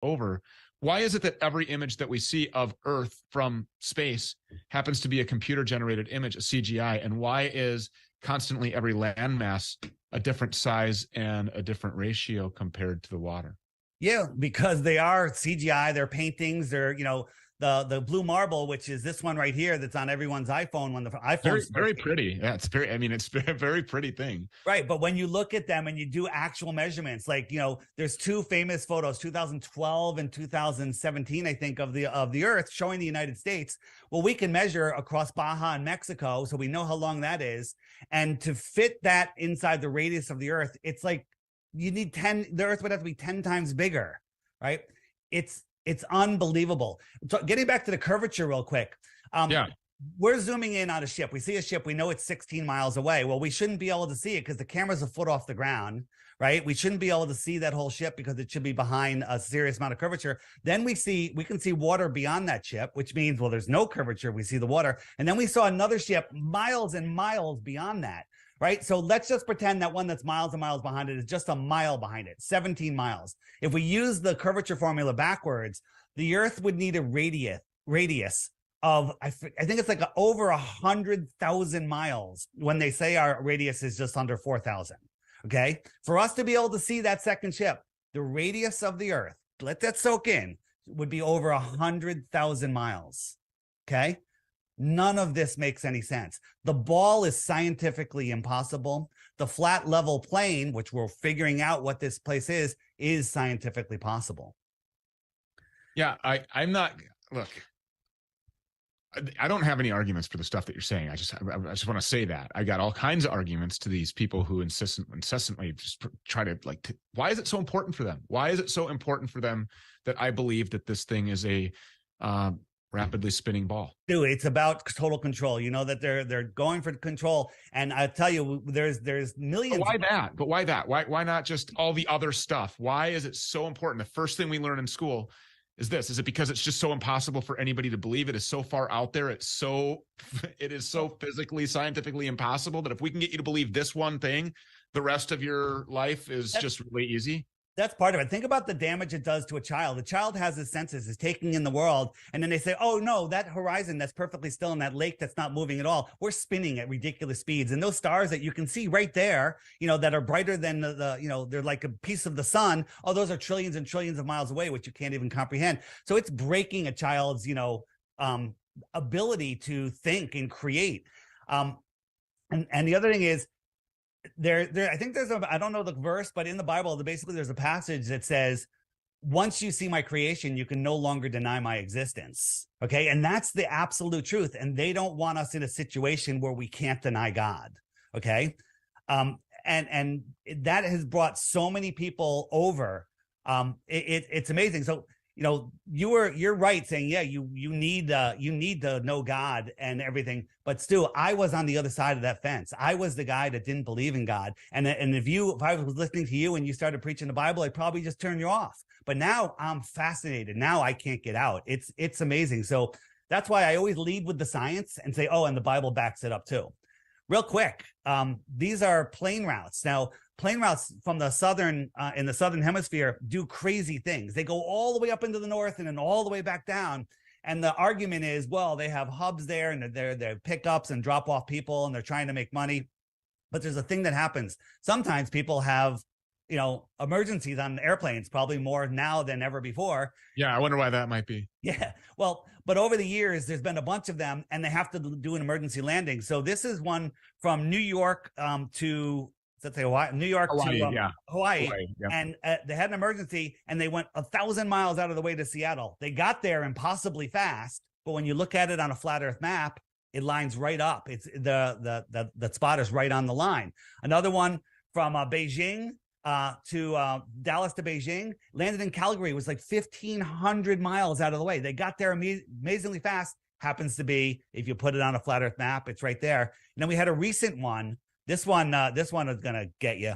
over. Why is it that every image that we see of Earth from space happens to be a computer generated image, a CGI? And why is constantly every landmass a different size and a different ratio compared to the water? Yeah, because they are CGI, they're paintings, they're, the blue marble, which is this one right here that's on everyone's iPhone when the iPhone's very pretty. Yeah, it's a very pretty thing. Right. But when you look at them and you do actual measurements, like, there's two famous photos, 2012 and 2017, I think, of the Earth showing the United States. Well, we can measure across Baja and Mexico, so we know how long that is. And to fit that inside the radius of the Earth, it's like you need the Earth would have to be 10 times bigger, right? It's unbelievable. So getting back to the curvature real quick. Yeah. We're zooming in on a ship. We see a ship. We know it's 16 miles away. Well, we shouldn't be able to see it because the camera's a foot off the ground, right? We shouldn't be able to see that whole ship because it should be behind a serious amount of curvature. Then we can see water beyond that ship, which means, well, there's no curvature. We see the water. And then we saw another ship miles and miles beyond that, right? So let's just pretend that one that's miles and miles behind it is just a mile behind it, 17 miles. If we use the curvature formula backwards, the Earth would need a radius of, I think it's like over 100,000 miles when they say our radius is just under 4,000. Okay. For us to be able to see that second ship, the radius of the Earth, let that soak in, would be over 100,000 miles. Okay. None of this makes any sense. The ball is scientifically impossible. The flat level plane, which we're figuring out what this place is scientifically possible. Yeah. I'm not, look, I don't have any arguments for the stuff that you're saying. I just want to say that I got all kinds of arguments to these people who incessantly just try to why is it so important for them? Why is it so important for them that I believe that this thing is a rapidly spinning ball? Dude, it's about total control. You know that they're going for control, and I tell you, there's millions. But why that? But why that? Why not just all the other stuff? Why is it so important? The first thing we learn in school is this. Is it because it's just so impossible for anybody to believe? It is so far out there. It is so physically, scientifically impossible that if we can get you to believe this one thing, the rest of your life is just really easy. That's part of it. Think about the damage it does to a child. The child has his senses, is taking in the world. And then they say, oh, no, that horizon that's perfectly still in that lake that's not moving at all. We're spinning at ridiculous speeds. And those stars that you can see right there, that are brighter than they're like a piece of the sun. Oh, those are trillions and trillions of miles away, which you can't even comprehend. So it's breaking a child's, ability to think and create. And the other thing is, I think I don't know the verse, but in the Bible, basically there's a passage that says, once you see my creation, you can no longer deny my existence. Okay. And that's the absolute truth. And they don't want us in a situation where we can't deny God. Okay. And that has brought so many people over. It's amazing. So, you're right saying, yeah, you need to know God and everything. But Stu, I was on the other side of that fence. I was the guy that didn't believe in God. And if I was listening to you and you started preaching the Bible, I'd probably just turn you off. But now I'm fascinated. Now I can't get out. It's amazing. So that's why I always lead with the science and say, oh, and the Bible backs it up too. Real quick, these are plane routes. Now, plane routes from the in the southern hemisphere do crazy things. They go all the way up into the north and then all the way back down. And the argument is, well, they have hubs there and they're pickups and drop off people and they're trying to make money. But there's a thing that happens. Sometimes people have, emergencies on airplanes, probably more now than ever before. Yeah, I wonder why that might be. Yeah, well, but over the years, there's been a bunch of them and they have to do an emergency landing. So this is one from New York to, let's say Hawaii, New York Hawaii, to Hawaii. Yeah. And they had an emergency and they went 1,000 miles out of the way to Seattle. They got there impossibly fast, but when you look at it on a flat Earth map, it lines right up. It's the spot is right on the line. Another one from Beijing to Dallas to Beijing, landed in Calgary, was like 1,500 miles out of the way. They got there amazingly fast. Happens to be, if you put it on a flat Earth map, it's right there. And then we had a recent one. This one is gonna get you.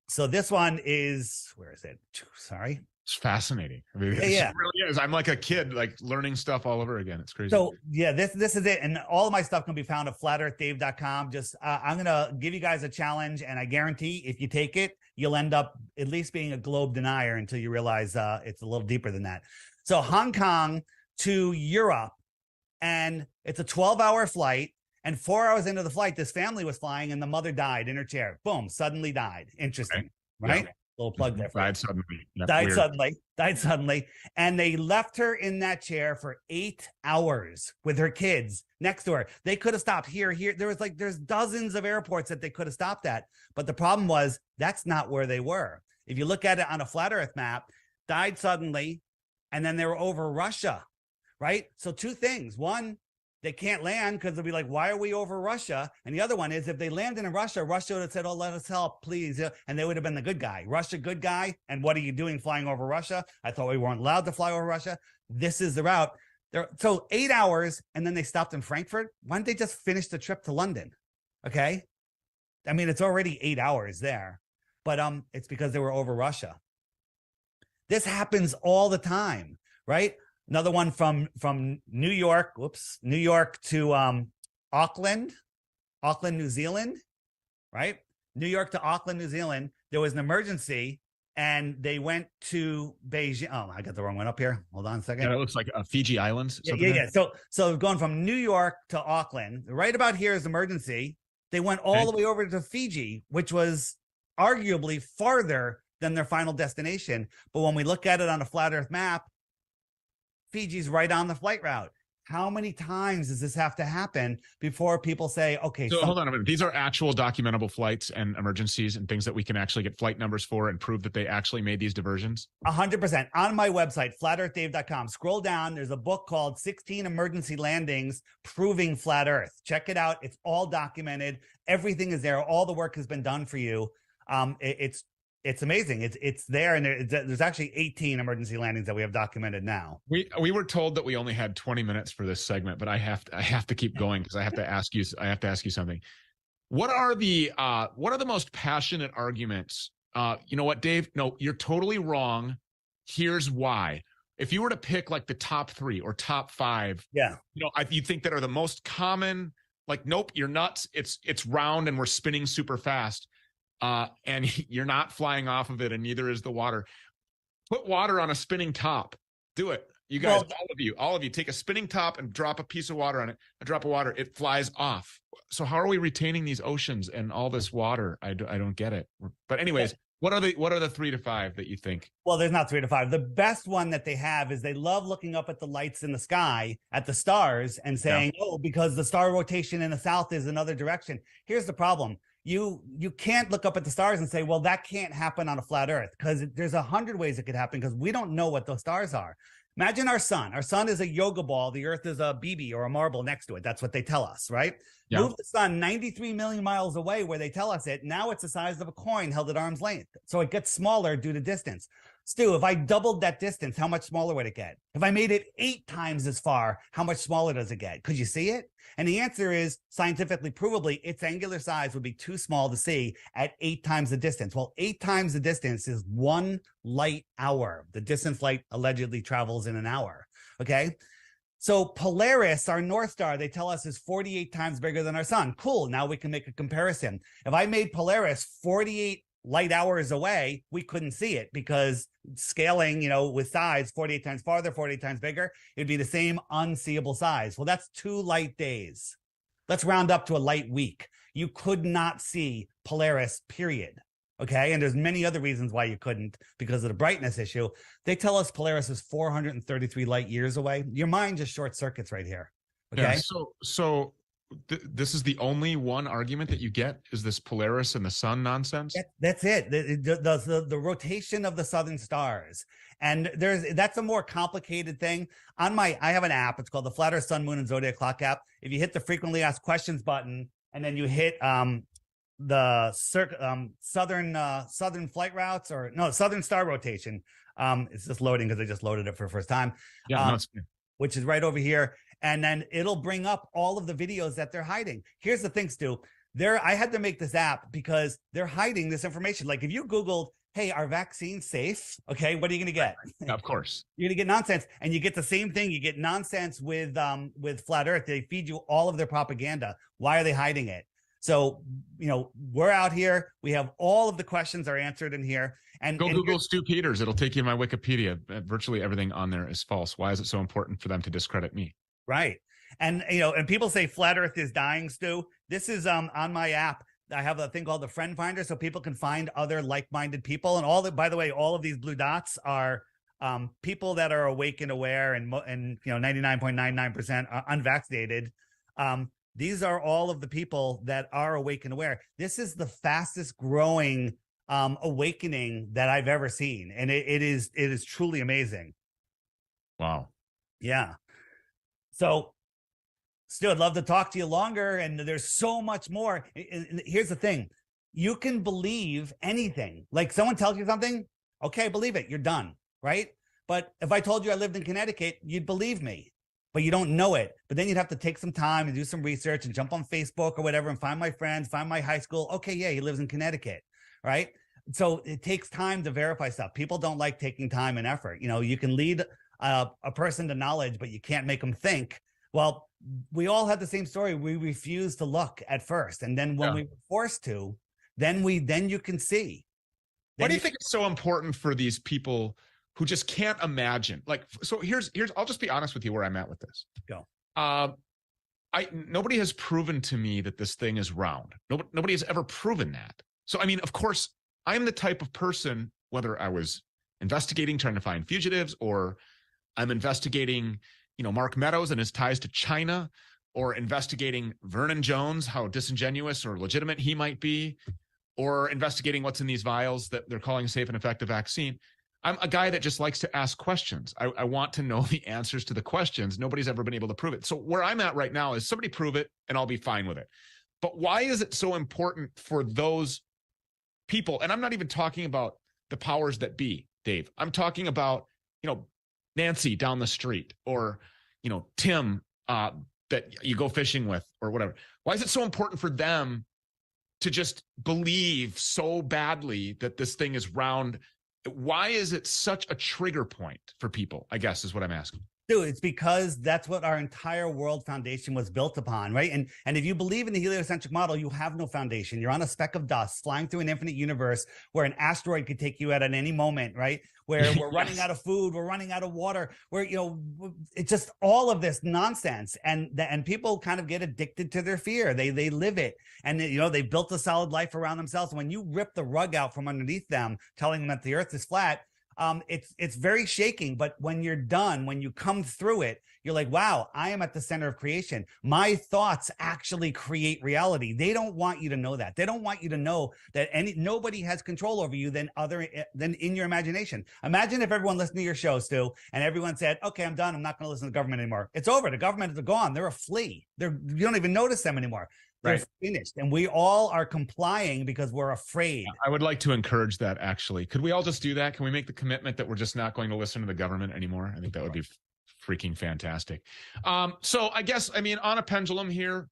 So this one is, where is it? Sorry. It's fascinating. I mean, Yeah, it yeah. really is. I'm like a kid, like learning stuff all over again. It's crazy. So yeah, this is it, and all of my stuff can be found at flatearthdave.com. Just I'm gonna give you guys a challenge, and I guarantee if you take it, you'll end up at least being a globe denier until you realize it's a little deeper than that. So Hong Kong to Europe, and it's a 12-hour flight. And 4 hours into the flight, this family was flying, and the mother died in her chair. Boom, suddenly died. Interesting, okay. right? Yeah. Little plug there. Died suddenly. Yep, died suddenly. And they left her in that chair for 8 hours with her kids next to her. They could have stopped here. There's dozens of airports that they could have stopped at. But the problem was that's not where they were. If you look at it on a flat earth map, died suddenly, and then they were over Russia, right? So two things. One, they can't land because they'll be like, why are we over Russia? And the other one is if they landed in Russia, Russia would have said, oh, let us help, please. And they would have been the good guy. Russia, good guy. And what are you doing flying over Russia? I thought we weren't allowed to fly over Russia. This is the route. So 8 hours, and then they stopped in Frankfurt. Why don't they just finish the trip to London? Okay. I mean, it's already 8 hours there, but it's because they were over Russia. This happens all the time, right? Another one from New York, New York to Auckland, New Zealand, right? New York to Auckland, New Zealand. There was an emergency, and they went to Beijing. Oh, I got the wrong one up here. Hold on a second. Yeah, it looks like Fiji Islands. Yeah. So going from New York to Auckland, right about here is emergency. They went all the way over to Fiji, which was arguably farther than their final destination. But when we look at it on a flat Earth map, Fiji's right on the flight route. How many times does this have to happen before people say, okay, so hold on a minute. These are actual documentable flights and emergencies and things that we can actually get flight numbers for and prove that they actually made these diversions? 100%. On my website, flatearthdave.com. Scroll down. There's a book called 16 Emergency Landings Proving Flat Earth. Check it out. It's all documented. Everything is there. All the work has been done for you. It's amazing. It's there, and there's actually 18 emergency landings that we have documented now. We were told that we only had 20 minutes for this segment, but I have to keep going because I have to ask you something. What are the most passionate arguments? You know what, Dave? No, you're totally wrong. Here's why. If you were to pick like the top 3 or top 5, yeah, you think that are the most common. Like, nope, you're nuts. It's round and we're spinning super fast. And you're not flying off of it, and neither is the water. Put water on a spinning top. Do it. You guys, all of you, take a spinning top and drop a piece of water on it, a drop of water. It flies off. So how are we retaining these oceans and all this water? I don't get it. But anyways, what are the 3 to 5 that you think? Well, there's not 3 to 5. The best one that they have is they love looking up at the lights in the sky, at the stars, and saying, oh, because the star rotation in the south is another direction. Here's the problem. You can't look up at the stars and say, well, that can't happen on a flat earth, because there's 100 ways it could happen, because we don't know what those stars are. Imagine our sun. Our sun is a yoga ball. The earth is a BB or a marble next to it. That's what they tell us, right? Yeah. Move the sun 93 million miles away where they tell us it. Now it's the size of a coin held at arm's length. So it gets smaller due to distance. Stu, if I doubled that distance, how much smaller would it get? If I made it 8 times as far, how much smaller does it get? Could you see it? And the answer is, scientifically, provably, its angular size would be too small to see at 8 times the distance. Well, 8 times the distance is 1 light hour. The distance light allegedly travels in an hour. Okay. So Polaris, our North Star, they tell us is 48 times bigger than our sun. Cool. Now we can make a comparison. If I made Polaris 48 light hours away, we couldn't see it, because scaling, with size 48 times farther, 48 times bigger, it'd be the same unseeable size. Well, that's 2 light days. Let's round up to a light week. You could not see Polaris, period. Okay. And there's many other reasons why you couldn't, because of the brightness issue. They tell us Polaris is 433 light years away. Your mind just short circuits right here. Okay. Yeah, so this is the only one argument that you get, is this Polaris and the sun nonsense? That's it. The rotation of the southern stars. And that's a more complicated thing. I have an app. It's called the Flat Earth Sun, Moon, and Zodiac Clock app. If you hit the frequently asked questions button, and then you hit the southern flight routes, or no, southern star rotation. It's just loading because I just loaded it for the first time. Yeah, which is right over here. And then it'll bring up all of the videos that they're hiding. Here's the thing, Stu. I had to make this app because they're hiding this information. Like if you Googled hey, are vaccines safe? Okay, what are you going to get? Of course. You're going to get nonsense, and you get the same thing. You get nonsense with flat Earth. They feed you all of their propaganda. Why are they hiding it? So, we're out here. We have all of the questions are answered in here. And go Google Stu Peters. It'll take you to my Wikipedia. Virtually everything on there is false. Why is it so important for them to discredit me? Right. And, and people say flat Earth is dying, Stu. This is on my app. I have a thing called the Friend Finder, so people can find other like-minded people. And by the way, all of these blue dots are people that are awake and aware, and 99.99% are unvaccinated. These are all of the people that are awake and aware. This is the fastest growing awakening that I've ever seen, and it is truly amazing. Wow. Yeah. So, Stu, I'd love to talk to you longer, and there's so much more. And here's the thing. You can believe anything. Like someone tells you something, okay, believe it. You're done, right? But if I told you I lived in Connecticut, you'd believe me, but you don't know it. But then you'd have to take some time and do some research and jump on Facebook or whatever and find my friends, find my high school. Okay, yeah, he lives in Connecticut, right? So it takes time to verify stuff. People don't like taking time and effort. You can lead a person to knowledge, but you can't make them think. Well, we all had the same story. We refused to look at first, and then when we were forced to, then you can see. Why do you think it's so important for these people who just can't imagine? Like, so here's. I'll just be honest with you where I'm at with this. Go. Nobody has proven to me that this thing is round. Nobody has ever proven that. So, I mean, of course, I'm the type of person, whether I was investigating, trying to find fugitives, or I'm investigating, Mark Meadows and his ties to China, or investigating Vernon Jones, how disingenuous or legitimate he might be, or investigating what's in these vials that they're calling a safe and effective vaccine. I'm a guy that just likes to ask questions. I want to know the answers to the questions. Nobody's ever been able to prove it. So where I'm at right now is somebody prove it and I'll be fine with it. But why is it so important for those people? And I'm not even talking about the powers that be, Dave. I'm talking about, Nancy down the street, or, Tim that you go fishing with, or whatever. Why is it so important for them to just believe so badly that this thing is round? Why is it such a trigger point for people, I guess, is what I'm asking. Dude, it's because that's what our entire world foundation was built upon, right? And if you believe in the heliocentric model, you have no foundation. You're on a speck of dust flying through an infinite universe where an asteroid could take you out at any moment, right? Where we're running out of food, we're running out of water, where, it's just all of this nonsense. And people kind of get addicted to their fear. They live it. And, they've built a solid life around themselves. When you rip the rug out from underneath them, telling them that the earth is flat, it's very shaking, but when you're done, when you come through it, you're like, wow, I am at the center of creation. My thoughts actually create reality. They don't want you to know that. They don't want you to know that nobody has control over you than in your imagination. Imagine if everyone listened to your show, Stu, and everyone said, okay, I'm done. I'm not going to listen to the government anymore. It's over. The government is gone. They're a flea. You don't even notice them anymore. They're finished. And we all are complying because we're afraid. I would like to encourage that, actually. Could we all just do that? Can we make the commitment that we're just not going to listen to the government anymore? I think that would be freaking fantastic. So I guess, on a pendulum here,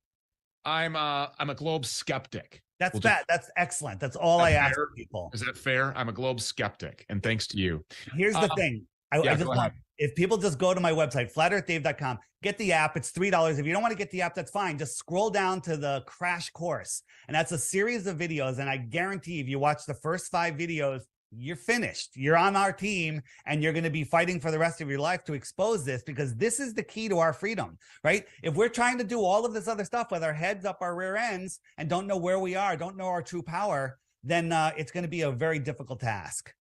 I'm a globe skeptic. That's That's excellent. That's all I ask people. Is that fair? I'm a globe skeptic. And thanks to you. Here's the thing. I just want, if people just go to my website, flatearthdave.com, get the app. It's $3. If you don't want to get the app, that's fine. Just scroll down to the crash course. And that's a series of videos. And I guarantee if you watch the first 5 videos, you're finished. You're on our team, and you're going to be fighting for the rest of your life to expose this, because this is the key to our freedom, right? If we're trying to do all of this other stuff with our heads up our rear ends and don't know where we are, don't know our true power, then it's going to be a very difficult task.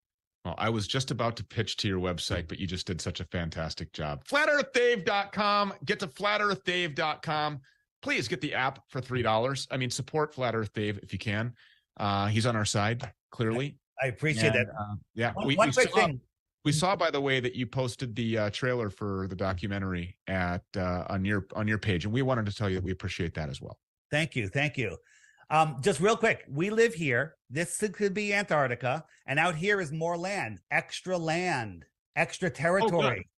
Well, I was just about to pitch to your website, but you just did such a fantastic job. FlatEarthDave.com. Get to FlatEarthDave.com. Please get the app for $3. Support Flat Earth Dave if you can. He's on our side, clearly. I appreciate that. Yeah. One quick thing. We saw, by the way, that you posted the trailer for the documentary on your page, and we wanted to tell you that we appreciate that as well. Thank you. Just real quick, we live here. This could be Antarctica, and out here is more land, extra territory.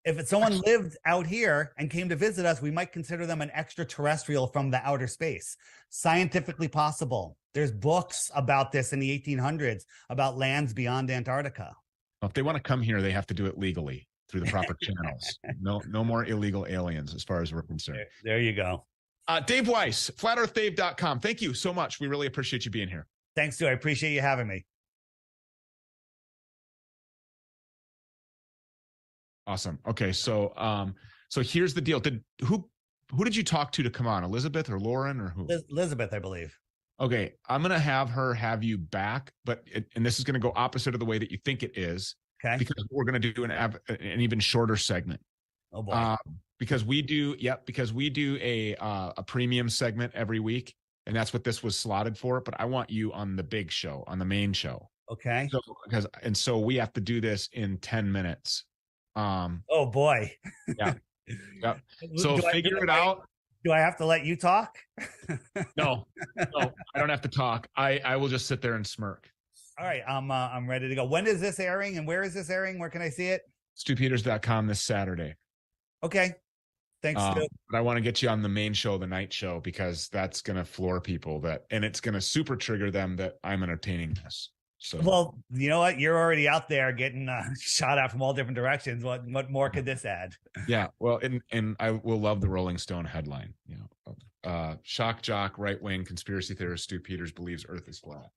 If someone lived out here and came to visit us, we might consider them an extraterrestrial from the outer space. Scientifically possible. There's books about this in the 1800s about lands beyond Antarctica. If they want to come here, they have to do it legally through the proper channels. No more illegal aliens as far as we're concerned. There you go. Dave Weiss, flatearthdave.com. Thank you so much. We really appreciate you being here. Thanks, Stu. I appreciate you having me. Awesome. Okay, so here's the deal. Who did you talk to come on? Elizabeth or Lauren or who? Elizabeth, I believe. Okay, I'm gonna have you back, and this is gonna go opposite of the way that you think it is. Okay. Because we're gonna do an even shorter segment. Oh boy. Because we do a premium segment every week, and that's what this was slotted for. But I want you on the big show, on the main show. Okay. So we have to do this in 10 minutes. Oh boy. Yeah. Yep. So figure it out. Do I have to let you talk? No, I don't have to talk. I will just sit there and smirk. All right. I'm ready to go. When is this airing and where is this airing? Where can I see it? StuPeters.com this Saturday. Okay. Thanks, Stu. But I want to get you on the main show, the night show, because that's going to floor people and it's going to super trigger them that I'm entertaining this. So, well, you know what? You're already out there getting shot at from all different directions. What more could this add? Yeah. Well, and I will love the Rolling Stone headline, shock jock, right-wing conspiracy theorist Stu Peters believes Earth is flat.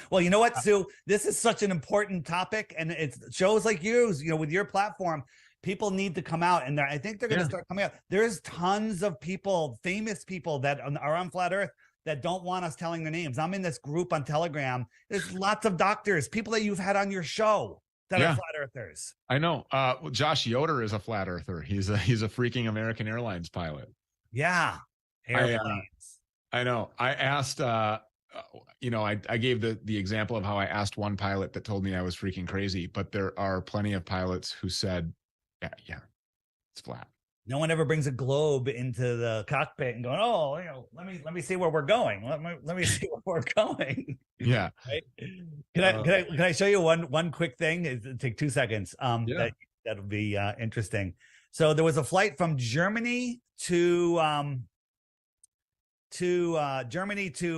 Well, you know what, Stu? This is such an important topic, and it's shows like yours, with your platform, people need to come out, and I think they're going to start coming out. There's tons of people, famous people that are on Flat Earth that don't want us telling their names. I'm in this group on Telegram. There's lots of doctors, people that you've had on your show that are flat earthers. I know. Josh Yoder is a flat earther. He's a freaking American Airlines pilot. Yeah. Airplanes. I know. I asked, I gave the example of how I asked one pilot that told me I was freaking crazy, but there are plenty of pilots who said, yeah, it's flat. No one ever brings a globe into the cockpit and going, oh, let me see where we're going. Let me see where we're going. Yeah. Right? Can I show you one quick thing? It'll take 2 seconds. That'll be interesting. So there was a flight from Germany to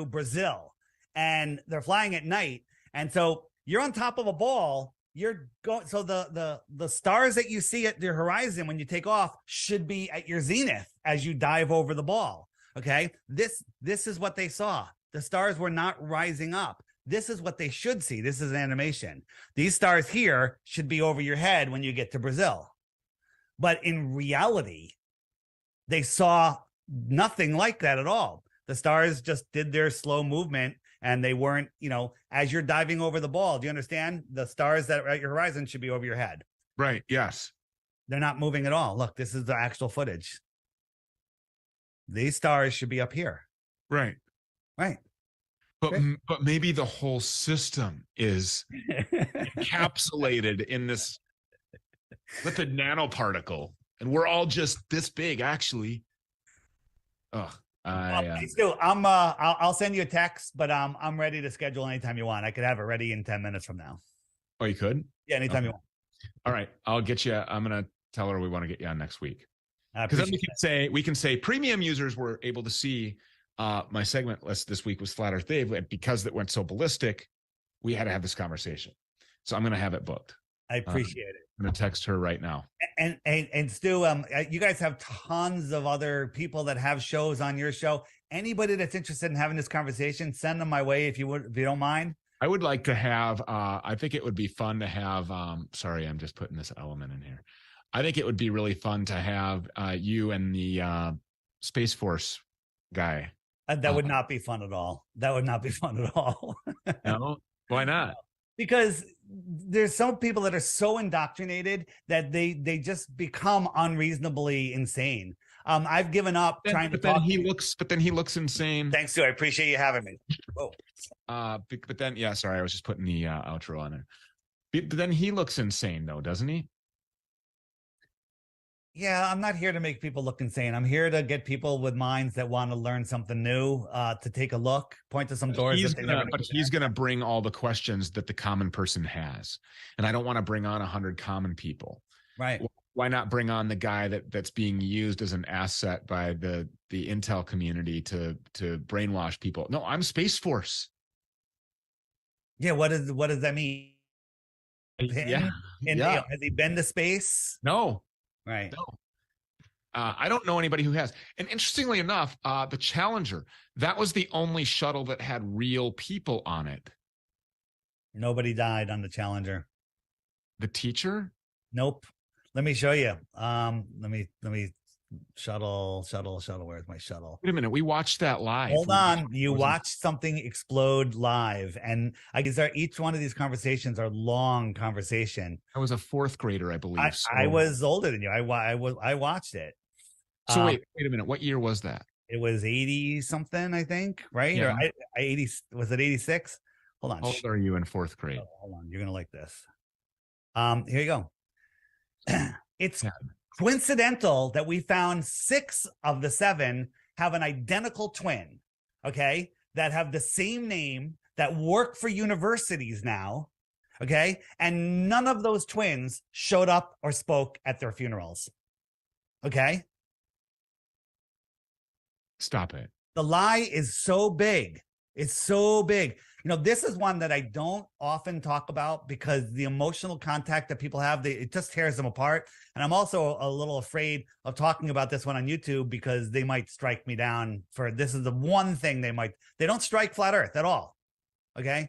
Brazil, and they're flying at night. And so you're on top of a ball. You're going, so the stars that you see at the horizon when you take off should be at your zenith as you dive over the ball. Okay. This is what they saw. The stars were not rising up. This is what they should see. This is an animation. These stars here should be over your head when you get to Brazil. But in reality, they saw nothing like that at all. The stars just did their slow movement, and they weren't, as you're diving over the ball. Do you understand? The stars that are at your horizon should be over your head. Right. Yes. They're not moving at all. Look, this is the actual footage. These stars should be up here. Right. Right. But maybe the whole system is encapsulated in this lipid nanoparticle, and we're all just this big, actually. I'll send you a text, but I'm ready to schedule anytime you want. I could have it ready in 10 minutes from now. Oh, you could? Yeah, anytime you want. All right, I'll get you. I'm gonna tell her we want to get you on next week, because then we can say premium users were able to see my segment list this week was Flat Earth Dave, and because it went so ballistic, we had to have this conversation. So I'm gonna have it booked. I appreciate it. I'm gonna text her right now. And Stu, you guys have tons of other people that have shows on your show. Anybody that's interested in having this conversation, send them my way if you don't mind. I would like to have. I think it would be fun to have. Sorry, I'm just putting this element in here. I think it would be really fun to have you and the Space Force guy. That would not be fun at all. That would not be fun at all. No, why not? Because there's some people that are so indoctrinated that they just become unreasonably insane. I've given up trying to talk. But then he looks insane. Thanks, Stu. I appreciate you having me. Oh. But then, sorry, I was just putting the outro on there. But then he looks insane, though, doesn't he? Yeah, I'm not here to make people look insane. I'm here to get people with minds that want to learn something new, to take a look, point to some doors that they never knew. But he's gonna bring all the questions that the common person has, and I don't want to bring on 100 common people. Right. Why not bring on the guy that's being used as an asset by the intel community to brainwash people? No, I'm Space Force. Yeah. What does that mean? Yeah. And Yeah. has he been to space? No. Right. No. I don't know anybody who has. And interestingly enough, the Challenger, that was the only shuttle that had real people on it. Nobody died on the Challenger. The teacher? Nope. Let me show you. Let me shuttle. Where's my shuttle? Wait a minute. We watched that live. Hold on. You watched something explode live. And I guess each one of these conversations are long conversation. I was a fourth grader, I believe. I was older than you. I watched it. So wait a minute. What year was that? It was 80 something, I think, right? Yeah. Or 80, was it 86? Hold on. How old are you in fourth grade? Oh, hold on. You're going to like this. Here you go. It's coincidental that we found 6 of the 7 have an identical twin, okay, that have the same name, that work for universities now, okay, and none of those twins showed up or spoke at their funerals, okay? Stop it. The lie is so big. It's so big. You know, this is one that I don't often talk about because the emotional contact that people have, it just tears them apart. And I'm also a little afraid of talking about this one on YouTube because they might strike me down for this is the one thing they don't strike flat earth at all. Okay.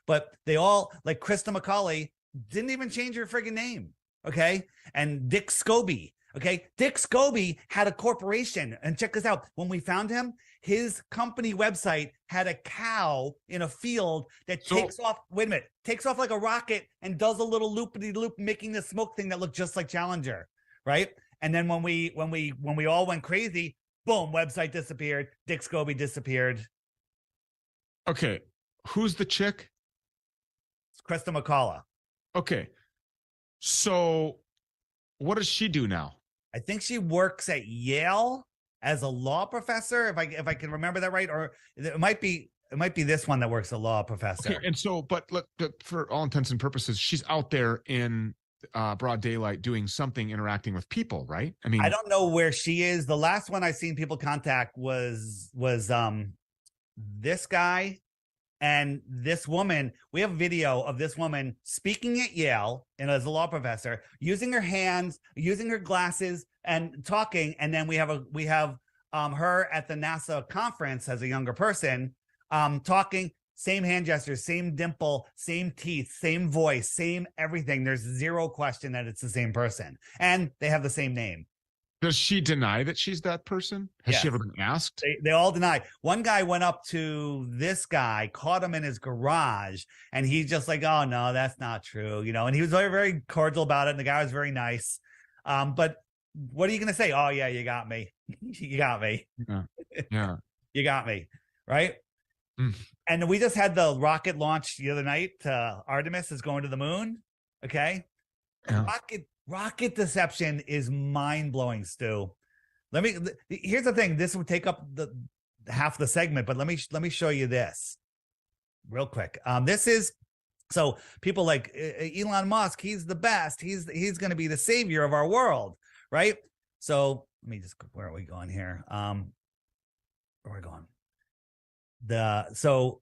But they all, like Krista McCauley, didn't even change her friggin' name. Okay. And Dick Scobie. Okay. Dick Scobie had a corporation. And check this out. When we found him, his company website had a cow in a field that takes off. Wait a minute. Takes off like a rocket and does a little loopity-loop, making the smoke thing that looked just like Challenger. Right. And then when we all went crazy, boom, website disappeared. Dick Scobie disappeared. Okay. Who's the chick? It's Krista McCullough. Okay. So what does she do now? I think she works at Yale as a law professor, if I can remember that right, or it might be this one that works a law professor. Okay, and so, but look, for all intents and purposes, she's out there in broad daylight doing something, interacting with people, right? I mean, I don't know where she is. The last one I seen people contact was this guy and this woman. We have a video of this woman speaking at Yale and as a law professor, using her hands, using her glasses, and talking. And then we have her at the NASA conference as a younger person, talking. Same hand gestures, same dimple, same teeth, same voice, same everything. There's zero question that it's the same person, and they have the same name. Does she deny that she's that person? Has she ever been asked? They all deny. One guy went up to this guy, caught him in his garage, and he's just like, "Oh no, that's not true," you know. And he was very, very cordial about it, and the guy was very nice. But what are you going to say? Oh yeah, you got me. You got me. Yeah. You got me. Right. Mm. And we just had the rocket launch the other night. Artemis is going to the moon. Okay. Yeah. Rocket deception is mind-blowing, Stu. Here's the thing. This would take up the half the segment, but let me show you this real quick. This is, so people like Elon Musk, he's the best. He's going to be the savior of our world, right? So let me just, where are we going here? Where are we going? So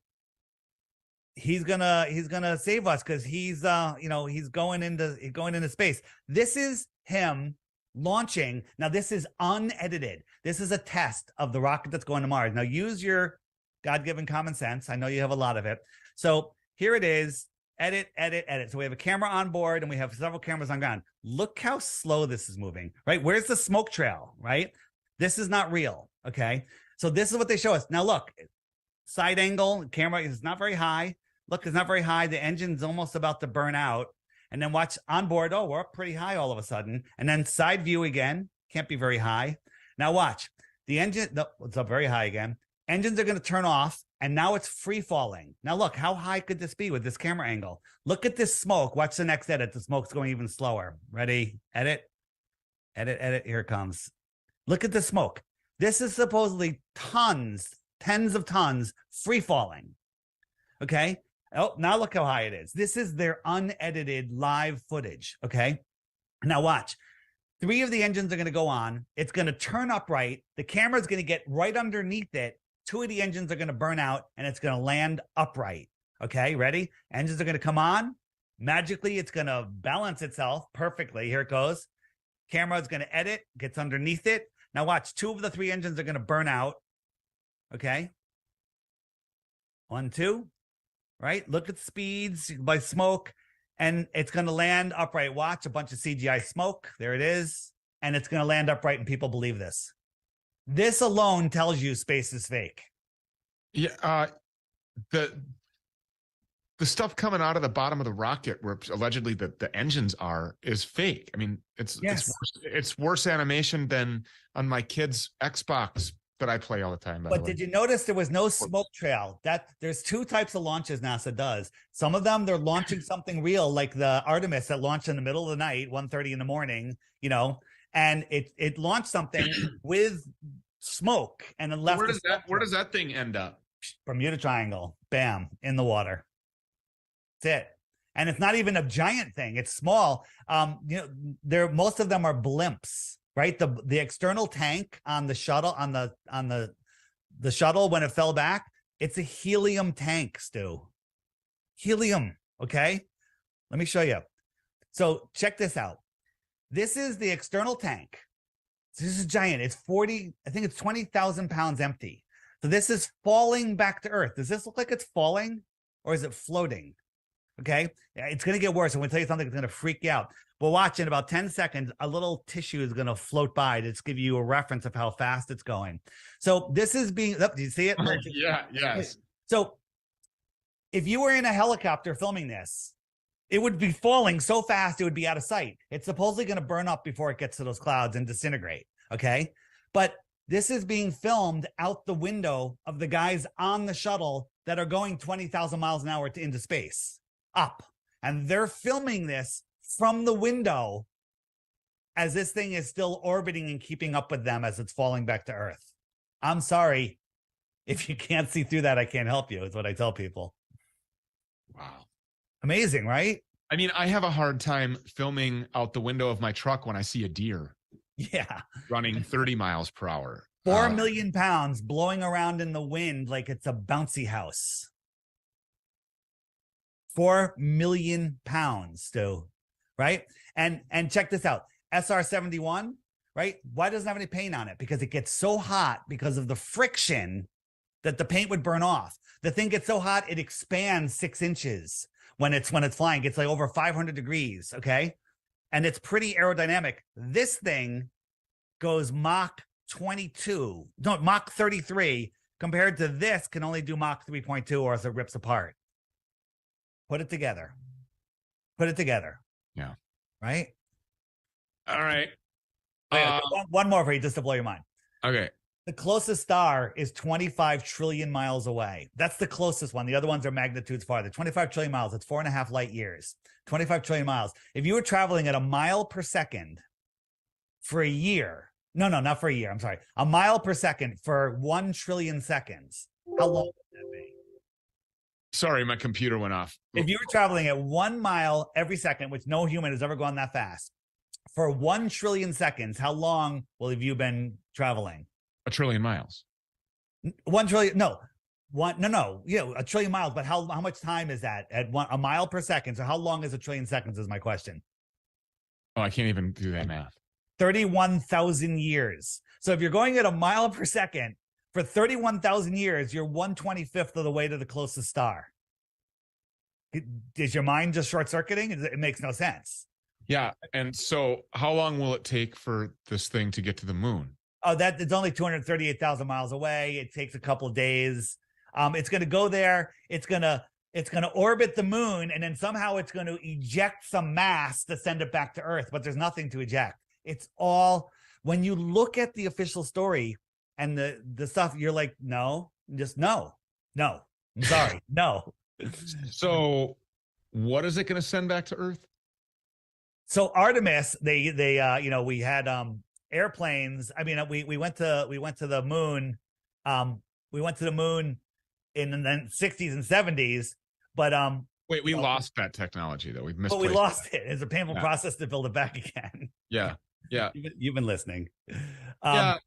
he's gonna save us because he's he's going into space. This is him launching. Now this is unedited. This is a test of the rocket that's going to Mars. Now use your God-given common sense. I know you have a lot of it. So here it is. Edit. So we have a camera on board and we have several cameras on ground. Look how slow this is moving, right? Where's the smoke trail, right? This is not real. Okay. So this is what they show us. Now look, side angle, camera is not very high. Look, it's not very high. The engine's almost about to burn out. And then watch on board. Oh, we're up pretty high all of a sudden. And then side view again. Can't be very high. Now watch. The engine, no, it's up very high again. Engines are going to turn off. And now it's free falling. Now look, how high could this be with this camera angle? Look at this smoke. Watch the next edit. The smoke's going even slower. Ready? Edit. Edit, edit. Here it comes. Look at the smoke. This is supposedly tons, tens of tons, free falling. Okay. Oh, now look how high it is. This is their unedited live footage. Okay. Now watch. 3 of the engines are going to go on. It's going to turn upright. The camera is going to get right underneath it. 2 of the engines are going to burn out and it's going to land upright. Okay. Ready? Engines are going to come on. Magically, it's going to balance itself perfectly. Here it goes. Camera is going to edit, gets underneath it. Now watch, 2 of the 3 engines are going to burn out. Okay. 1, 2, right? Look at speeds by smoke, and it's going to land upright. Watch, a bunch of CGI smoke. There it is. And it's going to land upright, and people believe this. This alone tells you space is fake. Yeah. The stuff coming out of the bottom of the rocket where allegedly the engines are is fake. I mean, it's worse animation than on my kid's Xbox that I play all the time. But did you notice there was no smoke trail? That there's 2 types of launches NASA does. Some of them, they're launching something real, like the Artemis that launched in the middle of the night, 1:30 in the morning, you know, and it launched something with smoke and then left. Where does that thing end up? Bermuda Triangle. Bam, in the water. That's it. And it's not even a giant thing. It's small. You know, most of them are blimps, right? The external tank on the shuttle, on the shuttle when it fell back, it's a helium tank, Stu. Helium. Okay. Let me show you. So check this out. This is the external tank. This is giant. It's 20,000 pounds empty. So this is falling back to Earth. Does this look like it's falling or is it floating? Okay. It's going to get worse. I'm going to tell you something that's going to freak you out. But watch, in about 10 seconds, a little tissue is going to float by to give you a reference of how fast it's going. So this is being, do you see it? Yeah. Yes. So if you were in a helicopter filming this, it would be falling so fast it would be out of sight. It's supposedly going to burn up before it gets to those clouds and disintegrate. Okay. But this is being filmed out the window of the guys on the shuttle that are going 20,000 miles an hour into space up. And they're filming this from the window as this thing is still orbiting and keeping up with them as it's falling back to Earth. I'm sorry. If you can't see through that, I can't help you, is what I tell people. Wow. Amazing, right? I mean, I have a hard time filming out the window of my truck when I see a deer. Yeah. Running 30 miles per hour. 4 million pounds blowing around in the wind like it's a bouncy house. 4 million pounds, Stu, right? And check this out. SR-71, right? Why doesn't it have any paint on it? Because it gets so hot because of the friction that the paint would burn off. The thing gets so hot, it expands 6 inches when it's flying. It gets like over 500 degrees, okay? And it's pretty aerodynamic. This thing goes Mach 22, no, Mach 33, compared to this can only do Mach 3.2 or else it rips apart. Put it together. Put it together. Yeah. Right? All right. One more for you, just to blow your mind. Okay. The closest star is 25 trillion miles away. That's the closest one. The other ones are magnitudes farther. 25 trillion miles. That's 4.5 light years. 25 trillion miles. If you were traveling at a mile per second for a year, no, not for a year. I'm sorry. A mile per second for 1 trillion seconds. How long would that be? Sorry, my computer went off. If you were traveling at 1 mile every second, which no human has ever gone that fast, for 1 trillion seconds, how long will have you been traveling? 1 trillion miles. 1 trillion, no. Yeah, 1 trillion miles, but how much time is that at a mile per second? So how long is 1 trillion seconds is my question. Oh, I can't even do that math. 31,000 years. So if you're going at a mile per second for 31,000 years, you're 1/25th of the way to the closest star. Is your mind just short-circuiting? It makes no sense. Yeah. And so how long will it take for this thing to get to the moon? Oh, it's only 238,000 miles away. It takes a couple of days. It's going to go there. It's going to orbit the moon, and then somehow it's going to eject some mass to send it back to Earth, but there's nothing to eject. It's all, when you look at the official story and the stuff, you're like, no, just no, I'm sorry, no. So what is it going to send back to Earth? So Artemis, we had airplanes. I mean, we went to the moon. We went to the moon in the 60s and 70s, but Wait, we you know, lost that technology though. We've but we misplaced lost it. It's a painful that. process to build it back again. Yeah. Yeah. You've been listening. Yeah.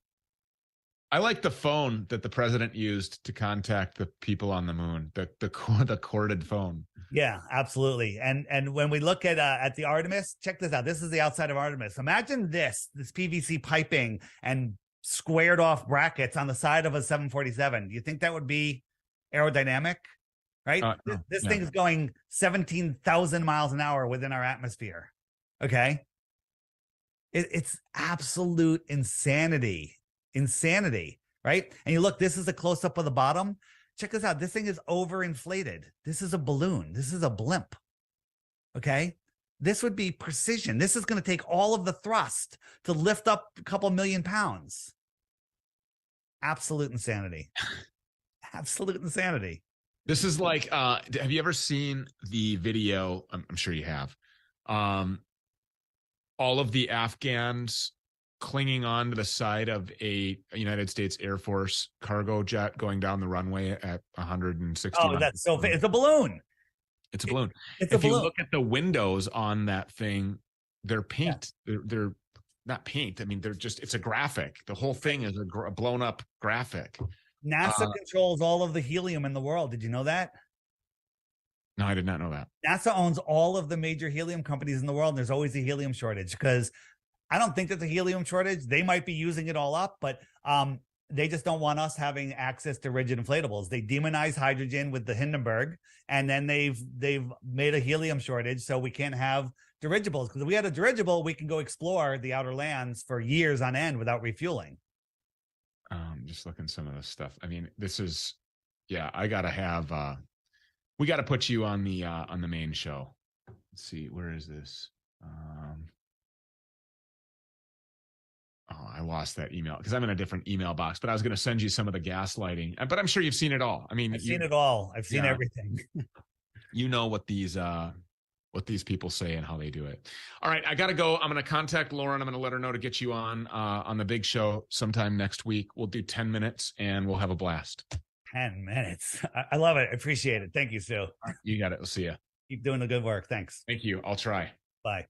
I like the phone that the president used to contact the people on the moon. The corded phone. Yeah, absolutely. And when we look at the Artemis, check this out. This is the outside of Artemis. Imagine this PVC piping and squared off brackets on the side of a 747. Do you think that would be aerodynamic? Right? No, this no. thing is going 17,000 miles an hour within our atmosphere. Okay. It's absolute insanity. Insanity. Right. And you look, this is a close up of the bottom. Check this out. This thing is overinflated. This is a balloon. This is a blimp. Okay. This would be precision. This is going to take all of the thrust to lift up a couple million pounds. Absolute insanity. Absolute insanity. This is like, have you ever seen the video? I'm sure you have. All of the Afghans clinging on to the side of a United States Air Force cargo jet going down the runway at 160. Oh, that's so it's a balloon. It's a balloon. It's if a balloon. You look at the windows on that thing, they're paint. Yeah. They're not paint. I mean, they're just, it's a graphic. The whole thing is a blown up graphic. NASA controls all of the helium in the world. Did you know that? No, I did not know that. NASA owns all of the major helium companies in the world. And there's always a helium shortage because I don't think there's a helium shortage. They might be using it all up, but they just don't want us having access to rigid inflatables. They demonize hydrogen with the Hindenburg, and then they've made a helium shortage, so we can't have dirigibles. Because if we had a dirigible, we can go explore the outer lands for years on end without refueling. Just looking some of this stuff. I mean, this is, yeah. I gotta have. We got to put you on the main show. Let's see, where is this? Oh, I lost that email because I'm in a different email box, but I was going to send you some of the gaslighting, but I'm sure you've seen it all. I mean, I've seen it all. I've seen everything. You know what these people say and how they do it. All right, I got to go. I'm going to contact Lauren. I'm going to let her know to get you on the big show sometime next week. We'll do 10 minutes and we'll have a blast. 10 minutes. I love it. I appreciate it. Thank you, Stu. You got it. We'll see you. Keep doing the good work. Thanks. Thank you. I'll try. Bye.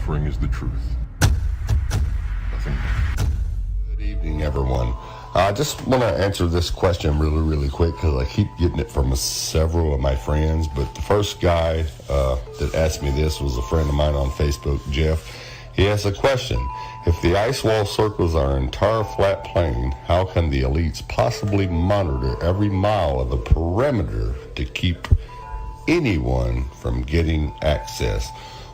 offering is the truth. Nothing more. Good evening, everyone. I just want to answer this question really quick because I keep getting it from several of my friends. But the first guy that asked me this was a friend of mine on Facebook, Jeff. He asked a question. If the ice wall circles our entire flat plain, how can the elites possibly monitor every mile of the perimeter to keep anyone from getting access?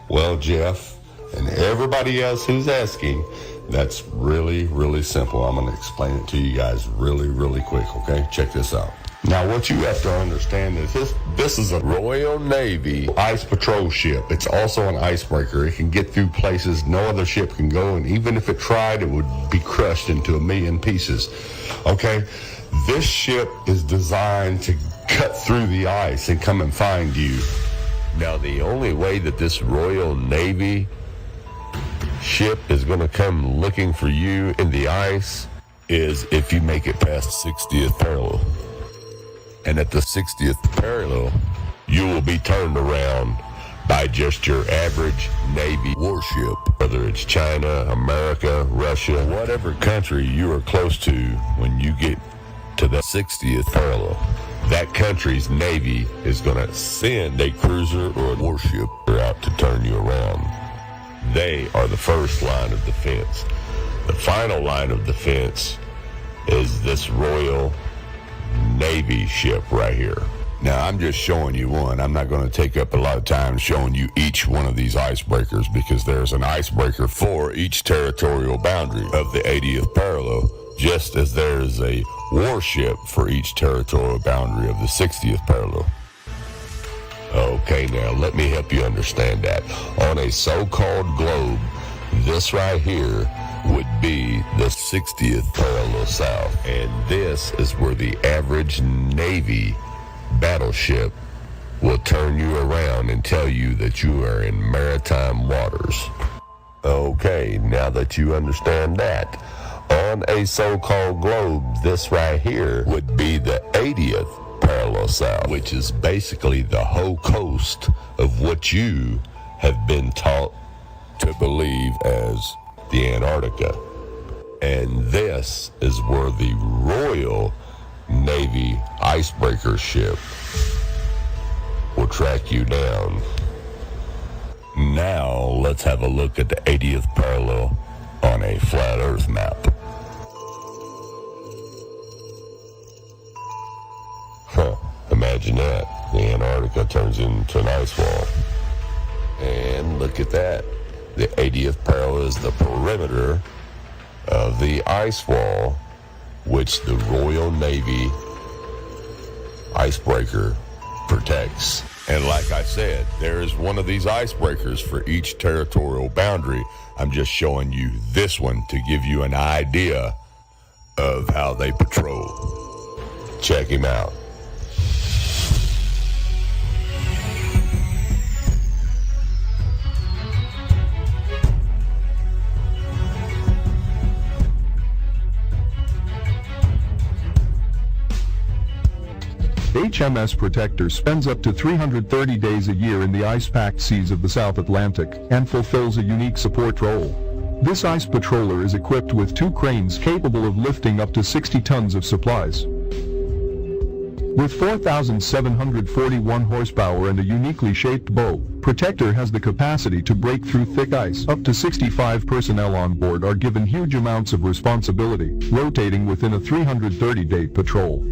Well, Jeff, and everybody else who's asking, that's really simple. I'm going to explain it to you guys really quick, okay? Check this out. Now, what you have to understand is this is a Royal Navy ice patrol ship. It's also an icebreaker. It can get through places no other ship can go, and even if it tried, it would be crushed into a million pieces, okay? This ship is designed to cut through the ice and come and find you. Now, the only way that this Royal Navy ship is going to come looking for you in the ice is if you make it past 60th parallel. And at the 60th parallel, you will be turned around by just your average Navy warship, whether it's China, America, Russia, whatever country you are close to. When you get to the 60th parallel, that country's Navy is going to send a cruiser or a warship out to turn you around. They are the first line of defense. The final line of defense is this Royal Navy ship right here. Now, I'm just showing you one. I'm not going to take up a lot of time showing you each one of these icebreakers because there's an icebreaker for each territorial boundary of the 80th parallel, just as there's a warship for each territorial boundary of the 60th parallel. Okay, now let me help you understand that. On a so-called globe, this right here would be the 60th parallel south, and this is where the average Navy battleship will turn you around and tell you that you are in maritime waters. Okay, now that you understand that, on a so-called globe, this right here would be the 80th parallel south, which is basically the whole coast of what you have been taught to believe as the Antarctica. And this is where the Royal Navy icebreaker ship will track you down. Now let's have a look at the 80th parallel on a flat Earth map. Imagine that. The Antarctica turns into an ice wall. And look at that. The 80th parallel is the perimeter of the ice wall, which the Royal Navy icebreaker protects. And like I said, there is one of these icebreakers for each territorial boundary. I'm just showing you this one to give you an idea of how they patrol. Check him out. HMS Protector spends up to 330 days a year in the ice-packed seas of the South Atlantic and fulfills a unique support role. This ice patroller is equipped with 2 cranes capable of lifting up to 60 tons of supplies. With 4,741 horsepower and a uniquely shaped bow, Protector has the capacity to break through thick ice. Up to 65 personnel on board are given huge amounts of responsibility, rotating within a 330-day patrol.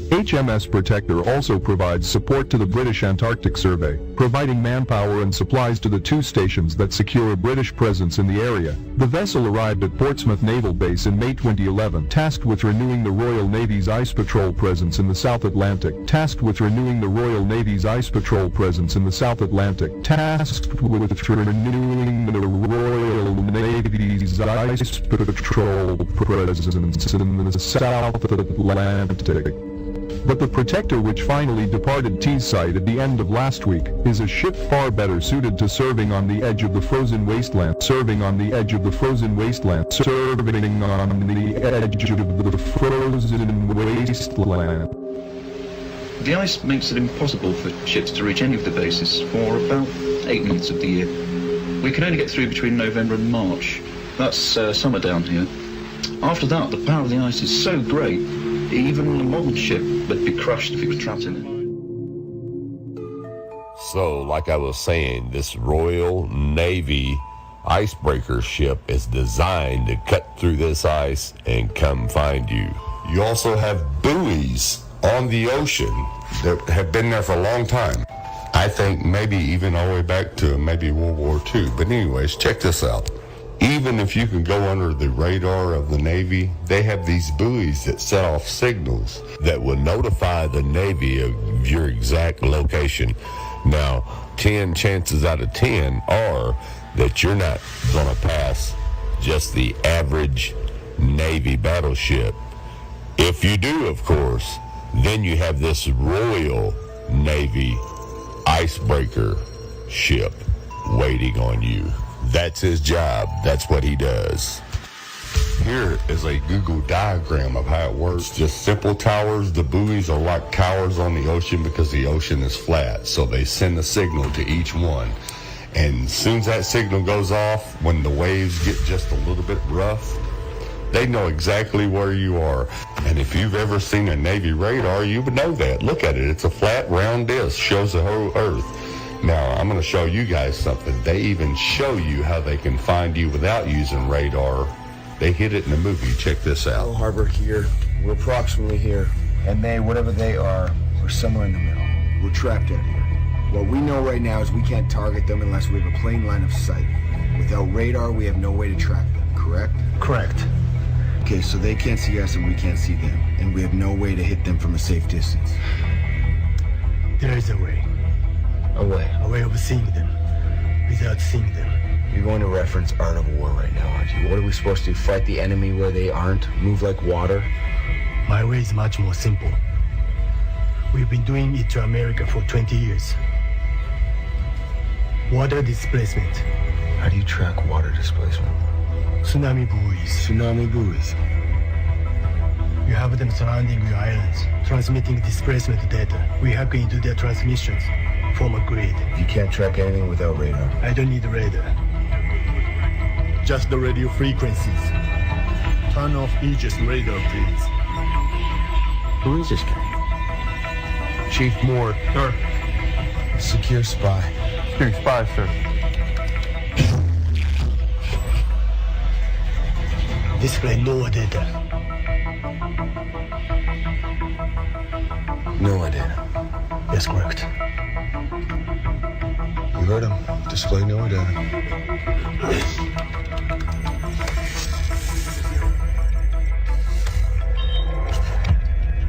HMS Protector also provides support to the British Antarctic Survey, providing manpower and supplies to the 2 stations that secure a British presence in the area. The vessel arrived at Portsmouth Naval Base in May 2011, tasked with renewing the Royal Navy's ice patrol presence in the South Atlantic. Tasked with renewing the Royal Navy's ice patrol presence in the South Atlantic. Tasked with renewing the Royal Navy's ice patrol presence in the South Atlantic. But the Protector, which finally departed Teesside at the end of last week, is a ship far better suited to serving on the edge of the frozen wasteland. Serving on the edge of the frozen wasteland. Serving on the edge of the frozen wasteland. The ice makes it impossible for ships to reach any of the bases for about 8 months of the year. we can only get through between November and March. That's summer down here. After that, the power of the ice is so great, even a modern ship would be crushed if it was trapped in it. So, like I was saying, this Royal Navy icebreaker ship is designed to cut through this ice and come find you. You also have buoys on the ocean that have been there for a long time. I think maybe even all the way back to maybe World War II. But anyways, check this out. Even if you can go under the radar of the Navy, they have these buoys that set off signals that will notify the Navy of your exact location. Now, 10 chances out of 10 are that you're not going to pass just the average Navy battleship. If you do, of course, then you have this Royal Navy icebreaker ship waiting on you. That's his job. That's what he does. Here is a Google diagram of how it works. Just simple towers. The buoys are like towers on the ocean because the ocean is flat. So they send a signal to each one. And as soon as that signal goes off, when the waves get just a little bit rough, they know exactly where you are. And if you've ever seen a Navy radar, you would know that. Look at it. It's a flat, round disc. Shows the whole Earth. Now, I'm going to show you guys something. They even show you how they can find you without using radar. They hit it in the movie. Check this out. Pearl Harbor here. We're approximately here. And they, whatever they are, we're somewhere in the middle. We're trapped out here. What we know right now is we can't target them unless we have a plain line of sight. Without radar, we have no way to track them, correct? Correct. Okay, so they can't see us and we can't see them. And we have no way to hit them from a safe distance. There is a way. A way? A way of seeing them without seeing them. You're going to reference Art of War right now, aren't you? What are we supposed to do? Fight the enemy where they aren't? Move like water? My way is much more simple. We've been doing it to America for 20 years. Water displacement. How do you track water displacement? Tsunami buoys. Tsunami buoys. You have them surrounding your islands, transmitting displacement data. We hack into their transmissions, form a grid. You can't track anything without radar. I don't need radar. Just the radio frequencies. Turn off Aegis radar, please. Who is this guy? Chief Moore. Sir. Secure spy. Secure spy, sir. Display no data. No idea. Yes, correct. You heard him. Display no data.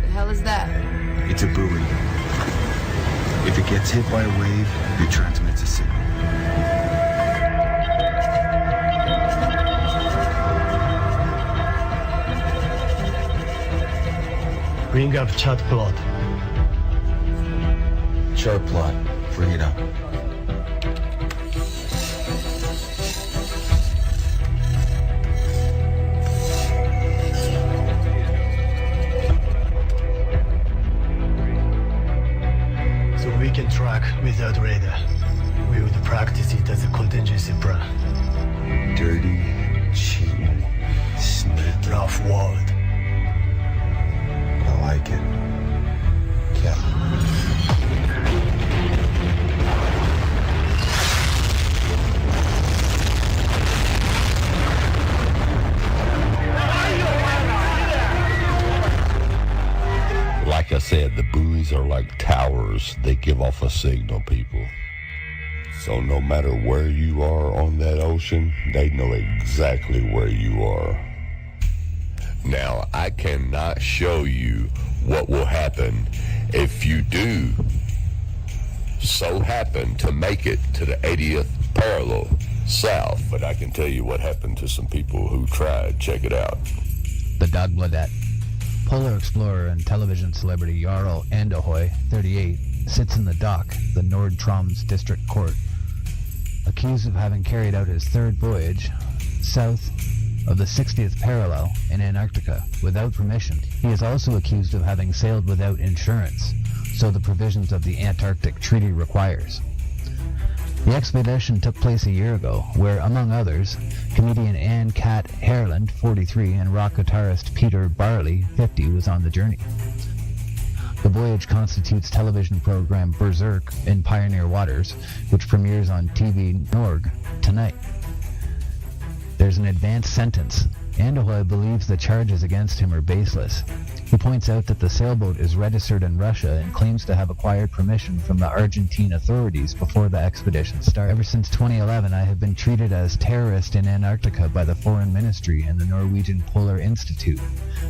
The hell is that? It's a buoy. If it gets hit by a wave, it transmits a signal. Bring up chart plot. Chart plot. Bring it up. So we can track without radar. We would practice it as a contingency plan. Dirty, cheating, sneaky. Rough world. I like it. Captain. Like I said, the buoys are like towers. They give off a signal, people. So no matter where you are on that ocean, they know exactly where you are. Now, I cannot show you what will happen if you do so happen to make it to the 80th parallel south, but I can tell you what happened to some people who tried. Check it out. The Dagbladet. Polar explorer and television celebrity Jarl Andahoy, 38, sits in the dock, the Nordtroms District Court, accused of having carried out his third voyage south of the 60th parallel in Antarctica without permission. He is also accused of having sailed without insurance, so the provisions of the Antarctic Treaty requires. The expedition took place a year ago, where, among others, comedian Anne Cat Hareland, 43, and rock guitarist Peter Barley, 50, was on the journey. The voyage constitutes television program Berserk in Pioneer Waters, which premieres on TV Norge tonight. There's an advanced sentence. Andahoy believes the charges against him are baseless. He points out that the sailboat is registered in Russia and claims to have acquired permission from the Argentine authorities before the expedition started. Ever since 2011, I have been treated as terrorist in Antarctica by the Foreign Ministry and the Norwegian Polar Institute.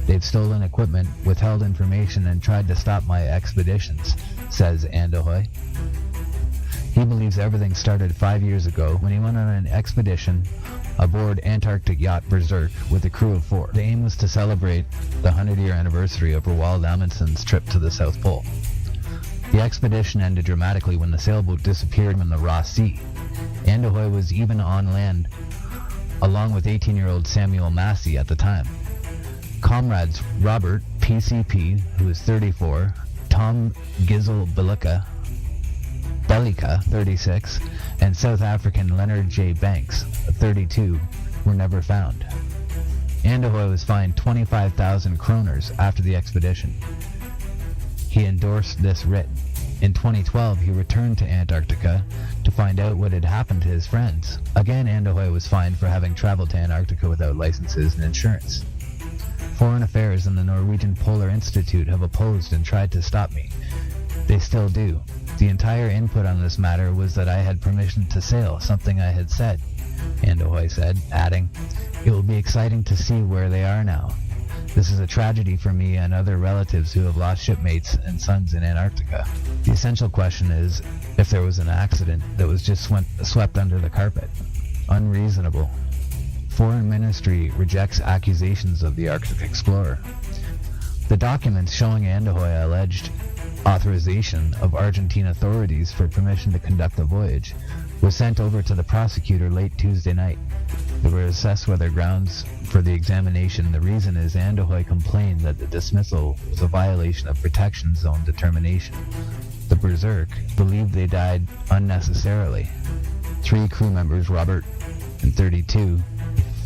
They've stolen equipment, withheld information, and tried to stop my expeditions, says Andahoy. He believes everything started 5 years ago when he went on an expedition aboard Antarctic yacht Berserk with a crew of 4. The aim was to celebrate the 100-year anniversary of Roald Amundsen's trip to the South Pole. The expedition ended dramatically when the sailboat disappeared in the Ross Sea. Andahoy was even on land, along with 18-year-old Samuel Massey at the time. Comrades Robert PCP, who is 34, Tom Gizel Bellica, 36, and South African Leonard J. Banks, 32, were never found. Andahoy was fined 25,000 kroners after the expedition. He endorsed this writ. In 2012, he returned to Antarctica to find out what had happened to his friends. Again, Andahoy was fined for having traveled to Antarctica without licenses and insurance. Foreign Affairs and the Norwegian Polar Institute have opposed and tried to stop me. They still do. The entire input on this matter was that I had permission to sail, something I had said, Andahoy said, adding, "It will be exciting to see where they are now. This is a tragedy for me and other relatives who have lost shipmates and sons in Antarctica. The essential question is if there was an accident that was just swept under the carpet. Unreasonable. Foreign Ministry rejects accusations of the Arctic explorer." The documents showing Andahoy alleged authorization of Argentine authorities for permission to conduct the voyage was sent over to the prosecutor late Tuesday night. They were assessed whether grounds for the examination. The reason is Andahoy complained that the dismissal was a violation of protection zone determination. The Berserk believed they died unnecessarily. 3 crew members, Robert, and 32,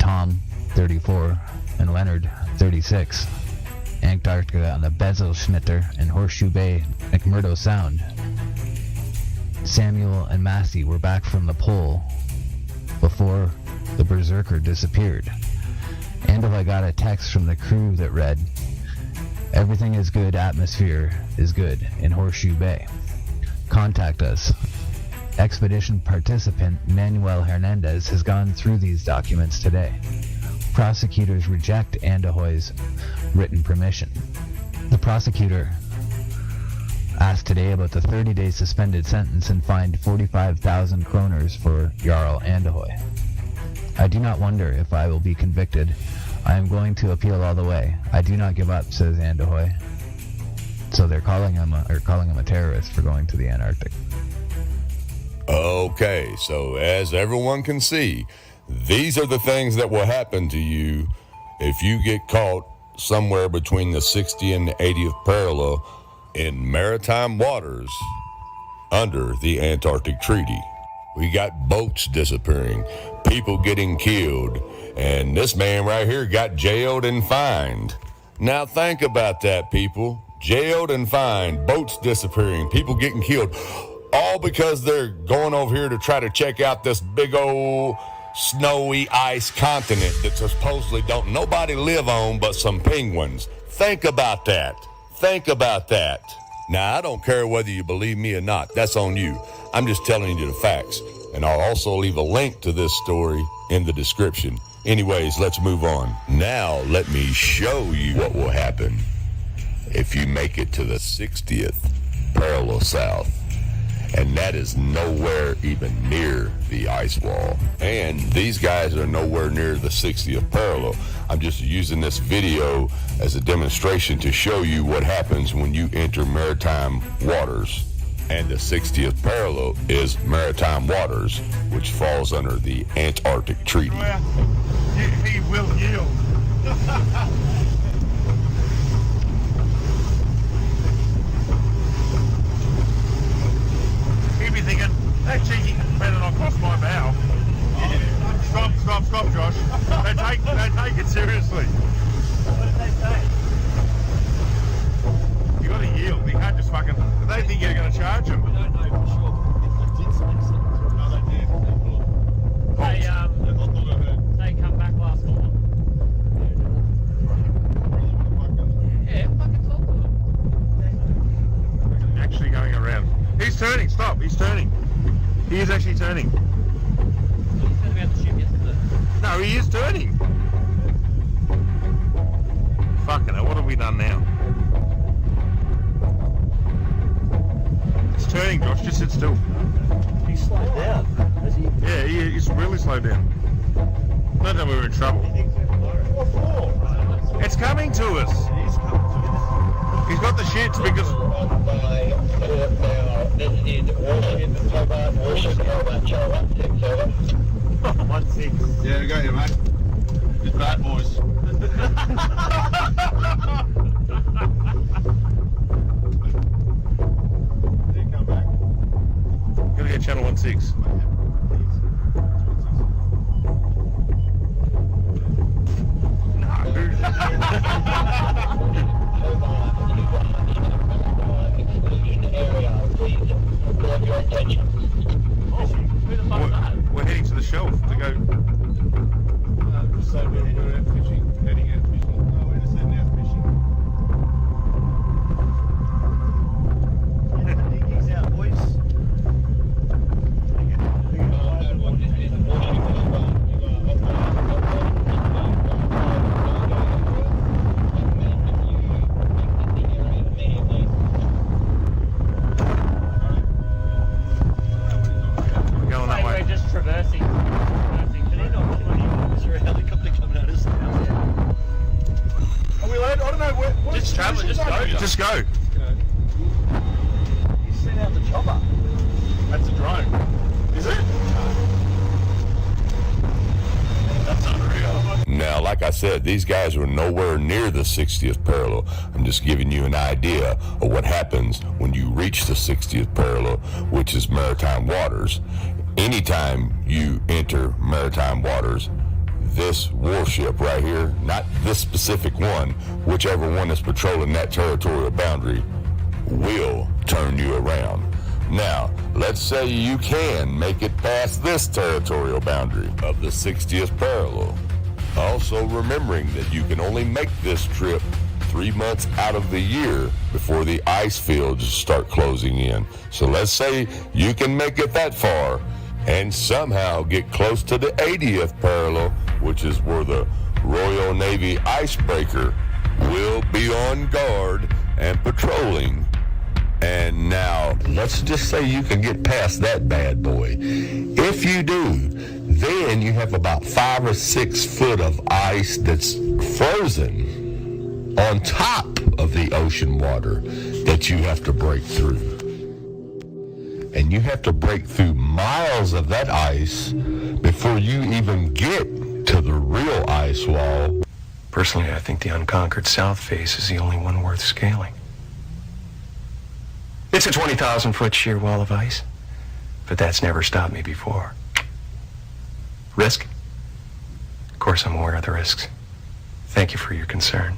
Tom, 34, and Leonard, 36, Antarctica on the Bezelschnitter and Horseshoe Bay, McMurdo Sound. Samuel and Massey were back from the pole before the Berserker disappeared. Andahoy got a text from the crew that read, "Everything is good, atmosphere is good in Horseshoe Bay. Contact us." Expedition participant Manuel Hernandez has gone through these documents today. Prosecutors reject Andahoy's written permission. The prosecutor asked today about the 30-day suspended sentence and fined 45,000 kroners for Jarl Andahoy. "I do not wonder if I will be convicted. I am going to appeal all the way. I do not give up," says Andahoy. So they're calling him a terrorist for going to the Antarctic. Okay, so as everyone can see, these are the things that will happen to you if you get caught somewhere between the 60th and the 80th parallel in maritime waters under the Antarctic Treaty. We got boats disappearing, people getting killed, and this man right here got jailed and fined. Now think about that, people. Jailed and fined, boats disappearing, people getting killed, all because they're going over here to try to check out this big old snowy ice continent that supposedly don't nobody live on but some penguins. Think about that. Think about that. Now, I don't care whether you believe me or not. That's on you. I'm just telling you the facts. And I'll also leave a link to this story in the description. Anyways, let's move on. Now, let me show you what will happen if you make it to the 60th parallel south. And that is nowhere even near the ice wall. And these guys are nowhere near the 60th parallel. I'm just using this video as a demonstration to show you what happens when you enter maritime waters. And the 60th parallel is maritime waters, which falls under the Antarctic Treaty. Well, he will yield. He'd be thinking, that cheeky better not going to charge them? We don't know for sure. They did say so. No, they did. They come back last night. Yeah, fucking talk to them. Actually going around. He's turning. Stop. He's turning. He is actually turning. You said about the ship yesterday. No, he is turning. Fucking hell, what have we done now? It's turning, Josh. Just sit still. He's slowed down, has he? Yeah, he's really slowed down. Not that we were in trouble. What for? It's coming to us. He's coming to us. He's got the shits because... Oh, 1-6. Yeah, we got you, mate. It's bad boys. Come back. Gonna get channel 16. We're heading to the shelf to go. So we're heading out fishing. Heading out fishing. Oh, we're just heading out fishing. Get the dinghies out, boys. We're going that way. We're just traversing. But they're not killing anyone. Is there a helicopter coming at us now? Are we allowed? I don't know. What Just travel, just go. Just go. You sent out the chopper. That's a drone. Is it? That's unreal. Now, like I said, these guys were nowhere near the 60th parallel. I'm just giving you an idea of what happens when you reach the 60th parallel, which is maritime waters. Anytime you enter maritime waters, this warship right here, not this specific one, whichever one is patrolling that territorial boundary, will turn you around. Now, let's say you can make it past this territorial boundary of the 60th parallel. Also remembering that you can only make this trip 3 months out of the year before the ice fields start closing in. So let's say you can make it that far and somehow get close to the 80th parallel, which is where the Royal Navy icebreaker will be on guard and patrolling. And now, let's just say you can get past that bad boy. If you do, then you have about 5 or 6 foot of ice that's frozen on top of the ocean water that you have to break through. And you have to break through miles of that ice before you even get to the real ice wall. Personally, I think the unconquered south face is the only one worth scaling. It's a 20,000-foot sheer wall of ice, but that's never stopped me before. Risk? Of course I'm aware of the risks. Thank you for your concern.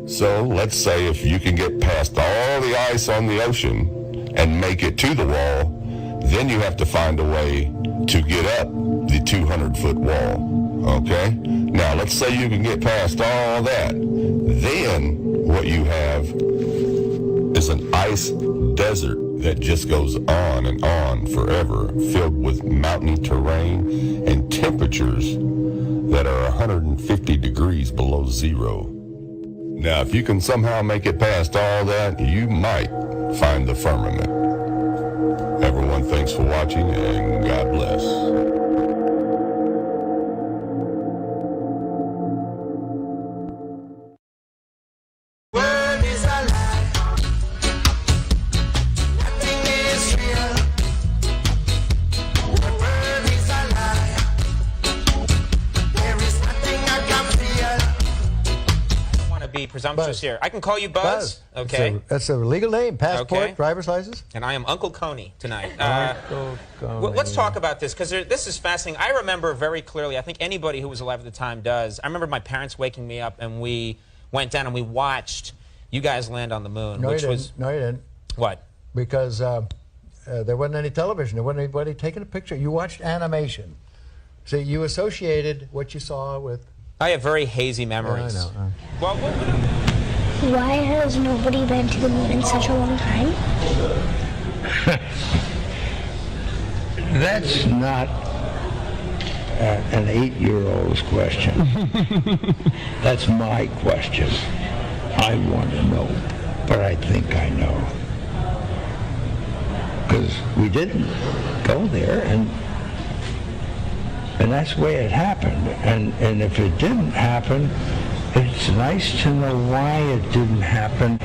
So let's say if you can get past all the ice on the ocean and make it to the wall, then you have to find a way to get up the 200-foot wall, okay? Now, let's say you can get past all that. Then what you have is an ice desert that just goes on and on forever, filled with mountainy terrain and temperatures that are 150 degrees below zero. Now, if you can somehow make it past all that, you might find the firmament. Everyone, thanks for watching, and God bless. Presumptuous here. I can call you Buzz. Okay. That's a legal name. Passport, Okay. driver's license. And I am Uncle Coney tonight. Uncle Coney. Let's talk about this because this is fascinating. I remember very clearly, I think anybody who was alive at the time does. I remember my parents waking me up and we went down and we watched you guys land on the moon, No, which you was didn't. No, you didn't. what? Because there wasn't any television. There wasn't anybody taking a picture. You watched animation. So you associated what you saw with... I have very hazy memories. Yeah, I know. Well, Why has nobody been to the moon in such a long time? That's not an 8-year-old's question. That's my question. I want to know, but I think I know. Because we didn't go there, and that's the way it happened. And if it didn't happen, it's nice to know why it didn't happen.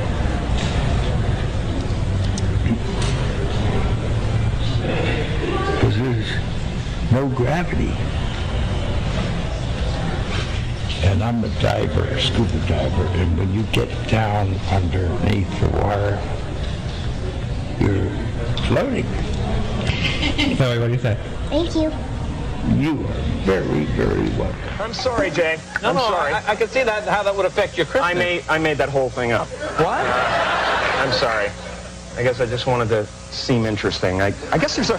Because there's no gravity. And I'm a diver, a scuba diver, and when you get down underneath the water, you're floating. Zoe, what do you say? Thank you. You are very, very welcome. I'm sorry, Jay. no, I'm sorry. I can see that how that would affect your Christmas. I made that whole thing up. What? I'm sorry. I guess I just wanted to seem interesting. I guess there's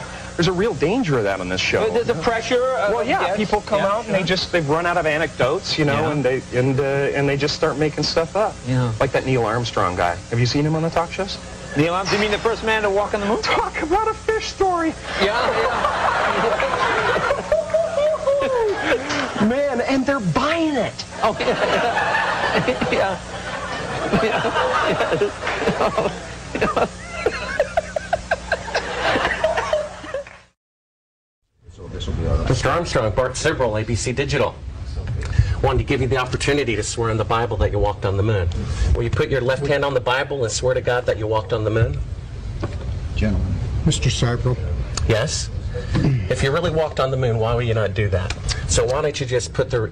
a real danger of that on this show. There's a pressure. Well, yeah, yes. people come out and they run out of anecdotes, you know, and they just start making stuff up. Yeah. Like that Neil Armstrong guy. Have you seen him on the talk shows? Neil Armstrong? You mean the first man to walk on the moon? Talk about a fish story. Yeah. Man, and they're buying it. Oh, yeah. Mr. Armstrong, Bart Sibrel, ABC Digital. Wanted to give you the opportunity to swear on the Bible that you walked on the moon. Will you put your left hand on the Bible and swear to God that you walked on the moon? Gentlemen. Mr. Sibrel. Yes? If you really walked on the moon, why would you not do that? So why don't you just put the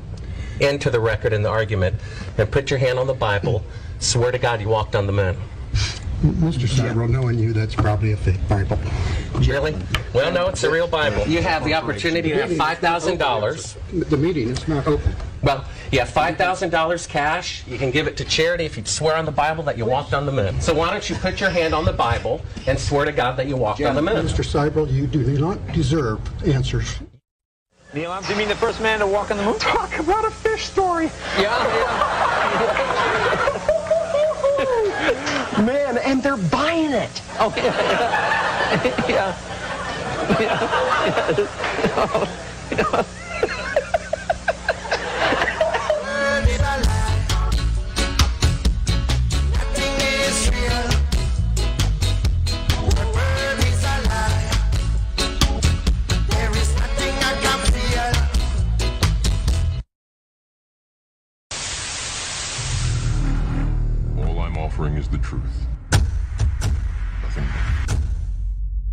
end to the record in the argument and put your hand on the Bible, swear to God you walked on the moon. Mr. Sibrel, knowing you, that's probably a fake Bible. Really? Well, no, it's a real Bible. You have the opportunity to have $5,000. The meeting is not open. Well, you have $5,000 cash. You can give it to charity if you swear on the Bible that you walked on the moon. So why don't you put your hand on the Bible and swear to God that you walked on the moon? Mr. Sibrel, you do not deserve answers. Neil Armstrong? You mean the first man to walk on the moon? Talk about a fish story. Man, and they're buying it. Oh, yeah. All I'm offering is the truth. Nothing more.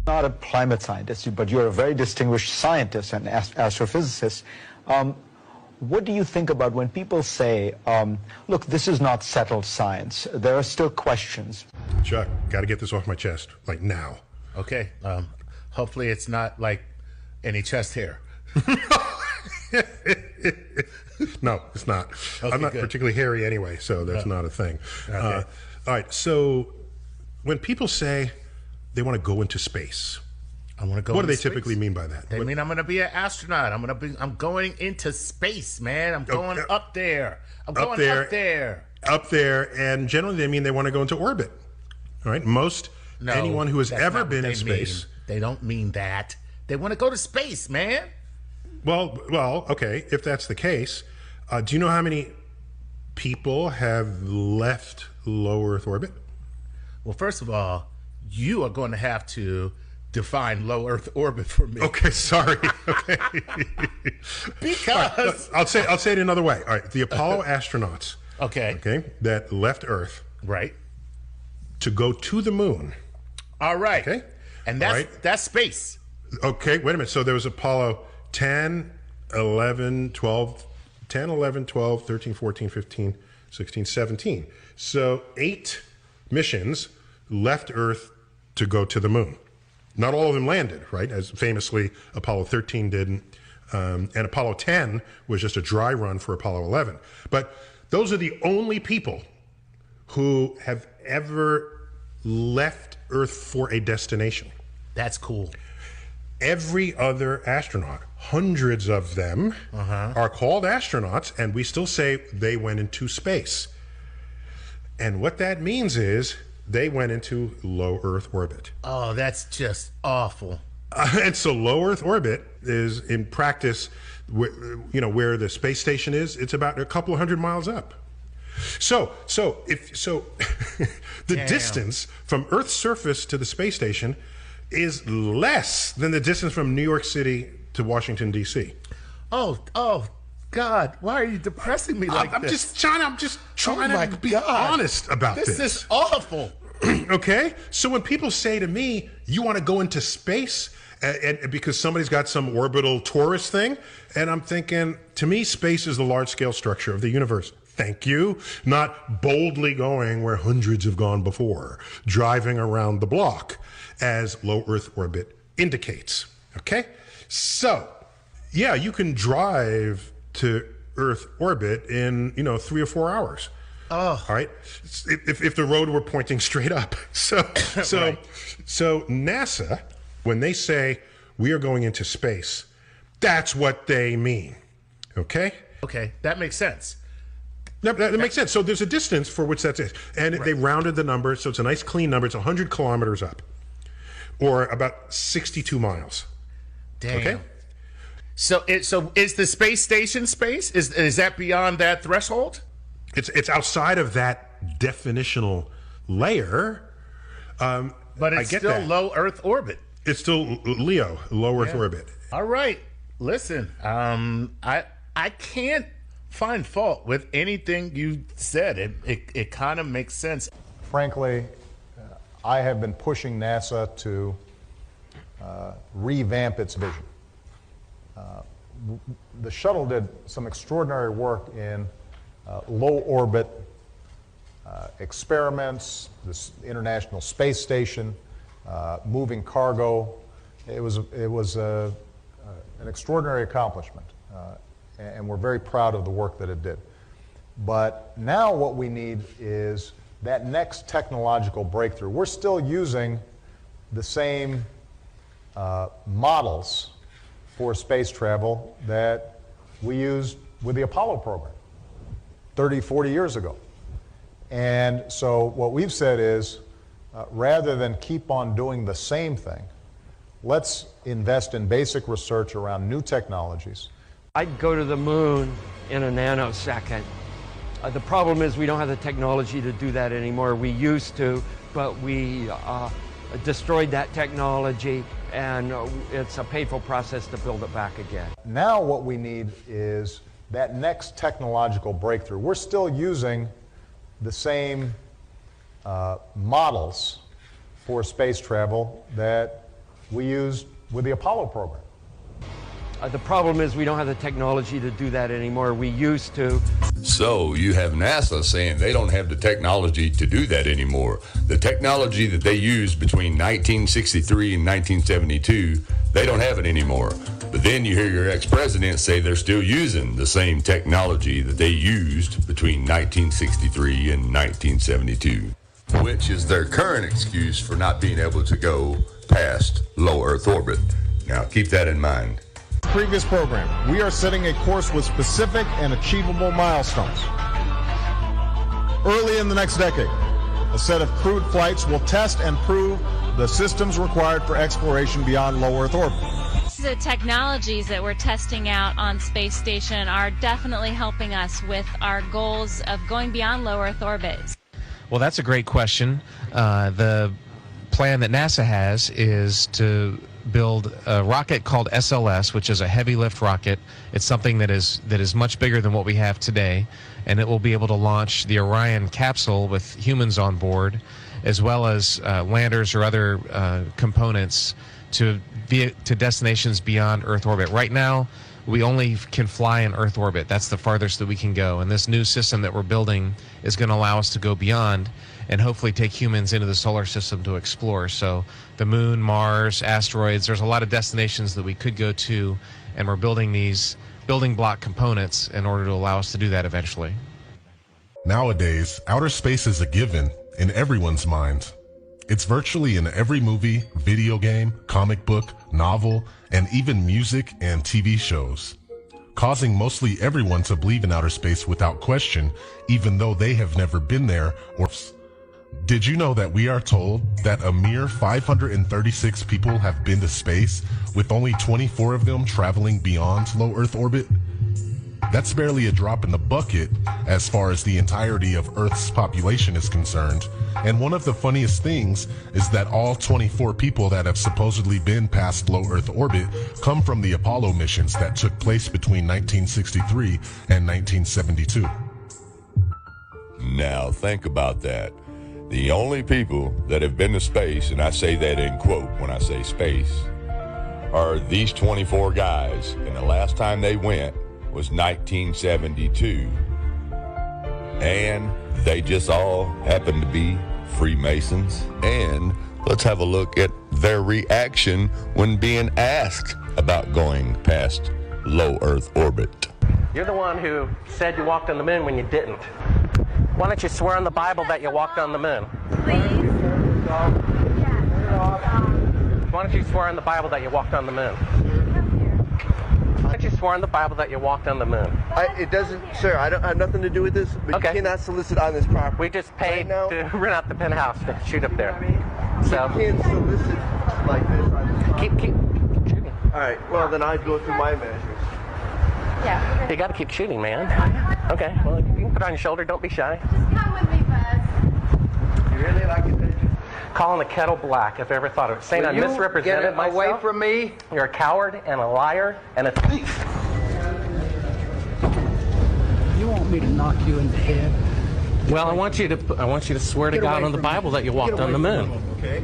Not a climate scientist, but you're a very distinguished scientist and astrophysicist. What do you think about when people say, look, this is not settled science, there are still questions? Chuck, got to get this off my chest, like now. Okay. Hopefully it's not like any chest hair. No, it's not. Okay, I'm not good. particularly hairy anyway, so that's not a thing. Okay. All right, so when people say they want to go into space, I want to go. what do they into space. typically mean by that? They mean I'm going to be an astronaut. I'm going into space, man. I'm going up there. I'm going up there. Up there, and generally they mean they want to go into orbit. All right, anyone who has that's ever not been what in they space. mean. They don't mean that. They want to go to space, man. Well, okay. If that's the case, do you know how many people have left low Earth orbit? Well, first of all, you are going to have to define low Earth orbit for me. Okay, sorry. Okay. Because I'll say it another way. All right, the Apollo astronauts. Okay, that left Earth. Right. To go to the moon. All right. Okay. And that's space. Okay, wait a minute. So there was Apollo 10, 11, 12, 10, 11, 12, 13, 14, 15, 16, 17. So 8 missions left Earth to go to the moon. Not all of them landed, right? As famously Apollo 13 didn't. And Apollo 10 was just a dry run for Apollo 11. But those are the only people who have ever left Earth for a destination. That's cool. Every other astronaut, hundreds of them, are called astronauts, and we still say they went into space. And what that means is they went into low Earth orbit. Oh, that's just awful. And so low Earth orbit is, in practice, where the space station is. It's about a couple of 100 miles up. So the distance from Earth's surface to the space station is less than the distance from New York City to Washington, D.C. Oh, God, why are you depressing me like I'm this? just trying to be honest about this. This is awful. Okay? So when people say to me, you want to go into space, and because somebody's got some orbital tourist thing, and I'm thinking, to me, space is the large-scale structure of the universe. Thank you. Not boldly going where hundreds have gone before, driving around the block, as low Earth orbit indicates. Okay? So, yeah, you can drive to Earth orbit in, 3 or 4 hours. Oh. All right? If the road were pointing straight up. So NASA, when they say we are going into space, that's what they mean. Okay? Okay, that makes sense. That makes sense. So there's a distance for which that's it. And they rounded the number, so it's a nice clean number. It's 100 kilometers up, or about 62 miles. Damn. Okay? So is the space station space? Is that beyond that threshold? It's outside of that definitional layer. But it's still low Earth orbit. It's still LEO, low Earth orbit. All right. Listen, I can't find fault with anything you said. It kind of makes sense. Frankly, I have been pushing NASA to revamp its vision. The shuttle did some extraordinary work in low orbit experiments, this International Space Station, moving cargo. It was an extraordinary accomplishment, and we're very proud of the work that it did. But now what we need is that next technological breakthrough. We're still using the same models for space travel that we used with the Apollo program 30, 40 years ago. And so what we've said is, rather than keep on doing the same thing, let's invest in basic research around new technologies. I'd go to the moon in a nanosecond. The problem is we don't have the technology to do that anymore. We used to, but we destroyed that technology, and it's a painful process to build it back again. Now what we need is that next technological breakthrough. We're still using the same models for space travel that we used with the Apollo program. The problem is we don't have the technology to do that anymore. We used to. So you have NASA saying they don't have the technology to do that anymore. The technology that they used between 1963 and 1972, they don't have it anymore. But then you hear your ex-president say they're still using the same technology that they used between 1963 and 1972, which is their current excuse for not being able to go past low Earth orbit. Now keep that in mind. Previous program, we are setting a course with specific and achievable milestones. Early in the next decade, a set of crewed flights will test and prove the systems required for exploration beyond low Earth orbit. The technologies that we're testing out on Space Station are definitely helping us with our goals of going beyond low Earth orbit. Well, that's a great question. The plan that NASA has is to build a rocket called SLS, which is a heavy lift rocket. It's something that is much bigger than what we have today, and it will be able to launch the Orion capsule with humans on board, as well as landers or other components to destinations beyond Earth orbit. Right now, we only can fly in Earth orbit. That's the farthest that we can go, and this new system that we're building is going to allow us to go beyond and hopefully take humans into the solar system to explore. So the moon, Mars, asteroids, there's a lot of destinations that we could go to, and we're building these building block components in order to allow us to do that eventually. Nowadays, outer space is a given in everyone's mind. It's virtually in every movie, video game, comic book, novel, and even music and TV shows, causing mostly everyone to believe in outer space without question, even though they have never been there or... Did you know that we are told that a mere 536 people have been to space, with only 24 of them traveling beyond low Earth orbit? That's barely a drop in the bucket as far as the entirety of Earth's population is concerned. And one of the funniest things is that all 24 people that have supposedly been past low Earth orbit come from the Apollo missions that took place between 1963 and 1972. Now think about that. The only people that have been to space, and I say that in quote when I say space, are these 24 guys, and the last time they went was 1972, and they just all happen to be Freemasons. And let's have a look at their reaction when being asked about going past low Earth orbit. You're the one who said you walked on the moon when you didn't. Why don't you swear on the Bible that you walked on the moon? Please? Why don't you swear on the Bible that you walked on the moon? Why don't you swear on the Bible that you walked on the moon? It doesn't, sir, I don't have nothing to do with this, but Okay. you cannot solicit on this property. We just paid to rent out the penthouse to shoot up there. So You can't solicit like this on this property. keep shooting. All right, well, then I'd go through my measures. Yeah. You got to keep shooting, man. Okay, well, you can put it on your shoulder. Don't be shy. Just come with me, Buzz. You really like it, don't you? Calling the kettle black, if I ever thought of it. Saying Will I you misrepresented get myself. away from me? You're a coward and a liar and a thief. You want me to knock you in the head? Well, I want you to swear to Get God away on the from me. Bible that you Get walked away on the from moon. me, okay?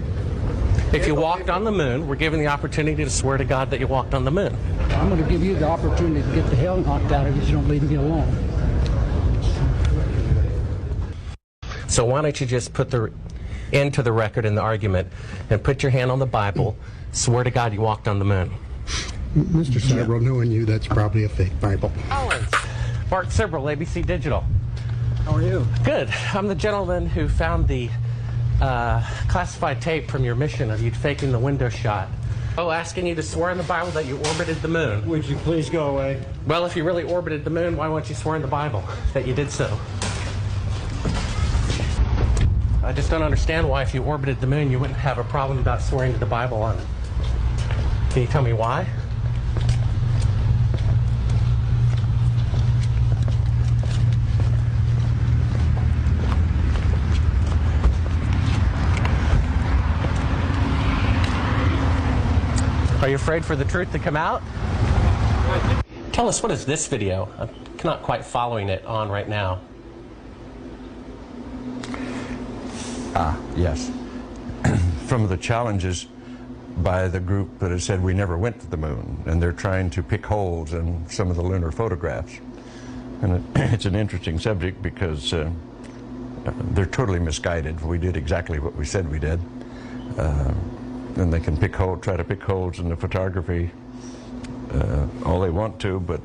If you walked on the moon, we're given the opportunity to swear to God that you walked on the moon. I'm going to give you the opportunity to get the hell knocked out of you if you don't leave me alone. So why don't you just put the end to the record in the argument and put your hand on the Bible, swear to God you walked on the moon. Mr. Several, knowing you, that's probably a fake Bible. Owens. Bart Sibrel, ABC Digital. How are you? Good. I'm the gentleman who found the classified tape from your mission of you faking the window shot. Oh, asking you to swear in the Bible that you orbited the moon. Would you please go away? Well, if you really orbited the moon, why won't you swear in the Bible that you did so? I just don't understand why if you orbited the moon, you wouldn't have a problem about swearing to the Bible on it. Can you tell me why? Are you afraid for the truth to come out? Tell us, what is this video? I'm not quite following it on right now. Yes. Some of the challenges by the group that has said we never went to the moon, and they're trying to pick holes in some of the lunar photographs. And it's an interesting subject because they're totally misguided. We did exactly what we said we did. And they can try to pick holes in the photography all they want to, but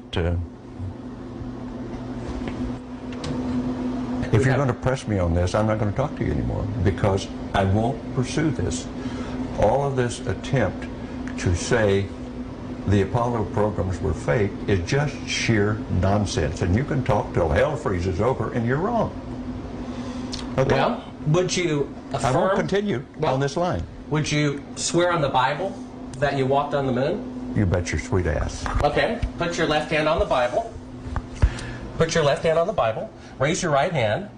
if you're going to press me on this, I'm not going to talk to you anymore because I won't pursue this. All of this attempt to say the Apollo programs were fake is just sheer nonsense, and you can talk till hell freezes over, and you're wrong. Okay? Well, would you affirm? I won't continue on this line. Would you swear on the Bible that you walked on the moon? You bet your sweet ass. Okay. Put your left hand on the Bible. Put your left hand on the Bible. Raise your right hand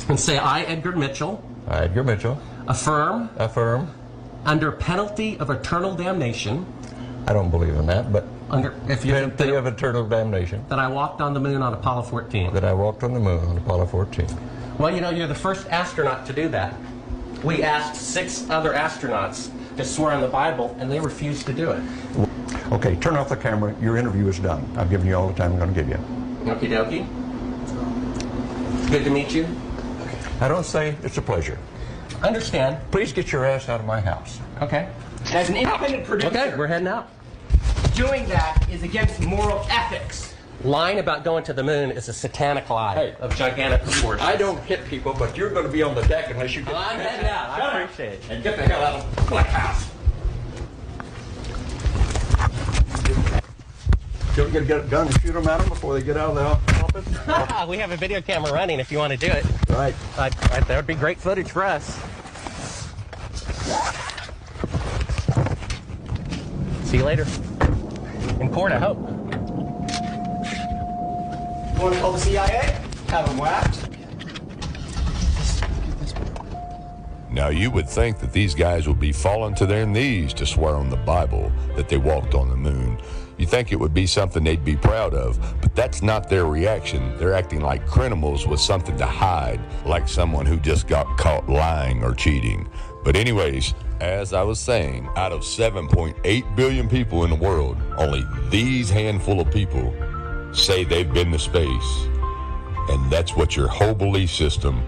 and say, I, Edgar Mitchell. I, Edgar Mitchell. Affirm. Affirm. Under penalty of eternal damnation. I don't believe in that, but penalty of eternal damnation. That I walked on the moon on Apollo 14. That I walked on the moon on Apollo 14. Well, you know, you're the first astronaut to do that. We asked 6 other astronauts to swear on the Bible, and they refused to do it. Okay, turn off the camera. Your interview is done. I've given you all the time I'm going to give you. Okie dokie. Good to meet you. I don't say it's a pleasure. Understand. Please get your ass out of my house. Okay. As an independent producer, Okay, we're heading out. doing that is against moral ethics. lying about going to the moon is a satanic lie of gigantic proportions. I don't hit people, but you're going to be on the deck unless you get... Well, I'm heading out. I appreciate it. And get the hell out of the Black House. You get a gun and shoot them at them before they get out of the office? We have a video camera running if you want to do it. Right. That would be great footage for us. See you later. In court, I hope. You want to call the CIA? Have them whacked. Now, you would think that these guys would be falling to their knees to swear on the Bible that they walked on the moon. You think it would be something they'd be proud of, but that's not their reaction. They're acting like criminals with something to hide, like someone who just got caught lying or cheating. But anyways, as I was saying, out of 7.8 billion people in the world, only these handful of people say they've been to space. And that's what your whole belief system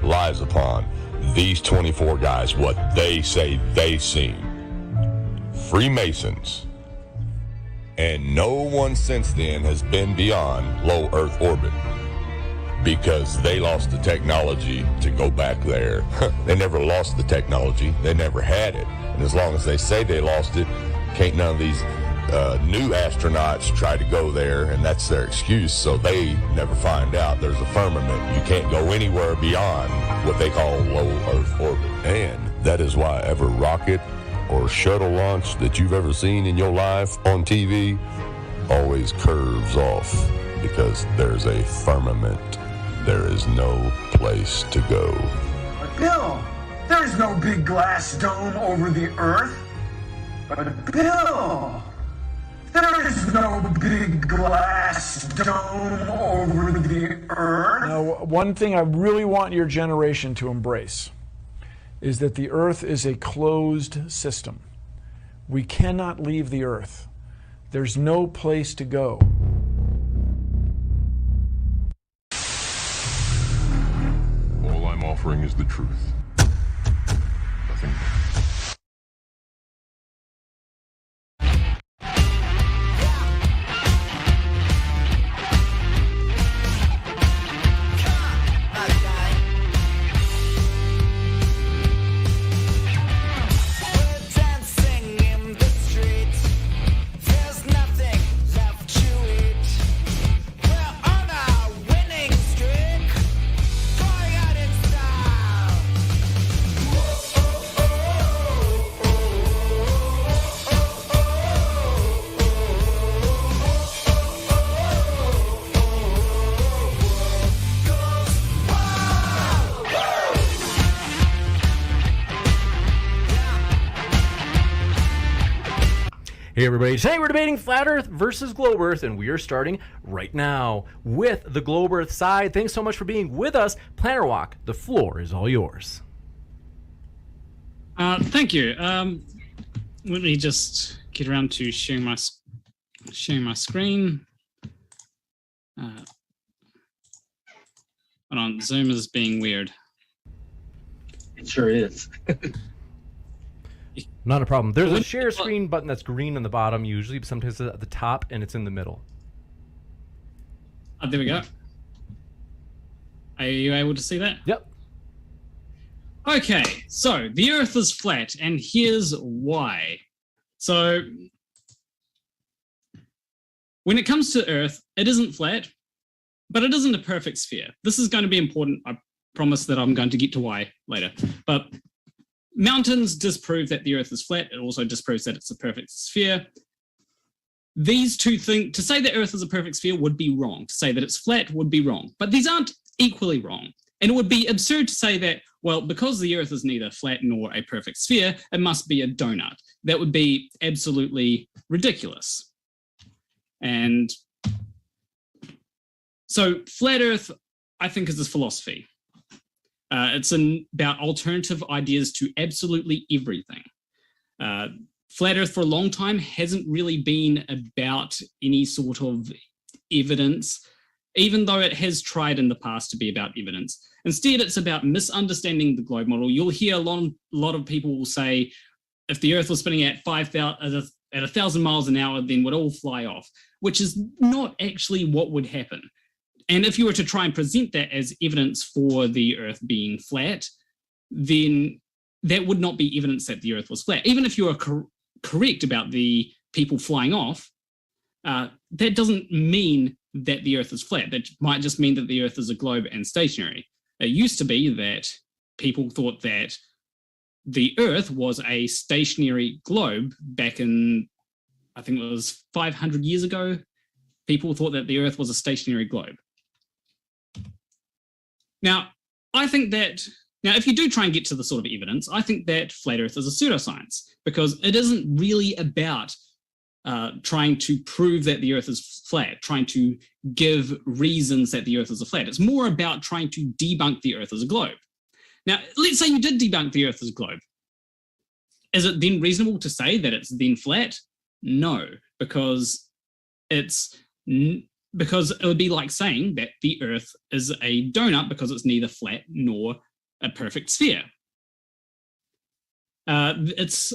lies upon. These 24 guys, what they say they've seen. Freemasons. And no one since then has been beyond low Earth orbit because they lost the technology to go back there. They never lost the technology. They never had it. And as long as they say they lost it, can't none of these new astronauts try to go there, and that's their excuse, so they never find out there's a firmament. You can't go anywhere beyond what they call low Earth orbit. And that is why every rocket or shuttle launch that you've ever seen in your life on TV always curves off because there's a firmament. There is no place to go. Bill, there's no big glass dome over the Earth. But Bill, there is no big glass dome over the Earth. Now, one thing I really want your generation to embrace is that the Earth is a closed system. We cannot leave the Earth. There's no place to go. All I'm offering is the truth. Nothing more. Hey everybody, today we're debating Flat Earth versus Globe Earth, and we are starting right now with the Globe Earth side. Thanks so much for being with us. Planner Walk, the floor is all yours. Thank you. Let me just get around to sharing my screen. Hold on, Zoom is being weird. It sure is. Not a problem. There's a share screen button that's green on the bottom usually, but sometimes it's at the top and it's in the middle. There we go. Are you able to see that? Yep. Okay, so the Earth is flat, and here's why. So when it comes to Earth, it isn't flat, but it isn't a perfect sphere. This is going to be important. I promise that I'm going to get to why later. But mountains disprove that the Earth is flat. It also disproves that it's a perfect sphere. These two things, to say that Earth is a perfect sphere would be wrong. To say that it's flat would be wrong. But these aren't equally wrong. And it would be absurd to say that, well, because the Earth is neither flat nor a perfect sphere, it must be a donut. That would be absolutely ridiculous. And so flat Earth, I think, is this philosophy. It's about alternative ideas to absolutely everything. Flat Earth for a long time hasn't really been about any sort of evidence, even though it has tried in the past to be about evidence. Instead, it's about misunderstanding the globe model. You'll hear a lot of people will say, if the Earth was spinning at 1,000 miles an hour, then we'd all fly off. which is not actually what would happen. And if you were to try and present that as evidence for the Earth being flat, then that would not be evidence that the Earth was flat. Even if you are correct about the people flying off, that doesn't mean that the Earth is flat. That might just mean that the Earth is a globe and stationary. It used to be that people thought that the Earth was a stationary globe back in, I think it was 500 years ago. People thought that the Earth was a stationary globe. Now, I think that, if you do try and get to the sort of evidence, I think that flat Earth is a pseudoscience, because it isn't really about trying to prove that the Earth is flat, trying to give reasons that the Earth is a flat. It's more about trying to debunk the Earth as a globe. Now, let's say you did debunk the Earth as a globe. Is it then reasonable to say that it's then flat? No, because it would be like saying that the Earth is a donut because it's neither flat nor a perfect sphere. There's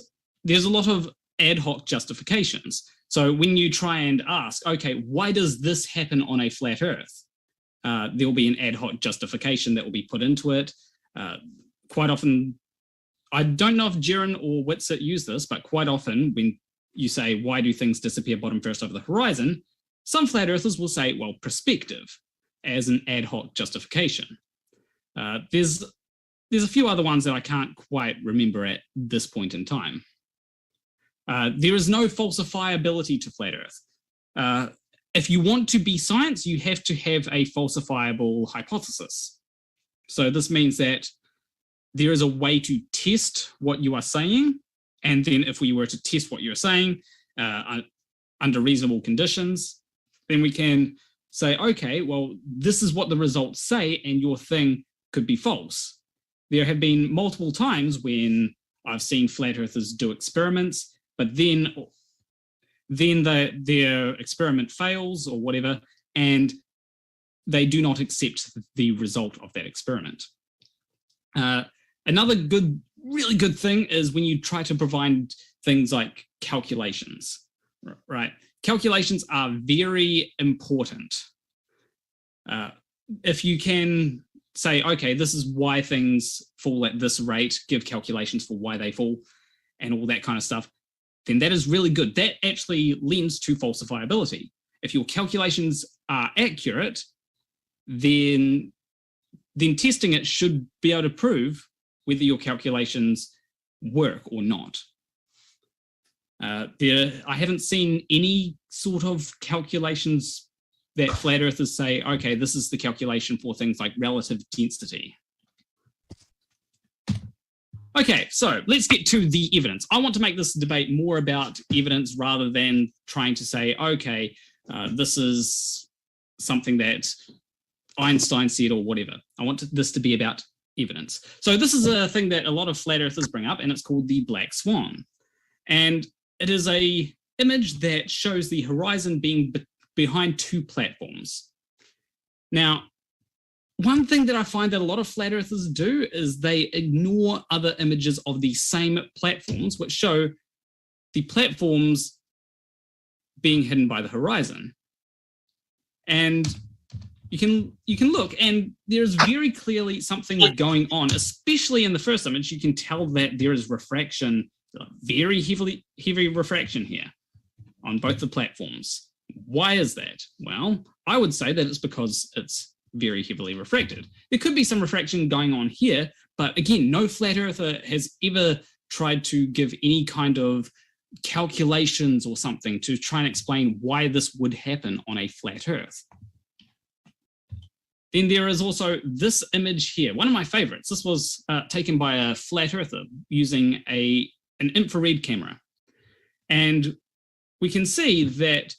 a lot of ad hoc justifications. So when you try and ask, okay, why does this happen on a flat Earth? There'll be an ad hoc justification that will be put into it. Quite often, I don't know if Jiren or Whitsitt use this, but quite often when you say, why do things disappear bottom first over the horizon? Some flat earthers will say, well, perspective, as an ad hoc justification. There's a few other ones that I can't quite remember at this point in time. There is no falsifiability to flat Earth. If you want to be science, you have to have a falsifiable hypothesis. So this means that there is a way to test what you are saying, and then if we were to test what you're saying under reasonable conditions, then we can say, okay, well, this is what the results say, and your thing could be false. There have been multiple times when I've seen flat earthers do experiments, but then their experiment fails or whatever, and they do not accept the result of that experiment. Another really good thing is when you try to provide things like calculations, right? Calculations are very important. If you can say, okay, this is why things fall at this rate, give calculations for why they fall, and all that kind of stuff, then that is really good. That actually lends to falsifiability. If your calculations are accurate, then testing it should be able to prove whether your calculations work or not. I haven't seen any sort of calculations that flat earthers say, okay, this is the calculation for things like relative density. Okay, so let's get to the evidence. I want to make this debate more about evidence rather than trying to say, okay, this is something that Einstein said or whatever. I want this to be about evidence. So this is a thing that a lot of flat earthers bring up, and it's called the black swan. And it is a image that shows the horizon being behind two platforms. Now, one thing that I find that a lot of flat earthers do is they ignore other images of the same platforms, which show the platforms being hidden by the horizon. And you can look, and there's very clearly something going on, especially in the first image. You can tell that there is refraction, very heavy refraction here on both the platforms. Why is that? Well, I would say that it's because it's very heavily refracted. There could be some refraction going on here, but again, no flat earther has ever tried to give any kind of calculations or something to try and explain why this would happen on a flat earth. Then there is also this image here, one of my favorites. This was taken by a flat earther using an infrared camera. And we can see that,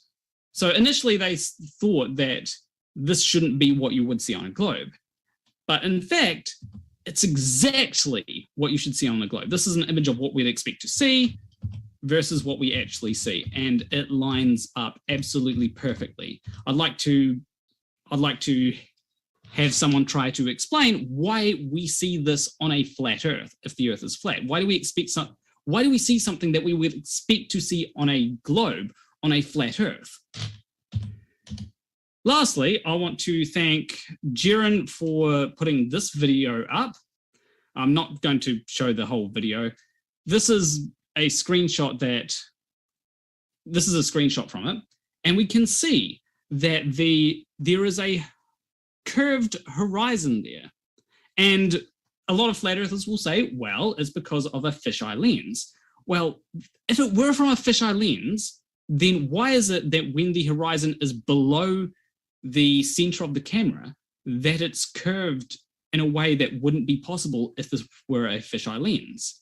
so initially they thought that this shouldn't be what you would see on a globe. But in fact, it's exactly what you should see on the globe. This is an image of what we'd expect to see versus what we actually see. And it lines up absolutely perfectly. I'd like to have someone try to explain why we see this on a flat earth if the earth is flat. Why do we see something that we would expect to see on a globe on a flat earth? Lastly, I want to thank Jiren for putting this video up. I'm not going to show the whole video. This is a screenshot from it, and we can see that there is a curved horizon there. And a lot of flat earthers will say, well, it's because of a fisheye lens. Well, if it were from a fisheye lens, then why is it that when the horizon is below the center of the camera, that it's curved in a way that wouldn't be possible if this were a fisheye lens?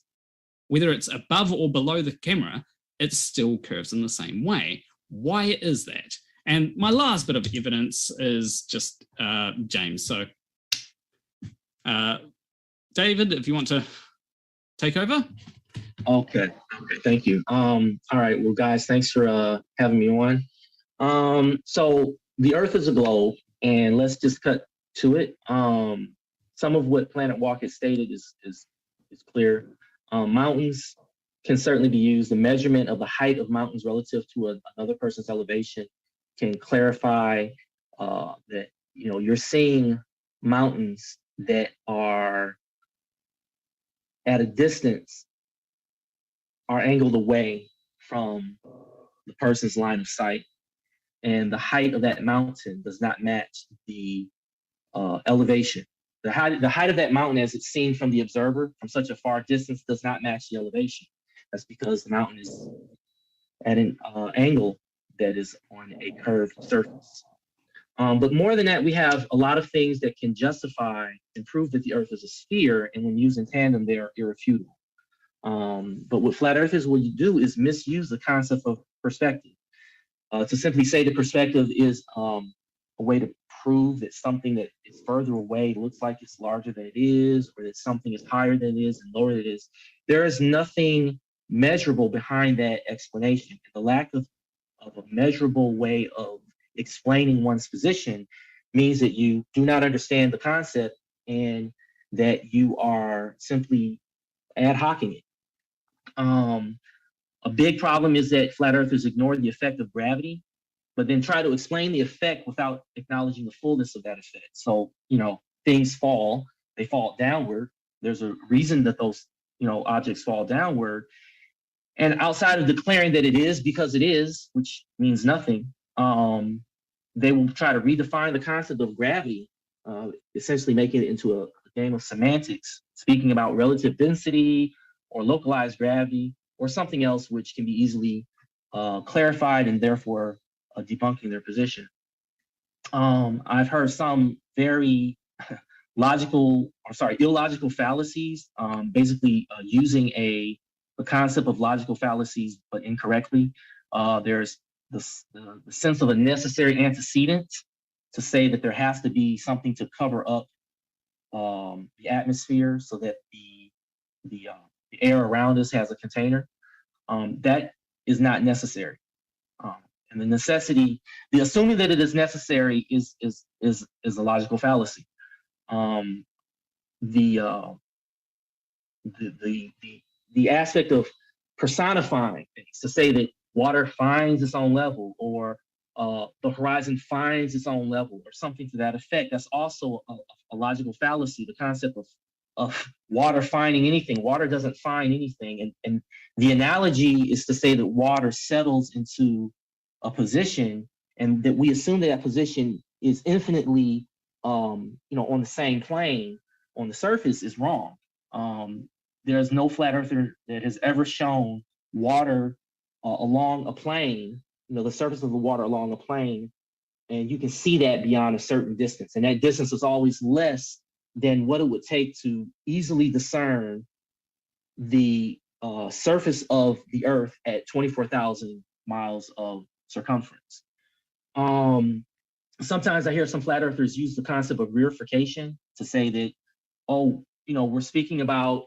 Whether it's above or below the camera, it still curves in the same way. Why is that? And my last bit of evidence is just James. So, David, if you want to take over. Okay, thank you. All right, well, guys, thanks for having me on. So the Earth is a globe, and let's just cut to it. Some of what Planet Walk has stated is clear. Mountains can certainly be used. The measurement of the height of mountains relative to another person's elevation can clarify that you're seeing mountains that are at a distance, are angled away from the person's line of sight, and the height of that mountain does not match the elevation. The height of that mountain, as it's seen from the observer from such a far distance, does not match the elevation. That's because the mountain is at an angle that is on a curved surface. But more than that, we have a lot of things that can justify and prove that the Earth is a sphere, and when used in tandem, they are irrefutable. But what flat earthers will do is misuse the concept of perspective. To simply say the perspective is a way to prove that something that is further away looks like it's larger than it is, or that something is higher than it is and lower than it is. There is nothing measurable behind that explanation. And the lack of a measurable way of explaining one's position means that you do not understand the concept and that you are simply ad hocing it. A big problem is that flat earthers ignore the effect of gravity, but then try to explain the effect without acknowledging the fullness of that effect. So, things fall, they fall downward. There's a reason that those, objects fall downward. And outside of declaring that it is because it is, which means nothing, they will try to redefine the concept of gravity, essentially making it into a game of semantics, speaking about relative density or localized gravity or something else which can be easily clarified and therefore debunking their position. I've heard some very illogical fallacies, basically using the concept of logical fallacies, but incorrectly. There's the sense of a necessary antecedent to say that there has to be something to cover up the atmosphere so that the air around us has a container. That is not necessary. And the assuming that it is necessary is a logical fallacy. The aspect of personifying things, to say that water finds its own level, or the horizon finds its own level, or something to that effect, that's also a logical fallacy. The concept of water finding anything. Water doesn't find anything. And the analogy is to say that water settles into a position, and that we assume that position is infinitely, on the same plane on the surface, is wrong. There's no flat earther that has ever shown water along a plane, the surface of the water along a plane, and you can see that beyond a certain distance. And that distance is always less than what it would take to easily discern the surface of the Earth at 24,000 miles of circumference. Sometimes I hear some flat earthers use the concept of rearification to say that, we're speaking about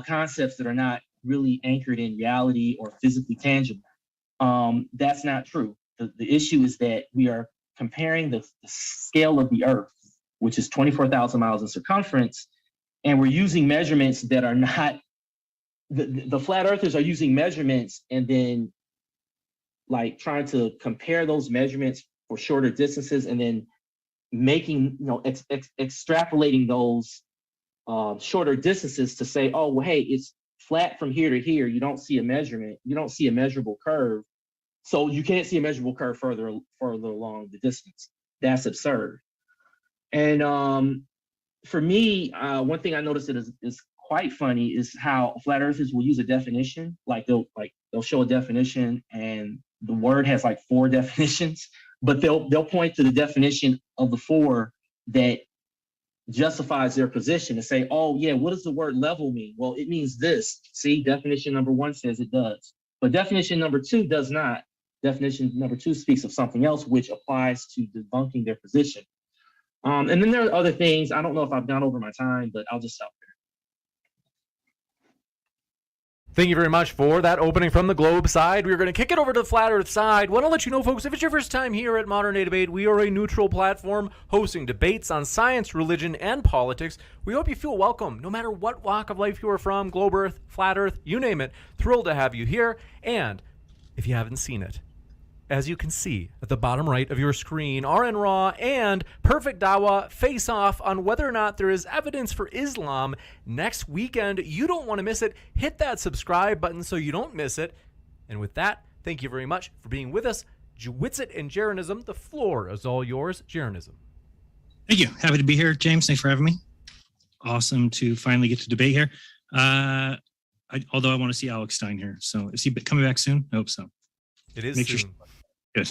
concepts that are not really anchored in reality or physically tangible. That's not true. The issue is that we are comparing the scale of the Earth, which is 24,000 miles in circumference, and we're using measurements that are not, the flat earthers are using measurements and then trying to compare those measurements for shorter distances, and then making, extrapolating those shorter distances to say, oh, well, hey, it's flat from here to here. You don't see a measurement. You don't see a measurable curve. So you can't see a measurable curve further along the distance. That's absurd. And for me, one thing I noticed that is quite funny is how flat earthers will use a definition. They'll show a definition and the word has like 4 definitions, but they'll point to the definition of the 4 that justifies their position and say, oh yeah, what does the word level mean? Well, it means this. See, definition number 1 says it does, but definition number 2 does not. Definition number 2 speaks of something else, which applies to debunking their position. And then there are other things. I don't know if I've gone over my time, but I'll just stop there. Thank you very much for that opening from the globe side. We're going to kick it over to the flat earth side. Want to let you know, folks, if it's your first time here at Modern Day Debate, we are a neutral platform hosting debates on science, religion, and politics. We hope you feel welcome, no matter what walk of life you are from, globe earth, flat earth, you name it. Thrilled to have you here. And if you haven't seen it, as you can see at the bottom right of your screen, RN Raw and Perfect Dawa face off on whether or not there is evidence for Islam next weekend. You don't want to miss it. Hit that subscribe button so you don't miss it. And with that, thank you very much for being with us. Jwitzit and Jeranism, the floor is all yours. Jeranism. Thank you. Happy to be here, James. Thanks for having me. Awesome to finally get to debate here. Although I want to see Alex Stein here. So is he coming back soon? I hope so. It is Make soon. Sure. Good.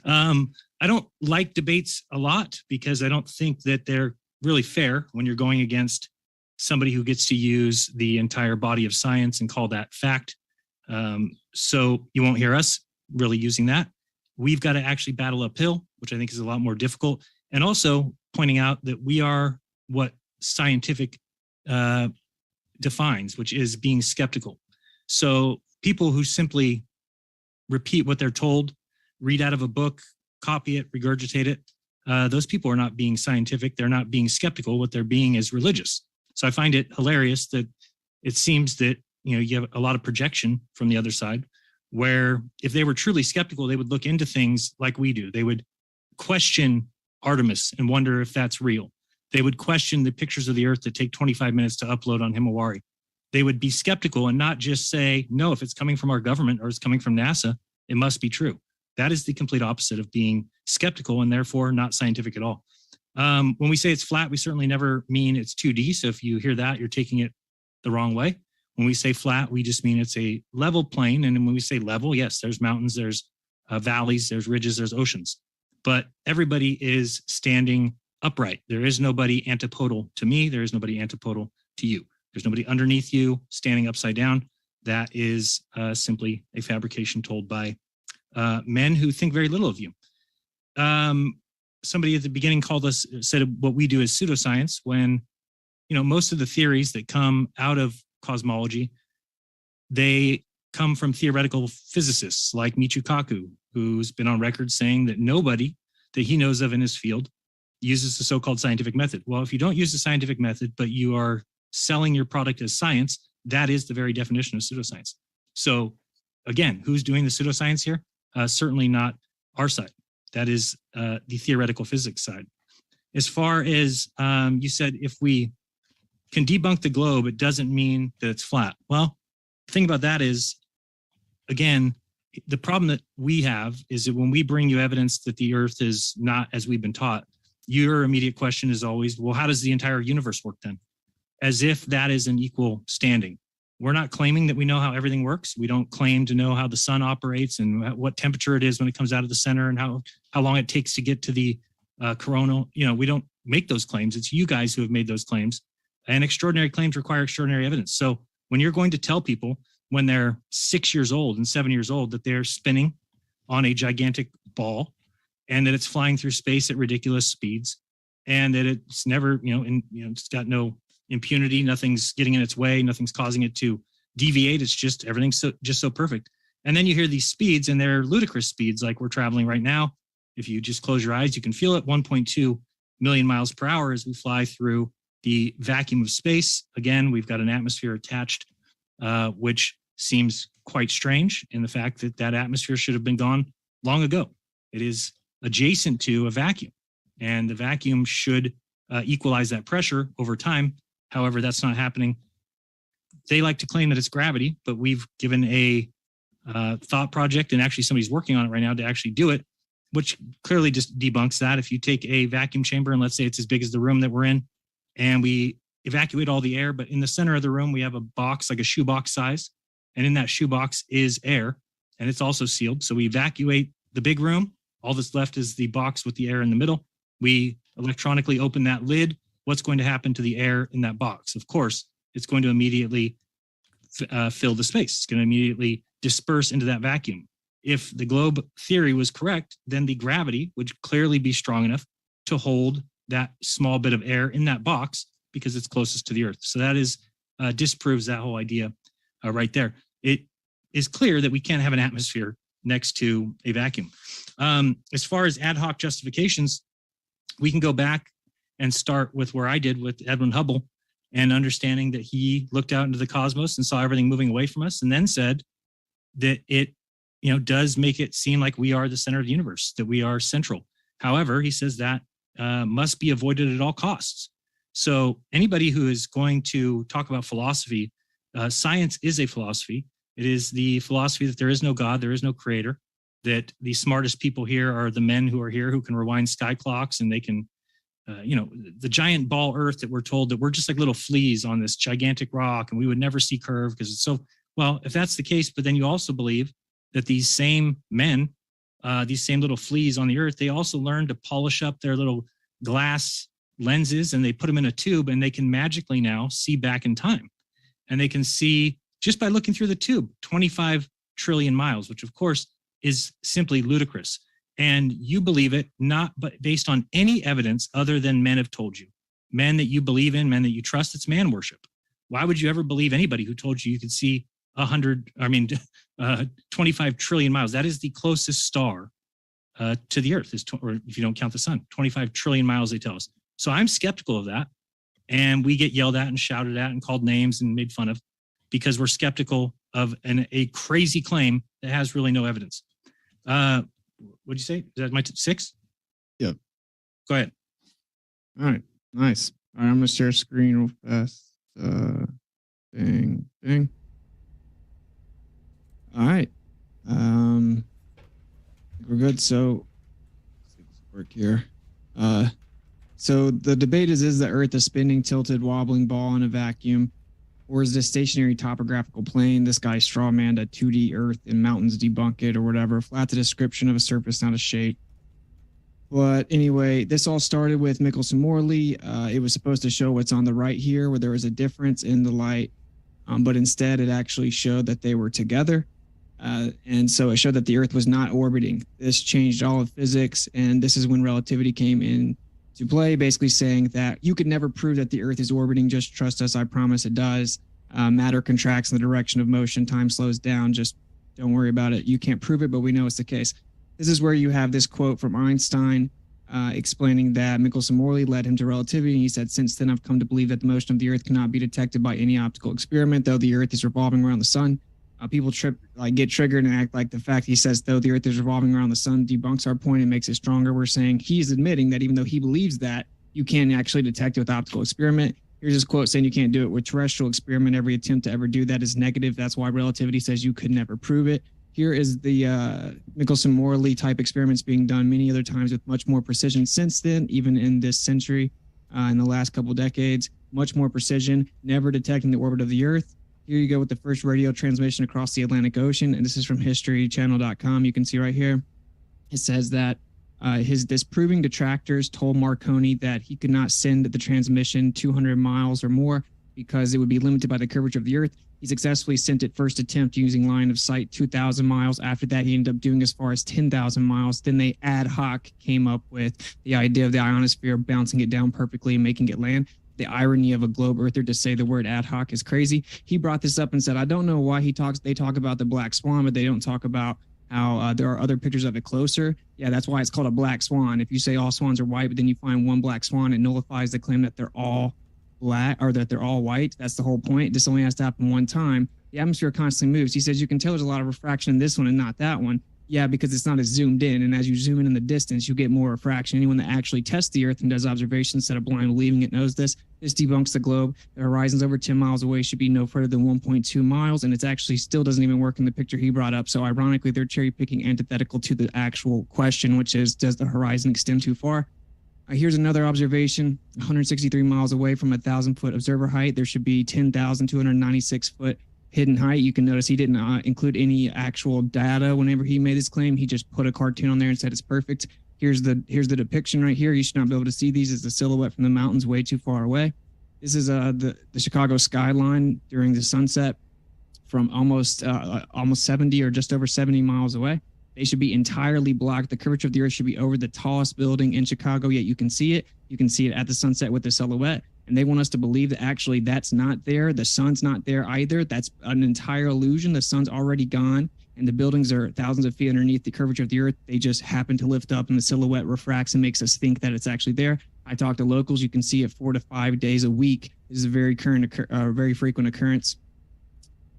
I don't like debates a lot because I don't think that they're really fair when you're going against somebody who gets to use the entire body of science and call that fact. So you won't hear us really using that. We've got to actually battle uphill, which I think is a lot more difficult. And also pointing out that we are what scientific defines, which is being skeptical. So people who simply repeat what they're told, read out of a book, copy it, regurgitate it, those people are not being scientific. They're not being skeptical. What they're being is religious. So I find it hilarious that it seems that, you have a lot of projection from the other side, where if they were truly skeptical, they would look into things like we do. They would question Artemis and wonder if that's real. They would question the pictures of the Earth that take 25 minutes to upload on Himawari. They would be skeptical and not just say, no, if it's coming from our government or it's coming from NASA, it must be true. That is the complete opposite of being skeptical and therefore not scientific at all. When we say it's flat, we certainly never mean it's 2D. So if you hear that, you're taking it the wrong way. When we say flat, we just mean it's a level plane. And when we say level, yes, there's mountains, there's valleys, there's ridges, there's oceans. But everybody is standing upright. There is nobody antipodal to me. There is nobody antipodal to you. There's nobody underneath you standing upside down. That is simply a fabrication told by men who think very little of you. Somebody at the beginning said what we do is pseudoscience, when most of the theories that come out of cosmology, they come from theoretical physicists like Michio Kaku, who's been on record saying that nobody that he knows of in his field uses the so-called scientific method. Well, if you don't use the scientific method, but you are selling your product as science, that is the very definition of pseudoscience. So again, who's doing the pseudoscience here? Certainly not our side. That is the theoretical physics side. As far as you said, if we can debunk the globe, it doesn't mean that it's flat. Well, the thing about that is, again, the problem that we have is that when we bring you evidence that the Earth is not as we've been taught, your immediate question is always, well, how does the entire universe work then? As if that is an equal standing. We're not claiming that we know how everything works. We don't claim to know how the sun operates and what temperature it is when it comes out of the center and how long it takes to get to the coronal. We don't make those claims. It's you guys who have made those claims. And extraordinary claims require extraordinary evidence. So when you're going to tell people when they're 6 years old and 7 years old that they're spinning on a gigantic ball and that it's flying through space at ridiculous speeds and that it's never, it's got no impunity, nothing's getting in its way, nothing's causing it to deviate. It's just everything's just so perfect. And then you hear these speeds and they're ludicrous speeds like we're traveling right now. If you just close your eyes, you can feel it 1.2 million miles per hour as we fly through the vacuum of space. Again, we've got an atmosphere attached, which seems quite strange in the fact that atmosphere should have been gone long ago. It is adjacent to a vacuum, and the vacuum should equalize that pressure over time. However, that's not happening. They like to claim that it's gravity, but we've given a thought project, and actually somebody's working on it right now to actually do it, which clearly just debunks that. If you take a vacuum chamber, and let's say it's as big as the room that we're in, and we evacuate all the air, but in the center of the room, we have a box, like a shoebox size, and in that shoebox is air, and it's also sealed. So we evacuate the big room. All that's left is the box with the air in the middle. We electronically open that lid. What's going to happen to the air in that box? Of course, it's going to immediately fill the space. It's going to immediately disperse into that vacuum. If the globe theory was correct, then the gravity would clearly be strong enough to hold that small bit of air in that box because it's closest to the Earth. So that is disproves that whole idea right there. It is clear that we can't have an atmosphere next to a vacuum. As far as ad hoc justifications, we can go back and start with where I did with Edwin Hubble, and understanding that he looked out into the cosmos and saw everything moving away from us, and then said that it, does make it seem like we are the center of the universe, that we are central. However, he says that must be avoided at all costs. So anybody who is going to talk about philosophy, science is a philosophy. It is the philosophy that there is no God, there is no creator, that the smartest people here are the men who are here who can rewind sky clocks, and they can, the giant ball Earth that we're told that we're just like little fleas on this gigantic rock and we would never see curve because it's so, well, if that's the case, but then you also believe that these same men, these same little fleas on the Earth, they also learn to polish up their little glass lenses, and they put them in a tube, and they can magically now see back in time. And they can see, just by looking through the tube, 25 trillion miles, which of course is simply ludicrous. And you believe it, not but based on any evidence other than men have told you. Men that you believe in, men that you trust, it's man worship. Why would you ever believe anybody who told you could see 25 trillion miles? That is the closest star to the Earth, or if you don't count the sun, 25 trillion miles, they tell us. So I'm skeptical of that. And we get yelled at and shouted at and called names and made fun of because we're skeptical of a crazy claim that has really no evidence. What'd you say? Is that my 6? Yep. Go ahead. All right. Nice. All right. I'm going to share screen real fast. Ding. All right. We're good. So let's see this work here. So the debate is the Earth a spinning, tilted, wobbling ball in a vacuum, or is it a stationary topographical plane? This guy strawmanned a 2D Earth and mountains debunk it or whatever. Flat's a description of a surface, not a shape. But anyway, this all started with Michelson-Morley. It was supposed to show what's on the right here, where there was a difference in the light, but instead it actually showed that they were together. And so it showed that the Earth was not orbiting. This changed all of physics, and this is when relativity came in to play, basically saying that you could never prove that the Earth is orbiting. Just trust us. I promise it does. Matter contracts in the direction of motion. Time slows down. Just don't worry about it. You can't prove it, but we know it's the case. This is where you have this quote from Einstein explaining that Michelson-Morley led him to relativity. And he said, since then, I've come to believe that the motion of the Earth cannot be detected by any optical experiment, though the Earth is revolving around the sun. People get triggered and act like the fact he says, though the Earth is revolving around the sun, debunks our point and makes it stronger. We're saying he's admitting that even though he believes that, you can actually detect it with optical experiment. Here's his quote saying you can't do it with terrestrial experiment. Every attempt to ever do that is negative. That's why relativity says you could never prove it. Here is the Michelson-Morley type experiments being done many other times with much more precision since then, even in this century, in the last couple decades, much more precision, never detecting the orbit of the Earth. Here you go with the first radio transmission across the Atlantic Ocean, and this is from historychannel.com. You can see right here, it says that his disproving detractors told Marconi that he could not send the transmission 200 miles or more because it would be limited by the curvature of the Earth. He successfully sent it first attempt using line of sight 2,000 miles. After that, he ended up doing as far as 10,000 miles. Then they ad hoc came up with the idea of the ionosphere bouncing it down perfectly and making it land. The irony of a globe earther to say the word ad hoc is crazy. He brought this up and said, I don't know why they talk about the black swan, but they don't talk about how there are other pictures of it closer. Yeah, that's why it's called a black swan. If you say all swans are white, but then you find one black swan, it nullifies the claim that they're all black or that they're all white. That's the whole point. This only has to happen one time. The atmosphere constantly moves. He says you can tell there's a lot of refraction in this one and not that one. Yeah, because it's not as zoomed in. And as you zoom in the distance, you get more refraction. Anyone that actually tests the Earth and does observations instead of blindly believing it knows this. This debunks the globe. The horizon's over 10 miles away, should be no further than 1.2 miles. And it's actually still doesn't even work in the picture he brought up. So ironically, they're cherry picking antithetical to the actual question, which is, does the horizon extend too far? Here's another observation, 163 miles away from 1,000-foot observer height. There should be 10,296-foot hidden height. You can notice he didn't include any actual data whenever he made his claim. He just put a cartoon on there and said it's perfect. Here's the depiction right here. You should not be able to see these as the silhouette from the mountains way too far away. This is the Chicago skyline during the sunset from almost 70 or just over 70 miles away. They should be entirely black. The curvature of the Earth should be over the tallest building in Chicago, yet you can see it. You can see it at the sunset with the silhouette. And they want us to believe that actually that's not there. The sun's not there either. That's an entire illusion. The sun's already gone, and the buildings are thousands of feet underneath the curvature of the Earth. They just happen to lift up, and the silhouette refracts and makes us think that it's actually there. I talked to locals. You can see it 4 to 5 days a week. This is a very frequent occurrence.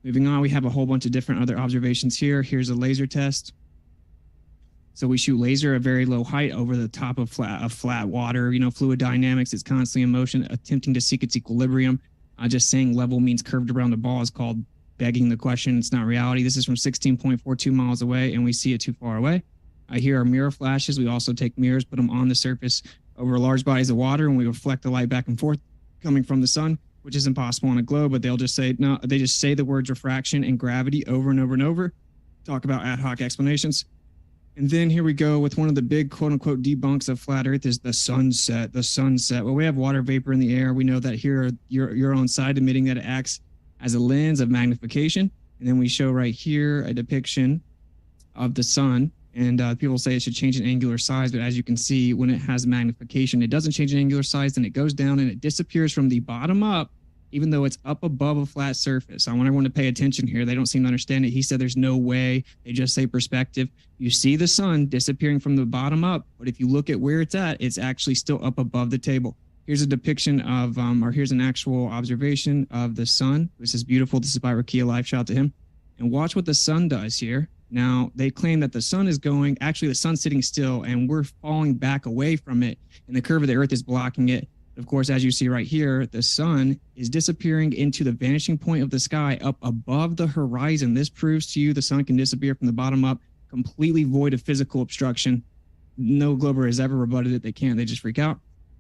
Moving on, we have a whole bunch of different other observations here. Here's a laser test. So we shoot laser at very low height over the top of flat water. You know, fluid dynamics is constantly in motion, attempting to seek its equilibrium. Just saying level means curved around the ball is called begging the question. It's not reality. This is from 16.42 miles away, and we see it too far away. Here are mirror flashes. We also take mirrors, put them on the surface over large bodies of water, and we reflect the light back and forth coming from the sun, which is impossible on a globe, but they'll just say, no, they just say the words refraction and gravity over and over and over, talk about ad hoc explanations. And then here we go with one of the big quote unquote debunks of flat Earth is the sunset. The sunset. Well, we have water vapor in the air. We know that here you're on side admitting that it acts as a lens of magnification. And then we show right here a depiction of the sun. And people say it should change in angular size, but as you can see, when it has magnification, it doesn't change in angular size, then it goes down and it disappears from the bottom up, even though it's up above a flat surface. I want everyone to pay attention here. They don't seem to understand it. He said there's no way. They just say perspective. You see the sun disappearing from the bottom up, but if you look at where it's at, it's actually still up above the table. Here's a depiction of, or here's an actual observation of the sun. This is beautiful. This is by Rakia Live. Shout out to him. And watch what the sun does here. Now, they claim that the sun is going, actually the sun's sitting still and we're falling back away from it and the curve of the Earth is blocking it. Of course, as you see right here, the sun is disappearing into the vanishing point of the sky up above the horizon. This proves to you the sun can disappear from the bottom up, completely void of physical obstruction. No glober has ever rebutted it. They can't. They just freak out.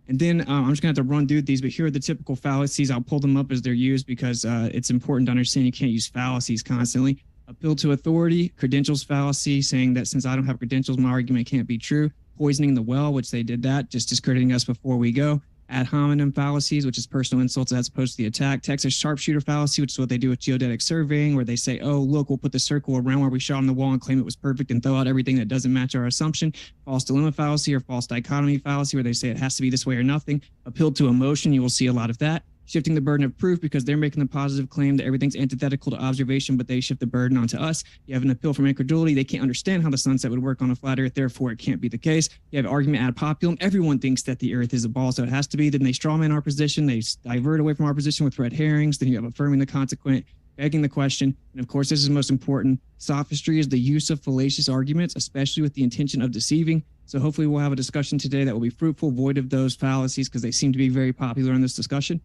And then I'm just going to have to run through these, but here are the typical fallacies. I'll pull them up as they're used because it's important to understand you can't use fallacies constantly. Appeal to authority, credentials fallacy, saying that since I don't have credentials, my argument can't be true. Poisoning the well, which they did that, just discrediting us before we go. Ad hominem fallacies, which is personal insults as opposed to the attack. Texas sharpshooter fallacy, which is what they do with geodetic surveying, where they say, oh, look, we'll put the circle around where we shot on the wall and claim it was perfect and throw out everything that doesn't match our assumption. False dilemma fallacy or false dichotomy fallacy, where they say it has to be this way or nothing. Appeal to emotion, you will see a lot of that. Shifting the burden of proof because they're making the positive claim that everything's antithetical to observation, but they shift the burden onto us. You have an appeal from incredulity. They can't understand how the sunset would work on a flat Earth, therefore it can't be the case. You have argument ad populum. Everyone thinks that the Earth is a ball, so it has to be. Then they strawman our position. They divert away from our position with red herrings. Then you have affirming the consequent, begging the question. And of course, this is most important. Sophistry is the use of fallacious arguments, especially with the intention of deceiving. So hopefully we'll have a discussion today that will be fruitful, void of those fallacies, because they seem to be very popular in this discussion.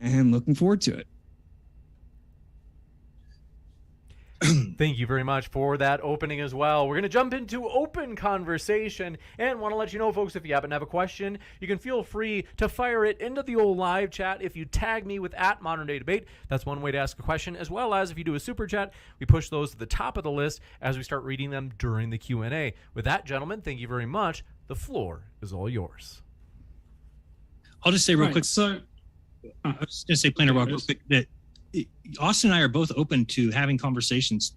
And looking forward to it. Thank you very much for that opening as well. We're going to jump into open conversation and want to let you know, folks, if you happen to have a question, you can feel free to fire it into the old live chat. If you tag me with @ModernDayDebate, that's one way to ask a question, as well as if you do a super chat, we push those to the top of the list as we start reading them during the Q&A. With that, gentlemen, thank you very much. The floor is all yours. I'll just say real quick. So I was just going to say, Planner Rock, real quick, that Austin and I are both open to having conversations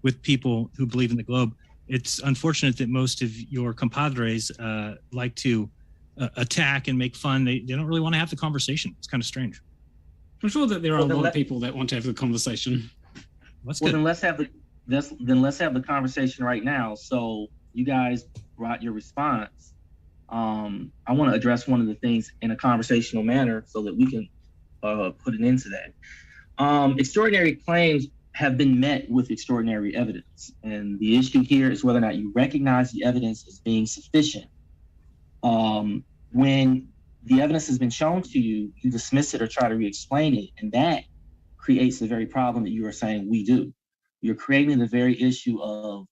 with people who believe in the globe. It's unfortunate that most of your compadres like to attack and make fun. They don't really want to have the conversation. It's kind of strange. I'm sure that there are a lot of people that want to have the conversation. Then let's have the conversation right now. So you guys brought your response. I want to address one of the things in a conversational manner so that we can put an end to that. Extraordinary claims have been met with extraordinary evidence. And the issue here is whether or not you recognize the evidence as being sufficient. When the evidence has been shown to you, you dismiss it or try to re-explain it, and that creates the very problem that you are saying we do. You're creating the very issue of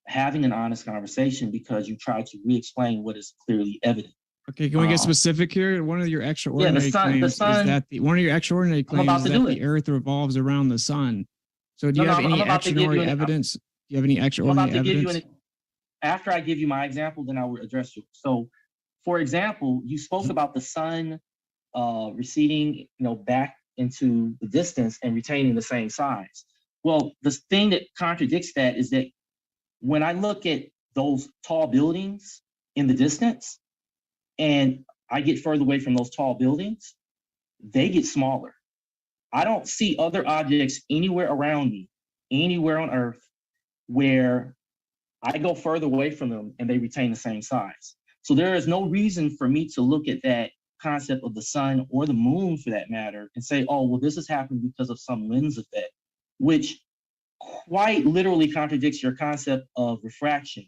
having an honest conversation because you try to re-explain what is clearly evident. Okay, can we get specific here? One of your extraordinary claims is that the Earth revolves around the sun. So do you have any extraordinary evidence? Do you have any extraordinary evidence? After I give you my example, then I will address you. So, for example, you spoke about the sun receding, back into the distance and retaining the same size. Well, the thing that contradicts that is that when I look at those tall buildings in the distance, and I get further away from those tall buildings, they get smaller. I don't see other objects anywhere around me, anywhere on Earth, where I go further away from them and they retain the same size. So there is no reason for me to look at that concept of the sun or the moon for that matter and say, oh, well, this has happened because of some lens effect, which quite literally contradicts your concept of refraction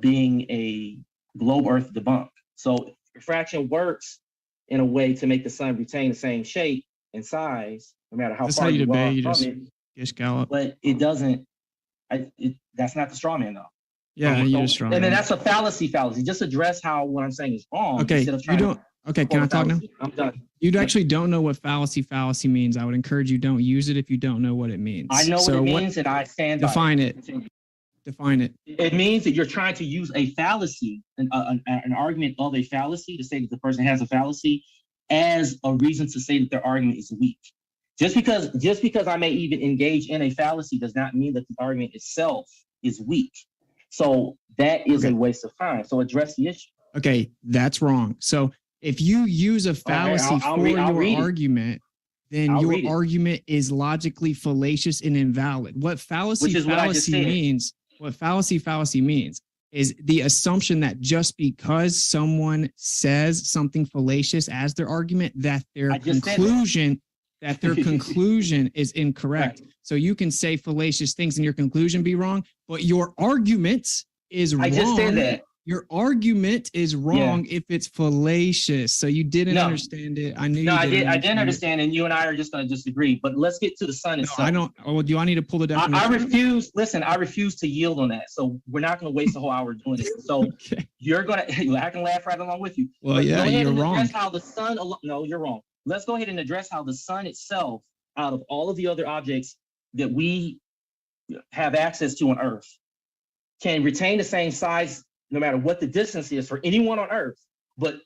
being a globe Earth debunk. So refraction works in a way to make the sun retain the same shape and size, no matter how far you are from it. But it doesn't. That's not the straw man, though. Yeah, you just straw man. And then that's a fallacy. Just address how what I'm saying is wrong. Okay, can I talk now? I'm done. You actually don't know what fallacy means. I would encourage you don't use it if you don't know what it means. I know what it means, and I stand by it. Define it. Define it. It means that you're trying to use a fallacy, an argument of a fallacy, to say that the person has a fallacy, as a reason to say that their argument is weak. Just because I may even engage in a fallacy does not mean that the argument itself is weak. So that is a waste of time. So address the issue. Okay, that's wrong. So if you use a fallacy for your argument, then your argument is logically fallacious and invalid. What fallacy means is the assumption that just because someone says something fallacious as their argument, that their conclusion is incorrect. Right. So you can say fallacious things and your conclusion be wrong, but your argument is wrong. I just said that. Your argument is wrong if it's fallacious. So you didn't understand it. I knew you didn't. I didn't understand, and you and I are just going to disagree. But let's get to the sun itself. I don't. Oh, do I need to pull the definition? I refuse. Listen, I refuse to yield on that. So we're not going to waste a whole hour doing it. So you're going to. I can laugh right along with you. Well, yeah, you're wrong. How the sun? No, you're wrong. Let's go ahead and address how the sun itself, out of all of the other objects that we have access to on Earth, can retain the same size no matter what the distance is for anyone on Earth, but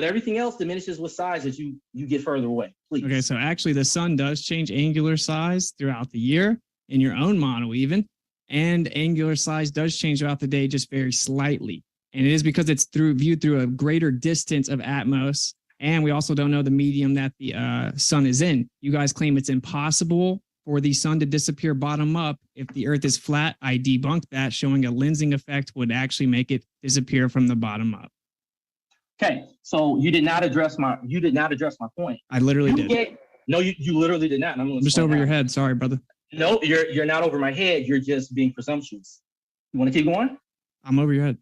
everything else diminishes with size as you get further away. Please. Okay, so actually the sun does change angular size throughout the year in your own model even, and angular size does change throughout the day just very slightly. And it is because it's viewed through a greater distance of Atmos, and we also don't know the medium that the sun is in. You guys claim it's impossible for the sun to disappear bottom up. If the Earth is flat, I debunked that, showing a lensing effect would actually make it disappear from the bottom up. Okay, so you did not address my point. I literally did. No, you literally did not. I'm just over your head. Sorry, brother. No, you're not over my head. You're just being presumptuous. You want to keep going? I'm over your head.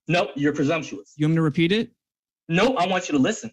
No, you're presumptuous. You want me to repeat it? No, I want you to listen.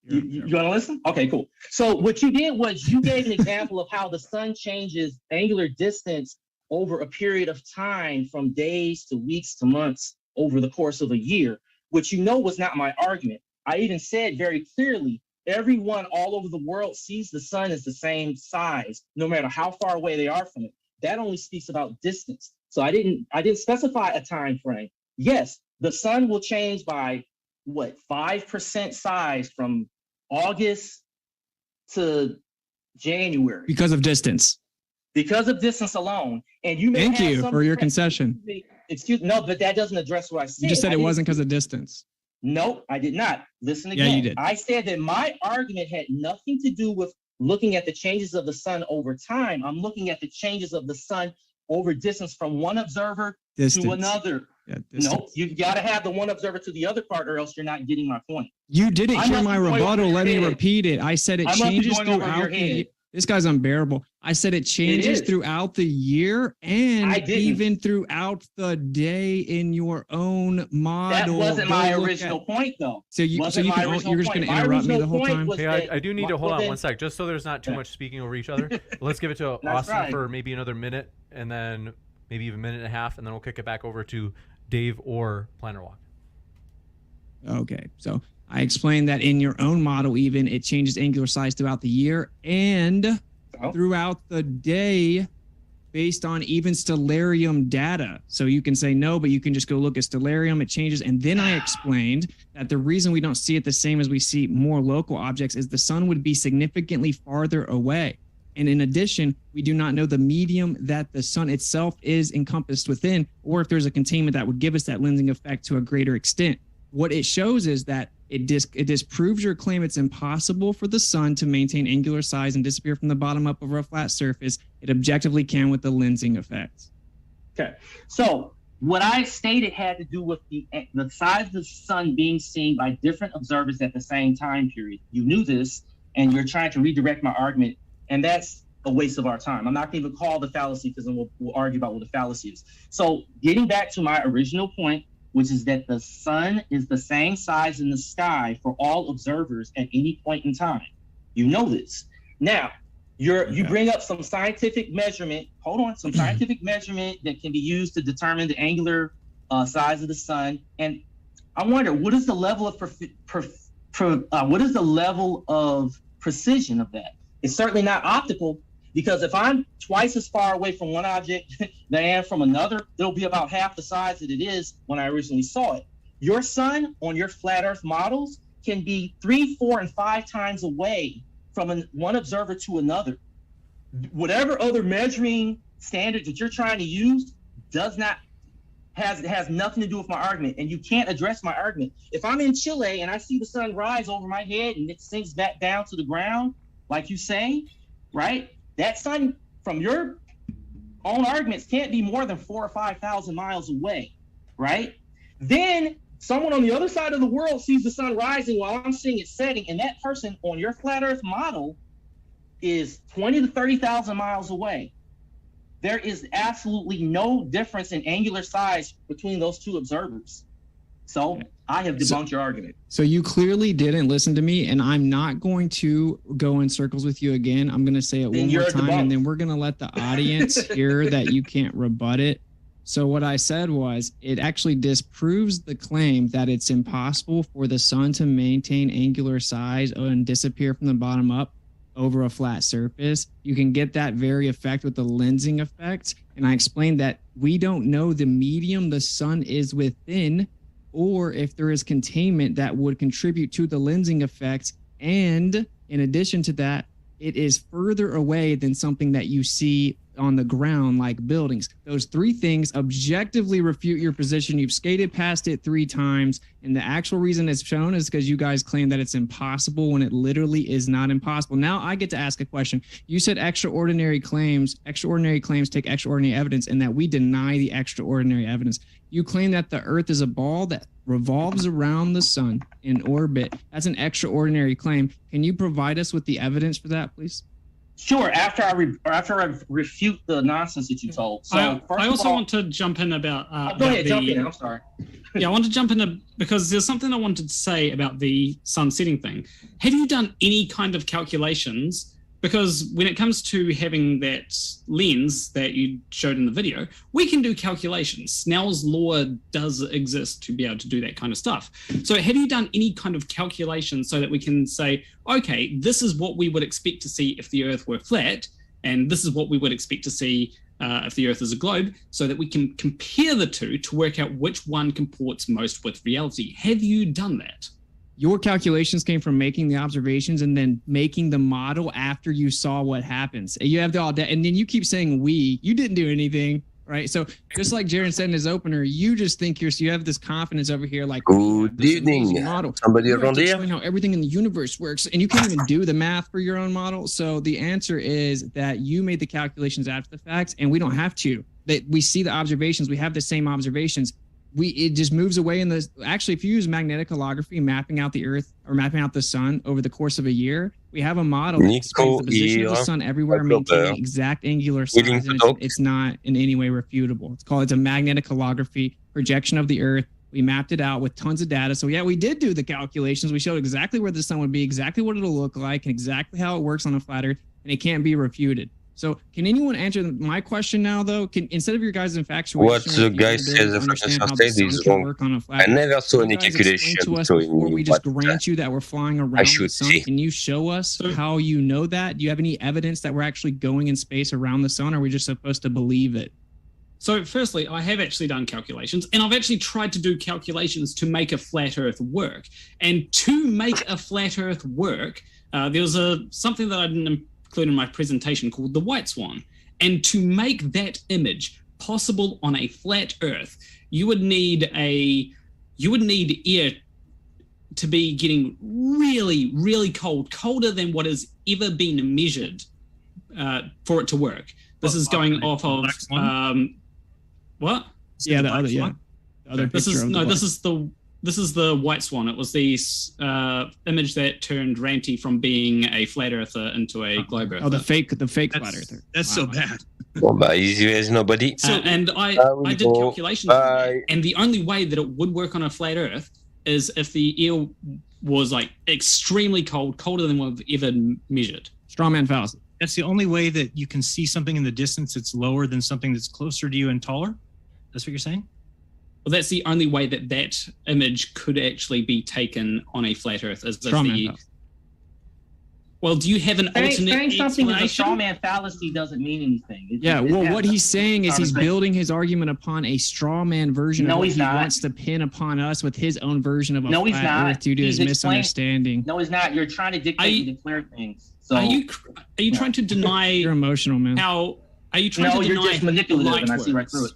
You want to listen? Okay, cool. So what you did was you gave an example of how the sun changes angular distance over a period of time from days to weeks to months over the course of a year, which was not my argument. I even said very clearly, everyone all over the world sees the sun as the same size, no matter how far away they are from it. That only speaks about distance. So I didn't specify a time frame. Yes, the sun will change by 5% size from August to January because of distance. Because of distance alone, and you may thank you for your concession. No, but that doesn't address what I said. You just said it wasn't because of distance. No, I did not. Listen again. Yeah, you did. I said that my argument had nothing to do with looking at the changes of the sun over time. I'm looking at the changes of the sun over distance from one observer to another. Yeah, no, you got to have the one observer to the other part, or else you're not getting my point. You didn't hear my rebuttal. Let me repeat it. I said it changes throughout the year. This guy's unbearable. I said it changes throughout the year and even throughout the day in your own model. That wasn't my original point, though. So you're just going to interrupt me the whole time? Hey, I do need to hold on one sec, just so there's not too much speaking over each other. Let's give it to Austin for maybe another minute, and then maybe even a minute and a half, and then we'll kick it back over to Dave or Planner Walk. Okay, so I explained that in your own model, even it changes angular size throughout the year and throughout the day based on even stellarium data. So you can say no, but you can just go look at stellarium, it changes. And then I explained that the reason we don't see it the same as we see more local objects is the sun would be significantly farther away. And in addition, we do not know the medium that the sun itself is encompassed within, or if there's a containment that would give us that lensing effect to a greater extent. What it shows is that it disproves your claim it's impossible for the sun to maintain angular size and disappear from the bottom up over a flat surface. It objectively can with the lensing effects. Okay, so what I stated had to do with the size of the sun being seen by different observers at the same time period. You knew this, and you're trying to redirect my argument, and that's a waste of our time. I'm not going to even call the fallacy because then we'll argue about what the fallacy is. So getting back to my original point, which is that the sun is the same size in the sky for all observers at any point in time. You know this. Now, you bring up some scientific measurement. Hold on, some scientific measurement that can be used to determine the angular size of the sun. And I wonder, what is the level of precision of that? It's certainly not optical, because if I'm twice as far away from one object than I am from another, it'll be about half the size that it is when I originally saw it. Your sun on your flat Earth models can be 3, 4, and 5 times away from one observer to another. Whatever other measuring standard that you're trying to use has nothing to do with my argument, and you can't address my argument. If I'm in Chile and I see the sun rise over my head and it sinks back down to the ground, like you say, right? That sun from your own arguments can't be more than 4,000 or 5,000 miles away, right? Then someone on the other side of the world sees the sun rising while I'm seeing it setting, and that person on your flat Earth model is 20 to 30,000 miles away. There is absolutely no difference in angular size between those two observers. So I have debunked your argument. So you clearly didn't listen to me, and I'm not going to go in circles with you again. I'm going to say it one more time, and then we're going to let the audience hear that you can't rebut it. So what I said was, it actually disproves the claim that it's impossible for the sun to maintain angular size and disappear from the bottom up over a flat surface. You can get that very effect with the lensing effect. And I explained that we don't know the medium the sun is within, or if there is containment that would contribute to the lensing effect. And in addition to that, it is further away than something that you see on the ground, like buildings. Those 3 things objectively refute your position. You've skated past it 3 times, and the actual reason it's shown is because you guys claim that it's impossible when it literally is not impossible. Now I get to ask a question. You said extraordinary claims take extraordinary evidence, and that we deny the extraordinary evidence. You claim that the Earth is a ball that revolves around the sun in orbit. That's an extraordinary claim. Can you provide us with the evidence for that, please? Sure. After I refute the nonsense that you told. So I also want to jump in about. Go ahead, jump in. I'm sorry. Yeah, I want to jump in because there's something I wanted to say about the sun setting thing. Have you done any kind of calculations? Because when it comes to having that lens that you showed in the video, we can do calculations. Snell's law does exist to be able to do that kind of stuff. So have you done any kind of calculation so that we can say, okay, this is what we would expect to see if the Earth were flat, and this is what we would expect to see if the Earth is a globe, so that we can compare the two to work out which one comports most with reality? Have you done that? Your calculations came from making the observations and then making the model after you saw what happens. You have all that, and then you keep saying you didn't do anything, right? So just like Jaron said in his opener, you just think you have this confidence over here, like good evening. Model. Somebody around here? Explain how everything in the universe works, and you can't even do the math for your own model. So the answer is that you made the calculations after the fact, and we don't have to. That we see the observations, we have the same observations. it just moves away in the. Actually, if you use magnetic holography, mapping out the Earth or mapping out the sun over the course of a year, we have a model that explains the position of the sun everywhere, maintaining exact angular size, and it's not in any way refutable. It's a magnetic holography projection of the Earth. We mapped it out with tons of data. So yeah, we did do the calculations. We showed exactly where the sun would be, exactly what it'll look like, and exactly how it works on a flat Earth, and it can't be refuted. So can anyone answer my question now, though? Instead of your guys' infatuation, what the guy says the fractional state is wrong. I never saw any calculation before we just grant you that we're flying around the sun. Can you show us how you know that? Do you have any evidence that we're actually going in space around the sun, or are we just supposed to believe it? So firstly, I have actually done calculations, and I've actually tried to do calculations to make a flat Earth work. And to make a flat Earth work, there was something that I didn't include in my presentation called the white swan. And to make that image possible on a flat Earth, you would need air to be getting really, really cold, colder than what has ever been measured for it to work. This is going off of what? Yeah, the other, yeah. The other this is the white swan. It was the image that turned Ranty from being a flat earther into a globe earther. Oh, the fake flat earther. That's so bad. Well, but easy as nobody. And I did calculations, and the only way that it would work on a flat Earth is if the air was like extremely cold, colder than what we've ever measured. Strawman fallacy. That's the only way that you can see something in the distance that's lower than something that's closer to you and taller? That's what you're saying? Well, that's the only way that image could actually be taken on a flat Earth. Well, do you have an alternate saying something with a explanation? strawman fallacy doesn't mean anything. What he's saying is he's building his argument upon a strawman version of what he wants to pin upon us with his own version of a flat Earth due to his misunderstanding. No, he's not. You're trying to dictate and declare things. So are you trying to deny? You're emotional, man. How are you trying to deny? No, you're just manipulative, and I see right through it.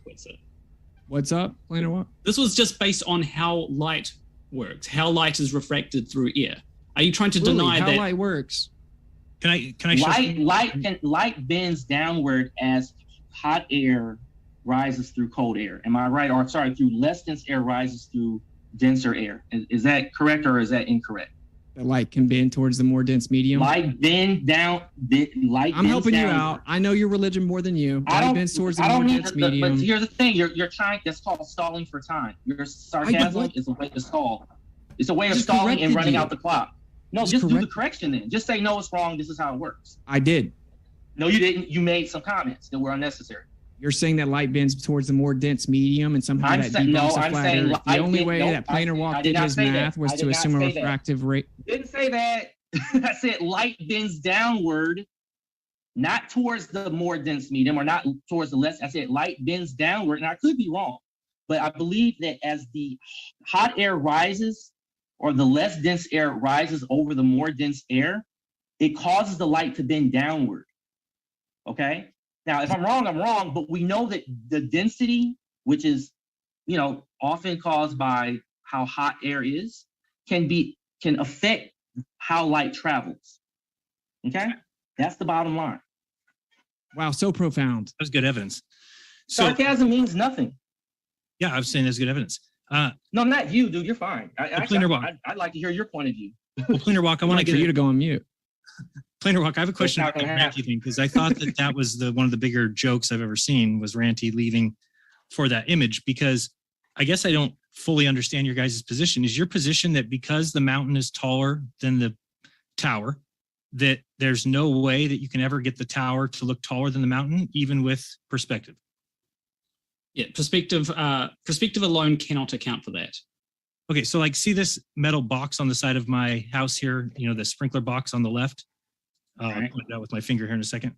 What's up, Plainer? What? This was just based on how light works, how light is refracted through air. Are you trying to deny how that light works? Can I light bends downward as hot air rises through cold air. Am I right? Or sorry, through less dense air rises through denser air. Is that correct or is that incorrect? The light can bend towards the more dense medium. Light bend down. I'm helping you out. I know your religion more than you. Light bends towards the more dense medium. But here's the thing: you're trying. That's called stalling for time. Your sarcasm is a way to stall. It's a way of stalling and running out the clock. No, just do the correction then. Just say no, it's wrong. This is how it works. I did. No, you didn't. You made some comments that were unnecessary. You're saying that light bends towards the more dense medium, and somehow that debunks a flat Earth. The only way that Plainer Walk did his math was to assume a refractive rate. Didn't say that. I said light bends downward, not towards the more dense medium or not towards the less. I said light bends downward, and I could be wrong, but I believe that as the hot air rises or the less dense air rises over the more dense air, it causes the light to bend downward. Okay? Now, if I'm wrong, but we know that the density, which is, often caused by how hot air is, can affect how light travels. Okay? That's the bottom line. Wow, so profound. That was good evidence. Sarcasm means nothing. Yeah, I was saying that's good evidence. No, not you, dude. You're fine. I'd like to hear your point of view. Well, Plainer Walk, I want to get you to go on mute. Plainer Walk, I have a question about the Ranty thing, because I thought that was one of the bigger jokes I've ever seen was Ranty leaving for that image, because I guess I don't fully understand your guys' position. Is your position that because the mountain is taller than the tower, that there's no way that you can ever get the tower to look taller than the mountain, even with perspective? Yeah, perspective alone cannot account for that. Okay, so see this metal box on the side of my house here, the sprinkler box on the left? I'll point it out with my finger here in a second.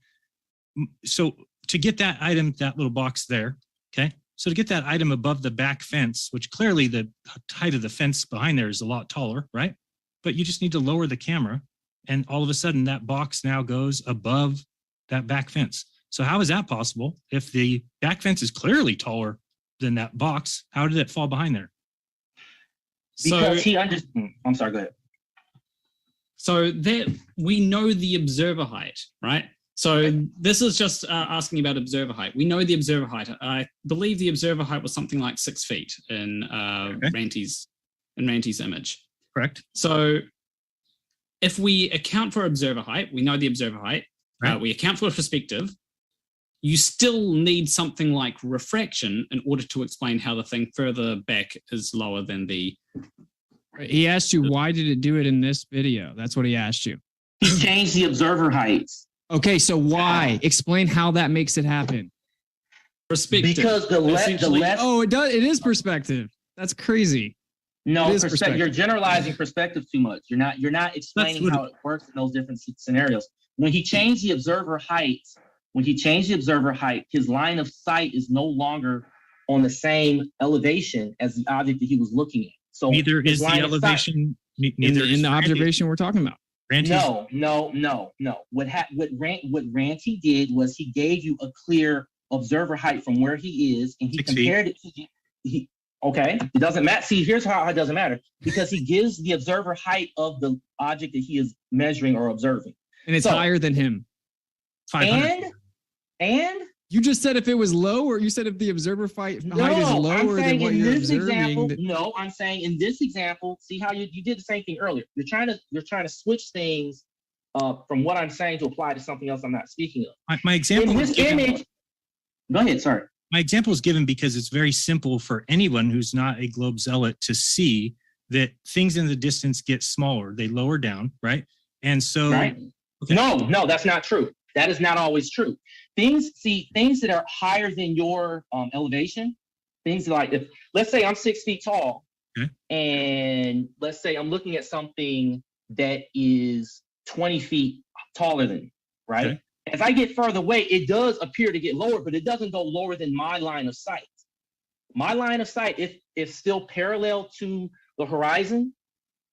So to get that item, that little box there, okay? So to get that item above the back fence, which clearly the height of the fence behind there is a lot taller, right? But you just need to lower the camera, and all of a sudden that box now goes above that back fence. So how is that possible? If the back fence is clearly taller than that box, how did it fall behind there? Because I'm sorry, go ahead. So that we know the observer height, right? So this is just asking about observer height. We know the observer height. I believe the observer height was something like 6 feet in Ranty's image. Correct. So if we account for observer height, we know the observer height. Right. We account for perspective. You still need something like refraction in order to explain how the thing further back is lower than the. He asked you, why did it do it in this video? That's what he asked you. He changed the observer heights. Okay, so why? Explain how that makes it happen. Perspective. Because the less. Oh, it does. It is perspective. That's crazy. No, perspective. You're generalizing perspective too much. You're not explaining how it works in those different scenarios. When he changed the observer height, his line of sight is no longer on the same elevation as the object that he was looking at. So neither is the elevation. Neither in the observation we're talking about. No. What Ranty did was he gave you a clear observer height from where he is, and he compared it to okay. It doesn't matter. See, here's how it doesn't matter, because he gives the observer height of the object that he is measuring or observing, and it's higher than him. 500. And you just said if it was lower, you said if the observer height is lower than what you're observing. No, I'm saying in this example, see how you did the same thing earlier. You're trying to switch things from what I'm saying to apply to something else I'm not speaking of. My example in this image. Go ahead. Sorry. My example is given because it's very simple for anyone who's not a globe zealot to see that things in the distance get smaller. They lower down, right? And so, right. Okay. No, that's not true. That is not always true. Things that are higher than your elevation, things like let's say I'm 6 feet tall, okay, and let's say I'm looking at something that is 20 feet taller than me, right? Okay. As I get further away, it does appear to get lower, but it doesn't go lower than my line of sight. My line of sight is still parallel to the horizon,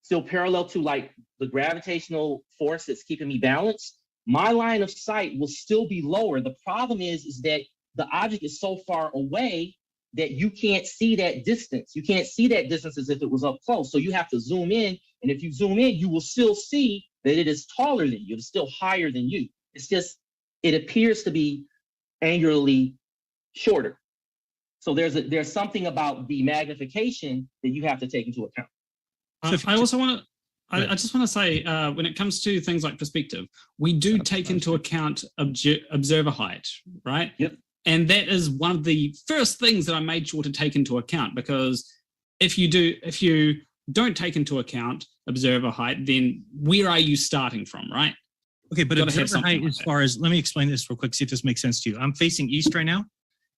still parallel to like the gravitational force that's keeping me balanced. My line of sight will still be lower. The problem is that the object is so far away that you can't see that distance. You can't see that distance as if it was up close. So you have to zoom in. And if you zoom in, you will still see that it is taller than you. It's still higher than you. It's just, it appears to be angularly shorter. So there's something about the magnification that you have to take into account. I also want to. I just want to say, when it comes to things like perspective, we do take into account observer height, right? Yep. And that is one of the first things that I made sure to take into account, because if you don't take into account observer height, then where are you starting from, right? Okay, but observer height, as far as, let me explain this real quick, see if this makes sense to you. I'm facing east right now,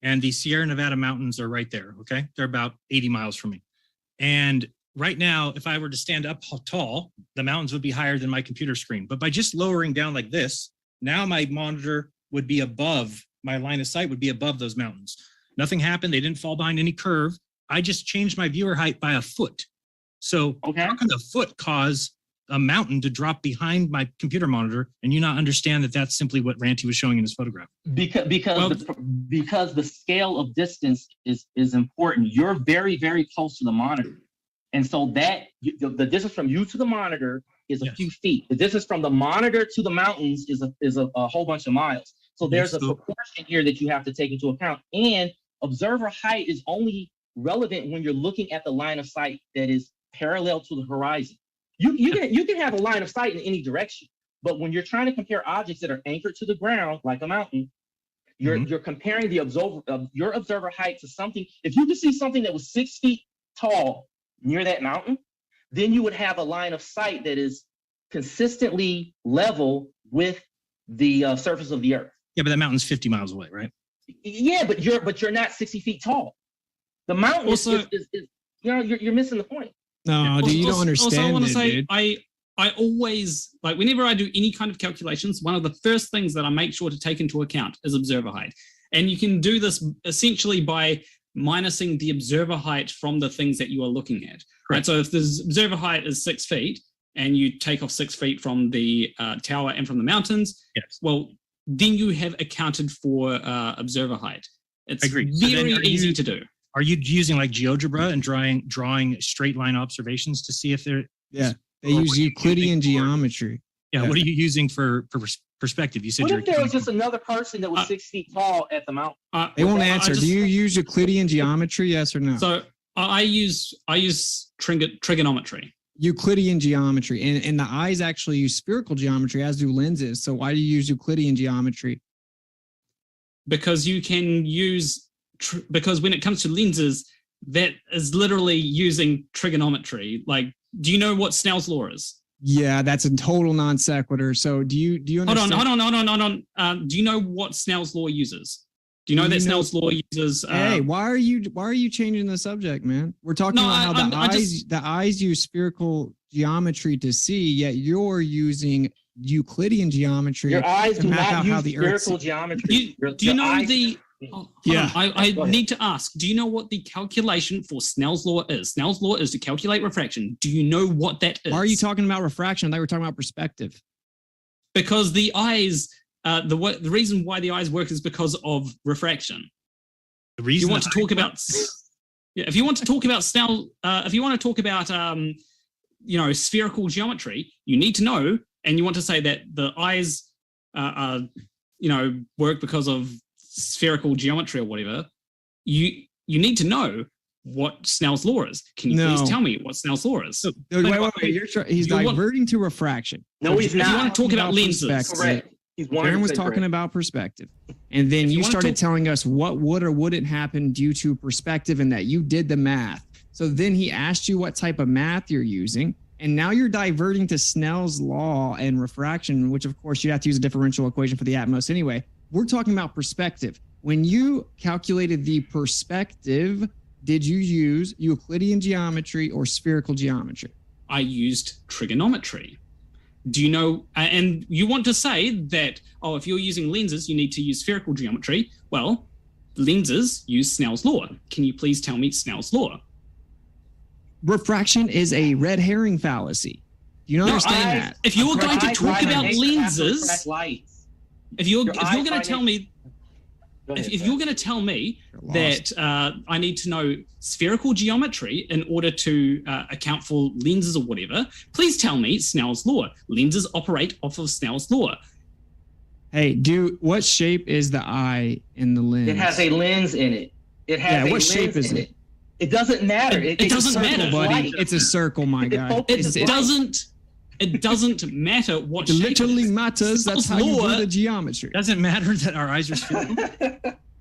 and the Sierra Nevada mountains are right there, okay? They're about 80 miles from me. And right now, if I were to stand up tall, the mountains would be higher than my computer screen. But by just lowering down like this, now my monitor would be above, my line of sight would be above those mountains. Nothing happened. They didn't fall behind any curve. I just changed my viewer height by a foot. So how can a foot cause a mountain to drop behind my computer monitor and you not understand that that's simply what Ranty was showing in his photograph? Because the scale of distance is important. You're very, very close to the monitor. And so the distance from you to the monitor is a few feet. The distance from the monitor to the mountains is a whole bunch of miles. So there's a proportion here that you have to take into account. And observer height is only relevant when you're looking at the line of sight that is parallel to the horizon. You can have a line of sight in any direction, but when you're trying to compare objects that are anchored to the ground, like a mountain, you're comparing your observer height to something. If you could see something that was 6 feet tall near that mountain, then you would have a line of sight that is consistently level with the surface of the earth. Yeah, but that mountain's 50 miles away, right? Yeah, but you're not 60 feet tall. The mountain is you're missing the point. No, dude, you don't understand. Also, I want to say, I always, like, whenever I do any kind of calculations, one of the first things that I make sure to take into account is observer height. And you can do this essentially by minusing the observer height from the things that you are looking at. Right. So if the observer height is 6 feet and you take off 6 feet from the tower and from the mountains, well, then you have accounted for observer height. It's very easy to do. Are you using like GeoGebra and drawing straight line observations to see if they're? Yeah, they use Euclidean geometry. Yeah. What are you using for perspective? You said What you're. if there was just another person that was 6 feet tall at the mountain? They won't answer. Do you use Euclidean geometry? Yes or no? So I use trigonometry. Euclidean geometry, and the eyes actually use spherical geometry, as do lenses. So why do you use Euclidean geometry? Because you can use because when it comes to lenses, that is literally using trigonometry. Like, do you know what Snell's law is? Yeah, that's a total non sequitur. So do you understand? Hold on. Do you know what Snell's law uses? Do you know that Snell's law uses? Hey, why are you changing the subject, man? We're talking about how the eyes use spherical geometry to see, yet you're using Euclidean geometry. Your eyes do not use the spherical geometry. Do you know the? I need to ask. Do you know what the calculation for Snell's law is? Snell's law is to calculate refraction. Do you know what that is? Why are you talking about refraction? I thought we were talking about perspective. Because the eyes. The reason why the eyes work is because of refraction. The reason you want to talk about, if you want to talk about Snell, if you want to talk about, spherical geometry, you need to know, and you want to say that the eyes, work because of spherical geometry or whatever. You need to know what Snell's law is. Can you please tell me what Snell's law is? Wait. He's diverting to refraction. No, he's not. If you want to talk about lenses, correct. Darren was talking about perspective. And then you started telling us what would or wouldn't happen due to perspective and that you did the math. So then he asked you what type of math you're using. And now you're diverting to Snell's law and refraction, which of course you have to use a differential equation for the Atmos anyway. We're talking about perspective. When you calculated the perspective, did you use Euclidean geometry or spherical geometry? I used trigonometry. Do you know, and you want to say that, if you're using lenses, you need to use spherical geometry. Well, lenses use Snell's law. Can you please tell me Snell's law? Refraction is a red herring fallacy. Do you understand that? If you're going to talk about lenses, if you're going to tell me, if you're going to tell me that I need to know spherical geometry in order to account for lenses or whatever, please tell me Snell's law. Lenses operate off of Snell's law. Hey, what shape is the eye in the lens? It has a lens in it. It has what shape is it? It doesn't matter. It doesn't matter, buddy. It's a circle, my guy. It doesn't matter what shape. It literally matters. That's how you do the geometry. Doesn't matter that our eyes are spherical.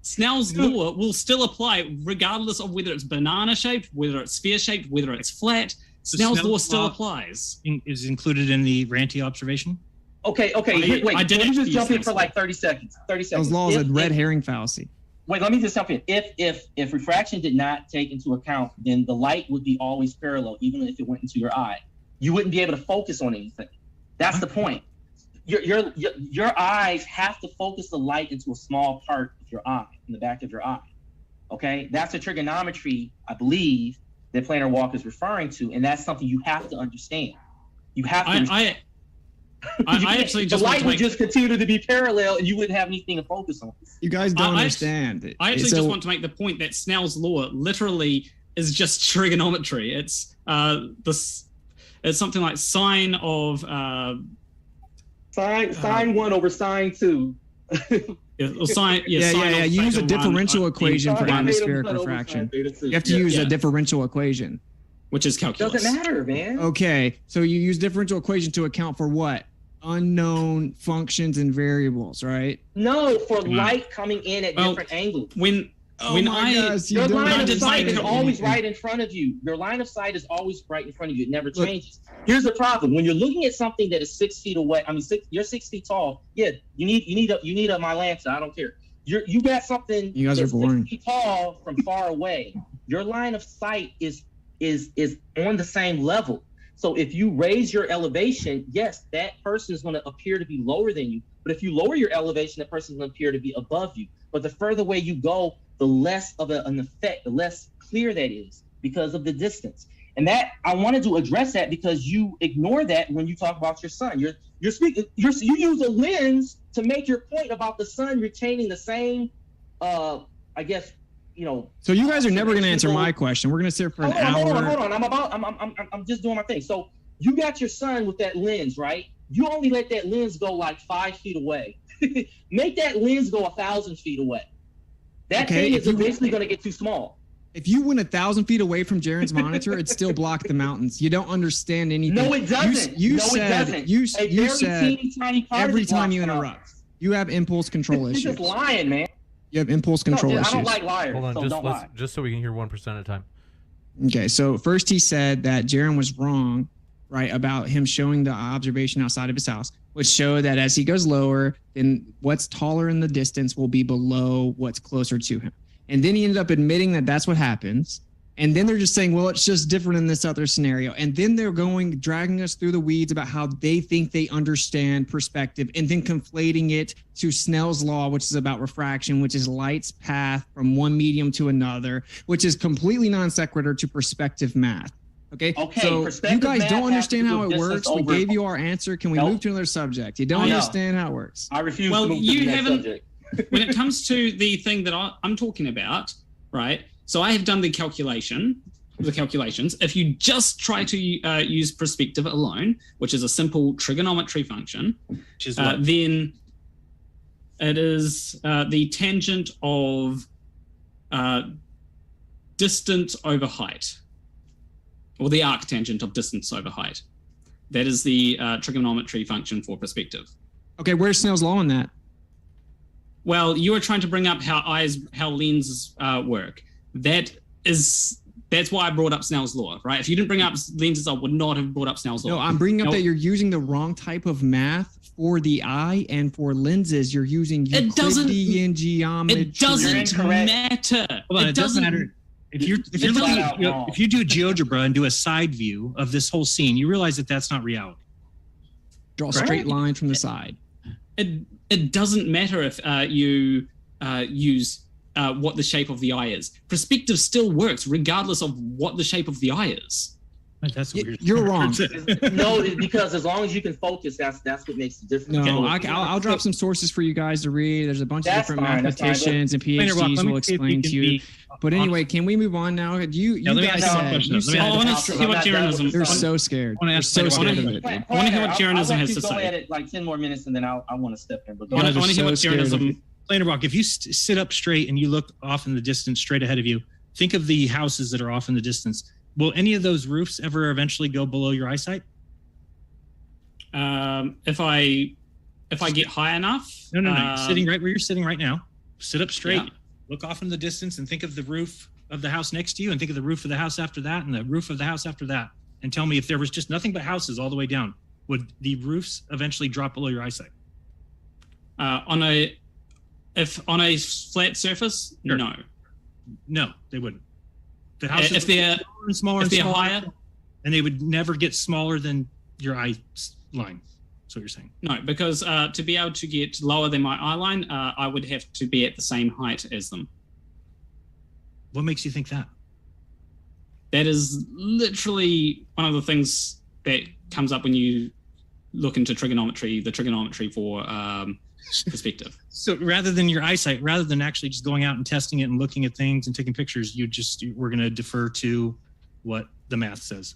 Snell's law will still apply regardless of whether it's banana shaped, whether it's sphere shaped, whether it's flat. Snell's law still applies. Is included in the Ranty observation? Okay. Wait, let me just jump in for like 30 seconds. Snell's law is a red herring fallacy. Wait, let me just jump in. If refraction did not take into account, then the light would be always parallel, even if it went into your eye. You wouldn't be able to focus on anything. That's the point. Your eyes have to focus the light into a small part of your eye, in the back of your eye. Okay, that's the trigonometry, I believe, that planar walk is referring to, and that's something you have to understand. You have to. I actually just the light would just continue to be parallel, and you wouldn't have anything to focus on. You guys don't understand. I actually just want to make the point that Snell's law literally is just trigonometry. It's it's something like sine of sine 1 over sine 2. You use a differential equation for atmospheric refraction. You have to use a differential equation, which is calculus. Doesn't matter, man. Okay, so you use differential equation to account for what? Unknown functions and variables, right? No, for light coming in at different angles. Your line of sight is always right in front of you. Your line of sight is always right in front of you. It never changes. Here's the problem: when you're looking at something that is 6 feet away, you're 6 feet tall. Yeah, you need a my Lancer. I don't care. You got something. You guys are boring. 6 feet tall from far away. Your line of sight is on the same level. So if you raise your elevation, yes, that person is going to appear to be lower than you. But if you lower your elevation, that person is going to appear to be above you. But the further away you go, the less of an effect, the less clear that is because of the distance. And that I wanted to address that because you ignore that when you talk about your sun. You use a lens to make your point about the sun retaining the same, So you guys are never going to answer my question. We're going to sit for an hour. Hold on. I'm just doing my thing. So you got your sun with that lens, right? you only let that lens go like 5 feet away. Make that lens go 1,000 feet away. That thing is eventually going to get too small. If you went 1,000 feet away from Jaren's monitor, it'd still block the mountains. You don't understand anything. No, it doesn't. You no, said, it doesn't. You said teeny, tiny part every time you interrupt, you have impulse control issues. You're just lying, man. You have impulse control issues. I don't like liars. Hold on, so don't lie. just so we can hear 1% at a time. Okay, so first he said that Jaren was wrong, right, about him showing the observation outside of his house, which showed that as he goes lower, then what's taller in the distance will be below what's closer to him. And then he ended up admitting that that's what happens. And then they're just saying, well, it's just different in this other scenario. And then they're dragging us through the weeds about how they think they understand perspective, and then conflating it to Snell's law, which is about refraction, which is light's path from one medium to another, which is completely non sequitur to perspective math. Okay, so you guys don't understand how it works. We gave you our answer. Can we move to another subject? You don't understand how it works. I refuse to move to the next haven't. subject. When it comes to the thing that I'm talking about, right? So I have done the calculations. If you just try to use perspective alone, which is a simple trigonometry function, then it is the tangent of distance over height, or the arctangent of distance over height. That is the trigonometry function for perspective. Okay, where's Snell's law in that? Well, you were trying to bring up how lenses work. That's why I brought up Snell's law, right? If you didn't bring up lenses, I would not have brought up Snell's law. No, I'm bringing up that you're using the wrong type of math for the eye, and for lenses, you're using Euclidean geometry. It doesn't matter. It doesn't matter. If you do GeoGebra and do a side view of this whole scene, you realize that that's not reality. Draw a straight line from the side. It doesn't matter if you use what the shape of the eye is. Perspective still works regardless of what the shape of the eye is. That's weird. You're wrong. No, because as long as you can focus, that's what makes the difference. No, I'll drop some sources for you guys to read. There's a bunch of different mathematicians and PhDs will explain to you. But anyway, can we move on now? You guys said I want to see what Jarenism. They're so scared. They're so scared of it. I want to hear what Jarenism has to say. Go at it like 10 more minutes, and then I want to step in. But I want to hear what Jarenism. Plainer Rock, if you sit up straight and you look off in the distance straight ahead of you, think of the houses that are off in the distance. Will any of those roofs ever eventually go below your eyesight? If I get high enough? No. Sitting right where you're sitting right now. Sit up straight. Yeah. Look off in the distance and think of the roof of the house next to you, and think of the roof of the house after that, and the roof of the house after that. And tell me, if there was just nothing but houses all the way down, would the roofs eventually drop below your eyesight? On a flat surface, sure. No, they wouldn't. The houses if they're smaller and smaller, higher, and they would never get smaller than your eye line. That's what you're saying. No, because to be able to get lower than my eye line, I would have to be at the same height as them. What makes you think that? That is literally one of the things that comes up when you look into trigonometry, the trigonometry for perspective. So rather than your eyesight, rather than actually just going out and testing it and looking at things and taking pictures, we're going to defer to what the math says.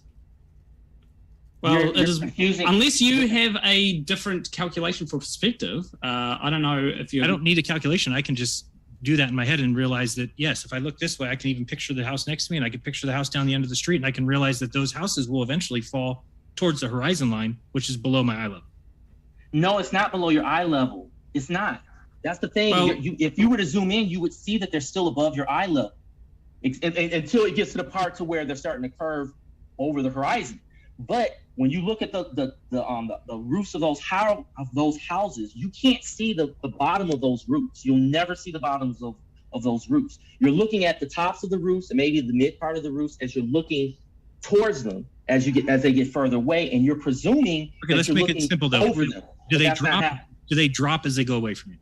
Well, it is confusing. Unless you have a different calculation for perspective. I don't know if you. I don't need a calculation. I can just do that in my head and realize that, yes, if I look this way, I can even picture the house next to me, and I can picture the house down the end of the street, and I can realize that those houses will eventually fall towards the horizon line, which is below my eye level. No, it's not below your eye level. It's not. That's the thing. Well, if you were to zoom in, you would see that they're still above your eye level until it gets to the part to where they're starting to curve over the horizon. But when you look at the roofs of those houses, you can't see the bottom of those roofs. You'll never see the bottoms of those roofs. You're looking at the tops of the roofs and maybe the mid part of the roofs as you're looking towards them as they get further away, and you're presuming. Okay, let's make it simple though. Do they drop as they go away from you?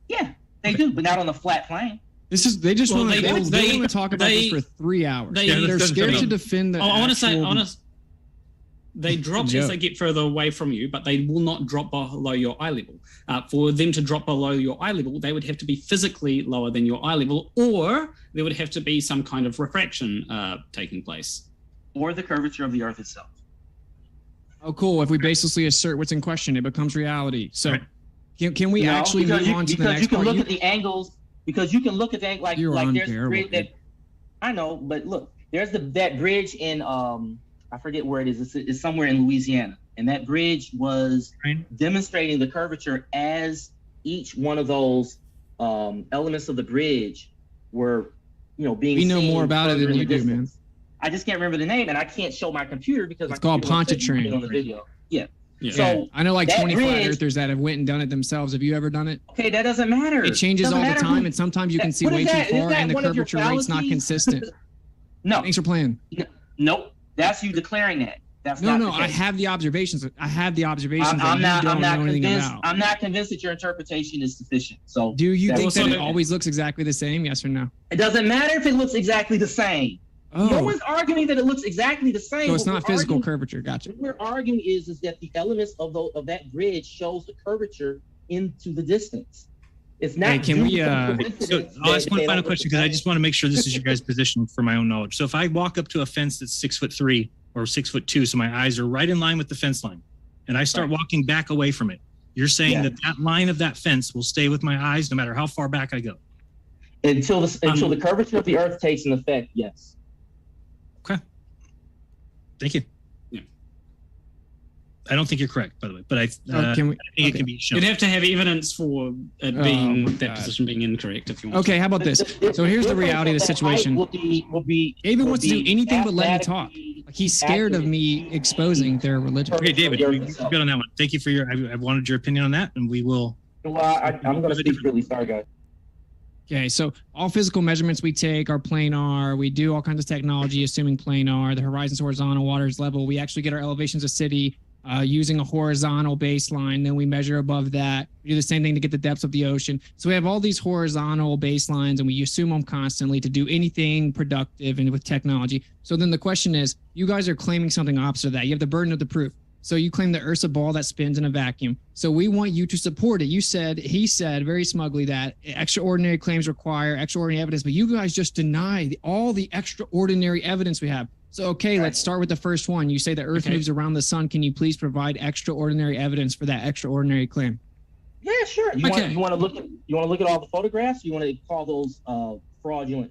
Yeah, they do, but not on the flat plane. They just want to talk about this for 3 hours. They're scared to defend the. They drop as they get further away from you, but they will not drop below your eye level. For them to drop below your eye level, they would have to be physically lower than your eye level, or there would have to be some kind of refraction taking place. Or the curvature of the Earth itself. Oh, cool. If we basically assert what's in question, it becomes reality. So can we actually move on to the next you can part? look at the angles, because you can look at the like there's a bridge that I know, but look, there's that bridge in I forget where it is. It's somewhere in Louisiana, and that bridge was demonstrating the curvature as each one of those elements of the bridge were, being. We know seen more about it than you do, man. I just can't remember the name, and I can't show my computer because it's called Pontchartrain on the video. Yeah. So I know like 20 flat earthers that have went and done it themselves. Have you ever done it? Okay, that doesn't matter. It changes all the time, and sometimes you can see way too far, and the curvature rate's not consistent. No. Thanks for playing. Nope. That's you declaring that. That's no. not I have the observations. I have the observations I'm that you don't know anything convinced. about. I'm not convinced that your interpretation is sufficient. So do you think that it always looks exactly the same? Yes or no? It doesn't matter if it looks exactly the same. Oh. No one's arguing that it looks exactly the same. So it's not physical curvature. Gotcha. What we're arguing is that the elements of that bridge shows the curvature into the distance. It's not. Hey, can we? So I'll ask one final question because I just want to make sure this is your guys' position for my own knowledge. So if I walk up to a fence that's 6'3" or 6'2", so my eyes are right in line with the fence line, and I start walking back away from it, you're saying that line of that fence will stay with my eyes no matter how far back I go. Until the curvature of the Earth takes an effect, yes. Okay. Thank you. Yeah. I don't think you're correct, by the way, but I think it can be shown. You'd have to have evidence for it being position being incorrect if you want. Okay, how about this? So here's the reality of the situation. David wants to do anything but let me talk. Like he's scared of me exposing their religion. Okay, David, we're good on that one. Thank you for I wanted your opinion on that, and we will. Well, I'm going to speak really. Sorry, guys. Okay, so all physical measurements we take are planar. We do all kinds of technology, assuming planar. The horizon's horizontal, water's level. We actually get our elevations of city using a horizontal baseline. Then we measure above that. We do the same thing to get the depths of the ocean. So we have all these horizontal baselines, and we assume them constantly to do anything productive and with technology. So then the question is, you guys are claiming something opposite of that. You have the burden of the proof. So you claim the Earth's a ball that spins in a vacuum. So we want you to support it. He said very smugly that extraordinary claims require extraordinary evidence, but you guys just deny all the extraordinary evidence we have. So, okay, let's start with the first one. You say the Earth moves around the sun. Can you please provide extraordinary evidence for that extraordinary claim? Yeah, sure. You want to look at all the photographs? You want to call those fraudulent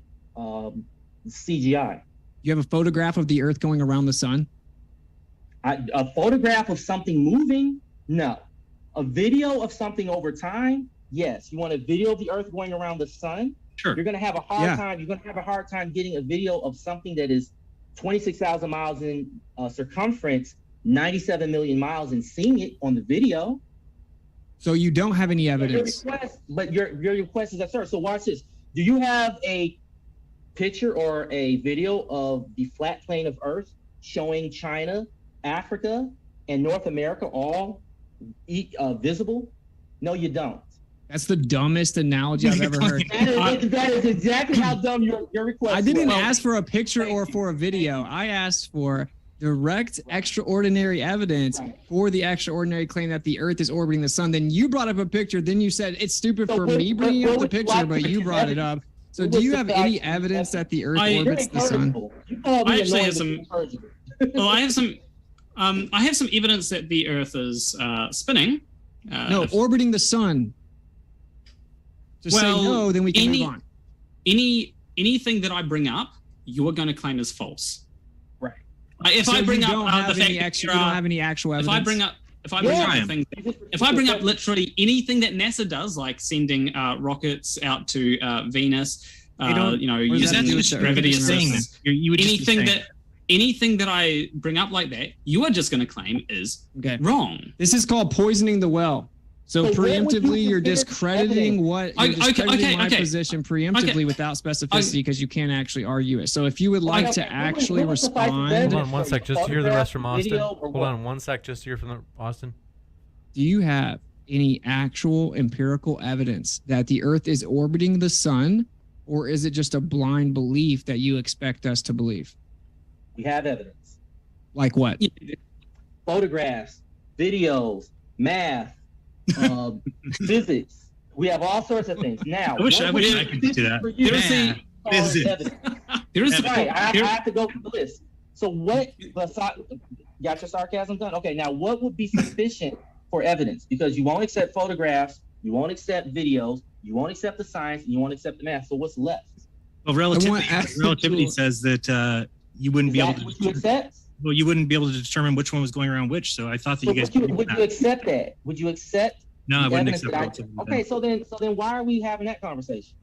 CGI? You have a photograph of the Earth going around the sun? A photograph of something moving? No. A video of something over time? Yes. You want a video of the Earth going around the sun? Sure. You're going to have a hard time. You're going to have a hard time getting a video of something that is 26,000 miles in circumference, 97 million miles, and seeing it on the video. So you don't have any evidence. But your request is absurd. So watch this. Do you have a picture or a video of the flat plane of Earth showing China, Africa, and North America all visible? No, you don't. That's the dumbest analogy I've ever heard. That is exactly how dumb your request I didn't ask for a picture or for a video. I asked for direct extraordinary evidence for the extraordinary claim that the Earth is orbiting the sun. Then you brought up a picture. Then you said it's stupid for me bringing up the picture, but you brought it up. So do you have any evidence that the Earth orbits the sun? I actually have some. Well, I have some. I have some evidence that the Earth is spinning. No, orbiting the sun. Just say no, then we can move on. Anything that I bring up, you are going to claim as false. Right. If I bring up the fact that you don't have any actual evidence. If I bring up literally anything that NASA does, like sending rockets out to Venus, using gravity assist, anything that I bring up like that, you are just going to claim is wrong. This is called poisoning the well. So preemptively, you're discrediting my position preemptively without specificity because you can't actually argue it. So if you would like to actually respond, hold on one sec, just to hear the rest from Austin. Hold on one sec, just to hear from Austin. Do you have any actual empirical evidence that the Earth is orbiting the sun, or is it just a blind belief that you expect us to believe? We have evidence. Like what? Photographs, videos, math. Physics. We have all sorts of things. Now, I wish I could do that. I have to go through the list. So what? Got your sarcasm done? Okay, now what would be sufficient for evidence? Because you won't accept photographs, you won't accept videos, you won't accept the science, and you won't accept the math. So what's left? Well, relativity says that you wouldn't be able to. Would you accept? Well, you wouldn't be able to determine which one was going around which. So I thought that you guys would you accept that? Would you accept? No, I wouldn't accept relativity. Okay, so then why are we having that conversation?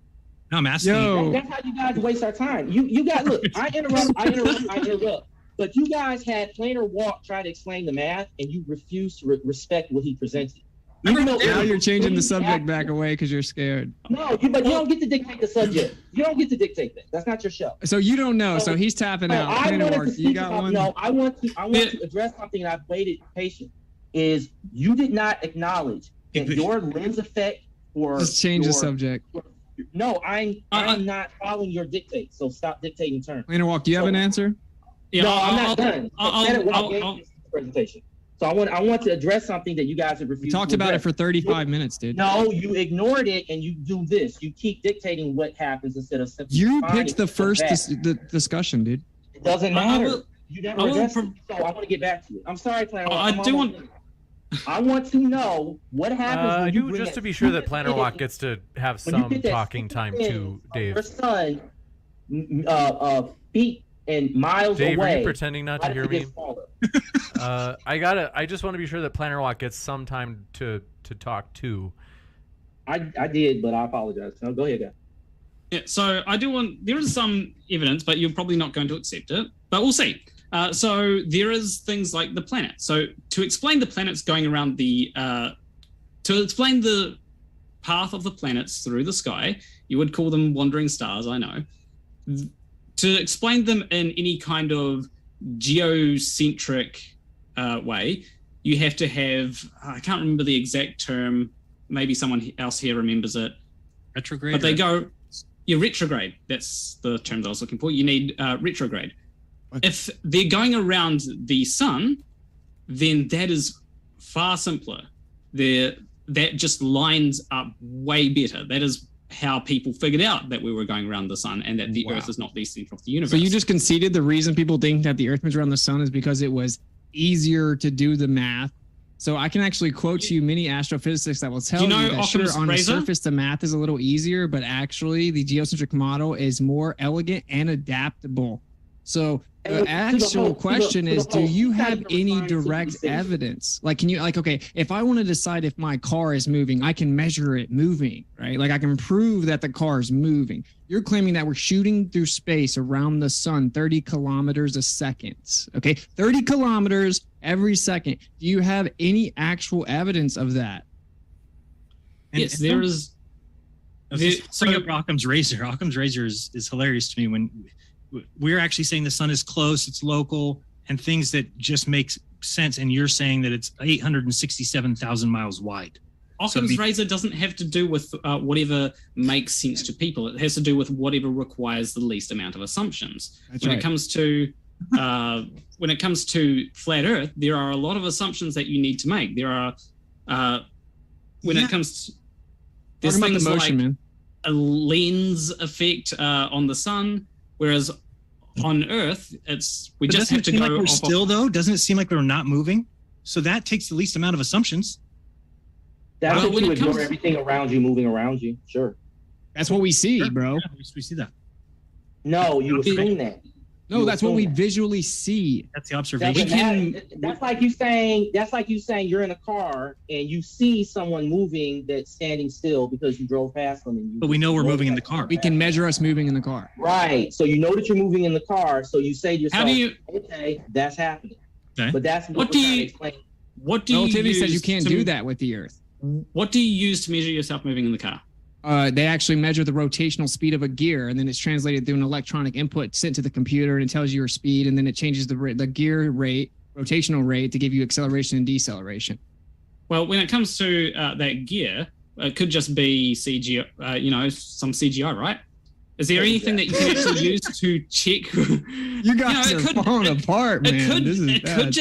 No, I'm asking you. That's how you guys waste our time. You got look. I interrupt. But you guys had Planar Walk try to explain the math, and you refused to respect what he presented. Now you're changing the subject back away because you're scared. No, but you don't get to dictate the subject. You don't get to dictate that. That's not your show. So you don't know. So he's tapping out. You got one? No, I want to address something, and I've waited patient. Is you did not acknowledge that your lens effect or just change the subject. No, I'm not following your dictate. So stop dictating terms. Planar Walk, do you have an answer? Yeah, no, I'm not done. I'll presentation. So I want to address something that you guys have refused. We talked about it for 35 minutes, dude. No, you ignored it, and you do this. You keep dictating what happens instead of simply. You picked the first the discussion, dude. It doesn't matter. You never addressed it, so I want to get back to it. I'm sorry, Planar Walk. I want to know what happens. Just to be sure that Planar Walk gets to have some talking time too, Dave. Your son, feet and miles Dave, away. Are you pretending not to hear me? I just want to be sure that Planar Walk gets some time to talk too. I did, but I apologize. No, go ahead, guys. Yeah, so there is some evidence, but you're probably not going to accept it, but we'll see. So there is things like the planet. So to explain the planets going around to explain the path of the planets through the sky, you would call them wandering stars, I know. To explain them in any kind of geocentric way, you have to have, I can't remember the exact term, maybe someone else here remembers it. Retrograde? But they go, retrograde. That's the term that I was looking for. You need retrograde. If they're going around the sun, then that is far simpler. That just lines up way better. That is how people figured out that we were going around the sun and that the Earth is not the center of the universe. So you just conceded the reason people think that the Earth moves around the sun is because it was easier to do the math. So I can actually quote you many astrophysicists that will tell you that sure, on the surface the math is a little easier, but actually the geocentric model is more elegant and adaptable. So the actual question is, do you have any direct evidence? Like, can you, like, okay, if I want to decide if my car is moving, I can measure it moving, right? Like I can prove that the car is moving. You're claiming that we're shooting through space around the sun 30 kilometers a second, okay? 30 kilometers every second. Do you have any actual evidence of that? Yes, there is. So Occam's razor. Occam's razor is hilarious to me when we're actually saying the sun is close, it's local, and things that just make sense. And you're saying that it's 867,000 miles wide. Occam's razor doesn't have to do with whatever makes sense to people. It has to do with whatever requires the least amount of assumptions. When it comes to flat Earth, there are a lot of assumptions that you need to make. There are when it comes to there's things like a lens effect on the sun. Whereas on Earth, we just have to go. Like we're still though, doesn't it seem like we're not moving? So that takes the least amount of assumptions. That's when you ignore everything around you, moving around you. Sure. That's what we see, bro. Yeah, we see that. No, you assume that. No, that's what we visually see. That's the observation. That's like you saying you're in a car and you see someone moving that's standing still because you drove past them. But we know we're moving in the car. We can measure us moving in the car. Right. So you know that you're moving in the car. So you say to yourself, okay, that's happening. Okay. But that's what do you Relativity says you can't do that with the Earth. What do you use to measure yourself moving in the car? They actually measure the rotational speed of a gear, and then it's translated through an electronic input sent to the computer, and it tells you your speed, and then it changes the gear rate, rotational rate, to give you acceleration and deceleration. Well, when it comes to that gear, it could just be CGI, some CGI, right? Is there anything that you can actually use to check? You guys are falling apart, man. This is bad.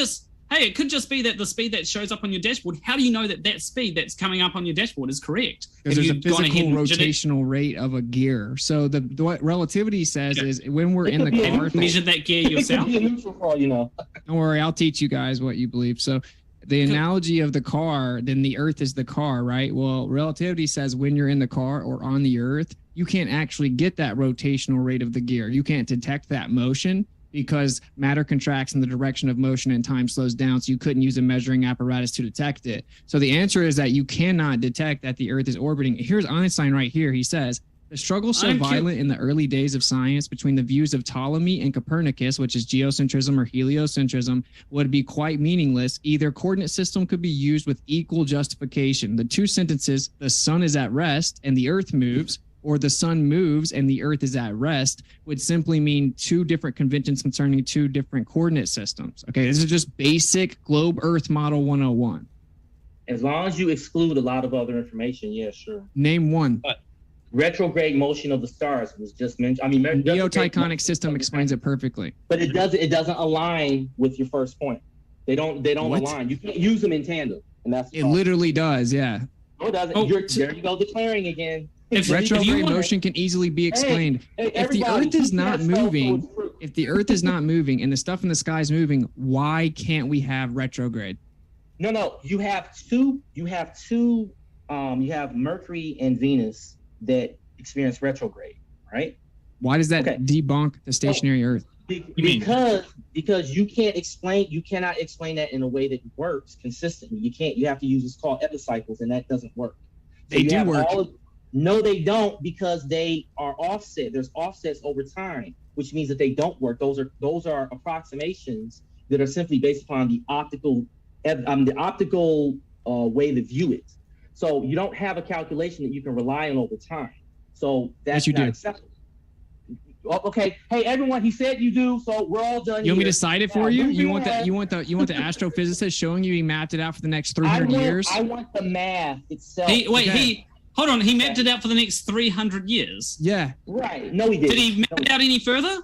hey, it could just be that the speed that shows up on your dashboard. How do you know that speed that's coming up on your dashboard is correct? Because there's a physical rotational rate of a gear. So what relativity says is when we're in the car, measure that gear yourself. Don't worry, I'll teach you guys what you believe. So the analogy of the car, then the Earth is the car, right? Well, relativity says when you're in the car or on the Earth, you can't actually get that rotational rate of the gear. You can't detect that motion, because matter contracts in the direction of motion and time slows down, so you couldn't use a measuring apparatus to detect it. So the answer is that you cannot detect that the Earth is orbiting. Here's Einstein right here. He says, the struggle so violent in the early days of science between the views of Ptolemy and Copernicus, which is geocentrism or heliocentrism, would be quite meaningless. Either coordinate system could be used with equal justification. The two sentences, the sun is at rest and the Earth moves, or the sun moves and the Earth is at rest, would simply mean two different conventions concerning two different coordinate systems. Okay, this is just basic globe Earth model 101. As long as you exclude a lot of other information, yeah, sure. Name one. But retrograde motion of the stars was just mentioned. I mean, Neotaconic system explains it perfectly. But it doesn't align with your first point. They don't align. You can't use them in tandem, and that's it. Literally does, yeah. No, it doesn't. There you go, declaring again. Retrograde motion can easily be explained. If the Earth is not moving, and the stuff in the sky is moving, why can't we have retrograde? No. You have Mercury and Venus that experience retrograde, right? Why does that debunk the stationary Earth? Because you cannot explain that in a way that works consistently. You have to use what's called epicycles, and that doesn't work. So they do work. No, they don't, because they are offset. There's offsets over time, which means that they don't work. Those are approximations that are simply based upon the optical way to view it. So you don't have a calculation that you can rely on over time. So that's not acceptable. Okay. Hey, everyone, he said you do, so we're all done. You want me to cite it for you? You want the astrophysicist showing you he mapped it out for the next 300 years? I want the math itself. Hold on, he mapped it out for the next 300 years. Yeah. Right. No, he didn't. Did he map it out any further?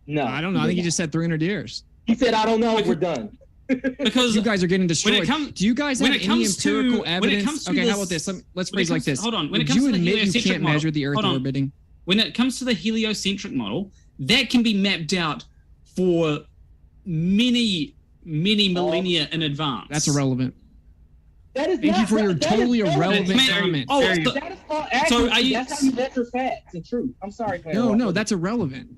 No. I don't know. I think he just said 300 years. He said, I don't know. We're done. Because you guys are getting destroyed. Do you guys have any empirical evidence? Okay, how about this? Let's phrase like this. Hold on. When it comes to the heliocentric you can't measure the Earth orbiting? When it comes to the heliocentric model, that can be mapped out for many millennia in advance. That's irrelevant. Thank you for your totally irrelevant comment. That's how you measure facts and truth. I'm sorry. No, that's irrelevant.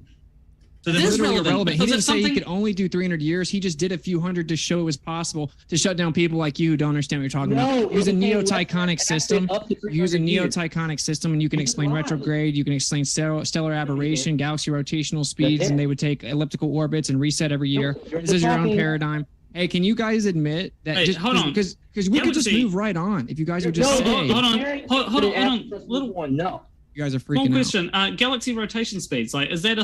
So that's literally irrelevant. He didn't say he could only do 300 years. He just did a few hundred to show it was possible to shut down people like you who don't understand what you're talking about. Use a neotaconic system. And you can explain retrograde. You can explain stellar aberration, galaxy rotational speeds, and they would take elliptical orbits and reset every year. This is your own paradigm. Hey, can you guys admit that? Hold on, because we could just move right on if you guys would just say. Hold on. Little one, no. You guys are freaking out. One question: galaxy rotation speeds. Like, is that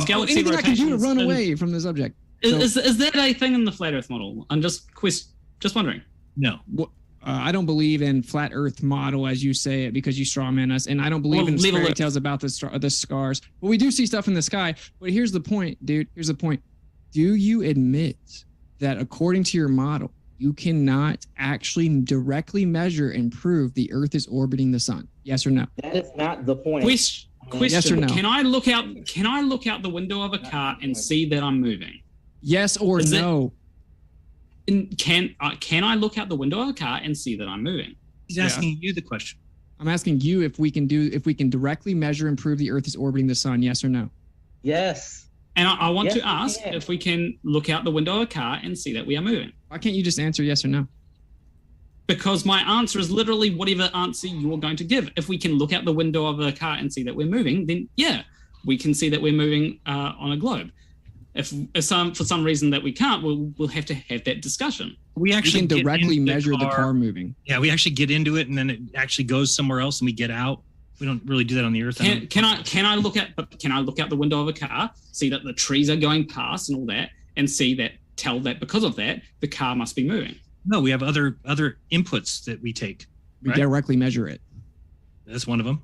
galaxy anything rotation? I can do to run away from the subject. Is that a thing in the flat Earth model? I'm just wondering. No. I don't believe in flat Earth model as you say it because you strawman us, and I don't believe in fairy tales about the scars. But we do see stuff in the sky. But here's the point, dude. Here's the point. Do you admit that according to your model, you cannot actually directly measure and prove the Earth is orbiting the sun? Yes or no? That is not the point. Question: yes or no? Can I look out the window of a car and see that I'm moving? Yes or no? Can I look out the window of a car and see that I'm moving? He's asking you the question. I'm asking you if we can directly measure and prove the Earth is orbiting the sun. Yes or no? Yes. And I want to ask if we can look out the window of a car and see that we are moving. Why can't you just answer yes or no? Because my answer is literally whatever answer you're going to give. If we can look out the window of a car and see that we're moving, then yeah, we can see that we're moving on a globe. If for some reason that we can't, we'll have to have that discussion. We actually can directly measure the car moving. Yeah, we actually get into it and then it actually goes somewhere else and we get out. We don't really do that on the Earth. Can I look out the window of a car, see that the trees are going past and all that, and tell that because of that the car must be moving? No, we have other inputs that we take. We directly measure it. That's one of them.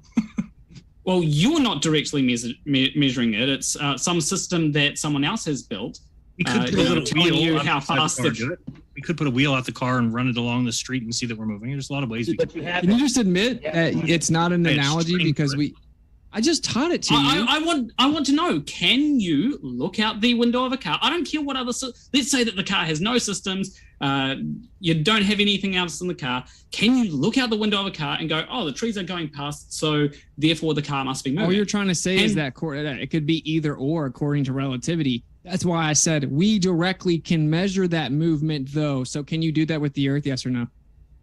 Well, you're not directly measuring it. It's some system that someone else has built. We could put a little telling wheel you how fast we We could put a wheel out the car and run it along the street and see that we're moving. There's a lot of ways. Can you just admit that it's not an analogy because I just taught it to you. I want to know, can you look out the window of a car? I don't care what other, let's say that the car has no systems, you don't have anything else in the car. Can you look out the window of a car and go, oh, the trees are going past, so therefore the car must be moving? All you're trying to say is that it could be either or according to relativity. That's why I said we directly can measure that movement though. So can you do that with the Earth? Yes or no?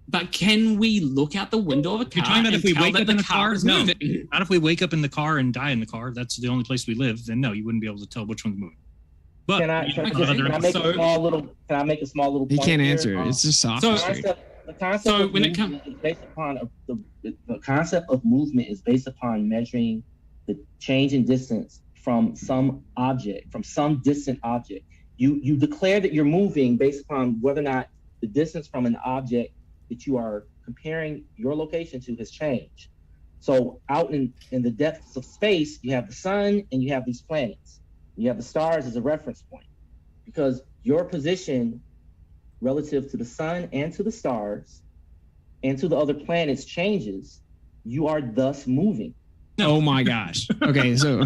But can we look out the window of a car? You're talking about if we wake up in the car? No. Not if we wake up in the car and die in the car. That's the only place we live. Then no, you wouldn't be able to tell which one's moving. But can I make a small little He point can't here? answer. It's just sophistry. The concept of movement is based upon the concept of movement is based upon measuring the change in distance from some object, from some distant object. You declare that you're moving based upon whether or not the distance from an object that you are comparing your location to has changed. So out in the depths of space, you have the sun and you have these planets. You have the stars as a reference point because your position relative to the sun and to the stars and to the other planets changes. You are thus moving. Oh my gosh. Okay, so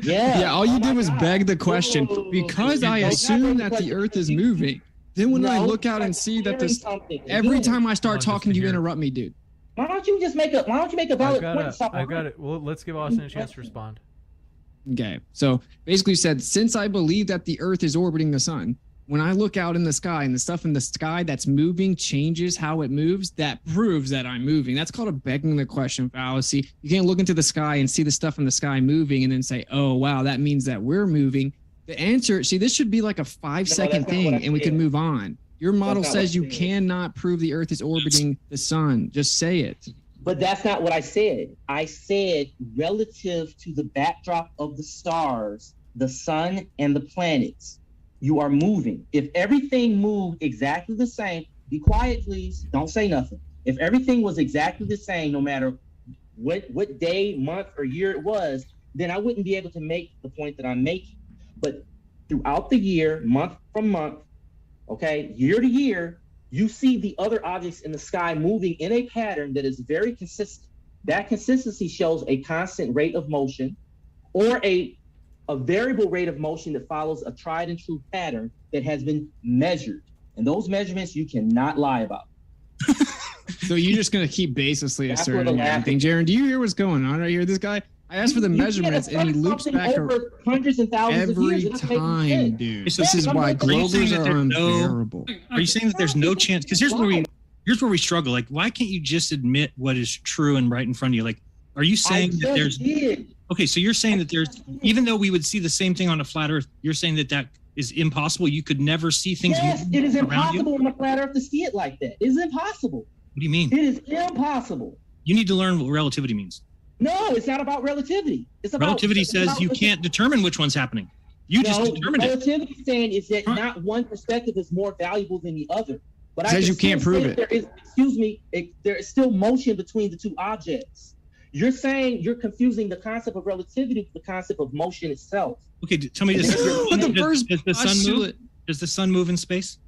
yeah, all you did was beg the question because I assume that the Earth is moving. Then when I look out and see that this, every time I start talking, you interrupt me, dude. Why don't you make a valid point? I've got it. Well, let's give Austin a chance to respond. Okay, so basically said, since I believe that the Earth is orbiting the sun, when I look out in the sky and the stuff in the sky that's moving changes how it moves, that proves that I'm moving. That's called a begging the question fallacy. You can't look into the sky and see the stuff in the sky moving and then say, oh, wow, that means that we're moving. The answer, see, this should be like a 5-second thing and we can move on. Your model says you cannot prove the Earth is orbiting the sun. Just say it. But that's not what I said. I said relative to the backdrop of the stars, the sun and the planets, you are moving. If everything moved exactly the same, be quiet, please. Don't say nothing. If everything was exactly the same, no matter what day, month, or year it was, then I wouldn't be able to make the point that I'm making. But throughout the year, month from month, okay, year to year, you see the other objects in the sky moving in a pattern that is very consistent. That consistency shows a constant rate of motion or a variable rate of motion that follows a tried and true pattern that has been measured. And those measurements you cannot lie about. So you're just going to keep baselessly asserting everything. Jaron, do you hear what's going on right here? This guy, I asked for the measurements and he loops back over hundreds and thousands every of years. time, dude. This is why globals are unbearable. Are you saying that there's no chance? Because here's where we struggle. Like, why can't you just admit what is true and right in front of you? Like, are you saying that there's... Okay, so you're saying that there's, even though we would see the same thing on a flat Earth, you're saying that is impossible? You could never see things Yes, it is impossible on a flat Earth to see it like that. It is impossible. What do you mean? It is impossible. You need to learn what relativity means. No, it's not about relativity. It's about relativity says you can't determine which one's happening. You just determined it. Relativity saying is that not one perspective is more valuable than the other. But it says you can't prove it. There is still motion between the two objects. You're saying you're confusing the concept of relativity with the concept of motion itself. Okay, tell me this. Does the sun move? Does the sun move in space?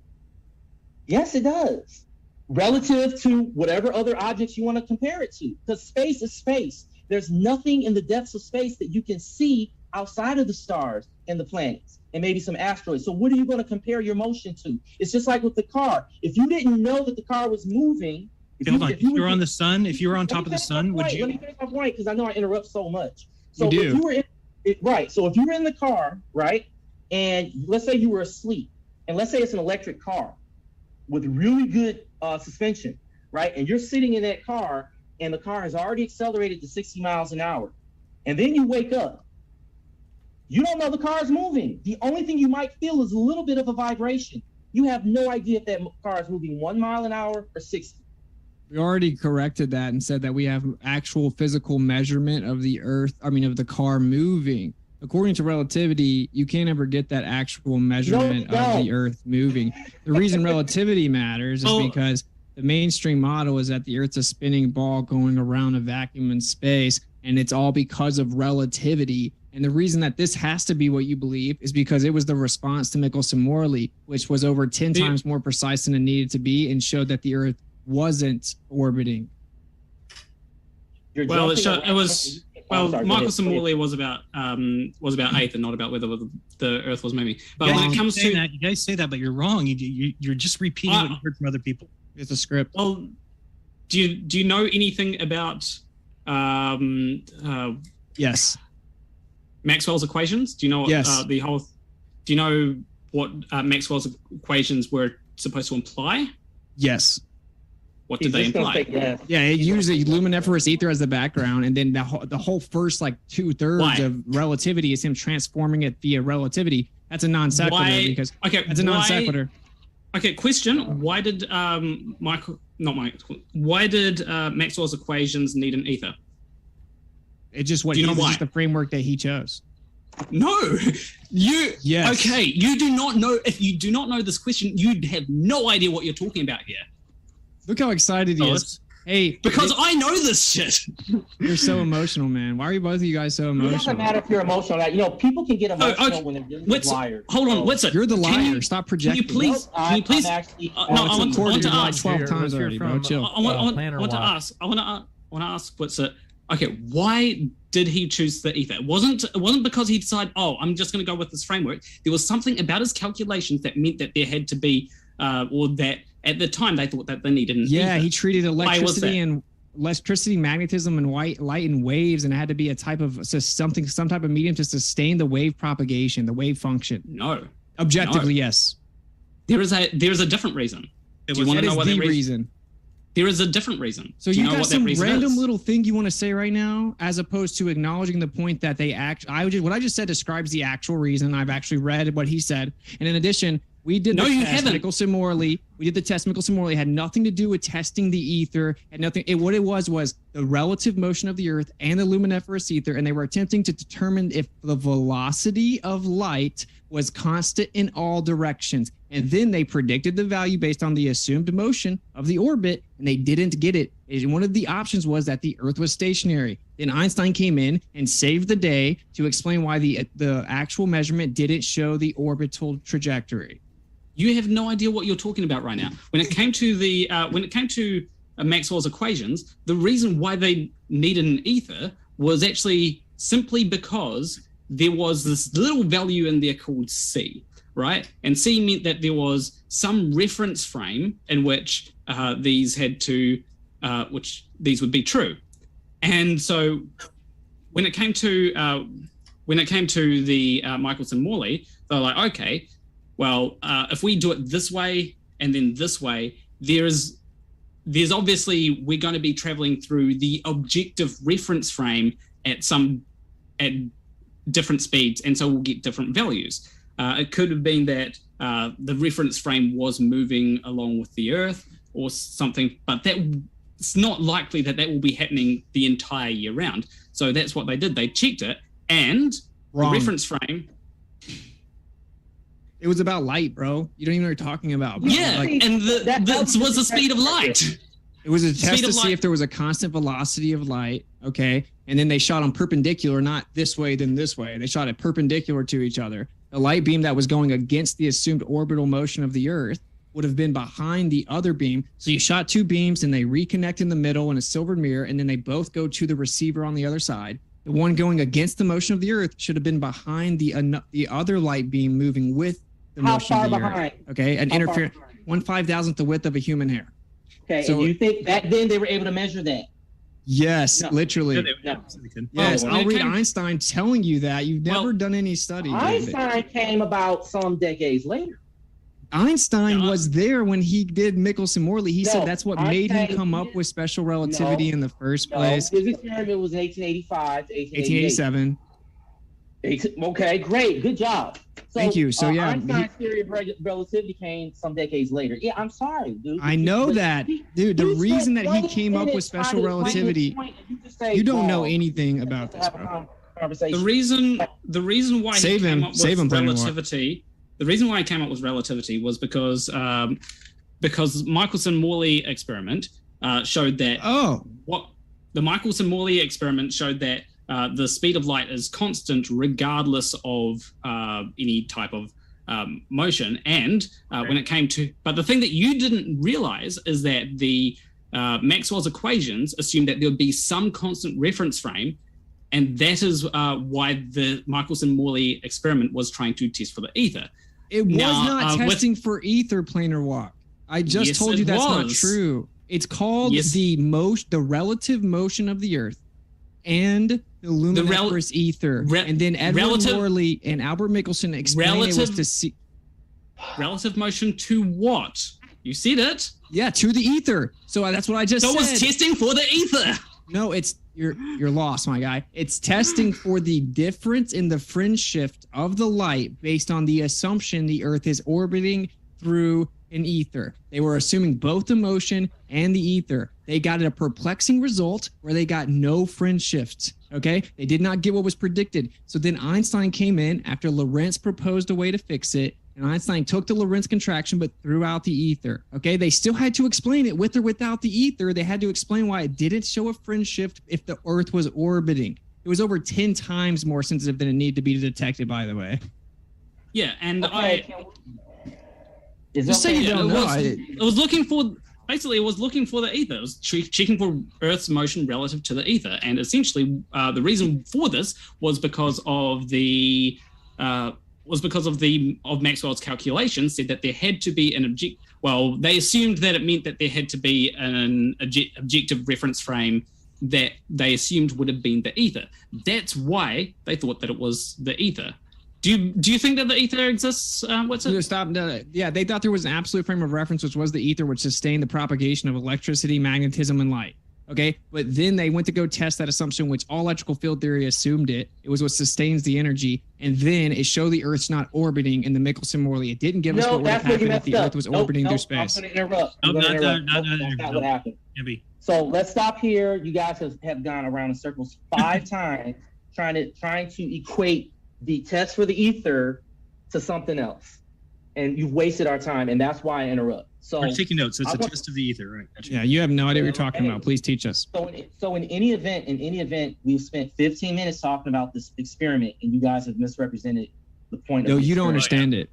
Yes, it does. Relative to whatever other objects you want to compare it to. Because space is space. There's nothing in the depths of space that you can see outside of the stars and the planets and maybe some asteroids. So what are you going to compare your motion to? It's just like with the car. If you didn't know that the car was moving, if you were on the sun, if you were on top of the sun, would you? Let me finish my point because I know I interrupt so much. So you do. If you were so if you were in the car, right, and let's say you were asleep, and let's say it's an electric car with really good suspension, right, and you're sitting in that car, and the car has already accelerated to 60 miles an hour, and then you wake up. You don't know the car is moving. The only thing you might feel is a little bit of a vibration. You have no idea if that car is moving 1 mile an hour or 60. We already corrected that and said that we have actual physical measurement of the Earth, of the car moving. According to relativity, you can't ever get that actual measurement of the Earth moving. The reason relativity matters is because the mainstream model is that the Earth's a spinning ball going around a vacuum in space, and it's all because of relativity And the reason that this has to be what you believe is because it was the response to Michelson-Morley, which was over 10 times more precise than it needed to be and showed that the Earth wasn't orbiting. Well, it was. Well, Michelson-Morley was about eighth and not about whether the Earth was moving. But when it comes to that, you guys say that, but you're wrong. You're just repeating what you heard from other people. It's a script. Well, do you know anything about yes, Maxwell's equations? Do you know yes. Do you know what Maxwell's equations were supposed to imply? Yes. What did they imply? Yeah, it uses luminiferous ether as the background, and then the whole first like 2/3 of relativity is him transforming it via relativity. That's a non sequitur because that's a non sequitur. Okay, question: why did Why did Maxwell's equations need an ether? It's just what just the framework that he chose. No, you. Yes. Okay, you do not know. If you do not know this question, you have no idea what you're talking about here. Look how excited he is. Hey, because I know this shit. You're so emotional, man. Why are you both of you guys so emotional? It doesn't matter if you're emotional. Like, people can get emotional when they're dealing with liars. Hold on, You're the liar. Stop projecting. Can you please? I want to ask 12 times already, bro. Chill. I want to ask. What's it? Okay, why did he choose the ether? It wasn't because he decided, I'm just going to go with this framework. There was something about his calculations that meant that there had to be, or that at the time they thought that they needed an ether. Yeah, he treated electricity, magnetism, and light and waves, and it had to be a type of some type of medium to sustain the wave propagation, the wave function. No, objectively, yes. There is a different reason. Do you want to know what that reason? There is a different reason. So you got some random little thing you want to say right now, as opposed to acknowledging the point that they what I just said describes the actual reason. I've actually read what he said, and in addition, we did the test. Michelson-Morley. We did the test. Michelson-Morley had nothing to do with testing the ether. Had nothing. What it was the relative motion of the Earth and the luminiferous ether, and they were attempting to determine if the velocity of light was constant in all directions. And then they predicted the value based on the assumed motion of the orbit, and they didn't get it. And one of the options was that the Earth was stationary. Then Einstein came in and saved the day to explain why the actual measurement didn't show the orbital trajectory. You have no idea what you're talking about right now. When it came to Maxwell's equations, the reason why they needed an ether was actually simply because there was this little value in there called C, right? And C meant that there was some reference frame in which these would be true. And so when it came to the Michelson-Morley, they're like, okay, well, if we do it this way and then this way, there's obviously we're going to be traveling through the objective reference frame at different speeds, and so we'll get different values. It could have been that the reference frame was moving along with the Earth or something, but it's not likely that will be happening the entire year round. So that's what they did. They checked it, and the reference frame. It was about light, bro. You don't even know what you're talking about. Bro. Yeah, and that was the speed of light. It was a test to see if there was a constant velocity of light, okay? And then they shot them perpendicular, not this way, then this way. They shot it perpendicular to each other. The light beam that was going against the assumed orbital motion of the Earth would have been behind the other beam. So you shot two beams, and they reconnect in the middle in a silvered mirror, and then they both go to the receiver on the other side. The one going against the motion of the Earth should have been behind the other light beam moving with the motion of the Earth. Okay, an interference, 1/5000th the width of a human hair. Okay, so, and you think back then they were able to measure that? Yes, literally. No. Yes, I'll read Einstein telling you that. You've never done any study. Einstein came about some decades later. Einstein was there when he did Michelson-Morley. He said that's what made him come up with special relativity in the first place. His experiment was 1885 to 1887. Okay, great. Good job. So, thank you. So Einstein's theory of relativity came some decades later. Yeah, I'm sorry, dude. I know that, dude. The reason that he came up with special relativity, you don't know anything about this, bro. The reason why he came up with relativity, the reason why he came up with relativity was because Michelson-Morley experiment showed that the Michelson-Morley experiment showed that the speed of light is constant regardless of any type of motion. And when it came to, but the thing that you didn't realize is that the Maxwell's equations assumed that there would be some constant reference frame, and that is why the Michelson-Morley experiment was trying to test for the ether. It was not testing for ether, planar walk. I just told you that's not true. It's called the relative motion of the Earth and the luminiferous ether. And then Edward Morley and Albert Michelson explained it was to see relative motion to what? You said it. Yeah, to the ether. So that's what I just said. So it was testing for the ether. No, it's you're lost, my guy. It's testing for the difference in the fringe shift of the light based on the assumption the Earth is orbiting through an ether. They were assuming both the motion and the ether. They got a perplexing result where they got no fringe shifts. Okay, they did not get what was predicted. So then Einstein came in after Lorentz proposed a way to fix it. And Einstein took the Lorentz contraction, but threw out the ether. Okay, they still had to explain it with or without the ether. They had to explain why it didn't show a fringe shift if the Earth was orbiting. It was over 10 times more sensitive than it needed to be detected, by the way. Yeah, and just say you don't know. It was looking for, basically, it was looking for the ether. It was checking for Earth's motion relative to the ether. And essentially, the reason for this was because of the of Maxwell's calculations said that there had to be an object. Well, they assumed that it meant that there had to be an objective reference frame that they assumed would have been the ether. That's why they thought that it was the ether. Do you think that the ether exists? What's it? Stop. Yeah, they thought there was an absolute frame of reference, which was the ether, which sustained the propagation of electricity, magnetism, and light. Okay, but then they went to go test that assumption, which all electrical field theory assumed it. It was what sustains the energy, and then it showed the Earth's not orbiting in the Michelson-Morley. It didn't give us what would have happened if the Earth was orbiting through space. I'm going to interrupt. That's not what happened. So let's stop here. You guys have gone around in circles 5 times trying to equate the test for the ether to something else, and you've wasted our time, and that's why I interrupt. So we're taking notes. It's a test of the ether, right? Gotcha. Yeah, you have no idea what you're talking about. Please teach us. So in any event, we've spent 15 minutes talking about this experiment, and you guys have misrepresented the point. No, you don't understand it.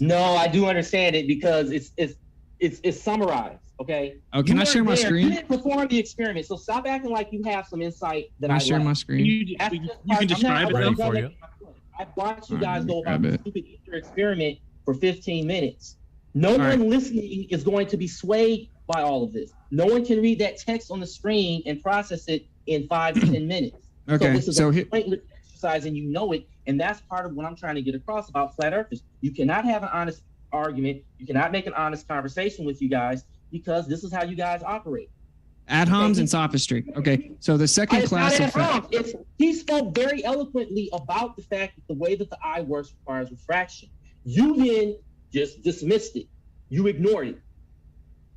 No, I do understand it because it's summarized. Okay. Oh, can I share my screen? You didn't perform the experiment, so stop acting like you have some insight that I share my screen. You can describe it for you. I watched you guys go about the stupid ether experiment for 15 minutes. No one listening is going to be swayed by all of this. No one can read that text on the screen and process it in 5 to 10 minutes. Okay. So this is a pointless exercise, and you know it. And that's part of what I'm trying to get across about flat earthers. You cannot have an honest argument. You cannot make an honest conversation with you guys because this is how you guys operate. Ad homs and sophistry. Okay, so the second class of he spoke very eloquently about the fact that the way that the eye works requires refraction. You then just dismissed it. You ignored it.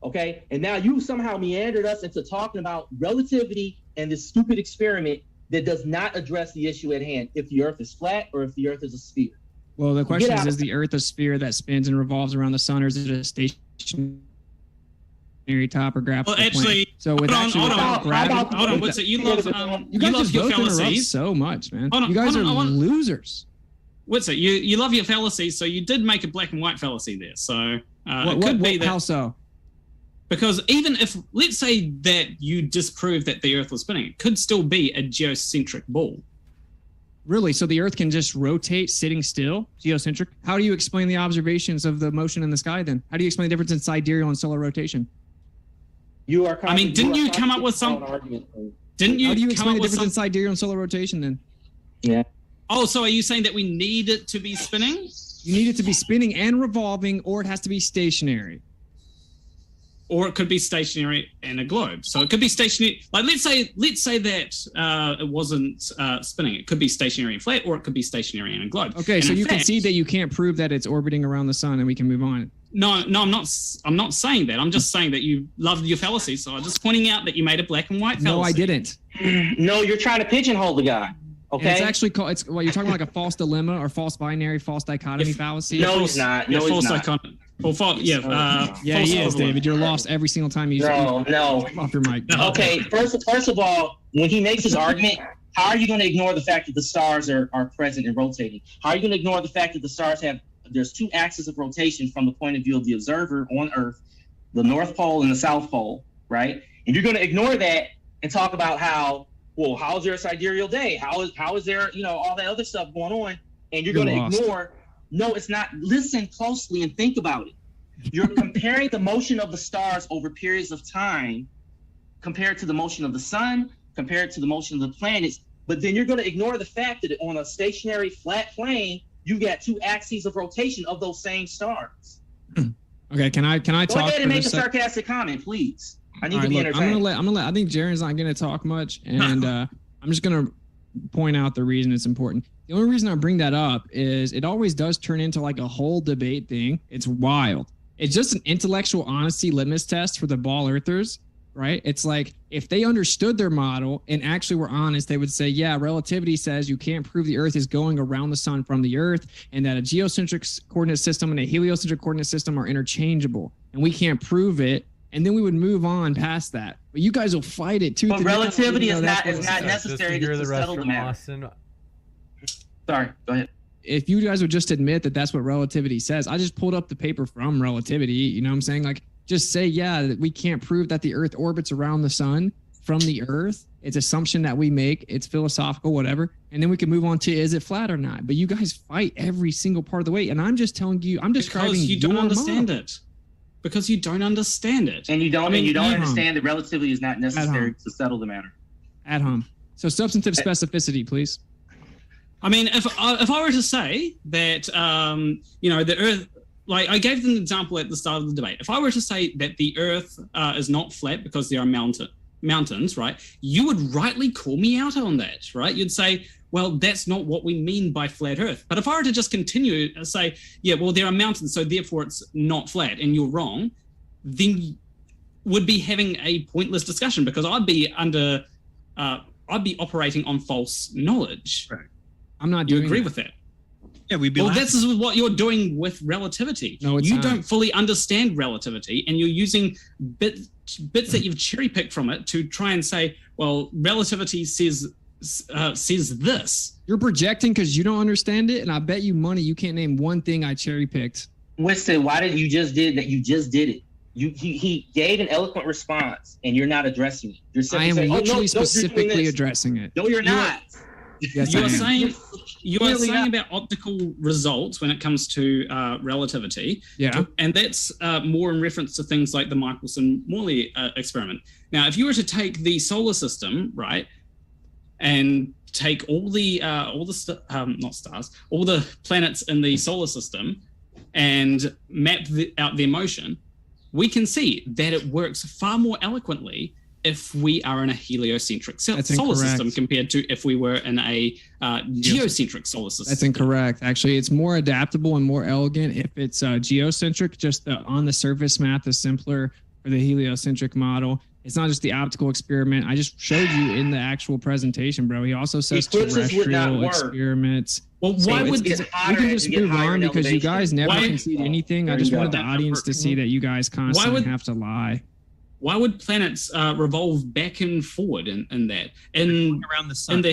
Okay, and now you somehow meandered us into talking about relativity and this stupid experiment that does not address the issue at hand, if the Earth is flat or if the Earth is a sphere. Well, the question is the Earth a sphere that spins and revolves around the sun, or is it a stationary topographical actually, plane? So with hold on. What's it? You love your fallacies so much, man. You guys are losers. What's it? You love your fallacies, so you did make a black and white fallacy there. So it could be that. How so? Because even if, let's say that you disprove that the Earth was spinning, it could still be a geocentric ball. Really? So the Earth can just rotate sitting still, geocentric? How do you explain the observations of the motion in the sky then? How do you explain the difference in sidereal and solar rotation? Didn't you come up with some? Didn't you? How do you explain the difference in sidereal and solar rotation then? Yeah. Oh, so are you saying that we need it to be spinning? You need it to be spinning and revolving, or it has to be stationary. Or it could be stationary and a globe. So it could be stationary. Like let's say that it wasn't spinning. It could be stationary and flat, or it could be stationary and a globe. Okay, and so you can see that you can't prove that it's orbiting around the sun, and we can move on. No, I'm not saying that. I'm just saying that you love your fallacies. So I'm just pointing out that you made a black and white fallacy. No, I didn't. No, you're trying to pigeonhole the guy. Okay. And it's actually called. It's you're talking like a false dilemma or false binary, false dichotomy fallacy. No, he's not. No, he's not. Yeah, he is, David. You're lost every single time you. No. Off your mic. Okay, first of all, when he makes his argument, How are you going to ignore the fact that the stars are present and rotating? How are you going to ignore the fact that the stars there's two axes of rotation from the point of view of the observer on Earth, the North Pole and the South Pole, right? And you're going to ignore that and talk about how's there a sidereal day? How is there, all that other stuff going on? And you're going to ignore, no, it's not. Listen closely and think about it. You're comparing the motion of the stars over periods of time compared to the motion of the sun, compared to the motion of the planets. But then you're going to ignore the fact that on a stationary flat plane, you got two axes of rotation of those same stars. Okay, can I talk? Go ahead and make a sarcastic comment, please. I need to be entertained. I'm gonna let. I think Jaren's not gonna talk much, and I'm just gonna point out the reason it's important. The only reason I bring that up is it always does turn into like a whole debate thing. It's wild. It's just an intellectual honesty litmus test for the ball earthers, right? It's like if they understood their model and actually were honest, they would say, yeah, relativity says you can't prove the Earth is going around the sun from the Earth, and that a geocentric coordinate system and a heliocentric coordinate system are interchangeable, and we can't prove it. And then we would move on past that. But you guys will fight it too. But relativity is not necessary to settle the matter. Sorry, go ahead. If you guys would just admit that that's what relativity says. I just pulled up the paper from relativity. You know what I'm saying? Like, just say, yeah, that we can't prove that the Earth orbits around the sun from the Earth. It's assumption that we make. It's philosophical, whatever. And then we can move on to, is it flat or not? But you guys fight every single part of the way. And I'm just telling you, I'm describing because you don't understand model. it. Because you don't understand it. And you don't understand that relativity is not necessary to settle the matter. At home. So substantive specificity, please. I mean, if I were to say that, the Earth, like I gave them an example at the start of the debate. If I were to say that the Earth is not flat because there are mountains, right? You would rightly call me out on that, right? You'd say, well, that's not what we mean by flat Earth. But if I were to just continue and say, yeah, well, there are mountains, so therefore it's not flat, and you're wrong, then would be having a pointless discussion because I'd be operating on false knowledge. Right. I'm not. You agree with that? Yeah, we'd be. Well, this is what you're doing with relativity. No, you don't fully understand relativity, and you're using bits that you've cherry picked from it to try and say, well, relativity says this. You're projecting because you don't understand it, and I bet you money you can't name one thing I cherry picked. Winston, why did you just did that? You just did it. He gave an eloquent response, and you're not addressing it. You're I am saying, literally specifically addressing it. No, you're not. Yes, you are saying about optical results when it comes to relativity. Yeah. And that's more in reference to things like the Michelson-Morley experiment. Now, if you were to take the solar system, right, and take all the planets in the solar system and map out their motion, we can see that it works far more eloquently if we are in a heliocentric solar system compared to if we were in a geocentric solar system. That's incorrect. Actually, it's more adaptable and more elegant if it's geocentric. Just on the surface math is simpler for the heliocentric model. It's not just the optical experiment. I just showed you in the actual presentation, bro. He also says terrestrial experiments. Well, why would we can just move on because you guys never concede anything. I just wanted the audience to see that you guys constantly have to lie. Why would planets revolve back and forward in that? Around the sun.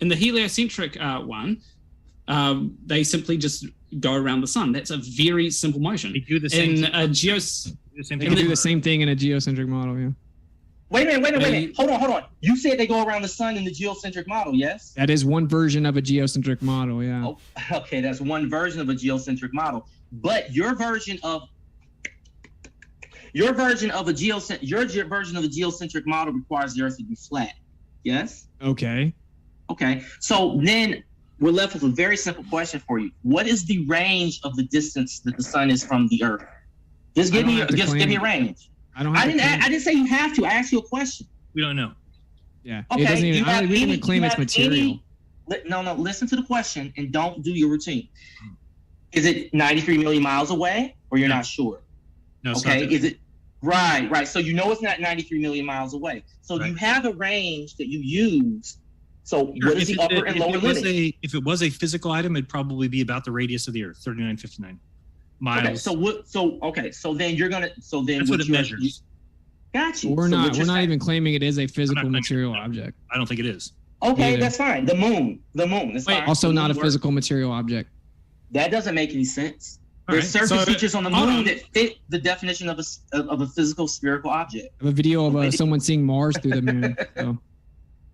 In the heliocentric one, they simply just go around the sun. That's a very simple motion. They do the same thing. They can do the same thing in a geocentric model, yeah. Wait a minute. Hold on. You said they go around the sun in the geocentric model, yes? That is one version of a geocentric model, yeah. Oh, okay, that's one version of a geocentric model. But your version of a geocentric model requires the Earth to be flat. Yes? Okay. So then we're left with a very simple question for you. What is the range of the distance that the sun is from the Earth? Just give me a range. I didn't say you have to. I asked you a question. We don't know. Yeah. Okay. We don't even claim it's material. No. Listen to the question and don't do your routine. Is it 93 million miles away, or you're not sure? No. Okay. Is it right? So you know it's not 93 million miles away. So you have a range that you use. So what is the upper and lower limit? If it was a physical item, it'd probably be about the radius of the Earth, 3959 miles. Okay. So then that's what it measures. Got you. We're not even claiming it is a physical material object. I don't think it is. Okay, Either. that's fine. The moon. That's fine. Also The not a moon physical material object. That doesn't make any sense. All There's right, certain so- features on the hold moon on. that fit the definition of a physical spherical object. I have a video of someone seeing Mars through the moon.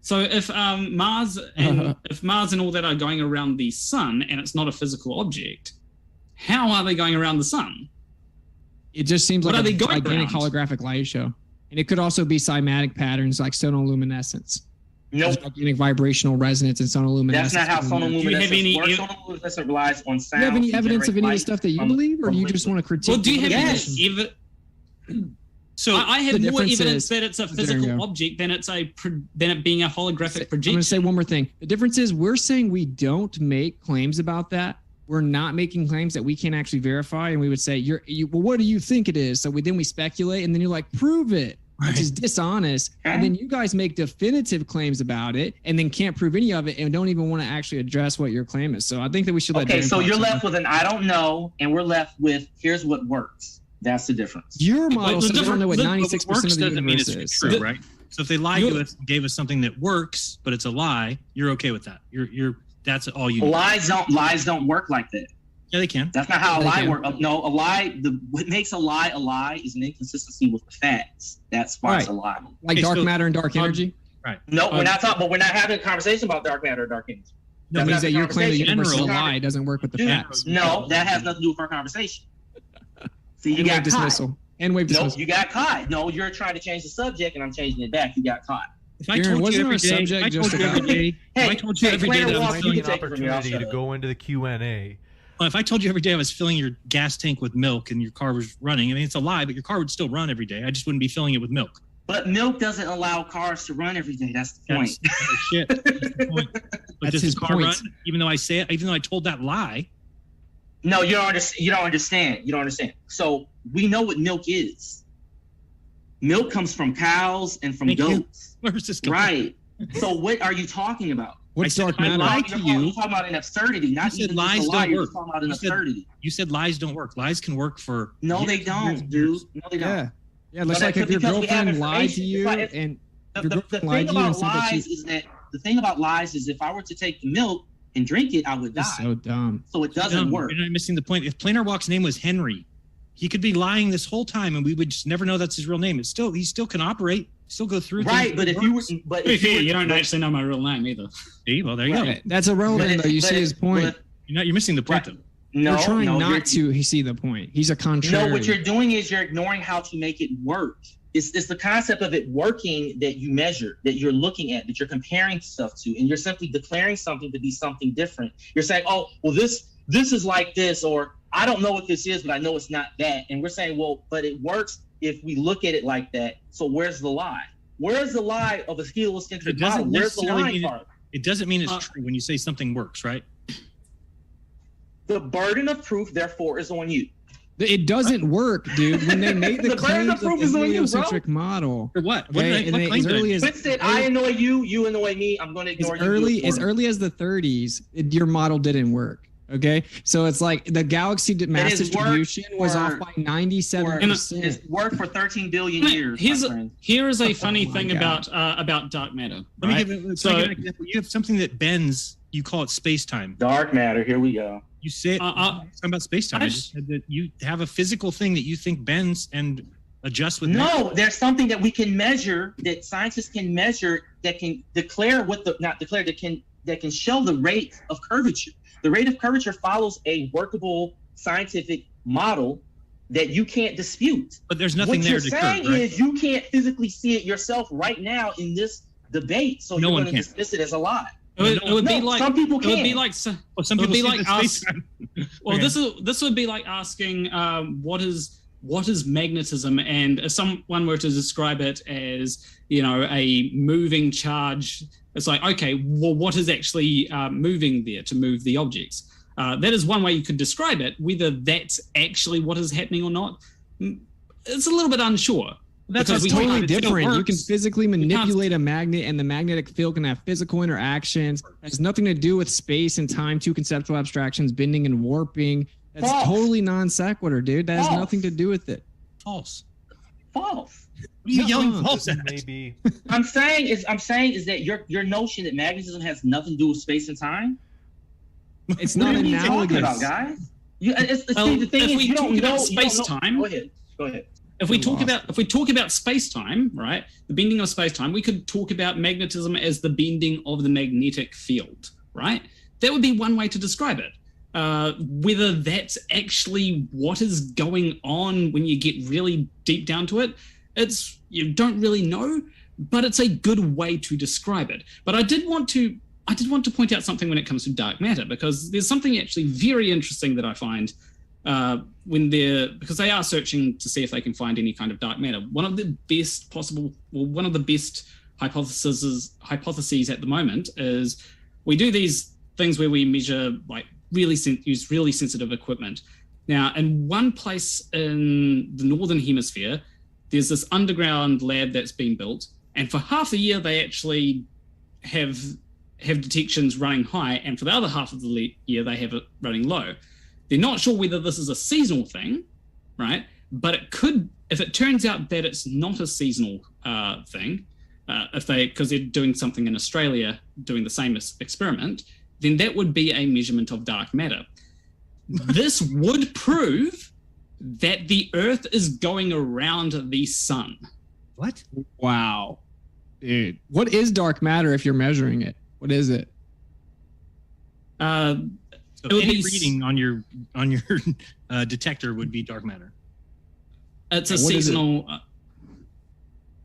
So if Mars and all that are going around the sun and it's not a physical object, how are they going around the sun? It just seems What like are they a going gigantic around? holographic light show. And it could also be cymatic patterns like sonoluminescence. Nope. Gigantic vibrational resonance and sonoluminescence. That's not how sonoluminescence works. any- Sonoluminescence relies on Do sound. you have any to evidence of generate any of the light stuff that you from- believe, or from do you just liquid. want to critique? Well, do you have Yes. any evidence? So I have the more difference evidence is- that it's a there you physical go. object than it being a holographic I'm projection. going to say one more thing. The difference is we're saying we don't make claims about that. We're not making claims that we can't actually verify, and we would say, well, what do you think it is? So then we speculate, and then you're like, prove it, which is dishonest. And then you guys make definitive claims about it, and then can't prove any of it, and don't even want to actually address what your claim is. So I think that we should let. Okay, Dan so talk you're some. left with an I don't know, and we're left with here's what works. That's the difference. Your model Well, says we don't know what the- 96% works of the doesn't mean universe it's is. true, So- right? So if they lied to us and gave us something that works, but it's a lie, you're okay with that. You're that's all you. Lies don't work like that. Yeah, they can. That's not how a They lie can. works. No, a lie. What makes a lie is an inconsistency with the facts. That's why it's a lie. Like dark matter and dark energy. Right. No, we're not talking. But we're not having a conversation about dark matter or dark energy. No, means that your claim the universe is a conversation. lie doesn't work with the Dude, facts. No, that has nothing to do with our conversation. See, you And got wave dismissal. caught. And wave No, dismissal. you got caught. No, you're trying to change the subject, and I'm changing it back. You got caught. If I told you every day, if I told you every day, if I told you every day that I was Give filling you an opportunity to go into the Q&A. Well, if I told you every day I was filling your gas tank with milk and your car was running, I mean, it's a lie, but your car would still run every day. I just wouldn't be filling it with milk. But milk doesn't allow cars to run every day. That's the point. Shit. That's the point. But That's does his the car point. run? Even though I told that lie. No, you don't understand. You don't understand. You don't understand. So we know what milk is. Milk comes from cows and from Thank you. goats. Where's this going? Right. So what are you talking about? What's I said, dark I matter? lied to you. You're talking about an absurdity, not You said even lies just a lie. don't You're work. just talking about an You said- absurdity. You said lies don't work. Lies can work for. No, they years, don't, dude. No, they don't. Yeah. Yeah, it looks But like that's if your because we have girlfriend lied to information. you If and The, your the girlfriend thing lied to you and about said that lies she is that the thing about lies is if I were to take the milk and drink it, I would die. is so dumb. So it doesn't No, work. You're not missing the point. If Planar Walk's name was Henry, he could be lying this whole time, and we would just never know that's his real name. It's still he still can operate, still go through. Right, things. but if you were, but if you, were, You don't actually know my real name either. See, well, there you go. Right. That's irrelevant, But though. You if- see but his if- point. but You're missing the point, though. No, You're trying no, not to see the point. He's a contrary. No, what you're doing is you're ignoring how to make it work. It's the concept of it working that you measure, that you're looking at, that you're comparing stuff to, and you're simply declaring something to be something different. You're saying, oh, well, this is like this, or I don't know what this is, but I know it's not that. And we're saying, well, but it works if we look at it like that. So where's the lie? Where's the lie of a heliocentric It model? doesn't Where's the necessarily lie mean part? it doesn't mean it's true when you say something works, right? The burden of proof, therefore, is on you. It doesn't work, dude. When they made the The burden of claims of proof the is on you, bro. heliocentric model, For what? What, okay, did I, what and claim as did I early make? as Quinn said, I annoy you, you annoy me, I'm going to ignore you. as early as the 30s, your model didn't work. Okay, so it's like the galaxy mass has worked distribution was off for- by 97%. It's worked for 13 billion years. Here is a funny my thing God. about dark matter. Let me right? give So- an example. You have something that bends. You call it space time. Dark matter. Here we go. You say talking about space time. I just said that you have a physical thing that you think bends and adjusts with. No, there's something that we can measure, that scientists can measure, that can declare what the not declare that can show the rate of curvature. The rate of curvature follows a workable scientific model that you can't dispute. But there's nothing what there you're to saying curve, right? is you can't physically see it yourself right now in this debate, so No you're one going to can. dismiss it as a lie. It would be No, like some people It would be can. like Some it would people be see like the us. space time. Well, Okay. this would be like asking what is magnetism, and if someone were to describe it as a moving charge, it's like, okay, well, what is actually moving there to move the objects? That is one way you could describe it. Whether that's actually what is happening or not, it's a little bit unsure. That's Because we totally can't- it different. You works. can physically manipulate a magnet, and the magnetic field can have physical interactions. It has nothing to do with space and time, two conceptual abstractions, bending and warping. That's False. totally non sequitur, dude. That has False. nothing to do with it. False. False. What are you yelling false at? Maybe. I'm saying is that your notion that magnetism has nothing to do with space and time. It's What not are you talking analogous. about, guys? Well, See, the thing if is, we you talk don't about know. You don't know. space-time- Go ahead. Go ahead. If we talk about space-time, right, the bending of space-time, we could talk about magnetism as the bending of the magnetic field, right? That would be one way to describe it. Whether that's actually what is going on when you get really deep down to it, you don't really know, but it's a good way to describe it. But I did want to point out something when it comes to dark matter, because there's something actually very interesting that I find because they are searching to see if they can find any kind of dark matter. One of the best hypotheses at the moment is we do these things where we measure use really sensitive equipment. Now, in one place in the Northern Hemisphere, there's this underground lab that's been built, and for half the year they actually have detections running high, and for the other half of the year they have it running low. They're not sure whether this is a seasonal thing, right? But it could, if it turns out that it's not a seasonal thing, because they're doing something in Australia doing the same experiment, then that would be a measurement of dark matter. This would prove that the Earth is going around the sun. What? Wow. Dude, what is dark matter if you're measuring it? What is it? So any reading on your detector would be dark matter. It's a seasonal.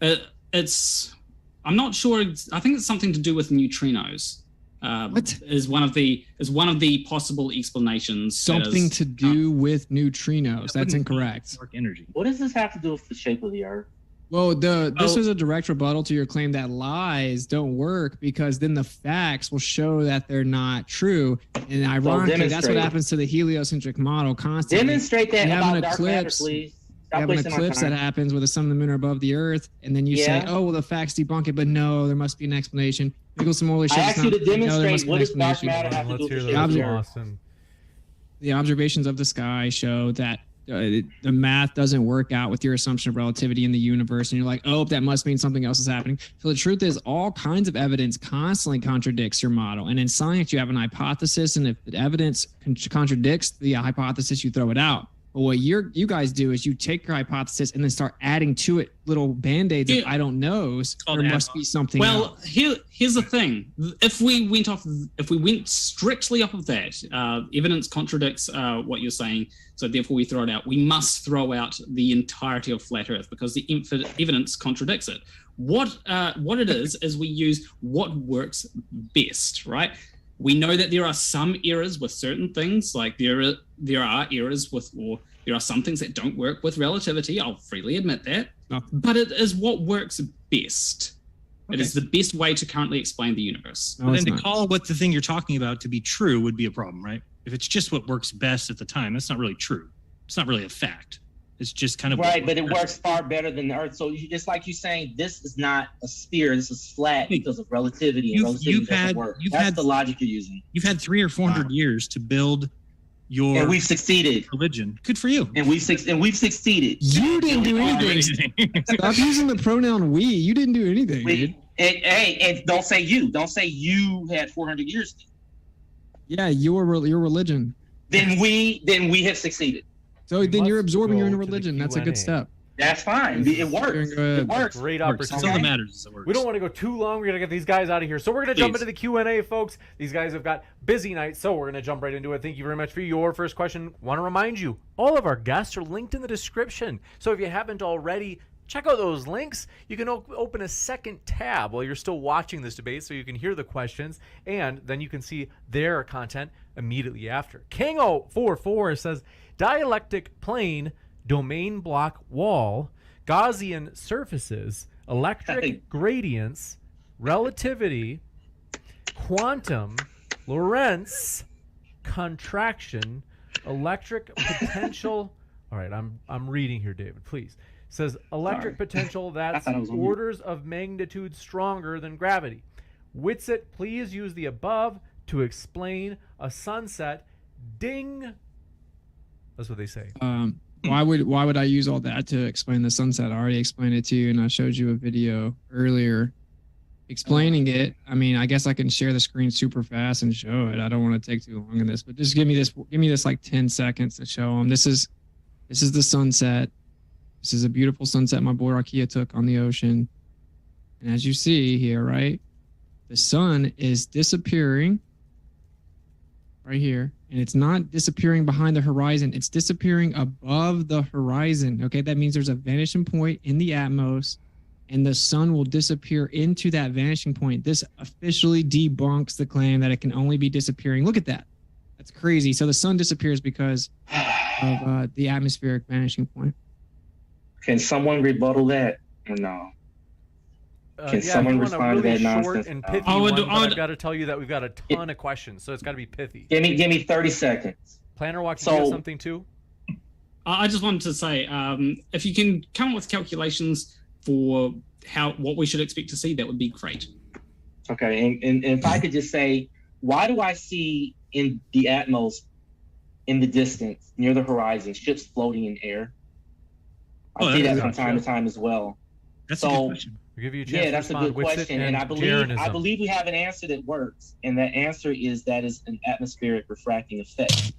I'm not sure. I think it's something to do with neutrinos. What is one of the possible explanations? Something to do with neutrinos. That's incorrect. Dark energy. What does this have to do with the shape of the Earth? Well, this is a direct rebuttal to your claim that lies don't work, because then the facts will show that they're not true. And ironically, that's what happens to the heliocentric model constantly. Demonstrate that you have about dark matter, please. You have an eclipse that happens where the sun and the moon are above the Earth, and then you say, "Oh, well, the facts debunk it," but no, there must be an explanation. Michelson-Morley I asked you to demonstrate what does dark matter have to do with the observations of the sky show that the math doesn't work out with your assumption of relativity in the universe, and you're like, oh, that must mean something else is happening. So the truth is, all kinds of evidence constantly contradicts your model. And in science, you have an hypothesis, and if the evidence contradicts the hypothesis, you throw it out. But what you guys do is you take your hypothesis and then start adding to it little band-aids of I don't knows. There must be something else. Well, here's the thing. If we went strictly off of that, evidence contradicts what you're saying, so therefore we throw it out. We must throw out the entirety of flat Earth because the evidence contradicts it. What it is we use what works best, right? We know that there are some errors with certain things, like there are errors with, or there are some things that don't work with relativity. I'll freely admit that. But it is what works best. Okay. It is the best way to currently explain the universe. No, then to call what the thing you're talking about to be true would be a problem, right? If it's just what works best at the time, that's not really true. It's not really a fact. It's just kind of right, but it works far better than the Earth. So it's like you saying this is not a sphere, this is flat because of relativity. And relativity doesn't work. That's the logic you're using. You've had 300 or 400 years to build your and we've succeeded. Religion. Good for you. And we've succeeded. You didn't do anything. Stop using the pronoun we. You didn't do anything, dude. And don't say you. Don't say you had 400 years. Yeah, your religion. Then we have succeeded. So then you're absorbing your own religion. That's a good step. That's fine. It works. It works. Great opportunity. That's all that matters is it works. We don't want to go too long. We're going to get these guys out of here. So we're going to jump into the Q&A, folks. These guys have got busy nights, so we're going to jump right into it. Thank you very much for your first question. Want to remind you, all of our guests are linked in the description. So if you haven't already, check out those links. You can open a second tab while you're still watching this debate so you can hear the questions, and then you can see their content immediately after. Kingo44 says, dielectric plane, domain block wall, Gaussian surfaces, electric gradients, relativity, quantum, Lorentz, contraction, electric potential. All right, I'm reading here, David, please. It says electric potential that's orders of magnitude stronger than gravity. Whitsitt, please use the above to explain a sunset. Ding. That's what they say. Why would I use all that to explain the sunset? I already explained it to you, and I showed you a video earlier explaining it. I mean, I guess I can share the screen super fast and show it. I don't want to take too long in this, but just give me this like 10 seconds to show them. This is the sunset. This is a beautiful sunset my boy Rakia took on the ocean. And as you see here, right, the sun is disappearing right here. And it's not disappearing behind the horizon. It's disappearing above the horizon. Okay, that means there's a vanishing point in the atmos, and the sun will disappear into that vanishing point. This officially debunks the claim that it can only be disappearing. Look at that. That's crazy. So the sun disappears because of the atmospheric vanishing point. Can someone rebuttal that or no? Can someone respond to that nonsense? And pithy one, but I've got to tell you that we've got a ton of questions, so it's got to be pithy. Give me 30 seconds. Planner Walk, you have something too? I just wanted to say, if you can come up with calculations for what we should expect to see, that would be great. Okay, and if I could just say, why do I see in the Atmos, in the distance, near the horizon, ships floating in air? I see that from time to time as well. That's a good question. We'll give you a chance to that's a respond. good question, and I believe we have an answer that works, and that answer is that is an atmospheric refracting effect.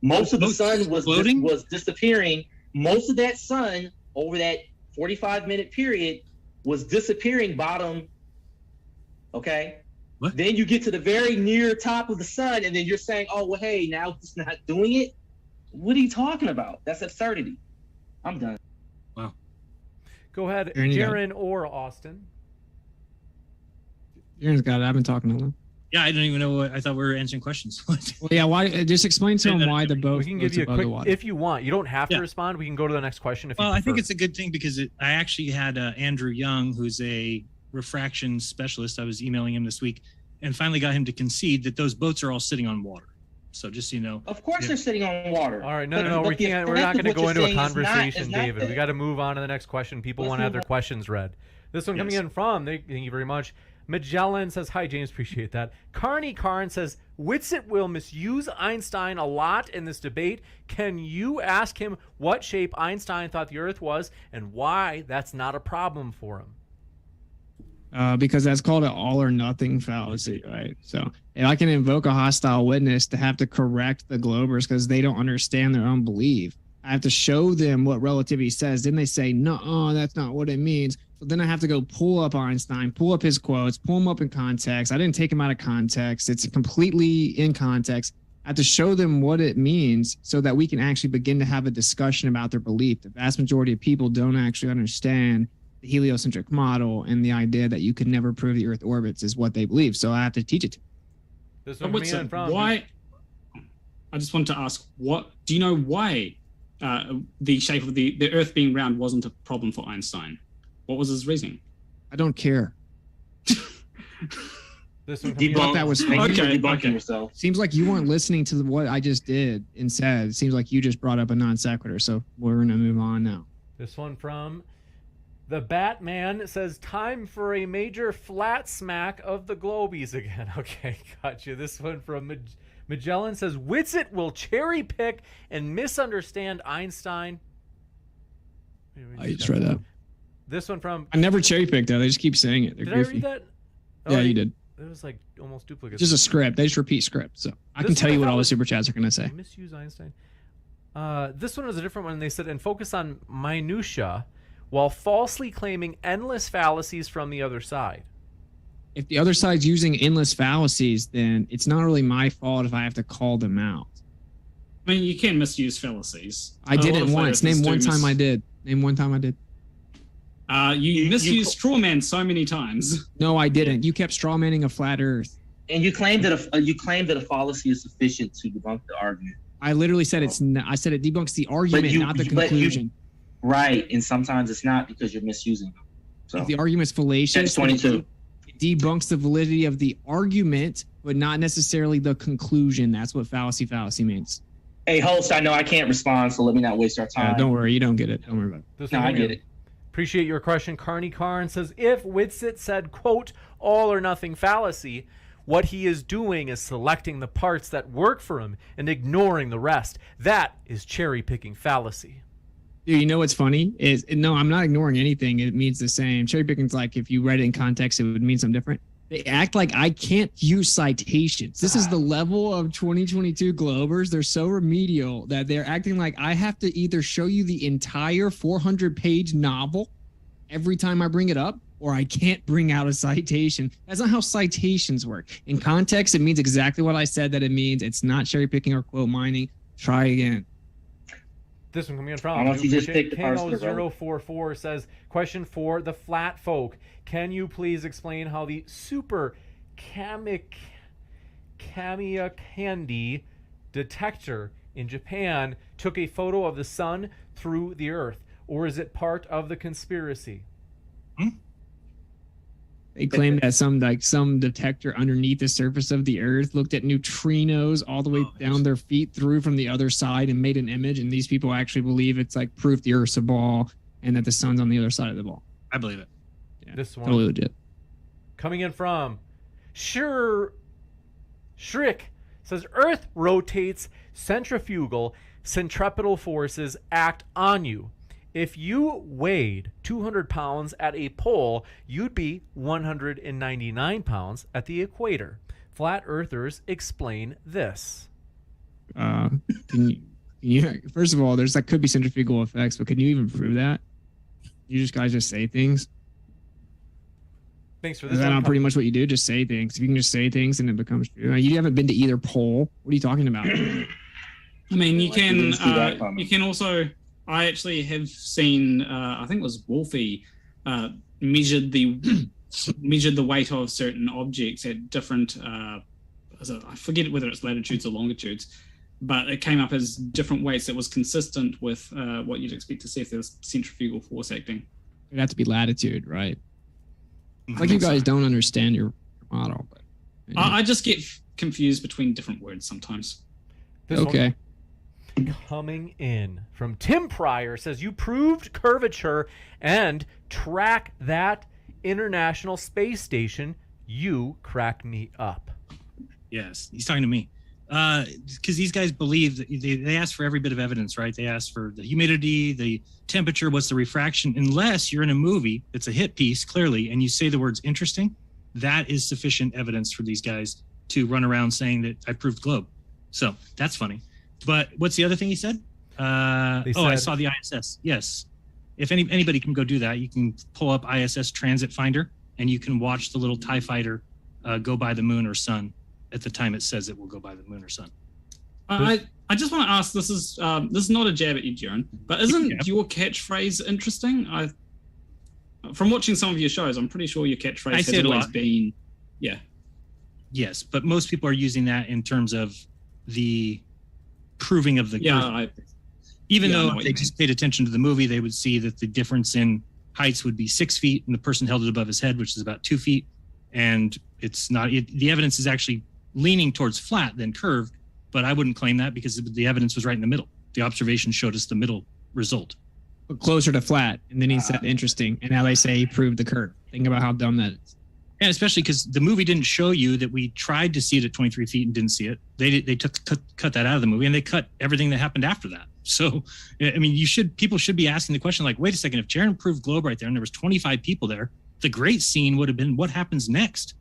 Most of the sun was disappearing. Most of that sun over that 45-minute period was disappearing bottom. Okay. What? Then you get to the very near top of the sun, and then you're saying, "Oh, well, hey, now it's not doing it." What are you talking about? That's absurdity. I'm done. Wow. Go ahead, Jaron or Austin. Jaron's got it. I've been talking to him. Yeah, I don't even know what I thought we were answering questions. Well, yeah, why? Just explain to him why the boat. We can give you a quick, if you want. You don't have to respond. We can go to the next question. If you I think it's a good thing because I actually had Andrew Young, who's a refraction specialist. I was emailing him this week, and finally got him to concede that those boats are all sitting on water. So just so you know. Of course they're sitting on water. All right, no, we can't. We're not going to go into a conversation, David. We got to move on to the next question. People want to have their questions read. This one coming in from, thank you very much. Magellan says, hi, James, appreciate that. Carney Karn says, Whitsitt will misuse Einstein a lot in this debate. Can you ask him what shape Einstein thought the Earth was and why that's not a problem for him? Because that's called an all or nothing fallacy, right? So if I can invoke a hostile witness to have to correct the Globers because they don't understand their own belief, I have to show them what relativity says. Then they say, no, that's not what it means. So then I have to go pull up Einstein, pull up his quotes, pull them up in context. I didn't take them out of context. It's completely in context. I have to show them what it means so that we can actually begin to have a discussion about their belief. The vast majority of people don't actually understand the heliocentric model and the idea that you could never prove the Earth orbits is what they believe. So I have to teach it to them. Why? I just want to ask, what do you know why the shape of the Earth being round wasn't a problem for Einstein? What was his reasoning? I don't care. This one that was debunking yourself. Seems like you weren't listening to what I just did and said. It seems like you just brought up a non sequitur. So we're going to move on now. This one from the Batman says, time for a major flat smack of the Globies again. Okay, gotcha. This one from Magellan says, Whitsitt will cherry pick and misunderstand Einstein. I just read that. This one from... I never cherry picked that. They just keep saying it. They're did goofy. I read that? Yeah, you did. It was like almost duplicate. Just a script. They just repeat script. So I can tell you what all the super chats are going to say. Misuse Einstein. This one was a different one. They said, and focus on minutia while falsely claiming endless fallacies from the other side. If the other side's using endless fallacies, then it's not really my fault if I have to call them out. I mean, you can misuse fallacies. I did it once. Name one time I did. Name one time I did. You misused strawman so many times. No, I didn't. You kept strawmanning a flat Earth. And you claimed that a fallacy is sufficient to debunk the argument. I literally said I said it debunks the argument, not the conclusion. Right, and sometimes it's not because you're misusing them. So if the argument's fallacious, Catch-22. It debunks the validity of the argument, but not necessarily the conclusion. That's what fallacy means. Hey, host, I know I can't respond, so let me not waste our time. Don't worry, you don't get it. Don't worry about it. No, I get it. Appreciate your question. Carney Karn says, if Whitsitt said, quote, all or nothing fallacy, what he is doing is selecting the parts that work for him and ignoring the rest. That is cherry-picking fallacy. Dude, you know what's funny is no, I'm not ignoring anything. It means the same. Cherry picking's like if you read it in context, it would mean something different. They act like I can't use citations. This is the level of 2022 Globers. They're so remedial that they're acting like I have to either show you the entire 400-page novel every time I bring it up, or I can't bring out a citation. That's not how citations work. In context, it means exactly what I said that it means. It's not cherry picking or quote mining. Try again. This one coming in from Why don't you just pick the parts that are relevant? Kano044 says, question for the flat folk. Can you please explain how the super Kamiokande detector in Japan took a photo of the sun through the earth? Or is it part of the conspiracy? They claim that some detector underneath the surface of the earth looked at neutrinos all the way down their feet through from the other side and made an image. And these people actually believe it's like proof the earth's a ball and that the sun's on the other side of the ball. I believe it. Yeah, this one totally legit. Coming in from Shrick says Earth rotates, centripetal forces act on you. If you weighed 200 pounds at a pole, you'd be 199 pounds at the equator. Flat earthers explain this. Can you first of all, that could be centrifugal effects, but can you even prove that? You guys just say things? Thanks for this. Is that not pretty much what you do? Just say things. If you can just say things and it becomes true. You haven't been to either pole. What are you talking about? I mean, you can also... I actually have seen, I think it was Wolfie, measured the weight of certain objects at different, I forget whether it's latitudes or longitudes, but it came up as different weights that was consistent with what you'd expect to see if there was centrifugal force acting. It'd have to be latitude, right? Like you guys don't understand your model. But anyway. I just get confused between different words sometimes. Okay. Coming in from Tim Pryor says you proved curvature and track that International Space Station. You crack me up. Yes, he's talking to me. Because these guys believe that they ask for every bit of evidence, right? They ask for the humidity, the temperature, what's the refraction. Unless you're in a movie that's a hit piece, clearly, and you say the words interesting, that is sufficient evidence for these guys to run around saying that I proved globe. So that's funny. But what's the other thing he said? I saw the ISS. Yes. If anybody can go do that, you can pull up ISS Transit Finder and you can watch the little TIE fighter go by the moon or sun at the time it says it will go by the moon or sun. I just want to ask, this is not a jab at you, Jaron, but isn't your catchphrase interesting? From watching some of your shows, I'm pretty sure your catchphrase has always been, yeah. Yes, but most people are using that in terms of the proving of the even though if they just paid attention to the movie, they would see that the difference in heights would be 6 feet and the person held it above his head, which is about 2 feet. And it's not, the evidence is actually leaning towards flat than curved, but I wouldn't claim that because the evidence was right in the middle. The observation showed us the middle result. But closer to flat. And then he said interesting. And now they say he proved the curve. Think about how dumb that is. And especially because the movie didn't show you that we tried to see it at 23 feet and didn't see it. They cut that out of the movie, and they cut everything that happened after that. So, I mean, people should be asking the question like, wait a second, if Jaron proved globe right there and there was 25 people there, the great scene would have been what happens next?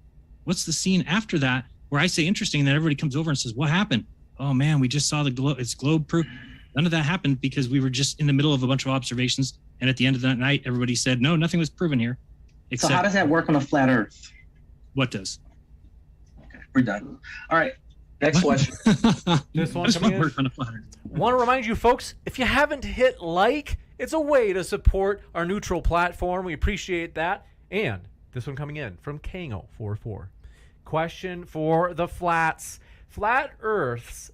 What's the scene after that where I say interesting and then everybody comes over and says, what happened? Oh man, we just saw the globe. It's globe proof. None of that happened because we were just in the middle of a bunch of observations. And at the end of that night, everybody said, no, nothing was proven here. So how does that work on a flat Earth? What does? Okay, we're done. All right, next question. This one coming in. Want to remind you folks, if you haven't hit like, it's a way to support our neutral platform. We appreciate that. And this one coming in from Kano44. Question for the flats. Flat earthers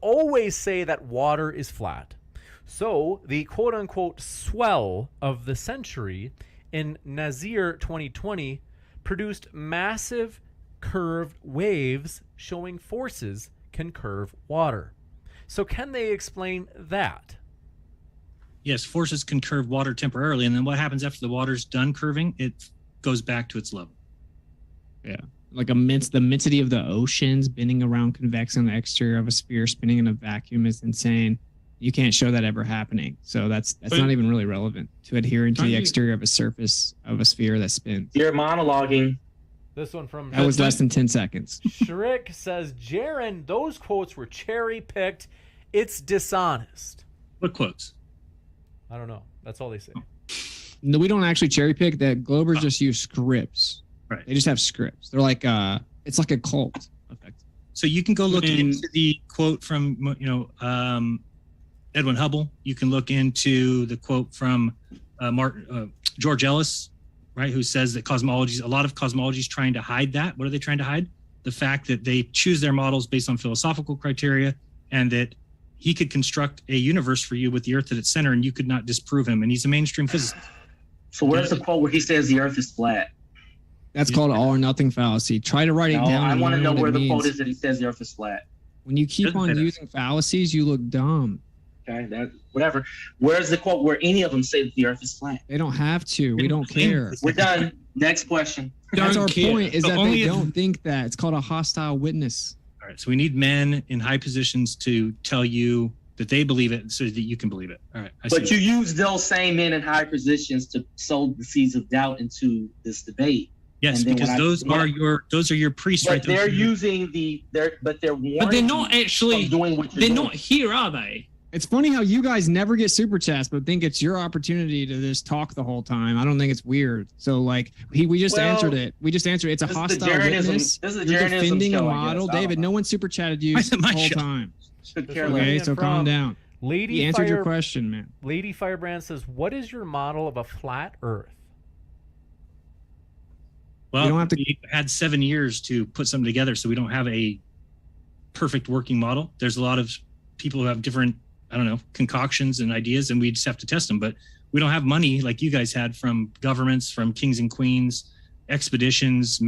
always say that water is flat. So the quote-unquote swell of the century in Nazir 2020 produced massive curved waves showing forces can curve water. So can they explain that? Yes, forces can curve water temporarily, and then what happens after the water's done curving? It goes back to its level. Yeah, like the immensity of the oceans bending around convex on the exterior of a sphere spinning in a vacuum is insane. You can't show that ever happening. So that's not even really relevant to adhering to the exterior of a surface of a sphere that spins. You're monologuing. This one from That was less than 10 seconds. Shriek says, Jaron, those quotes were cherry picked. It's dishonest. What quotes? I don't know. That's all they say. No, we don't actually cherry pick. That Globers just use scripts. Right. They just have scripts. They're like it's like a cult effect. So you can go look into the quote from Edwin Hubble. You can look into the quote from George Ellis, right, who says that a lot of cosmology is trying to hide that. What are they trying to hide? The fact that they choose their models based on philosophical criteria, and that he could construct a universe for you with the Earth at its center, and you could not disprove him. And he's a mainstream physicist. So where's the quote where he says the Earth is flat? That's called all or nothing fallacy. Try to write it down. I want to know where the means. quote is that he says the Earth is flat. When you keep on using fallacies, you look dumb. Okay, whatever. Where's the quote where any of them say that the Earth is flat? They don't have to. We don't care. We're done. Next question. That's our point, is that they don't think that. It's called a hostile witness. All right, so we need men in high positions to tell you that they believe it so that you can believe it. All right. But you use those same men in high positions to sow the seeds of doubt into this debate. Yes, because those are your priests, right? But they're using but they're not actually doing what they're not here, are they? It's funny how you guys never get super chats, but think it's your opportunity to just talk the whole time. I don't think it's weird. So like we just answered it. We just answered it. It's a hostile witness. This is a You're defending a model. David, no one super chatted you the whole time. Okay, so calm down. He answered your question, man. Lady Firebrand says, "What is your model of a flat Earth?" Well, we had 7 years to put something together, so we don't have a perfect working model. There's a lot of people who have different, concoctions and ideas, and we just have to test them. But we don't have money like you guys had from governments, from kings and queens, expeditions,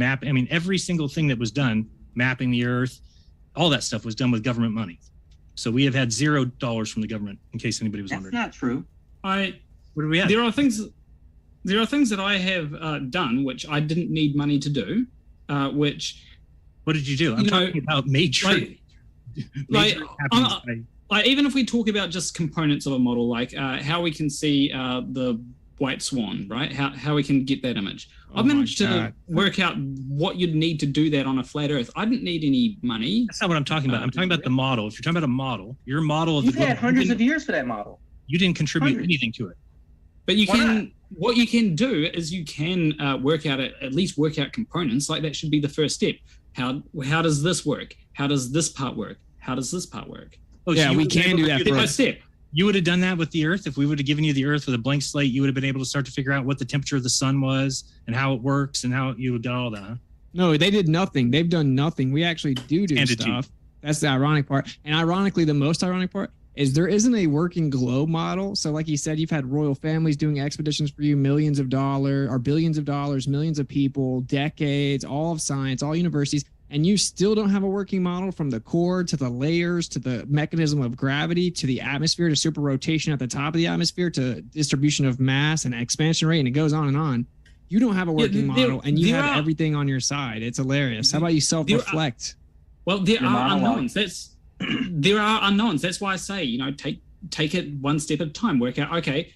every single thing that was done, mapping the Earth, all that stuff was done with government money. So we have had $0 from the government, in case anybody was wondering. That's not true. What do we have? There are things that I have done which I didn't need money to do. What did you do? I'm talking about major. Even if we talk about just components of a model, like how we can see the white swan, right? How we can get that image. I've managed to work out what you'd need to do that on a flat Earth. I didn't need any money. That's not what I'm talking about. I'm talking about the model. If you're talking about a model, your model of You've had hundreds of years for that model. You didn't contribute anything to it. But you can. What you can do is you can at least work out components. Like that should be the first step. How does this work? How does this part work? How does this part work? Oh, yeah, we can do that first step. You would have done that with the Earth. If we would have given you the Earth with a blank slate, you would have been able to start to figure out what the temperature of the sun was and how it works and how you would do all that. Huh? No, they did nothing. They've done nothing. We actually do stuff. That's the ironic part. And ironically, the most ironic part is there isn't a working globe model. So like you said, you've had royal families doing expeditions for you, millions of dollars or billions of dollars, millions of people, decades, all of science, all universities. And you still don't have a working model from the core to the layers to the mechanism of gravity to the atmosphere to super rotation at the top of the atmosphere to distribution of mass and expansion rate. And it goes on and on. You don't have a working model and you have everything on your side. It's hilarious. How about you self-reflect? There are unknowns. There are unknowns. That's why I say, take it one step at a time. Work out, okay,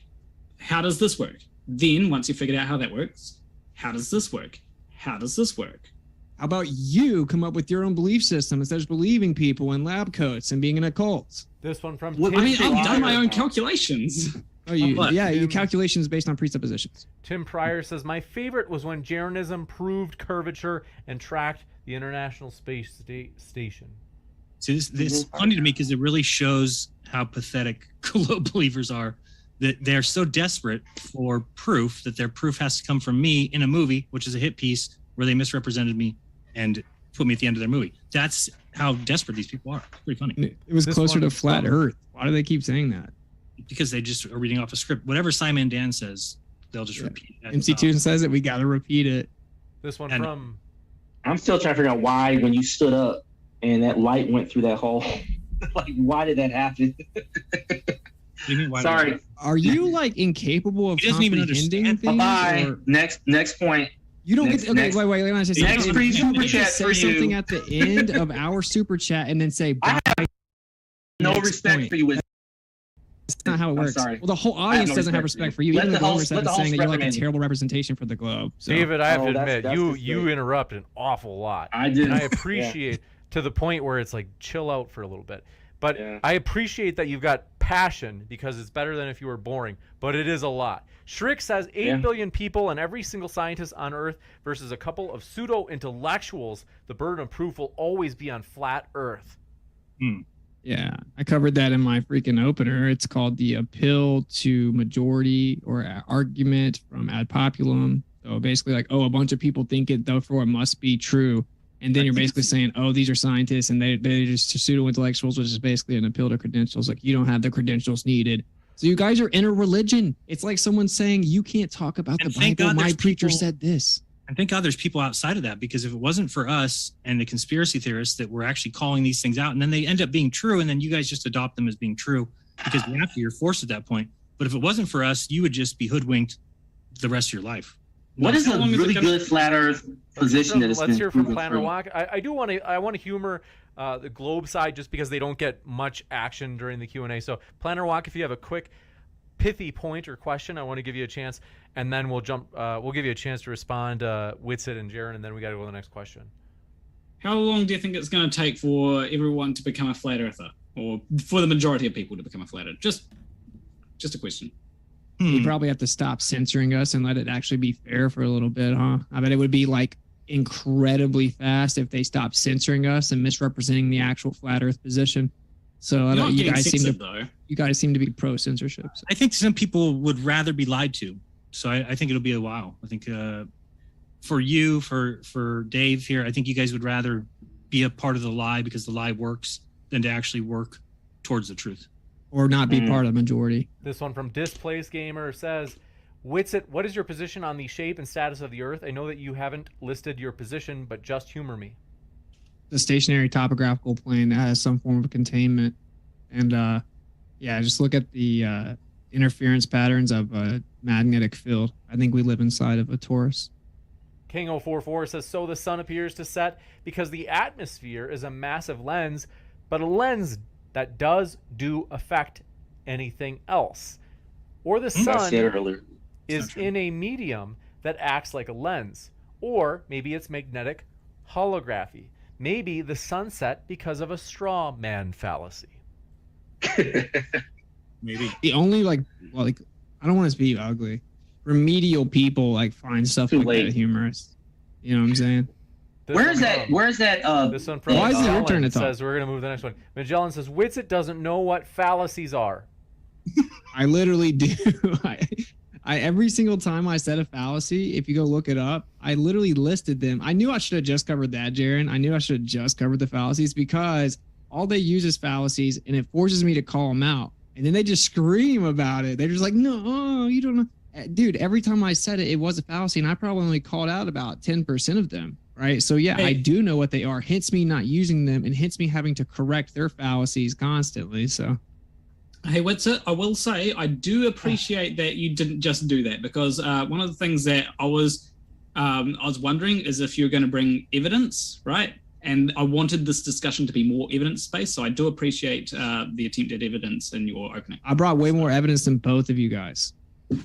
how does this work? Then once you figured out how that works, how does this work? How does this work? How about you come up with your own belief system instead of believing people in lab coats and being in a cult? This one from I've done my own calculations. Your calculations based on presuppositions. Tim Pryor says, my favorite was when Jaronism proved curvature and tracked the International Space Station. See, this is funny to me because it really shows how pathetic globe believers are. That they're so desperate for proof that their proof has to come from me in a movie, which is a hit piece where they misrepresented me and put me at the end of their movie. That's how desperate these people are. It's pretty funny. It was closer to flat Earth. Why do they keep saying that? Because they just are reading off a script. Whatever Simon Dan says, they'll just repeat it. MC2 says it, we got to repeat it. This one from... I'm still trying to figure out why when you stood up and that light went through that hole. Like, why did that happen? Sorry. Are you like incapable of comprehending things? Bye. Next point. You don't get wait. Let me say something. Next free super chat for you. Say something at the end of our super chat and then say bye. No respect for you. That's not how it works. sorry. Well, the whole audience doesn't have respect for you. Let Even the the host- Glober let the is saying host that you're like a reprimand you. terrible representation for the Globe. So. David, I have to that's admit, just you great. interrupt an awful lot. I do. And I Yeah. appreciate to the point where it's like chill out for a little bit. But I appreciate that you've got passion because it's better than if you were boring. But it is a lot. Shriek says 8 billion people and every single scientist on Earth versus a couple of pseudo-intellectuals. The burden of proof will always be on flat Earth. Yeah, I covered that in my freaking opener. It's called the appeal to majority or argument from ad populum. So basically, like, oh, a bunch of people think it, therefore it must be true. And then you're basically saying, oh, these are scientists and they're just pseudo-intellectuals, which is basically an appeal to credentials. Like, you don't have the credentials needed. So you guys are in a religion. It's like someone saying, you can't talk about the Bible. My preacher said this. And thank God there's people outside of that, because if it wasn't for us and the conspiracy theorists that were actually calling these things out, and then they end up being true, and then you guys just adopt them as being true because you have to, you're forced at that point. But if it wasn't for us, you would just be hoodwinked the rest of your life. What is a really good flat Earth position that has Let's been hear from proven Planner true? Walk. I do want to humor the Globe side just because they don't get much action during the Q&A. So Planner Walk, if you have a quick pithy point or question, I want to give you a chance, and then we'll jump. We'll give you a chance to respond, Whitsitt and Jaron, and then we got to go to the next question. How long do you think it's going to take for everyone to become a flat earther, or for the majority of people to become a flat earther? Just a question. You probably have to stop censoring us and let it actually be fair for a little bit, huh? I bet it would be like incredibly fast if they stopped censoring us and misrepresenting the actual flat Earth position. So I don't, you guys seem to be pro censorship. So. I think some people would rather be lied to. So I think it'll be a while. I think for you, for Dave here, I think you guys would rather be a part of the lie because the lie works than to actually work towards the truth. Or not be part of the majority. This one from Displaced Gamer says, Whitsitt, what is your position on the shape and status of the Earth? I know that you haven't listed your position, but just humor me. The stationary topographical plane that has some form of containment. And just look at the interference patterns of a magnetic field. I think we live inside of a torus. King044 says, so the sun appears to set because the atmosphere is a massive lens, but a lens that does affect anything else. Or the sun is in a medium that acts like a lens. Or maybe it's magnetic holography. Maybe the sun set because of a straw man fallacy. Maybe. The only I don't want to be ugly. Remedial people find stuff like that humorous. You know what I'm saying? Where's that? This one from Why is it your turn to talk? Says we're going to move to the next one. Magellan says Whitsitt doesn't know what fallacies are. I literally do. I every single time I said a fallacy, if you go look it up, I literally listed them. I knew I should have just covered that, Jaron. I knew I should have just covered the fallacies because all they use is fallacies, and it forces me to call them out. And then they just scream about it. They're just like, no, you don't know. Dude, every time I said it, it was a fallacy, and I probably only called out about 10% of them. Right. So, yeah, I do know what they are, hence me not using them and hence me having to correct their fallacies constantly. So, hey, Whitsitt, I will say I do appreciate that you didn't just do that, because one of the things that I was wondering is if you're going to bring evidence, right? And I wanted this discussion to be more evidence-based. So I do appreciate the attempt at evidence in your opening. I brought way more evidence than both of you guys.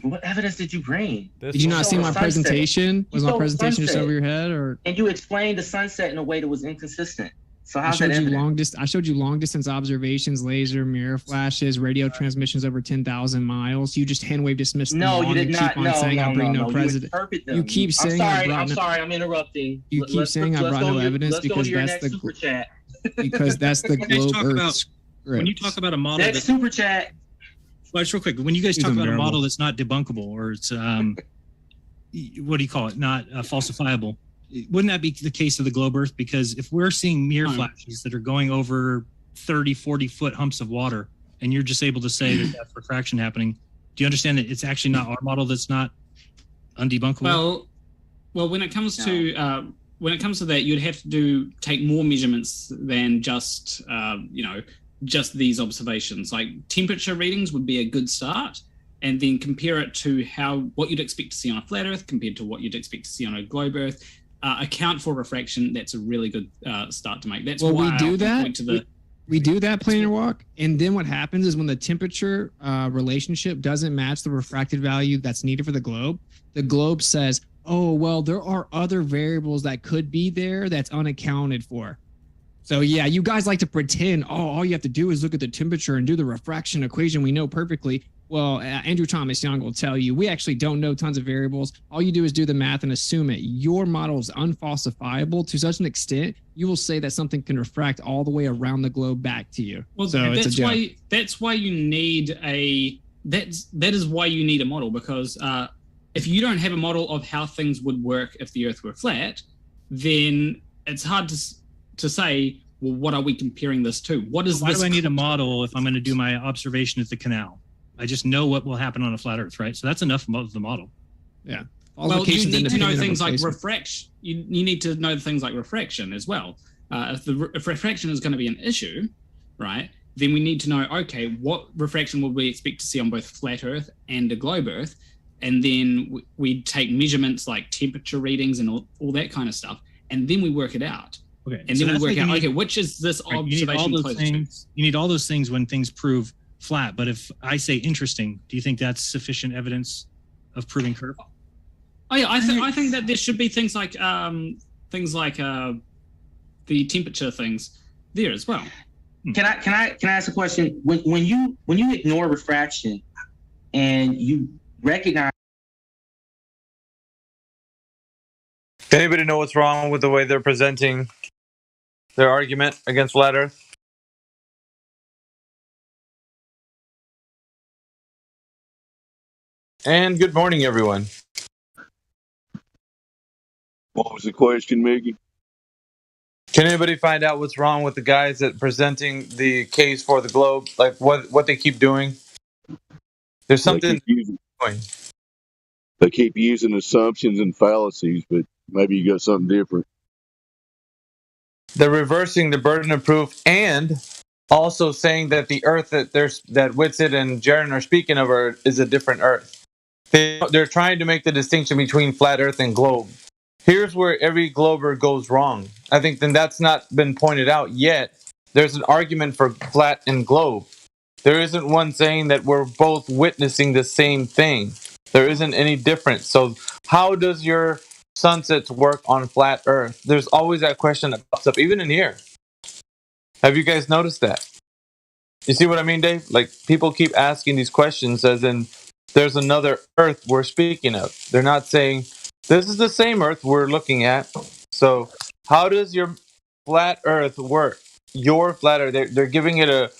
What evidence did you bring? Did you not see my presentation? Was my presentation just over your head, or? And you explained the sunset in a way that was inconsistent. So how's that evidence? I showed you long distance observations, laser, mirror flashes, radio transmissions over 10,000 miles. You just hand wave dismissed them. No, you did not. Keep on saying I bring no president. You keep saying I'm sorry. I'm interrupting. You keep saying I brought no evidence because that's the super chat. Because that's the globe Earth script. When you talk about a model, next super chat. Well, just real quick, when you guys talk about a model that's not debunkable, or it's what do you call it, not falsifiable, wouldn't that be the case of the globe Earth? Because if we're seeing mirror flashes that are going over 30, 40-foot humps of water, and you're just able to say that that's refraction happening, do you understand that it's actually not our model that's not undebunkable? Well, when it comes to that, you'd have to take more measurements than just just these observations. Like temperature readings would be a good start, and then compare it to what you'd expect to see on a flat Earth compared to what you'd expect to see on a globe Earth. Account for refraction. That's a really good start to make. That's why we do that. We do that planar walk, and then what happens is when the temperature relationship doesn't match the refracted value that's needed for the globe says, oh, well, there are other variables that could be there that's unaccounted for. So yeah, you guys like to pretend, oh, all you have to do is look at the temperature and do the refraction equation we know perfectly. Well, Andrew Thomas Young will tell you, we actually don't know tons of variables. All you do is do the math and assume it. Your model is unfalsifiable to such an extent, you will say that something can refract all the way around the globe back to you. Well, so that's why you need that is why you need a model, because if you don't have a model of how things would work if the Earth were flat, then it's hard to say, well, what are we comparing this to? What is Why this? do I need a model if I'm going to do my observation at the canal? I just know what will happen on a flat Earth, right? So that's enough of the model. Yeah. Well, you need to know things like refraction. You need to know things like refraction as well. If refraction is going to be an issue, right, then we need to know, okay, what refraction would we expect to see on both flat Earth and a globe Earth? And then we take measurements like temperature readings and all that kind of stuff, and then we work it out. Okay. And then we work out, okay, which is this observation closest to? You need all those things when things prove flat. But if I say interesting, do you think that's sufficient evidence of proving curve? Oh yeah, I think that there should be things like the temperature things there as well. Can I ask a question? When you ignore refraction and you recognize. Does anybody know what's wrong with the way they're presenting their argument against flat Earth? And good morning, everyone. What was the question, Mickey? Can anybody find out what's wrong with the guys that presenting the case for the globe? Like what they keep doing? There's something they keep using assumptions and fallacies, but maybe you got something different. They're reversing the burden of proof and also saying that the Earth that Whitsitt and Jaron are speaking of is a different Earth. They're trying to make the distinction between flat Earth and globe. Here's where every glober goes wrong. I think then that's not been pointed out yet. There's an argument for flat and globe. There isn't one saying that we're both witnessing the same thing. There isn't any difference. So how does your sunsets work on flat Earth? There's always that question that pops up, even in here. Have you guys noticed that? You see what I mean, Dave? Like, people keep asking these questions as in there's another Earth we're speaking of. They're not saying, this is the same Earth we're looking at. So how does your flat Earth work? Your flat Earth, they're giving it a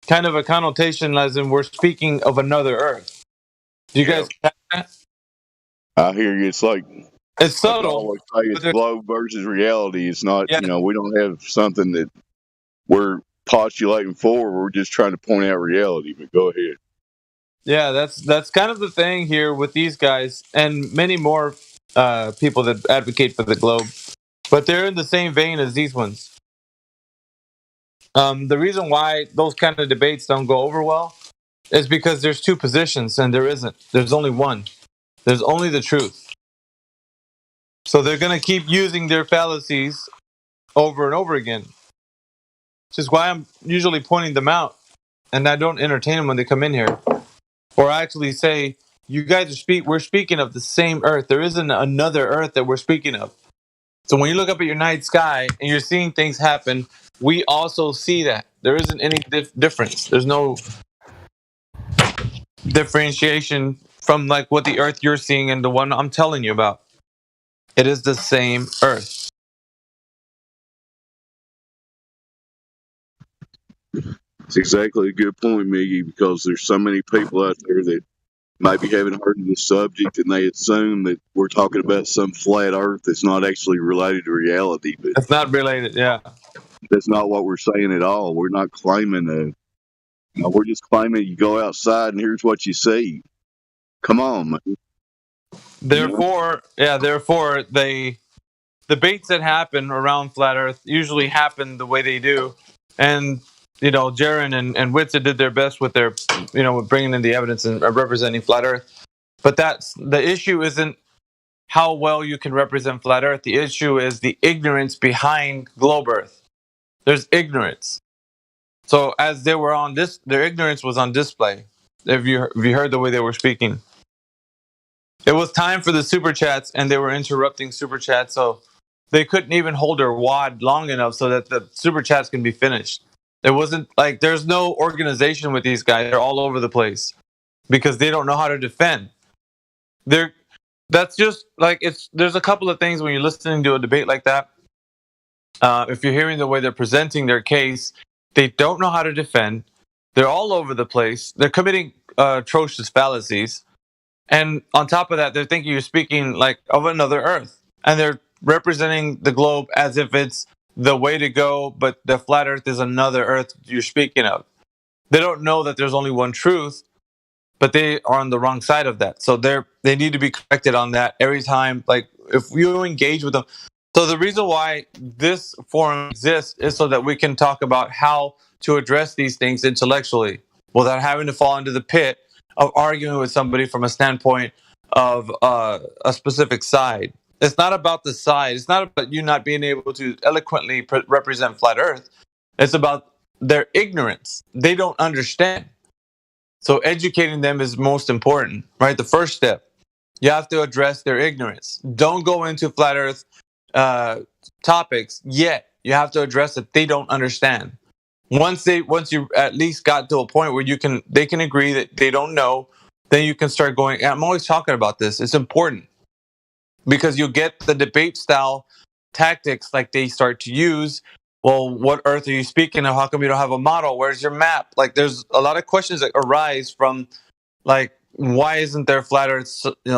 kind of a connotation as in we're speaking of another Earth. Do you guys catch that? I hear you. It's like it's subtle. I always say it's globe versus reality. It's not, we don't have something that we're postulating for. We're just trying to point out reality. But go ahead. Yeah, that's kind of the thing here with these guys and many more people that advocate for the globe. But they're in the same vein as these ones. The reason why those kind of debates don't go over well is because there's two positions and there isn't. There's only one. There's only the truth. So they're going to keep using their fallacies over and over again. Which is why I'm usually pointing them out and I don't entertain them when they come in here. Or I actually say, you guys we're speaking of the same Earth. There isn't another Earth that we're speaking of. So when you look up at your night sky and you're seeing things happen, we also see that. There isn't any difference. There's no differentiation from like what the Earth you're seeing and the one I'm telling you about. It is the same Earth. It's exactly a good point, Miggy, because there's so many people out there that maybe haven't heard of the subject and they assume that we're talking about some flat Earth that's not actually related to reality. But it's not related, yeah. That's not what we're saying at all. We're not claiming we're just claiming you go outside and here's what you see. Come on, man. Therefore, the debates that happen around flat Earth usually happen the way they do. And Jaron and Whitsitt did their best with their, with bringing in the evidence and representing flat Earth. But that's the issue. Isn't how well you can represent flat Earth. The issue is the ignorance behind globe Earth. There's ignorance. So as they were on this, their ignorance was on display. If you heard the way they were speaking, it was time for the super chats, and they were interrupting super chats, so they couldn't even hold their wad long enough so that the super chats can be finished. It wasn't like there's no organization with these guys. They're all over the place because they don't know how to defend. That's just like there's a couple of things when you're listening to a debate like that. If you're hearing the way they're presenting their case, they don't know how to defend. They're all over the place. They're committing atrocious fallacies. And on top of that, they're thinking you're speaking like of another Earth. And they're representing the globe as if it's the way to go, but the flat Earth is another Earth you're speaking of. They don't know that there's only one truth, but they are on the wrong side of that. So they need to be corrected on that every time. Like if you engage with them. So the reason why this forum exists is so that we can talk about how to address these things intellectually without having to fall into the pit of arguing with somebody from a standpoint of a specific side. It's not about the side. It's not about you not being able to eloquently represent flat Earth. It's about their ignorance. They don't understand. So educating them is most important, right? The first step, you have to address their ignorance. Don't go into flat Earth topics yet. You have to address that they don't understand. Once you at least got to a point where they can agree that they don't know, then you can start going. I'm always talking about this. It's important because you'll get the debate style tactics like they start to use. Well, what Earth are you speaking of? How come you don't have a model? Where's your map? Like, there's a lot of questions that arise from, like, why isn't there flat Earth,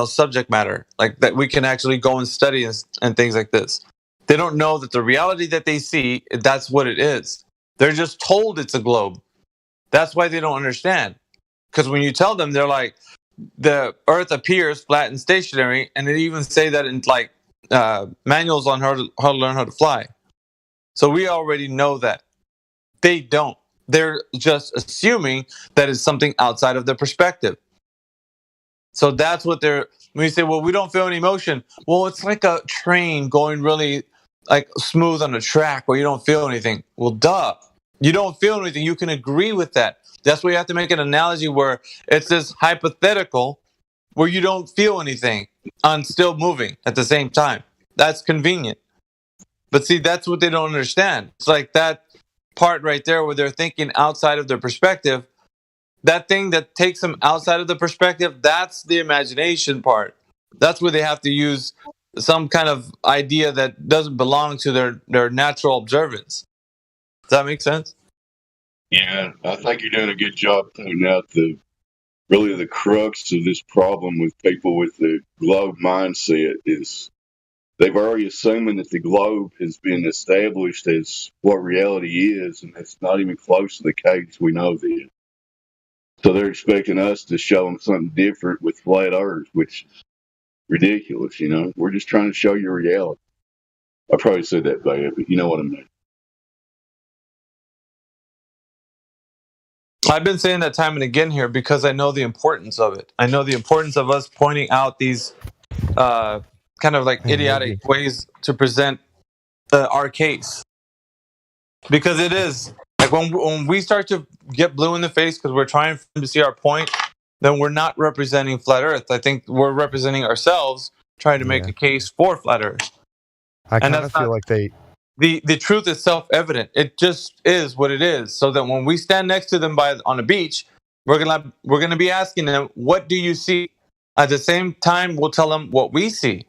subject matter like that we can actually go and study and things like this? They don't know that the reality that they see, that's what it is. They're just told it's a globe. That's why they don't understand. Because when you tell them, they're like, the Earth appears flat and stationary, and they even say that in like manuals on how to learn how to fly. So we already know that. They don't. They're just assuming that it's something outside of their perspective. So that's what when you say, well, we don't feel any emotion. Well, it's like a train going really like smooth on a track where you don't feel anything. Well, duh. You don't feel anything. You can agree with that. That's why you have to make an analogy where it's this hypothetical where you don't feel anything and still moving at the same time. That's convenient. But see, that's what they don't understand. It's like that part right there where they're thinking outside of their perspective. That thing that takes them outside of the perspective, that's the imagination part. That's where they have to use some kind of idea that doesn't belong to their natural observance. Does that make sense? Yeah, I think you're doing a good job pointing out the crux of this problem with people with the globe mindset is they've already assuming that the globe has been established as what reality is, and it's not even close to the case we know this. So they're expecting us to show them something different with flat Earth, which is ridiculous, We're just trying to show you reality. I probably said that bad, but you know what I mean. I've been saying that time and again here because I know the importance of it. I know the importance of us pointing out these kind of like idiotic ways to present our case. Because it is. Like when we start to get blue in the face because we're trying to see our point, then we're not representing flat Earth. I think we're representing ourselves trying to make a case for flat Earth. I kind of feel like the truth is self-evident. It just is what it is. So that when we stand next to them on a beach, we're gonna be asking them, "What do you see?" At the same time, we'll tell them what we see,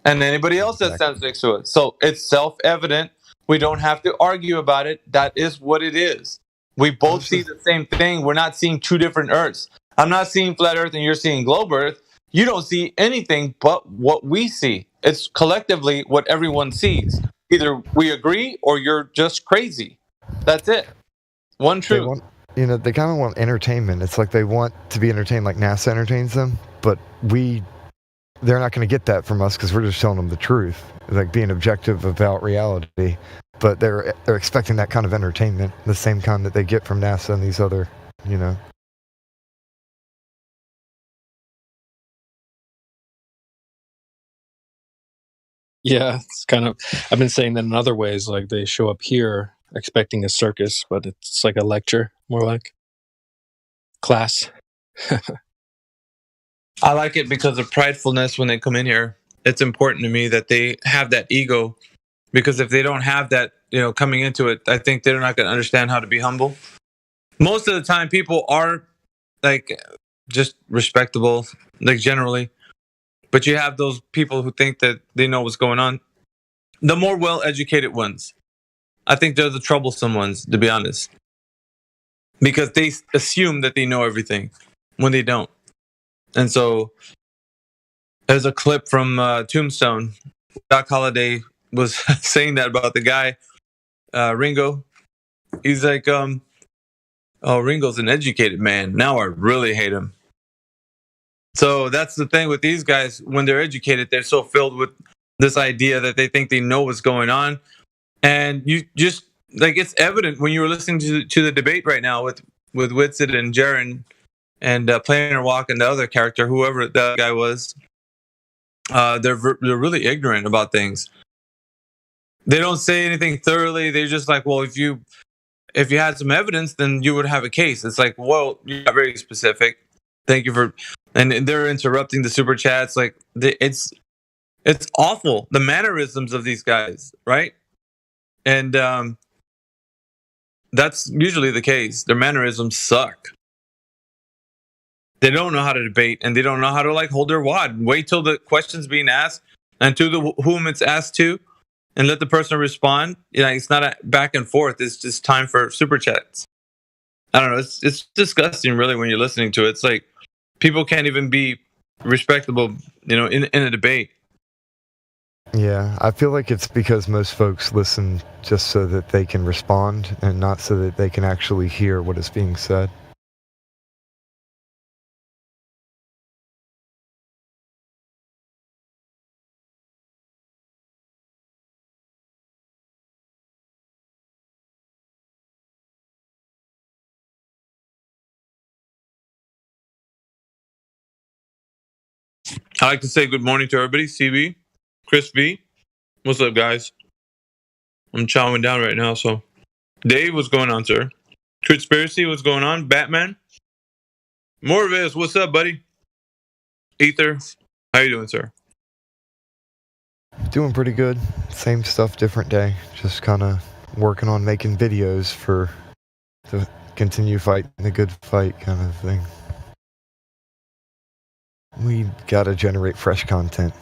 and anybody else that stands next to it. So it's self-evident. We don't have to argue about it. That is what it is. We both see the same thing. We're not seeing two different Earths. I'm not seeing flat Earth, and you're seeing globe Earth. You don't see anything but what we see. It's collectively what everyone sees. Either we agree or you're just crazy. That's it. One truth. They kind of want entertainment. It's like they want to be entertained like NASA entertains them, but they're not going to get that from us because we're just telling them the truth, like being objective about reality. But they're expecting that kind of entertainment, the same kind that they get from NASA and these other, Yeah, it's kind of. I've been saying that in other ways, like they show up here expecting a circus, but it's like a lecture, more like class. I like it because of pridefulness when they come in here. It's important to me that they have that ego, because if they don't have that, coming into it, I think they're not going to understand how to be humble. Most of the time, people are like just respectable, like generally, but you have those people who think that they know what's going on. The more well-educated ones, I think they're the troublesome ones, to be honest, because they assume that they know everything when they don't. And so there's a clip from Tombstone. Doc Holliday was saying that about the guy, Ringo. He's like, oh, Ringo's an educated man. Now I really hate him. So that's the thing with these guys. When they're educated, they're so filled with this idea that they think they know what's going on. And you just, like, it's evident when you were listening to the debate right now with Whitsitt and Jaren and Planar Walk and the other character, whoever that guy was. They're really ignorant about things. They don't say anything thoroughly. They're just like, well, if you had some evidence, then you would have a case. It's like, well, you're not very specific. Thank you for, and they're interrupting the super chats. Like, it's awful, the mannerisms of these guys, right? And that's usually the case. Their mannerisms suck. They don't know how to debate, and they don't know how to like hold their wad. Wait till the question's being asked, and to whom it's asked to, and let the person respond. It's not a back and forth. It's just time for super chats. I don't know. It's disgusting, really, when you're listening to it. It's like people can't even be respectable, in a debate. Yeah, I feel like it's because most folks listen just so that they can respond, and not so that they can actually hear what is being said. I like to say good morning to everybody. CB, Chris V, what's up, guys? I'm chowing down right now. So, Dave, what's going on, sir? Conspiracy, what's going on? Batman, Morvis, what's up, buddy? Ether, how you doing, sir? Doing pretty good. Same stuff, different day. Just kind of working on making videos to continue fighting the good fight, kind of thing. We gotta generate fresh content.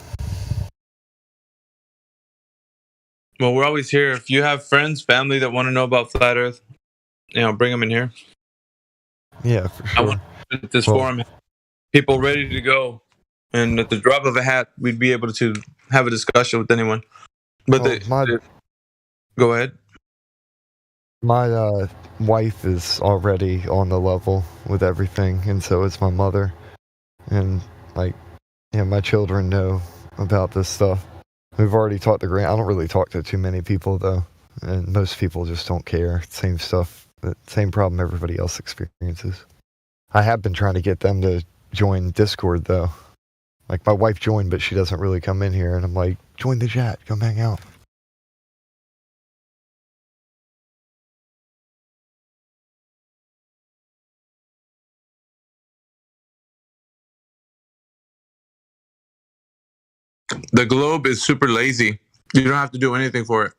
Well, we're always here. If you have friends, family that want to know about Flat Earth, bring them in here. Yeah, for sure. I want this forum, people ready to go, and at the drop of a hat, we'd be able to have a discussion with anyone. But go ahead. My wife is already on the level with everything, and so is my mother. And my children know about this stuff. We've already talked to I don't really talk to too many people, though, and most people just don't care. Same stuff, same problem everybody else experiences. I have been trying to get them to join Discord, though. Like, my wife joined, but she doesn't really come in here, and I'm like, join the chat, come hang out. The globe is super lazy. You don't have to do anything for it.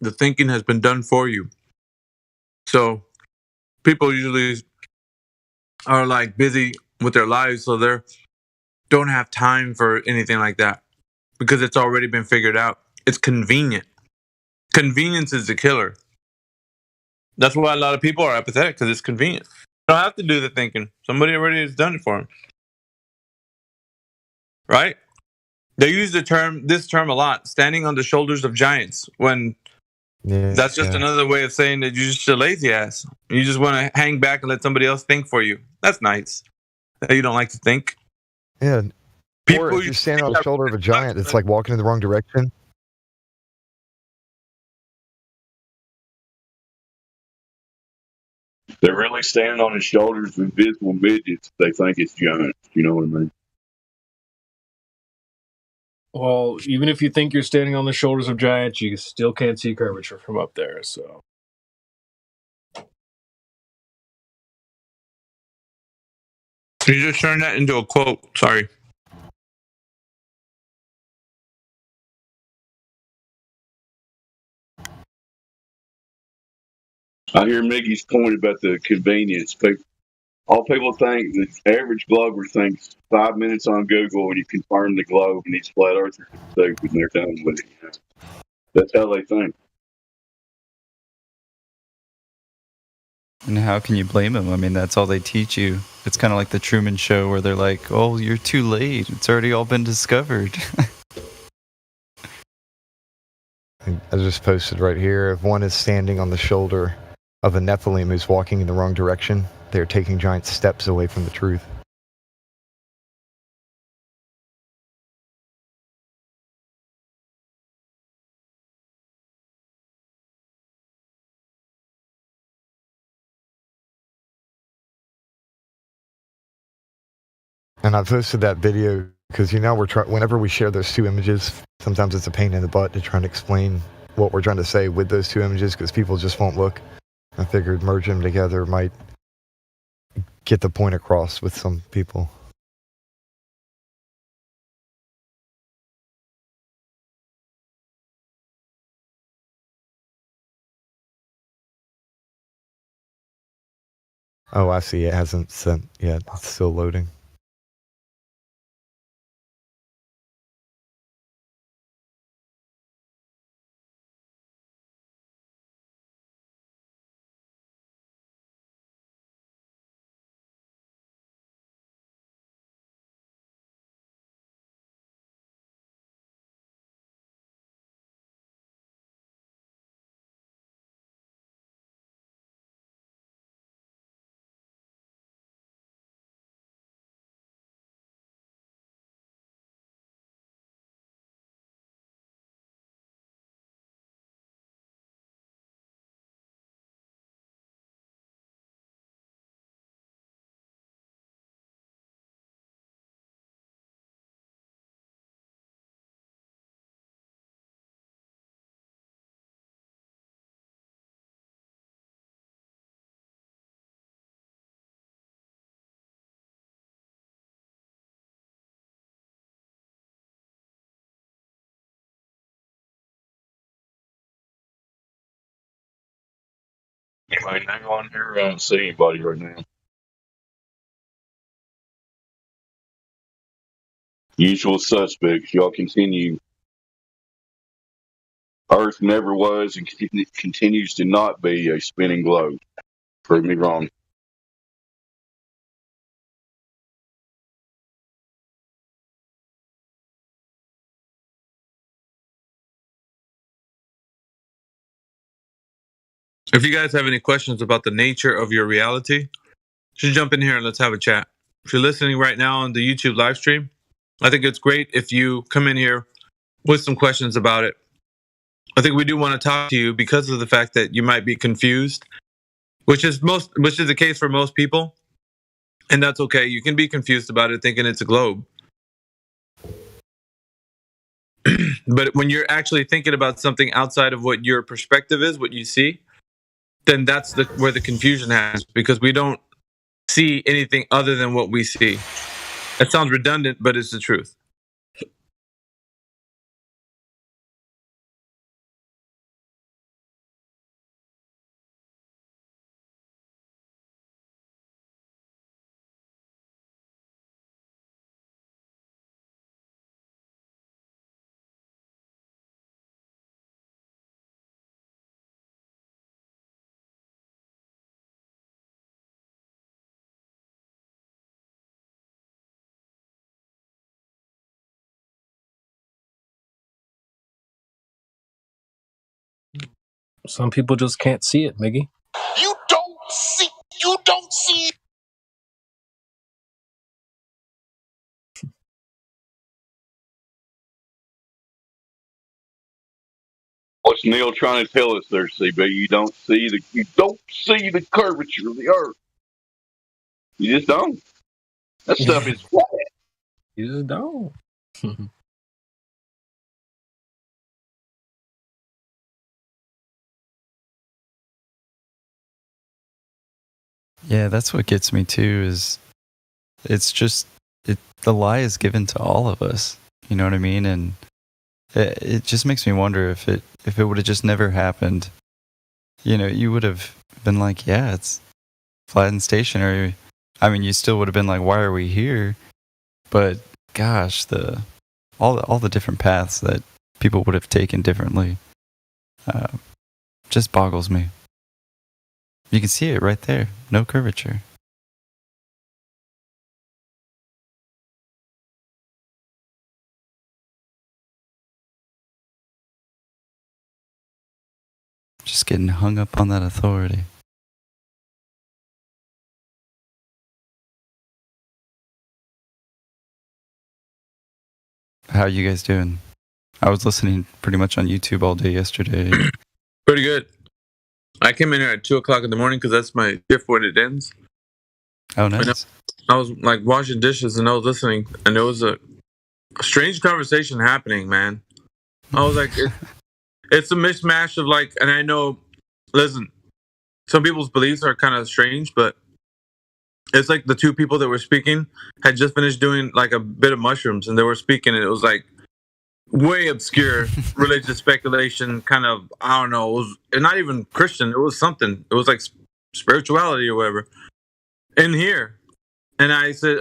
The thinking has been done for you. So people usually are like busy with their lives, so they don't have time for anything like that because it's already been figured out. It's convenient. Convenience is the killer. That's why a lot of people are apathetic, because it's convenient. You don't have to do the thinking. Somebody already has done it for them. Right? They use this term a lot, standing on the shoulders of giants, when that's just another way of saying that you're just a lazy ass. You just want to hang back and let somebody else think for you. That's nice. You don't like to think. Yeah. Or if you stand on the shoulder of a giant, it's like walking in the wrong direction. They're really standing on his shoulders of invisible midgets. They think it's giants. You know what I mean? Well, even if you think you're standing on the shoulders of giants, you still can't see curvature from up there. So You just turned that into a quote. Sorry. I hear Mickey's point about the convenience. All people think, the average glober thinks 5 minutes on Google and you confirm the globe and these flat earthers are stupid and they're done with it. You know? That's how they think. And how can you blame them? I mean, that's all they teach you. It's kind of like the Truman Show where they're like, oh, you're too late. It's already all been discovered. I just posted right here. If one is standing on the shoulder of a Nephilim who's walking in the wrong direction, they're taking giant steps away from the truth. And I posted that video because, you know, whenever we share those two images, sometimes it's a pain in the butt to try and explain what we're trying to say with those two images because people just won't look. I figured merging them together might get the point across with some people. Oh, I see. It hasn't sent yet. It's still loading. Anybody know on here? I don't see anybody right now. Usual suspects. Y'all continue. Earth never was and continues to not be a spinning globe. Prove me wrong. If you guys have any questions about the nature of your reality, you should jump in here and let's have a chat. If you're listening right now on the YouTube live stream, I think it's great if you come in here with some questions about it. I think we do want to talk to you because of the fact that you might be confused, which is the case for most people. And that's okay. You can be confused about it thinking it's a globe. But when you're actually thinking about something outside of what your perspective is, what you see, then that's where the confusion happens, because we don't see anything other than what we see. That sounds redundant, but it's the truth. Some people just can't see it, Miggy. You don't see. What's Neil trying to tell us there, CB? You don't see the curvature of the Earth. You just don't. That stuff is flat. You just don't. Yeah, that's what gets me too, is it's just the lie is given to all of us. You know what I mean? And it just makes me wonder if it would have just never happened. You know, you would have been like, yeah, it's flat and stationary. I mean, you still would have been like, why are we here? But gosh, all the different paths that people would have taken differently just boggles me. You can see it right there. No curvature. Just getting hung up on that authority. How are you guys doing? I was listening pretty much on YouTube all day yesterday. Pretty good. I came in here at 2:00 in the morning because that's my shift when it ends. Oh, nice. I was like washing dishes and I was listening, and there was a strange conversation happening, man. I was like, it's a mishmash of like, and I know, listen, some people's beliefs are kind of strange, but it's like the two people that were speaking had just finished doing like a bit of mushrooms, and they were speaking, and it was like way obscure religious speculation, kind of, I don't know, it was not even Christian, it was something, it was like spirituality or whatever in here. And I said,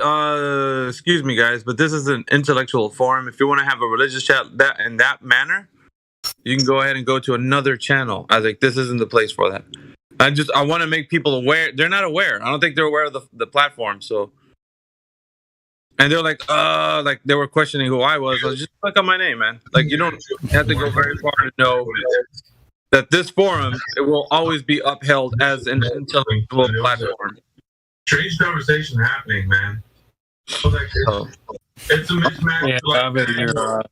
excuse me guys, but this is an intellectual forum. If you want to have a religious chat that in that manner, you can go ahead and go to another channel. I was like, this isn't the place for that. I want to make people aware. They're not aware. I don't think they're aware of the platform. So, and they're like they were questioning who I was. I was just click on my name, man. Like, you don't have to go very far to know that this forum, it will always be upheld as an intellectual platform. Strange conversation happening, man. I was like, it's a mismatch. Yeah, like, I bet you're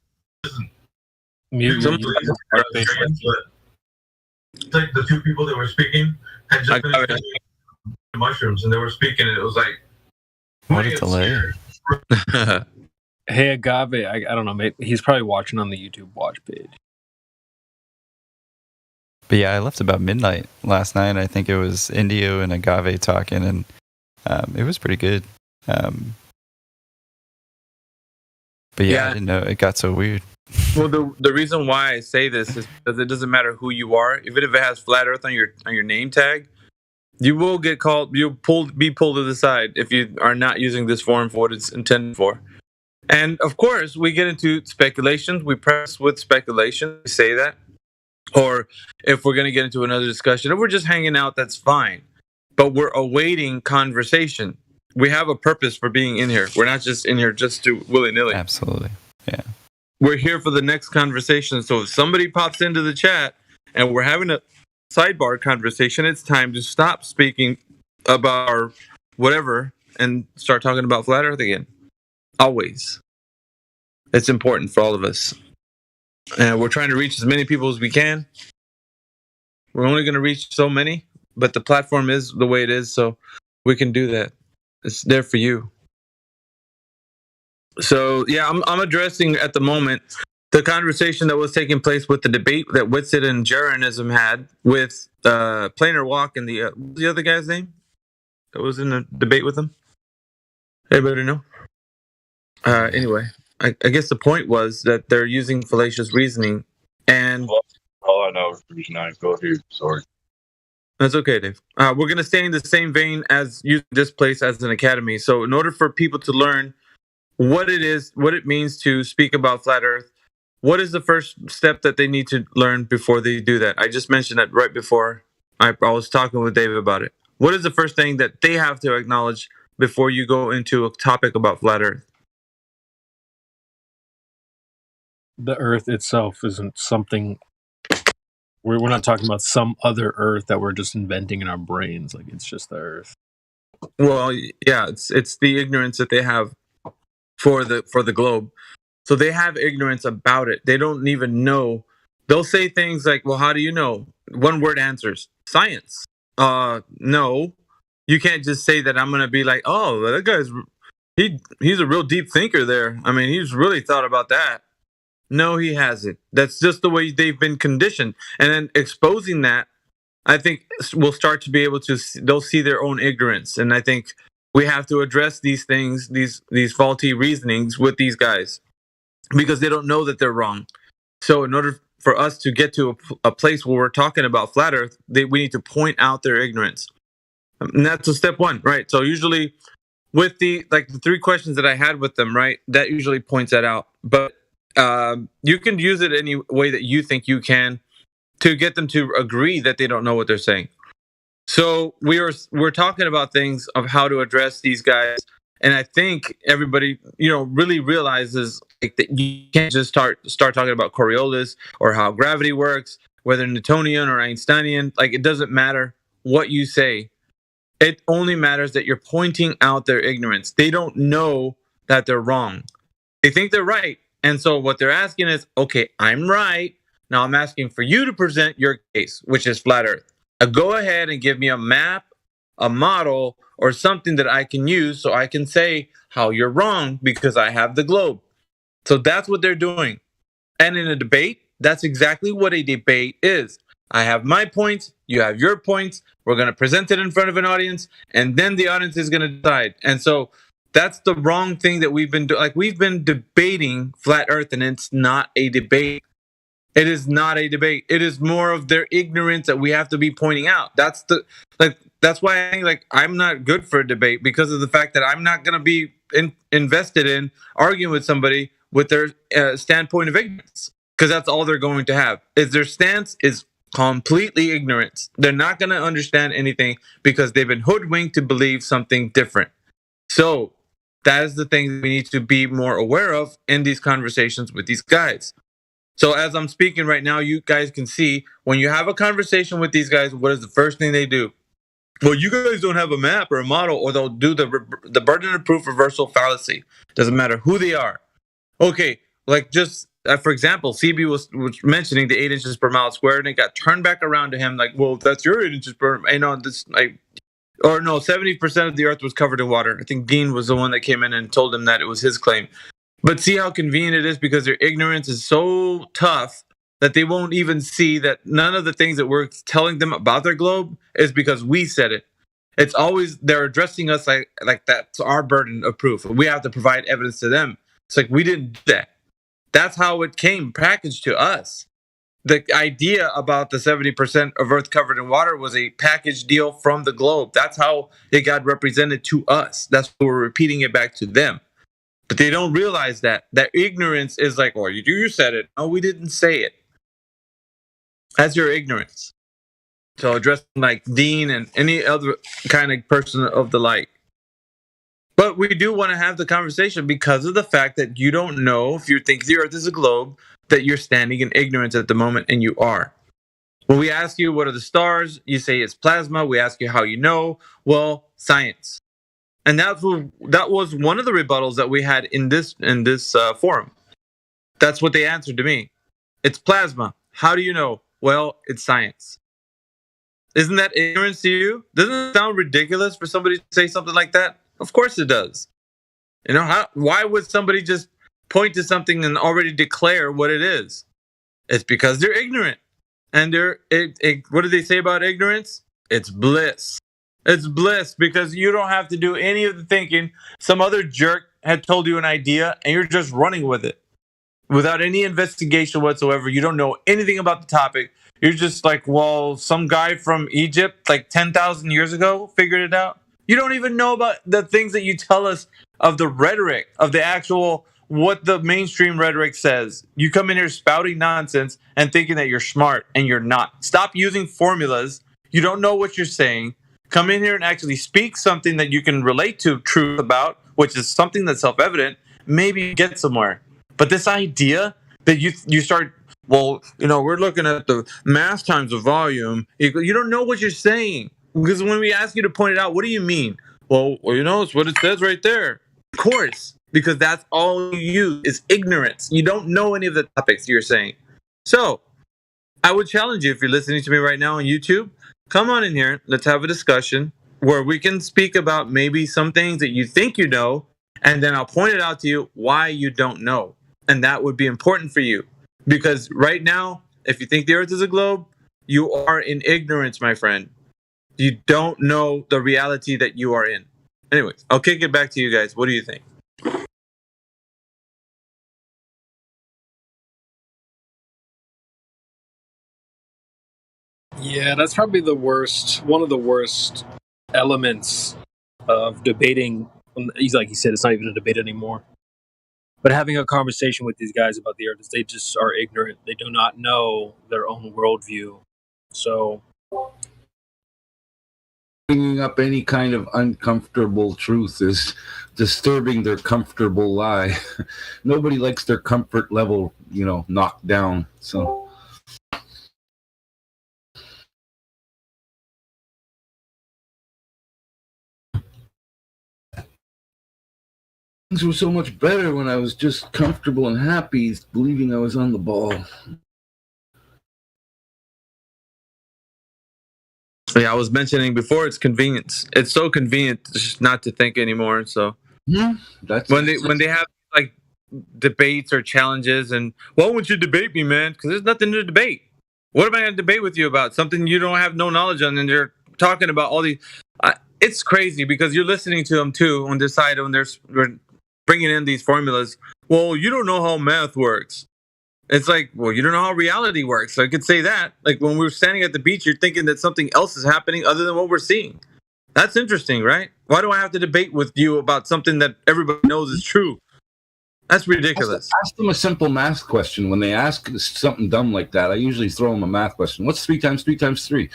mute. It's like the two people that were speaking had just been mushrooms, and they were speaking, and it was like, what a delay. Hey, Agave, I don't know, maybe he's probably watching on the YouTube watch page. But yeah, I left about midnight last night. I think it was Indio and Agave talking, and it was pretty good. But yeah, I didn't know it got so weird. Well, the reason why I say this is because it doesn't matter who you are, even if it has Flat Earth on your name tag, you will get called. You'll be pulled to the side if you are not using this forum for what it's intended for. And of course, we get into speculations. We press with speculation. We say that, or if we're going to get into another discussion, if we're just hanging out, that's fine. But we're awaiting conversation. We have a purpose for being in here. We're not just in here just to willy-nilly. Absolutely. Yeah. We're here for the next conversation. So if somebody pops into the chat and we're having a sidebar conversation, it's time to stop speaking about our whatever and start talking about Flat Earth again. Always. It's important for all of us. And we're trying to reach as many people as we can. We're only going to reach so many, but the platform is the way it is, so we can do that. It's there for you. So, yeah, I'm addressing at the moment the conversation that was taking place with the debate that Whitsitt and Jeranism had with Planar Walk and the other guy's name that was in the debate with them. Everybody know? Anyway, I guess the point was that they're using fallacious reasoning, and all I know is the reason I go here. Sorry. That's okay, Dave. We're going to stay in the same vein as using this place as an academy. So in order for people to learn what it is, what it means to speak about Flat Earth, what is the first step that they need to learn before they do that? I just mentioned that right before I was talking with Dave about it. What is the first thing that they have to acknowledge before you go into a topic about Flat Earth? The Earth itself isn't something. We're not talking about some other Earth that we're just inventing in our brains. Like, it's just the Earth. Well, yeah, it's the ignorance that they have for the globe. So they have ignorance about it. They don't even know. They'll say things like, well, how do you know? One word answers. Science. No. You can't just say that. I'm going to be like, oh, that guy's, he's a real deep thinker there. I mean, he's really thought about that. No, he hasn't. That's just the way they've been conditioned. And then exposing that, I think, will start to be able to, they'll see their own ignorance. And I think we have to address these things, these faulty reasonings with these guys, because they don't know that they're wrong. So in order for us to get to a place where we're talking about flat Earth, we need to point out their ignorance, and that's a step one, right? So usually with the 3 questions that I had with them, right, that usually points that out. But you can use it any way that you think you can to get them to agree that they don't know what they're saying. So we're talking about things of how to address these guys, and I think everybody, really realizes that you can't just start talking about Coriolis or how gravity works, whether Newtonian or Einsteinian. It doesn't matter what you say. It only matters that you're pointing out their ignorance. They don't know that they're wrong. They think they're right, and so what they're asking is, okay, I'm right. Now I'm asking for you to present your case, which is flat Earth. Go ahead and give me a map, a model, or something that I can use so I can say how you're wrong because I have the globe. So that's what they're doing. And in a debate, that's exactly what a debate is. I have my points, you have your points, we're going to present it in front of an audience, and then the audience is going to decide. And so that's the wrong thing that we've been doing. We've been debating flat Earth, and it's not a debate. It is not a debate. It is more of their ignorance that we have to be pointing out. That's why I think I'm not good for a debate, because of the fact that I'm not going to be invested in arguing with somebody with their standpoint of ignorance, because that's all they're going to have. Is their stance is completely ignorance. They're not going to understand anything because they've been hoodwinked to believe something different. So that is the thing that we need to be more aware of in these conversations with these guys. So as I'm speaking right now, you guys can see when you have a conversation with these guys, what is the first thing they do? Well, you guys don't have a map or a model, or they'll do the burden of proof reversal fallacy. Doesn't matter who they are. Okay, for example, CB was mentioning the 8 inches per mile squared, and it got turned back around to him well, that's your 8 inches per, 70% of the Earth was covered in water. I think Dean was the one that came in and told him that it was his claim. But see how convenient it is, because their ignorance is so tough that they won't even see that none of the things that we're telling them about their globe is because we said it. It's always they're addressing us like that's our burden of proof. We have to provide evidence to them. It's we didn't do that. That's how it came packaged to us. The idea about the 70% of Earth covered in water was a package deal from the globe. That's how it got represented to us. That's why we're repeating it back to them. But they don't realize that ignorance is oh, you said it. No, we didn't say it. That's your ignorance. So address Dean and any other kind of person of the like. But we do want to have the conversation because of the fact that you don't know, if you think the Earth is a globe, that you're standing in ignorance at the moment, and you are. When we ask you what are the stars, you say it's plasma. We ask you how you know. Well, science. And that was one of the rebuttals that we had in this forum. That's what they answered to me. It's plasma. How do you know? Well, it's science. Isn't that ignorance to you? Doesn't it sound ridiculous for somebody to say something like that? Of course it does. Why would somebody just point to something and already declare what it is? It's because they're ignorant. And what do they say about ignorance? It's bliss. It's bliss, because you don't have to do any of the thinking. Some other jerk had told you an idea and you're just running with it without any investigation whatsoever. You don't know anything about the topic. You're just well, some guy from Egypt 10,000 years ago figured it out. You don't even know about the things that you tell us of the rhetoric, of the actual, what the mainstream rhetoric says. You come in here spouting nonsense and thinking that you're smart, and you're not. Stop using formulas. You don't know what you're saying. Come in here and actually speak something that you can relate to truth about, which is something that's self-evident. Maybe get somewhere. But this idea that you start, we're looking at the mass times the volume. You don't know what you're saying. Because when we ask you to point it out, what do you mean? Well, it's what it says right there. Of course, because that's all you use is ignorance. You don't know any of the topics you're saying. So I would challenge you, if you're listening to me right now on YouTube, come on in here. Let's have a discussion where we can speak about maybe some things that you think you know, and then I'll point it out to you why you don't know. And that would be important for you. Because right now, if you think the Earth is a globe, you are in ignorance, my friend. You don't know the reality that you are in. Anyways, I'll kick it back to you guys. What do you think? Yeah, that's probably one of the worst elements of debating. He's like he said, it's not even a debate anymore. But having a conversation with these guys about the earth is they just are ignorant. They do not know their own worldview. So bringing up any kind of uncomfortable truth is disturbing their comfortable lie. Nobody likes their comfort level, knocked down. So things were so much better when I was just comfortable and happy, believing I was on the ball. Yeah, I was mentioning before, it's convenience. It's so convenient just not to think anymore. So that's when they have like debates or challenges, and why won't you debate me, man? Because there's nothing to debate. What am I going to debate with you about? Something you don't have no knowledge on, and they're talking about all these. It's crazy because you're listening to them too on this side when they're bringing in these formulas. Well, you don't know how math works. It's like, well, you don't know how reality works. So I could say that. Like when we were standing at the beach, you're thinking that something else is happening other than what we're seeing. That's interesting, right? Why do I have to debate with you about something that everybody knows is true? That's ridiculous. Ask them a simple math question. When they ask something dumb like that, I usually throw them a math question. What's 3 times 3 times 3?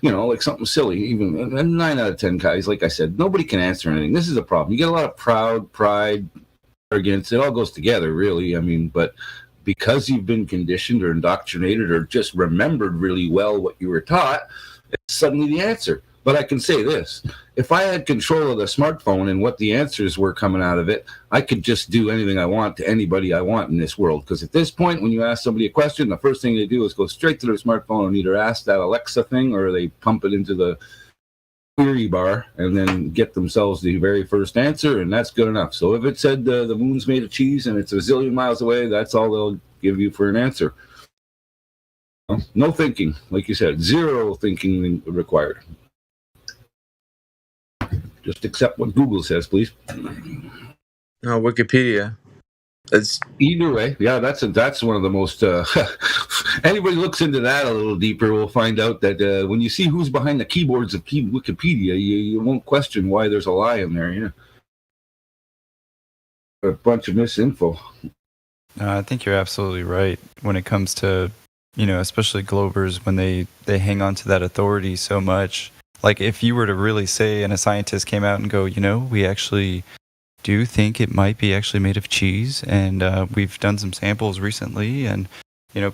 Like something silly. Even 9 out of 10 guys, like I said, nobody can answer anything. This is a problem. You get a lot of pride, arrogance. It all goes together, really. But because you've been conditioned or indoctrinated or just remembered really well what you were taught, it's suddenly the answer. But I can say this. If I had control of the smartphone and what the answers were coming out of it, I could just do anything I want to anybody I want in this world. Because at this point, when you ask somebody a question, the first thing they do is go straight to their smartphone and either ask that Alexa thing or they pump it into the query bar and then get themselves the very first answer, and that's good enough. So if it said the moon's made of cheese and it's a zillion miles away, that's all they'll give you for an answer. No thinking, like you said, zero thinking required. Just accept what Google says, please. No, Wikipedia. It's either way. Yeah, that's one of the most. Anybody looks into that a little deeper will find out that when you see who's behind the keyboards of Wikipedia, you won't question why there's a lie in there. A bunch of misinfo. I think you're absolutely right when it comes to, especially Globers, when they hang on to that authority so much. Like if you were to really say, and a scientist came out and go, we actually do think it might be actually made of cheese, and we've done some samples recently, and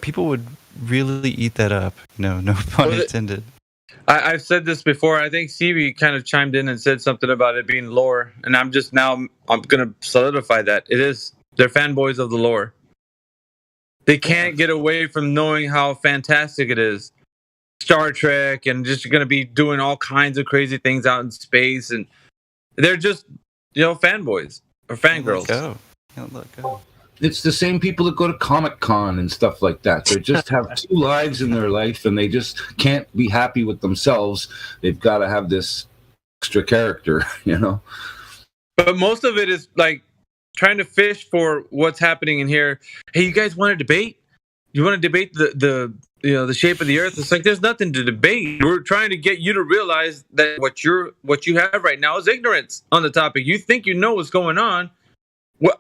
people would really eat that up. No pun intended. I've said this before. I think Stevie kind of chimed in and said something about it being lore, and I'm going to solidify that. It is. They're fanboys of the lore. They can't get away from knowing how fantastic it is. Star Trek, and just going to be doing all kinds of crazy things out in space, and they're just fanboys or fangirls. Let go. It's the same people that go to Comic-Con and stuff like that. They just have 2 lives in their life, and they just can't be happy with themselves. They've got to have this extra character, But most of it is like trying to fish for what's happening in here. Hey, you guys want to debate? You want to debate the shape of the earth? It's like there's nothing to debate. We're trying to get you to realize that what you have right now is ignorance on the topic. You think you know what's going on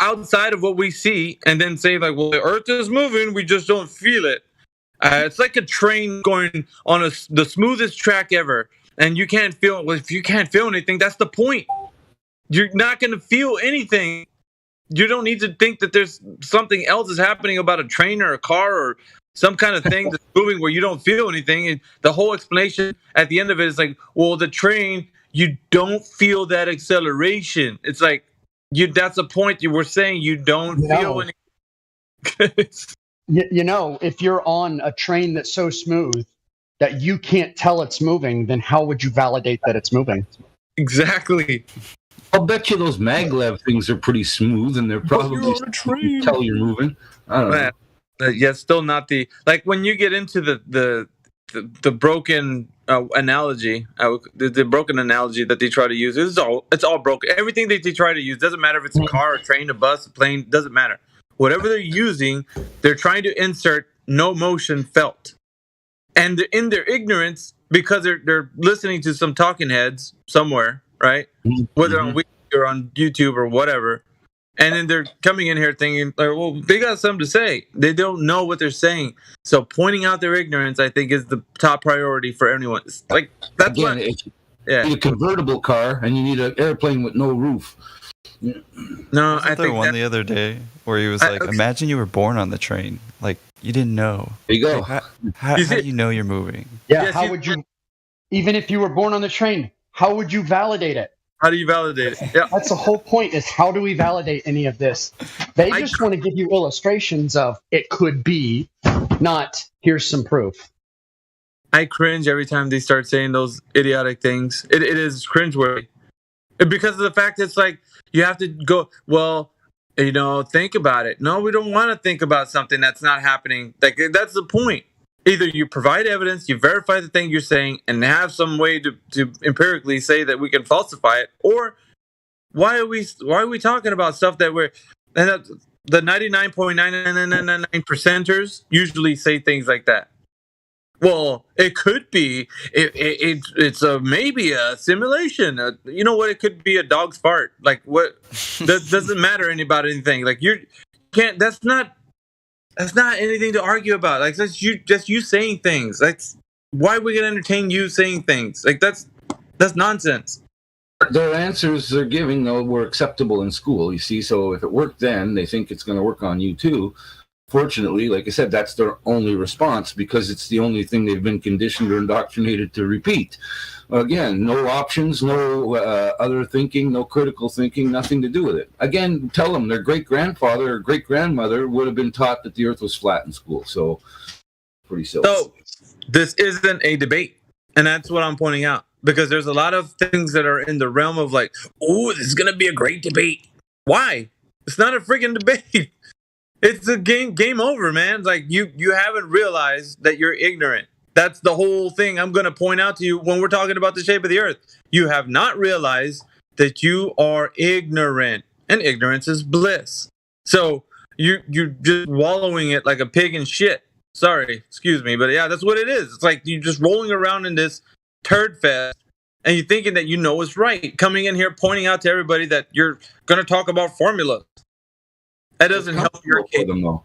outside of what we see, and then say like, well, the earth is moving, we just don't feel it. It's like a train going on the smoothest track ever, and you can't feel it. Well, if you can't feel anything, that's the point. You're not going to feel anything. You don't need to think that there's something else is happening about a train or a car or some kind of thing that's moving where you don't feel anything. And the whole explanation at the end of it is like, well, the train, you don't feel that acceleration. It's like, that's the point you were saying. You don't feel anything. If you're on a train that's so smooth that you can't tell it's moving, then how would you validate that it's moving? Exactly. I'll bet you those maglev things are pretty smooth, and they're probably you're on a train. Tell you're moving. I don't know. Yeah, still not the like when you get into the the broken analogy, the broken analogy that they try to use, it's all broken. Everything that they try to use, doesn't matter if it's a car, a train, a bus, a plane, doesn't matter. Whatever they're using, they're trying to insert no motion felt. And in their ignorance, because they're listening to some talking heads somewhere, right? Whether on Wiki or on YouTube or whatever. And then they're coming in here thinking, like, well, they got something to say. They don't know what they're saying. So pointing out their ignorance, I think, is the top priority for anyone. It's like, that's Again, what. You need a convertible car and you need an airplane with no roof. No, Wasn't there one the other day where he was like, imagine you were born on the train. Like, you didn't know. There you go. Like, how do you know you're moving? Yeah, how would you, even if you were born on the train, how would you validate it? How do you validate it? Yeah. That's the whole point, is how do we validate any of this? They just want to give you illustrations of it could be, not here's some proof. I cringe every time they start saying those idiotic things. It is cringeworthy. Because of the fact it's like, you have to go, well, think about it. No, we don't want to think about something that's not happening. Like, that's the point. Either you provide evidence, you verify the thing you're saying, and have some way to empirically say that we can falsify it, or why are we talking about stuff that we're, and the 99.9999 percenters usually say things like that. Well, it could be. It's maybe a simulation. You know what? It could be a dog's fart. Like, what? That doesn't matter about anything. Like, you can't. That's not anything to argue about. Like, that's you saying things. That's why we can entertain you saying things. Like, that's nonsense. Their answers they're giving, though, were acceptable in school. You see, so if it worked then, they think it's going to work on you too. Fortunately, like I said, that's their only response because it's the only thing they've been conditioned or indoctrinated to repeat. Again, no options, no other thinking, no critical thinking, nothing to do with it. Again, tell them their great-grandfather or great-grandmother would have been taught that the earth was flat in school. So, pretty silly. So, this isn't a debate. And that's what I'm pointing out. Because there's a lot of things that are in the realm of like, oh, this is going to be a great debate. Why? It's not a freaking debate. It's a game over, man. Like, you haven't realized that you're ignorant. That's the whole thing I'm going to point out to you when we're talking about the shape of the earth. You have not realized that you are ignorant, and ignorance is bliss. So you're just wallowing it like a pig in shit. Sorry, excuse me, but yeah, that's what it is. It's like you're just rolling around in this turd fest, and you're thinking that you know what's right. Coming in here pointing out to everybody that you're going to talk about formulas. That doesn't help your case. Them, though.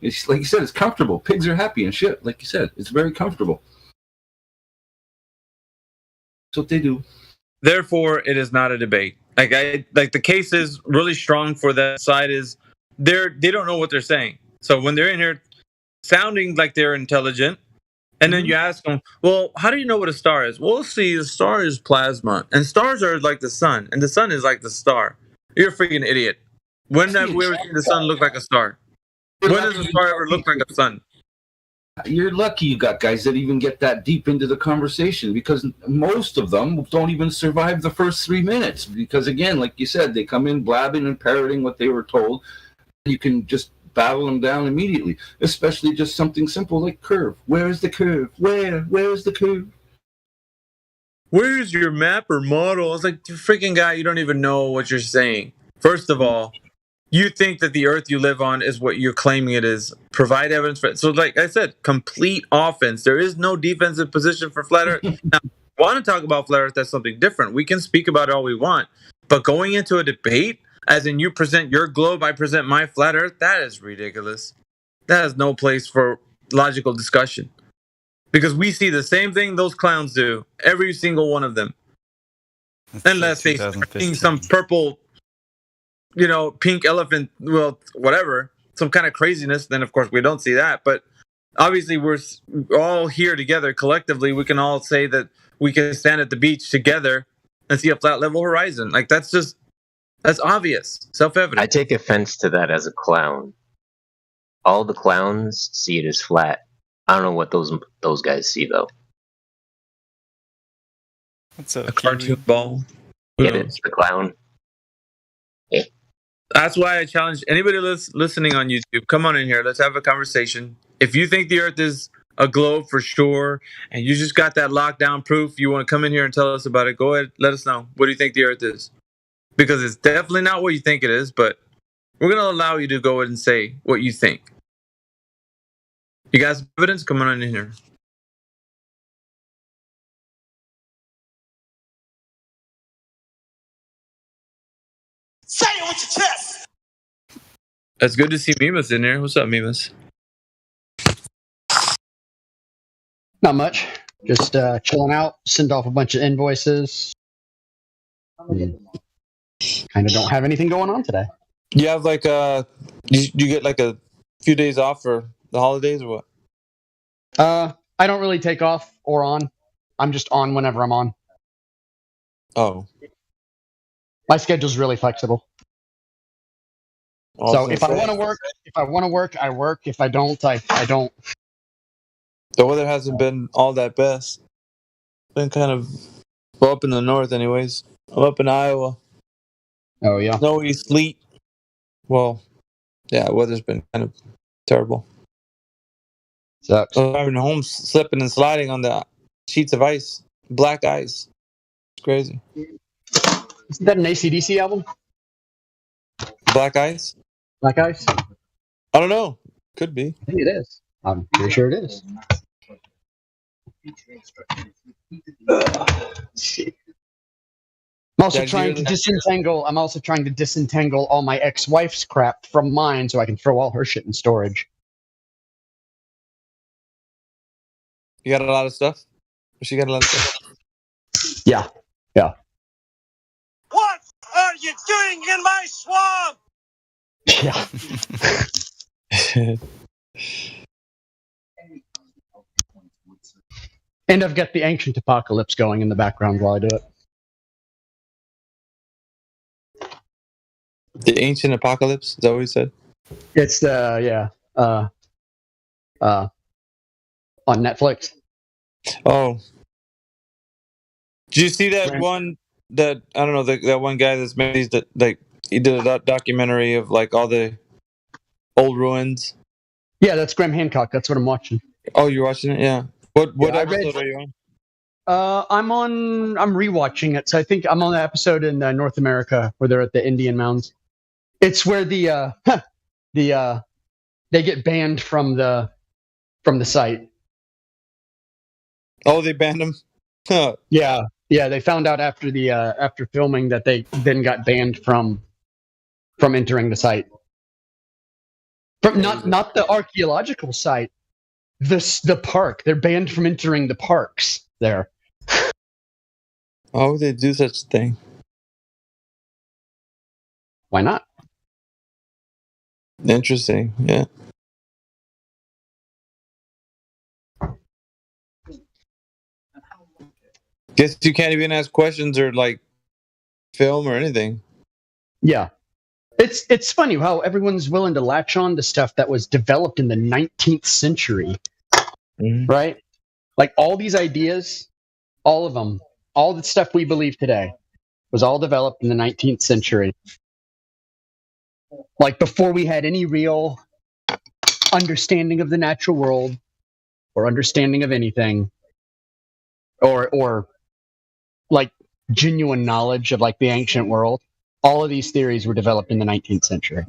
It's like you said, it's comfortable. Pigs are happy and shit. Like you said, it's very comfortable. That's what they do. Therefore, it is not a debate. Like the case is really strong for that side. Is they don't know what they're saying. So when they're in here sounding like they're intelligent, and then you ask them, well, how do you know what a star is? Well, see, the star is plasma, and stars are like the sun, and the sun is like the star. You're a freaking idiot. When have we ever seen the sun look like a star? When does the star ever look like a sun? You're lucky you got guys that even get that deep into the conversation, because most of them don't even survive the first 3 minutes. Because again, like you said, they come in blabbing and parroting what they were told. You can just battle them down immediately, especially just something simple like curve. Where's the curve? Where's the curve? Where's your map or model? I was like, freaking guy, you don't even know what you're saying. First of all, you think that the earth you live on is what you're claiming it is. Provide evidence for it. So like I said, complete offense. There is no defensive position for flat earth. Now, want to talk about flat earth, that's something different. We can speak about it all we want. But going into a debate, as in you present your globe, I present my flat earth, that is ridiculous. That has no place for logical discussion. Because we see the same thing those clowns do. Every single one of them. Unless they start seeing some purple, pink elephant, well, whatever, some kind of craziness, then of course we don't see that. But obviously we're all here together collectively. We can all say that we can stand at the beach together and see a flat level horizon. Like that's obvious, self-evident. I take offense to that as a clown. All the clowns see it as flat. I don't know what those guys see though. What's a cartoon ball? Get it? The clown. Yeah. That's why I challenge anybody listening on YouTube. Come on in here. Let's have a conversation. If you think the earth is a globe for sure, and you just got that lockdown proof, you want to come in here and tell us about it, go ahead, let us know. What do you think the Earth is? Because it's definitely not what you think it is, but we're going to allow you to go ahead and say what you think. You got some evidence? Come on in here. Say it with your chest. It's good to see Mimas in there. What's up, Mimas? Not much. Just chilling out, send off a bunch of invoices. Kind of don't have anything going on today. You have like you get like a few days off for the holidays or what? I don't really take off or on. I'm just on whenever I'm on. Oh. My schedule's really flexible. So if I want to work, I work. If I don't, I don't. The weather hasn't been all that best. Been kind of up in the north, anyways. I'm up in Iowa. Oh yeah. Snowy, sleet. Well, yeah, weather's been kind of terrible. Sucks. I'm driving home, slipping and sliding on the sheets of ice, black ice. It's crazy. Isn't that an AC/DC album? Black Ice? Black Ice? I don't know. Could be. I think it is. I'm pretty sure it is. I'm also trying to disentangle. I'm also trying to disentangle all my ex-wife's crap from mine, so I can throw all her shit in storage. You got a lot of stuff? She got a lot of stuff? Yeah. Yeah. What are you doing in my swamp? Yeah. And I've got the Ancient Apocalypse going in the background while I do it. The Ancient Apocalypse? Is that what you said? It's the on Netflix. Oh. Did you see that one that I don't know that one guy that's made these that like he did a documentary of like all the old ruins? Yeah, that's Graham Hancock. That's what I'm watching. Oh, you're watching it? Yeah. What episode are you on? I'm rewatching it. So I think I'm on the episode in North America where they're at the Indian Mounds. It's where they get banned from the site. Oh, they banned them? Huh. Yeah. They found out after filming that they then got banned from entering the site. From not the archaeological site, the park. They're banned from entering the parks there. Why would they do such a thing? Why not? Interesting. Yeah. Guess you can't even ask questions or like film or anything. Yeah. It's funny how everyone's willing to latch on to stuff that was developed in the 19th century. Mm-hmm. Right? Like all these ideas, all of them, all the stuff we believe today was all developed in the 19th century. Like before we had any real understanding of the natural world or understanding of anything or like genuine knowledge of like the ancient world. All of these theories were developed in the 19th century.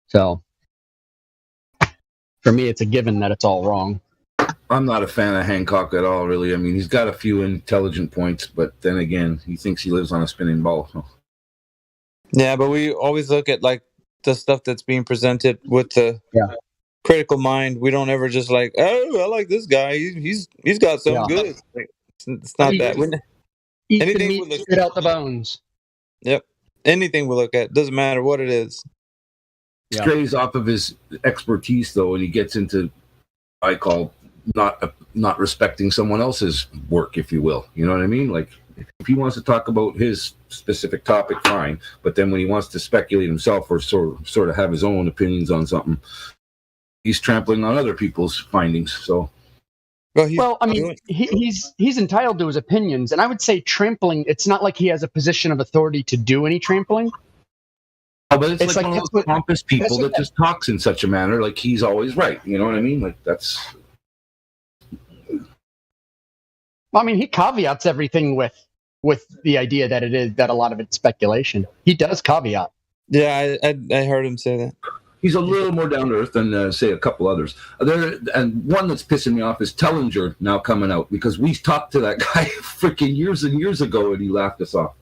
So, for me, it's a given that it's all wrong. I'm not a fan of Hancock at all, really. I mean, he's got a few intelligent points, but then again, he thinks he lives on a spinning ball. So. Yeah, but we always look at like the stuff that's being presented with the critical mind. We don't ever just like, oh, I like this guy. He's got something good. It's not that. Eat the meat, spit out the bones. Yep. Anything we look at, doesn't matter what it is. Strays off of his expertise, though, and he gets into, I call, not respecting someone else's work, if you will. You know what I mean? Like, if he wants to talk about his specific topic, fine. But then when he wants to speculate himself or sort of have his own opinions on something, he's trampling on other people's findings. So, well, I mean, he's entitled to his opinions, and I would say trampling. It's not like he has a position of authority to do any trampling. Oh, but it's It's like like one of that's those what- pompous people that's what that just talks in such a manner like he's always right. You know what I mean? Like that's. Well, I mean, he caveats everything with the idea that it is that a lot of it's speculation. He does caveat. Yeah, I heard him say that. He's a little more down to earth than say a couple others. And one that's pissing me off is Tellinger now coming out because we talked to that guy freaking years and years ago and he laughed us off.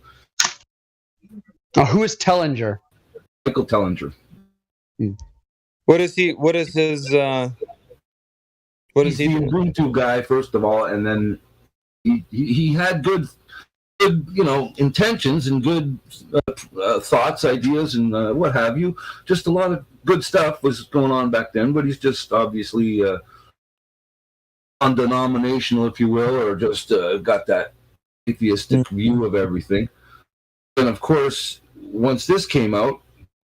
Oh, who is Tellinger? Michael Tellinger. What is he? What is his? What is He's he? the Ubuntu guy first of all, and then he had good intentions and good thoughts, ideas, and what have you. Just a lot of good stuff was going on back then, but he's just obviously undenominational, if you will, or just got that atheistic view of everything. And of course, once this came out,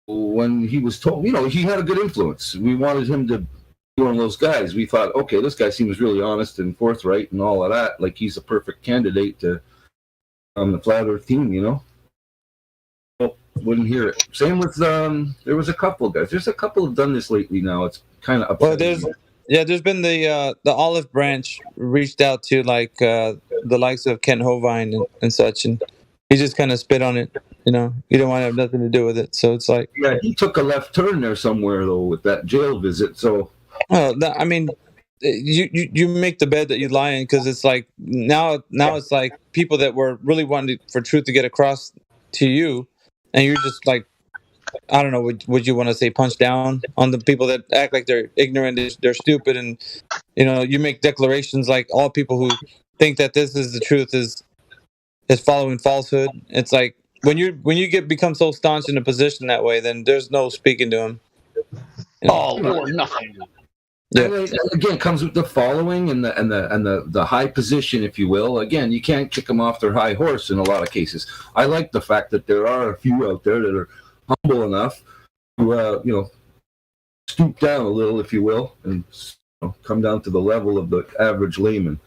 when he was told, he had a good influence. We wanted him to be one of those guys. We thought, okay, this guy seems really honest and forthright and all of that. Like he's a perfect candidate to on the Flat Earth team, Well, wouldn't hear it. Same with there was a couple guys. There's a couple have done this lately now. It's kind of upsetting. Well, there's been the Olive Branch reached out to like the likes of Ken Hovind and such, and he just kind of spit on it. He don't want to have nothing to do with it. So it's like, yeah, he took a left turn there somewhere though with that jail visit. So, I mean, you make the bed that you lie in because it's like now it's like people that were really wanting for truth to get across to you, and you're just like, I don't know, would you want to say punch down on the people that act like they're ignorant, they're stupid, and you make declarations like all people who think that this is the truth is following falsehood. It's like when you become so staunch in a position that way, then there's no speaking to him. All or nothing. Yeah. And again, it comes with the following and the high position, if you will. Again, you can't kick them off their high horse in a lot of cases. I like the fact that there are a few out there that are humble enough to stoop down a little, if you will, and come down to the level of the average layman.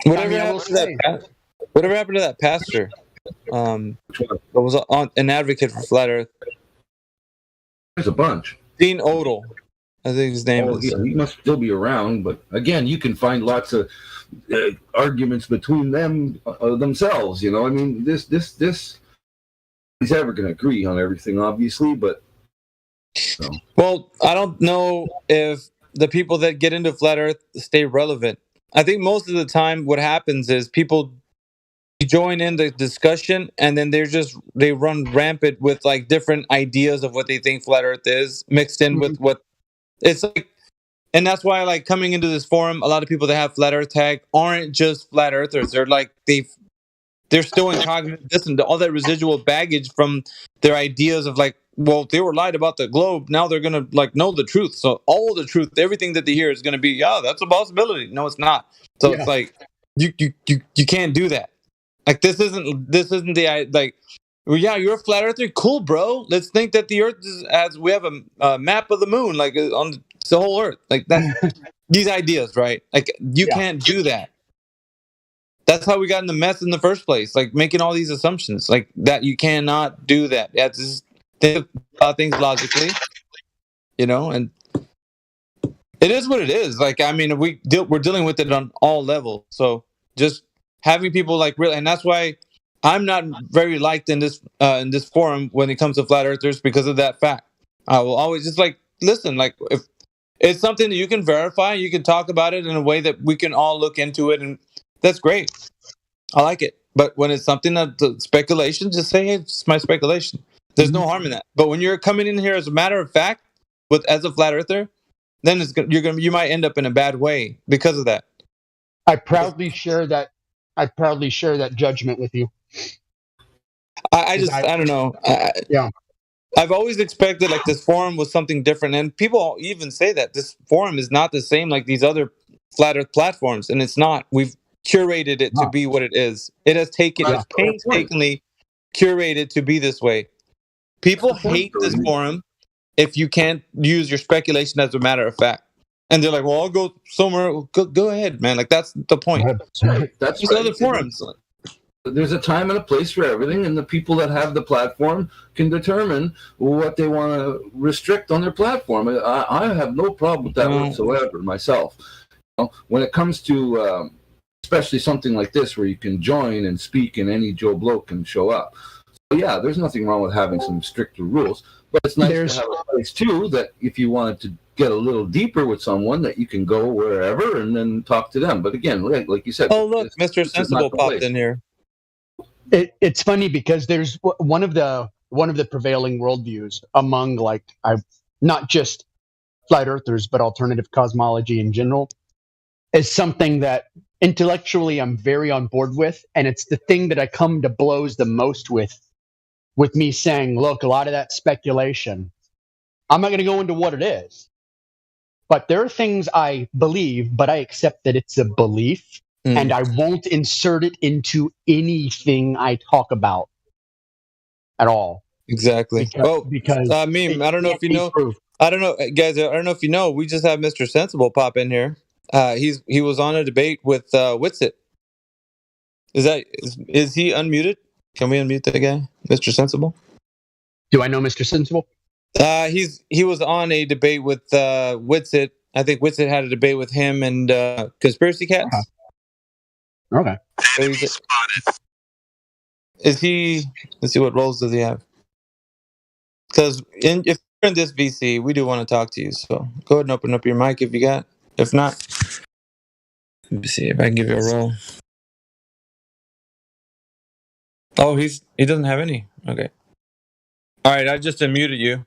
Whatever happened to that pastor? That was an advocate for Flat Earth. There's a bunch. Dean Odell, I think his name is. Yeah, he must still be around, but again, you can find lots of arguments between them themselves. I mean, this he's ever going to agree on everything, obviously, but. Well, I don't know if the people that get into Flat Earth stay relevant. I think most of the time what happens is people join in the discussion and then they run rampant with like different ideas of what they think Flat Earth is mixed in with what it's like. And that's why like coming into this forum, a lot of people that have Flat Earth tag aren't just Flat Earthers. They're like they're still in cognitive and all that residual baggage from their ideas of like, well, they were lied about the globe. Now they're gonna like know the truth. So all the truth, everything that they hear is gonna be, yeah, that's a possibility. No, it's not. So it's like you can't do that. Like this isn't the like. Well, yeah, you're a flat earther. Cool, bro. Let's think that the Earth we have a map of the moon, like on the whole Earth, like that. These ideas, right? Like you can't do that. That's how we got in the mess in the first place. Like making all these assumptions, like that. You cannot do that. You have to just think about things logically, and it is what it is. Like I mean, we're dealing with it on all levels. So just having people like really, and that's why I'm not very liked in this forum when it comes to flat earthers because of that fact. I will always just like listen. Like if it's something that you can verify, you can talk about it in a way that we can all look into it, and that's great. I like it. But when it's something that's speculation, just say, hey, it's my speculation. There's no harm in that. But when you're coming in here as a matter of fact, as a flat earther, then you might end up in a bad way because of that. I proudly share that judgment with you. I don't know. I've always expected like this forum was something different, and people even say that this forum is not the same like these other flat earth platforms, and it's not. We've curated it to be what it is. It's painstakingly curated to be this way. People hate this forum if you can't use your speculation as a matter of fact. And they're like, well, I'll go somewhere. Go ahead, man. Like, that's the point. That's these other forums. there's a time and a place for everything, and the people that have the platform can determine what they want to restrict on their platform. I have no problem with that whatsoever myself. When it comes to especially something like this where you can join and speak and any Joe Blow can show up. So yeah, there's nothing wrong with having some stricter rules, but it's nice to have a place too that if you wanted to get a little deeper with someone, that you can go wherever and then talk to them. But again, like you said, oh look, Mr. Sensible popped in here. It's funny because there's one of the prevailing worldviews among not just flat earthers but alternative cosmology in general is something that intellectually I'm very on board with, and it's the thing that I come to blows the most with me saying, look, a lot of that speculation, I'm not going to go into what it is, but there are things I believe, but I accept that it's a belief. And I won't insert it into anything I talk about at all. Exactly. Because Meme, I don't know if you know. I don't know, guys. I don't know if you know. We just have Mr. Sensible pop in here. He was on a debate with Witsit. Is he unmuted? Can we unmute that guy, Mr. Sensible? Do I know Mr. Sensible? He was on a debate with Witsit. I think Witsit had a debate with him and Conspiracy Cats. Okay. Is he? Let's see, what roles does he have? Because if you're in this VC, we do want to talk to you. So go ahead and open up your mic if you got. If not, let me see if I can give you a role. Oh, he doesn't have any. Okay. All right, I just unmuted you.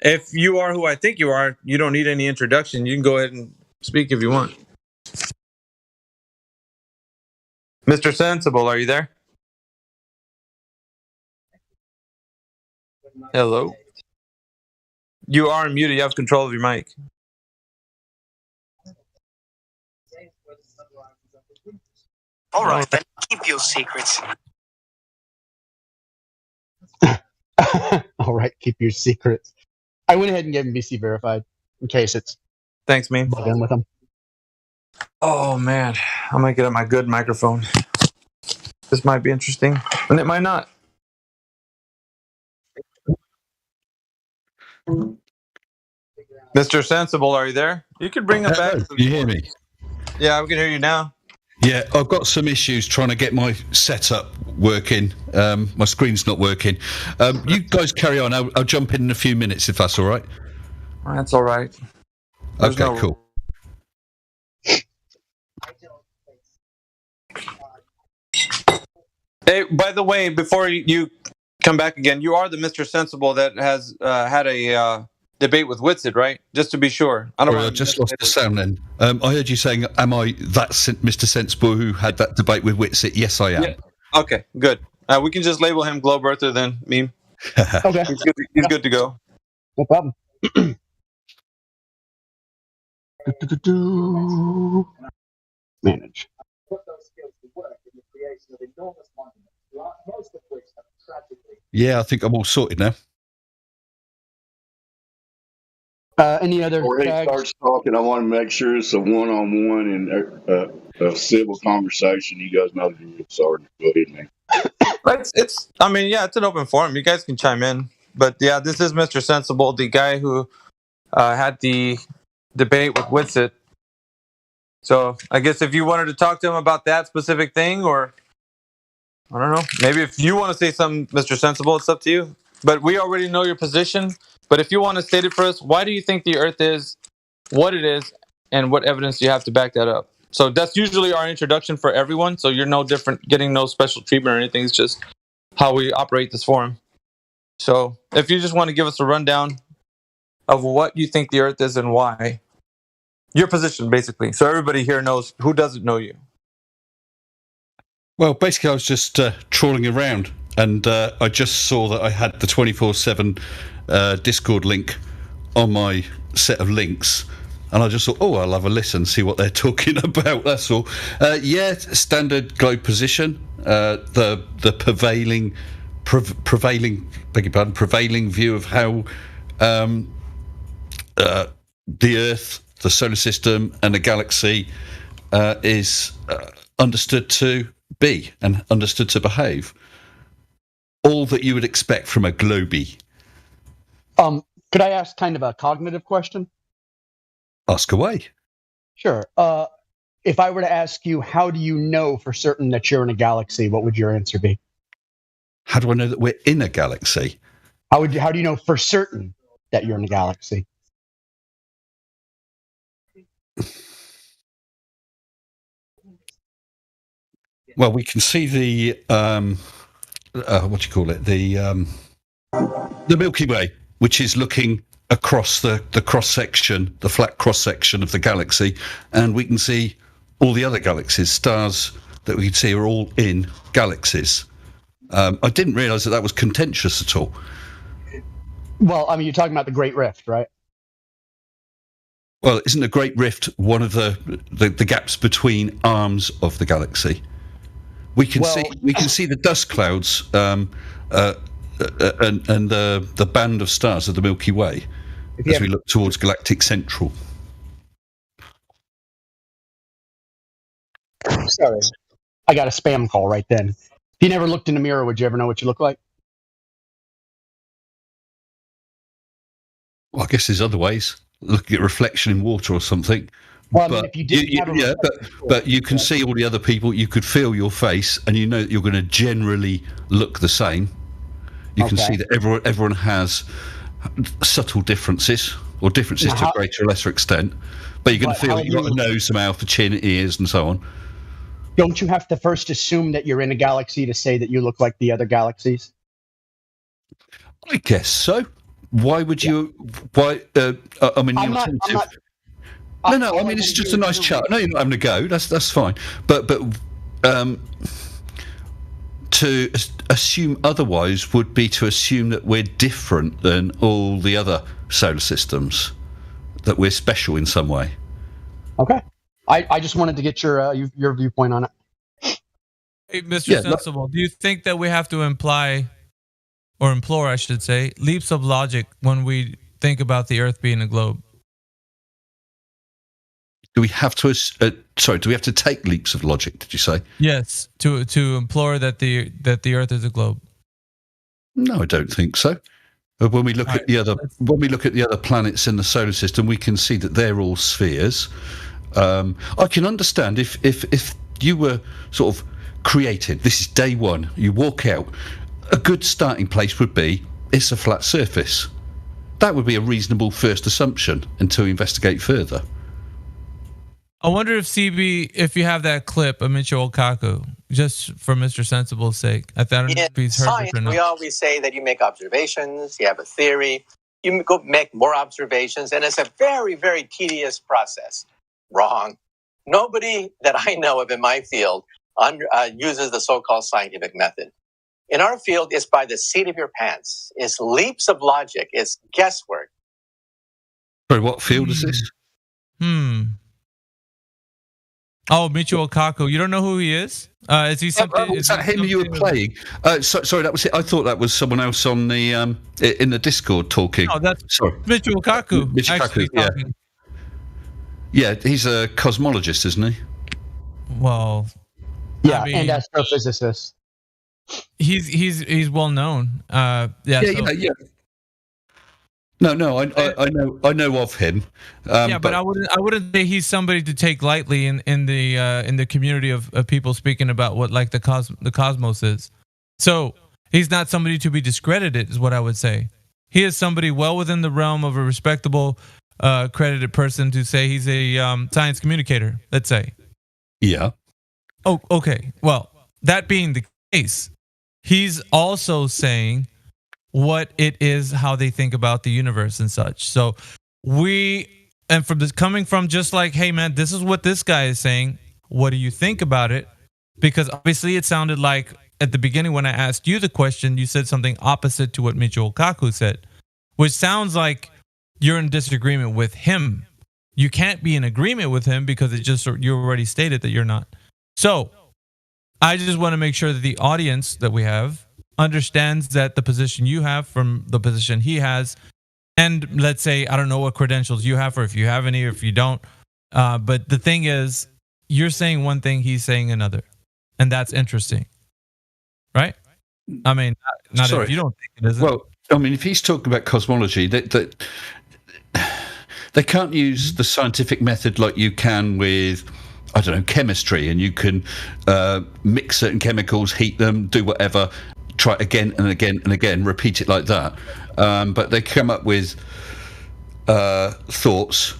If you are who I think you are, you don't need any introduction. You can go ahead and speak if you want. Mr. Sensible, are you there? Hello? You are unmuted. You have control of your mic. All right, then keep your secrets. All right, keep your secrets. I went ahead and gave him VC verified in case it's. Thanks, man. Done with him. Oh man, I might get up my good microphone. This might be interesting, and it might not. Mr. Sensible, are you there? You could bring him back. You hear me? Yeah, we can hear you now. Yeah, I've got some issues trying to get my setup working. My screen's not working. You guys carry on. I'll jump in a few minutes if that's all right. That's all right. Okay, cool. Hey, by the way, before you come back again, you are the Mr. Sensible that has had a debate with Witsit, right? Just to be sure. I just lost the sound then. I heard you saying, am I that Mr. Sensible who had that debate with Witsit? Yes, I am. Yeah. Okay, good. We can just label him Globe Earther then, Meme. Okay. He's good to go. No problem. Manage. Yeah, I think I'm all sorted now. Any other? Before he starts talking, I want to make sure it's a one-on-one and a civil conversation. You guys know the rules. Sorry, go ahead, man. It's. I mean, yeah, it's an open forum. You guys can chime in. But yeah, this is Mr. Sensible, the guy who had the debate with Witsit. So I guess if you wanted to talk to him about that specific thing, or I don't know, maybe if you want to say something, Mr. Sensible, it's up to you. But we already know your position. But if you want to state it for us, why do you think the Earth is what it is, and what evidence do you have to back that up? So that's usually our introduction for everyone. So you're no different, getting no special treatment or anything. It's just how we operate this forum. So if you just want to give us a rundown of what you think the Earth is and why. Your position, basically. So everybody here knows who doesn't know you. Well, basically, I was just trawling around, and I just saw that I had the 24/7 Discord link on my set of links, and I just thought, oh, I'll have a listen, see what they're talking about. That's all. Yeah, standard globe position. The prevailing, beg your pardon, prevailing view of how the Earth, the solar system, and the galaxy is understood to be and understood to behave. All that you would expect from a globie. Could I ask kind of a cognitive question? Ask away. Sure. If I were to ask you, how do you know for certain that you're in a galaxy, what would your answer be? How do I know that we're in a galaxy? How do you know for certain that you're in a galaxy? Well, we can see the what do you call it? The Milky Way, which is looking across the cross section, the flat cross section of the galaxy, and we can see all the other galaxies. Stars that we can see are all in galaxies. I didn't realise that was contentious at all. Well, I mean, you're talking about the Great Rift, right? Well, isn't the Great Rift one of the gaps between arms of the galaxy? We can see the dust clouds and the band of stars of the Milky Way as we look towards galactic central. Sorry, I got a spam call right then. If you never looked in the mirror, would you ever know what you look like? Well, I guess there's other ways. Looking at reflection in water or something. Well, I mean, if you didn't have but you can see all the other people. You could feel your face, and you know that you're going to generally look the same. You can see that everyone has subtle differences, or differences to a greater or lesser extent. But you're going to feel you've got a nose, a mouth, a chin, ears, and so on. Don't you have to first assume that you're in a galaxy to say that you look like the other galaxies? I guess so. Why would you? Why? I mean, the alternative. No. I mean, it's just a nice chat. I know you're not having a go. That's fine. But to assume otherwise would be to assume that we're different than all the other solar systems, that we're special in some way. Okay. I just wanted to get your viewpoint on it. Hey, Mr. Sensible, do you think that we have to imply, or implore, I should say, leaps of logic when we think about the Earth being a globe? Do we have to? Do we have to take leaps of logic? Did you say? Yes, to implore that the Earth is a globe. No, I don't think so. When we look at the other planets in the solar system, we can see that they're all spheres. I can understand if you were sort of created. This is day one. You walk out. A good starting place would be it's a flat surface. That would be a reasonable first assumption until you investigate further. I wonder if CB, if you have that clip of Michio Kaku, just for Mr. Sensible's sake. I don't know if he's heard science, this or not. we always say that you make observations, you have a theory, you go make more observations, and it's a very, very tedious process. Wrong. Nobody that I know of in my field uses the so-called scientific method. In our field, it's by the seat of your pants. It's leaps of logic. It's guesswork. Sorry, what field is this? Oh, Michio Kaku. You don't know who he is? Is he something? Is that him you were playing? Sorry, that was it. I thought that was someone else on the in the Discord talking. No, that's Michio Kaku. Michio Kaku, yeah. Yeah, he's a cosmologist, isn't he? Well, yeah, and astrophysicist. He's well known. Yeah. No, I know of him. But I wouldn't say he's somebody to take lightly in the community of people speaking about what like the cosmos is. So he's not somebody to be discredited, is what I would say. He is somebody well within the realm of a respectable, credited person to say he's a science communicator. Let's say. Yeah. Oh, okay. Well, that being the case, he's also saying what it is, how they think about the universe and such. So from this coming from just like, hey man, this is what this guy is saying. What do you think about it? Because obviously it sounded like at the beginning when I asked you the question, you said something opposite to what Michio Kaku said, which sounds like you're in disagreement with him. You can't be in agreement with him because you already stated that you're not. So I just want to make sure that the audience that we have understands that the position you have from the position he has, and let's say, I don't know what credentials you have, or if you have any, or if you don't. But the thing is, you're saying one thing, he's saying another. and that's interesting, right? I mean, not Sorry. if you don't think it isn't. Well, I mean, if he's talking about cosmology, that they can't use the scientific method like you can with, I don't know, chemistry, and you can mix certain chemicals, heat them, do whatever, try it again and again and again, repeat it like that. But they come up with thoughts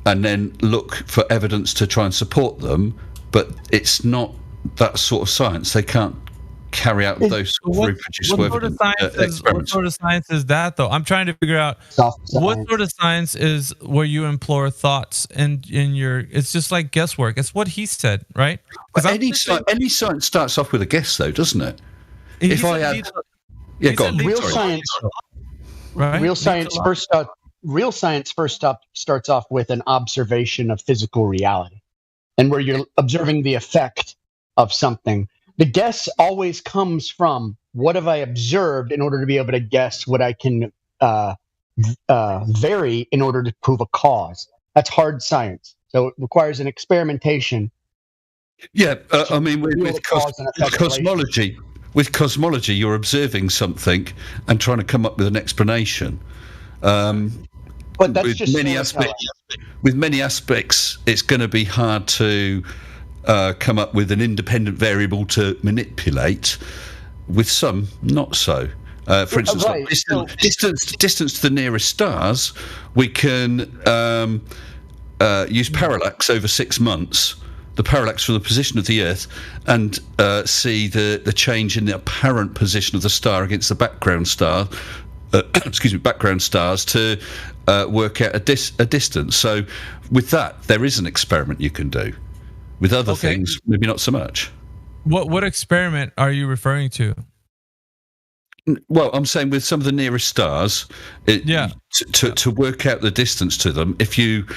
and then look for evidence to try and support them, but it's not that sort of science. They can't carry out those sort of reproducible experiments. What sort of science is that, though? I'm trying to figure out what sort of science is where you implore thoughts in your. It's just like guesswork. It's what he said, right? Any science starts off with a guess, though, doesn't it? If I had, go on. Real Sorry. science, right? Real science first up starts off with an observation of physical reality, and where you're observing the effect of something. The guess always comes from what have I observed in order to be able to guess what I can vary in order to prove a cause. That's hard science. So it requires an experimentation. Yeah, I mean, with cosmology, you're observing something and trying to come up with an explanation. But that's just with many aspects, it's going to be hard to come up with an independent variable to manipulate. With some, not so. For instance, right. like distance to the nearest stars, we can use parallax over 6 months, the parallax from the position of the Earth, and see the change in the apparent position of the star against the background star. Background stars to work out a distance. So, with that, there is an experiment you can do. With other things, maybe not so much. What experiment are you referring to? Well, I'm saying with some of the nearest stars, to work out the distance to them, if you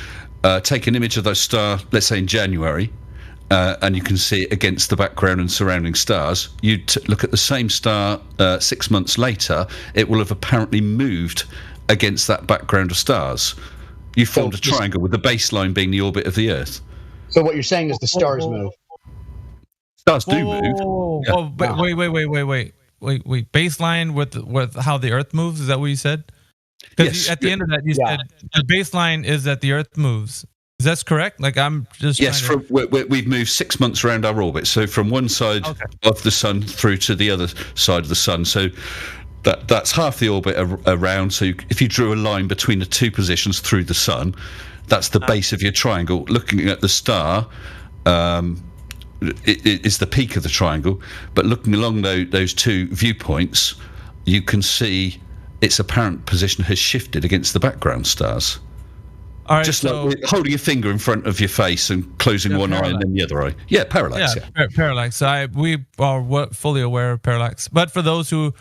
take an image of those star, let's say in January, and you can see it against the background and surrounding stars, you look at the same star 6 months later, it will have apparently moved against that background of stars. You formed a triangle with the baseline being the orbit of the Earth. So what you're saying is the stars move. Stars do move. Whoa, wait. Baseline with how the Earth moves? Is that what you said? Because at the end of that, you said the baseline is that the Earth moves. Is that correct? Like I'm just we've moved 6 months around our orbit, so from one side of the sun through to the other side of the sun. So that's half the orbit around. So if you drew a line between the two positions through the sun, that's the base of your triangle. Looking at the star, it is the peak of the triangle. But looking along those two viewpoints, you can see its apparent position has shifted against the background stars. All right, just like holding your finger in front of your face and closing one eye and then the other eye. Yeah, parallax. Parallax. We are fully aware of parallax. But for those who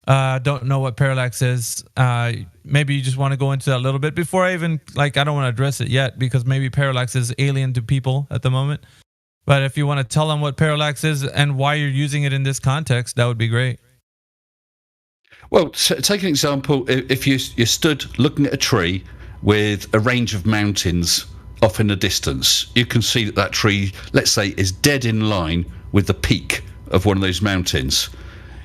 don't know what parallax is, maybe you just want to go into that a little bit before I even I don't want to address it yet because maybe parallax is alien to people at the moment. But if you want to tell them what parallax is and why you're using it in this context, that would be great. Well, take an example. If you stood looking at a tree with a range of mountains off in the distance, you can see that tree, let's say, is dead in line with the peak of one of those mountains.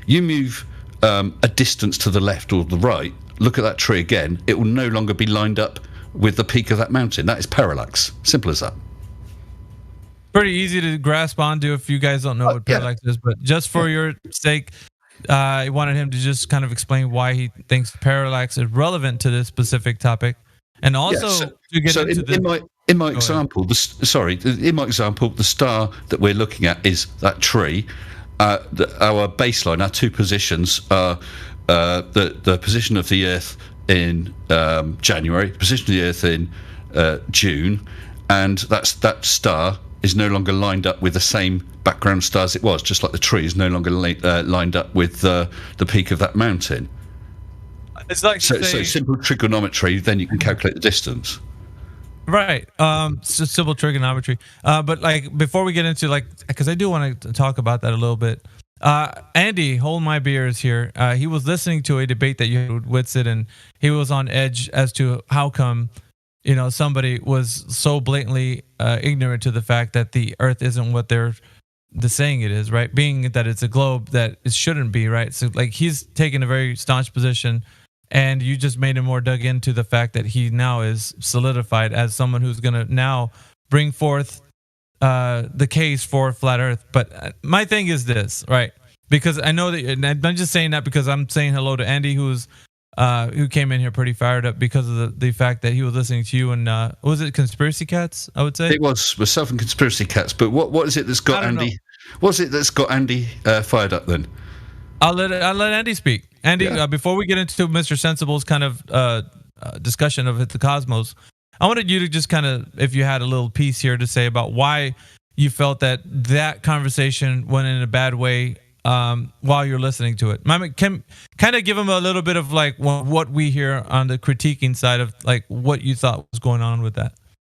You move a distance to the left or the right, look at that tree again, it will no longer be lined up with the peak of that mountain. That is parallax. Simple as that. Pretty easy to grasp onto if you guys don't know what parallax is, but just for your sake, I wanted him to just kind of explain why he thinks parallax is relevant to this specific topic. And also to get into in my example, the star that we're looking at is that tree. Our baseline, our two positions are the position of the Earth in January, the position of the Earth in June, and that star is no longer lined up with the same background stars it was, just like the tree is no longer lined up with the peak of that mountain. It's like so simple trigonometry, then you can calculate the distance. Right. So simple trigonometry. But before we get into because I do want to talk about that a little bit. Andy, Hold My Beer is here. He was listening to a debate that you had with Whitsitt, and he was on edge as to how come, somebody was so blatantly ignorant to the fact that the Earth isn't what they're the saying it is, right? Being that it's a globe that it shouldn't be, right? So like he's taken a very staunch position, and you just made him more dug into the fact that he now is solidified as someone who's going to now bring forth the case for flat Earth. But my thing is this, right? Because I know that, and I'm just saying that because I'm saying hello to Andy, who came in here pretty fired up because of the fact that he was listening to you and was it Conspiracy Cats? I would say it was myself and Conspiracy Cats. But what is it that's got Andy? What's it that's got Andy fired up then? I'll let Andy speak. Andy, before we get into Mr. Sensible's kind of discussion of the cosmos, I wanted you to just kind of, if you had a little piece here to say about why you felt that conversation went in a bad way while you're listening to it. Can kind of give him a little bit of like what we hear on the critiquing side of like what you thought was going on with that.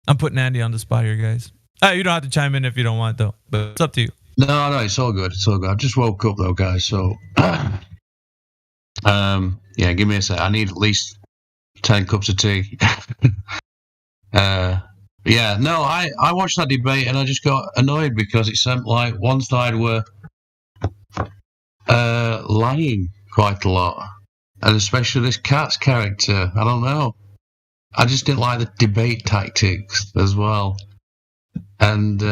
I'm putting Andy on the spot here, guys. You don't have to chime in if you don't want, though, but it's up to you. No, it's all good. It's all good. I just woke up though, guys. So, yeah, give me a sec. I need at least 10 cups of tea. Yeah, no, I watched that debate and I just got annoyed because it seemed like one side were lying quite a lot, and especially this Kat's character. I don't know. I just didn't like the debate tactics as well. And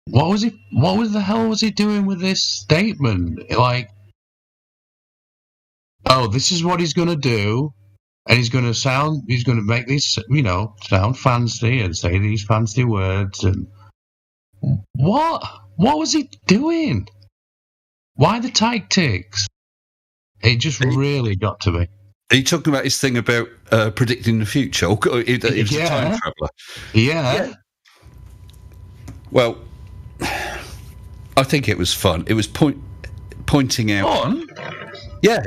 what the hell was he doing with this statement? Like, oh, this is what he's going to do, and he's going to make these, sound fancy and say these fancy words. And what was he doing? Why the tactics? It just really got to me. Are you talking about his thing about predicting the future? Or he was a time traveler. Yeah. Well, I think it was fun. It was pointing out. Fun? Yeah.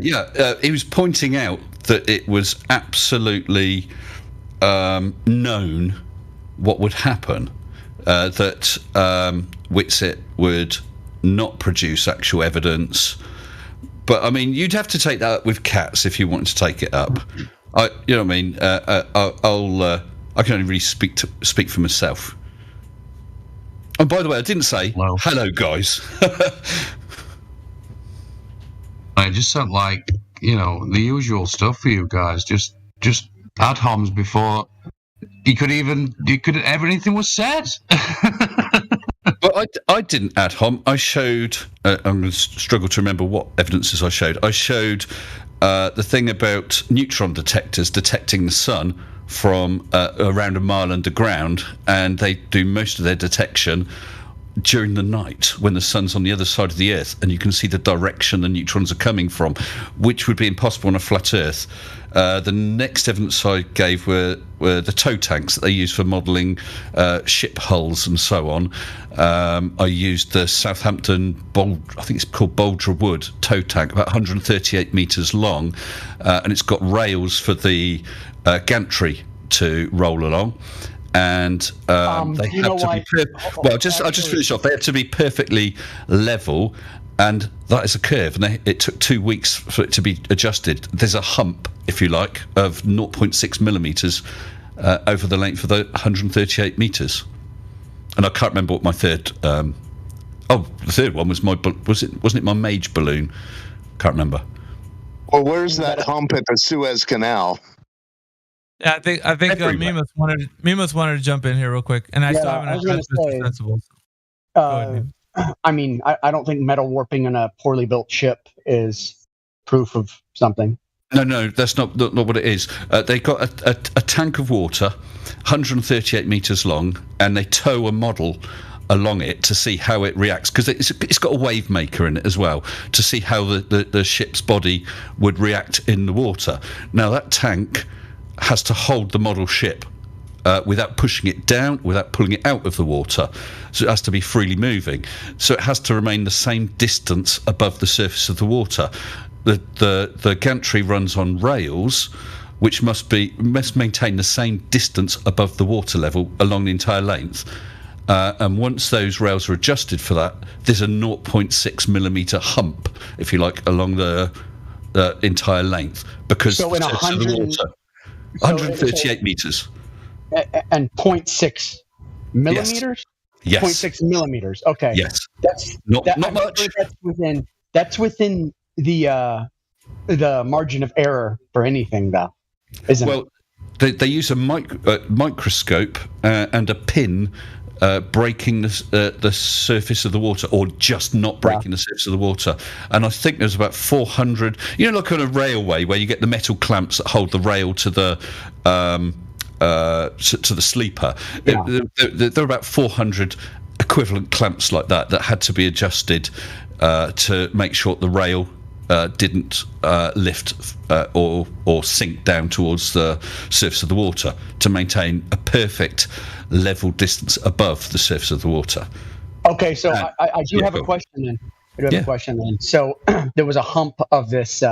He was pointing out that it was absolutely known what would happen. That Whitsitt would not produce actual evidence. But I mean, you'd have to take that up with Cats if you wanted to take it up. You know what I mean? I can only really speak for myself. And by the way, I didn't say hello, guys. I just sound like the usual stuff for you guys. Just ad homs before everything was said. But I didn't ad hom. I showed. I'm going to struggle to remember what evidences I showed. I showed the thing about neutron detectors detecting the sun from around a mile underground, and they do most of their detection during the night when the sun's on the other side of the Earth, and you can see the direction the neutrons are coming from, which would be impossible on a flat Earth. The next evidence I gave were the tow tanks that they use for modelling ship hulls and so on. I used the Southampton, I think it's called Bouldra Wood tow tank, about 138 metres long, and it's got rails for the gantry to roll along. And they have to be I'll just finish off. They have to be perfectly level, and that is a curve, and it took 2 weeks for it to be adjusted. There's a hump, if you like, of 0.6 millimeters over the length of the 138 meters. And I can't remember what my third. The third one was wasn't it my Mage balloon? Can't remember. Well, where's that hump at the Suez Canal? Yeah, I think Mimas wanted to jump in here real quick, and I still haven't addressed Mr. Sensible. I mean, I don't think metal warping in a poorly built ship is proof of something. No, that's not what it is. They got a tank of water, 138 meters long, and they tow a model along it to see how it reacts, because it's got a wave maker in it as well, to see how the ship's body would react in the water. Now that tank has to hold the model ship without pushing it down, without pulling it out of the water. So it has to be freely moving. So it has to remain the same distance above the surface of the water. The gantry runs on rails, which must maintain the same distance above the water level along the entire length. And once those rails are adjusted for that, there's a 0.6 millimeter hump, if you like, along the entire length, because so in 138 meters. And 0.6 millimeters? Yes. 0.6 millimeters. Okay. Yes. not I'm much. sure that's within the margin of error for anything, though, isn't it? Well, they use a microscope and a pin breaking the surface of the water, or just not breaking the surface of the water. And I think there's about 400. You know, like on a railway where you get the metal clamps that hold the rail to the sleeper. Yeah. There are about 400 equivalent clamps like that had to be adjusted to make sure the rail didn't lift or sink down towards the surface of the water to maintain a perfect level distance above the surface of the water. Okay, so I do have a question then. So there was a hump of this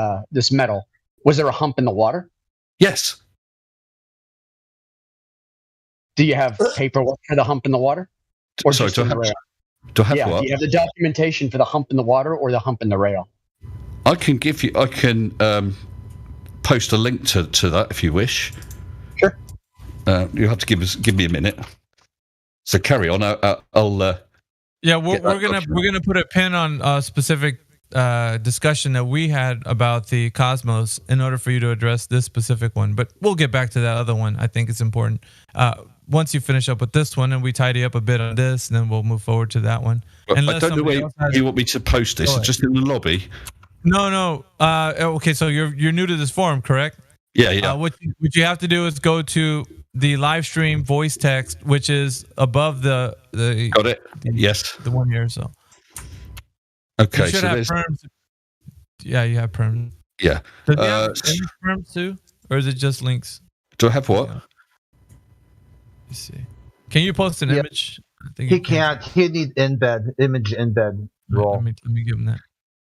metal. Was there a hump in the water? Yes. Do you have paperwork for the hump in the water? Or Sorry, just do I in the have rail? what? Do you have the documentation for the hump in the water or the hump in the rail? I can post a link to that if you wish. Sure. You have to give me a minute. So carry on. I'll. Yeah, we're gonna put a pin on a specific discussion that we had about the cosmos in order for you to address this specific one. But we'll get back to that other one. I think it's important. Once you finish up with this one and we tidy up a bit on this, then we'll move forward to that one. I don't know where you want me to post this. It's just in the lobby. No. Okay, so you're new to this forum, correct? Yeah. What you have to do is go to the live stream voice text, which is above the Got it. Yes. The one here. So okay. You should have perms. Yeah, you have perms. Yeah. Does he have any perms too, or is it just links? Do I have what? Let's see. Can you post an image? I think he can't. He needs image embed role. Let me give him that.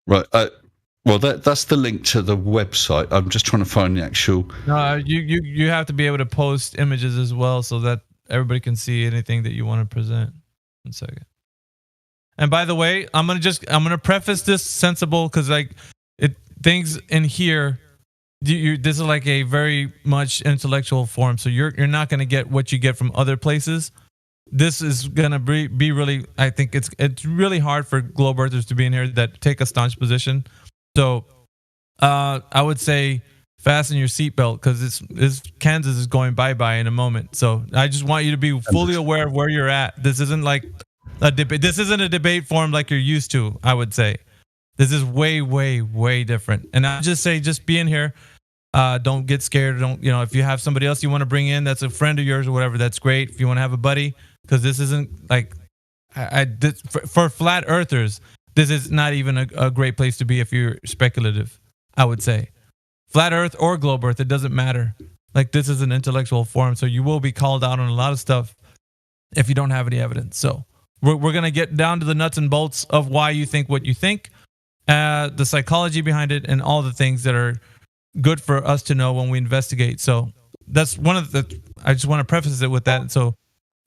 Right. Well, that's the link to the website. I'm just trying to find the actual. No, you have to be able to post images as well, so that everybody can see anything that you want to present. 1 second. And by the way, I'm gonna preface this sensible because things in here. This is like a very much intellectual forum, so you're not gonna get what you get from other places. This is gonna be really. I think it's really hard for globe earthers to be in here that take a staunch position. So, I would say fasten your seatbelt because Kansas is going bye-bye in a moment. So I just want you to be fully aware of where you're at. This isn't like a debate. This isn't a debate forum like you're used to. I would say this is way, way, way different. And I just say, just be in here. Don't get scared. If you have somebody else you want to bring in, that's a friend of yours or whatever, that's great. If you want to have a buddy, because this isn't like for flat earthers. This is not even a great place to be if you're speculative, I would say. Flat Earth or Globe Earth, it doesn't matter. Like, this is an intellectual forum, so you will be called out on a lot of stuff if you don't have any evidence. So we're going to get down to the nuts and bolts of why you think what you think, the psychology behind it, and all the things that are good for us to know when we investigate. So that's one of the... I just want to preface it with that. So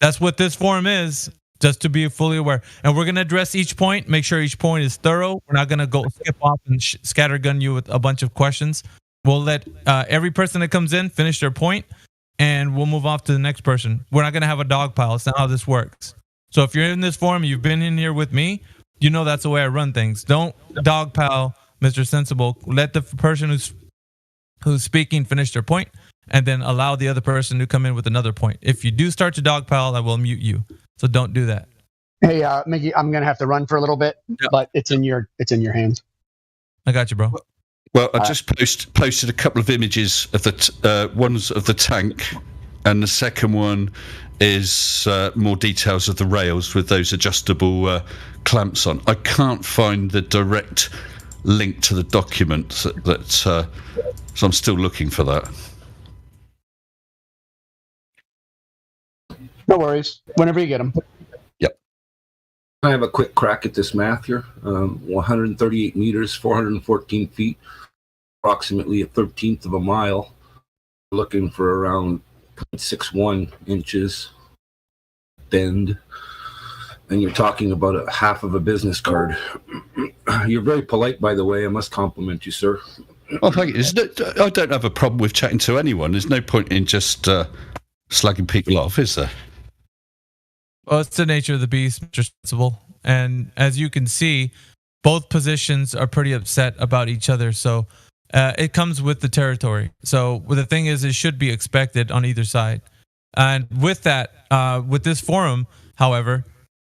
that's what this forum is. Just to be fully aware. And we're going to address each point, make sure each point is thorough. We're not going to go skip off and scattergun you with a bunch of questions. We'll let every person that comes in finish their point, and we'll move off to the next person. We're not going to have a dog pile. It's not how this works. So if you're in this forum, you've been in here with me, you know that's the way I run things. Don't dog pile, Mr. Sensible. Let the person who's speaking finish their point, and then allow the other person to come in with another point. If you do start to dog pile, I will mute you. So don't do that. Hey, Mickey, I'm gonna have to run for a little bit, but it's in your hands. I got you, bro. Well, I just posted a couple of images of the ones of the tank, and the second one is more details of the rails with those adjustable clamps on. I can't find the direct link to the document so I'm still looking for that. No worries. Whenever you get them. Yep. I have a quick crack at this math here. 138 meters, 414 feet, approximately a 13th of a mile. Looking for around 0.61 inches bend. And you're talking about a half of a business card. You're very polite, by the way. I must compliment you, sir. Oh, thank you. I don't have a problem with chatting to anyone. There's no point in just slagging people off, is there? Well, it's the nature of the beast, Mr. Sensible. and as you can see, both positions are pretty upset about each other. So it comes with the territory. So the thing is, it should be expected on either side. And with that, with this forum, however,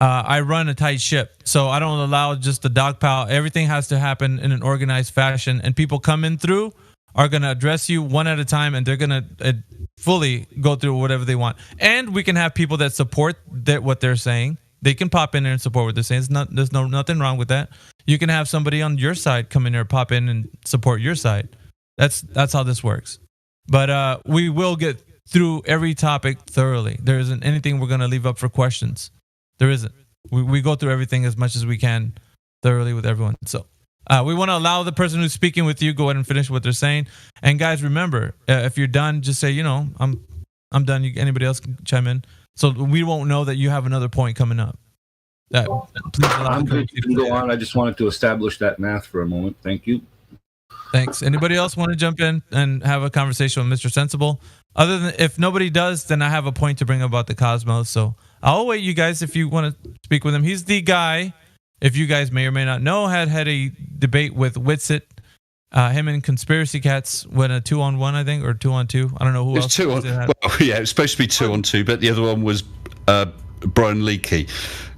I run a tight ship, so I don't allow just the dogpile. Everything has to happen in an organized fashion, and people coming through are going to address you one at a time, and they're going to fully go through whatever they want. And we can have people that support what they're saying. They can pop in there and support what they're saying. There's nothing wrong with that. You can have somebody on your side come in there, pop in and support your side. That's how this works. But we will get through every topic thoroughly. There isn't anything we're going to leave up for questions. There isn't. We go through everything as much as we can thoroughly with everyone. So we want to allow the person who's speaking with you go ahead and finish what they're saying. And guys, remember, if you're done, just say, I'm done. Anybody else can chime in. So we won't know that you have another point coming up. Please allow I'm good. You can go on. I just wanted to establish that math for a moment. Thank you. Thanks. Anybody else want to jump in and have a conversation with Mr. Sensible? Other than if nobody does, then I have a point to bring about the cosmos. So I'll wait, you guys, if you want to speak with him. He's the guy, if you guys may or may not know, had a debate with Witsit. Him and Conspiracy Cats went a 2-on-1, I think, or 2-on-2. I don't know who else. It was supposed to be 2-on-2, but the other one was Brian Leakey.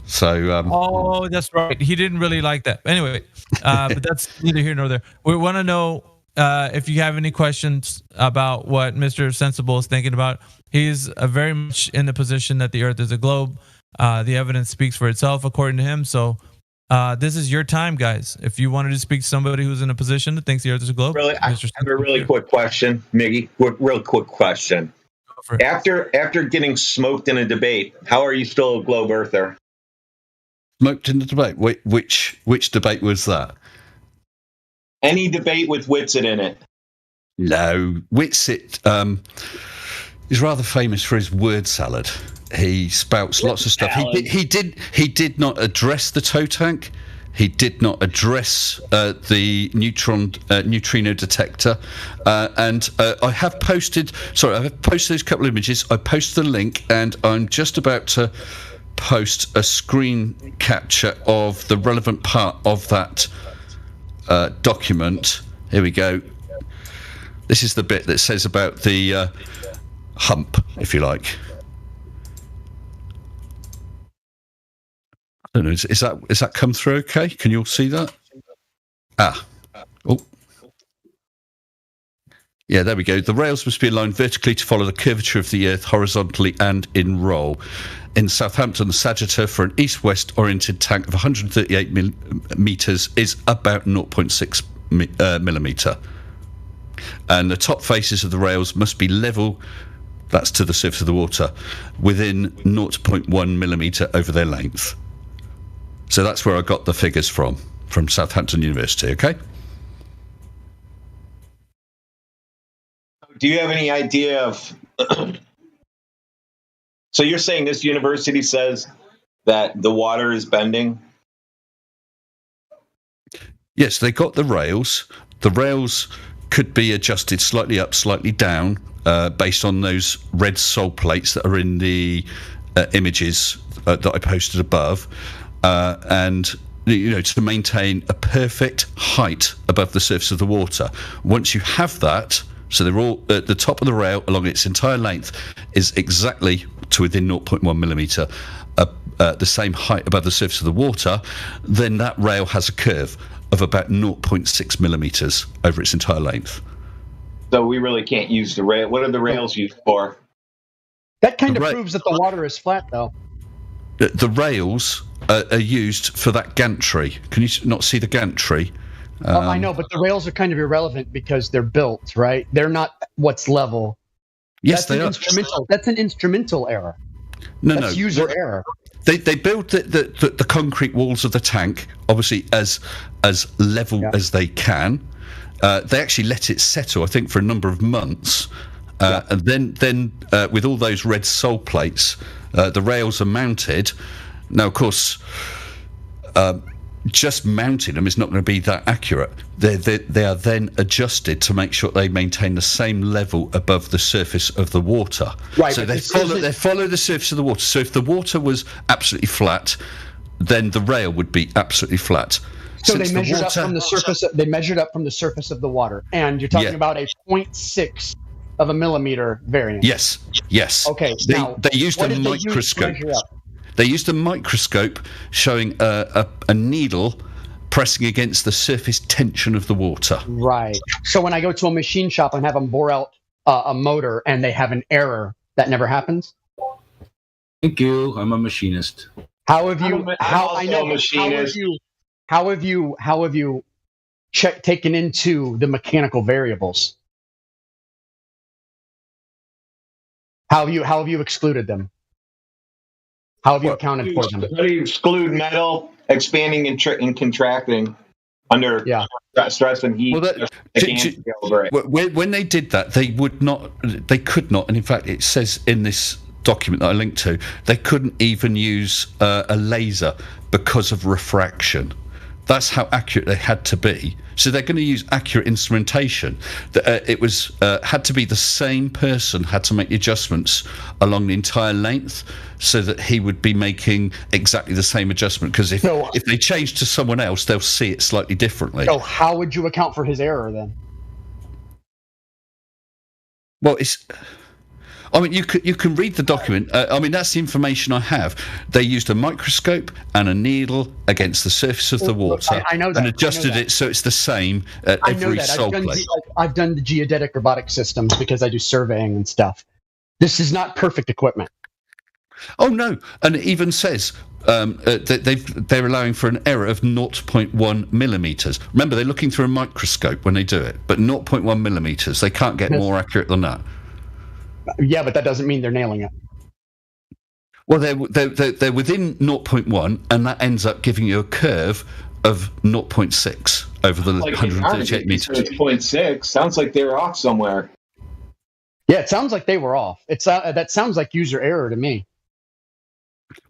So that's right. He didn't really like that. Anyway, but that's neither here nor there. We want to know if you have any questions about what Mr. Sensible is thinking about. He's very much in the position that the Earth is a globe. The evidence speaks for itself, according to him. So this is your time, guys. If you wanted to speak to somebody who's in a position that thinks the Earth is a globe. Really, I have a really quick question, Miggy. Real quick question. After getting smoked in a debate, how are you still a globe earther? Smoked in the debate? Which debate was that? Any debate with Witsit in it? No. Witsit is rather famous for his word salad. He spouts lots of stuff. He did not address the toe tank. He did not address the neutrino detector. And I have posted those couple of images. I posted the link, and I'm just about to post a screen capture of the relevant part of that document. Here we go. This is the bit that says about the hump, if you like. I don't know. Is that come through okay? Can you all see that? Yeah, there we go. The rails must be aligned vertically to follow the curvature of the Earth horizontally and in roll. In Southampton, the sagittor for an east-west oriented tank of 138 metres is about 0.6 millimetre. And the top faces of the rails must be level, that's to the surface of the water, within 0.1 millimetre over their length. So that's where I got the figures from Southampton University, okay? Do you have any idea of... So you're saying this university says that the water is bending? Yes, they got the rails. The rails could be adjusted slightly up, slightly down, based on those red sole plates that are in the images that I posted above. And to maintain a perfect height above the surface of the water. Once you have that, so they're all at the top of the rail along its entire length is exactly to within 0.1 millimetre, the same height above the surface of the water, then that rail has a curve of about 0.6 millimetres over its entire length. So we really can't use the rail. What are the rails used for? That kind of proves that the water is flat, though. The rails are used for that gantry. Can you not see the gantry? I know, but the rails are kind of irrelevant because they're built, right? They're not what's level. Yes, they are. That's an instrumental error. That's user error. They build the concrete walls of the tank, obviously as level as they can. They actually let it settle, I think, for a number of months. And then with all those red sole plates, the rails are mounted. Now, of course, just mounting them is not going to be that accurate. They are then adjusted to make sure they maintain the same level above the surface of the water. Right. So they follow the surface of the water. So if the water was absolutely flat, then the rail would be absolutely flat. So Since they measured up water- from the surface. They measured up from the surface of the water, and you're talking Yeah. about a 0.6 of a millimeter variance. Yes. Okay. They used what a did they use to microscope. measure up? They used a microscope showing a needle pressing against the surface tension of the water. Right. So when I go to a machine shop and have them bore out a motor and they have an error, that never happens. Thank you. I'm a machinist. How have you? How also I know? a machinist. How have you taken into the mechanical variables? How have you excluded them? How have you accounted for them? How do you exclude metal expanding and contracting under stress and heat? When they did that, they could not, and in fact, it says in this document that I linked to, they couldn't even use a laser because of refraction. That's how accurate they had to be. So they're going to use accurate instrumentation. It was had to be the same person had to make the adjustments along the entire length, so that he would be making exactly the same adjustment. Because if they change to someone else, they'll see it slightly differently. So how would you account for his error then? Well, I mean, you can read the document. I mean, that's the information I have. They used a microscope and a needle against the surface of the water I know that. and adjusted it so it's the same at I know every that. sole plate. I've done the geodetic robotic systems because I do surveying and stuff. This is not perfect equipment. Oh no! And it even says they're allowing for an error of 0.1 millimeters. Remember, they're looking through a microscope when they do it, but 0.1 millimeters. They can't get more accurate than that. Yeah, but that doesn't mean they're nailing it. Well, they're within 0.1, and that ends up giving you a curve of 0.6 over the 138 meters. 0.6 sounds like they were off somewhere. Yeah, it sounds like they were off. That sounds like user error to me.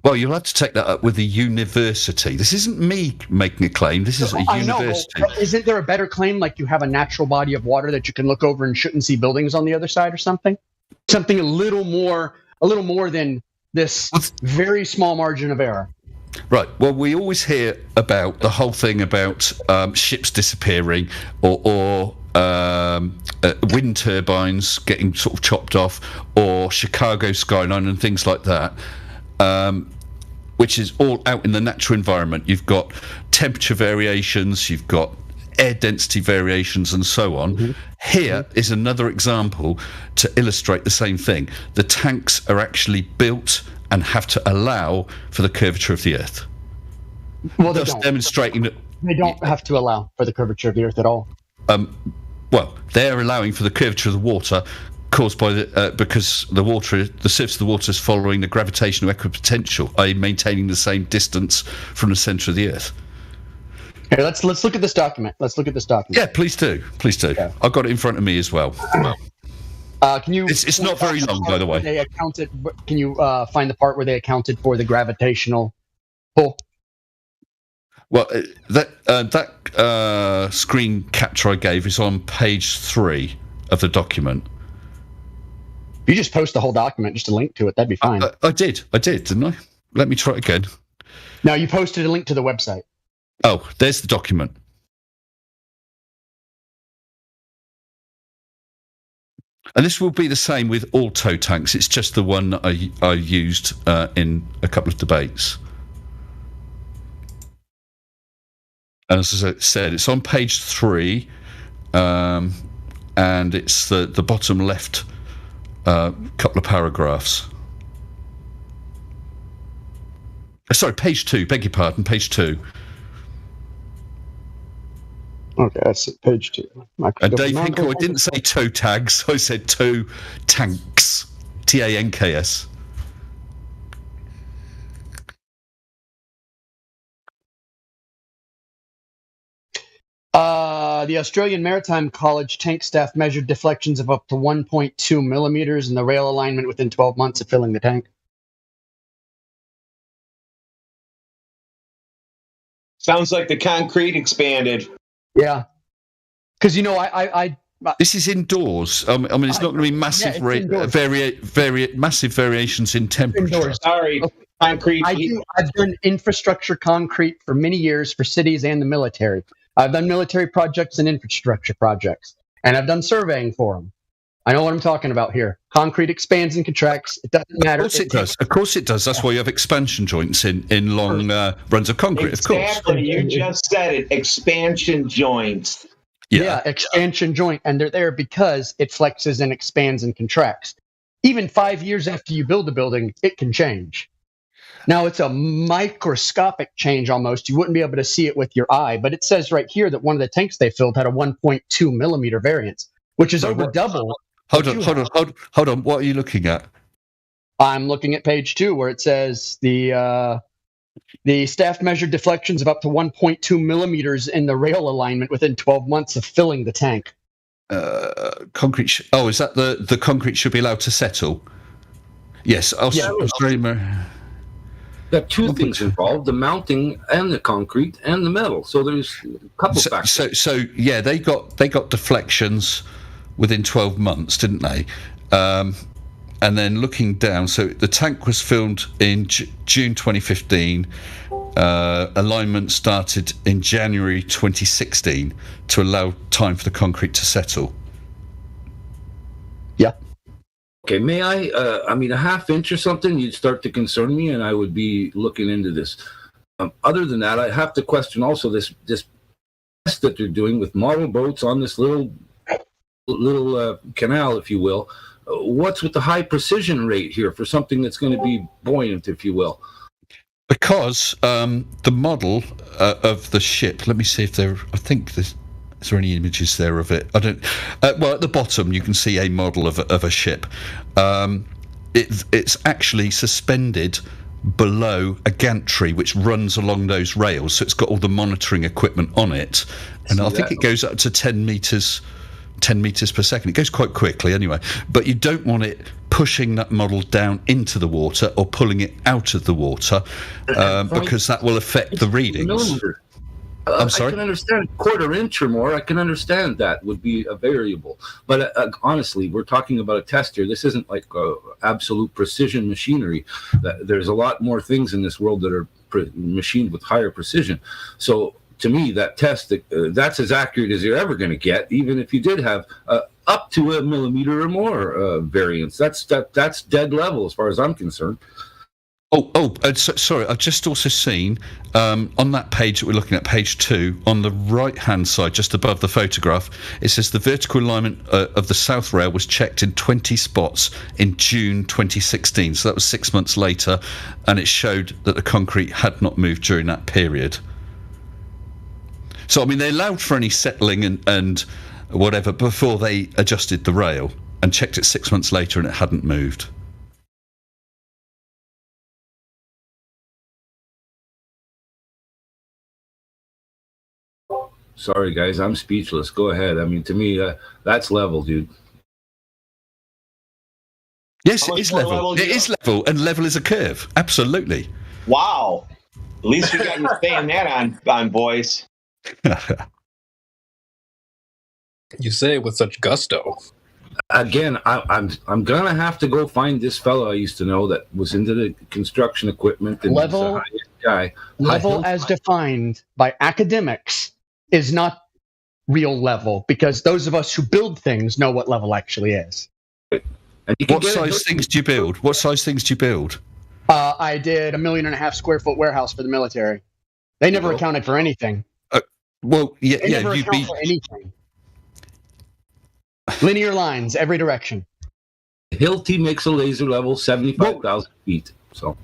Well, you'll have to take that up with the university. This isn't me making a claim. This is a university. Know, isn't there a better claim, like you have a natural body of water that you can look over and shouldn't see buildings on the other side or something? Something a little more than this very small margin of error. Right. Well, we always hear about the whole thing about ships disappearing or wind turbines getting sort of chopped off, or Chicago skyline and things like that, which is all out in the natural environment. You've got temperature variations, you've got air density variations, and so on. Mm-hmm. Here is another example to illustrate the same thing. The tanks are actually built and have to allow for the curvature of the Earth. Well, thus demonstrating that they don't have to allow for the curvature of the Earth at all. Well, they're allowing for the curvature of the water caused by because the surface of the water is following the gravitational equipotential, i.e., maintaining the same distance from the centre of the Earth. Here, let's look at this document. Yeah, please do. Yeah. I've got it in front of me as well. Can you? It's not very long, by the way. Can you find the part where they accounted for the gravitational pull? Well, that screen capture I gave is on page 3 of the document. You just post the whole document, just a link to it. That'd be fine. I did, didn't I? Let me try it again. No, you posted a link to the website. Oh, there's the document. And this will be the same with all tow tanks. It's just the one that I used in a couple of debates. And as I said, it's on page 3, and it's the bottom left couple of paragraphs. Sorry, page 2. Beg your pardon, page 2. Okay, that's page 2. And Dave Hinkle, I didn't say tow tags. I said tow tanks. TANKS. The Australian Maritime College tank staff measured deflections of up to 1.2 millimeters in the rail alignment within 12 months of filling the tank. Sounds like the concrete expanded. Yeah. Because, I this is indoors. I mean, it's not going to be massive, massive variations in temperature. Sorry, Concrete. I've done infrastructure concrete for many years for cities and the military. I've done military projects and infrastructure projects, and I've done surveying for them. I know what I'm talking about here. Concrete expands and contracts. It doesn't matter. Of course it does. Of course it does. That's why you have expansion joints in long runs of concrete, of course. Exactly. You just said it. Expansion joints. Yeah, expansion joint. And they're there because it flexes and expands and contracts. Even 5 years after you build a building, it can change. Now, it's a microscopic change almost. You wouldn't be able to see it with your eye. But it says right here that one of the tanks they filled had a 1.2 millimeter variance, which is over double. Hold on. What are you looking at? I'm looking at page 2 where it says the staff measured deflections of up to 1.2 millimeters in the rail alignment within 12 months of filling the tank. Concrete. Is that the concrete should be allowed to settle? Yes. Got two things involved: the mounting and the concrete and the metal. So there's a couple factors. So yeah, they got deflections within 12 months, didn't they? And then looking down, so the tank was filmed in June 2015. Alignment started in January 2016 to allow time for the concrete to settle. Yeah. Okay, may I? A half inch or something, you'd start to concern me, and I would be looking into this. Other than that, I have to question also this test that they're doing with model boats on this little canal, if you will. What's with the high precision rate here for something that's going to be buoyant, if you will? Because the model of the ship, let me see if I think is there any images there of it? I don't. Well, at the bottom you can see a model of a ship. It's actually suspended below a gantry which runs along those rails, so it's got all the monitoring equipment on it, and I think it goes up to 10 meters per second. It goes quite quickly anyway, but you don't want it pushing that model down into the water or pulling it out of the water, because that will affect the readings. I'm sorry? I can understand quarter inch or more. I can understand that would be a variable. But honestly, we're talking about a test here. This isn't like absolute precision machinery. There's a lot more things in this world that are machined with higher precision. So to me, that test, that's as accurate as you're ever going to get, even if you did have up to a millimeter or more variance. That's dead level as far as I'm concerned. Sorry, I've just also seen on that page that we're looking at, page 2, on the right-hand side, just above the photograph, it says the vertical alignment of the south rail was checked in 20 spots in June 2016. So that was 6 months later, and it showed that the concrete had not moved during that period. So, they allowed for any settling and whatever before they adjusted the rail, and checked it 6 months later, and it hadn't moved. Sorry, guys, I'm speechless. Go ahead. To me, that's level, dude. Yes, it is level. It is level, and level is a curve. Absolutely. Wow. At least we got you saying that on boys. You say it with such gusto. Again, I'm gonna have to go find this fellow I used to know that was into the construction equipment and level was a high-end guy. Level as defined by academics is not real level, because those of us who build things know what level actually is. What size things do you build? I did a 1.5 million square foot warehouse for the military. They never accounted for anything. They never account for anything. Linear lines every direction. Hilti makes a laser level 75,000 feet. So,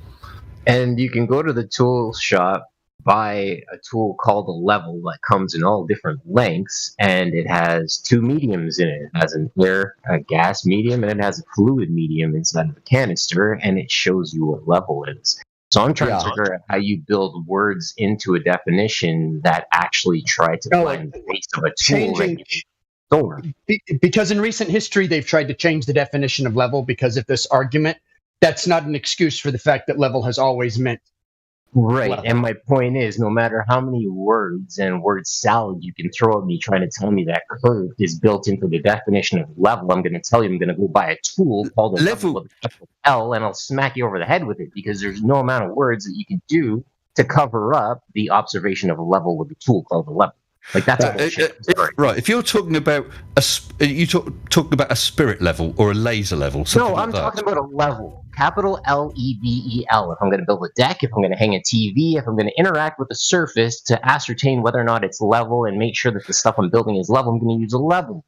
and you can go to the tool shop, buy a tool called a level that comes in all different lengths, and it has 2 mediums in it. It has a gas medium, and it has a fluid medium inside of the canister, and it shows you what level it is. So I'm trying to figure out how you build words into a definition that actually try to find the base of a tool. Because in recent history, they've tried to change the definition of level because of this argument. That's not an excuse for the fact that level has always meant Right, level. and my point is, no matter how many words and word salad you can throw at me trying to tell me that curved is built into the definition of level, I'm going to tell you I'm going to go buy a tool called a level with a capital L, and I'll smack you over the head with it, because there's no amount of words that you can do to cover up the observation of a level with a tool called a level. Like, that's a bullshit. Right. If you're talking about talking about a spirit level or a laser level, something No, I'm like that. talking about a level. Capital Level. If I'm going to build a deck, if I'm going to hang a TV, if I'm going to interact with the surface to ascertain whether or not it's level and make sure that the stuff I'm building is level, I'm going to use a level.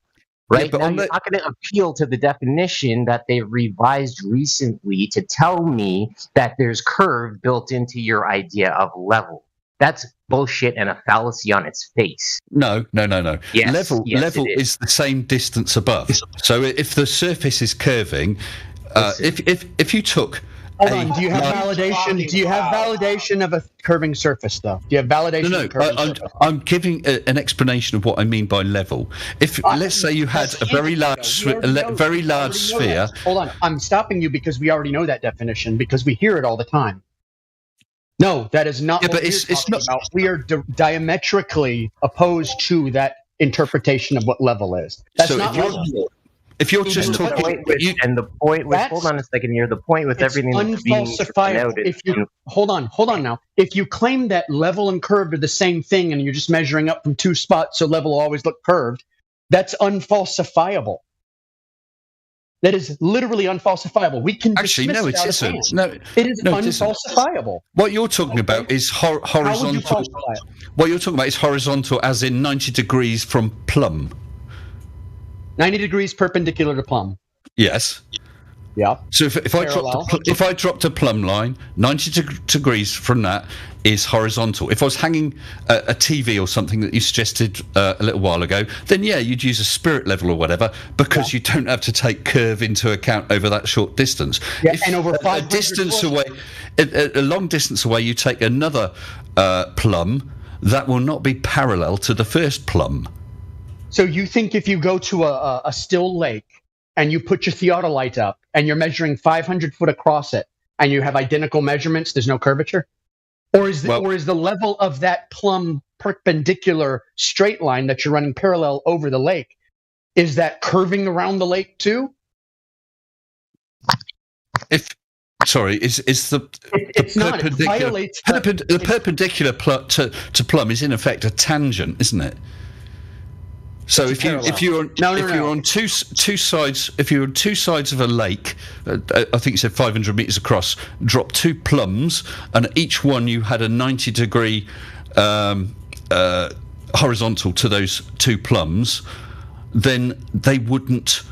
Right? but Now, on you're not going to appeal to the definition that they've revised recently to tell me that there's curve built into your idea of level. That's bullshit and a fallacy on its face. No. Yes, Level yes, it is the same distance above. So if the surface is curving, if you took Hold on. Do you have validation? Do you have validation of a curving surface, though? Do you have validation? of a curving surface? I'm giving an explanation of what I mean by level. If let's say you had a very large sphere. Hold on, I'm stopping you because we already know that definition because we hear it all the time. No, that is not. Yeah, what but it's not. About. We are diametrically opposed to that interpretation of what level is. That's So not level. if you're just talking, the point with hold on a second here. The point with everything that's being unfalsifiable. If you hold on now. If you claim that level and curved are the same thing, and you're just measuring up from two spots, so level will always look curved, that's unfalsifiable. That is literally unfalsifiable. We can actually no, it isn't. No, it is no, it isn't. unfalsifiable. What you're talking about is horizontal. How would you falsify it? What you're talking about is horizontal, as in 90 degrees from plumb. 90 degrees perpendicular to plumb. Yes. Yeah. So if I dropped a plumb line, 90 degrees from that is horizontal. If I was hanging a TV or something that you suggested a little while ago, then yeah, you'd use a spirit level or whatever, because you don't have to take curve into account over that short distance. Yeah, if and over a distance away, a long distance away, you take another plumb, that will not be parallel to the first plumb. So you think if you go to a still lake and you put your theodolite up and you're measuring 500 foot across it and you have identical measurements, there's no curvature? Or is the level of that plumb perpendicular straight line that you're running parallel over the lake, is that curving around the lake too? It's the perpendicular to plumb is in effect a tangent, isn't it? So if you're on two sides, if you're on two sides of a lake, I think you said 500 meters across, drop two plumbs, and at each one you had a 90 degree horizontal to those two plumbs, then they wouldn't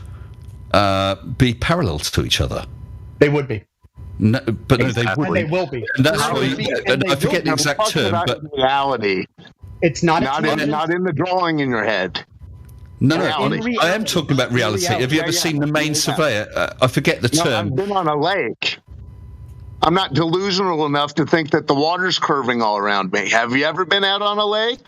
be parallel to each other. They would be. No, but no, they wouldn't. And they will be. And that's why I forget the exact term, but reality. It's not not in the drawing in your head. No, I am talking about reality. Have you ever seen The Main Surveyor? I forget the term. I've been on a lake. I'm not delusional enough to think that the water's curving all around me. Have you ever been out on a lake?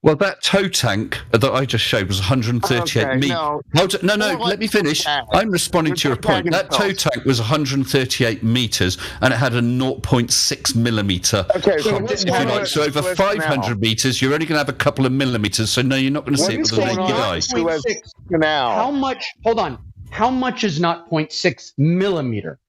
Well, that tow tank that I just showed was 138 meters. No, let me finish. I'm responding to your point. That tow tank was 138 meters, and it had a 0.6 millimeter height. So over 500 meters, you're only going to have a couple of millimeters. So no, you're not going to see it with the naked eye. How much? Hold on. How much is not 0.6 millimeter?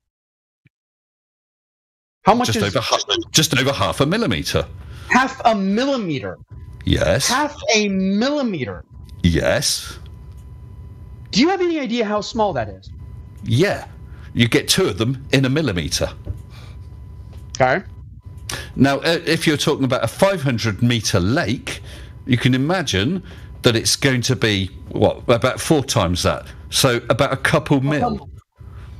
How much just over half a millimeter. Half a millimeter. Yes. Half a millimeter. Yes. Do you have any idea how small that is? Yeah. You get two of them in a millimeter. Okay. Now, if you're talking about a 500 meter lake, you can imagine that it's going to be, about 4 times that. So about a couple mil.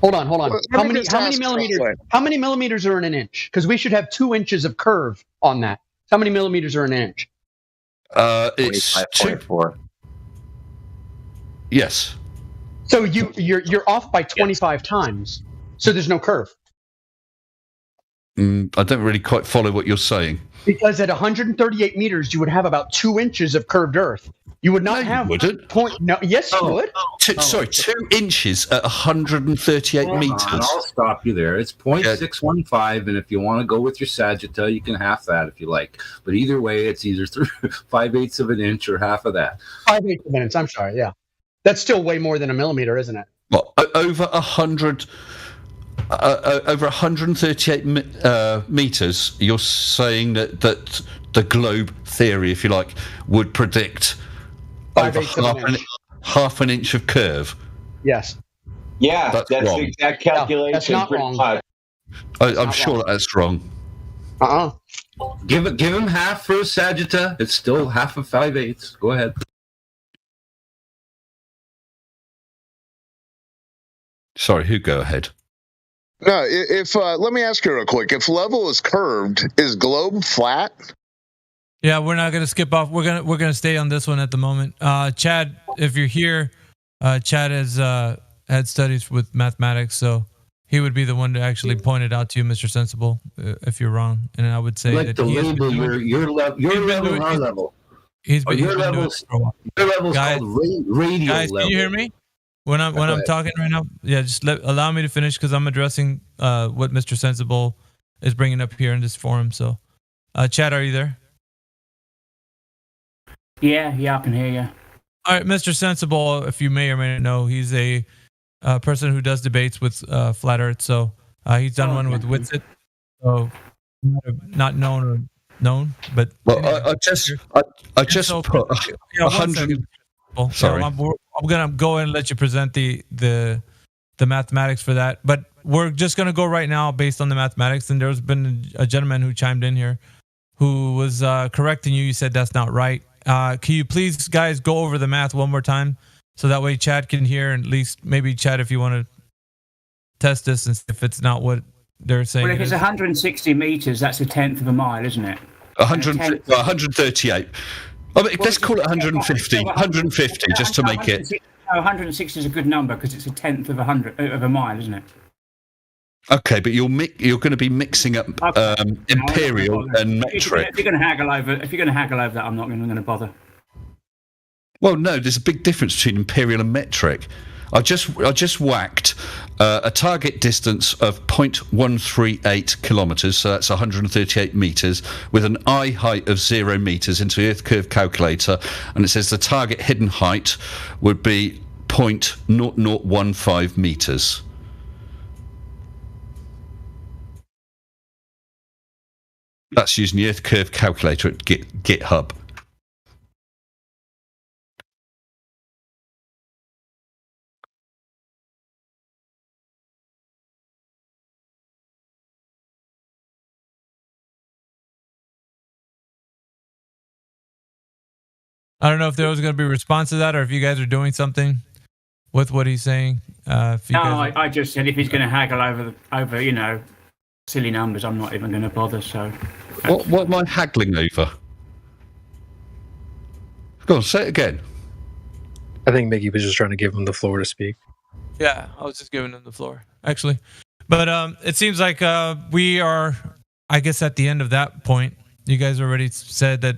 Hold on. How many millimeters? How many millimeters are in an inch? Because we should have 2 inches of curve on that. How many millimeters are in an inch? It's 2.4. Yes. So you're off by 25 times. So there's no curve. I don't really quite follow what you're saying. Because at 138 meters, you would have about 2 inches of curved Earth. You would not have wouldn't. Yes, you would. Sorry, 2 inches at 138 meters. I'll stop you there. It's 0.615, and if you want to go with your Sagitta, you can half that if you like. But either way, it's either 5/8 of an inch or half of that. 5/8 of an inch. I'm sorry. Yeah, that's still way more than a millimeter, isn't it? Well, over 138 meters. You're saying that the globe theory, if you like, would predict over half an inch of curve. Yes. Yeah, that's the wrong. exact calculation. that's not pretty wrong. much. I'm sure that's wrong. Give him half for a Sagitta. It's still half of 5/8. Go ahead. Sorry, who go ahead? No, if let me ask you real quick. If level is curved, is globe flat? Yeah, we're not gonna skip off. We're gonna stay on this one at the moment. Chad, if you're here, Chad has had studies with mathematics, so he would be the one to actually point it out to you, Mr. Sensible, if you're wrong. And I would say that to label your level and our level. Your level's called radio guys, level. can you hear me? When I'm talking right now, yeah, just allow me to finish because I'm addressing what Mr. Sensible is bringing up here in this forum. So, Chad, are you there? Yeah, I can hear you. All right, Mr. Sensible, if you may or may not know, he's a person who does debates with Flat Earth. So he's done one with Witsit. So not known or known, but I just put 100. Sorry, I'm gonna go and let you present the mathematics for that, but we're just gonna go right now based on the mathematics. And there's been a gentleman who chimed in here who was correcting you. You said that's not right. Can you please, guys, go over the math one more time so that way Chad can hear, and at least maybe Chad, if you want to test this and see if it's not what they're saying. Well, if it's 160 meters, that's a tenth of a mile, isn't it? 138. I mean, let's call it 150. 150, just to make it. No, 160 is a good number because it's a tenth of a mile, isn't it? Okay, but you're going to be mixing up imperial and metric. If you're going to haggle over that, I'm not going to bother. Well, no, there's a big difference between imperial and metric. I just whacked a target distance of 0.138 kilometers, so that's 138 meters, with an eye height of 0 meters into the Earth Curve calculator, and it says the target hidden height would be 0.0015 meters. That's using the Earth Curve calculator at GitHub. I don't know if there was going to be a response to that or if you guys are doing something with what he's saying. I just said if he's going to haggle over silly numbers, I'm not even going to bother. So, what am I haggling over? Go on, say it again. I think Mickey was just trying to give him the floor to speak. Yeah, I was just giving him the floor, actually. But it seems like we are, I guess, at the end of that point. You guys already said that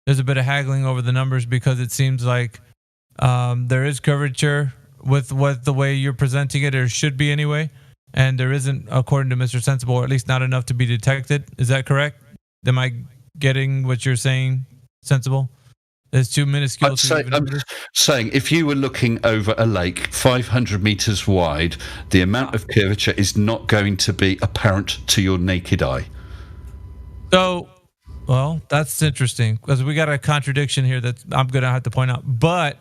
there's a bit of haggling over the numbers because it seems like there is curvature with what the way you're presenting it, or should be anyway, and there isn't, according to Mr. Sensible, or at least not enough to be detected. Is that correct? Am I getting what you're saying, Sensible? There's too minuscule. I'm saying if you were looking over a lake 500 meters wide, the amount of curvature is not going to be apparent to your naked eye. So, well, that's interesting because we got a contradiction here that I'm going to have to point out, but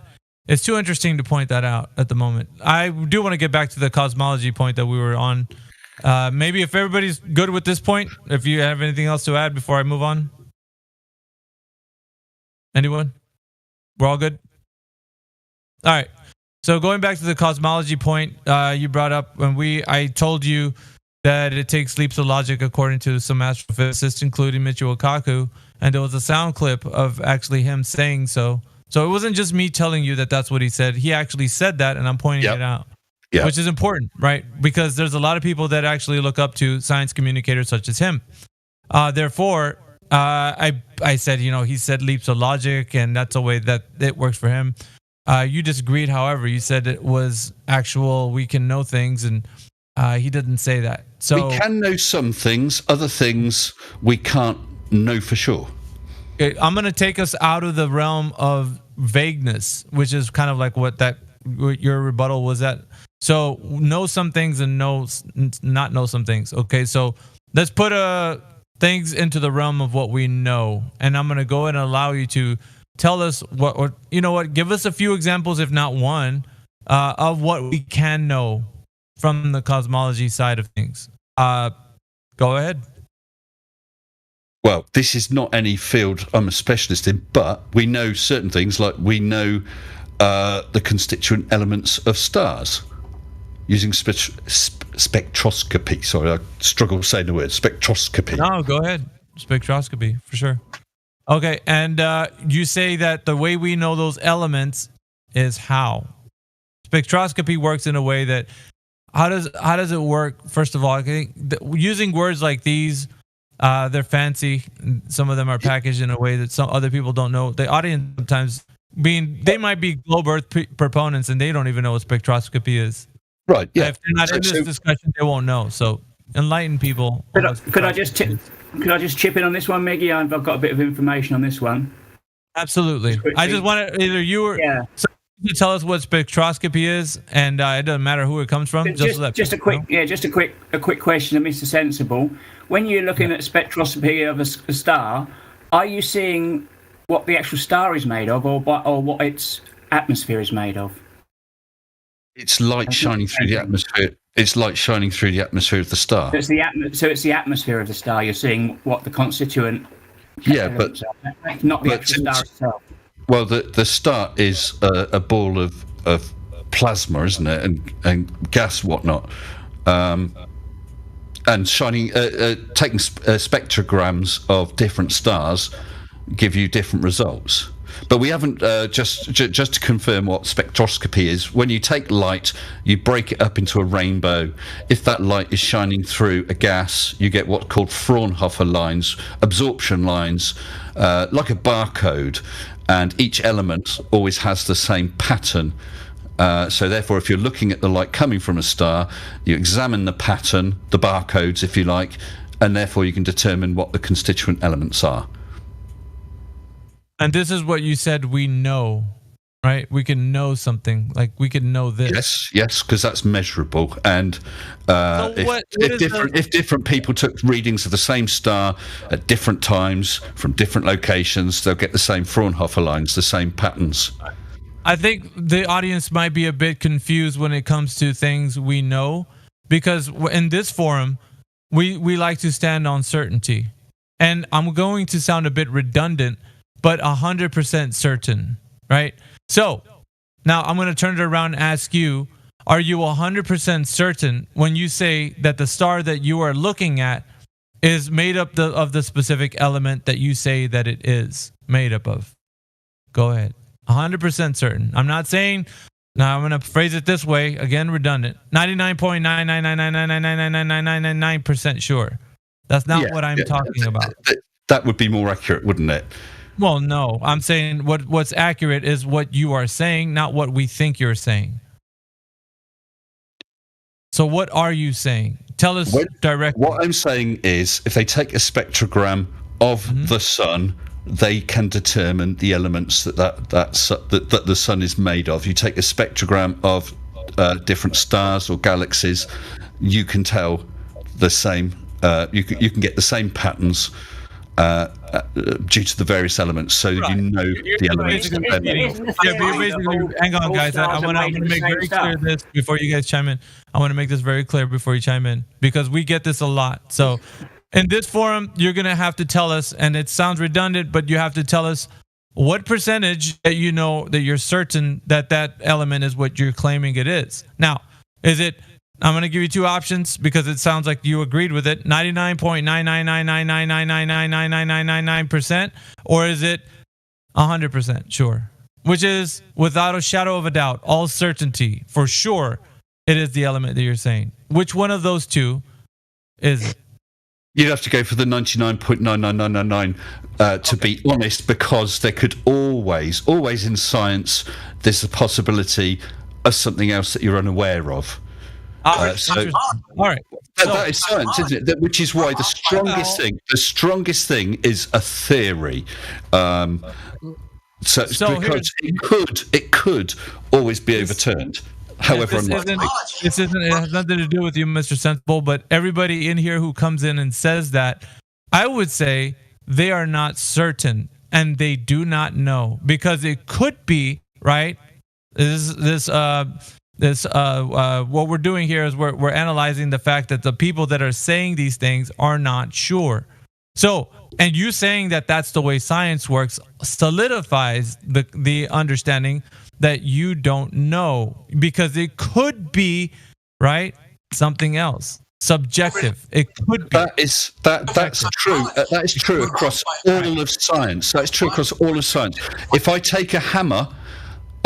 it's too interesting to point that out at the moment. I do want to get back to the cosmology point that we were on. Maybe if everybody's good with this point, if you have anything else to add before I move on. Anyone? We're all good? All right. So going back to the cosmology point you brought up, I told you that it takes leaps of logic according to some astrophysicists, including Michio Kaku, and there was a sound clip of actually him saying so. So it wasn't just me telling you that that's what he said. He actually said that, and I'm pointing it out. Yeah. which is important, right? Because there's a lot of people that actually look up to science communicators such as him. Therefore, I said, he said leaps of logic, and that's a way that it works for him. You disagreed, however. You said it was actual, we can know things, and he didn't say that. So we can know some things, other things we can't know for sure. Okay, I'm going to take us out of the realm of vagueness, which is kind of like what your rebuttal was at. So know some things and not know some things. Okay, so let's put things into the realm of what we know, and I'm going to go ahead and allow you to tell us what give us a few examples, if not one, of what we can know from the cosmology side of things. Go ahead. Well, this is not any field I'm a specialist in, but we know certain things, like we know the constituent elements of stars using spectroscopy. Sorry, I struggle saying the word spectroscopy. No, go ahead. Spectroscopy, for sure. Okay, and you say that the way we know those elements is how? Spectroscopy works in a way that, how does it work? First of all, I think using words like these, they're fancy. Some of them are packaged in a way that some other people don't know. The audience sometimes they might be globe Earth proponents and they don't even know what spectroscopy is. Right. Yeah. If they're not in this discussion, they won't know. So enlighten people. Could I just chip in on this one, Miggy? I've got a bit of information on this one. Absolutely. I just wanted either you or to tell us what spectroscopy is, and it doesn't matter who it comes from. Just a quick question to Mr. Sensible. When you're looking at spectroscopy of a star, are you seeing what the actual star is made of, or what its atmosphere is made of? It's light shining through the atmosphere. It's light shining through the atmosphere of the star. So it's the atmosphere of the star. You're seeing what the constituent. But not the actual star itself. Well, the star is a ball of plasma, isn't it, and gas, whatnot, and shining, taking spectrograms of different stars give you different results. But we haven't just to confirm what spectroscopy is. When you take light, you break it up into a rainbow. If that light is shining through a gas, you get what's called Fraunhofer lines, absorption lines, like a barcode. And each element always has the same pattern. So therefore, if you're looking at the light coming from a star, you examine the pattern, the barcodes, if you like, and therefore you can determine what the constituent elements are. And this is what you said we know, right? We can know something, like we can know this. Yes, because that's measurable. And if different people took readings of the same star at different times from different locations, they'll get the same Fraunhofer lines, the same patterns. I think the audience might be a bit confused when it comes to things we know, because in this forum, we like to stand on certainty. And I'm going to sound a bit redundant, but 100% certain, right? So now I'm going to turn it around and ask you, are you 100% certain when you say that the star that you are looking at is made up of the specific element that you say that it is made up of? Go ahead. 100% certain. I'm not saying, now I'm going to phrase it this way, again, redundant. 99.999999999% sure. That's not what I'm talking about. That would be more accurate, wouldn't it? Well, no. I'm saying what's accurate is what you are saying, not what we think you're saying. So what are you saying? Tell us directly. What I'm saying is, if they take a spectrogram of the sun, they can determine the elements that the sun is made of. You take a spectrogram of different stars or galaxies, you can tell the same. You can get the same patterns due to the various elements, so you know the elements. Hang on, guys. I want to make very clear this before you guys chime in. I want to make this very clear before you chime in, because we get this a lot. So in this forum, you're going to have to tell us, and it sounds redundant, but you have to tell us what percentage that you know that you're certain that element is what you're claiming it is. Now, is it, I'm going to give you two options because it sounds like you agreed with it, 99.99999999999%, or is it 100% sure? Which is, without a shadow of a doubt, all certainty, for sure, it is the element that you're saying. Which one of those two is it? You'd have to go for the 99.99999 to be honest, because there could always in science, there's a possibility of something else that you're unaware of. All right. That is science, isn't it? Which is why the strongest thing is a theory. Because it could always be overturned. However, It has nothing to do with you, Mr. Sensible, but everybody in here who comes in and says that, I would say they are not certain and they do not know, because it could be, right? What we're doing here is we're analyzing the fact that the people that are saying these things are not sure. So, and you saying that that's the way science works solidifies the understanding that you don't know, because it could be, right, something else, subjective. It could be. That's true. That is true across all of science. That's true across all of science. If I take a hammer,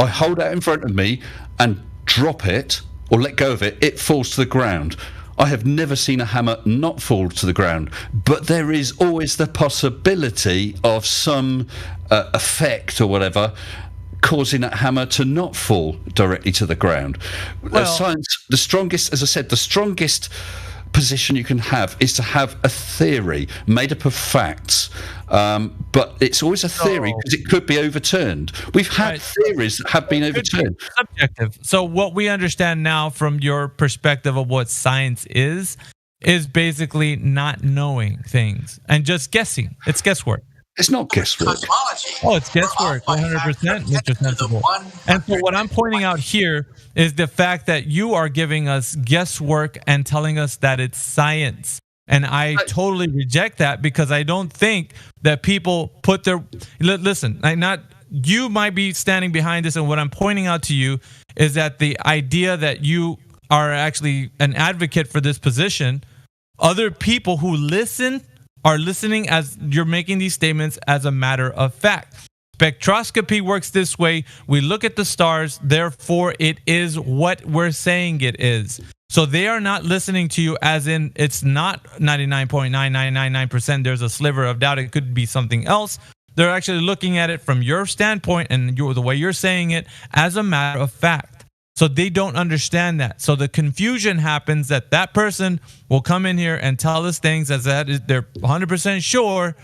I hold it in front of me and drop it or let go of it, it falls to the ground. I have never seen a hammer not fall to the ground, but there is always the possibility of some effect or whatever causing that hammer to not fall directly to the ground. Science, the strongest, as I said, the strongest position you can have is to have a theory made up of facts, but it's always a theory because it could be overturned. We've had theories that have been overturned. Subjective. So what we understand now from your perspective of what science is basically not knowing things and just guessing. It's guesswork. It's not guesswork. Oh, it's guesswork, 100%, Mr. Sensible. And so what I'm pointing out here is the fact that you are giving us guesswork and telling us that it's science. And I totally reject that, because I don't think that people put their... Listen, you might be standing behind this, and what I'm pointing out to you is that the idea that you are actually an advocate for this position, other people who listen are listening as you're making these statements as a matter of fact. Spectroscopy works this way. We look at the stars, therefore it is what we're saying it is. So they are not listening to you as in it's not 99.9999%. There's a sliver of doubt. It could be something else. They're actually looking at it from your standpoint and the way you're saying it as a matter of fact. So they don't understand that. So the confusion happens that person will come in here and tell us things as that they're 100% sure,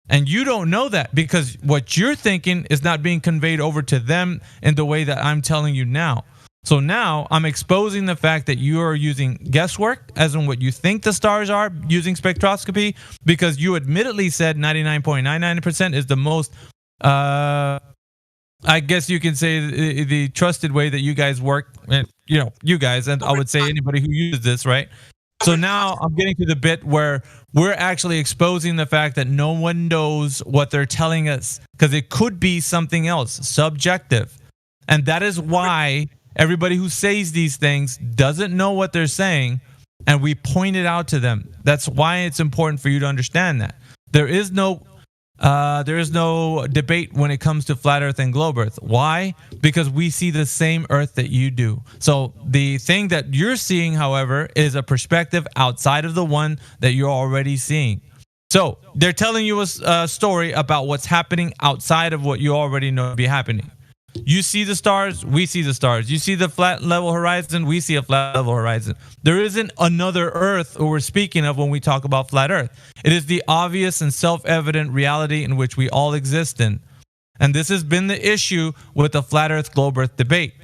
and you don't know that because what you're thinking is not being conveyed over to them in the way that I'm telling you now. So now I'm exposing the fact that you are using guesswork as in what you think the stars are using spectroscopy, because you admittedly said 99.99% is the most I guess you can say the trusted way that you guys work, and you guys, and I would say anybody who uses this, right? So now I'm getting to the bit where we're actually exposing the fact that no one knows what they're telling us, because it could be something else, subjective. And that is why everybody who says these things doesn't know what they're saying, and we point it out to them. That's why it's important for you to understand that. There is no debate when it comes to flat Earth and globe Earth. Why? Because we see the same Earth that you do. So the thing that you're seeing, however, is a perspective outside of the one that you're already seeing. So they're telling you a story about what's happening outside of what you already know to be happening. You see the stars, we see the stars. You see the flat level horizon, we see a flat level horizon. There isn't another Earth we're speaking of when we talk about flat Earth. It is the obvious and self-evident reality in which we all exist in. And this has been the issue with the flat Earth, globe Earth debate.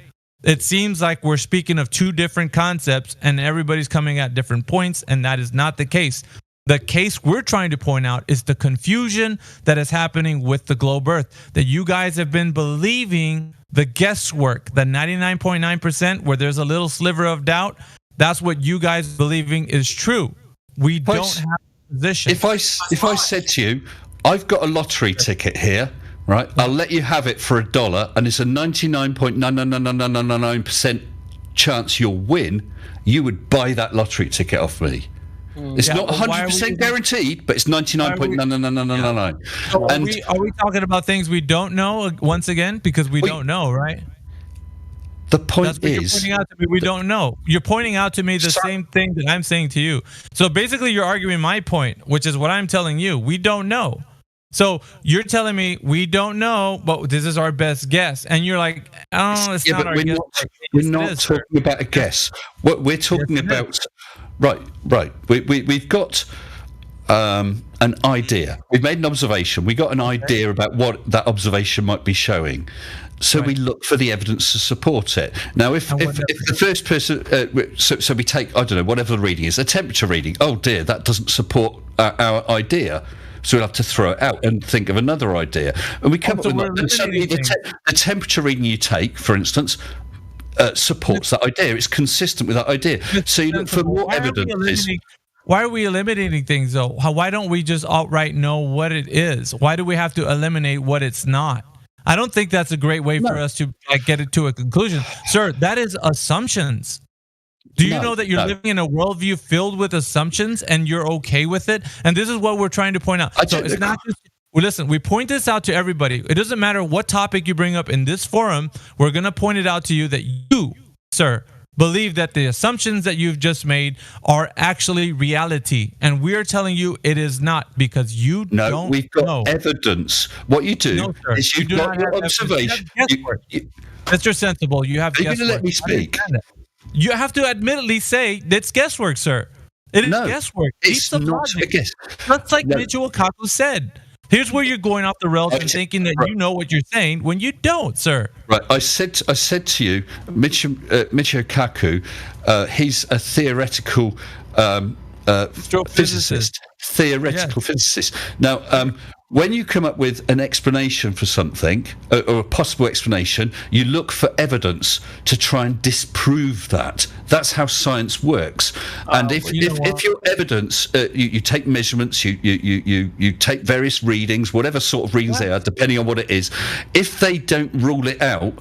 It seems like we're speaking of two different concepts and everybody's coming at different points, and that is not the case. The case we're trying to point out is the confusion that is happening with the globe Earth, that you guys have been believing the guesswork, the 99.9% where there's a little sliver of doubt. That's what you guys believing is true. We don't have a position. If I said to you, I've got a lottery ticket here, right? I'll let you have it for $1, and it's a 99.99999% chance you'll win. You would buy that lottery ticket off me. It's not 100% guaranteed, but it's 99.99999. Are we talking about things we don't know once again? Because we don't know, right? The point That's what is, you're pointing out to me. We don't know. You're pointing out to me the same thing that I'm saying to you. So basically, you're arguing my point, which is what I'm telling you. We don't know. So you're telling me we don't know, but this is our best guess, and you're like, "Oh, it's not our guess." We're not talking about a guess. What we're talking about, right? We've got an idea. We've made an observation. We got an idea about what that observation might be showing. So we look for the evidence to support it. Now, if the first person, so we take, I don't know, whatever the reading is, a temperature reading. Oh dear, that doesn't support our idea. So we'll have to throw it out and think of another idea. And we come up with that. And suddenly the temperature reading you take, for instance, supports that idea. It's consistent with that idea. So you look for more evidence. Why are we eliminating things, though? Why don't we just outright know what it is? Why do we have to eliminate what it's not? I don't think that's a great way for us to get it to a conclusion. Sir, that is assumptions. Do you know that you're living in a worldview filled with assumptions and you're okay with it? And this is what we're trying to point out. So it's not just, well, listen, we point this out to everybody. It doesn't matter what topic you bring up in this forum. We're going to point it out to you that you, sir, believe that the assumptions that you've just made are actually reality. And we're telling you it is not, because you don't know. We've got evidence. What you do is you've got your observation. Mr. Sensible, you have guesswork. Are you going to let me speak? You have to admittedly say that's guesswork, sir. It is guesswork. It's not a guess. Just like Michio Kaku said. Here's where you're going off the rails and thinking that you know what you're saying when you don't, sir. Right. I said to you, Michio Kaku, he's a theoretical physicist. Theoretical physicist. Now, when you come up with an explanation for something, or a possible explanation, you look for evidence to try and disprove that. That's how science works. And if your evidence, you take measurements, you take various readings, whatever sort of readings they are, depending on what it is, if they don't rule it out,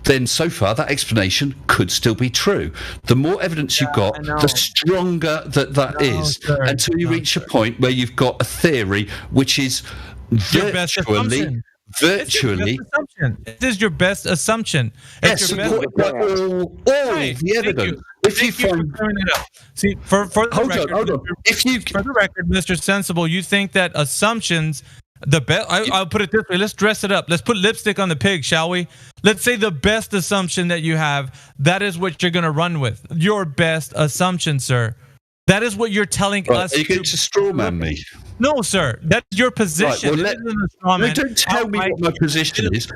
then so far that explanation could still be true. The more evidence you've got, the stronger that is, until you reach a point where you've got a theory which is virtually. This is your best assumption. Yes, supported by all the evidence. If you find, see, for the record, Mr. Sensible, you think that assumptions. The best. I'll put it this way. Let's dress it up. Let's put lipstick on the pig, shall we? Let's say the best assumption that you have. That is what you're going to run with. Your best assumption, sir. That is what you're telling us. Are you going to straw man me? No, sir. That's your position. Right, don't tell me what my position is.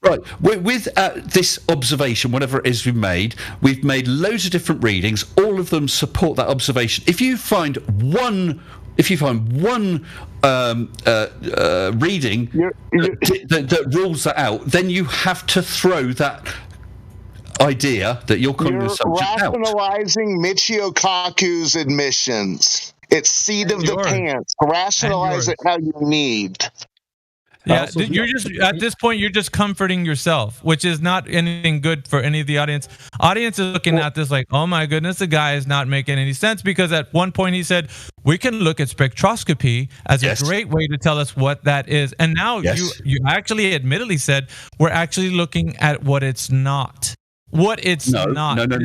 Right. With this observation, whatever it is we've made loads of different readings. All of them support that observation. If you find one reading that rules that out, then you have to throw that idea that you're calling the subject out. Rationalizing Michio Kaku's admissions. It's seat of the pants. Rationalize it how you need. Yeah, you're just at this point you're just comforting yourself, which is not anything good for any of the audience. Audience is looking at this like, oh my goodness, the guy is not making any sense, because at one point he said we can look at spectroscopy as a great way to tell us what that is, and now you actually admittedly said we're actually looking at what it's not. What it's not. No. We know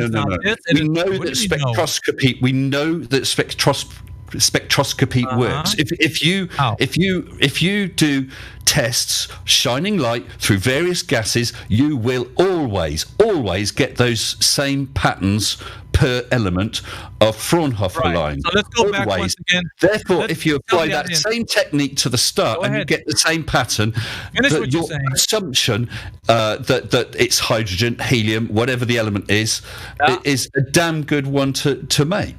that spectroscopy. We know that spectroscopy works. If you do tests shining light through various gases, you will always get those same patterns per element of Fraunhofer lines. So let's go back once again. Therefore, if you apply that same technique to the start and you get the same pattern, your assumption that it's hydrogen, helium, whatever the element is a damn good one to make.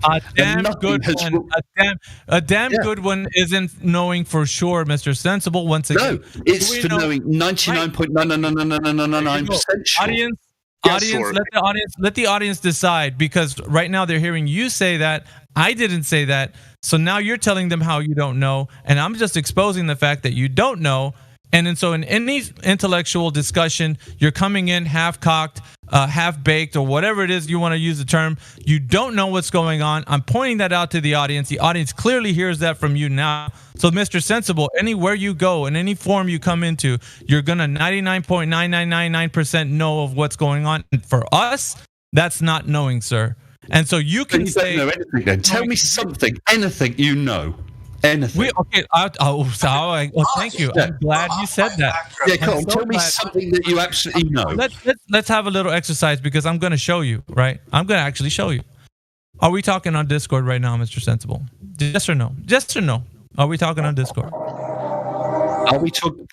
A damn good one isn't knowing for sure, Mr. Sensible. Once again, no, it's for knowing 99.99999% sure. Audience, let the audience decide, because right now they're hearing you say that. I didn't say that. So now you're telling them how you don't know, and I'm just exposing the fact that you don't know. And then so in any intellectual discussion, you're coming in half-cocked, half-baked or whatever it is you want to use the term. You don't know what's going on. I'm pointing that out to the audience. The audience clearly hears that from you now. So, Mr. Sensible, anywhere you go, in any form you come into, you're going to 99.9999% know of what's going on. And for us, that's not knowing, sir. And so you can say... Don't know anything then. Tell me something, anything you know. Anything. Thank you. I'm glad you said that. Yeah, come on. Tell me something that you absolutely know. Let's have a little exercise because I'm going to show you, right? I'm going to actually show you. Are we talking on Discord right now, Mr. Sensible? Yes or no? Yes or no? Are we talking on Discord? Are we talking?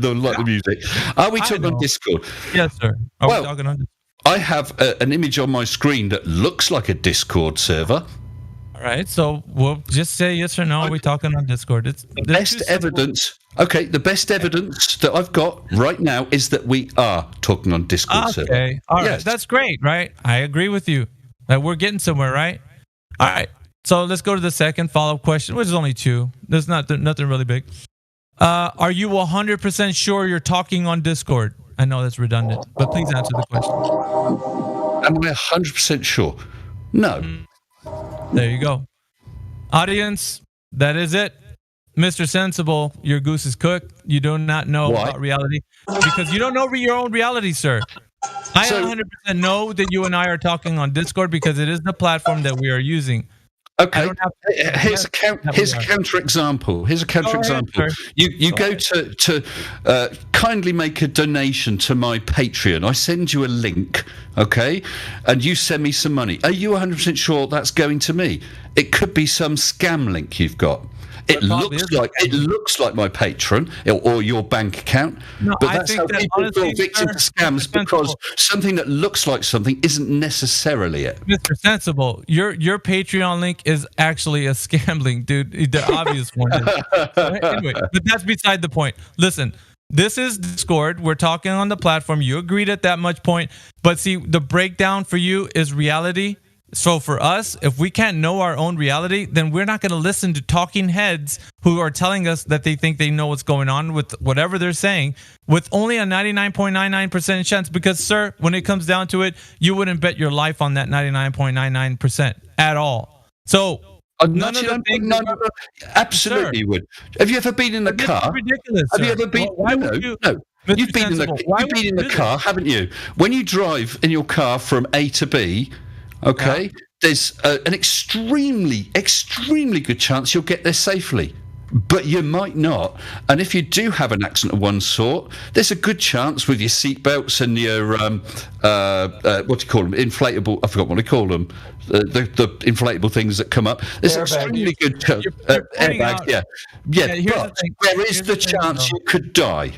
Don't like the music. Are we talking on Discord? Yes, sir. Are we talking on Discord? I have an image on my screen that looks like a Discord server. All right, so we'll just say yes or no. Are we talking on Discord? It's the best evidence. Okay, the best evidence that I've got right now is that we are talking on Discord server. Okay, all right, that's great, right? I agree with you. That we're getting somewhere, right? All right, so let's go to the second follow-up question, which is only two. There's nothing really big. Are you 100% sure you're talking on Discord? I know that's redundant, but please answer the question. Am I 100% sure? No. There you go. Audience, that is it. Mr. Sensible, your goose is cooked. You do not know about reality because you don't know your own reality, sir. I 100% know that you and I are talking on Discord because it is the platform that we are using. Okay. Here's a counter example. You go to kindly make a donation to my Patreon. I send you a link, okay, and you send me some money. Are you 100% sure that's going to me? It could be some scam link you've got. It looks like my Patreon or your bank account, but that's how people fall victim to scams because something that looks like something isn't necessarily it. Mr. Sensible, your Patreon link is actually a scam link, dude. The obvious one. Anyway, but that's beside the point. Listen, this is Discord. We're talking on the platform. You agreed at that much point, but see, the breakdown for you is reality. So for us, if we can't know our own reality, then we're not going to listen to talking heads who are telling us that they think they know what's going on with whatever they're saying with only a 99.99% chance. Because, sir, when it comes down to it, you wouldn't bet your life on that 99.99% at all. So none of the things absolutely you would. Have you ever been in the car? It's ridiculous. Have you ever been? No. You've been in the car, haven't you? When you drive in your car from A to B. Okay, there's an extremely good chance you'll get there safely, but you might not. And if you do have an accident of one sort, there's a good chance with your seatbelts and your what do you call them? Inflatable. I forgot what they call them. The inflatable things that come up. There's extremely good airbags. Yeah. But there is the chance you could die.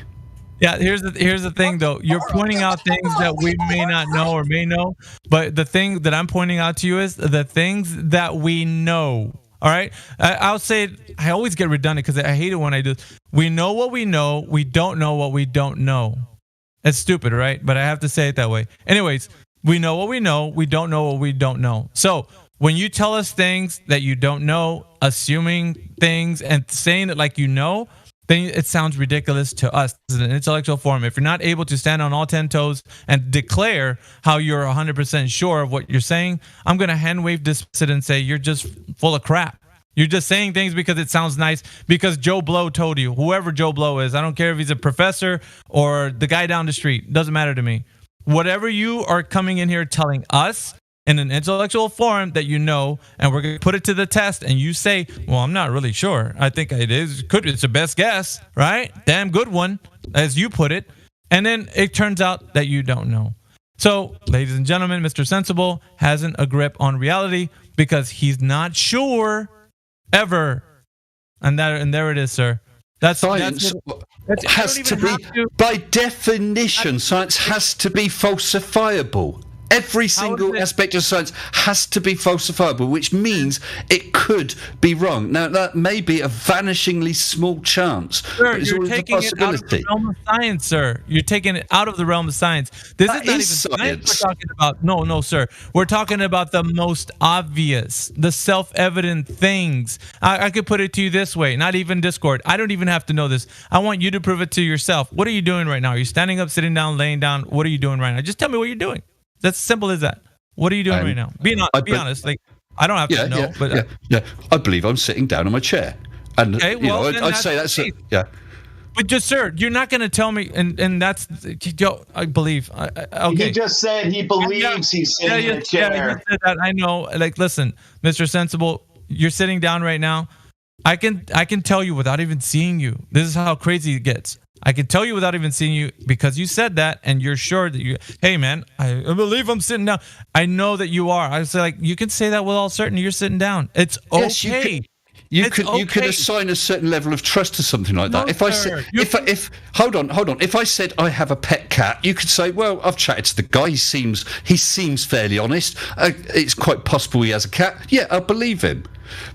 Yeah, here's the thing though. You're pointing out things that we may not know or may know, but the thing that I'm pointing out to you is the things that we know. All right, I'll say I always get redundant because I hate it when I do. We know what we know. We don't know what we don't know. It's stupid, right? But I have to say it that way. Anyways, we know what we know. We don't know what we don't know. So when you tell us things that you don't know, assuming things and saying it like you know, then it sounds ridiculous to us. This is an intellectual forum. If you're not able to stand on all 10 toes and declare how you're 100% sure of what you're saying, I'm going to hand wave dismiss it and say you're just full of crap. You're just saying things because it sounds nice, because Joe Blow told you, whoever Joe Blow is. I don't care if he's a professor or the guy down the street. Doesn't matter to me. Whatever you are coming in here telling us in an intellectual forum that you know, and we're going to put it to the test, and you say, well, I'm not really sure. I think it is. It's the best guess, right? Damn good one, as you put it. And then it turns out that you don't know. So, ladies and gentlemen, Mr. Sensible hasn't a grip on reality because he's not sure ever. And there it is, sir. Science has to be, by definition, science has to be falsifiable. Every single aspect of science has to be falsifiable, which means it could be wrong. Now, that may be a vanishingly small chance, but it's you're always a taking it out of the possibility. realm of science, sir. You're taking it out of the realm of science. This That is not even is science science. we're talking about. No, sir. We're talking about the most obvious, the self-evident things. I could put it to you this way, not even Discord. I don't even have to know this. I want you to prove it to yourself. What are you doing right now? Are you standing up, sitting down, laying down? What are you doing right now? Just tell me what you're doing. That's simple as that. What are you doing right now? Be honest. Like, I don't have to know, but I believe I'm sitting down on my chair, and Okay, well, then I'd that's say that's the yeah. But just, sir, you're not going to tell me, and that's, I believe. Okay. He just said he believes he's sitting in a chair. Yeah, you said that. I know. Like, listen, Mr. Sensible, you're sitting down right now. I can tell you without even seeing you. This is how crazy it gets. I can tell you without even seeing you because you said that, and you're sure that you. Hey, man, I believe I'm sitting down. I know that you are. I was like, you can say that with all certainty. You're sitting down. It's okay. Yes, you could assign a certain level of trust to something like that. No, If I sir. said, if hold on, if I said I have a pet cat, you could say, well, I've chatted to the guy. He seems fairly honest. It's quite possible he has a cat. Yeah, I believe him.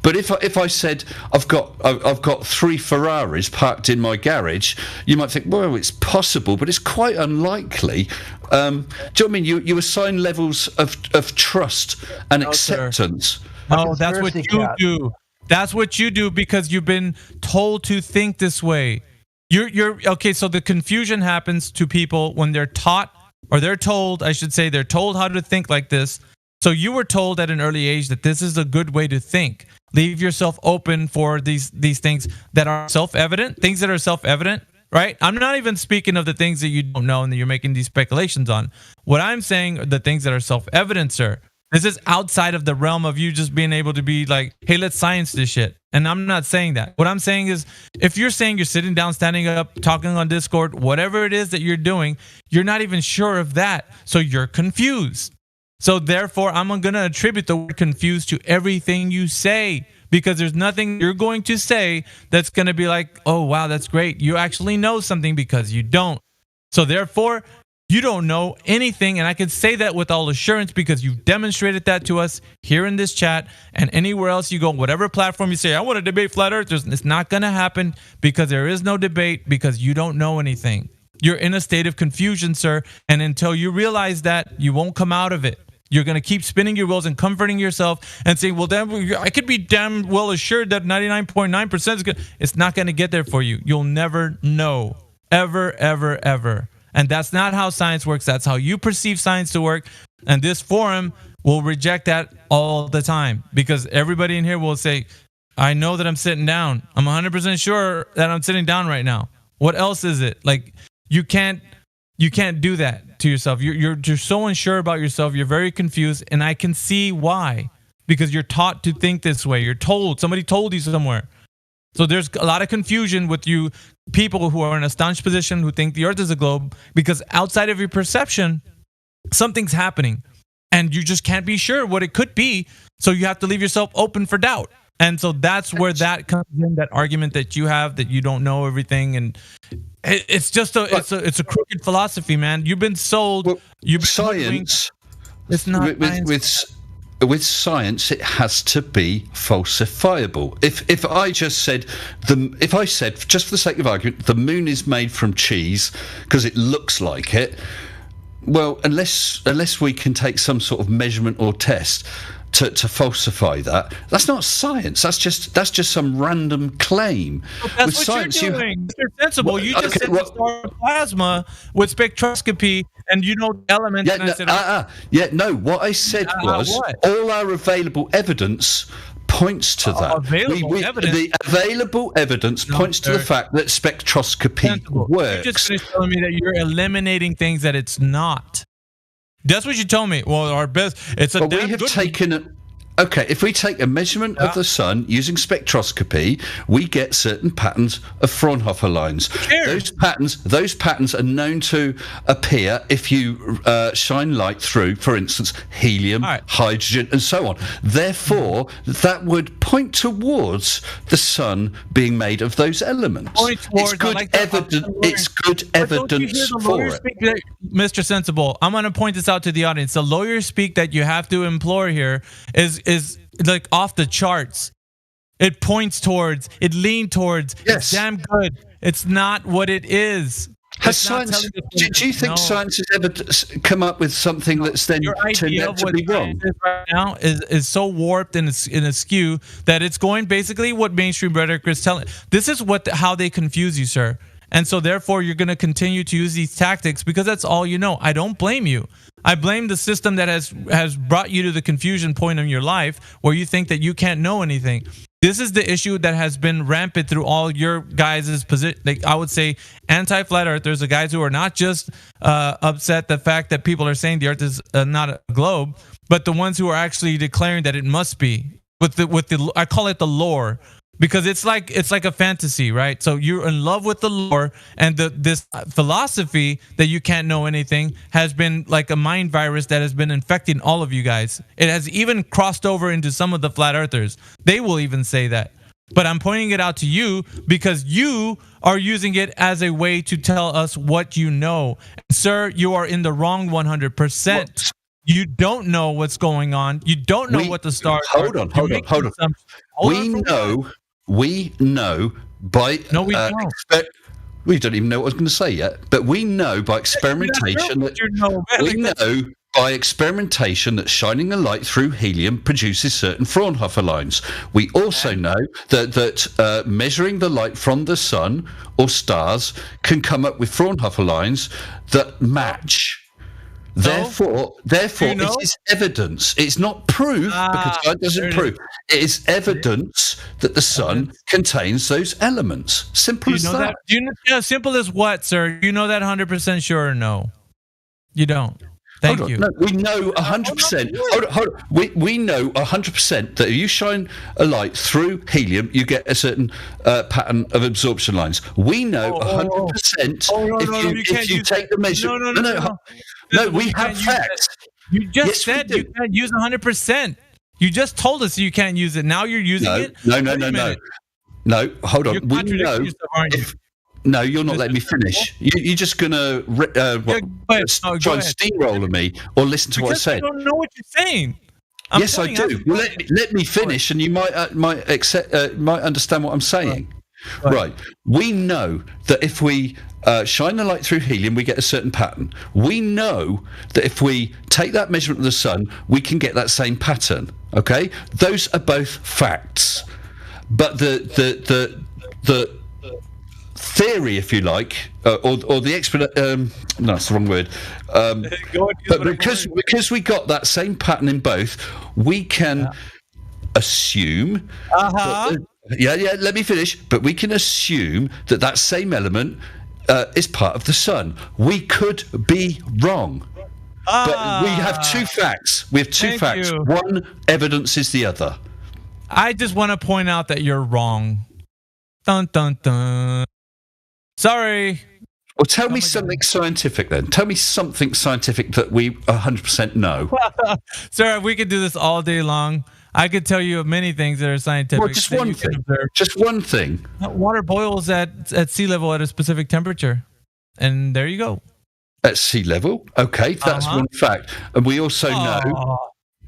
But if I said I've got 3 Ferraris parked in my garage, you might think, well, it's possible, but it's quite unlikely. Do you know what I mean? You assign levels of trust and acceptance. No, that's what you do. That's what you do because you've been told to think this way. You're okay. So the confusion happens to people when they're taught, or they're told, I should say, they're told how to think like this. So you were told at an early age that this is a good way to think. Leave yourself open for these things that are self-evident, things that are self-evident, right? I'm not even speaking of the things that you don't know and that you're making these speculations on. What I'm saying are the things that are self-evident, sir. This is outside of the realm of you just being able to be like, hey, let's science this shit. And I'm not saying that. What I'm saying is, if you're saying you're sitting down, standing up, talking on Discord, whatever it is that you're doing, you're not even sure of that. So you're confused. So therefore, I'm going to attribute the word confused to everything you say, because there's nothing you're going to say that's going to be like, oh, wow, that's great. You actually know something, because you don't. So therefore, you don't know anything, and I can say that with all assurance because you've demonstrated that to us here in this chat and anywhere else you go. Whatever platform you say, I want to debate flat earthers, it's not going to happen because there is no debate, because you don't know anything. You're in a state of confusion, sir, and until you realize that, you won't come out of it. You're going to keep spinning your wheels and comforting yourself and saying, well, damn, I could be damn well assured that 99.9% is good. It's not going to get there for you. You'll never know. Ever, ever, ever. And that's not how science works. That's how you perceive science to work. And this forum will reject that all the time, because everybody in here will say, I know that I'm sitting down. I'm 100% sure that I'm sitting down right now. What else is it? Like, you can't do that to yourself. You're so unsure about yourself. You're very confused. And I can see why, because you're taught to think this way. You're told, somebody told you somewhere. So there's a lot of confusion with you people who are in a staunch position who think the earth is a globe, because outside of your perception, something's happening and you just can't be sure what it could be. So you have to leave yourself open for doubt. And so that's where that comes in, that argument that you have that you don't know everything. And it's just it's a crooked philosophy, man. You've been sold. You've been science. It's not with science, it has to be falsifiable. If I said just for the sake of argument, the moon is made from cheese because it looks like it, well, unless we can take some sort of measurement or test to falsify that, that's not science. That's just some random claim. But that's what science, you're doing. Mr. Sensible, you just said the star plasma with spectroscopy, and you know elements. Yeah, and I said, what I said was all our available evidence points to that. The available evidence points to the fact that spectroscopy works. You just finished telling me that you're eliminating things that it's not. That's what you told me. Well, our best. It's a. We have taken. okay, if we take a measurement of the sun using spectroscopy, we get certain patterns of Fraunhofer lines. Those patterns are known to appear if you shine light through, for instance, helium, hydrogen, and so on. Therefore, that would point towards the sun being made of those elements. It's good evidence for it. Mr. Sensible, I'm going to point this out to the audience. The lawyer speak that you have to employ here is like off the charts. It points towards, it leans towards, it's damn good. It's not what it is. Has science? Do you think science has ever come up with something that's then turned out to be wrong? Right now is so warped and askew that it's going basically what mainstream rhetoric is telling. This is how they confuse you, sir. And so therefore you're going to continue to use these tactics because that's all you know. I don't blame you. I blame the system that has brought you to the confusion point in your life where you think that you can't know anything. This is the issue that has been rampant through all your guys' position. Like I would say, anti-flat earthers, the guys who are not just upset the fact that people are saying the earth is not a globe, but the ones who are actually declaring that it must be. With the I call it the lore. Because it's like a fantasy, right? So you're in love with the lore, and this philosophy that you can't know anything has been like a mind virus that has been infecting all of you guys. It has even crossed over into some of the flat earthers. They will even say that. But I'm pointing it out to you because you are using it as a way to tell us what you know. And sir, you are in the wrong 100%. You don't know what's going on. You don't know what the stars are. Hold on. We know by no, we don't. We don't even know what I was going to say yet, but we know by experimentation that shining a light through helium produces certain Fraunhofer lines. We also know that measuring the light from the sun or stars can come up with Fraunhofer lines that match. Therefore, it is evidence. It's not proof because God doesn't prove. It is evidence that the sun contains those elements. Simple as that. Simple as what, sir? You know that 100% sure or no? You don't. Thank you. No, we know 100%. Hold on. We know 100% that if you shine a light through helium, you get a certain pattern of absorption lines. We know 100% if you take the measurement. No, we have facts. You just said you can't use 100%. You just told us you can't use it. Now you're using it? No, hold on. We know. No, you're not letting me finish. You're just going to try and steamroller me or listen to what I said. I don't know what you're saying. Yes, I do. Well, let me finish, and you might understand what I'm saying. Right. We know that if we shine the light through helium, we get a certain pattern. We know that if we take that measurement of the sun, we can get that same pattern. Okay, those are both facts. But the theory, if you like, or the explanation. No, that's the wrong word. But because we got that same pattern in both, we can assume. Let me finish. But we can assume that same element is part of the sun. We could be wrong. But we have two facts. We have two facts. One evidences the other. I just want to point out that you're wrong. Dun dun dun. Sorry. Well, tell me something scientific then. Tell me something scientific that we 100% know. Sir, we could do this all day long. I could tell you many things that are scientific. Well, just one thing. Just one thing. Water boils at sea level at a specific temperature. And there you go. At sea level? Okay, that's one fact. And we also know...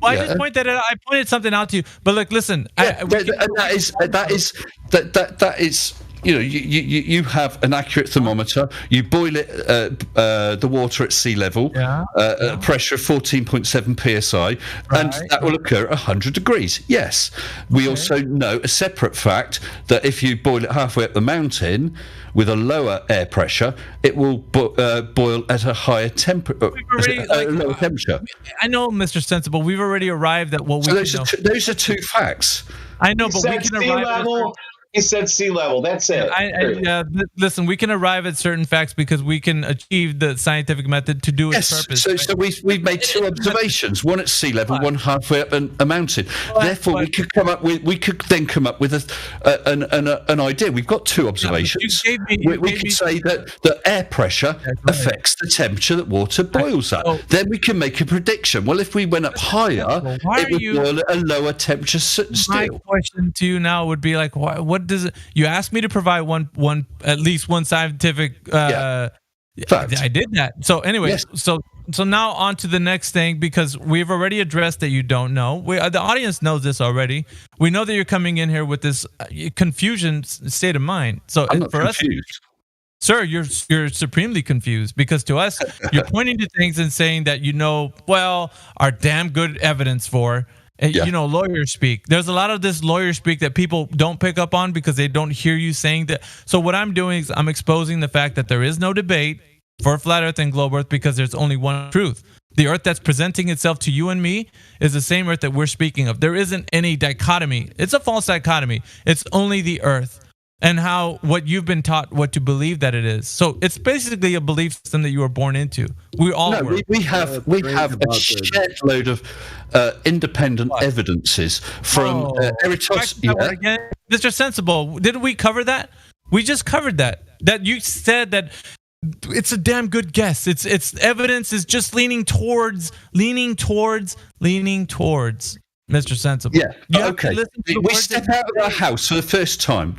Well, I just pointed something out to you. But look, listen. That is. You know, you have an accurate thermometer. You boil it, the water at sea level, at a pressure of 14.7 psi, and that will occur at 100 degrees. Yes. We also know a separate fact that if you boil it halfway up the mountain with a lower air pressure, it will boil at a higher temperature. Lower temperature. I know, Mr. Sensible. We've already arrived at what we. So those are two facts. I know, but we can arrive. He said sea level. That's it. Listen, we can arrive at certain facts because we can achieve the scientific method to do its purpose. So we've made two observations: one at sea level, one halfway up a mountain. Therefore, we could then come up with an idea. We've got two observations. We could say that air pressure affects the temperature that water boils at. Then we can make a prediction. Well, if we went up higher, it would boil at a lower temperature still. My question to you now would be like, what does it? You asked me to provide at least one scientific. Fact. I did that. So anyway, Yes. so now on to the next thing, because we've already addressed that you don't know. The audience knows this already. We know that you're coming in here with this confusion state of mind. So I'm not for confused. us, sir, you're supremely confused, because to us, you're pointing to things and saying that are damn good evidence for. Lawyer speak. There's a lot of this lawyer speak that people don't pick up on because they don't hear you saying that. So what I'm doing is I'm exposing the fact that there is no debate for flat Earth and globe Earth, because there's only one truth. The Earth that's presenting itself to you and me is the same Earth that we're speaking of. There isn't any dichotomy. It's a false dichotomy. It's only the Earth and what you've been taught what to believe that it is. So it's basically a belief system that you were born into. We all were. We have a shed load of independent evidences from Eratosthenes. Mr. Sensible, didn't we cover that? We just covered that. That you said that it's a damn good guess. It's evidence is just leaning towards Mr. Sensible. Yeah. Okay. We step out of our house for the first time.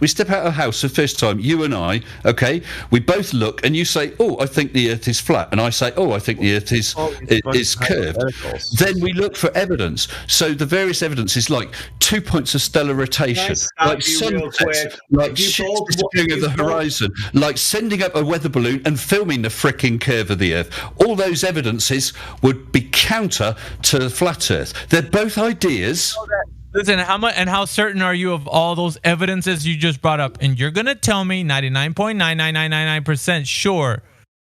You and I. Okay. We both look, and you say, "Oh, I think the Earth is flat," and I say, "Oh, I think the Earth is curved." Then we look for evidence. So the various evidence is like 2 points of stellar rotation, like sunsets, like ships disappearing over the horizon, like sending up a weather balloon and filming the fricking curve of the Earth. All those evidences would be counter to the flat Earth. They're both ideas. Listen, how certain are you of all those evidences you just brought up? And you're gonna tell me 99.99999% sure.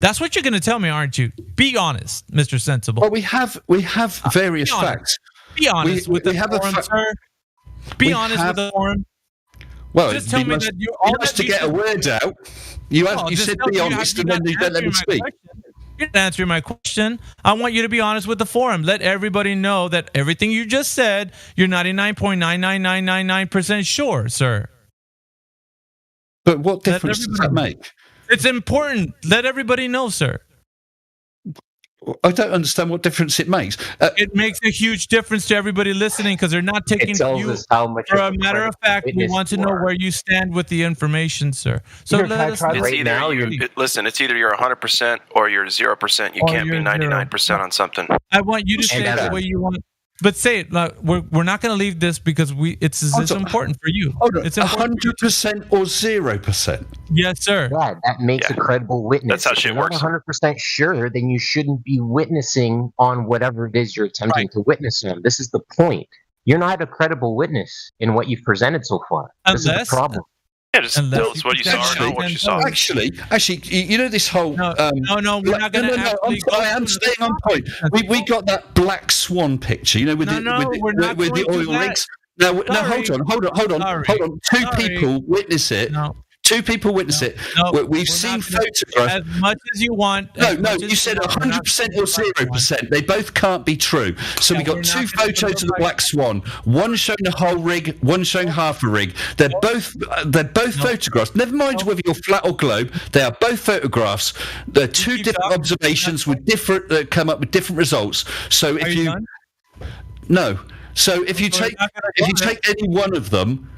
That's what you're gonna tell me, aren't you? Be honest, Mr. Sensible. Well, we have various facts. Be honest with the forum, sir. Be honest with the forum. Well, just tell me that you all have to get a word out. You said be honest, and then you don't let me speak. You're not answering my question. I want you to be honest with the forum. Let everybody know that everything you just said, you're 99.99999% sure, sir. But what difference does that make? It's important. Let everybody know, sir. I don't understand what difference it makes. It makes a huge difference to everybody listening, because they're not taking you for a matter of fact. We want to know where you stand with the information, sir. So listen, it's either you're 100% or you're 0%. You can't be 99% on something. I want you to say it the way you want. But say it. We're not going to leave this because it's important for you. It's 100% or 0%. Yes, sir. Yeah, that makes a credible witness. That's how shit works. If you're not 100% sure, then you shouldn't be witnessing on whatever it is you're attempting to witness on. This is the point. You're not a credible witness in what you've presented so far. This is the problem. Yeah, just tell us what you saw or not what you saw. Actually, you know this whole. No, we're not going to. I am staying on point. We got that black swan picture, with the oil rigs. Now, hold on. Two people witness it. Two people witness it. We've seen photographs. As much as you want. No, you said 100% or 0%. They both can't be true. So we got two photos of the black swan. One showing the whole rig, one showing half a rig. They're both photographs. Never mind whether you're flat or globe. They are both photographs. They're two different observations with different come up with different results. So if you take any one of them.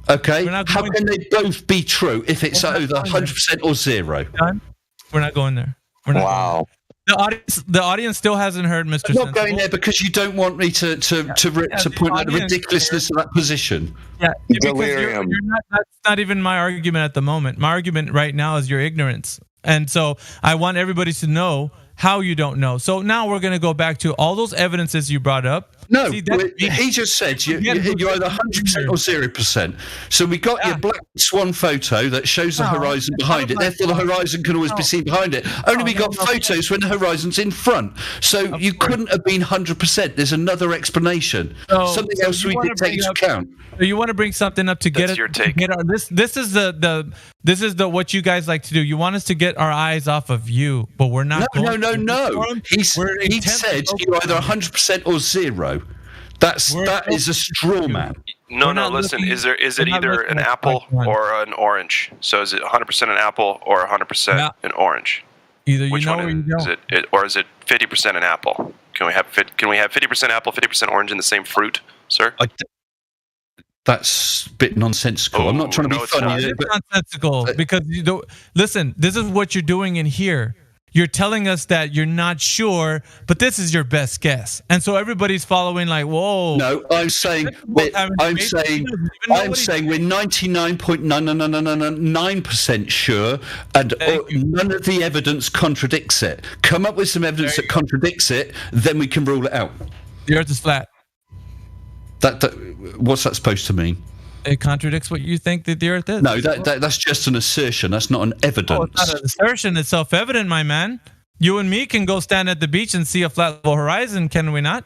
Okay, how can they both be true if it's either 100% or 0? We're not going there. Wow. The audience still hasn't heard Mr. I'm not going there because you don't want me to point out the ridiculousness of that position. Yeah, because you're not, that's not even my argument at the moment. My argument right now is your ignorance. And so I want everybody to know how you don't know. So now we're going to go back to all those evidences you brought up. No, he just said you're either 100% or 0%. So we got your black swan photo that shows the horizon behind it. Therefore, the horizon can always be seen behind it. Only we got photos when the horizon's in front. So you couldn't have been 100%. There's another explanation. Something else we did take into account. You want to bring something up to get it. Your take. This is the what you guys like to do. You want us to get our eyes off of you, but we're not. No. He said you're either 100% or 0. That is a straw man. No. Listen, is it either an apple or an orange? So is it 100% an apple or 100% an orange? Either Which one is it, or is it 50% an apple? Can we have 50% apple, 50% orange in the same fruit, sir? That's a bit nonsensical. I'm not trying to be funny. It's nonsensical because you don't listen. This is what you're doing in here. You're telling us that you're not sure, but this is your best guess, and so everybody's following like, whoa. No, I'm saying we're 99.999% sure, and none of the evidence contradicts it. Come up with some evidence that contradicts it, then we can rule it out. The Earth is flat. What's that supposed to mean? It contradicts what you think that the Earth is. No, that's just an assertion. That's not an evidence. Oh, it's not an assertion. It's self-evident, my man. You and me can go stand at the beach and see a flat level horizon, can we not?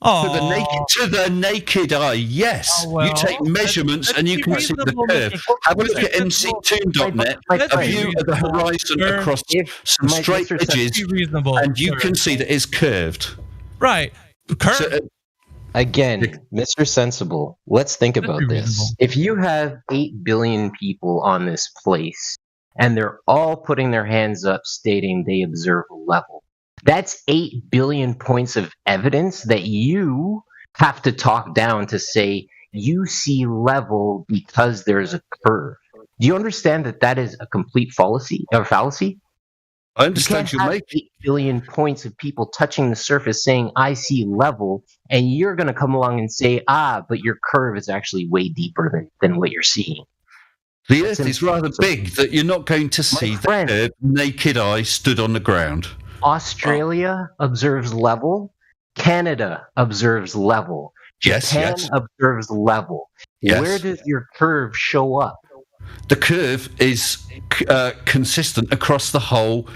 To the naked eye, yes. You take measurements and you can see the curve. Have a look at mc2.net, a view of the horizon across some straight edges, and you can see that it's curved. Right. Again, Mr. Sensible, let's think about this. If you have 8 billion people on this place, and they're all putting their hands up stating they observe a level, that's 8 billion points of evidence that you have to talk down to say you see level because there's a curve. Do you understand that that is a complete fallacy? I understand you have 8 billion points of people touching the surface saying, I see level, and you're going to come along and say, but your curve is actually way deeper than what you're seeing. The Earth is rather big that you're not going to see the curve naked eye stood on the ground. Australia observes level. Canada observes level. Japan observes level. Yes. Where does your curve show up? The curve is consistent across the whole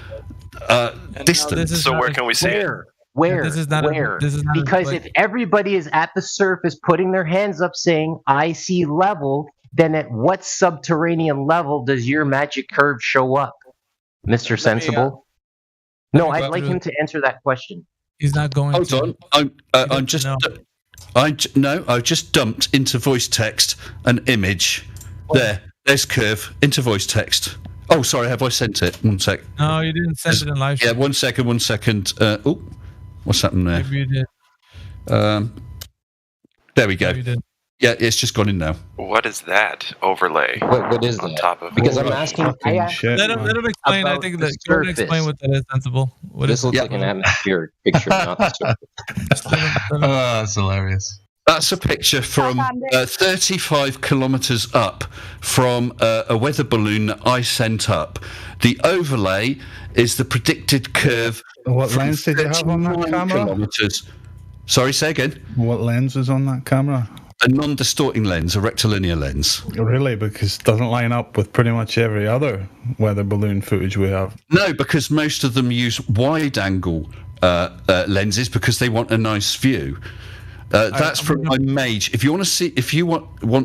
distance. So where can we see it? Where? Where? Because if everybody is at the surface putting their hands up saying, I see level, then at what subterranean level does your magic curve show up, Mr. Sensible? No, I'd like him to answer that question. He's not going to. Hold on. I've just dumped into voice text an image. There's curve into voice text. Oh, sorry, have I sent it? 1 sec. No, you didn't send it in live. Yeah, 1 second. What's happened there? Maybe you did. There we go. Yeah, it's just gone in now. What is that overlay? What is on that? top of? Because I'm asking. Let him explain. I think that Gordon explain what that is. Sensible. This looks like an atmospheric picture, not the surface. That's hilarious. That's a picture from 35 kilometres up from a weather balloon that I sent up. The overlay is the predicted curve. What lens did you have on that camera? Kilometers. Sorry, say again. What lens was on that camera? A non-distorting lens, a rectilinear lens. Really? Because it doesn't line up with pretty much every other weather balloon footage we have. No, because most of them use wide-angle lenses because they want a nice view. That's from my Mage. If you want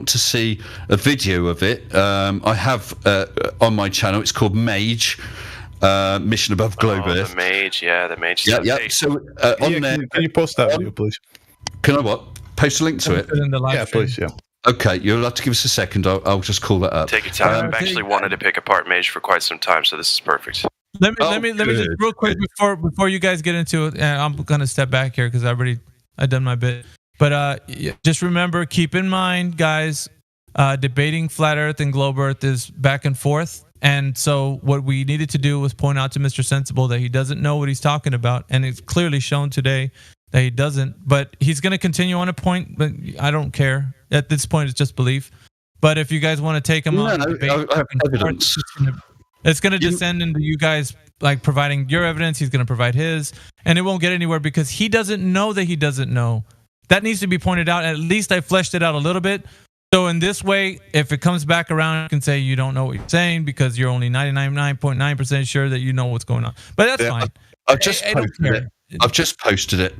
to see a video of it, I have on my channel. It's called Mage. Mission Above Globe Earth. The Mage. Yeah. So on there, can you post that video, please? Can I post a link to it? Yeah, please. Yeah. Okay, you'll have to give us a second. I'll just call that up. Take your time. I've actually wanted to pick apart Mage for quite some time, so this is perfect. Let me just real quick before you guys get into it. And I'm gonna step back here because I've done my bit. But just remember, keep in mind, guys, debating flat Earth and globe Earth is back and forth. And so what we needed to do was point out to Mr. Sensible that he doesn't know what he's talking about. And it's clearly shown today that he doesn't. But he's going to continue on a point, but I don't care. At this point, it's just belief. But if you guys want to take him on debate, I have evidence. It's going to descend into you guys like providing your evidence. He's going to provide his, and it won't get anywhere because he doesn't know that he doesn't know. That needs to be pointed out. At least I fleshed it out a little bit. So in this way, if it comes back around, you can say you don't know what you're saying because you're only 99.9% sure that you know what's going on. But that's fine. I've just posted it.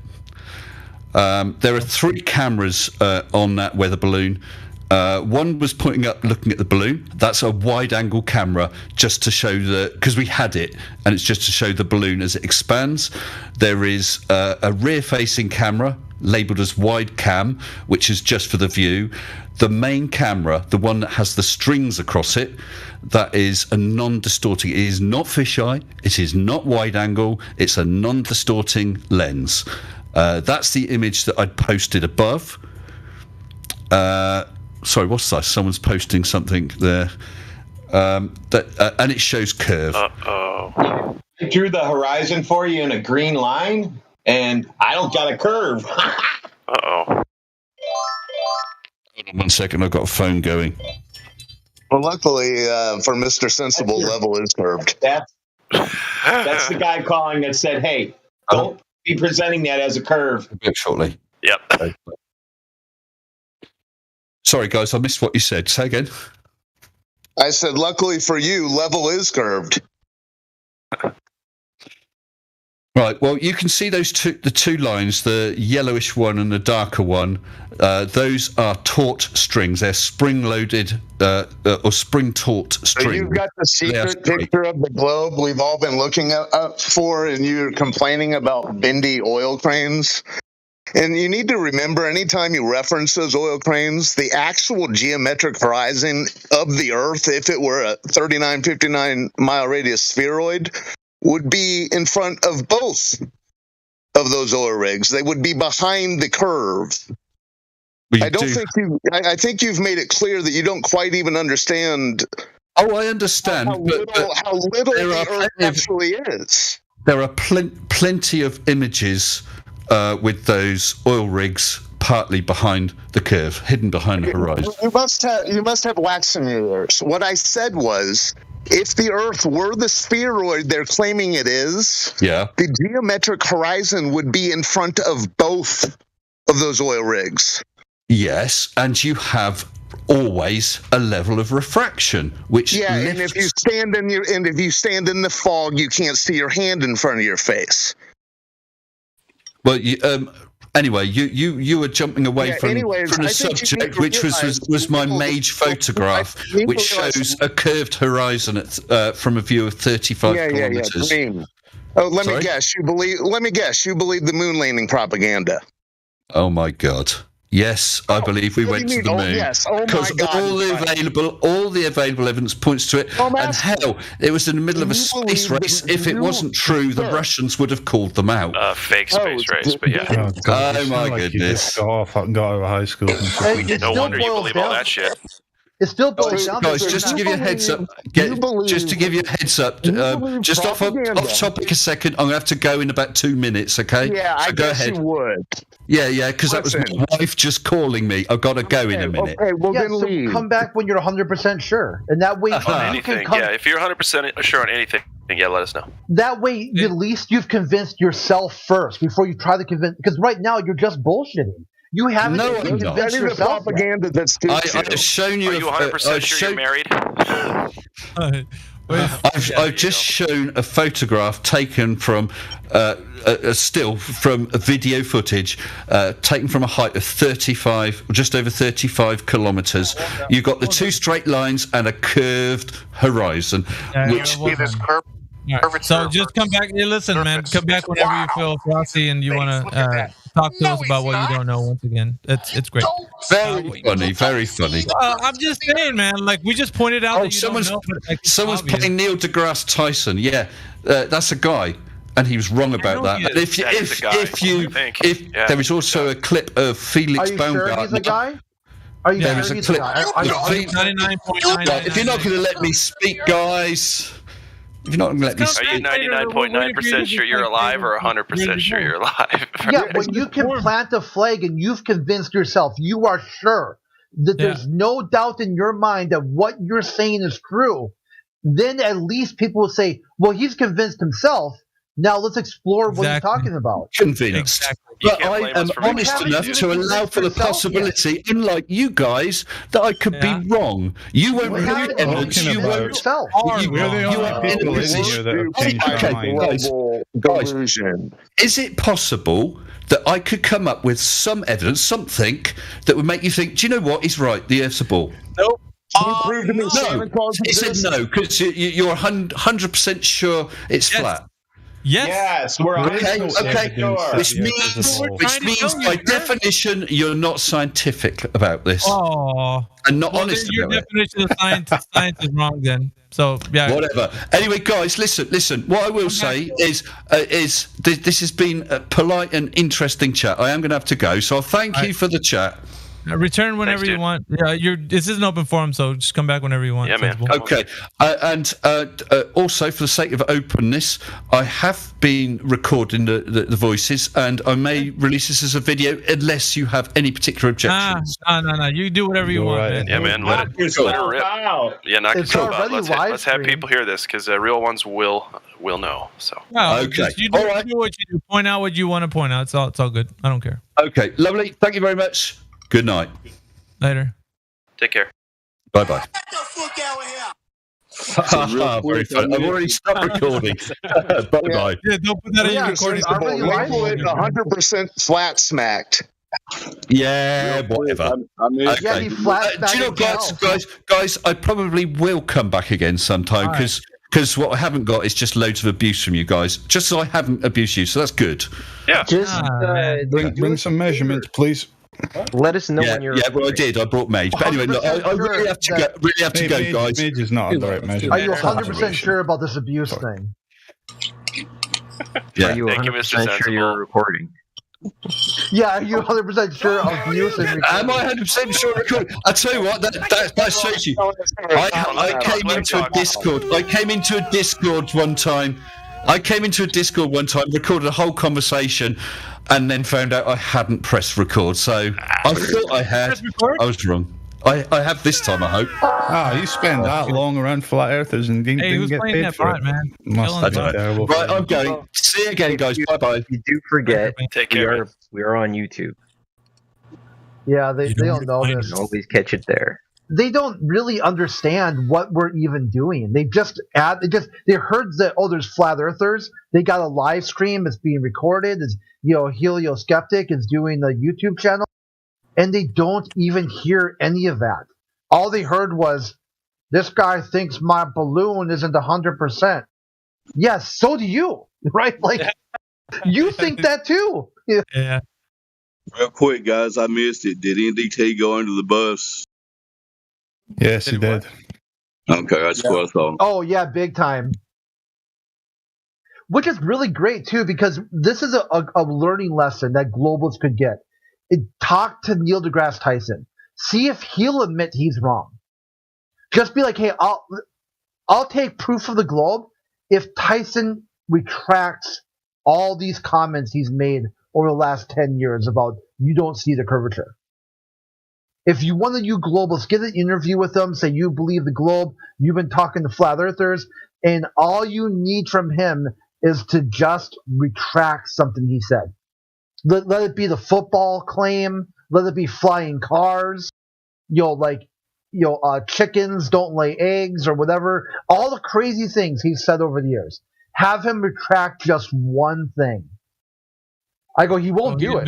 There are 3 cameras on that weather balloon. One was pointing up, looking at the balloon. That's a wide-angle camera, just to show because we had it, and it's just to show the balloon as it expands. There is a rear-facing camera labelled as wide cam, which is just for the view. The main camera, the one that has the strings across it, that is a non-distorting. It is not fisheye. It is not wide-angle. It's a non-distorting lens. That's the image that I'd posted above. Sorry, what's that? Someone's posting something there. And it shows curve. I drew the horizon for you in a green line, and I don't got a curve. Uh-oh. Hold on 1 second, I've got a phone going. Well, luckily for Mr. Sensible, level is curved. That's the guy calling that said, hey, don't be presenting that as a curve. A bit shortly. Yep. Sorry, guys, I missed what you said. Say again. I said, luckily for you, level is curved. Right, well, you can see the 2 lines, the yellowish one and the darker one. Those are taut strings. They're spring-loaded or spring-taut strings. So you've got the secret picture of the globe we've all been looking up for, and you're complaining about bendy oil cranes. And you need to remember, anytime you reference those oil cranes, the actual geometric horizon of the Earth, if it were a 39, 59-mile radius spheroid, would be in front of both of those oil rigs. They would be behind the curve. I think you've made it clear that you don't quite even understand. Oh, I understand. How little the Earth actually is. There are plenty of images with those oil rigs partly behind the curve, hidden behind the horizon. You must have wax in your ears. What I said was, if the Earth were the spheroid they're claiming it is, the geometric horizon would be in front of both of those oil rigs. Yes, and you have always a level of refraction, which and if you stand in the fog, you can't see your hand in front of your face. Well, anyway, you were jumping away from the subject, which was my Mage photograph, which shows a curved horizon from a view of 35 kilometers. Oh, let me guess. You believe the moon landing propaganda? Oh my God! Yes, I believe we went to the moon. Yes. Oh my God! All the available evidence points to it. And hell, it was in the middle of a space race. If it wasn't true, the Russians would have called them out. Fake space race, but yeah. Oh my goodness! Got off and got out of high school. No wonder you believe all that shit. It still boils down guys, just to give you a heads up, just off topic a second, I'm going to have to go in about 2 minutes, okay? Yeah, so I go guess ahead. you would. Yeah, because that was my wife just calling me. I've got to go in a minute. Okay, well then leave. Come back when you're 100% sure, and that way anything. If you're 100% sure on anything, let us know. That way, at least you've convinced yourself first before you try to convince. Because right now you're just bullshitting. You haven't convinced yourself. Propaganda that's I've shown you. Are you 100% sure you're married? I've just shown a photograph taken from a still from a video footage taken from a height of 35, just over 35 kilometers. You've got the 2 straight lines and a curved horizon, which is curved. Right. So just come back. Hey, listen, man. Come back whenever you feel frosty and you want to talk to us about what you don't know. Once again, it's great. Very funny. I'm just saying, man. Like we just pointed out that you don't know. Someone's playing Neil deGrasse Tyson. Yeah, that's a guy, and he was wrong about that. And if there is also a clip of Felix Baumgartner. Are you sure he's a guy? Are you there sure is he's a clip. a guy? 99.9. If you're not going to let me speak, guys. If you're not going to let me speak. Are you 99.9% sure you're alive or 100% sure you're alive? Yeah, when you can plant a flag and you've convinced yourself, you are sure that there's no doubt in your mind that what you're saying is true, then at least people will say, well, he's convinced himself. Now let's explore what he's talking about. Convinced. But I am honest enough to allow for the possibility, unlike you guys, that I could be wrong. You won't read evidence. You won't. We're the only people in here that have changed our minds. Delusion. Is it possible that I could come up with some evidence, something that would make you think, do you know what? He's right. The Earth's a ball. Nope. Prove to me Santa Claus He said exists? no because you're 100% sure it's flat. Yes, we're Okay. sure. Which means by definition, you're not scientific about this. Oh, and not honest Your about it. definition of science is wrong then. So yeah, Whatever. Anyway, guys, listen. What I will say is this has been a polite and interesting chat. I am going to have to go, so I'll thank you for the chat. Return whenever you want. Yeah, this is an open forum, so just come back whenever you want. Yeah, man. Okay, and also for the sake of openness, I have been recording the voices, and I may release this as a video unless you have any particular objections. No. You do whatever you want, man. Yeah, man. Let it rip. Yeah, knock It's yourself out. already Let's have people hear this because real ones will know. So. No, you do what you do. Point out what you want to point out. It's all good. I don't care. Okay, lovely. Thank you very much. Good night. Later. Take care. Bye bye. Very funny. I've already stopped recording. Bye bye. Yeah, don't put that in your recording. Liquid 100% flat smacked. Yeah, whatever. Okay. Yeah, he flat Do you know, guys, I probably will come back again sometime because what I haven't got is just loads of abuse from you guys. Just so I haven't abused you, so that's good. Yeah. Just bring some measurements, please. Let us know when you're. Yeah, well, I did. I brought Mage. But anyway, look, I really have to go. Really have to go, guys. Mage is not the right measure. Are you 100% sure about this abuse thing? Yeah. Are you 100% sure you're recording? Yeah, are you 100% sure of abuse? Am I 100% sure recording? I tell you what, that shows you. I came into a Discord. I came into a Discord one time, recorded a whole conversation, and then found out I hadn't pressed record. So I thought I had. I was wrong. I have this time, I hope. You spend that long around flat earthers and didn't get paid for it. Man. Must be terrible. Right, I'm going. See you again, guys. Bye bye. You do forget. Take care. We are on YouTube. Yeah, they don't know this. Always catch it there. They don't really understand what we're even doing. They heard that there's flat earthers. They got a live stream. It's being recorded. It's Helio Skeptic is doing the YouTube channel, and they don't even hear any of that. All they heard was, "This guy thinks my balloon isn't 100%." Yes, so do you, right? Like you think that too. Yeah. Real quick, guys, I missed it. Did NDT go under the bus? Yes, he did. Okay, that's what I thought. Oh yeah, big time. Which is really great too, because this is a learning lesson that globalists could get. Talk to Neil deGrasse Tyson. See if he'll admit he's wrong. Just be like, hey, I'll take proof of the globe if Tyson retracts all these comments he's made over the last 10 years about you don't see the curvature. If you want to, you globalists, get an interview with them, say you believe the globe, you've been talking to flat earthers, and all you need from him is to just retract something he said. Let it be the football claim, let it be flying cars, chickens don't lay eggs or whatever. All the crazy things he's said over the years. Have him retract just one thing. I go, he won't do it.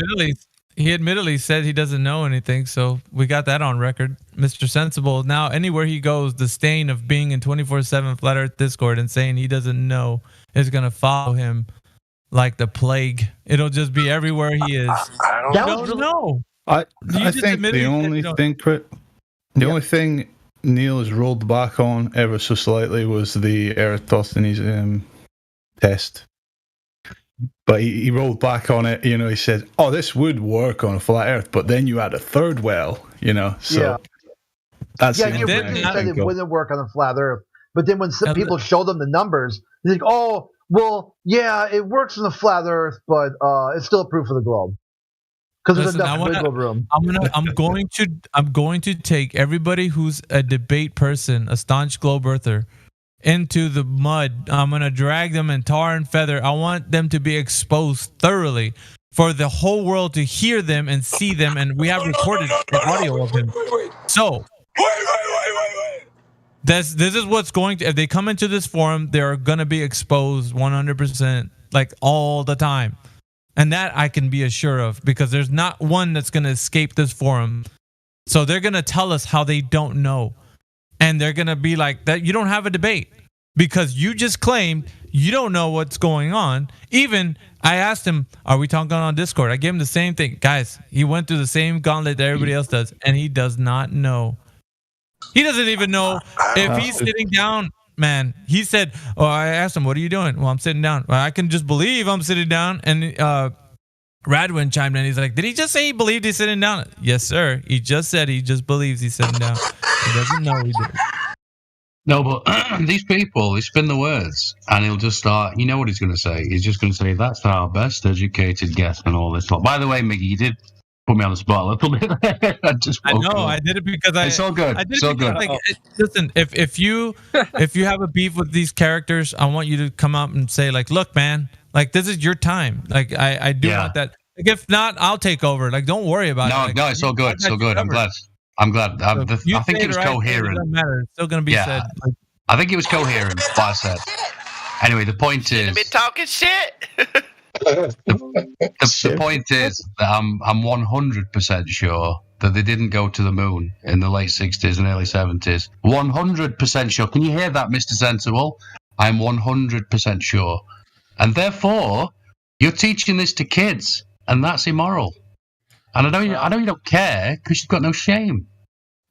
He admittedly said he doesn't know anything, so we got that on record. Mr. Sensible, now anywhere he goes, the stain of being in 24/7 Flat Earth Discord and saying he doesn't know is going to follow him like the plague. It'll just be everywhere he is. I don't know. I think the only thing Neil has rolled back on ever so slightly was the Eratosthenes test. But he rolled back on it, he said, this would work on a flat earth, but then you add a third well, so that's he originally said it wouldn't work on a flat earth, but then when some people showed them the numbers, they're like, it works on the flat earth, but it's still proof of the globe. Because there's enough wiggle room. I'm going to take everybody who's a debate person, a staunch globe earther, into the mud. I'm going to drag them in tar and feather. I want them to be exposed thoroughly for the whole world to hear them and see them. And we have recorded the audio of them. So this is what's going to, if they come into this forum, they're going to be exposed 100%, like all the time. And that I can be assured of, because there's not one that's going to escape this forum. So they're going to tell us how they don't know. And they're going to be like, that. You don't have a debate because you just claimed you don't know what's going on. Even I asked him, are we talking on Discord? I gave him the same thing. Guys, he went through the same gauntlet that everybody else does, and he does not know. He doesn't even know if he's sitting down. Man, he said, oh, I asked him, what are you doing? Well, I'm sitting down. Well, I can just believe I'm sitting down. And Radwin chimed in. He's like, did he just say he believed he's sitting down? Yes, sir. He just said he just believes he's sitting down. He doesn't know he did. No, but these people, they spin the words, and he'll just start. You know what he's going to say? He's just going to say, "That's our best educated guess," and all this. By the way, Miggy, you did put me on the spot a little bit. I know. I did it because it's all good. I did it's it all because, good. like, listen, if you have a beef with these characters, I want you to come out and say, like, look, man, like, this is your time. Like, I do want that. Like, if not, I'll take over. Like, don't worry about it. Like, No, it's all good. It's all good. I'm glad. I think it was coherent. It doesn't matter. It's still going to be said. Like, I think it was coherent, what I said. Anyway, the point is... Been talking shit! The point is that I'm 100% sure that they didn't go to the moon in the late 60s and early 70s. 100% sure. Can you hear that, Mr. Sensible? I'm 100% sure. And therefore, you're teaching this to kids, and that's immoral. And I know you don't care because you've got no shame.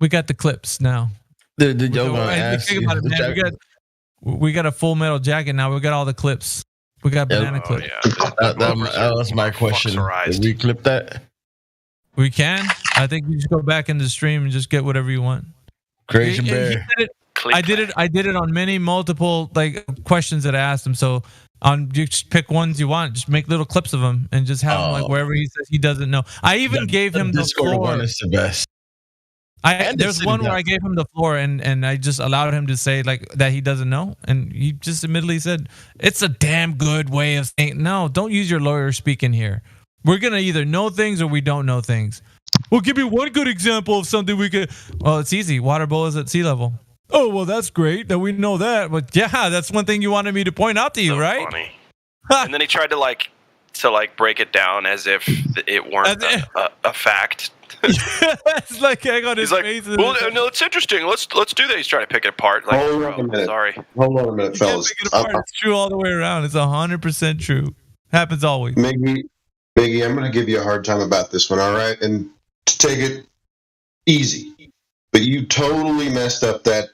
We got the clips now. We got a Full Metal Jacket now. We got all the clips. We got banana clips. Yeah. That was my question. Did we clip that? We can. I think you just go back in the stream and just get whatever you want. Crazy Bear. I did it on multiple like questions that I asked him. So you just pick ones you want. Just make little clips of them and just have him like wherever he says he doesn't know. I even gave him the Discord floor. one is the best. There's one where I gave him the floor and I just allowed him to say like that he doesn't know, and he just admittedly said it's a damn good way of saying no. Don't use your lawyer speaking here. We're gonna either know things or we don't know things. Well, give me one good example of something we could. Well, it's easy. Water boil is at sea level. Oh, well, that's great that we know that. But yeah, that's one thing you wanted me to point out to you, right? Funny. And then he tried to break it down as if it weren't a fact. It's like hang on his face. Well, no, it's interesting. Let's do that. He's trying to pick it apart. Like, Hold on a minute. Sorry. Hold on a minute, fellas. It's true all the way around. It's 100% true. Happens always. Miggy, I'm going to give you a hard time about this one, all right? And to take it easy. But you totally messed up that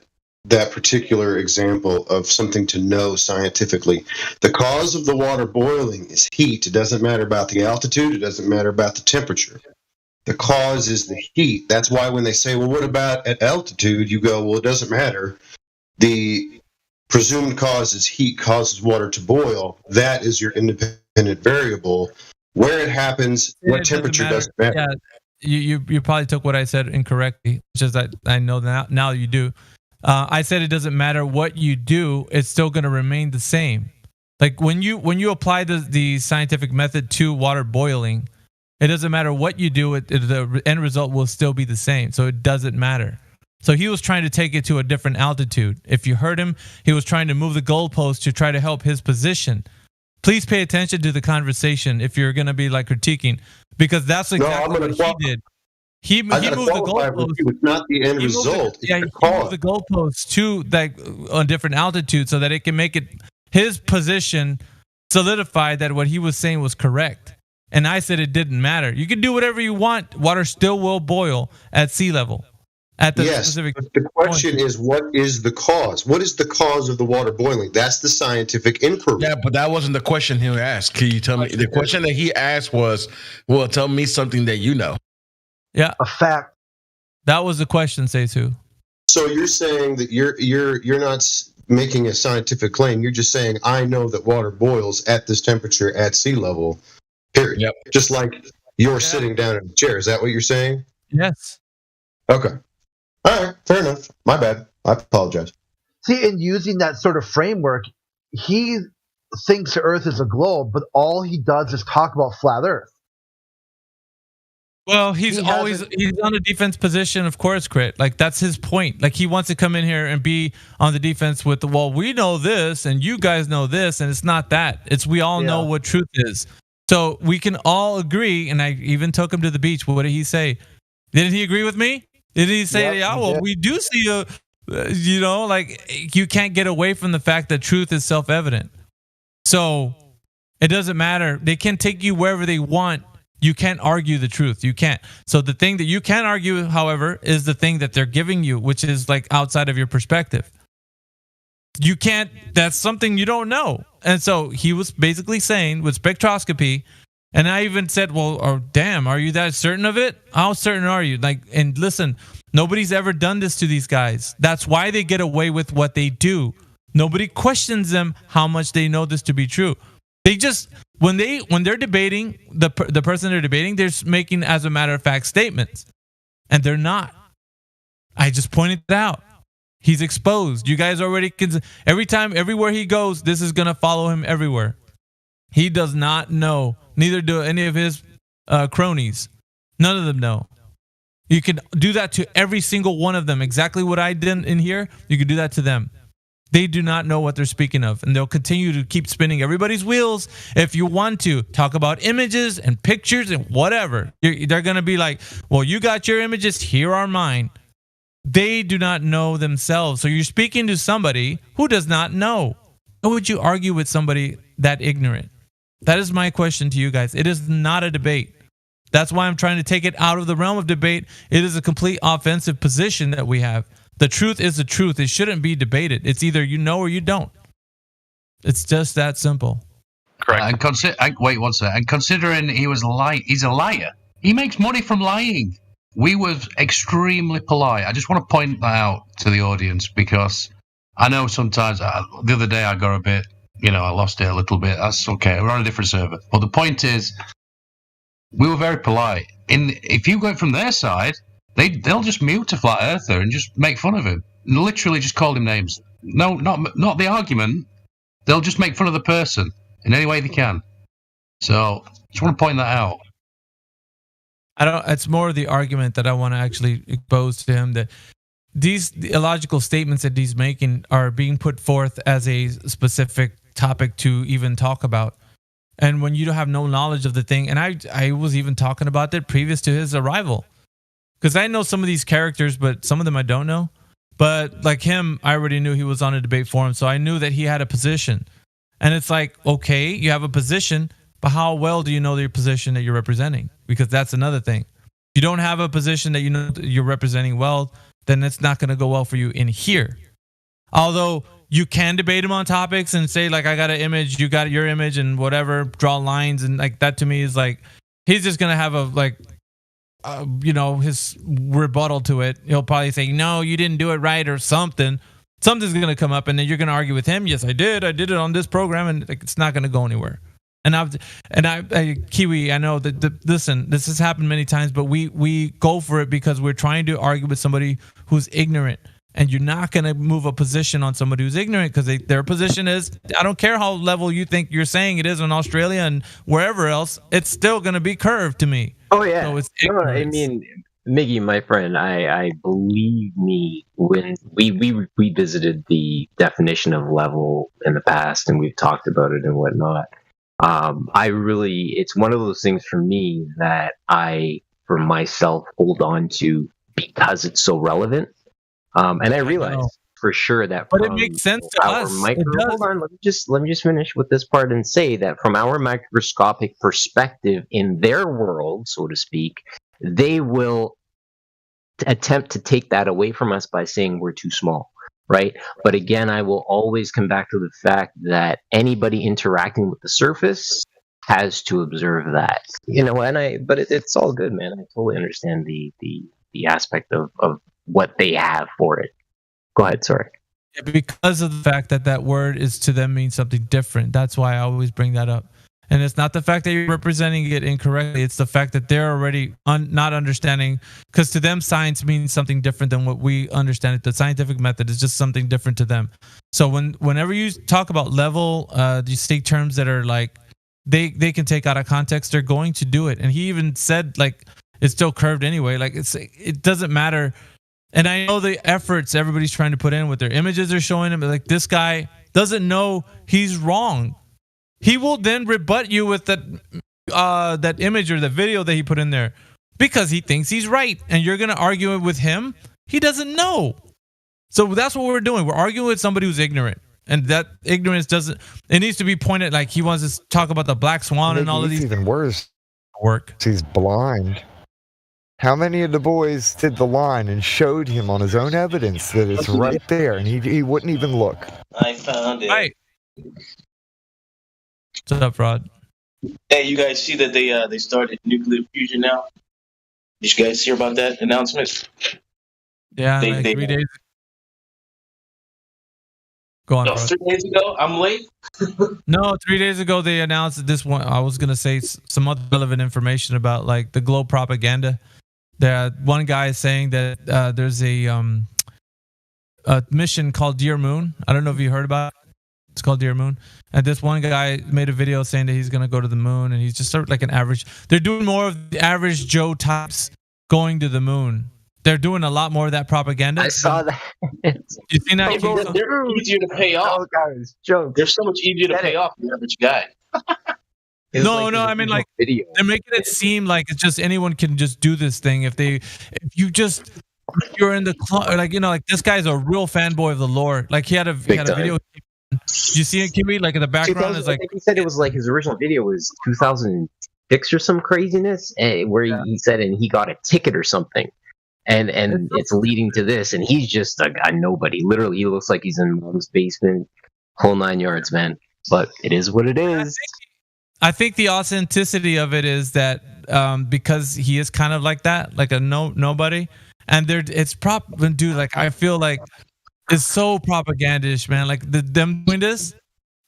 particular example of something to know scientifically. The cause of the water boiling is heat. It doesn't matter about the altitude. It doesn't matter about the temperature. The cause is the heat. That's why when they say, well, what about at altitude? You go, well, it doesn't matter. The presumed cause is heat causes water to boil. That is your independent variable. Where it happens, what temperature doesn't matter. Yeah, you probably took what I said incorrectly, just that I know now you do. I said it doesn't matter what you do, it's still going to remain the same. Like when you apply the scientific method to water boiling, it doesn't matter what you do, the end result will still be the same. So it doesn't matter. So he was trying to take it to a different altitude. If you heard him, he was trying to move the goalpost to try to help his position. Please pay attention to the conversation if you're going to be like critiquing, because that's exactly what he did. He moved the goalpost. It's not the end result. He moved the goalpost to like a different altitude so that it can make it his position solidified that what he was saying was correct. And I said it didn't matter. You can do whatever you want. Water still will boil at sea level. At the specific but the question is, what is the cause? What is the cause of the water boiling? That's the scientific inquiry. Yeah, but that wasn't the question he asked. Can you tell me? The question that he asked was, well, tell me something that you know. Yeah. A fact. That was the question, Seitu. So you're saying that you're not making a scientific claim. You're just saying, I know that water boils at this temperature at sea level, period. Yep. Just like you're sitting down in a chair. Is that what you're saying? Yes. Okay. All right. Fair enough. My bad. I apologize. See, in using that sort of framework, he thinks the Earth is a globe, but all he does is talk about flat Earth. Well, he's on a defense position, of course, Crit. Like, that's his point. Like, he wants to come in here and be on the defense with well, we know this and you guys know this, and it's not that. It's we all know what truth is. So we can all agree, and I even took him to the beach. What did he say? Didn't he agree with me? Did he say, we do see like, you can't get away from the fact that truth is self-evident. So it doesn't matter. They can take you wherever they want. You can't argue the truth. You can't. So the thing that you can argue, however, is the thing that they're giving you, which is like outside of your perspective. You can't, that's something you don't know. And so he was basically saying with spectroscopy, and I even said, damn, are you that certain of it? How certain are you? Like, and listen, nobody's ever done this to these guys. That's why they get away with what they do. Nobody questions them how much they know this to be true. They just, when they're debating, the person they're debating, they're making as a matter of fact statements, and they're not. I just pointed it out. He's exposed. You guys already everywhere he goes, this is gonna follow him everywhere. He does not know. Neither do any of his cronies. None of them know. You can do that to every single one of them. Exactly what I did in here. You can do that to them. They do not know what they're speaking of, and they'll continue to keep spinning everybody's wheels. If you want to talk about images and pictures and whatever, they're going to be like, well, you got your images, here are mine. They do not know themselves. So you're speaking to somebody who does not know. How would you argue with somebody that ignorant? That is my question to you guys. It is not a debate. That's why I'm trying to take it out of the realm of debate. It is a complete offensive position that we have. The truth is the truth. It shouldn't be debated. It's either you know or you don't. It's just that simple. Correct. Wait one second. And considering he's a liar. He makes money from lying. We were extremely polite. I just want to point that out to the audience because I know sometimes the other day I got a bit, I lost it a little bit. That's okay. We're on a different server. But the point is, we were very polite. If you go from their side, they'll just mute a flat earther and just make fun of him. Literally just call him names. No, not the argument. They'll just make fun of the person in any way they can. So just want to point that out. It's more the argument that I want to actually expose to him, that these illogical statements that he's making are being put forth as a specific topic to even talk about. And when you have no knowledge of the thing, and I was even talking about that previous to his arrival. Because I know some of these characters, but some of them I don't know. But like him, I already knew he was on a debate forum, so I knew that he had a position. And it's like, okay, you have a position, but how well do you know your position that you're representing? Because that's another thing. If you don't have a position that you know you're representing well, then it's not going to go well for you in here. Although you can debate him on topics and say, like, I got an image, you got your image, and whatever, draw lines, and like that to me is like, he's just going to have his rebuttal to it. He'll probably say, no, you didn't do it right or something. Something's going to come up, and then you're going to argue with him. Yes, I did it on this program, and like, it's not going to go anywhere. And Kiwi, I know that listen, this has happened many times, but we go for it because we're trying to argue with somebody who's ignorant. And you're not going to move a position on somebody who's ignorant because their position is, I don't care how level you think you're saying it is in Australia and wherever else, it's still going to be curved to me. Oh, yeah. So it's I mean, Miggy, my friend, I believe me, when we revisited the definition of level in the past and we've talked about it and whatnot, it's one of those things for me that I, for myself, hold on to because it's so relevant. And I realize for sure that, but it makes sense to us. Hold on, let me just finish with this part and say that from our microscopic perspective in their world, so to speak, they will attempt to take that away from us by saying we're too small, right? But again, I will always come back to the fact that anybody interacting with the surface has to observe that, but it's all good, man. I totally understand the aspect of what they have for it. Go ahead, sorry. Because of the fact that word is to them means something different. That's why I always bring that up. And it's not the fact that you're representing it incorrectly. It's the fact that they're already not understanding, because to them, science means something different than what we understand it. The scientific method is just something different to them. So whenever you talk about level, these state terms that are like, they can take out of context, they're going to do it. And he even said, like, it's still curved anyway. Like, it doesn't matter. And I know the efforts everybody's trying to put in with their images they're showing him. Like, this guy doesn't know he's wrong. He will then rebut you with that image or the video that he put in there because he thinks he's right, and you're going to argue it with him. He doesn't know. So that's what we're doing. We're arguing with somebody who's ignorant, and that ignorance doesn't. It needs to be pointed, like he wants to talk about the black swan and all of these. Even worse. Work. He's blind. How many of the boys did the line and showed him on his own evidence that it's right there, and he wouldn't even look? I found it. Right. What's up, Rod? Hey, you guys see that they started nuclear fusion now? Did you guys hear about that announcement? Yeah, like 3 days. Go on, no, 3 days ago? I'm late? No, 3 days ago they announced this one. I was going to say some other relevant information about like the globe propaganda. There, one guy is saying that there's a mission called Dear Moon. I don't know if you heard about it. It's called Dear Moon. And this one guy made a video saying that he's going to go to the moon, and he's just sort of like an average. They're doing more of the average Joe types going to the moon. They're doing a lot more of that propaganda. I saw that. You seen that? They're easier to pay off. Guys, Joe. They're so much easier to pay off than the average guy. No, I mean, like, they're making it seem like it's just anyone can just do this thing if you're in the like, you know, like this guy's a real fanboy of the lore. Like he had a video. Did you see it, Kiwi? Like in the background is like, he said it was like his original video was 2006 or some craziness, where he said, and he got a ticket or something, and it's leading to this, and he's just a nobody. Literally, he looks like he's in mom's basement, whole 9 yards, man. But it is what it is. I think the authenticity of it is that because he is kind of like that, like a nobody, and it's dude. Like I feel like it's so propagandish, man. Like them doing this,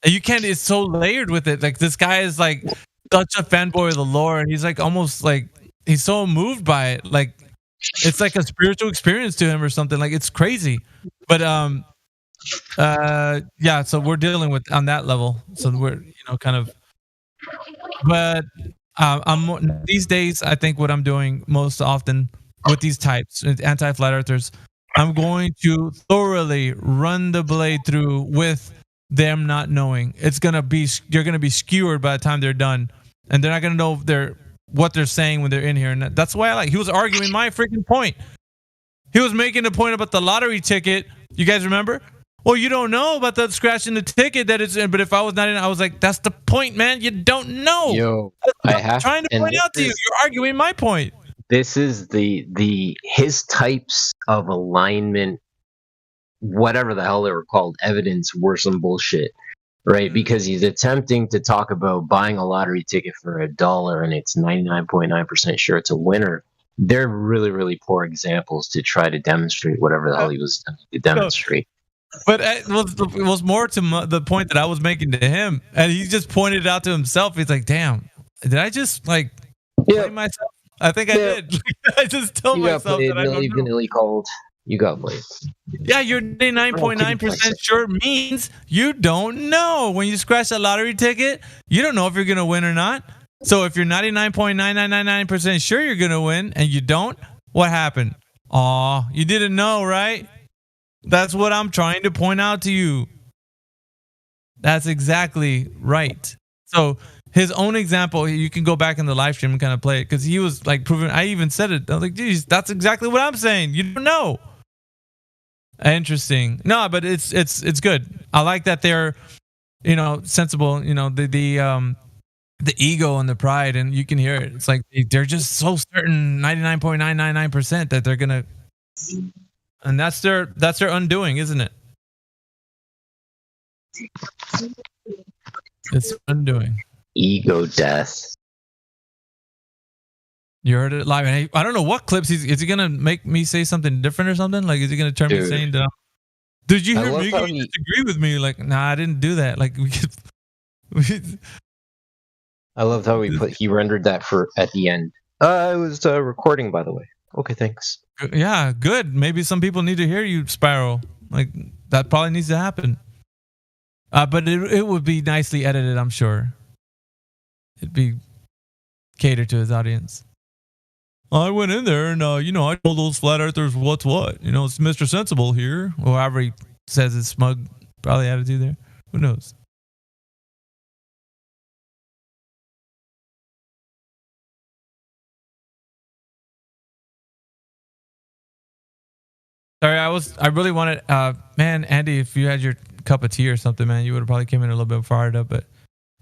and you can't. It's so layered with it. Like this guy is like such a fanboy of the lore, and he's like almost like he's so moved by it. Like it's like a spiritual experience to him or something. Like it's crazy. But yeah. So we're dealing with on that level. So we're kind of. But I'm these days. I think what I'm doing most often with these types, anti-flat earthers, I'm going to thoroughly run the blade through with them not knowing. You're gonna be skewered by the time they're done, and they're not gonna know what they're saying when they're in here. And that's why he was arguing my freaking point. He was making a point about the lottery ticket. You guys remember? Well, you don't know about the scratching the ticket that it's in, but if I was not in, I was like, that's the point, man. You don't know. Yo, I'm trying to point out to you. You're arguing my point. This is his types of alignment, whatever the hell they were called, evidence were some bullshit, right? Because he's attempting to talk about buying a lottery ticket for $1 and it's 99.9% sure it's a winner. They're really, really poor examples to try to demonstrate whatever the hell he was trying to demonstrate. But it was more to the point that I was making to him, and he just pointed it out to himself. He's like, "Damn, did I just like play myself? I think I did. I just told myself that I don't know." Called. You got played. Yeah, you're 99.9% sure means you don't know. When you scratch a lottery ticket, you don't know if you're gonna win or not. So if you're 99.9999% sure you're gonna win and you don't, what happened? Aw, you didn't know, right? That's what I'm trying to point out to you. That's exactly right. So his own example, you can go back in the live stream and kind of play it, because he was like proving. I even said it. I was like, geez, that's exactly what I'm saying. You don't know. Interesting. No, but it's good. I like that they're, sensible. The ego and the pride, and you can hear it. It's like they're just so certain, 99.999% that they're gonna. And that's their undoing, isn't it? It's undoing. Ego death. You heard it live. And I don't know what clips is he gonna make me say something different or something? Like, is he gonna turn me saying down? Did you hear me disagree with me? Like, nah, I didn't do that. Like we I loved how he rendered that for at the end. I was recording, by the way. Okay, thanks. Yeah, good. Maybe some people need to hear you, Sparrow. Like that probably needs to happen. But it would be nicely edited, I'm sure. It'd be catered to his audience. I went in there and I told those flat earthers what's what. It's Mr. Sensible here, or however he says his smug probably attitude there. Who knows? Sorry, I really wanted, man, Andy, if you had your cup of tea or something, man, you would have probably came in a little bit fired up, but.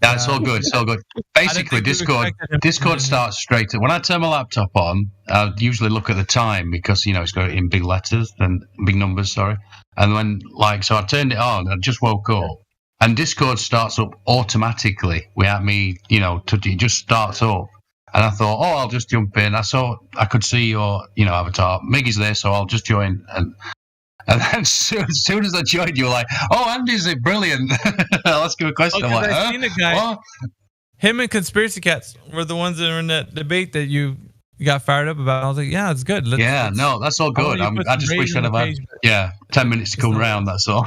Yeah, it's all good. It's all good. Basically, Discord starts straight. When I turn my laptop on, I usually look at the time because it's got it in big letters and big numbers. Sorry, and when so I turned it on. I just woke up, and Discord starts up automatically without me. It just starts up, and I thought, I'll just jump in. I could see your avatar. Miggy's there, so I'll just join and. And then as soon as I joined, you were like, Andy's brilliant. I'll ask him a question. I'm like, I've seen a guy. Him and Conspiracy Cats were the ones that were in that debate that you got fired up about. I was like, yeah, it's good. No, that's all good. I just wish I'd have had 10 minutes to come round, that's all.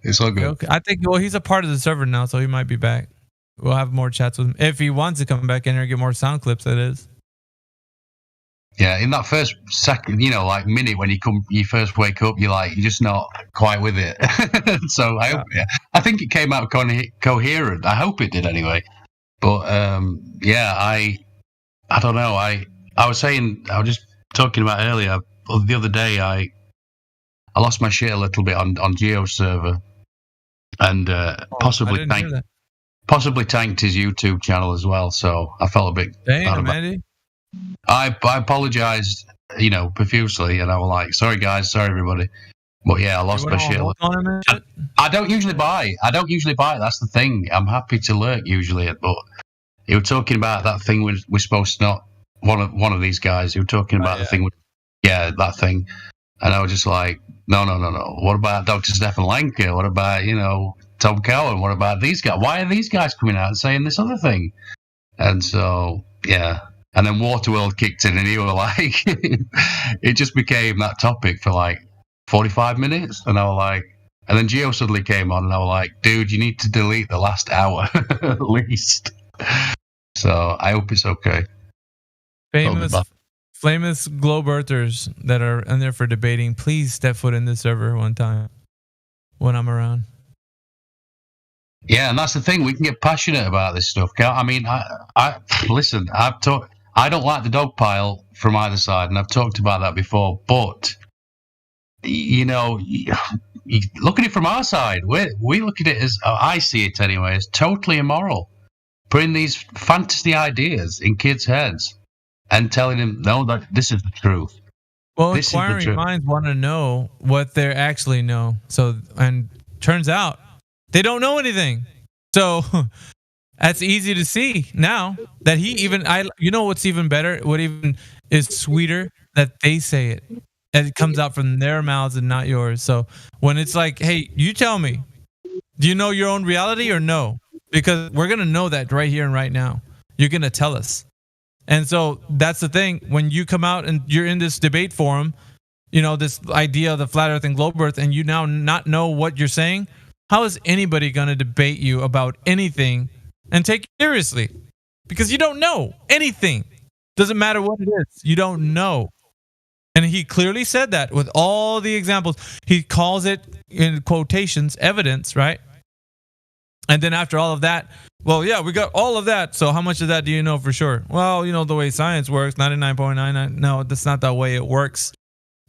It's all good. Okay. I think, he's a part of the server now, so he might be back. We'll have more chats with him. If he wants to come back in here and get more sound clips, that is. Yeah, in that first second, minute when you first wake up, you're just not quite with it. So I think it came out coherent. I hope it did anyway. But I don't know. I was just talking about earlier. The other day, I lost my shit a little bit on Geo's server, and possibly tanked his YouTube channel as well. So I felt a bit bad about it. I apologized, profusely, and I was like, "Sorry, guys, sorry, everybody." But yeah, I lost my shit. I don't usually buy. That's the thing. I'm happy to lurk usually, but you were talking about that thing we're supposed to not. One of these guys. You were talking about the thing. That thing, and I was just like, no. What about Dr. Stefan Lenker? What about Tom Cowan? What about these guys? Why are these guys coming out and saying this other thing? And so And then Waterworld kicked in, and he was like, it just became that topic for 45 minutes. And I was like, and then Geo suddenly came on, and I was like, dude, you need to delete the last hour at least. So I hope it's okay. Famous globe earthers that are in there for debating, please step foot in this server one time when I'm around. Yeah, and that's the thing. We can get passionate about this stuff. I mean, listen, I don't like the dog pile from either side, and I've talked about that before. But you look at it from our side. We look at it as I see it anyway, as totally immoral. Putting these fantasy ideas in kids' heads and telling them, no, that this is the truth. Well, inquiring minds want to know what they actually know. So, and turns out they don't know anything. So. That's easy to see now that what's even better, what even is sweeter, that they say it. And it comes out from their mouths and not yours. So when it's like, hey, you tell me, do you know your own reality or no? Because we're going to know that right here and right now. You're going to tell us. And so that's the thing. When you come out and you're in this debate forum, this idea of the flat earth and globe earth, and you now not know what you're saying, how is anybody going to debate you about anything and take it seriously? Because you don't know anything. Doesn't matter what it is. You don't know. And he clearly said that with all the examples. He calls it, in quotations, evidence, right? And then after all of that, well, yeah, we got all of that. So how much of that do you know for sure? Well, the way science works, 99.99. No, that's not the way it works.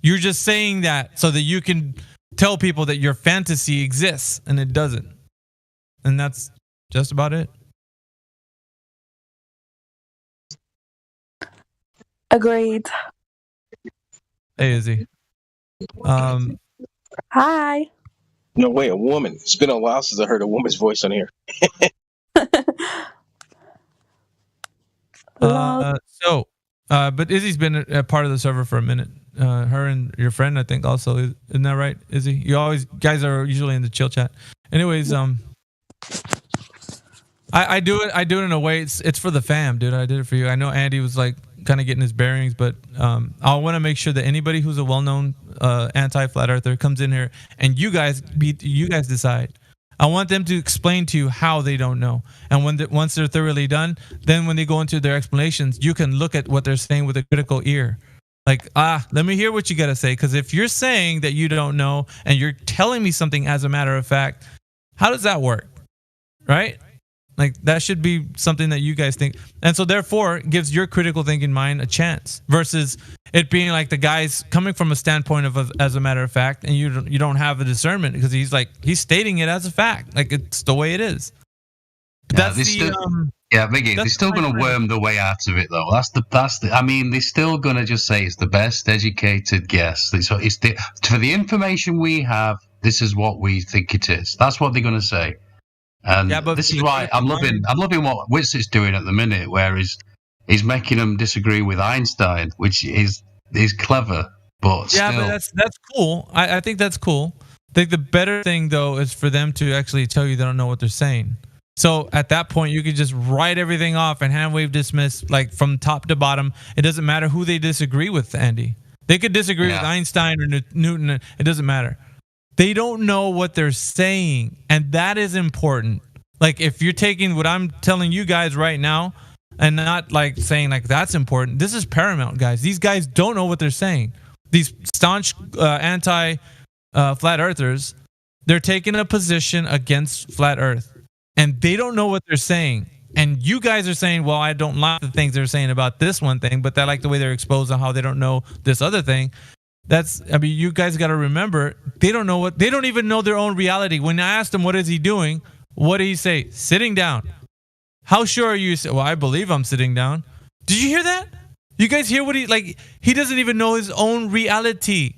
You're just saying that so that you can tell people that your fantasy exists, and it doesn't. And that's just about it. Agreed. Hey, Izzy. Hi. No way, a woman. It's been a while since I heard a woman's voice on here. But Izzy's been a part of the server for a minute. Her and your friend, I think, also. Isn't that right, Izzy? Guys are usually in the chill chat. Anyways, I do it in a way. It's for the fam, dude. I did it for you. I know Andy was like kind of getting his bearings, but I want to make sure that anybody who's a well-known anti-flat earther comes in here and you guys decide. I want them to explain to you how they don't know, and once they're thoroughly done, then when they go into their explanations, you can look at what they're saying with a critical ear. Like, let me hear what you got to say, because if you're saying that you don't know and you're telling me something as a matter of fact, how does that work? Right? Like, that should be something that you guys think. And so therefore it gives your critical thinking mind a chance, versus it being like the guy's coming from a standpoint of as a matter of fact, and you don't have the discernment because he's stating it as a fact. Like, it's the way it is. But Yeah, that's Miggy, they're still going to worm their way out of it, though. That's the. I mean, they're still going to just say it's the best educated guess. For the information we have, this is what we think it is. That's what they're going to say. And but this is why I'm loving what Witz is doing at the minute, where he's making them disagree with Einstein, which is clever, but still. but that's cool. I think that's cool. I think the better thing though is for them to actually tell you they don't know what they're saying. So at that point, you could just write everything off and hand wave dismiss, like from top to bottom. It doesn't matter who they disagree with, Andy. They could disagree with Einstein or Newton. It doesn't matter. They don't know what they're saying, and that is important. Like, if you're taking what I'm telling you guys right now and not like saying like that's important, this is paramount, guys. These guys don't know what they're saying. These staunch anti flat earthers, they're taking a position against flat earth, and they don't know what they're saying. And you guys are saying, well, I don't like the things they're saying about this one thing, but I like the way they're exposed on how they don't know this other thing. You guys got to remember, they don't even know their own reality. When I asked him, what is he doing? What did he say? Sitting down. How sure are you? Well, I believe I'm sitting down. Did you hear that? You guys hear what he doesn't even know his own reality.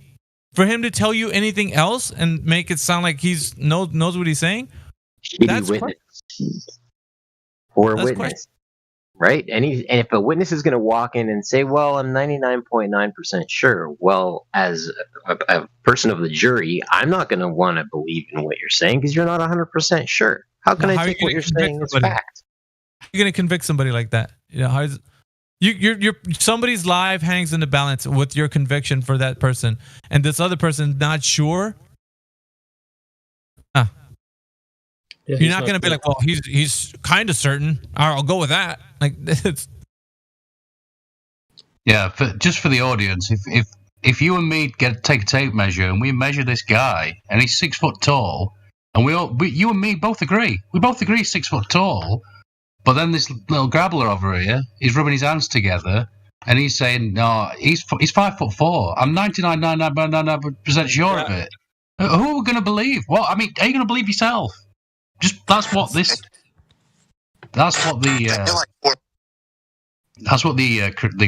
For him to tell you anything else and make it sound like knows what he's saying. That's witness. Or witness. Right? And if a witness is going to walk in and say, well, I'm 99.9% sure. Well, as a person of the jury, I'm not going to want to believe in what you're saying because you're not 100% sure. How can I take what you're saying as fact? How are you going to convict somebody like that? You know, how is you're somebody's life hangs in the balance with your conviction for that person, and this other person not sure. Yeah, you're not going to be like, well, he's kind of certain. I'll go with that. Like, it's. Yeah, just for the audience, if you and me take a tape measure and we measure this guy and he's 6 foot tall, and you and me both agree. We both agree he's 6 foot tall, but then this little grabbler over here, he's rubbing his hands together and he's saying, no, he's 5'4". I'm 99.99% sure of it. Who are we going to believe? Well, I mean, are you going to believe yourself? That's what the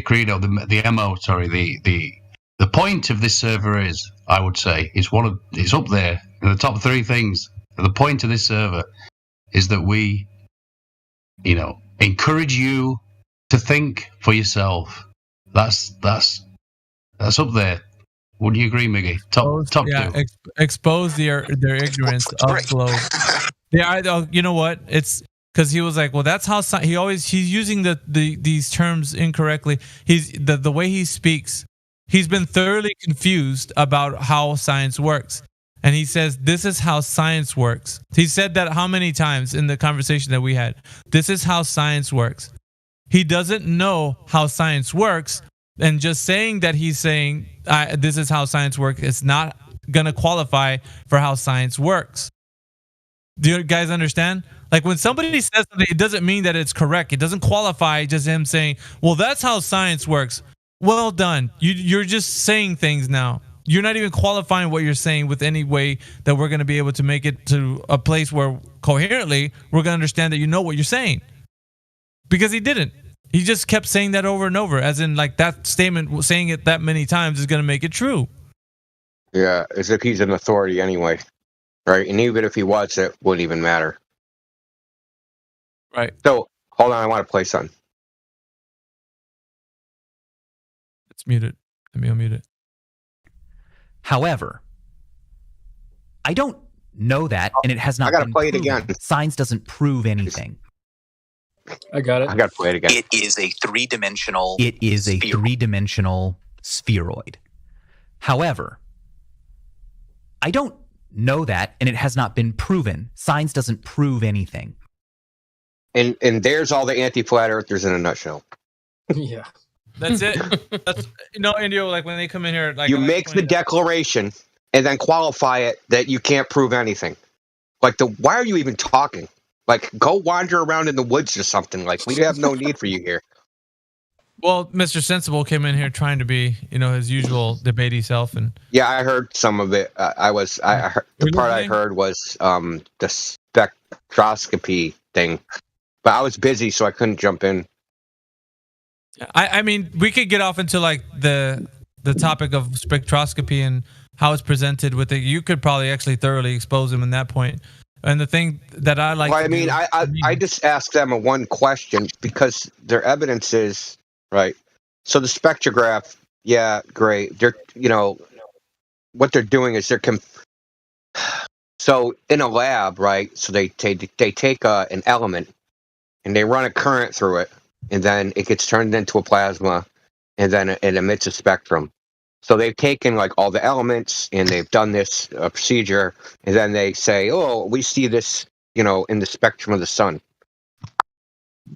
credo, the MO, sorry, the point of this server is, I would say, it's up there in the top 3 things. The point of this server is that we, encourage you to think for yourself. That's up there. Wouldn't you agree, Miggy? Top 2. Expose their ignorance of globe. Yeah, you know what? It's because he was like, well, that's how he's using these terms incorrectly. He's the way he speaks. He's been thoroughly confused about how science works, and he says this is how science works. He said that how many times in the conversation that we had? This is how science works. He doesn't know how science works, and just saying that he's saying this is how science works is not gonna qualify for how science works. Do you guys understand? Like, when somebody says something, it doesn't mean that it's correct. It doesn't qualify just him saying, well, that's how science works. Well done. You're just saying things now. You're not even qualifying what you're saying with any way that we're going to be able to make it to a place where coherently we're going to understand that you know what you're saying. Because he didn't. He just kept saying that over and over, as in like that statement, saying it that many times is going to make it true. Yeah, as if he's an authority anyway. Right, and even if he was, it wouldn't even matter. Right. So, hold on, I want to play something. It's muted. Let me unmute it. However, I don't know that, and it has not. I gotta been play it proven. again. Science doesn't prove anything. I got it. I got to play it again. It is a three-dimensional. It is a three-dimensional spheroid. However, I don't know that, and it has not been proven. Science doesn't prove anything. And there's all the anti-flat earthers in a nutshell. Yeah. That's it. That's Indio. Like when they come in here, like You make the declaration and then qualify it that you can't prove anything. Like why are you even talking? Like go wander around in the woods or something. Like we have no need for you here. Well, Mr. Sensible came in here trying to be, his usual debatey self, and Yeah, I heard some of it. I heard, the part I heard was the spectroscopy thing, but I was busy, so I couldn't jump in. I mean, we could get off into like the topic of spectroscopy and how it's presented with it. You could probably actually thoroughly expose him in that point. And the thing that I like, Well, I just asked them a one question because their evidence is right. So the spectrograph, yeah, great. They're what they're doing is so in a lab, right? So they take an element and they run a current through it, and then it gets turned into a plasma, and then it emits a spectrum. So they've taken like all the elements and they've done this procedure, and then they say, "Oh, we see this, in the spectrum of the sun."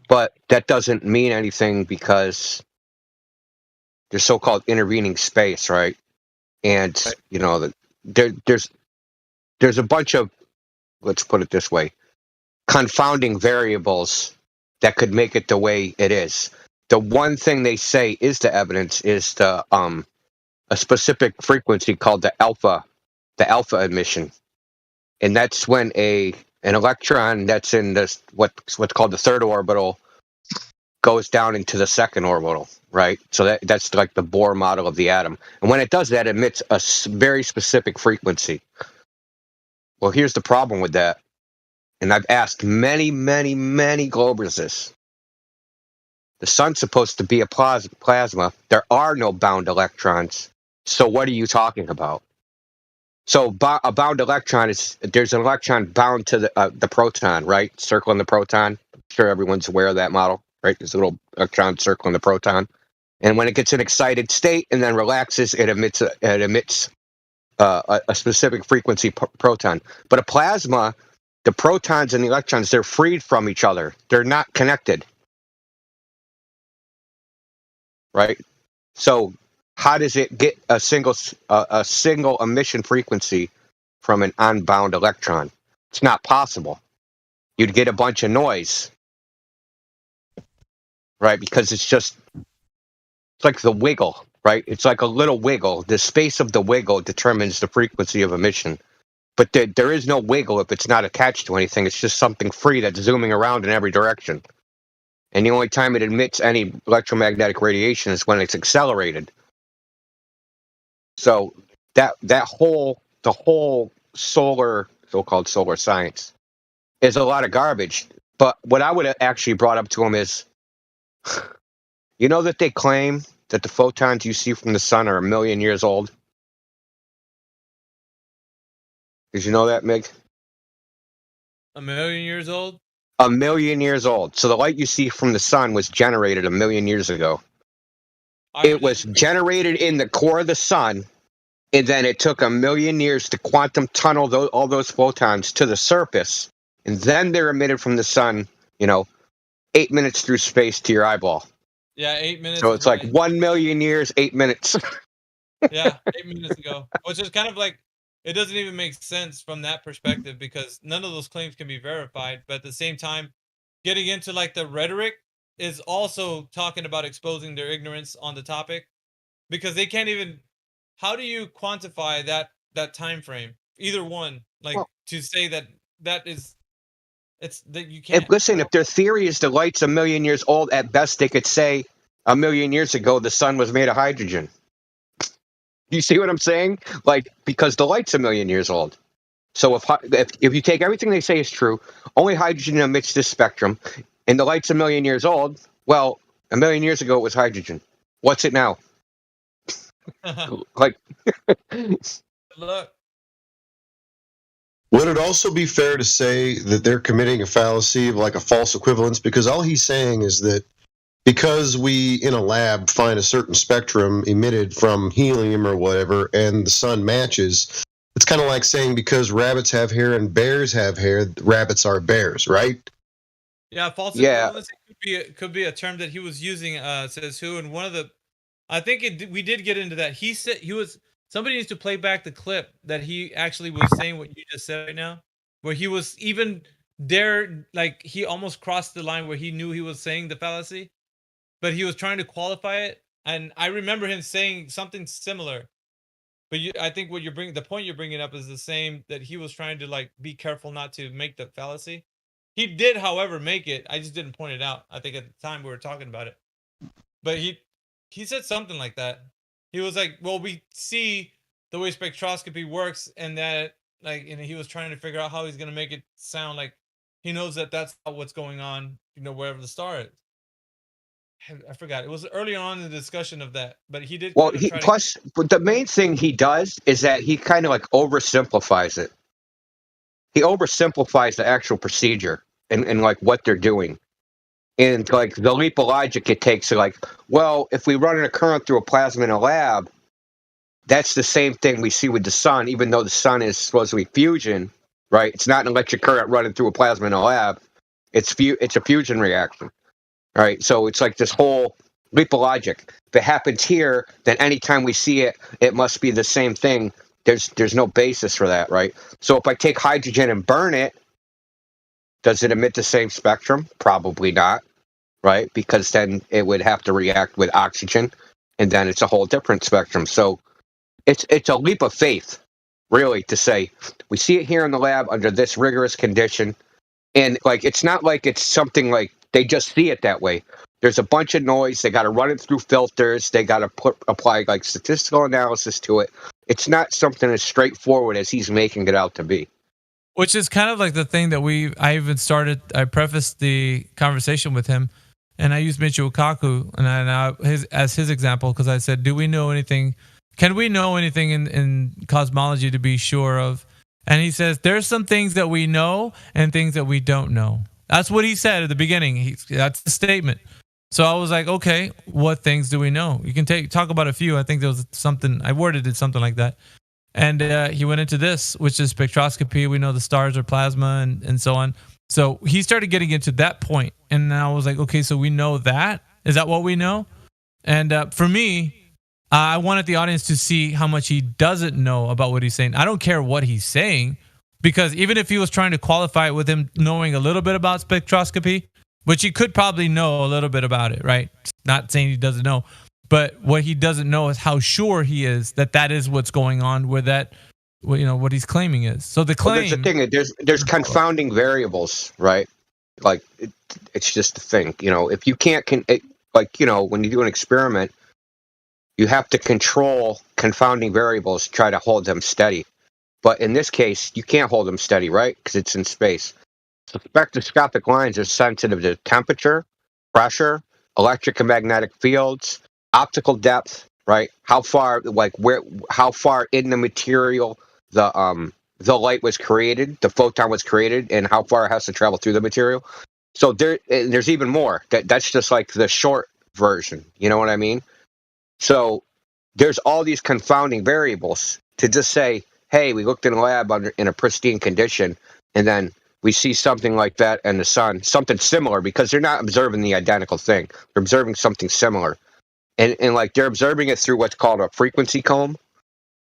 But that doesn't mean anything because there's so-called intervening space, right? And there's a bunch of, let's put it this way, confounding variables that could make it the way it is. The one thing they say is the evidence is the a specific frequency called the alpha emission, and that's when an electron that's in this what's called the third orbital goes down into the second orbital, right? So that's like the Bohr model of the atom, and when it does that, it emits a very specific frequency. Well, here's the problem with that, and I've asked many Globers this. The sun's supposed to be a plasma. There are no bound electrons. So what are you talking about? So a bound electron there's an electron bound to the proton, right? Circling the proton. I'm sure everyone's aware of that model, right? There's a little electron circling the proton, and when it gets in excited state and then relaxes, it emits a specific frequency proton. But a plasma, the protons and the electrons, they're freed from each other. They're not connected, right? So how does it get a single emission frequency from an unbound electron? It's not possible. You'd get a bunch of noise, right? Because it's like the wiggle, right? It's like a little wiggle. The space of the wiggle determines the frequency of emission. But there is no wiggle if it's not attached to anything. It's just something free that's zooming around in every direction. And the only time it emits any electromagnetic radiation is when it's accelerated. So the whole so-called solar science is a lot of garbage. But what I would have actually brought up to him is, that they claim that the photons you see from the sun are 1 million years old? Did you know that, Mig? 1 million years old? 1 million years old. So the light you see from the sun was generated 1 million years ago. It was generated in the core of the sun, and then it took 1 million years to quantum tunnel all those photons to the surface, and then they're emitted from the sun, 8 minutes through space to your eyeball. Yeah, 8 minutes. So it's like 1 million years, 8 minutes. Yeah, 8 minutes ago. Which is kind of like, it doesn't even make sense from that perspective because none of those claims can be verified. But at the same time, getting into like the rhetoric is also talking about exposing their ignorance on the topic, because they can't even. How do you quantify that time frame? Either one, to say that is, it's that you can't. If their theory is the light's 1 million years old, at best they could say 1 million years ago the sun was made of hydrogen. You see what I'm saying? Because the light's 1 million years old. So if you take everything they say is true, only hydrogen emits this spectrum, and the light's 1 million years old, well, 1 million years ago it was hydrogen. What's it now? Look. Would it also be fair to say that they're committing a fallacy of like a false equivalence? Because all he's saying is that because we in a lab find a certain spectrum emitted from helium or whatever, and the sun matches, it's kind of like saying because rabbits have hair and bears have hair, rabbits are bears, right? Yeah, false Yeah. equivalence could be a term that he was using. Says who, and one of the, I think we did get into that. He said somebody needs to play back the clip that he actually was saying what you just said right now, where he was even there, like he almost crossed the line where he knew he was saying the fallacy, but he was trying to qualify it. And I remember him saying something similar. But I think the point you're bringing up is the same, that he was trying to like be careful not to make the fallacy. He did, however, make it. I just didn't point it out. I think at the time we were talking about it. But he said something like that. He was like, "Well, we see the way spectroscopy works, and that and he was trying to figure out how he's gonna make it sound like he knows that that's not what's going on, wherever the star is." I forgot. It was early on in the discussion of that, but he did. Well, kind of try but the main thing he does is that he kind of like oversimplifies it. He oversimplifies the actual procedure and like what they're doing. And like the leap of logic it takes to like, well, if we run a current through a plasma in a lab, that's the same thing we see with the sun, even though the sun is supposed to be fusion, right? It's not an electric current running through a plasma in a lab. It's a fusion reaction, right? So it's like this whole leap of logic. If it happens here, then anytime we see it, it must be the same thing. There's no basis for that, right? So if I take hydrogen and burn it, does it emit the same spectrum? Probably not, right? Because then it would have to react with oxygen, and then it's a whole different spectrum. So it's a leap of faith, really, to say we see it here in the lab under this rigorous condition, and like it's not like it's something like they just see it that way. There's a bunch of noise. They got to run it through filters. They got to apply like statistical analysis to it. It's not something as straightforward as he's making it out to be. Which is kind of like the thing that I prefaced the conversation with him, and I used Michio Kaku as his example, because I said, do we know anything? Can we know anything in cosmology to be sure of? And he says, there's some things that we know and things that we don't know. That's what he said at the beginning. That's the statement. So I was like, okay, what things do we know? You can talk about a few. I think there was something, I worded it something like that. And he went into this, which is spectroscopy. We know the stars are plasma and so on. So he started getting into that point. And I was like, okay, so we know that? Is that what we know? And for me, I wanted the audience to see how much he doesn't know about what he's saying. I don't care what he's saying, because even if he was trying to qualify it with him knowing a little bit about spectroscopy, which he could probably know a little bit about it, right? Not saying he doesn't know. But what he doesn't know is how sure he is that is what's going on, where that, what he's claiming is. So the claim. Well, there's the thing. There's confounding variables, right? Like it's just the thing. If you can't when you do an experiment, you have to control confounding variables to try to hold them steady. But in this case, you can't hold them steady, right? Because it's in space. So spectroscopic lines are sensitive to temperature, pressure, electric and magnetic fields, optical depth, right? How far in the material the light was created, the photon was created, and how far it has to travel through the material. So there's even more. That's just like the short version. You know what I mean? So there's all these confounding variables to just say, hey, we looked in a lab in a pristine condition, and then we see something like that in the sun, something similar, because they're not observing the identical thing. They're observing something similar. And like they're observing it through what's called a frequency comb,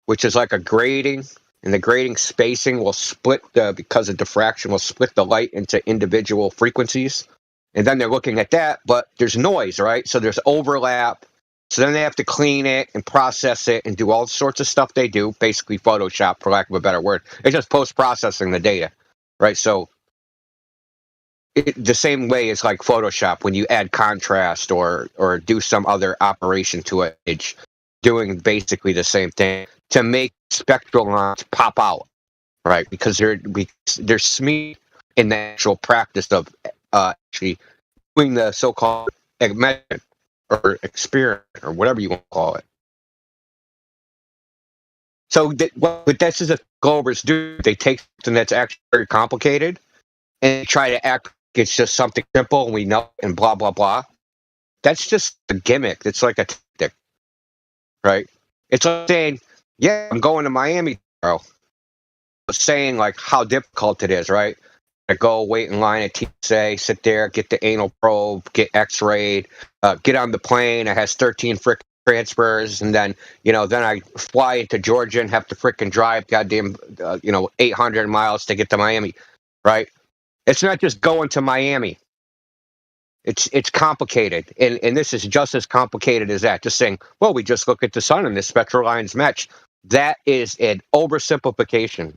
which is like a grating, and the grating spacing will split because of diffraction, will split the light into individual frequencies. And then they're looking at that, but there's noise, right? So there's overlap. So then they have to clean it and process it and do all sorts of stuff they do, basically Photoshop, for lack of a better word. It's just post-processing the data, right? So the same way as like Photoshop, when you add contrast or do some other operation to an image, doing basically the same thing to make spectral lines pop out, right? Because they're smeared in the actual practice of actually doing the so-called measurement or experiment or whatever you want to call it. So what this is a Globers do. They take something that's actually very complicated and try to act like it's just something simple and we know and blah blah blah. That's just a gimmick. It's like a tactic, right? It's like saying, "Yeah, I'm going to Miami tomorrow." Saying like how difficult it is, right? I go wait in line at TSA, sit there, get the anal probe, get X-rayed, get on the plane. It has 13 frickin' transfers, and then then I fly into Georgia and have to frickin' drive goddamn 800 miles to get to Miami, right? It's not just going to Miami. It's complicated, and this is just as complicated as that. Just saying, well, we just look at the sun and the spectral lines match. That is an oversimplification.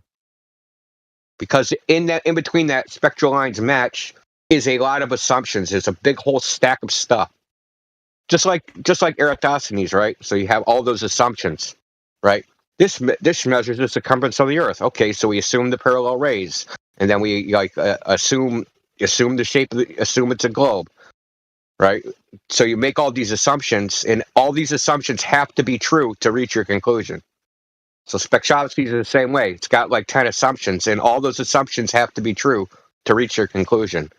Because in between that spectral lines match is a lot of assumptions. There's a big whole stack of stuff. Just like Eratosthenes, right? So you have all those assumptions, right? This measures the circumference of the Earth. Okay, so we assume the parallel rays, and then we assume the shape assume it's a globe, right? So you make all these assumptions, and all these assumptions have to be true to reach your conclusion. So spectroscopy is the same way. It's got like 10 assumptions, and all those assumptions have to be true to reach your conclusion.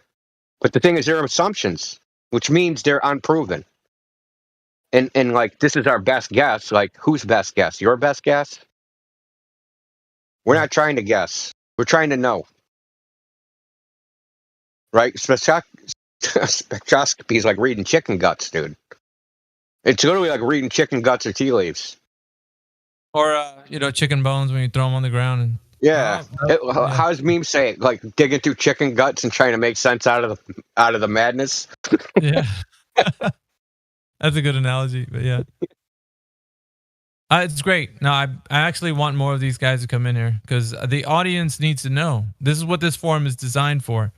But the thing is, they're assumptions, which means they're unproven. And like, this is our best guess. Like, whose best guess? Your best guess? We're not trying to guess. We're trying to know. Right? Spectroscopy is like reading chicken guts, dude. It's literally like reading chicken guts or tea leaves. Or chicken bones when you throw them on the ground. And yeah. How does meme say it? Like digging through chicken guts and trying to make sense out of the madness. Yeah. That's a good analogy, but yeah. It's great. No, I actually want more of these guys to come in here because the audience needs to know. This is what this forum is designed for.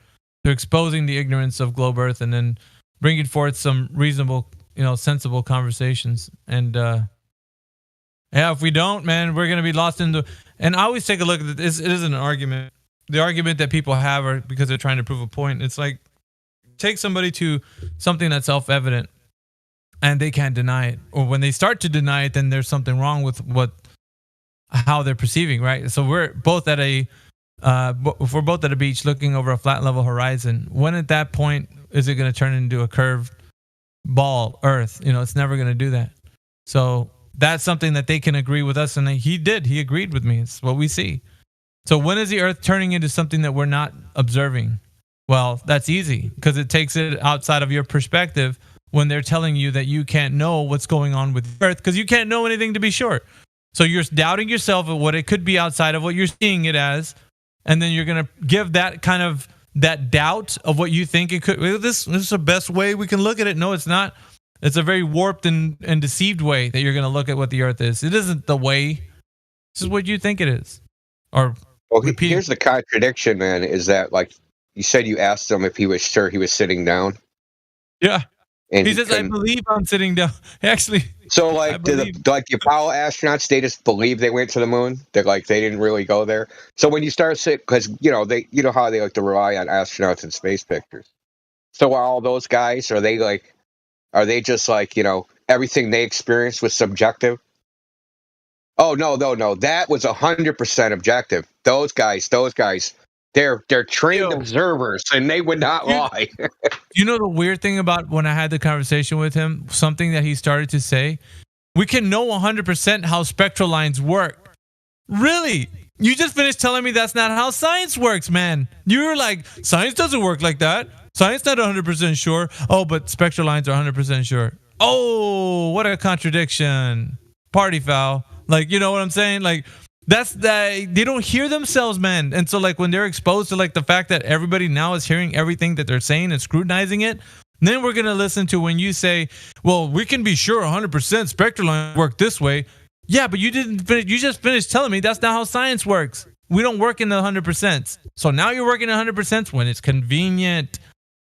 They're exposing the ignorance of globe Earth and then bringing forth some reasonable, sensible conversations. And yeah, if we don't, man, we're going to be lost into... And I always take a look at this. It isn't an argument. The argument that people have are because they're trying to prove a point. It's like, take somebody to something that's self-evident and they can't deny it. Or when they start to deny it, then there's something wrong with how they're perceiving, right? So we're both at a beach looking over a flat level horizon. When at that point is it going to turn into a curved ball, Earth? It's never going to do that. So that's something that they can agree with us, and he did. He agreed with me. It's what we see. So when is the Earth turning into something that we're not observing? Well, that's easy because it takes it outside of your perspective when they're telling you that you can't know what's going on with the Earth because you can't know anything to be sure. So you're doubting yourself of what it could be outside of what you're seeing it as, and then you're going to give that kind of that doubt of what you think it could. This is the best way we can look at it. No, it's not. It's a very warped and deceived way that you're going to look at what the Earth is. It isn't the way. This is what you think it is. Or here's the contradiction, man, is that like you said you asked him if he was sure he was sitting down. Yeah. And he says, I believe I'm sitting down. Actually. So like the Apollo astronauts, they just believe they went to the moon. They're like, they didn't really go there. So when you start because how they like to rely on astronauts and space pictures. So are all those guys, are they just like, everything they experienced was subjective? Oh, no. That was 100% objective. Those guys, they're trained observers and they would not lie. The weird thing about when I had the conversation with him, something that he started to say, we can know 100% how spectral lines work. Really? You just finished telling me that's not how science works, man. You were like, science doesn't work like that. Science not 100% sure. Oh, but spectral lines are 100% sure. Oh, what a contradiction. Party foul. Like, you know what I'm saying? Like, they don't hear themselves, man. And so like when they're exposed to like the fact that everybody now is hearing everything that they're saying and scrutinizing it, then we're going to listen to when you say, well, we can be sure 100% spectral lines work this way. Yeah, but you just finished telling me that's not how science works. We don't work in the 100%. So now you're working 100% when it's convenient.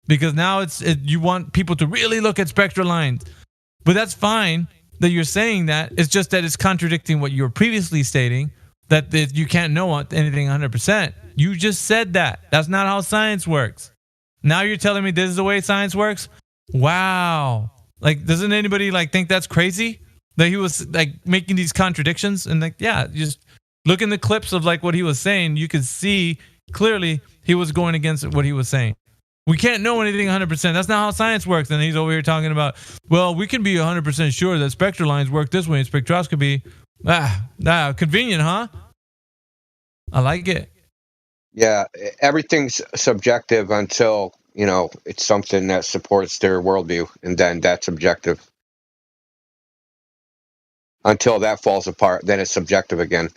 Because now you want people to really look at spectral lines. But that's fine that you're saying that. It's just that it's contradicting what you were previously stating, that you can't know anything 100%. You just said that. That's not how science works. Now you're telling me this is the way science works? Wow. Like, doesn't anybody like think that's crazy? That he was like making these contradictions, and like, yeah, just look in the clips of like what he was saying. You could see clearly he was going against what he was saying. We can't know anything 100%. That's not how science works. And he's over here talking about, well, we can be 100% sure that spectral lines work this way in spectroscopy. Convenient, huh? I like it. Yeah, everything's subjective until, it's something that supports their worldview, and then that's subjective. Until that falls apart, then it's subjective again.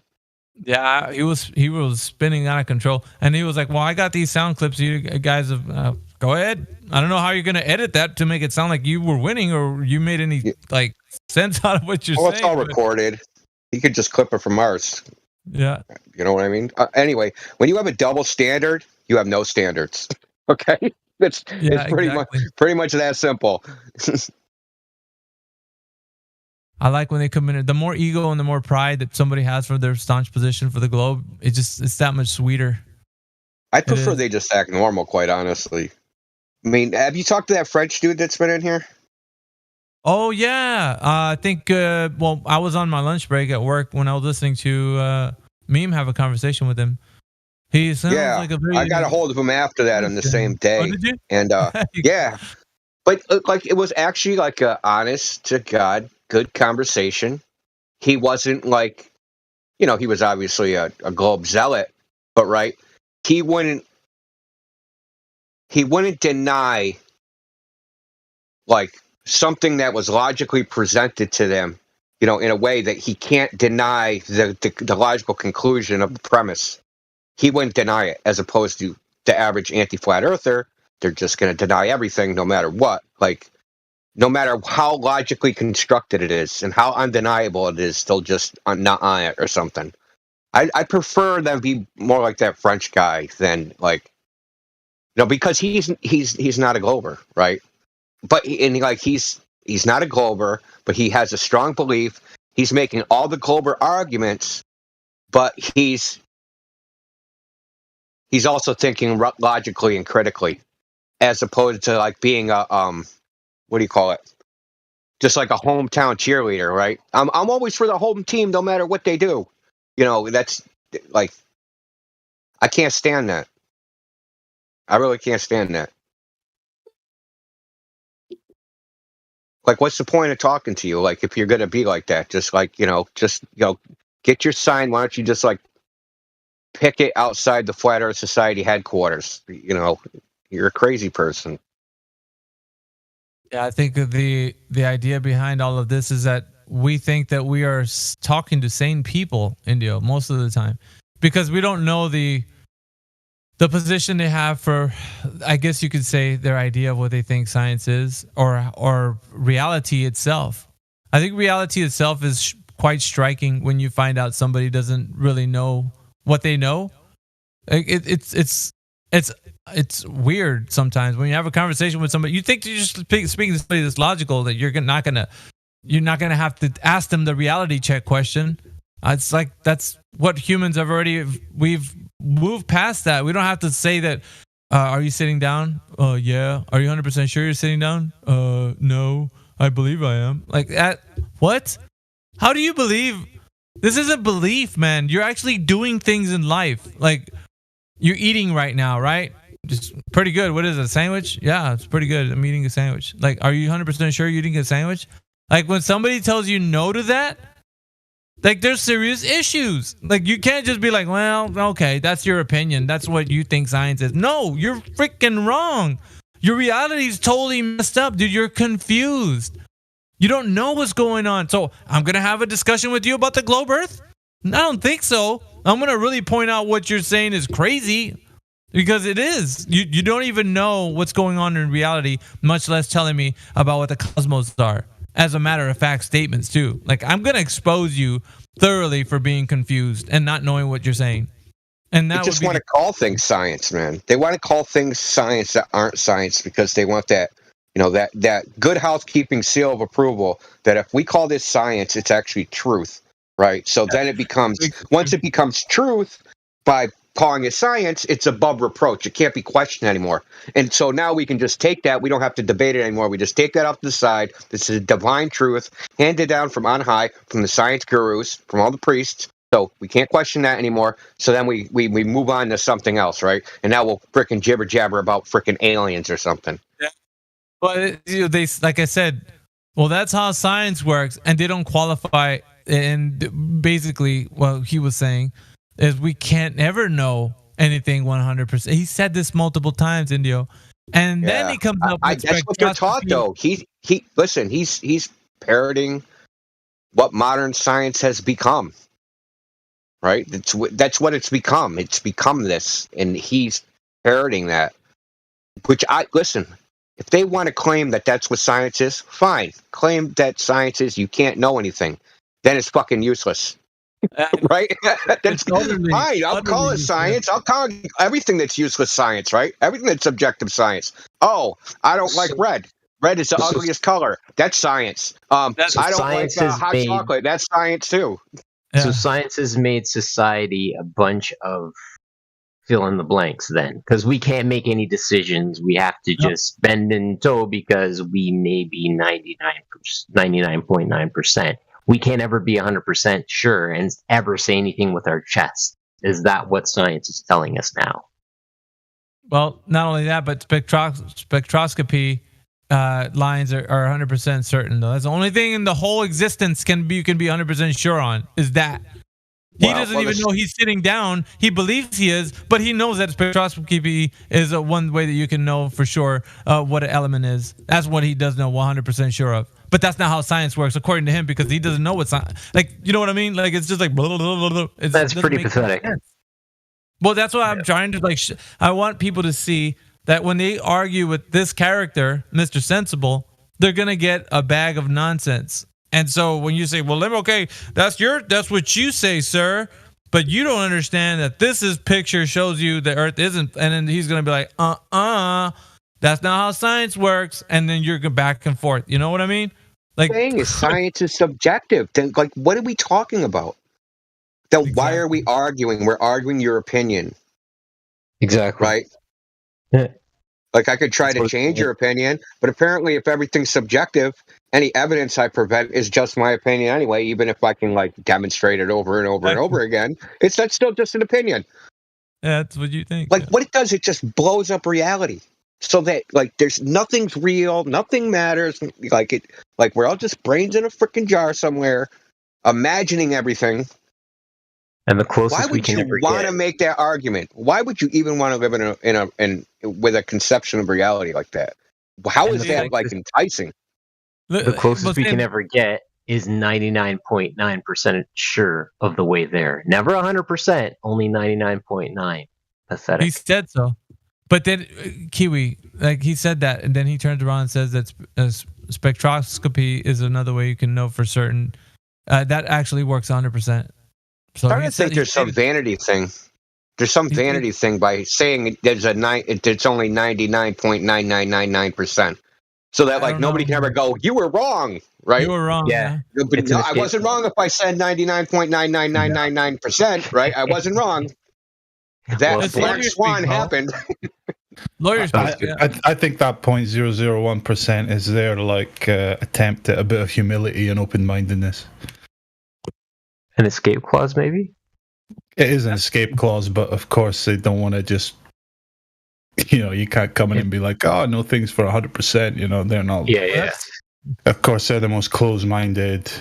Yeah, he was spinning out of control, and he was like, "Well, I got these sound clips. You guys have go ahead. I don't know how you're going to edit that to make it sound like you were winning or you made any like sense out of what you're saying." It's all recorded. You could just clip it from ours. Yeah, you know what I mean. Anyway, when you have a double standard, you have no standards. Okay, it's pretty much that simple. I like when they come in. The more ego and the more pride that somebody has for their staunch position for the globe, it's that much sweeter. I prefer they just act normal, quite honestly. I mean, have you talked to that French dude that's been in here? Oh yeah, I think. Well, I was on my lunch break at work when I was listening to Meme have a conversation with him. He sounds like a very. I got a hold of him after that on the same day. Oh, did you? And yeah, but like it was actually like a honest to God, good conversation. He wasn't like, he was obviously a globe zealot, but right, he wouldn't deny like something that was logically presented to them, in a way that he can't deny the logical conclusion of the premise. He wouldn't deny it, as opposed to the average anti-flat earther. They're just going to deny everything no matter what. Like, no matter how logically constructed it is and how undeniable it is, they'll just not on it or something. I prefer them be more like that French guy than like, because he's not a glober, right? But he's not a glober, but he has a strong belief. He's making all the glober arguments, but he's also thinking logically and critically, as opposed to like being a what do you call it? Just like a hometown cheerleader, right? I'm always for the home team, no matter what they do. That's like, I can't stand that. I really can't stand that. Like, what's the point of talking to you? Like, if you're gonna be like that, just like, get your sign. Why don't you just like pick it outside the Flat Earth Society headquarters? You're a crazy person. Yeah, I think the idea behind all of this is that we think that we are talking to sane people, Indio, most of the time, because we don't know the position they have for, I guess you could say, their idea of what they think science is, or reality itself. I think reality itself is quite striking when you find out somebody doesn't really know what they know. It's weird sometimes when you have a conversation with somebody. You think you're just speaking to somebody that's logical, that you're not gonna have to ask them the reality check question. It's like that's what humans have we've moved past that. We don't have to say that. Are you sitting down? Yeah. Are you 100% sure you're sitting down? No. I believe I am. Like that. What? How do you believe? This isn't belief, man. You're actually doing things in life. Like, you're eating right now, right? Just pretty good. What is it? A sandwich? Yeah, it's pretty good. I'm eating a sandwich. Like, are you 100% sure you're eating a sandwich? Like, when somebody tells you no to that, like, there's serious issues. Like, you can't just be like, well, okay, that's your opinion. That's what you think science is. No, you're freaking wrong. Your reality is totally messed up, dude. You're confused. You don't know what's going on. So I'm going to have a discussion with you about the globe Earth? I don't think so. I'm going to really point out what you're saying is crazy, because it is. You don't even know what's going on in reality, much less telling me about what the cosmos are. As a matter of fact, statements too. Like, I'm going to expose you thoroughly for being confused and not knowing what you're saying. And that they just want to call things science, man. They want to call things science that aren't science because they want that, that good housekeeping seal of approval that if we call this science, it's actually truth, right? So then it becomes, once it becomes truth by calling it science, it's above reproach. It can't be questioned anymore. And so now we can just take that. We don't have to debate it anymore. We just take that off to the side. This is divine truth handed down from on high, from the science gurus, from all the priests. So we can't question that anymore. So then we move on to something else, right? And now we'll frickin' jibber jabber about frickin' aliens or something. Yeah. But they, like I said, well, that's how science works, and they don't qualify. And basically, what he was saying is we can't ever know anything 100%. He said this multiple times, Indio, and then he comes up with that's what they're taught, though. Listen. He's parroting what modern science has become. Right? That's what it's become. It's become this, and he's parroting that. Which listen. If they want to claim that that's what science is, fine. Claim that science is you can't know anything. Then it's fucking useless. Right? That's fine. I'll call it science. I'll call everything that's useless science, right? Everything that's subjective science. Oh, I don't like red. Red is the ugliest color. That's science. I don't like hot chocolate. That's science too. So science has made society a bunch of fill in the blanks then, because we can't make any decisions. We have to just bend and toe because we may be 99.9%. We can't ever be 100% sure and ever say anything with our chest. Is that what science is telling us now? Well, not only that, but spectroscopy lines are 100% certain, though. That's the only thing in the whole existence you can be 100% sure on is that. He doesn't even know he's sitting down. He believes he is, but he knows that spectroscopy is one way that you can know for sure what an element is. That's what he does know 100% sure of. But that's not how science works, according to him, because he doesn't know what science. Like, you know what I mean? Like, it's just like blah, blah, blah, blah. That's pretty pathetic. Well, that's what I'm trying to I want people to see that when they argue with this character, Mr. Sensible, they're gonna get a bag of nonsense. And so when you say, well, okay, that's what you say, sir, but you don't understand that this picture shows you the Earth isn't, and then he's going to be like, that's not how science works, and then you're going back and forth. You know what I mean? Like, the thing is, science is subjective. Then, like, what are we talking about? Then why are we arguing? We're arguing your opinion. Exactly. Right? Yeah. Like, I could try to change your opinion, but apparently if everything's subjective, any evidence I present is just my opinion anyway, even if I can, like, demonstrate it over and over and over again. That's still just an opinion. Yeah, that's what you think. Like, what it does, it just blows up reality. So that, like, nothing's real, nothing matters. Like, we're all just brains in a freaking jar somewhere, imagining everything. And the closest we can ever get. Why would you want to make that argument? Why would you even want to live with a conception of reality like that? How is that like enticing? The closest we can ever get is 99.9% sure of the way there. Never 100%, only 99.9. Pathetic. He said so. But then Kiwi, like he said that, and then he turns around and says that spectroscopy is another way you can know for certain. That actually works 100%. So I don't think there's some vanity thing. There's some vanity thing by saying it's only 99.9999%. So that like nobody can ever go, you were wrong, right? You were wrong. Yeah. But no, I wasn't wrong if I said 99.99999%, right? I wasn't wrong. That Black Swan happened. Lawyers. I think that 0.001% is there to like attempt at a bit of humility and open-mindedness. An escape clause, maybe? It is an escape clause, but of course they don't want to just, you can't come in and be like, oh, no things for 100%, they're not. Yeah. Of course, they're the most closed-minded,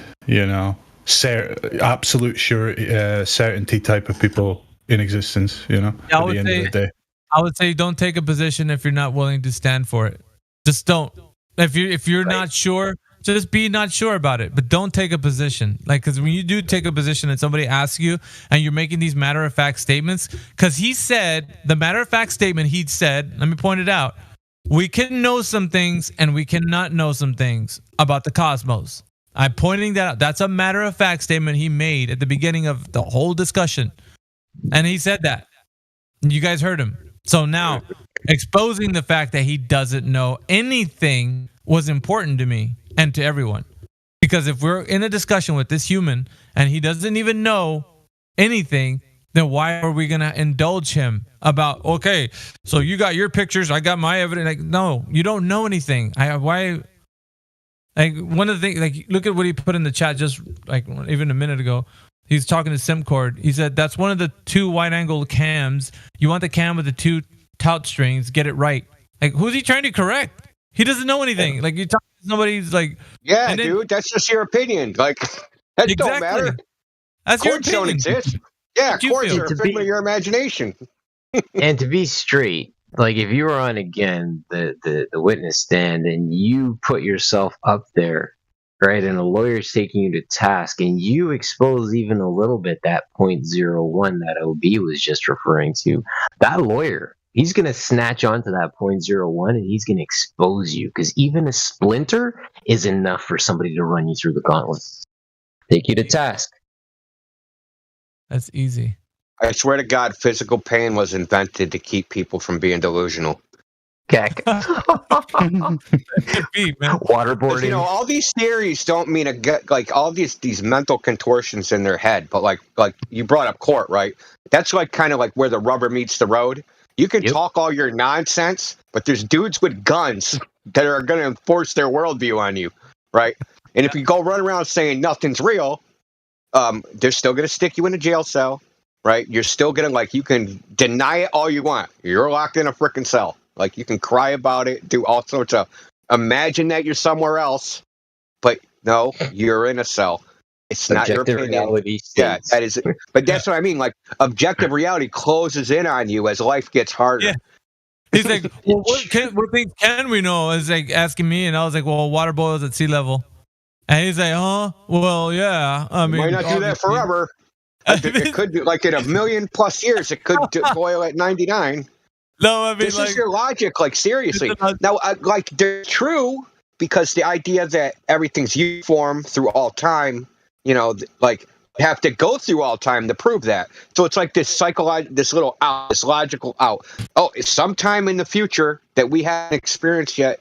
absolute certainty type of people in existence, at the end of the day. I would say don't take a position if you're not willing to stand for it. Just don't. If you're not sure, just be not sure about it, but don't take a position. Like, because when you do take a position and somebody asks you and you're making these matter-of-fact statements, because he said, the matter-of-fact statement he said, let me point it out, we can know some things and we cannot know some things about the cosmos. I'm pointing that out. That's a matter-of-fact statement he made at the beginning of the whole discussion. And he said that. You guys heard him. So now, exposing the fact that he doesn't know anything was important to me and to everyone. Because if we're in a discussion with this human and he doesn't even know anything, then why are we gonna indulge him about? Okay, so you got your pictures, I got my evidence. Like, no, you don't know anything. Why? Like one of the things, like look at what he put in the chat just like even a minute ago. He's talking to SimCord. He said that's one of the 2 wide-angle cams. You want the cam with the 2 tout strings. Get it right. Like who's he trying to correct? He doesn't know anything. Like you talk to somebody's like, yeah, dude, that's just your opinion. Like that don't matter. That's courts your don't opinion. exist. Yeah, courts feel? are a To figment be- of your imagination. And to be straight, like if you were on again the witness stand and you put yourself up there, right, and a lawyer's taking you to task and you expose even a little bit that 0.01 that OB was just referring to, that lawyer, he's going to snatch onto that 0.01 and he's going to expose you, because even a splinter is enough for somebody to run you through the gauntlet. Take you to task. That's easy. I swear to God, physical pain was invented to keep people from being delusional. Keck. Waterboarding. You know, all these theories don't mean like all these mental contortions in their head. But like you brought up court, right? That's like kind of like where the rubber meets the road. You can talk all your nonsense, but there's dudes with guns that are going to enforce their worldview on you, right? And if you go run around saying nothing's real, they're still going to stick you in a jail cell, right? You're still going to, like, you can deny it all you want. You're locked in a freaking cell. Like, you can cry about it, do all sorts of, imagine that you're somewhere else, but no, you're in a cell. It's not your Objective opinion. reality Yeah, states. that is it. But that's what I mean. Like, objective reality closes in on you as life gets harder. Yeah. He's like, well, what things can we know? Is like asking me, and I was like, well, water boils at sea level. And he's like, huh? Well, yeah. I mean, might not do that obviously. forever. It could do, like in 1,000,000+ years, it could boil at 99. No, I mean, this is your logic. Like, seriously. Now, like, they're true because the idea that everything's uniform through all time, you know, like, you have to go through all time to prove that. So it's like this this little out, this logical out. Oh, it's sometime in the future that we haven't experienced yet.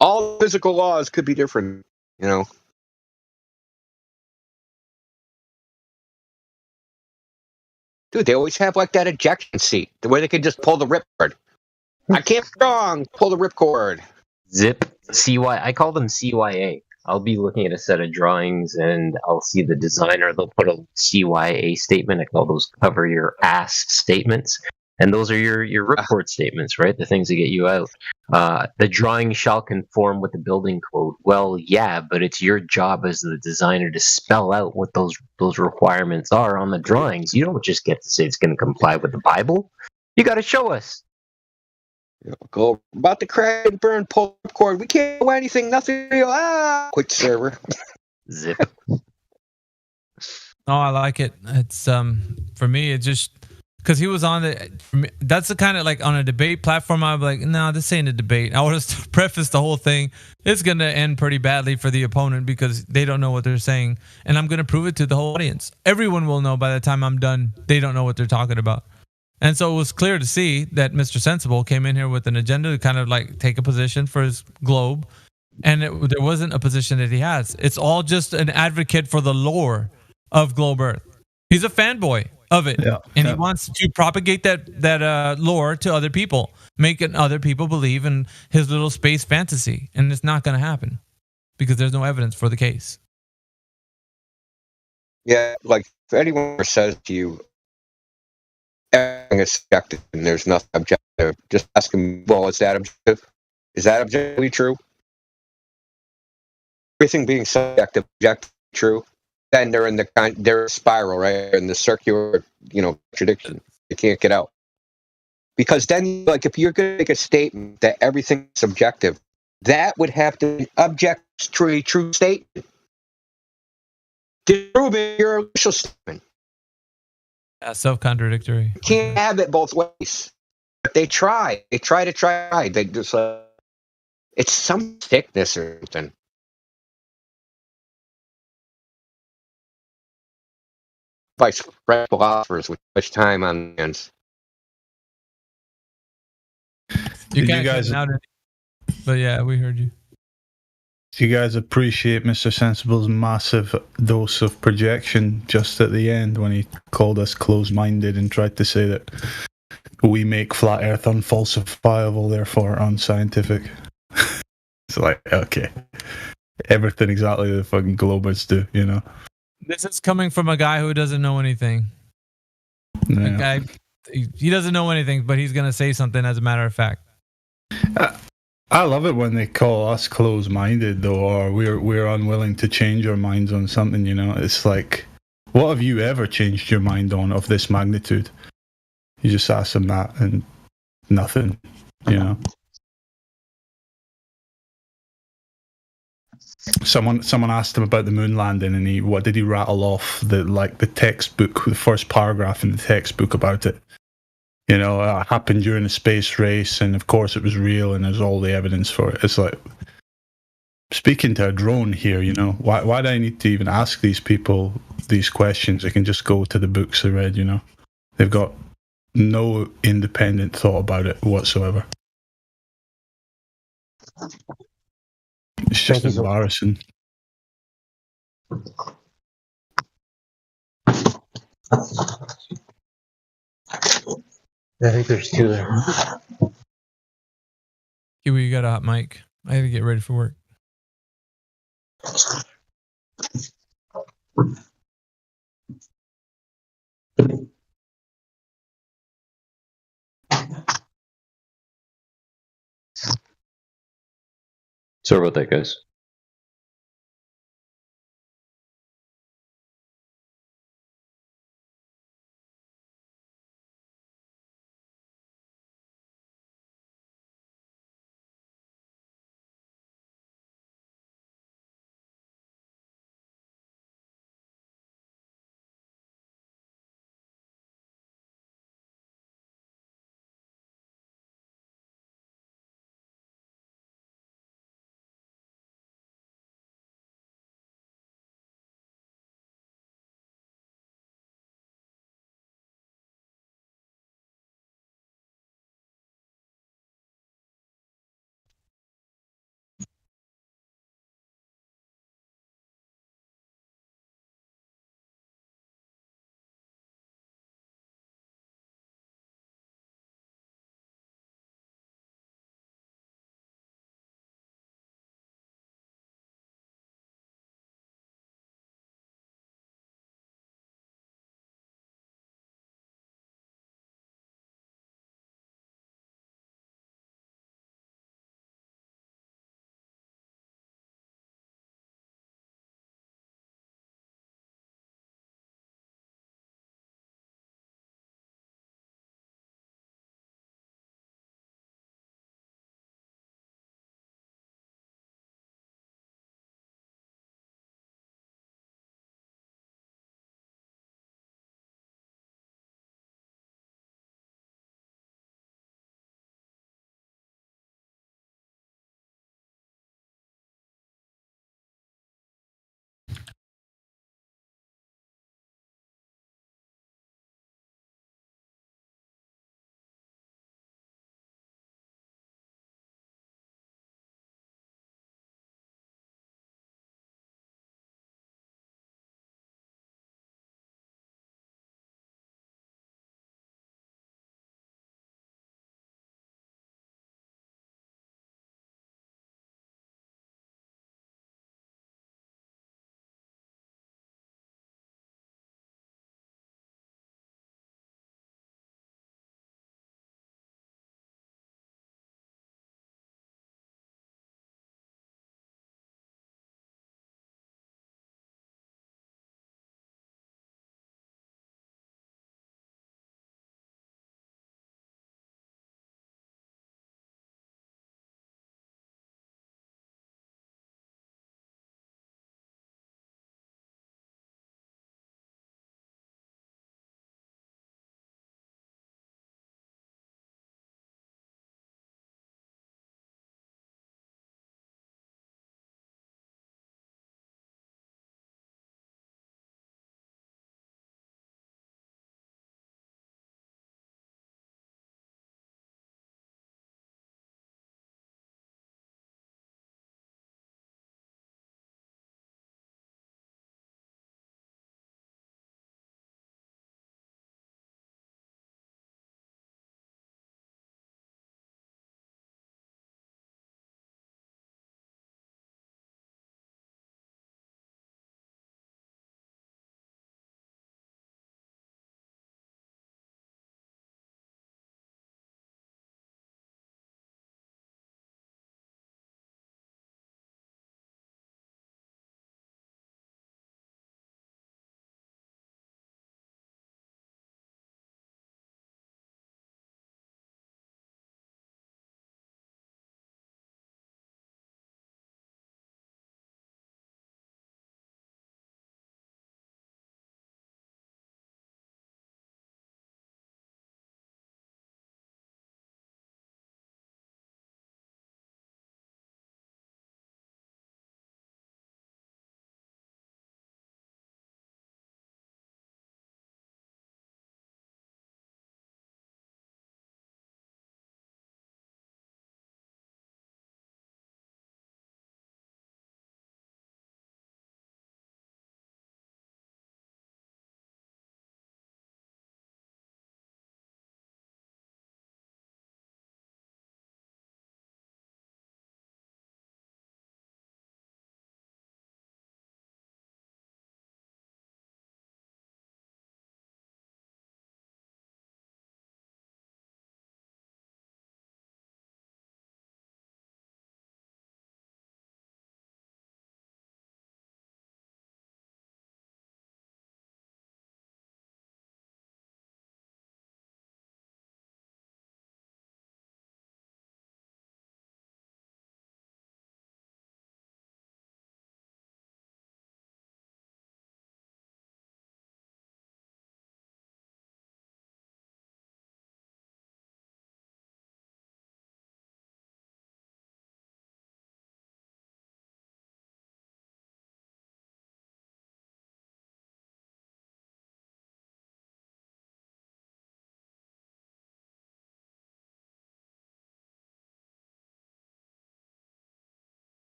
All physical laws could be different, you know. Dude, they always have like that ejection seat where they can just pull the ripcord. I can't be wrong. Pull the ripcord. Zip. I call them CYA. I'll be looking at a set of drawings and I'll see the designer. They'll put a CYA statement. I call those cover your ass statements. And those are your ripcord statements, right? The things that get you out. The drawing shall conform with the building code. Well, yeah, but it's your job as the designer to spell out what those requirements are on the drawings. You don't just get to say it's going to comply with the Bible. You got to show us. Go about to crash and burn, pull the cord. We can't do anything, nothing real. Quit server. Zip. Oh, I like it. It's for me, it just because he was on that's the kind of like on a debate platform. I'm like, no, this ain't a debate. I would have prefaced the whole thing. It's gonna end pretty badly for the opponent because they don't know what they're saying, and I'm gonna prove it to the whole audience. Everyone will know by the time I'm done. They don't know what they're talking about. And so it was clear to see that Mr. Sensible came in here with an agenda to kind of like take a position for his globe. And there wasn't a position that he has. It's all just an advocate for the lore of Globe Earth. He's a fanboy of it. Yeah, and he wants to propagate that lore to other people, making other people believe in his little space fantasy. And it's not going to happen because there's no evidence for the case. Yeah, like if anyone says to you, everything is subjective and there's nothing objective, just ask them, well, is that objective? Is that objectively true? Everything being subjective, objectively true, then they're in they're a spiral, right? In the circular, contradiction. They can't get out. Because then, like, if you're going to make a statement that everything is subjective, that would have to be objectively true statement. Disprove your initial statement. Yeah, self-contradictory. You can't have it both ways. But they try. They try. They just it's some thickness or something. By French philosophers with much time on hands. You guys, but yeah, we heard you. Do you guys appreciate Mr. Sensible's massive dose of projection just at the end when he called us closed-minded and tried to say that we make flat Earth unfalsifiable, therefore unscientific? It's like, okay, everything exactly the fucking Globers do, you know? This is coming from a guy who doesn't know anything. Yeah. He doesn't know anything, but he's going to say something as a matter of fact. I love it when they call us closed-minded, though, or we're unwilling to change our minds on something, you know? It's like, what have you ever changed your mind on of this magnitude? You just ask them that and nothing, you know? Someone asked him about the moon landing, and what did he rattle off? The textbook, the first paragraph in the textbook about it. You know, it happened during a space race, and of course it was real, and there's all the evidence for it. It's like, speaking to a drone here, you know, why do I need to even ask these people these questions? I can just go to the books they read, you know. They've got no independent thought about it whatsoever. It's just embarrassing. I think there's two there. Kiwi, you got a hot mic. I had to get ready for work. Sorry about that, guys.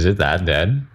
Is it that dead?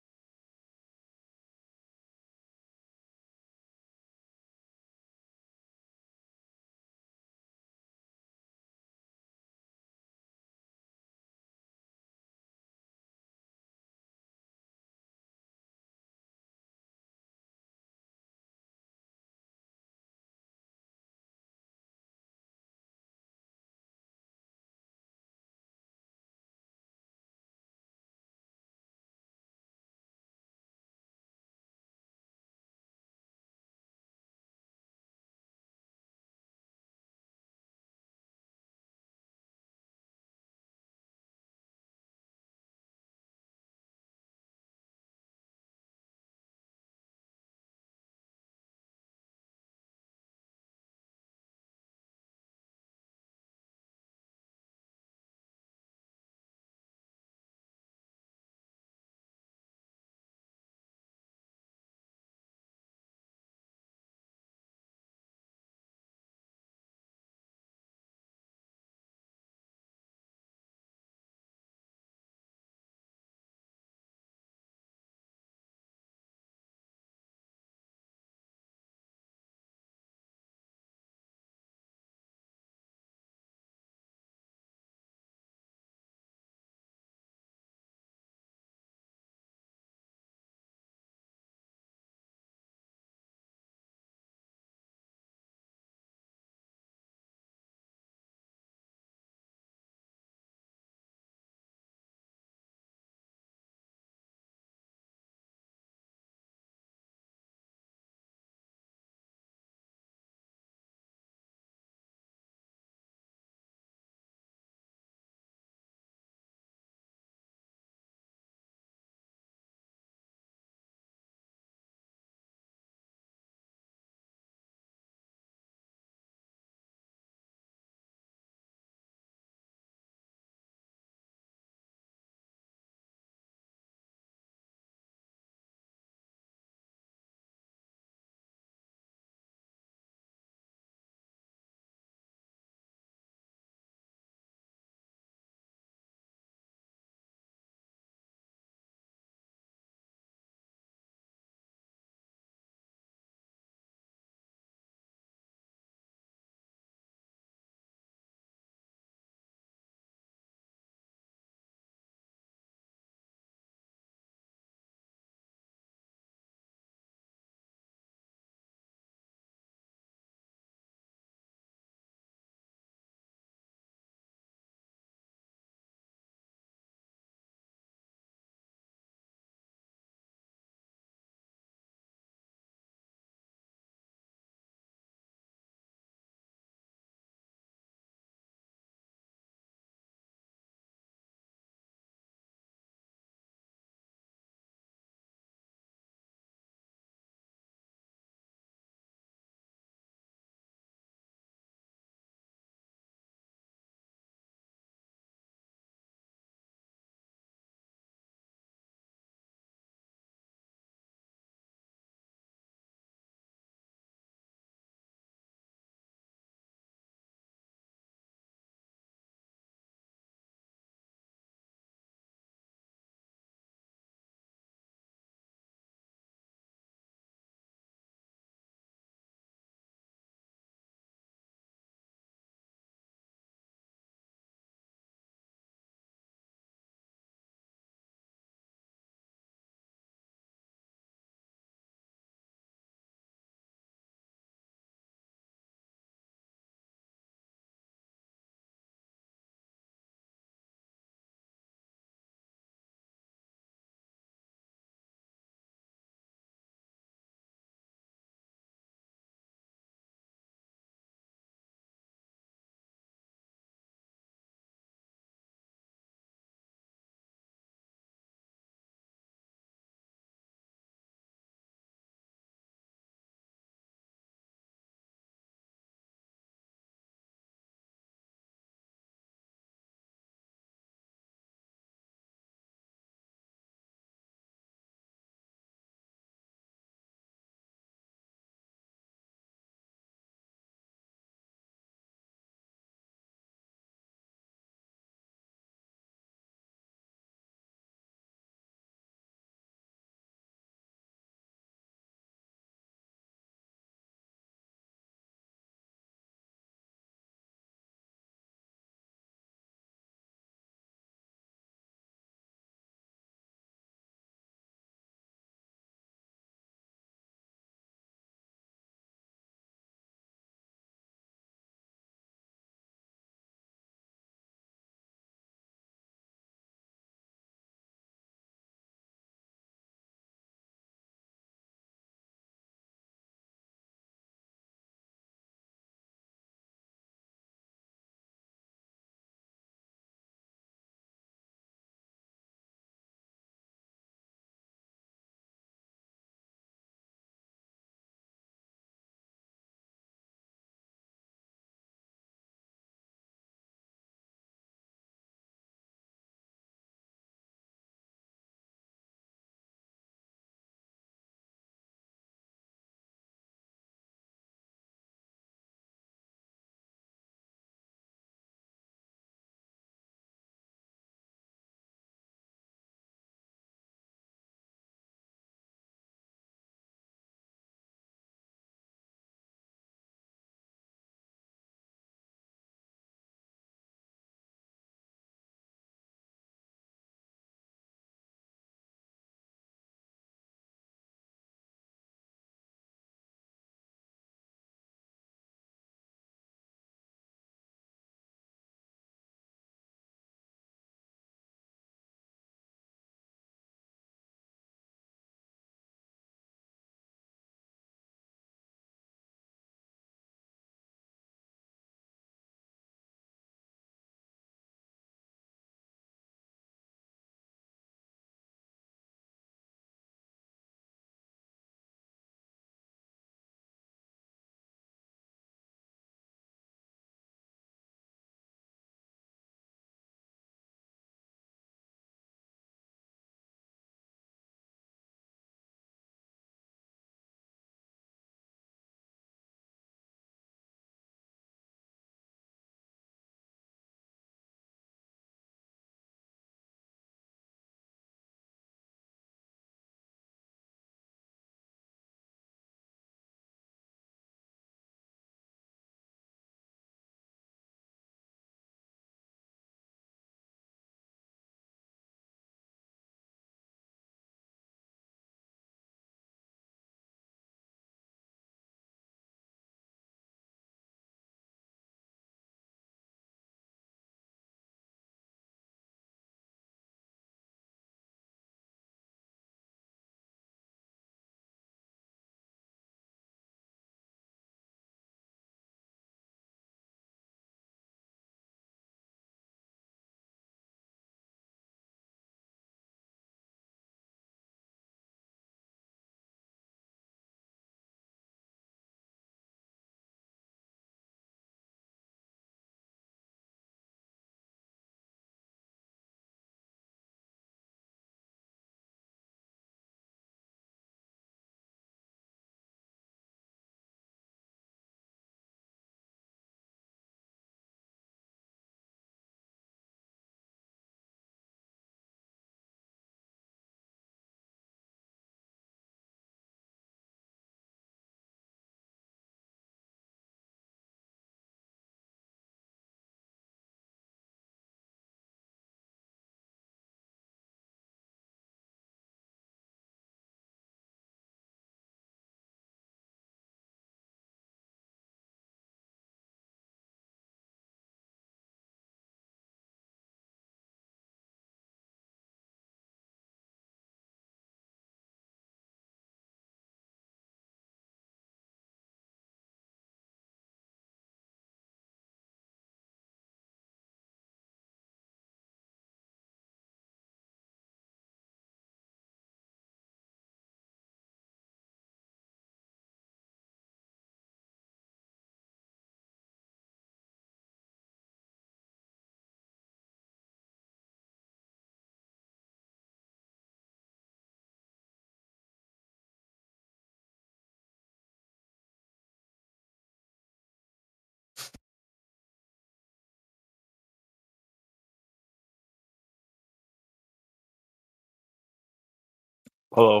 Hello.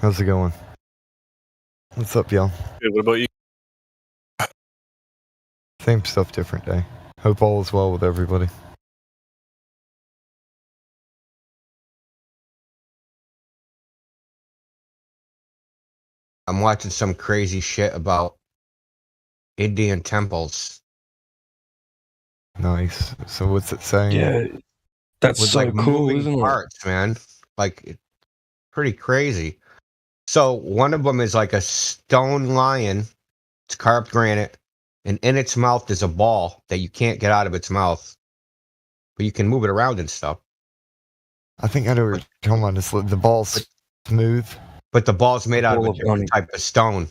How's it going? What's up, y'all? Good. What about you? Same stuff, different day. Hope all is well with everybody. I'm watching some crazy shit about Indian temples. Nice. So what's it saying? Yeah, that's With so like cool, moving isn't it? parts, man. Like, pretty crazy. So one of them is like a stone lion. It's carved granite, and in its mouth is a ball that you can't get out of its mouth, but you can move it around and stuff. I think I know what you're talking about. It's the ball's smooth. But the ball's made out of Ball a of different onyx. type of stone.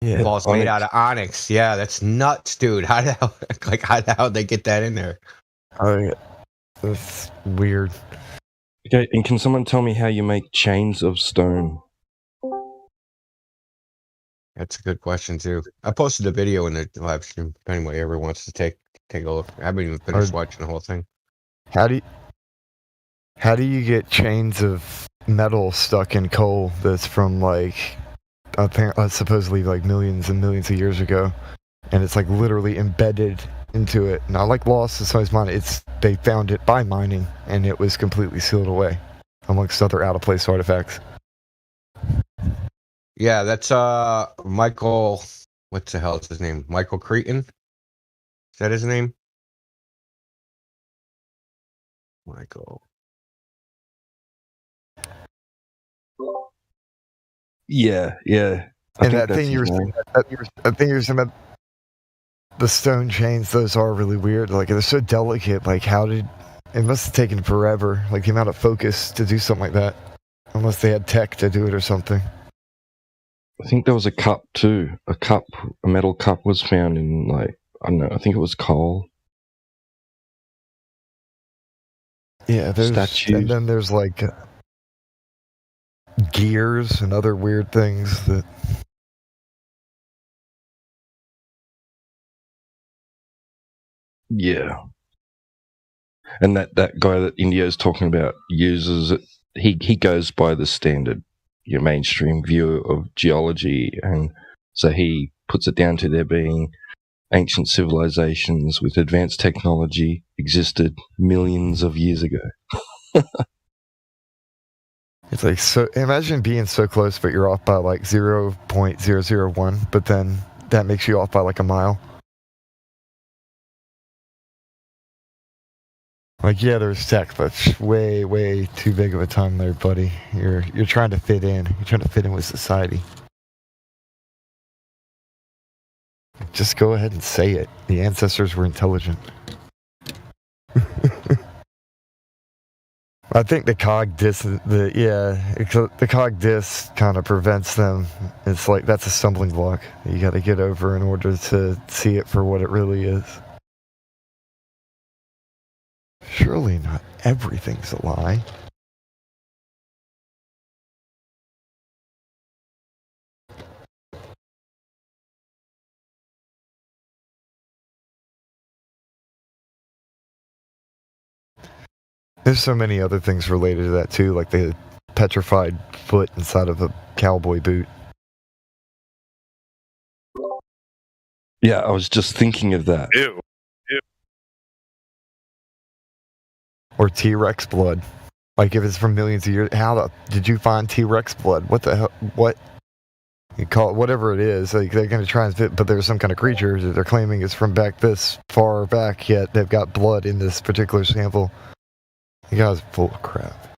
Yeah. The ball's made Onyx. out of onyx. Yeah, that's nuts, dude. How the hell, how the hell they get that in there? Oh, yeah. That's weird. Okay, and can someone tell me how you make chains of stone? That's a good question too. I posted a video in the live stream. If anyone ever wants to take a look, I haven't even finished watching the whole thing. How do you get chains of metal stuck in coal that's from like supposedly like millions and millions of years ago, and it's like literally embedded into it, not like lost to somebody's mind. They found it by mining, and it was completely sealed away, amongst other out of place artifacts. Yeah, that's Michael. What the hell is his name? Michael Cretan. Is that his name? Michael. Yeah. And that thing you were saying about the stone chains, those are really weird. Like, they're so delicate. Like, it must have taken forever, like the amount of focus to do something like that, unless they had tech to do it or something. I think there was a cup too. A metal cup was found in, like, I don't know, I think it was coal. Yeah, there's Statues. And then there's like gears and other weird things that. Yeah. And that guy that India's talking about uses it. He goes by the standard, mainstream view of geology, and so he puts it down to there being ancient civilizations with advanced technology existed millions of years ago. It's like, so imagine being so close, but you're off by like 0.001, but then that makes you off by like a mile. Like, yeah, there's tech, but way, way too big of a time there, buddy. You're trying to fit in. You're trying to fit in with society. Just go ahead and say it. The ancestors were intelligent. I think the cog disc, the cog disc kind of prevents them. It's like, that's a stumbling block you got to get over in order to see it for what it really is. Surely not everything's a lie. There's so many other things related to that too, like the petrified foot inside of a cowboy boot. Yeah, I was just thinking of that. Ew. Or T-Rex blood. Like, if it's from millions of years, did you find T-Rex blood? What the hell? What? You call it whatever it is. Like, they're going to try and fit, but there's some kind of creature that they're claiming is from back this far back, yet they've got blood in this particular sample. You guys are full of crap.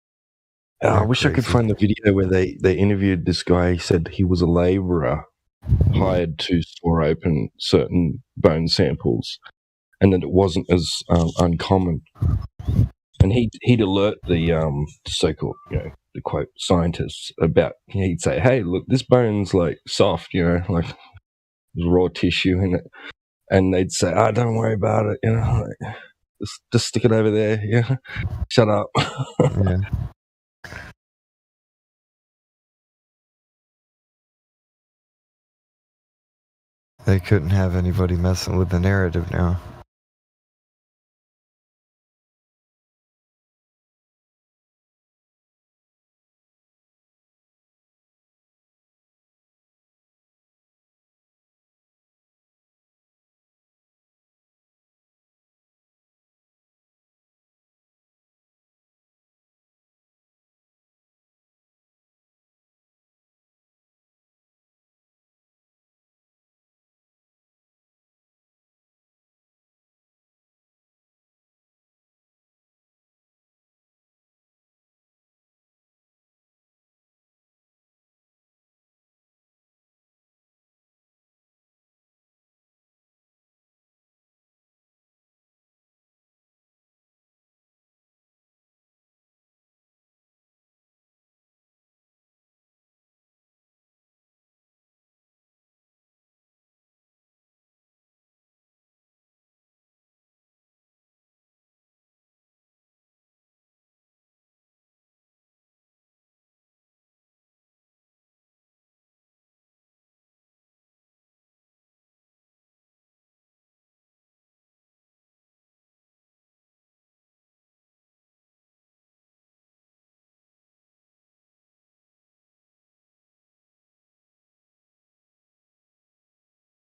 I wish I could find the video where they interviewed this guy. He said he was a laborer hired to saw open certain bone samples, and that it wasn't as uncommon. And he'd alert the so-called, the quote scientists about. He'd say, "Hey, look, this bone's like soft, like there's raw tissue in it," and they'd say, "Don't worry about it, like, just stick it over there, shut up." Yeah. They couldn't have anybody messing with the narrative now.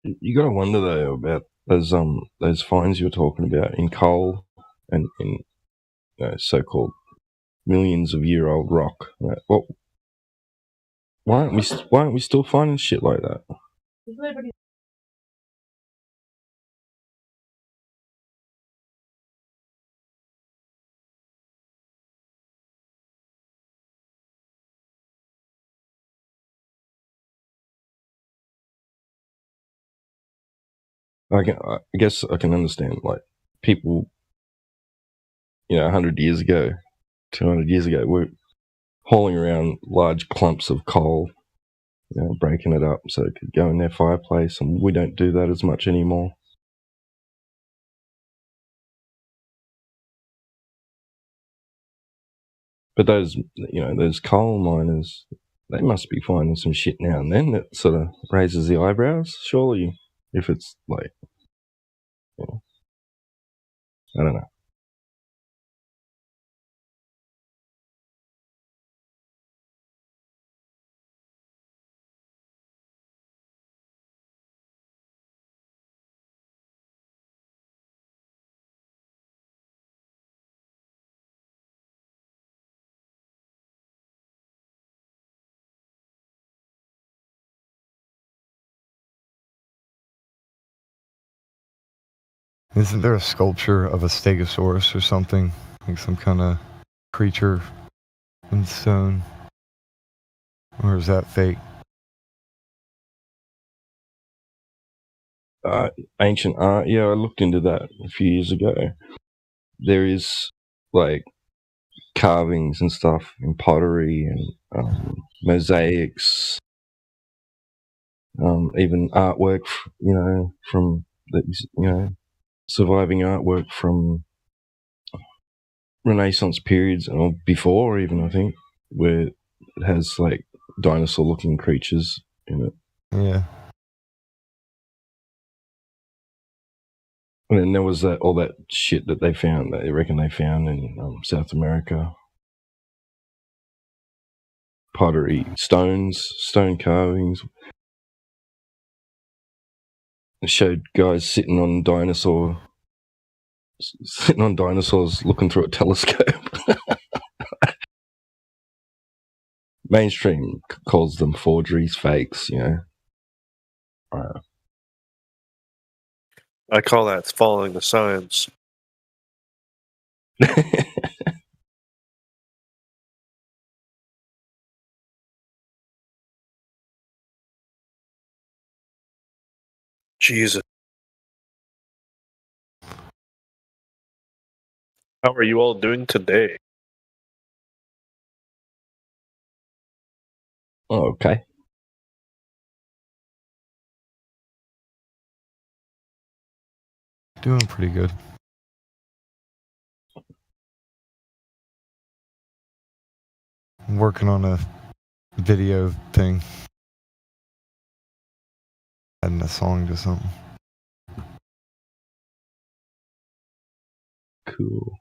You got to wonder though about those finds you're talking about in coal and in so-called millions of year old rock. Well, why aren't we still finding shit like that? I guess I can understand, like, people, 100 years ago, 200 years ago, were hauling around large clumps of coal, breaking it up so it could go in their fireplace, and we don't do that as much anymore. But those coal miners, they must be finding some shit now and then that sort of raises the eyebrows, surely, if it's like, I don't know. Isn't there a sculpture of a stegosaurus or something? Like some kind of creature in stone? Or is that fake? Ancient art, yeah, I looked into that a few years ago. There is, like, carvings and stuff in pottery and mosaics, even artwork, from surviving artwork from Renaissance periods or before, even, I think, where it has like dinosaur-looking creatures in it. Yeah. And then there was all that shit that they found, that they reckon they found in South America. Pottery, stone carvings. It showed guys sitting on dinosaurs looking through a telescope. Mainstream calls them forgeries, fakes, I call that following the science. Jesus. How are you all doing today? Oh, okay. Doing pretty good. I'm working on a video thing. Adding a song to something. Cool.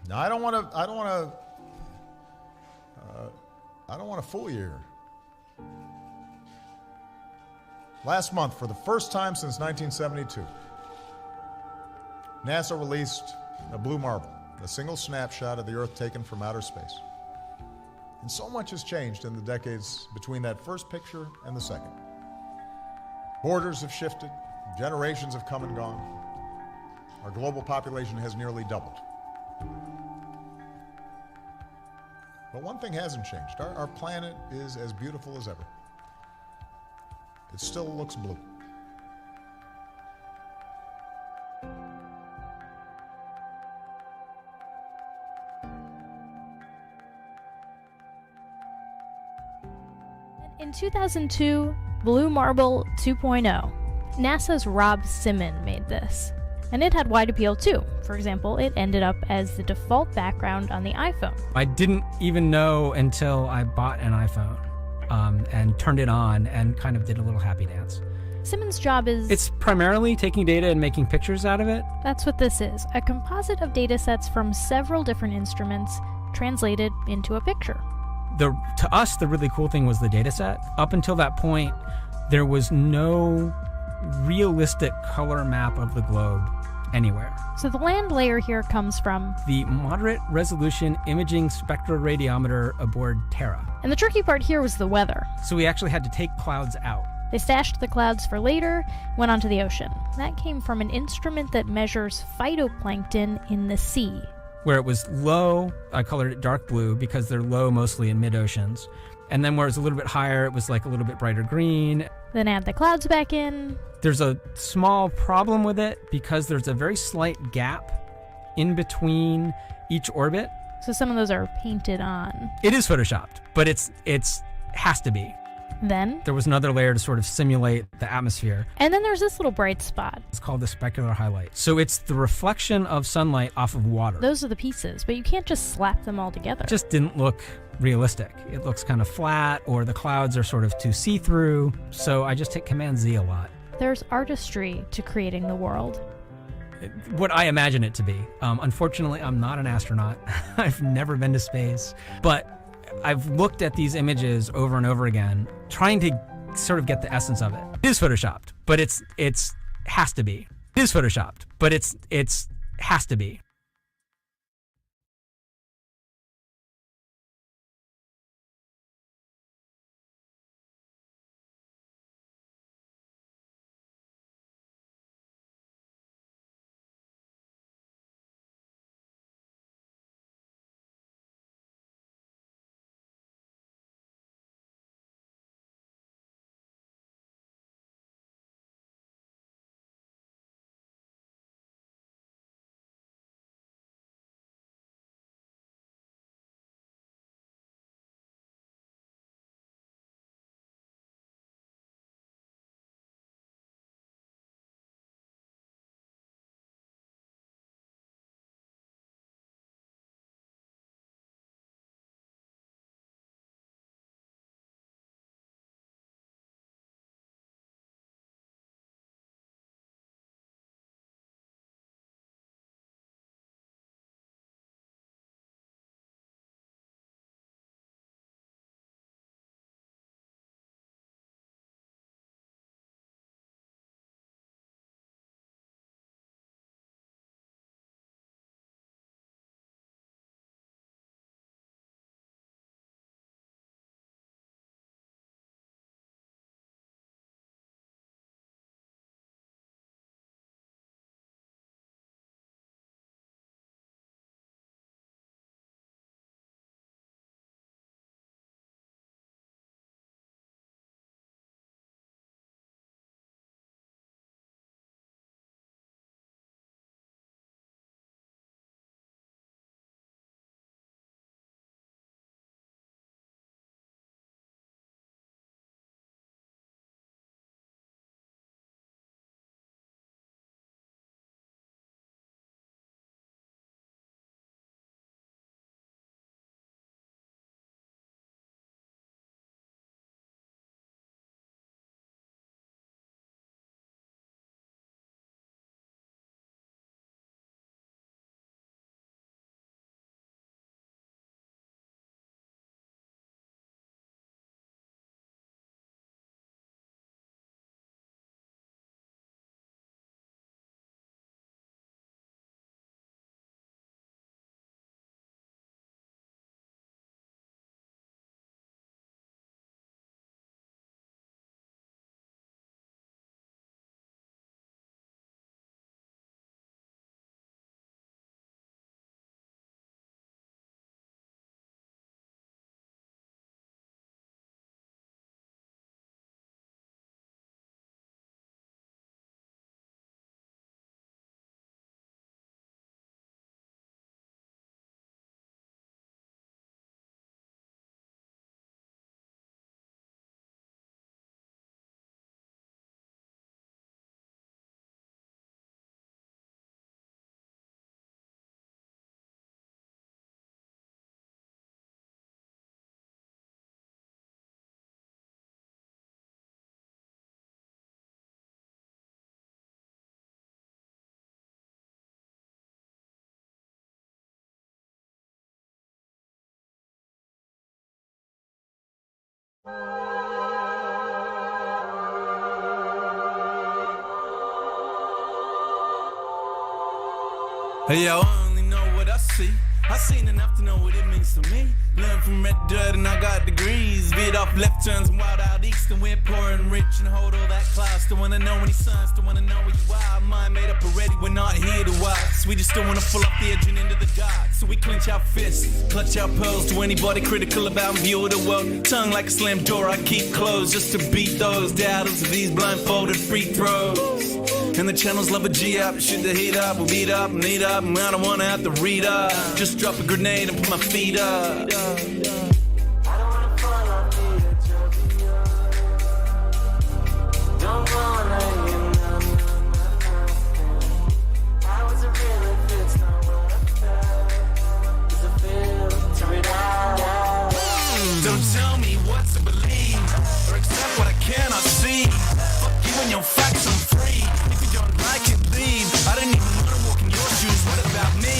Now, I don't want to fool you here. Last month, for the first time since 1972, NASA released a blue marble, a single snapshot of the Earth taken from outer space. And so much has changed in the decades between that first picture and the second. Borders have shifted, generations have come and gone. Our global population has nearly doubled. But one thing hasn't changed. Our planet is as beautiful as ever. It still looks blue. In 2002, Blue Marble 2.0, NASA's Rob Simon made this. And it had wide appeal too. For example, it ended up as the default background on the iPhone. I didn't even know until I bought an iPhone and turned it on and kind of did a little happy dance. Simon's job is... It's primarily taking data and making pictures out of it. That's what this is, a composite of data sets from several different instruments translated into a picture. To us, the really cool thing was the data set. Up until that point, there was no realistic color map of the globe anywhere. So the land layer here comes from the Moderate Resolution Imaging Spectroradiometer aboard Terra. And the tricky part here was the weather. So we actually had to take clouds out. They stashed the clouds for later, went onto the ocean. That came from an instrument that measures phytoplankton in the sea. Where it was low, I colored it dark blue because they're low mostly in mid-oceans. And then where it was a little bit higher, it was like a little bit brighter green. Then add the clouds back in. There's a small problem with it because there's a very slight gap in between each orbit. So some of those are painted on. It is photoshopped, but it's has to be. Then there was another layer to sort of simulate the atmosphere. And then there's this little bright spot. It's called the specular highlight. So it's the reflection of sunlight off of water. Those are the pieces, but you can't just slap them all together. It just didn't look realistic. It looks kind of flat, or the clouds are sort of too see-through. So I just hit Command Z a lot. There's artistry to creating the world. What I imagine it to be. Unfortunately, I'm not an astronaut. I've never been to space. But I've looked at these images over and over again, trying to sort of get the essence of it. It is photoshopped, but it's has to be. It is photoshopped, but it's has to be. Hey yo, I only know what I see. I seen enough to know what it means to me. Learned from red dirt and I got degrees. Veered off left turns and wild out east, and we're poor and rich and hold all that class. Don't wanna know any sons, don't wanna know where you are. Mind made up already, we're not here to wax. We just don't wanna fall off the edge and into the dark. So we clench our fists, clutch our pearls to anybody critical about view of the world. Tongue like a slammed door I keep closed just to beat those doubters of these blindfolded free throws. And the channels love a G up, shoot the heat up, we'll beat up and eat up, and I don't wanna have to read up. Just drop a grenade and put my feet up. Don't tell me what to believe or accept what I cannot see. Fuck you and your facts, I'm free. If you don't like it, leave. I don't even want to walk in your shoes. What about me?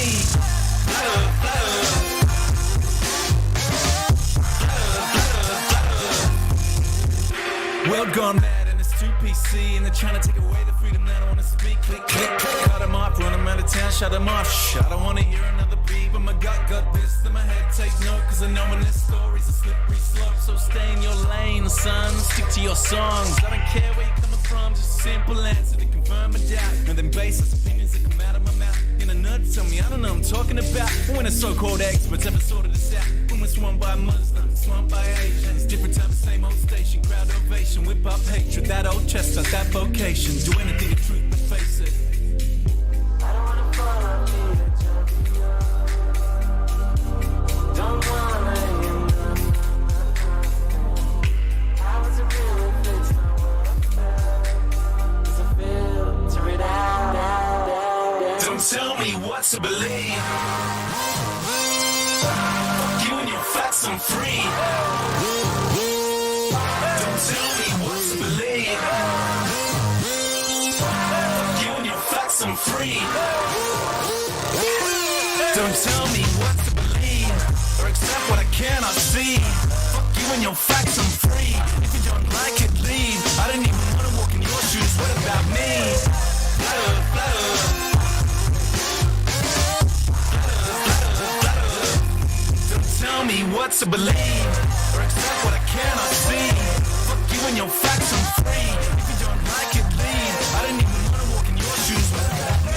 World gone mad and it's too PC, and they're trying to take away the freedom that I want to speak. Click, click, click, cut them off, run them out of town, shut them off. Shh, I don't want to hear another beat, but my gut got this in my head. Take note, cause I know when this story's a slippery slope. So stay in your lane, son, stick to your songs. I don't care where you're coming from, just a simple answer to confirm a doubt. And then baseless opinions that come out of my mouth. In a nut, tell me, I don't know what I'm talking about. When the so-called experts ever sorted this out. When we're swamped by Muslims, swamped by Asians. Different time, same old station, crowd ovation. Whip up hatred, that old chestnut, that vocation. Do anything to truth, but face it. I don't wanna fall off the don't wanna hear nothing. How is it real if it's not what I felt? Does it filter it out? Don't tell me what to believe. Fuck you and your facts, I'm free. Don't tell me what to believe. Fuck you and your facts, I'm free. Don't tell me what to believe or accept what I cannot see. Fuck you and your facts, I'm free. If you don't like it, leave. I don't even want to walk in your shoes. What about me? Don't tell me what to believe or accept what I cannot see. Fuck you and your facts, I'm free. If you don't like it, leave. I don't even want to walk in your shoes. What about me?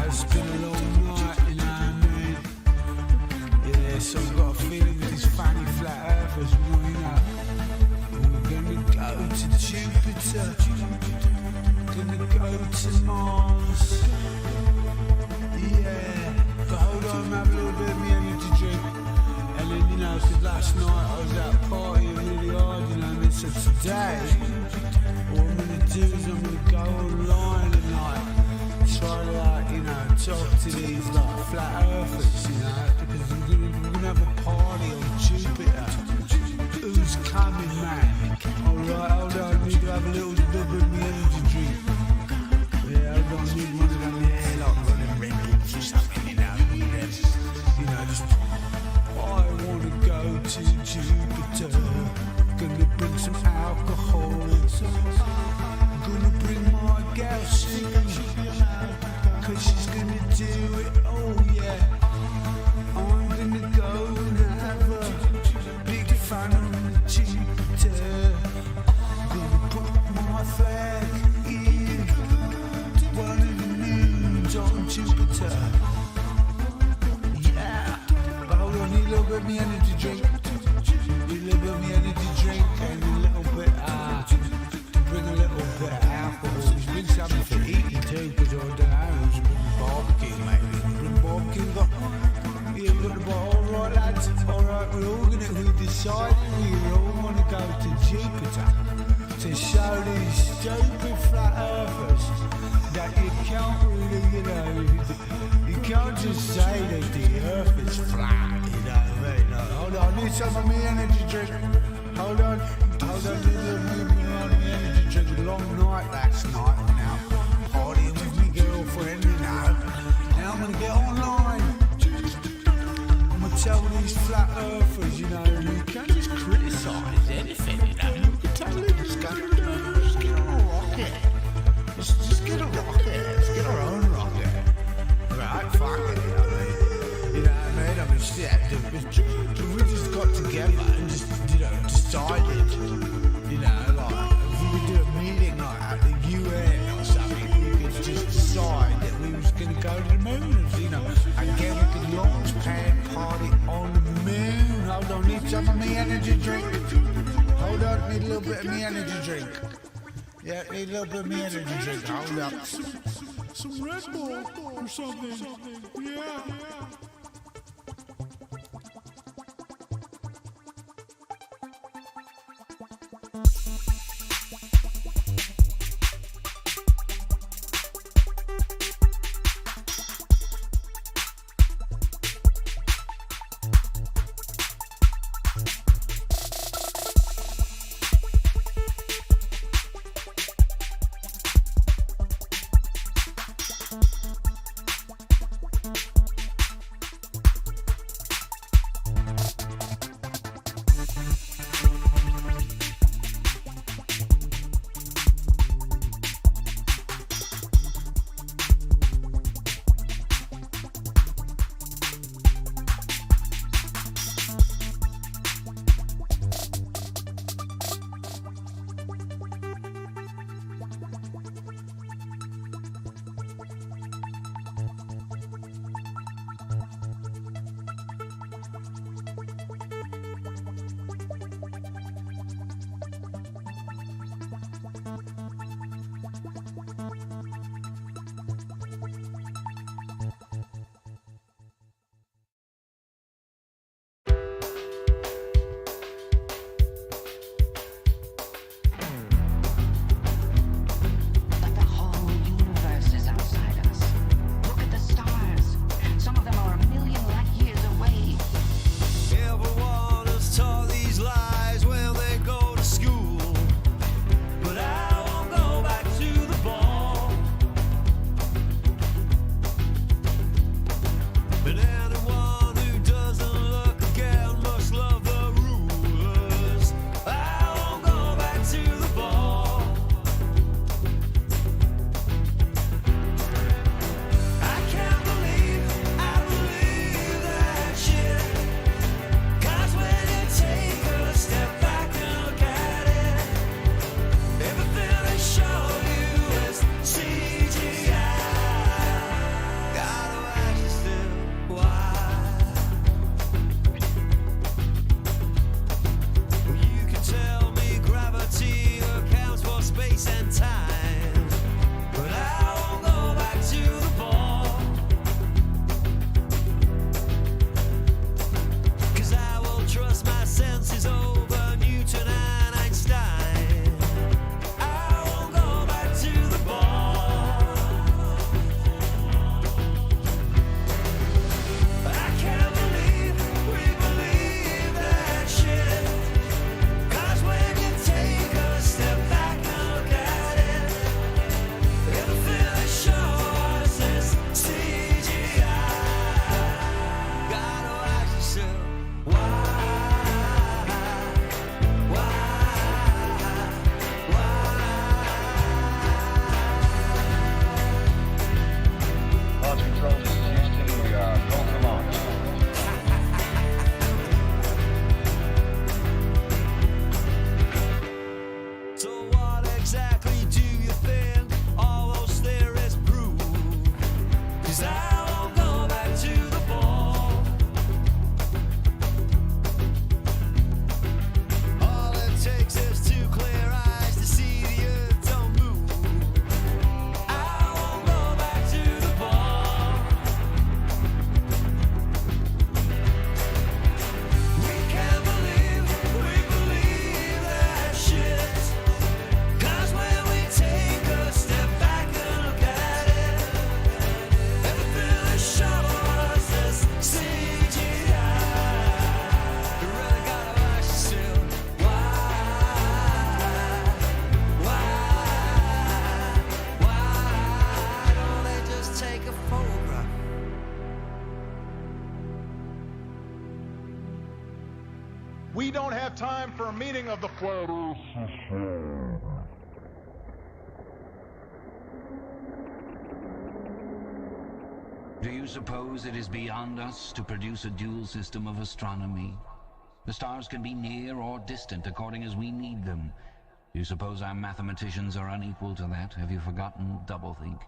it's been a long night, you know what I mean? Yeah, so I've got a feeling that these funny flat earthers, you know, we're gonna go to Jupiter, gonna go to Mars. Yeah, but hold on, have a little bit of me energy drink. And then, you know, cause last night I was out partying really hard, you know what I mean? So today, what I'm gonna do is I'm gonna go online and like try to like, you know, talk to these like flat earthers, you know, because we're gonna have a party on Jupiter. Who's coming, man? Alright, hold on, I need to have a little bit of me energy drink. Yeah, I don't need one of them, yeah, like running Red Bulls or something, you know, just I wanna go to Jupiter. Gonna bring some alcohol. Gonna bring my gal Susan, cause she's gonna do it, oh yeah. I'm gonna go and have a big fun on Jupiter. Gonna put my flag in one of the moons on Jupiter. I need a little bit of me energy drink. Need a little bit of me energy drink and a little bit, bring a little bit of alcohol. Bring something for eating too, because I don't know, just bring barbecue, maybe. Bring barbecue, yeah, got the bottle. Alright, lads, alright, we decided we all want to go to Jupiter to show these stupid flat earthers that you can't really, you know, you can't just say that the earth is flat. Hold on, I need some of me energy drink. Hold on, need a energy drink. A long night last night, now partying with my girlfriend, you know. Now I'm gonna get online. I'm gonna tell these flat earthers, you know, you can't just criticise anything, you know. You can totally just go, just get on a rocket. Just get a rocket. Let's get our own rocket. Right, fuck it, you know what I mean? You know what I mean? I mean, shit, we just got together and just, you know, decided, you know, like, if we could do a meeting like at the UN or something, we could just decide that we was going to go to the moon, you know, again we could launch pad party on the moon. Hold on, need some of me energy drink. Hold on, need a little bit of me energy drink. Yeah, need a little bit of me energy drink. Hold up. Some Red Bull or something. Yeah. We don't have time for a meeting of the flat Do you suppose it is beyond us to produce a dual system of astronomy? The stars can be near or distant according as we need them. Do you suppose our mathematicians are unequal to that? Have you forgotten doublethink?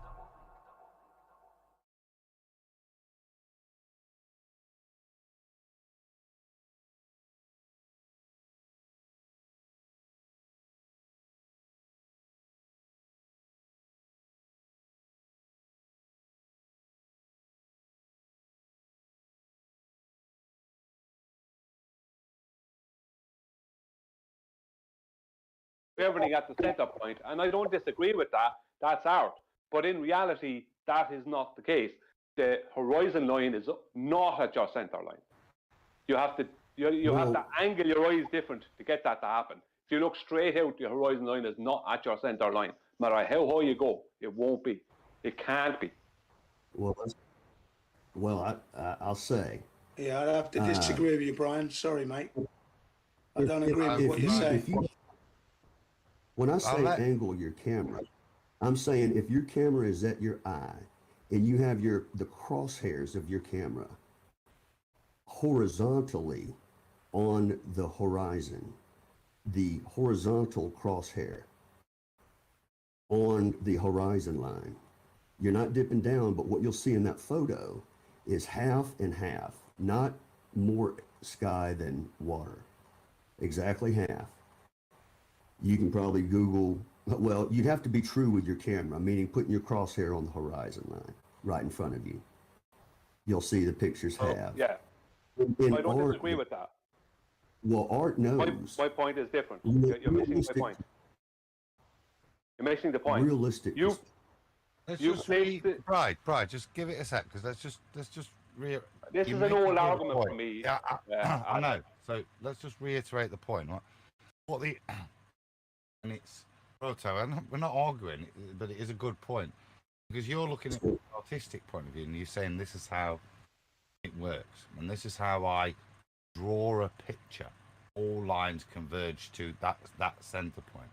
Everything at the center point, and I don't disagree with that. That's art, but in reality, that is not the case. The horizon line is not at your center line. You have to have to angle your eyes different to get that to happen. If you look straight out, the horizon line is not at your center line. No matter how high you go, it won't be. It can't be. I'll say. Yeah, I'd have to disagree with you, Brian. Sorry, mate. I don't agree with what you're saying. When I say angle your camera, I'm saying if your camera is at your eye and you have the crosshairs of your camera horizontally on the horizon, the horizontal crosshair on the horizon line, you're not dipping down, but what you'll see in that photo is half and half, not more sky than water, exactly half. You can probably Google, well, you'd have to be true with your camera, meaning putting your crosshair on the horizon line right in front of you. You'll see the pictures have. Yeah. I don't disagree with that. Well, art knows. My point is different. You're missing my point. You're missing the point. Realistic. Pride, just give it a sec, because let's just This is an old argument for me. Yeah, I know. So let's just reiterate the point, right? And it's Roto, and we're not arguing, but it is a good point, because you're looking at an artistic point of view, and you're saying this is how it works, and this is how I draw a picture. All lines converge to that center point.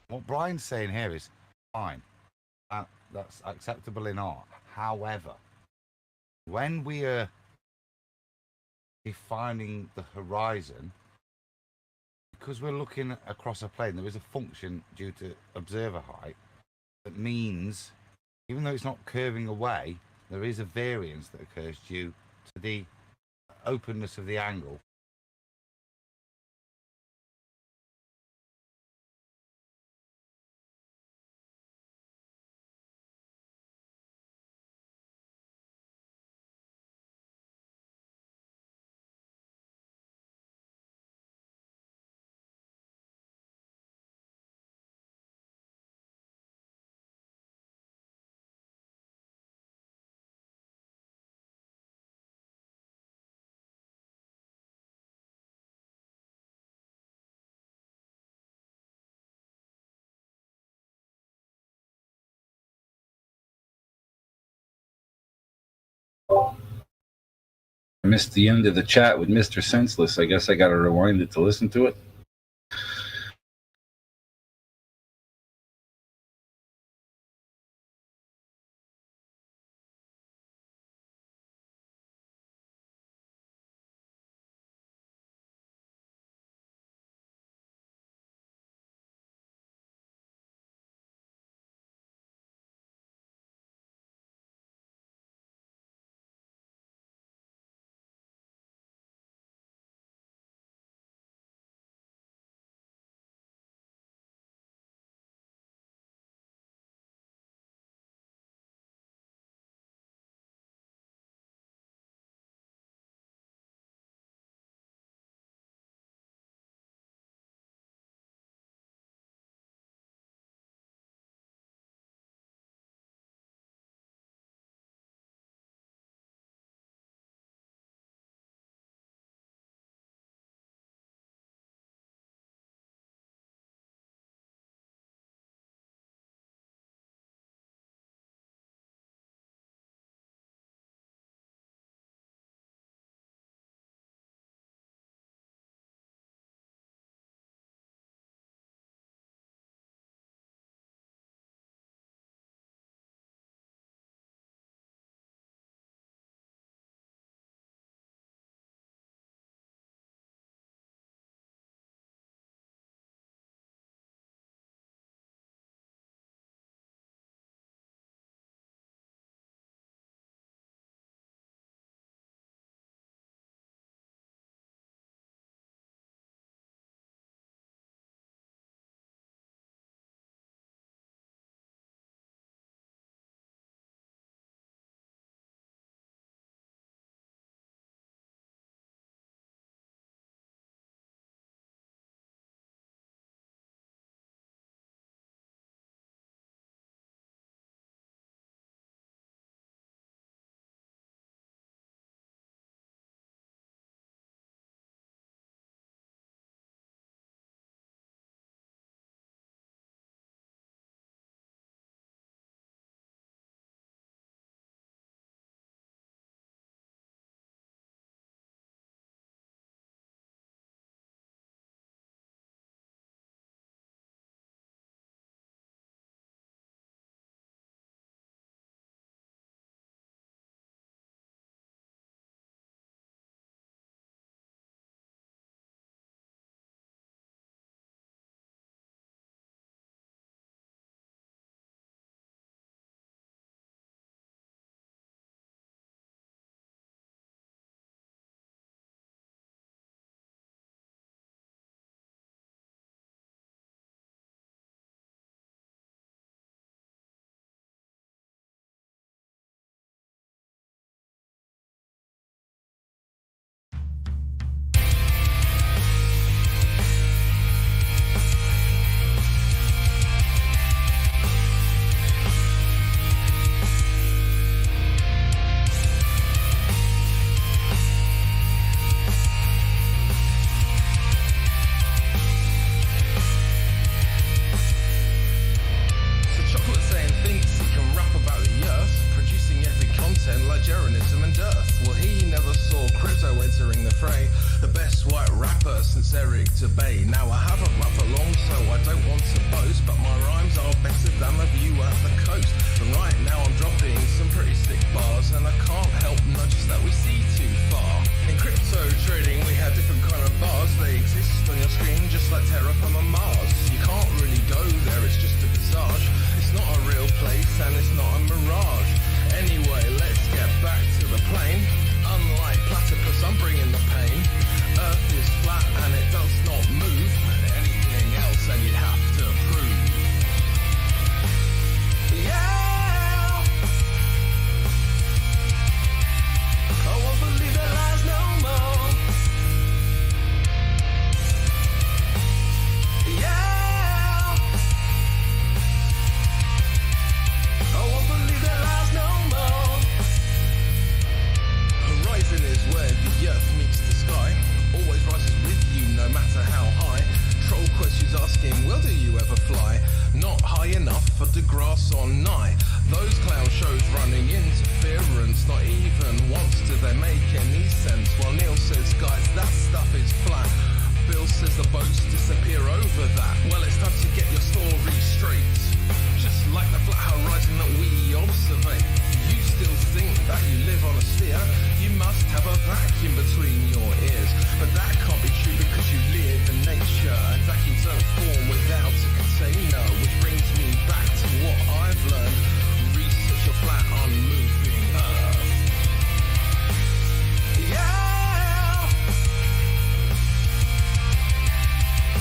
What Brian's saying here is fine. That's acceptable in art. However, when we are defining the horizon, because we're looking across a plane, there is a function due to observer height that means, even though it's not curving away, there is a variance that occurs due to the openness of the angle. I missed the end of the chat with Mr. Senseless. I guess I got to rewind it to listen to it. Bitcoin like Jeranism and Dearth. Well, he never saw crypto entering the fray. The best white rapper since Eric Dubay. Now I haven't rapped for long, so I don't want to boast, but my rhymes are better than the view at the coast. And right now I'm dropping some pretty sick bars, and I can't help notice that we see too far. In crypto trading, we have different kind of bars. They exist on your screen just like Terraform and Mars. You can't really go there, it's just a visage. It's not a real place and it's not a mirage. Anyway, let's get back to the plane. Unlike platypus, I'm bringing the pain. Earth is flat and it does not move. Anything else and you'd have to prove. Yeah, I won't believe their lies no more. Yeah, I won't believe their lies no more. Horizon is where the earth meets the sky. Always rises with you no matter how high. Troll questions asking, well, do you ever fly? Not high enough for the grass on nigh. Those clown shows running interference. Not even once do they make any sense. While Neil says, guys, that stuff is flat. Bill says the boats disappear over that. Well, it's time to get your story straight. Just like the flat horizon that we observe. You still think that you live on a sphere? You must have a vacuum between your ears. But that can't be true because you live in nature. And vacuums don't form without a container. Which brings me back to what I've learned. Research a flat unmoving earth. Yeah,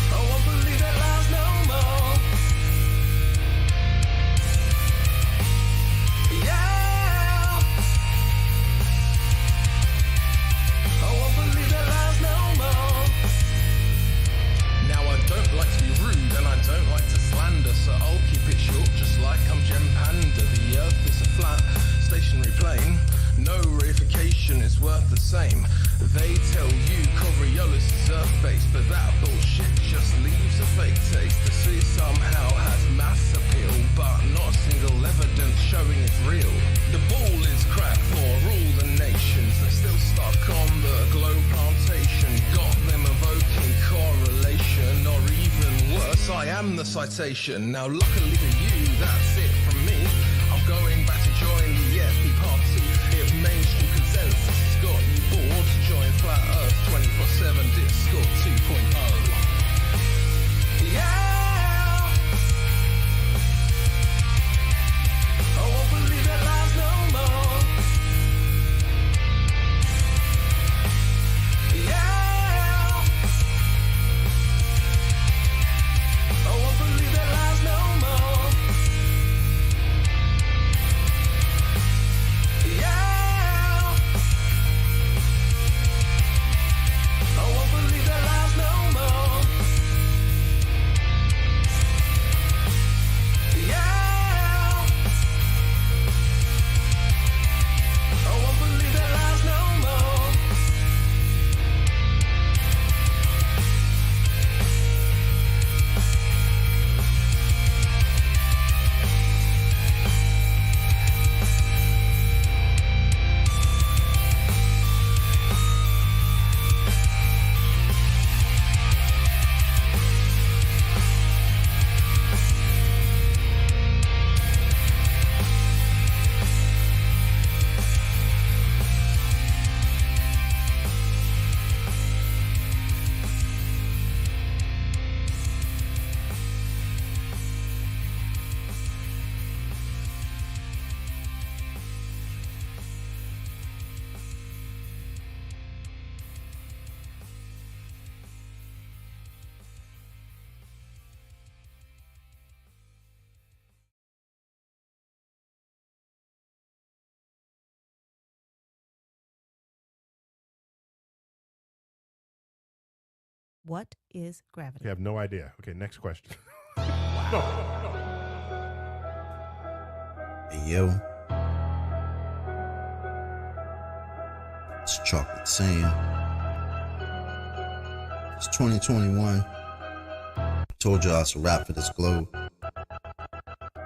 I won't believe that lies no more. Yeah, I won't believe that lies no more. Now I don't like to be rude and I don't like to slander, so I'll keep it short just like I'm Gem Panda. The earth is a flat, stationary plane. No reification is worth the same. They tell you Coriolis is earth-based, but that bullshit just leaves a fake taste. The sea somehow has mass appeal, but not a single evidence showing it's real. The ball is cracked for all the nations. They're still stuck on the globe plantation. Got them evoking correlation, or even worse, I am the citation. Now luckily for you, that's it from me. I'm going back to join the FP party. If mainstream consensus has got you bored, join Flat Earth 24/7 Discord 2.0. Yeah, I won't believe their lies no more. Yeah, I won't believe their lies no more. Yeah, I won't believe their lies no more. Yeah, I won't believe their lies no more. What is gravity? Okay, I have no idea. Okay, next question. Hey, yo. It's Chocolate Sand. It's 2021. Told y'all it's a wrap for this globe.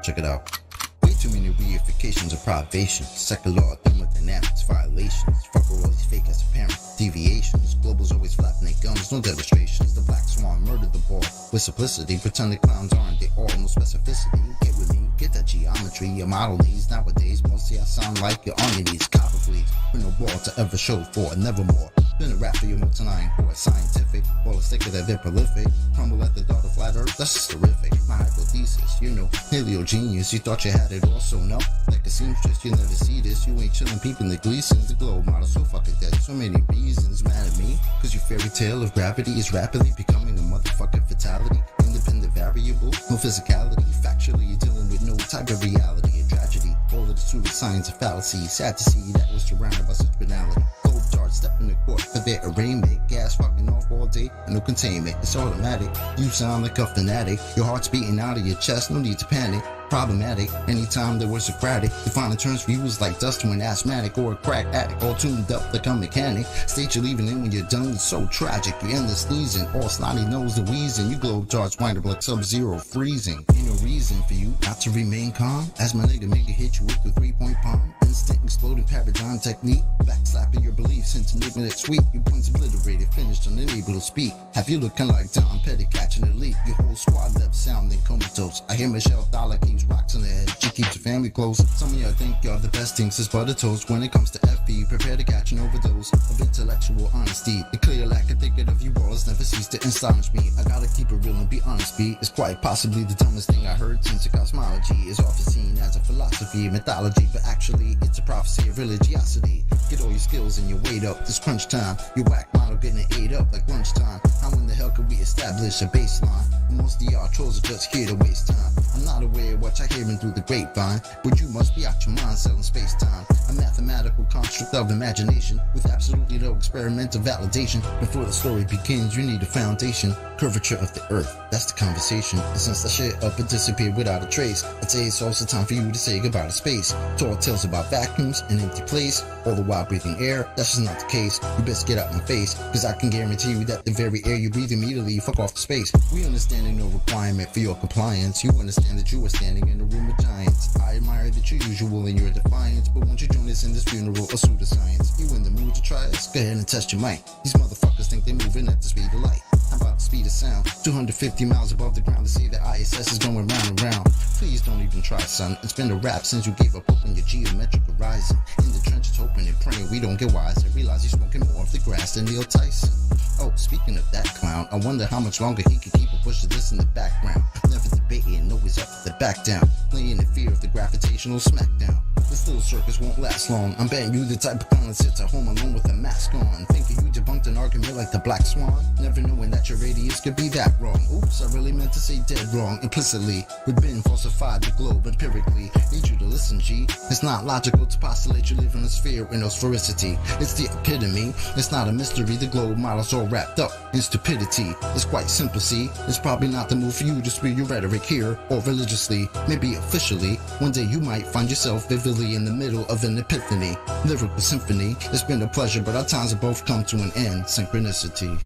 Check it out. We Too many reifications of privation. Secular thermodynamics violations. Fuck all these fake as apparent deviations. Globals always flapping their gums, no demonstrations. The black swan murdered the ball with simplicity. Pretend the clowns aren't, they all no specificity. Get with me, get that geometry. Your model needs nowadays. Mostly I sound like you're on your knees. Copper fleas, with no wall to ever show for, nevermore. Been a rap for your motor nine core, scientific. All the thicker that they're prolific. Crumble at the thought of flat earth, that's just terrific. My hypothesis, you know, paleo genius. You thought you had it all, so no. Like a seamstress, you never see this. You ain't chillin' peeping the Gleasons. The globe model so fucking dead. So many reasons mad at me. Cause your fairy tale of gravity is rapidly becoming a motherfucking fatality. Independent variable, no physicality. Factually, you're dealing with no type of reality. A tragedy. All of the pseudoscience of fallacy. Sad to see that was surrounded by such banality. Globe darts step in the court for their arraignment. Gas fucking off all day and no containment. It's automatic. You sound like a fanatic. Your heart's beating out of your chest. No need to panic. Problematic. Anytime there was Socratic, defining terms for you was like dust to an asthmatic or a crack addict, all tuned up like a mechanic. State you're leaving in when you're done, it's so tragic. You end the sneezing, all snotty nose the wheezing. You globe darts wind up like Sub-Zero freezing. Ain't no reason for you not to remain calm. As my nigga make it hit you with the 3-point palm. Instant exploding paradigm technique. Backslapping your beliefs into naming it sweet. Your points obliterated, finished, unable to speak. Have you looking like Tom Petty catching a leak? Your whole squad left sounding comatose. I hear Michelle Dollar keeps rocks on the head. She keeps her family close. Some of y'all think y'all the best things since butter toast. When it comes to FB, prepare to catch an overdose of intellectual honesty. The clear lack of thinking of you balls never cease to astonish me. I gotta keep it real and be honest, B. It's quite possibly the dumbest thing I heard since the cosmology is often seen as a philosophy, mythology, but actually it's a prophecy of religiosity. Get all your skills and your weight up. This crunch time, your whack model getting ate up like lunchtime. How in the hell could we establish a baseline? Most of y'all trolls are just here to waste time. I'm not aware of what you're hearing through the grapevine, but you must be out your mind selling space-time. A mathematical construct of imagination with absolutely no experimental validation. Before the story begins, you need a foundation. Curvature of the earth, that's the conversation. And since the shit up and disappeared without a trace, I'd say it's also time for you to say goodbye to space. Tall tales about vacuums and empty place, all the while breathing air. That's just not the case. You best get out my face, cause I can guarantee you that the very air you breathe immediately fuck off the space. We understand no requirement for your compliance. You understand that you are standing in a room of giants. I admire that you're usual in your defiance, but won't you join us in this funeral of pseudoscience? You in the mood to try us? Go ahead and test your mic. These motherfuckers think they're moving at the speed of light. How about the speed of sound? 250 miles above the ground. To say that ISS is going round and round. Please don't even try, son. It's been a rap since you gave up open your geometric horizon. In the trenches hoping and praying we don't get wise and realize you're smoking more of the grass than Neil Tyson. Oh, speaking of that clown, I wonder how much longer he can keep a push of this in the background. Never debating, always up for the back down. Playing in fear of the gravitational smackdown. This little circus won't last long. I'm betting you the type of clown that sits at home alone with a mask on. Thinking you debunked an argument like the Black Swan. Never knowing that your radius could be that wrong. Oops, I really meant to say dead wrong. Implicitly, we've been falsified the globe empirically. Need you to listen, G. It's not logical to postulate you live in a sphere with no sphericity. It's the epitome. It's not a mystery. The globe model's all wrapped up in stupidity. It's quite simple, see. It's probably not the move for you to spew your rhetoric here or religiously. Maybe officially. One day you might find yourself vividly in the middle of an epiphany. Lyrical symphony. It's been a pleasure, but our times have both come to an end. Synchronicity.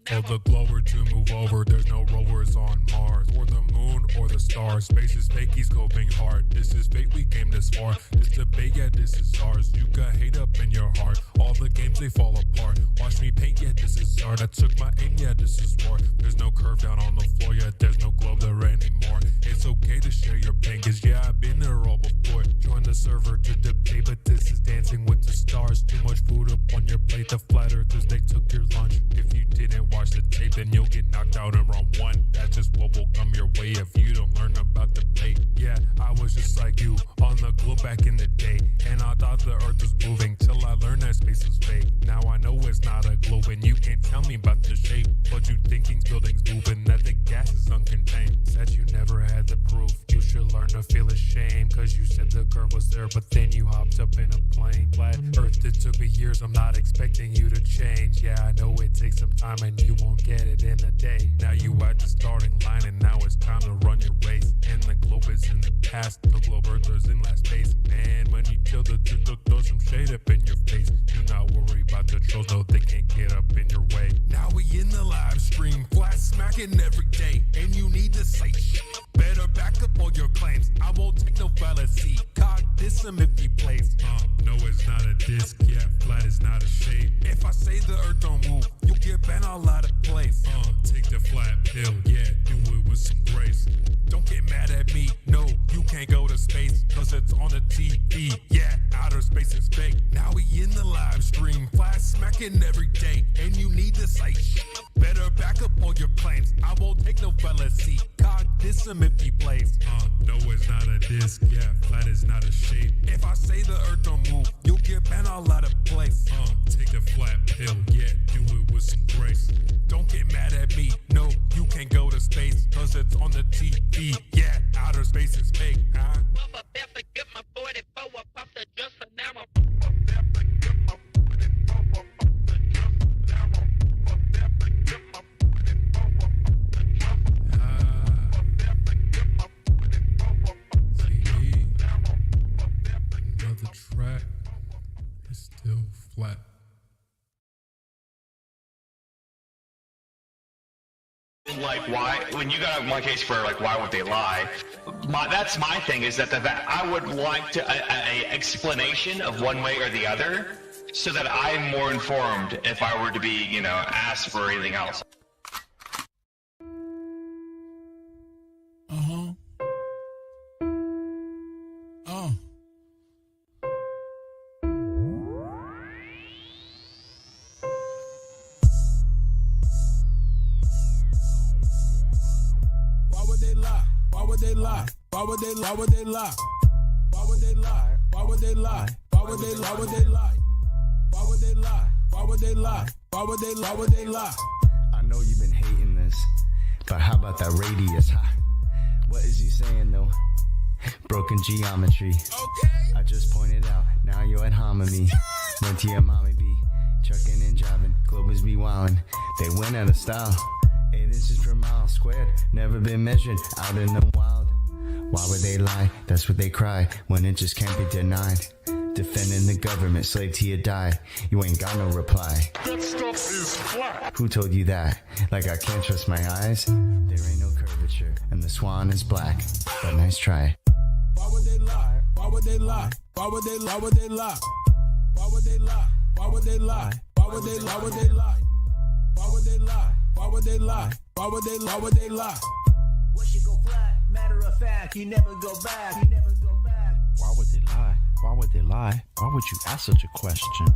For the glower to move over, there's no rovers on Mars or the moon or the stars. Space is fake, he's scoping hard. This is fate, we came this far. This debate, yeah, this is ours. You got hate up in your heart. All the games, they fall apart. Watch me paint, yeah, this is art. I took my aim, yeah, this is war. There's no curve down on the floor, yeah, there's no globe there anymore. It's okay to share your pain, cause yeah, I've been there all before. Join the server to debate, but this is dancing with the stars. Too much food up on your plate. The flat earthers, they took your lunch. If you didn't watch the tape, then you'll get knocked out in round one. That's just what will come your way if you don't learn about the debate. Yeah, I was just like you on the globe back in the day, and I thought the earth was moving till I learned that space was fake. Now I know it's not a globe, and you can't tell me about the shape. But you thinking buildings moving, that the gas is uncontained. Said you never had the proof. You should learn to feel ashamed, cause you said the curve was there, but then you hopped up in a plane. Flat earth, it took me years, I'm not expecting you to change. Yeah, I know it takes some time and you won't get it in a day. Now you at the starting line and now it's time to run your race. And the globe is in the past. The globe earthers in last place. Man, money till the truth throw some shade up in your face. Do not worry about the trolls, no, they can't get up in your way. Now we in the live stream, flat smacking every day. And you need to say shit. Better back up all your claims. I won't take no fallacy. God diss him if he plays. No, it's not a disc, yeah, flat is not a shape. If I say the earth don't move, you'll get bent all out of place. Take the flat pill, yeah, do it with some grace. Don't get mad at me, no, you can't go to space, cause it's on the TV, yeah, outer space is fake. Now we in the live stream, flat smacking every day, and you need to say shit. Better back up all your claims, I won't take no fallacy. God diss him if he plays. No, it's not a disc, yeah, flat is not a shape. If I say the earth don't move, you'll get bent all out of place. Take the flat pill, yeah, do it with some grace. Don't get mad at me, no, you can't go to space, cause it's on the TV, yeah, outer space is fake, huh? Another track is still flat. Like, why, when you got one case for like, why would they lie? That's my thing, is that I would like to a explanation of one way or the other, so that I'm more informed if I were to be, you know, asked for anything else. Why would they lie? Why would they lie? Why would they lie? Why would they lie? Why would they lie? Why would they lie? Why would they lie? Why would they lie? Why would they lie? Why would they lie? I know you've been hating this, but how about that radius? What is he saying though? Broken geometry. Okay. I just pointed out, now you're at hominy. Went to your mommy be trucking and driving, Globers be wildin'. They went out of style. 8 inches per mile squared, never been measured out in the wild. Why would they lie? That's what they cry when inches can't be denied. Defending the government, slave till you die. You ain't got no reply. That stuff is flat. Who told you that? Like I can't trust my eyes? There ain't no curvature, and the swan is black. But nice try. Why would they lie? Why would they lie? Why would they lie? Why would they lie? Why would they lie? Why would they lie? Why would they lie? Why would they lie? Why would they lie? Why would they lie? Why would they lie? Why would they lie? What you go flat? Matter of fact, you never go back. You never go back. Why would they lie? Why would they lie? Why would you ask such a question?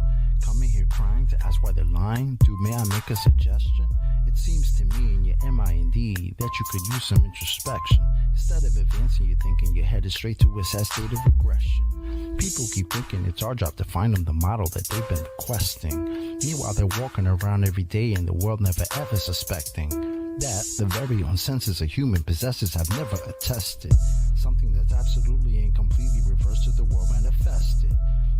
Coming here crying to ask why they're lying? Dude, may I make a suggestion? It seems to me in your mind that you could use some introspection. Instead of advancing your thinking, you're headed straight to a sad state of regression. People keep thinking it's our job to find them the model that they've been requesting. Meanwhile, they're walking around every day and the world never ever suspecting that the very own senses a human possesses have never attested. Something that's absolutely and completely reversed to the world manifested.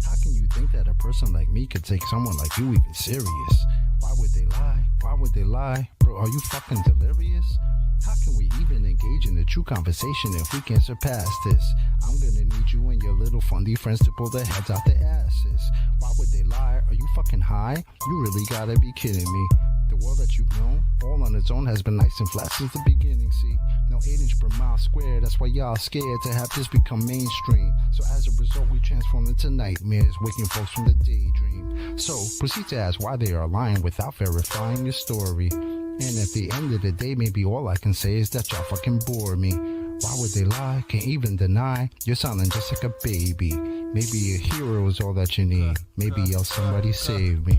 How can you think that a person like me could take someone like you even serious? Why would they lie? Why would they lie? Bro, are you fucking delirious? How can we even engage in a true conversation if we can't surpass this? I'm gonna need you and your little fundy friends to pull their heads out their asses. Why would they lie? Are you fucking high? You really gotta be kidding me. The world that you've known, all on its own, has been nice and flat since the beginning, see? No 8 inch per mile square, that's why y'all scared to have this become mainstream. So as a result, we transform into nightmares, waking folks from the daydream. So proceed to ask why they are lying without verifying your story. And at the end of the day, maybe all I can say is that y'all fucking bore me. Why would they lie? Can't even deny. You're sounding just like a baby. Maybe a hero is all that you need. Maybe yell somebody save me.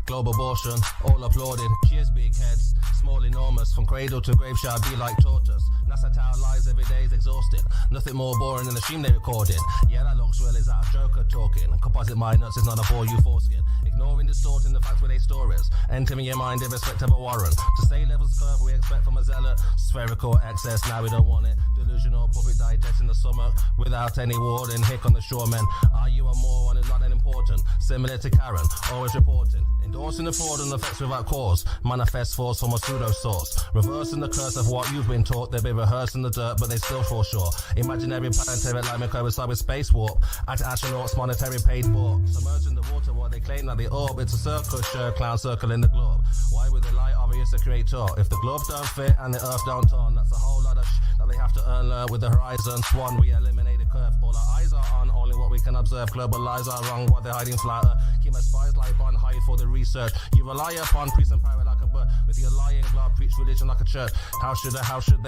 Global abortion, all applauding. Cheers, big heads, small, enormous. From cradle to grave shall be like tortoise. NASA Tower lies every day is exhausting. Nothing more boring than the stream they recording. Yeah, that looks real, is that a joker talking? Composite mind nuts is not a bore you foreskin. Ignoring, distorting the facts where they store is. Entering your mind irrespective of warrant. To stay levels curve we expect from a zealot. Spherical excess, now we don't want it. Delusional puppet digesting the stomach. Without any warning, hick on the shoremen. Are you a moron? Is not that important. Similar to Karen, always reporting. Endorsing the fraud and effects without cause. Manifest force from a pseudo source. Reversing the curse of what you've been taught. There be rehearse in the dirt, but they still fall short. Imaginary planetary like me coincide with space warp. Astronauts monetary paid for. Submerged in the water while they claim that they orb. It's a circus show, clown circle in the globe. Why would they lie? Obvious the creator. If the globe don't fit and the earth don't turn, that's a whole lot of that they have to earn with the horizon swan. We eliminate the curve. All our eyes are on only what we can observe. Global lies are wrong, what they're hiding flat. Keep my spies like on hide for the research. You rely upon priest and pirate like a bird. With your lying glove, preach religion like a church. How should they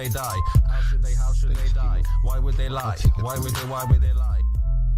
die? How should they die? Why would they lie? Why would they lie?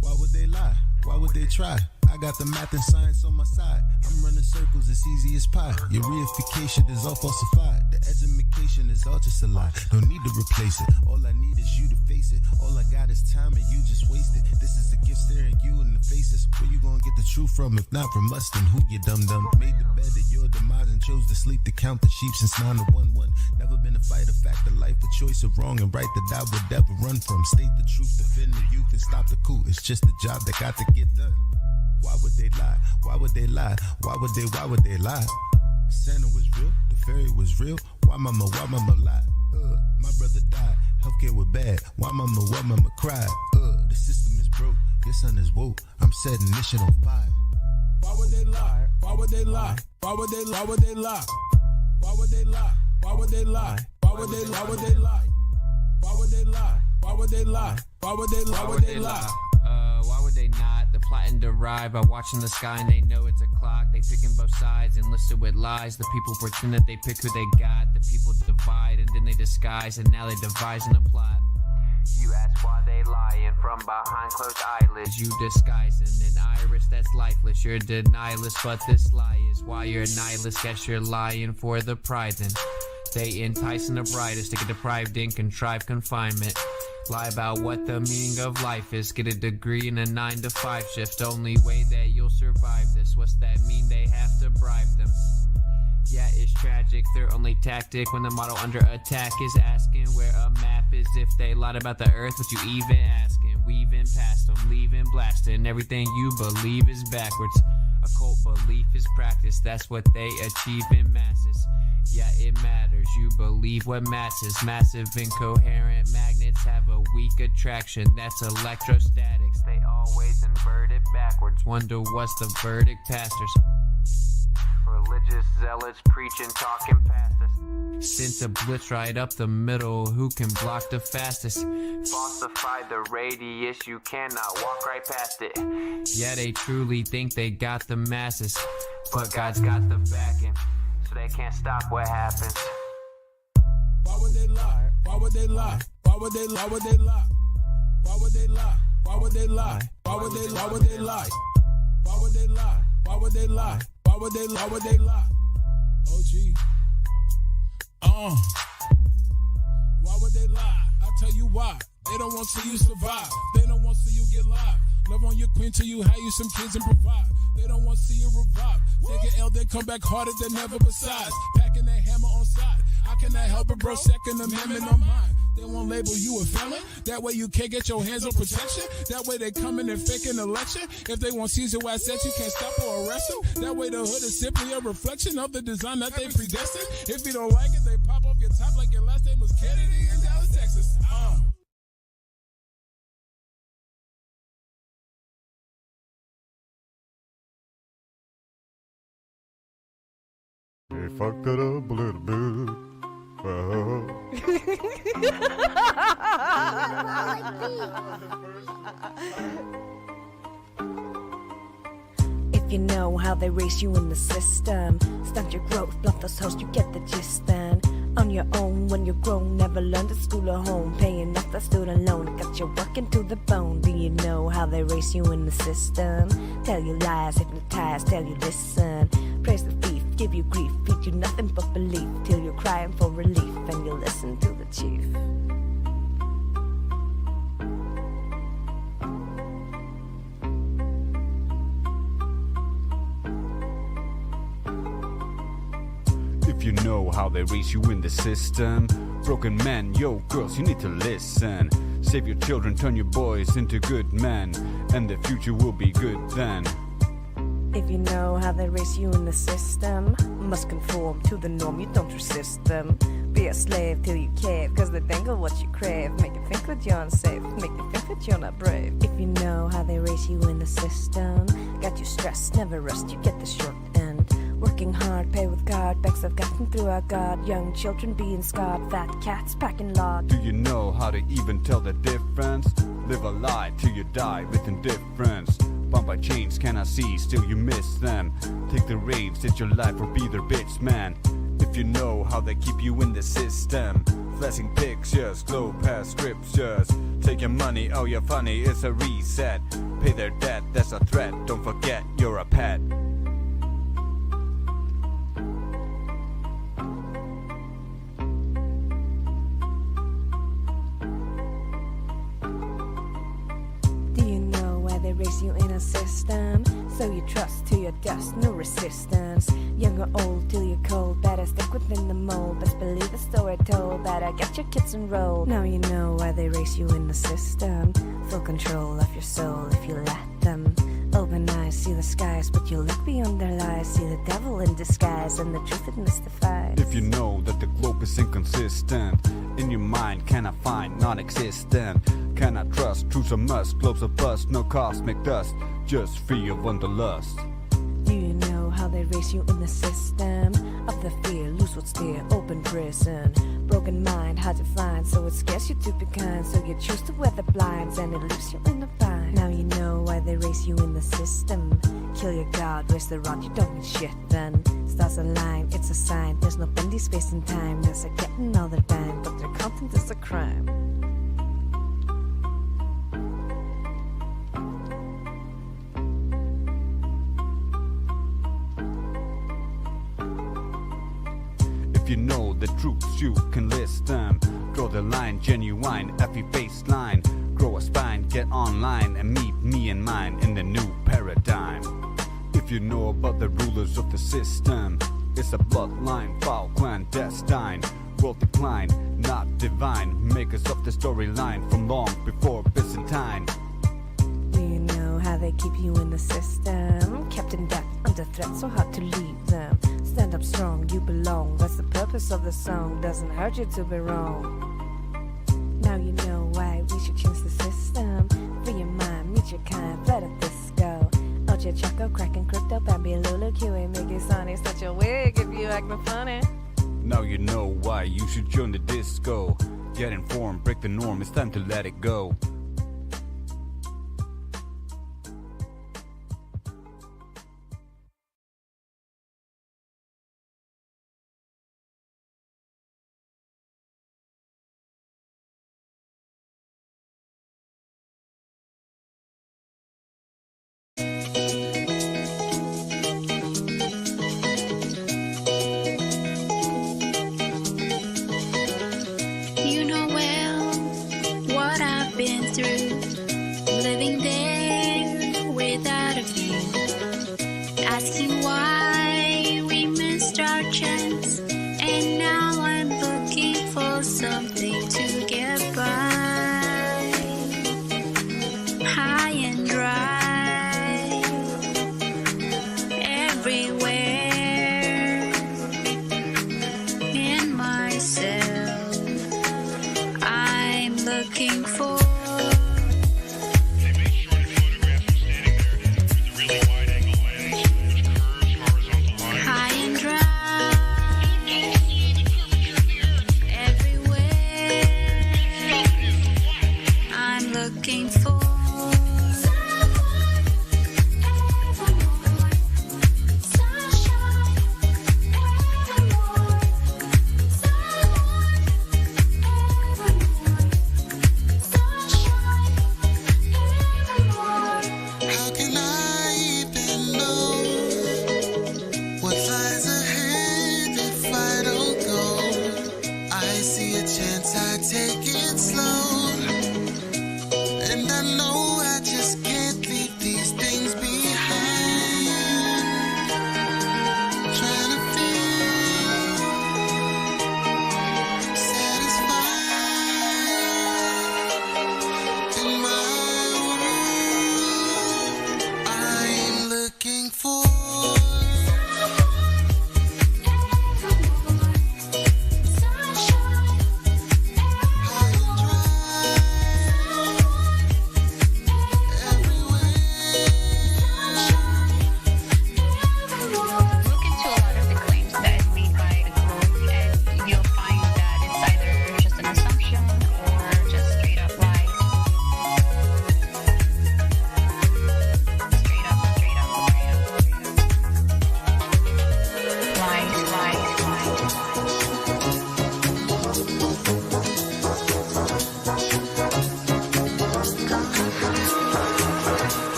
Why would they lie? Why would they try? I got the math and science on my side. I'm running circles, it's easy as pie. Your reification is all falsified. The education is all just a lie. No need to replace it. All I need is you to face it. All I got is time and you just waste it. This is a gift staring you in the faces. Where you gonna get the truth from? If not from us, then who you dum-dum? Made the bed at your demise and chose to sleep to count the sheep since 9 to 1-1. Never been a fighter, fact of life, a choice of wrong and right that I would never run from. State the truth, defend the youth and stop the coup. It's just a job that got to get done. Why would they lie? Why would they lie? Why would they lie? Santa was real, the fairy was real. Why mama lie? My brother died, healthcare was bad. Why mama cried? The system is broke, your son is woke. I'm setting mission on fire. Why would they lie? Why would they lie? Why would they lie? Why would they lie? Why would they lie? Why would they lie? Why would they lie? Why would they lie? Why would they lie? Why would they lie? Why would they lie? Why would they not? The plot and derive by watching the sky and they know it's a clock. They picking both sides and listed with lies. The people pretend that they pick who they got. The people divide and then they disguise and now they devising a plot. You ask why they lying from behind closed eyelids. You disguising an iris that's lifeless. You're denialist, but this lie is why you're a nihilist. Guess you're lying for the pride then. They enticing the brightest to get deprived in contrived confinement. Lie about what the meaning of life is. Get a degree in a 9-to-5 shift. Only way that you'll survive this. What's that mean? They have to bribe them. Yeah, it's tragic. Their only tactic when the model under attack is asking where a map is. If they lied about the earth, what you even asking? Weaving past them, leaving blasting. Everything you believe is backwards. Occult belief is practice. That's what they achieve in masses. Yeah, it matters. You believe what matches. Massive incoherent magnets have a weak attraction. That's electrostatics. They always invert it backwards. Wonder what's the verdict, pastors? Religious zealots preaching, talking past us. Sent a blitz right up the middle. Who can block the fastest? Falsify the radius. You cannot walk right past it. Yeah, they truly think they got the masses, but God's got the backing. They can't stop what happens. Why would they lie? Why would they lie? Why would they lie? Why would they lie? Why would they lie? Why would they lie? Why would they lie? Why would they lie? Why would they lie? Why would they lie? Why would they lie? Why would they lie? OG. Why would they lie? I'll tell you why. They don't want to see you survive. They don't want to see you get live. Love on your queen till you have you some kids and provide. They don't want to see you revive. Take an L, then come back harder than ever besides. Packing that hammer on side. How can I help it, bro? Second Amendment on mine. They won't label you a felon. That way you can't get your hands on protection. That way they come in and fake an election. If they want Caesar assets, you can't stop or arrest them. That way the hood is simply a reflection of the design that they predestined. If you don't like it, they pop off your top like your last name was Kennedy in Dallas, Texas. They fucked it up a little bit. If you know how they race you in the system, stunt your growth, bluff those hosts, you get the gist then. On your own when you're grown, never learned at school or home, paying off that student loan, got you working to the bone. Do you know how they race you in the system? Tell you lies, hypnotize, tell you listen. Praise the thief, give you grief, feed you nothing but belief, till you're crying for relief and you listen to the chief. If you know how they raise you in the system, broken men, yo girls, you need to listen. Save your children, turn your boys into good men, and the future will be good then. If you know how they raise you in the system, must conform to the norm, you don't resist them. Be a slave till you cave, cause they dangle what you crave. Make you think that you're unsafe, make you think that you're not brave. If you know how they raise you in the system, got you stressed, never rest, you get the short end. Working hard, pay with card, backs I've gotten through our God. Young children being scarred, fat cats packing lard. Do you know how to even tell the difference? Live a lie till you die with indifference. Bound by chains, cannot see, still you miss them. Take the reins, it's your life or be their bitch, man. If you know how they keep you in the system, flashing pictures, glow past scriptures. Take your money, oh you're funny, it's a reset. Pay their debt, that's a threat, don't forget you're a pet. They raise you in a system, so you trust to your dust, no resistance. Young or old till you're cold, better stick within the mold. Best believe the story told, better get your kids enrolled. Now you know why they raise you in the system. Full control of your soul if you let them. Open eyes, see the skies, but you look beyond their lies. See the devil in disguise and the truth it mystifies. If you know that the globe is inconsistent, in your mind cannot find non-existent. Cannot trust, truth's a must, globes a bust, no cosmic dust, just free of wanderlust. Do you know how they raise you in the system? Of the fear, lose what's dear, open prison. Broken mind, hard to find, so it scares you to be kind. So you choose to wear the blinds and it leaves you in the bind. Now you know why they raise you in the system. Kill your god, raise the rod, you don't need shit then. Stars align, it's a sign, there's no bendy space and time. There's a getting all the time, but their content is a crime. If you know the truths, you can list them. Draw the line, genuine, every baseline. Grow a spine, get online, and meet me and mine in the new paradigm. If you know about the rulers of the system, it's a bloodline, foul, clandestine. World decline, not divine. Makers of the storyline from long before Byzantine. Do you know how they keep you in the system? Kept in debt, under threat, so hard to leave them. Stand up strong, you belong. That's the purpose of the song. Doesn't hurt you to be wrong. Now you know why we should change the system. Free your mind, meet your kind, let it disco. Ocho Choco, cracking crypto, Bambi, Lulu, QA, Mickey, Sonny, such a wig if you acting funny. Now you know why you should join the disco. Get informed, break the norm, it's time to let it go. Take it slow, and I know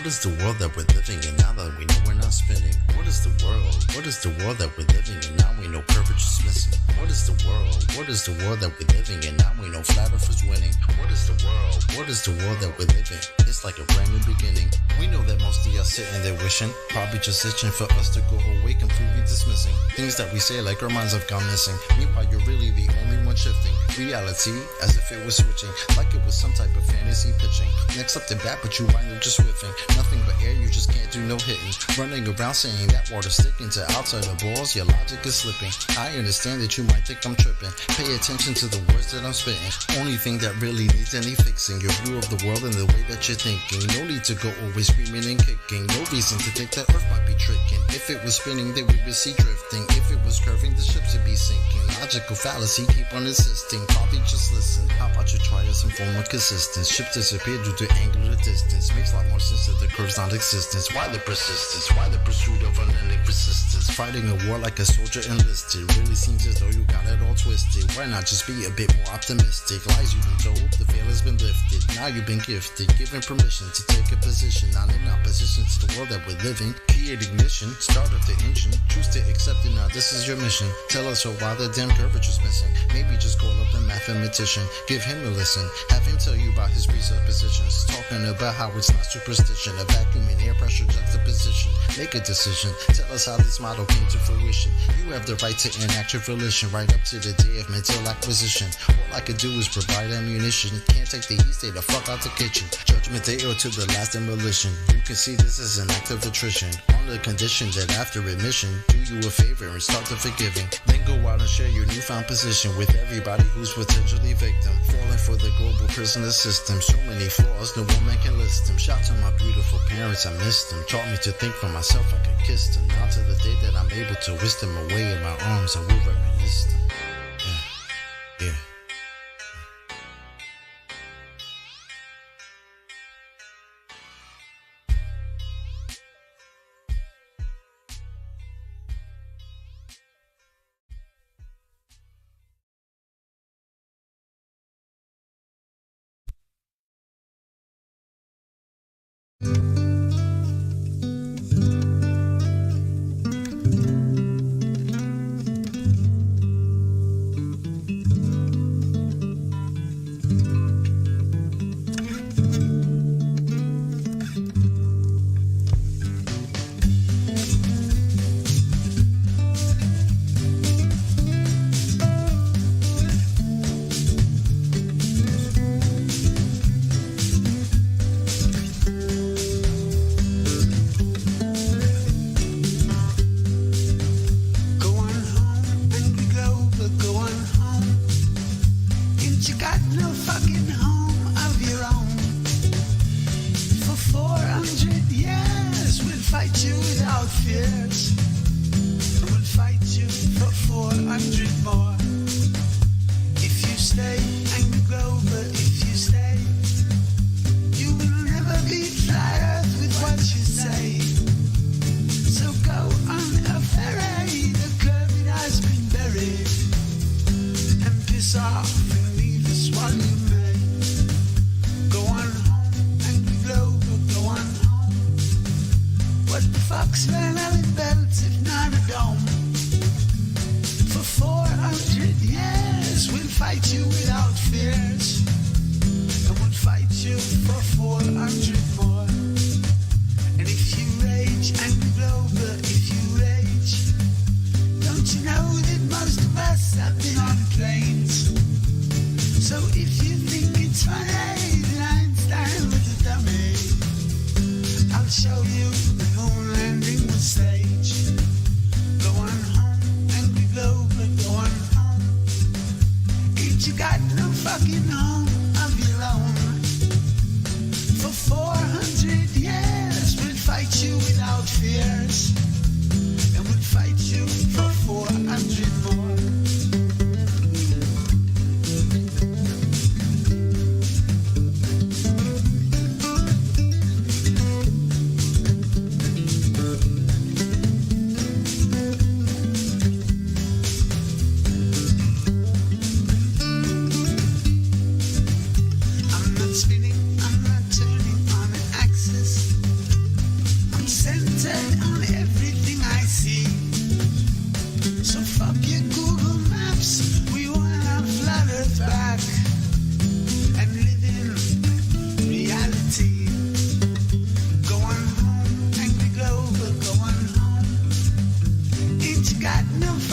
is the world that we're living in now that we know we're not spinning? What is the world? What is the world that we're living in now we know curvature's missing? What is the world? What is the world that we're living in now we know flat earth is winning? What is the world? What is the world that we're living? It's like a brand new beginning. We know that most of y'all sitting there wishing, probably just itching for us to go away, completely dismissing things that we say like our minds have gone missing. Meanwhile, you're really the only one shifting reality as if it was switching, like it was some type of fantasy pitching. Next up to bat, but you wind up just whiffing. Nothing but air, you just can't do no hitting. Running around saying that water's sticking to outside the balls, your logic is slipping. I understand that you might think I'm tripping. Pay attention to the words that I'm spitting. Only thing that really needs any fixing, your view of the world and the way that you're thinking. No need to go always screaming and kicking. No reason to think that Earth might be tricking. If it was spinning, then we would see drifting. If it was curving, the ships would be sinking. Logical fallacy, keep on insisting. Probably just listen. How about you try some form of consistence? Ship disappeared due to angular distance. Makes a lot more sense that the curve's non-existence. Why the persistence? Why the pursuit of unending persistence? Fighting a war like a soldier enlisted. Really seems as though you got it all twisted. Why not just be a bit more optimistic? Lies you've been told, the veil has been lifted. Now you've been gifted, given permission to take a position. Not in opposition to the world that we're living. Create ignition, start up the engine. Choose to accept it, now this is your mission. Tell us why the damn curvature's missing. Maybe just call up a mathematician. Give him a listen. Have him tell you about his presuppositions. Talking about how it's not superstition. A vacuum and air pressure juxtaposition. Make a decision. Tell us how this model came to fruition. You have the right to enact your volition right up to the day of mental acquisition. All I could do is provide ammunition. Can't take the heat, stay the fuck out the kitchen. Judgment Day or to the last demolition. You can see this as an act of attrition. On the condition that after admission, do you a favor and start the forgiving. Then go out and share your newfound position with everybody who's potentially victim. Falling for the global prisoner system. So many flaws, no woman can list them. Shout to my beautiful parents, I missed them. Taught me to think for myself, I could kiss them. Now to the day that I'm able to whisk them away in my arms, I will reminisce them. Yeah.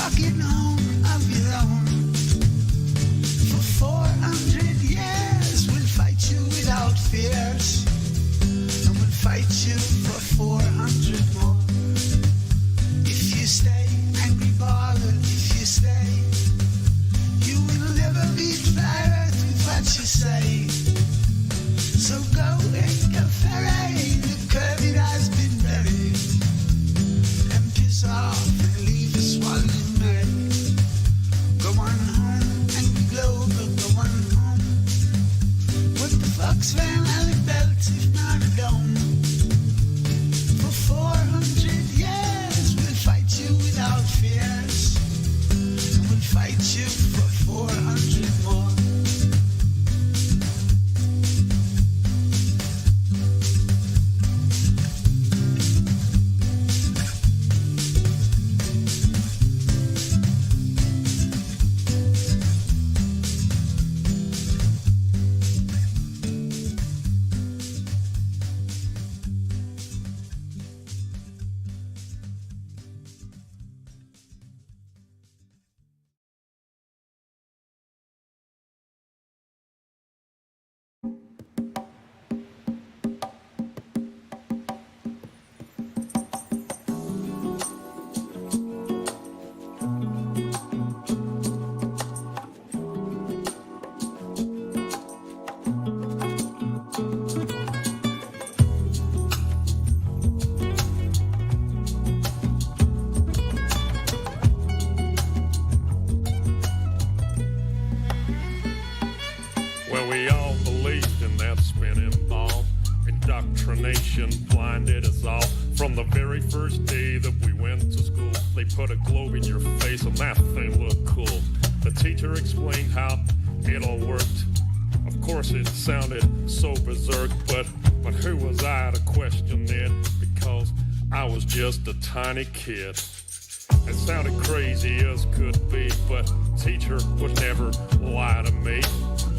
fucking home of your own. For 400 years we'll fight you without fears, and we'll fight you for 400 more. If you stay, angry baller, if you stay, you will never be flattered with what you say. So go in your ferry, the curve it has been buried, and piss off and leave us one in May. Go on home, angry globe, go on home. What the fuck's Van Alec belt if not a dome? For 400 years we'll fight you without fears, and we'll fight you for 400 more. Well, we all believed in that spinning ball. Indoctrination blinded us all. From the very first day that we went to school, they put a globe in your face and that thing looked cool. The teacher explained how it all worked. Of course it sounded so berserk, but who was I to question it? Because I was just a tiny kid. It sounded crazy as could be, but teacher would never lie to me.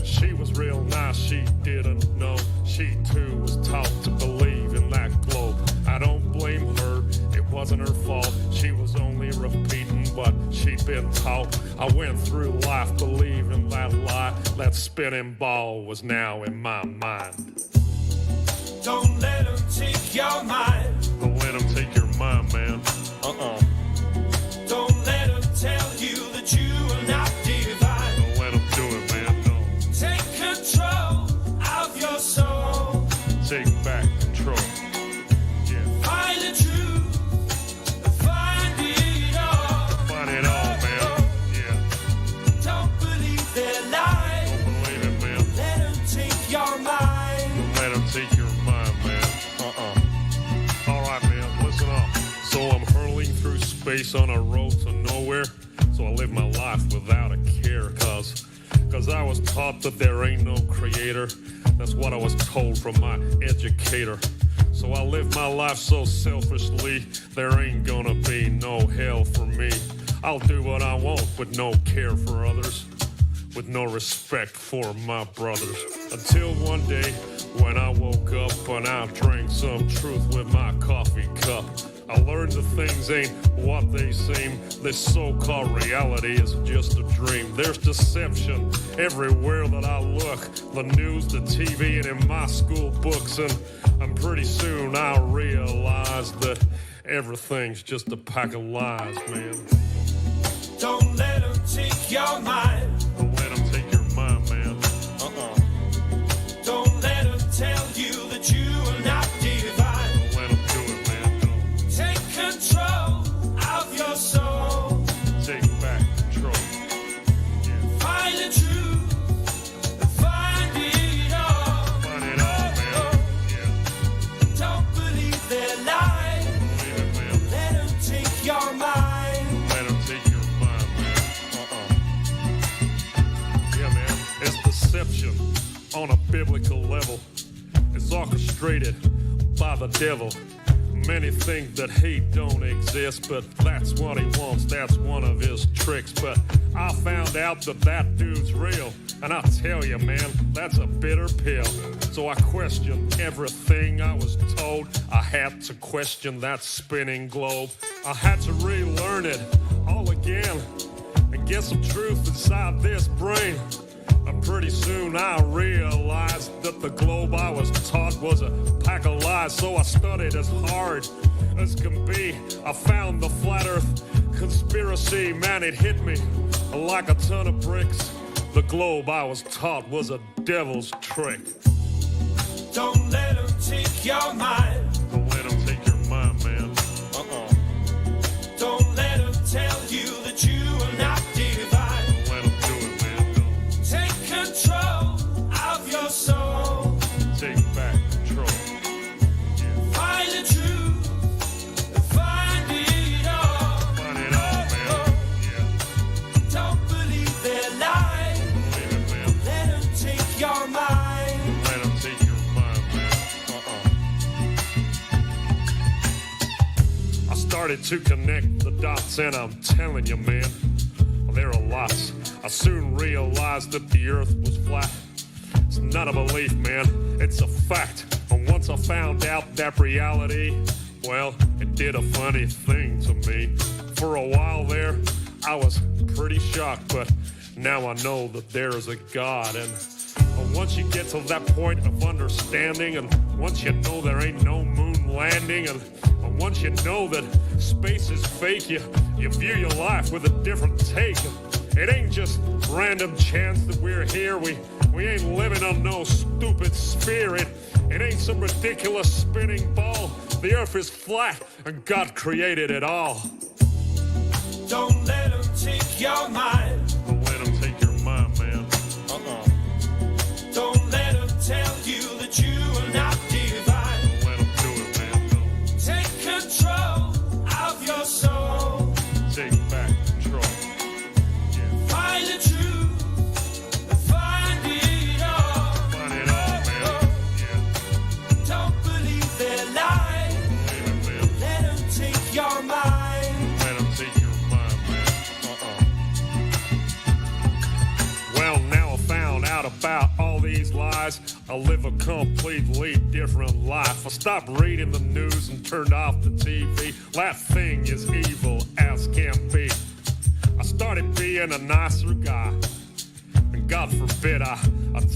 She was real nice, she didn't know. She too was taught to believe in that globe. I don't blame her, it wasn't her fault. She was only repeating what she'd been taught. I went through life believing that lie. That spinning ball was now in my mind. Don't let them take your mind. Don't let them take your mind, man. Don't let them tell you that you are not divine. Don't let them do it, man, no. Take control of your soul. Take back control. Yeah. Find the truth. Find it all. Find it all, man. Yeah. Don't believe their lies. Don't believe it, man. Let them take your mind. Don't let them take your mind, man. Alright, man, listen up. So I'm hurling through space on a road to nowhere. So I live my life without a care, cause I was taught that there ain't no creator. That's what I was told from my educator. So I live my life so selfishly, there ain't gonna be no hell for me. I'll do what I want with no care for others, with no respect for my brothers. Until one day when I woke up and I drank some truth with my coffee cup. I learned that things ain't what they seem. This so-called reality is just a dream. There's deception everywhere that I look. The news, the TV, and in my school books. And pretty soon I'll realize that everything's just a pack of lies, man. Don't let them take your mind. Don't let them take your mind, man. Don't let them tell you that you are not divine. Don't let them do it, man. Don't. Take control of your soul. Take back control. Yeah. Find the truth. Find it all. Find it all, man. Yeah. Don't believe their lies. Don't believe it, man. Let them take your mind. Let them take your mind, man. Yeah, man. It's deception on a biblical level. It's orchestrated by the devil. Many think that hate don't exist, but that's what he wants, that's one of his tricks. But I found out that dude's real, and I tell you, man, that's a bitter pill. So I questioned everything I was told. I had to question that spinning globe. I had to relearn it all all again and get some truth inside this brain. And pretty soon I realized that the globe I was taught was a pack of lies. So I studied as hard as can be. I found the flat earth conspiracy. Man, it hit me like a ton of bricks. The globe I was taught was a devil's trick. Don't let them take your mind. Don't let them take your mind, man. Don't let them tell you that you are not divine. Don't let them do it, man. Don't. Take control of your soul. Take back control. Find the truth. Find it all. Find it all, man. Yeah. Don't believe their lies. Believe it, man. Let them take your mind. Let them take your mind, man. I started to connect the dots, and I'm telling you, man, there are lots. I soon realized that the earth was flat. It's not a belief, man, it's a fact. And once I found out that reality, well, it did a funny thing to me. For a while there, I was pretty shocked, but now I know that there is a God. And once you get to that point of understanding, and once you know there ain't no moon landing, and once you know that space is fake, you view your life with a different take. It ain't just random chance that we're here. We ain't living on no stupid sphere. It ain't some ridiculous spinning ball. The earth is flat and God created it all. Don't let them take your mind. Don't let them take your mind, man. Don't let them tell you that you are not divine. Don't let them do it, man. Don't. Take control of your soul. Take back control. Find the truth. Find it all. Find it all, man. Yeah. Don't believe their lies. Believe it, man. Let them take your mind. Let them take your mind, man. Well, now I found out about all these lies. I live a completely different life. I stopped reading the news and turned off the TV. That thing is evil as can be. I started being a nicer guy. And God forbid I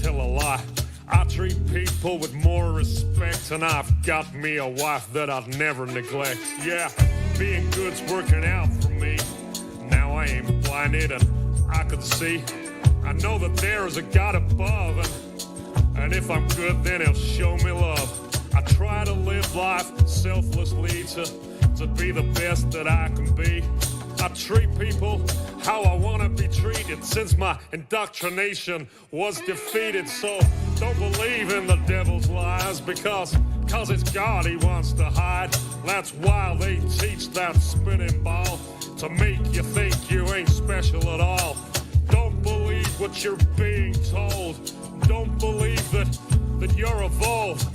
tell a lie. I treat people with more respect, and I've got me a wife that I'd never neglect. Yeah, being good's working out for me. Now I ain't blinded and I can see. I know that there is a God above, and if I'm good, then he'll show me love. I try to live life selflessly to be the best that I can be. I treat people how I want to be treated since my indoctrination was defeated. So don't believe in the devil's lies because it's God he wants to hide. That's why they teach that spinning ball to make you think you ain't special at all. Don't believe what you're being told. Don't believe that you're evolved.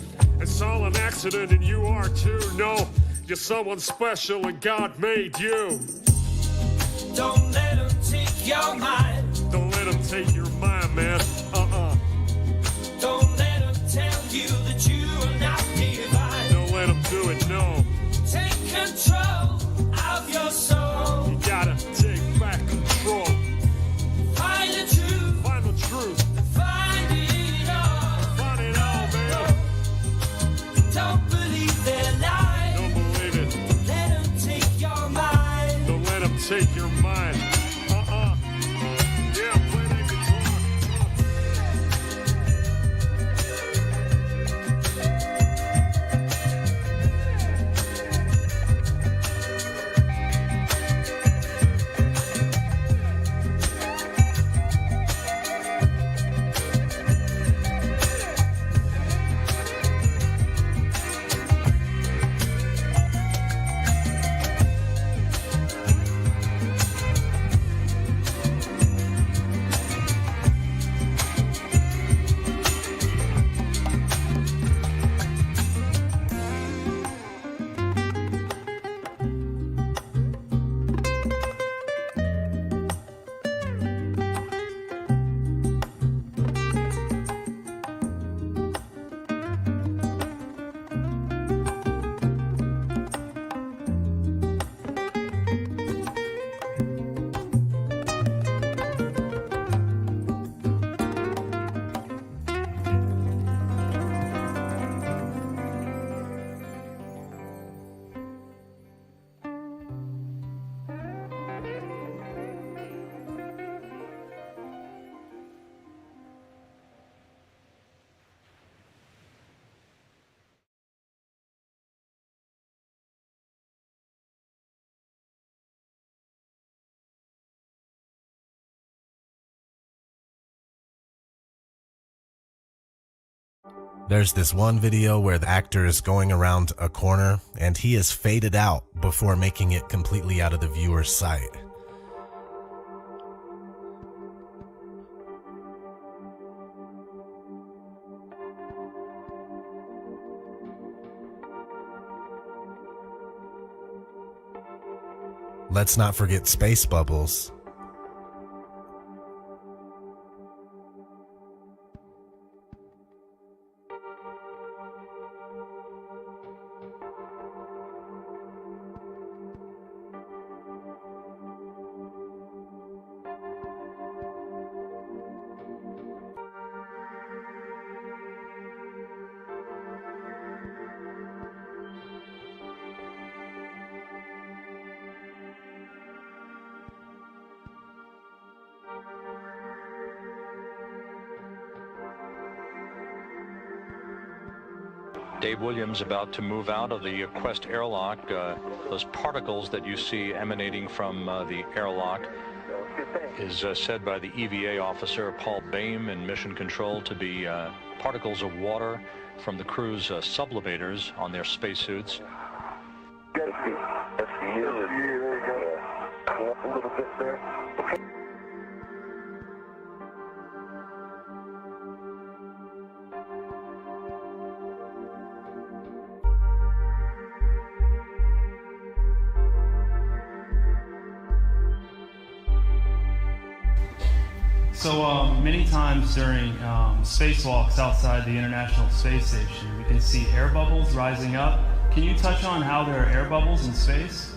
It's all an accident and you are too. No, you're someone special and God made you. Don't let them take your mind. Don't let them take your mind, man. Don't let them tell you that you are not divine. Don't let them do it, no. Take control of your soul. You gotta take back control. Find the truth. Find the truth. Find it all. Find it all, man. Don't believe their lies. Don't believe it. Let them take your mind. Don't let them take your mind. Yeah, play that guitar. There's this one video where the actor is going around a corner and he is faded out before making it completely out of the viewer's sight. Let's not forget space bubbles. Dave Williams about to move out of the Quest airlock. Those particles that you see emanating from the airlock is said by the EVA officer Paul Boehm in Mission Control to be particles of water from the crew's sublimators on their spacesuits. So many times during spacewalks outside the International Space Station, we can see air bubbles rising up. Can you touch on how there are air bubbles in space?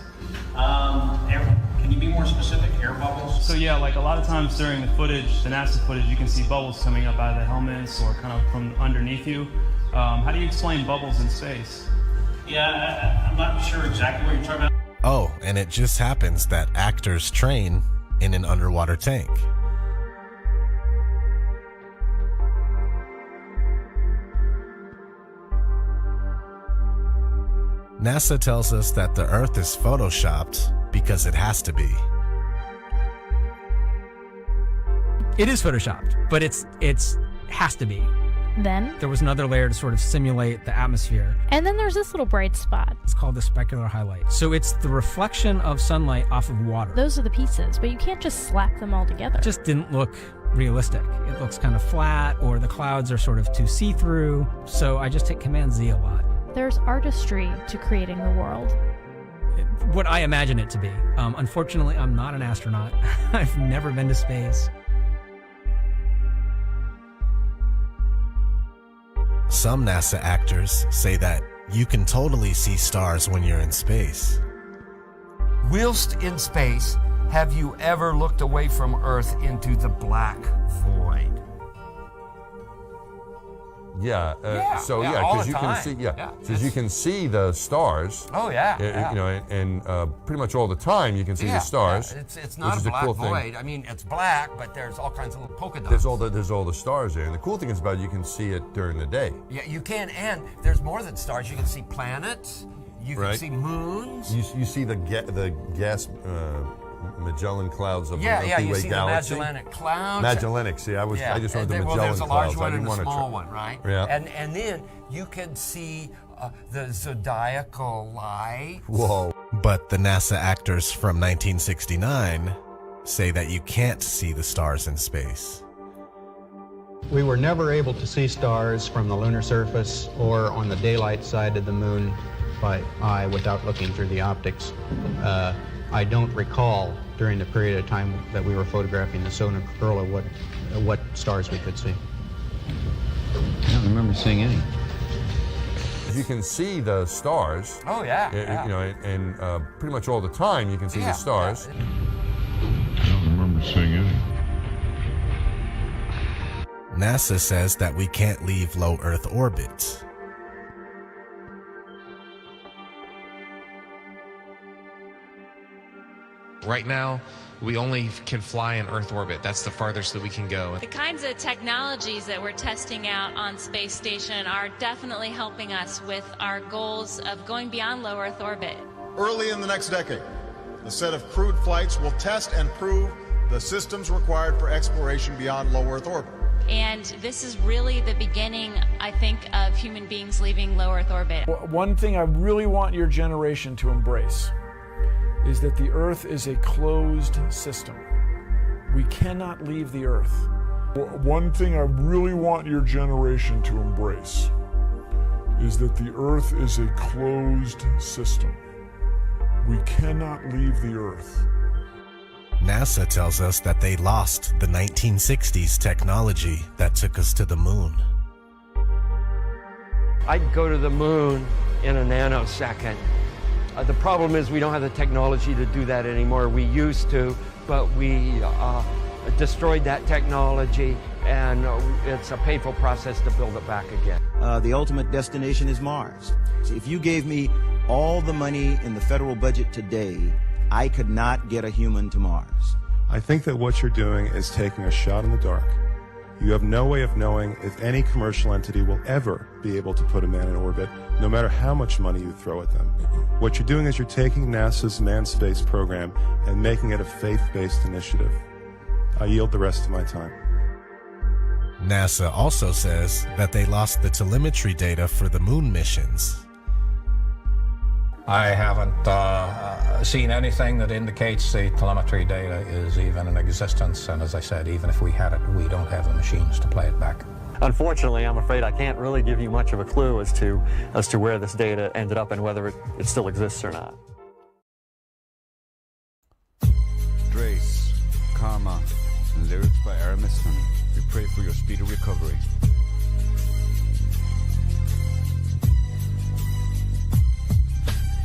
Can you be more specific? Air bubbles? So yeah, like a lot of times during the footage, the NASA footage, you can see bubbles coming up out of the helmets or kind of from underneath you. How do you explain bubbles in space? Yeah, I'm not sure exactly what you're talking about. Oh, and it just happens that actors train in an underwater tank. NASA tells us that the Earth is photoshopped because it has to be. It is photoshopped, but it's has to be. Then there was another layer to sort of simulate the atmosphere. And then there's this little bright spot. It's called the specular highlight. So it's the reflection of sunlight off of water. Those are the pieces, but you can't just slap them all together. It just didn't look realistic. It looks kind of flat, or the clouds are sort of too see-through. So I just hit Command Z a lot. There's artistry to creating the world. What I imagine it to be. Unfortunately, I'm not an astronaut. I've never been to space. Some NASA actors say that you can totally see stars when you're in space. Whilst in space, have you ever looked away from Earth into the black void? Yeah. All because the you time. can see. Because you can see the stars. Oh yeah. You know, and pretty much all the time you can see the stars. Yeah. It's not a black void. I mean, it's black, but there's all kinds of little polka dots. There's all the stars there, and the cool thing is about it, you can see it during the day. Yeah, you can, and there's more than stars. You can see planets. You can see moons. You see the gas. Magellan clouds of the Milky you Way see galaxy. the Magellanic clouds. Magellanic. See, I just wanted the Magellan well, there's a clouds. large one I didn't and a want small one, right? Yeah. And then you can see the zodiacal light. Whoa. But the NASA actors from 1969 say that you can't see the stars in space. We were never able to see stars from the lunar surface or on the daylight side of the moon by eye without looking through the optics. I don't recall during the period of time that we were photographing the solar corona what stars we could see. I don't remember seeing any. You can see the stars. Oh yeah. You know, and pretty much all the time you can see the stars. I don't remember seeing any. NASA says that we can't leave low Earth orbit. Right now, we only can fly in Earth orbit. That's the farthest that we can go. The kinds of technologies that we're testing out on Space Station are definitely helping us with our goals of going beyond low Earth orbit. Early in the next decade, a set of crewed flights will test and prove the systems required for exploration beyond low Earth orbit. And this is really the beginning, I think, of human beings leaving low Earth orbit. One thing I really want your generation to embrace is that the Earth is a closed system. We cannot leave the Earth. One thing I really want your generation to embrace is that the Earth is a closed system. We cannot leave the Earth. NASA tells us that they lost the 1960s technology that took us to the moon. I'd go to the moon in a nanosecond. The problem is we don't have the technology to do that anymore. We used to, but we destroyed that technology, and it's a painful process to build it back again. The ultimate destination is Mars. So if you gave me all the money in the federal budget today, I could not get a human to Mars. I think that what you're doing is taking a shot in the dark. You have no way of knowing if any commercial entity will ever be able to put a man in orbit, no matter how much money you throw at them. What you're doing is you're taking NASA's manned space program and making it a faith-based initiative. I yield the rest of my time. NASA also says that they lost the telemetry data for the moon missions. I haven't seen anything that indicates the telemetry data is even in existence, and as I said, even if we had it, we don't have the machines to play it back. Unfortunately, I'm afraid I can't really give you much of a clue as to where this data ended up and whether it still exists or not. Drace, Karma, and lyrics by Aramis. We pray for your speedy recovery.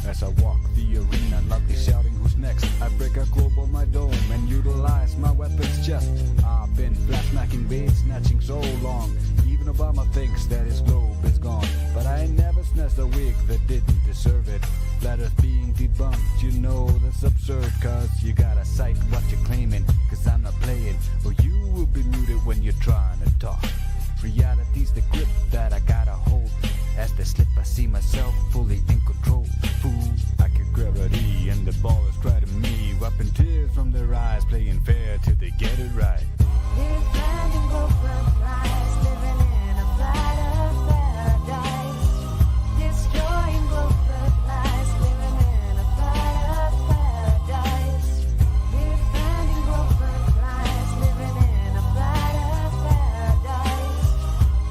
As I walk the arena, loudly shouting who's next, I break a globe on my dome and utilize my weapon's chest. I've been flat-smacking bait, snatching so long. Even Obama thinks that his globe is gone, but I ain't never snatched a wig that didn't deserve it. Flat Earth being debunked, you know that's absurd, cause you gotta cite what you're claiming, cause I'm not playing, or you will be muted when you're trying to talk. Reality's the grip that I gotta hold. As they slip, I see myself fully in control. Fool, I kick gravity and the ballers cry to me, wiping tears from their eyes, playing fair till they get it right. Defending corporate lies, living in a flat Earth paradise. Destroying corporate lies, living in a flat Earth paradise. Defending corporate lies, living in a flat Earth paradise.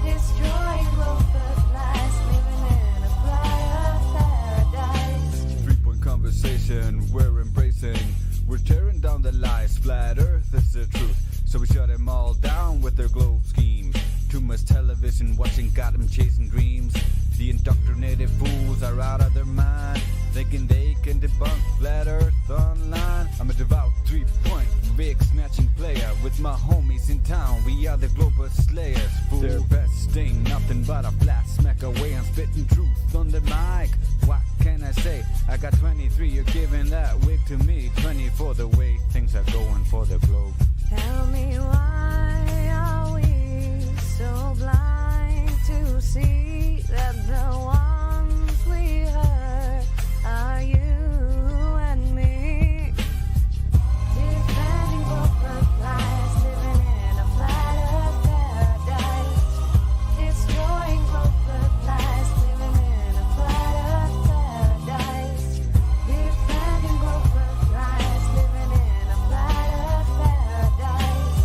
Destroying corporate lies, living in a flat Earth paradise. 3-point conversation we're embracing. We're tearing down the lies. Flat Earth is the truth. So we shut them all down with their globe scheme. Too much television watching got them chasing dreams. The indoctrinated fools are out of their mind, thinking they can debunk Flat Earth online. I'm a devout 3-point wig snatching player with my homies in town. We are the global slayers, fool. Their best ain't nothing but a flat smack away. I'm spitting truth on the mic. What can I say? I got 23, you're giving that wig to me. 20 for the way things are going for the globe. Tell me why are we so blind to see that the ones we hurt are you and me? Defending corporate lies, living in a flat Earth paradise. Destroying corporate lies, living in a flat Earth paradise. Defending corporate lies, living in a flat Earth paradise.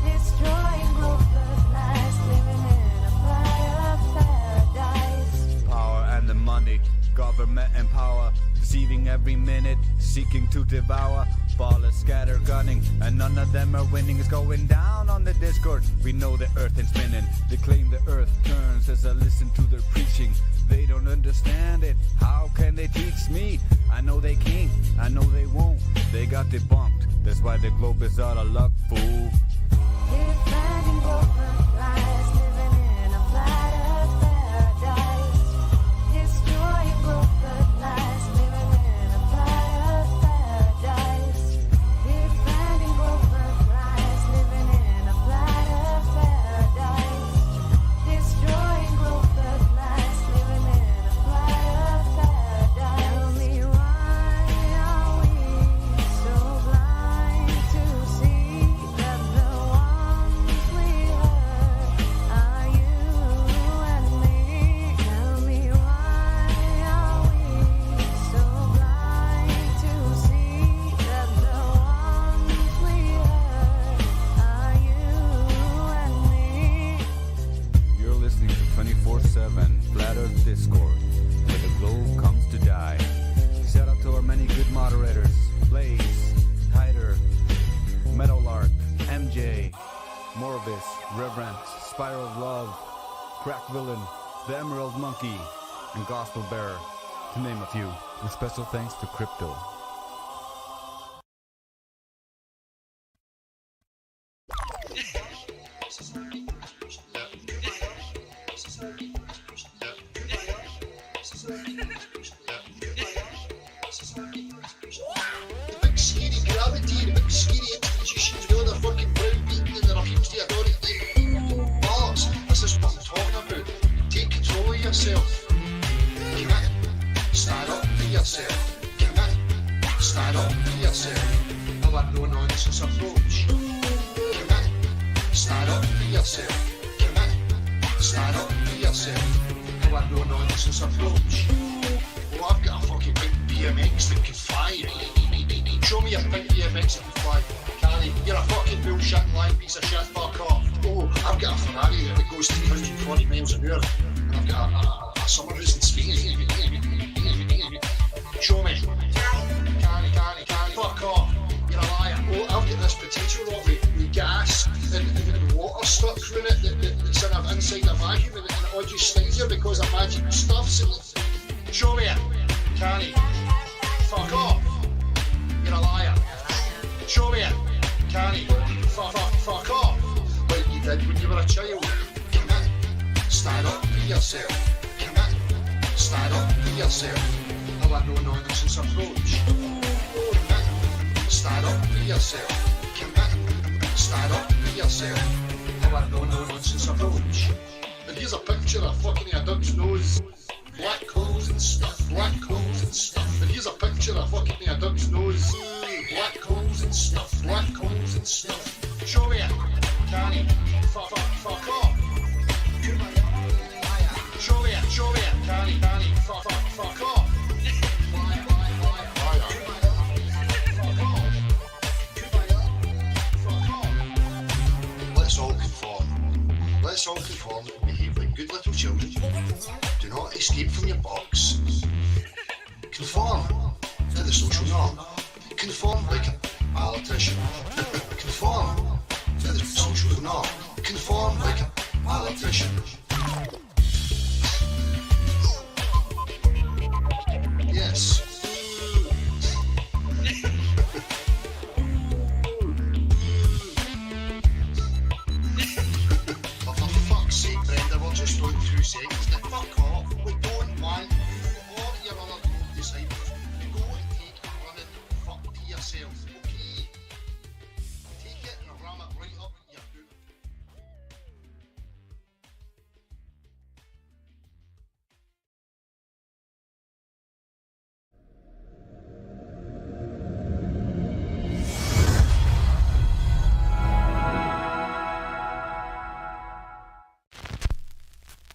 Destroying corporate lies, living in a flat Earth paradise. Power and the money, government and power, deceiving every minute, seeking to devour. Ballers scattergunning, and none of them are winning. It's going down on the Discord. We know the earth ain't spinning. They claim the earth turns as I listen to their preaching. They don't understand it. How can they teach me? I know they can't. I know they won't. They got debunked. That's why the globe is out of luck, fool. Defending corporate lies, living in a flat Earth paradise. Destroying corporate lies, living in a flat Earth paradise. Defending corporate lies, living in a flat Earth paradise. Destroying corporate lies, living in a flat Earth paradise. Tell me why are we so blind to see that the ones we hurt Orvis, Reverend, Spiral of Love, Crack Villain, The Emerald Monkey, and Gospel Bearer, to name a few, with special thanks to Crypto.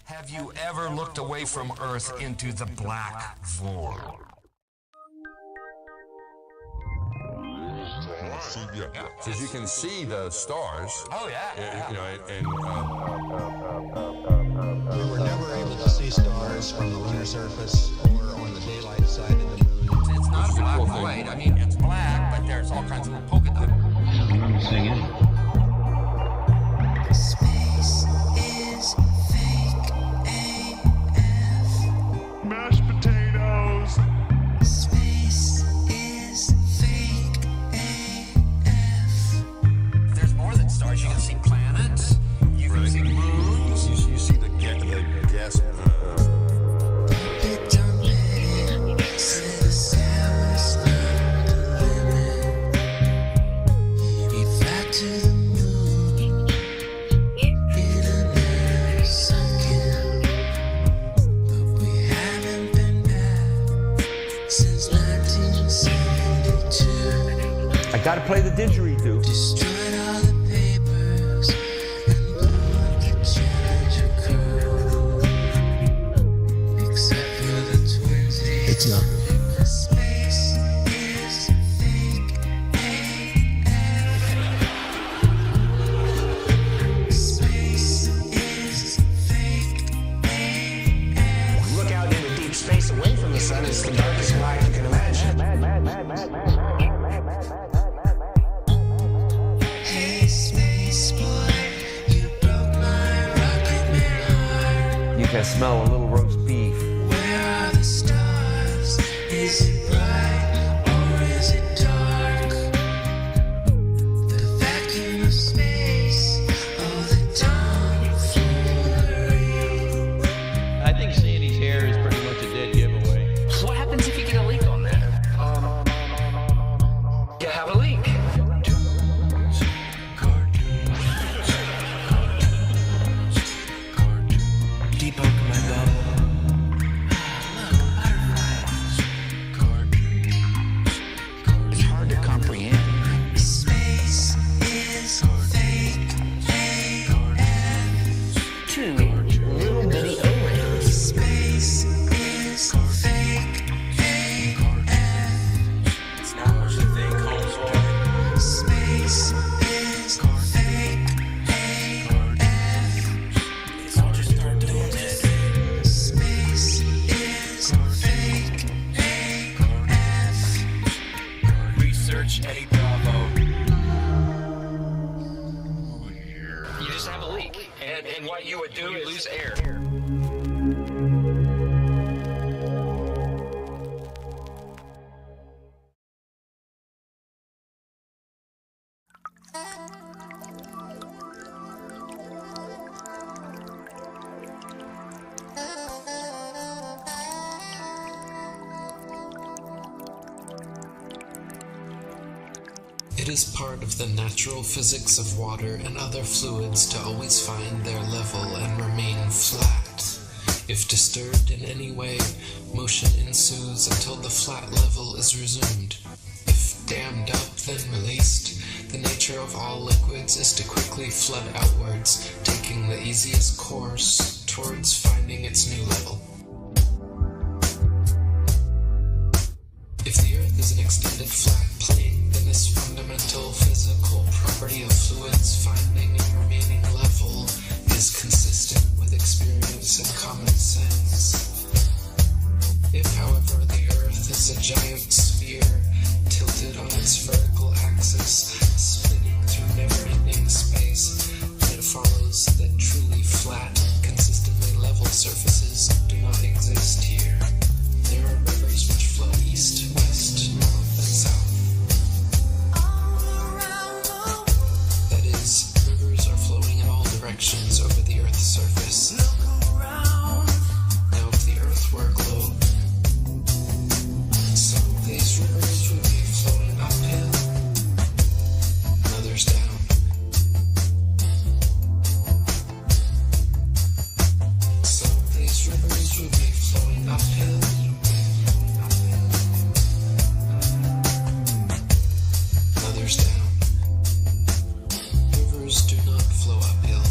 Have you ever looked away from Earth into the black void? Because you can see the stars. Oh, yeah. You know, and we were never able to see stars from the lunar surface or on the daylight side of the moon. It's not a black void. I mean, it's black, but there's all kinds of little polka dots. I don't understand anything. Space is fake AF. Mashed potatoes. Space is fake AF. There's more than stars. You can see planets. You can see moons. you see the gas. It don't matter. Say the sky's not the limit. We fly to the moon in another second, but we haven't been back since 1972. I gotta play the didgeridoo. Destroyed all the papers and blew up the Challenger crew, except for the twinsies. It's not. Space is fake AF. Space is fake AF. Look out into deep space away from the sun. It's the darkest light you can imagine. Hey, space boy, smell a little roast beef. Where are the stars? Is it bright or is it dark? The vacuum of space, oh, the tomfoolery. I think Sandy's hair is pretty much a dead giveaway. What happens if you get a leak on that? You have a leak. Debunk my bubble. It's hard to comprehend. Space is fake. Two little bitty O-rings. Space is fake. It's not what you think, homeboy. Space is fake. It's all just start doing this. Space is fake. Research Eddie Bravo. You just have a leak, and what you would do is lose air. It is part of the natural physics of water and other fluids to always find their level and remain flat. If disturbed in any way, motion ensues until the flat level is resumed. If dammed up, then released, the nature of all liquids is to quickly flood outwards, taking the easiest course towards finding its new level. If the Earth is an extended flat plane, then this fundamental physical property of fluids finding and remaining level is consistent with experience and common sense. If, however, the Earth is a giant sphere tilted on its vertical axis, spinning through never-ending space, then it follows that truly flat, consistently level surfaces do not exist here. There are rivers which flow east, west, north, and south. That is, rivers are flowing in all directions over the Earth's surface. Now, if the Earth were a globe, some of these rivers would be flowing uphill, and others down. Some of these rivers would be flowing uphill, others down. Rivers do not flow uphill.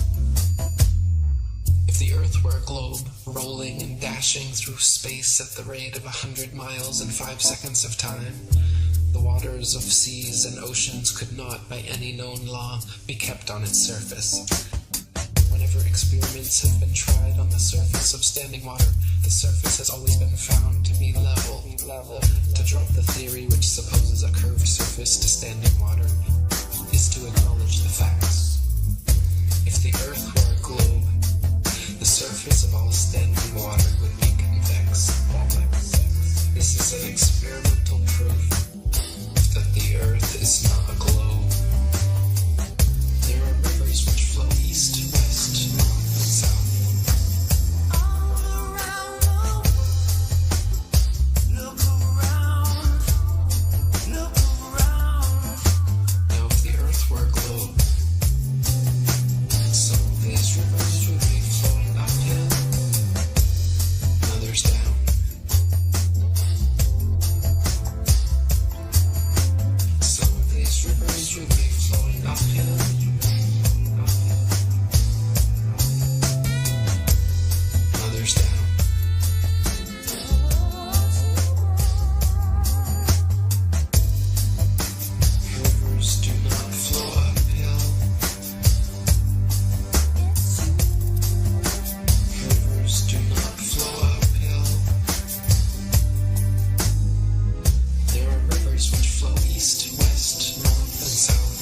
If the Earth were a globe, rolling and dashing through space at the rate of 100 miles in 5 seconds of time, the waters of seas and oceans could not, by any known law, be kept on its surface. Whenever experiments have been tried on the surface of standing water, the surface has always been found to be level. To drop the theory which supposes a curved surface to standing water is to acknowledge the facts. If the Earth were a globe, the surface of all standing water would be convex. This is an experimental proof that the Earth is not a globe. There are rivers which flow east, west, north, and south. Now, if the Earth were a globe, some of these rivers would be flowing uphill, and others down. Some of these rivers would be flowing uphill, and others down. Rivers do not flow uphill. Rivers do not flow uphill. There are rivers which flow east, west, north, and south.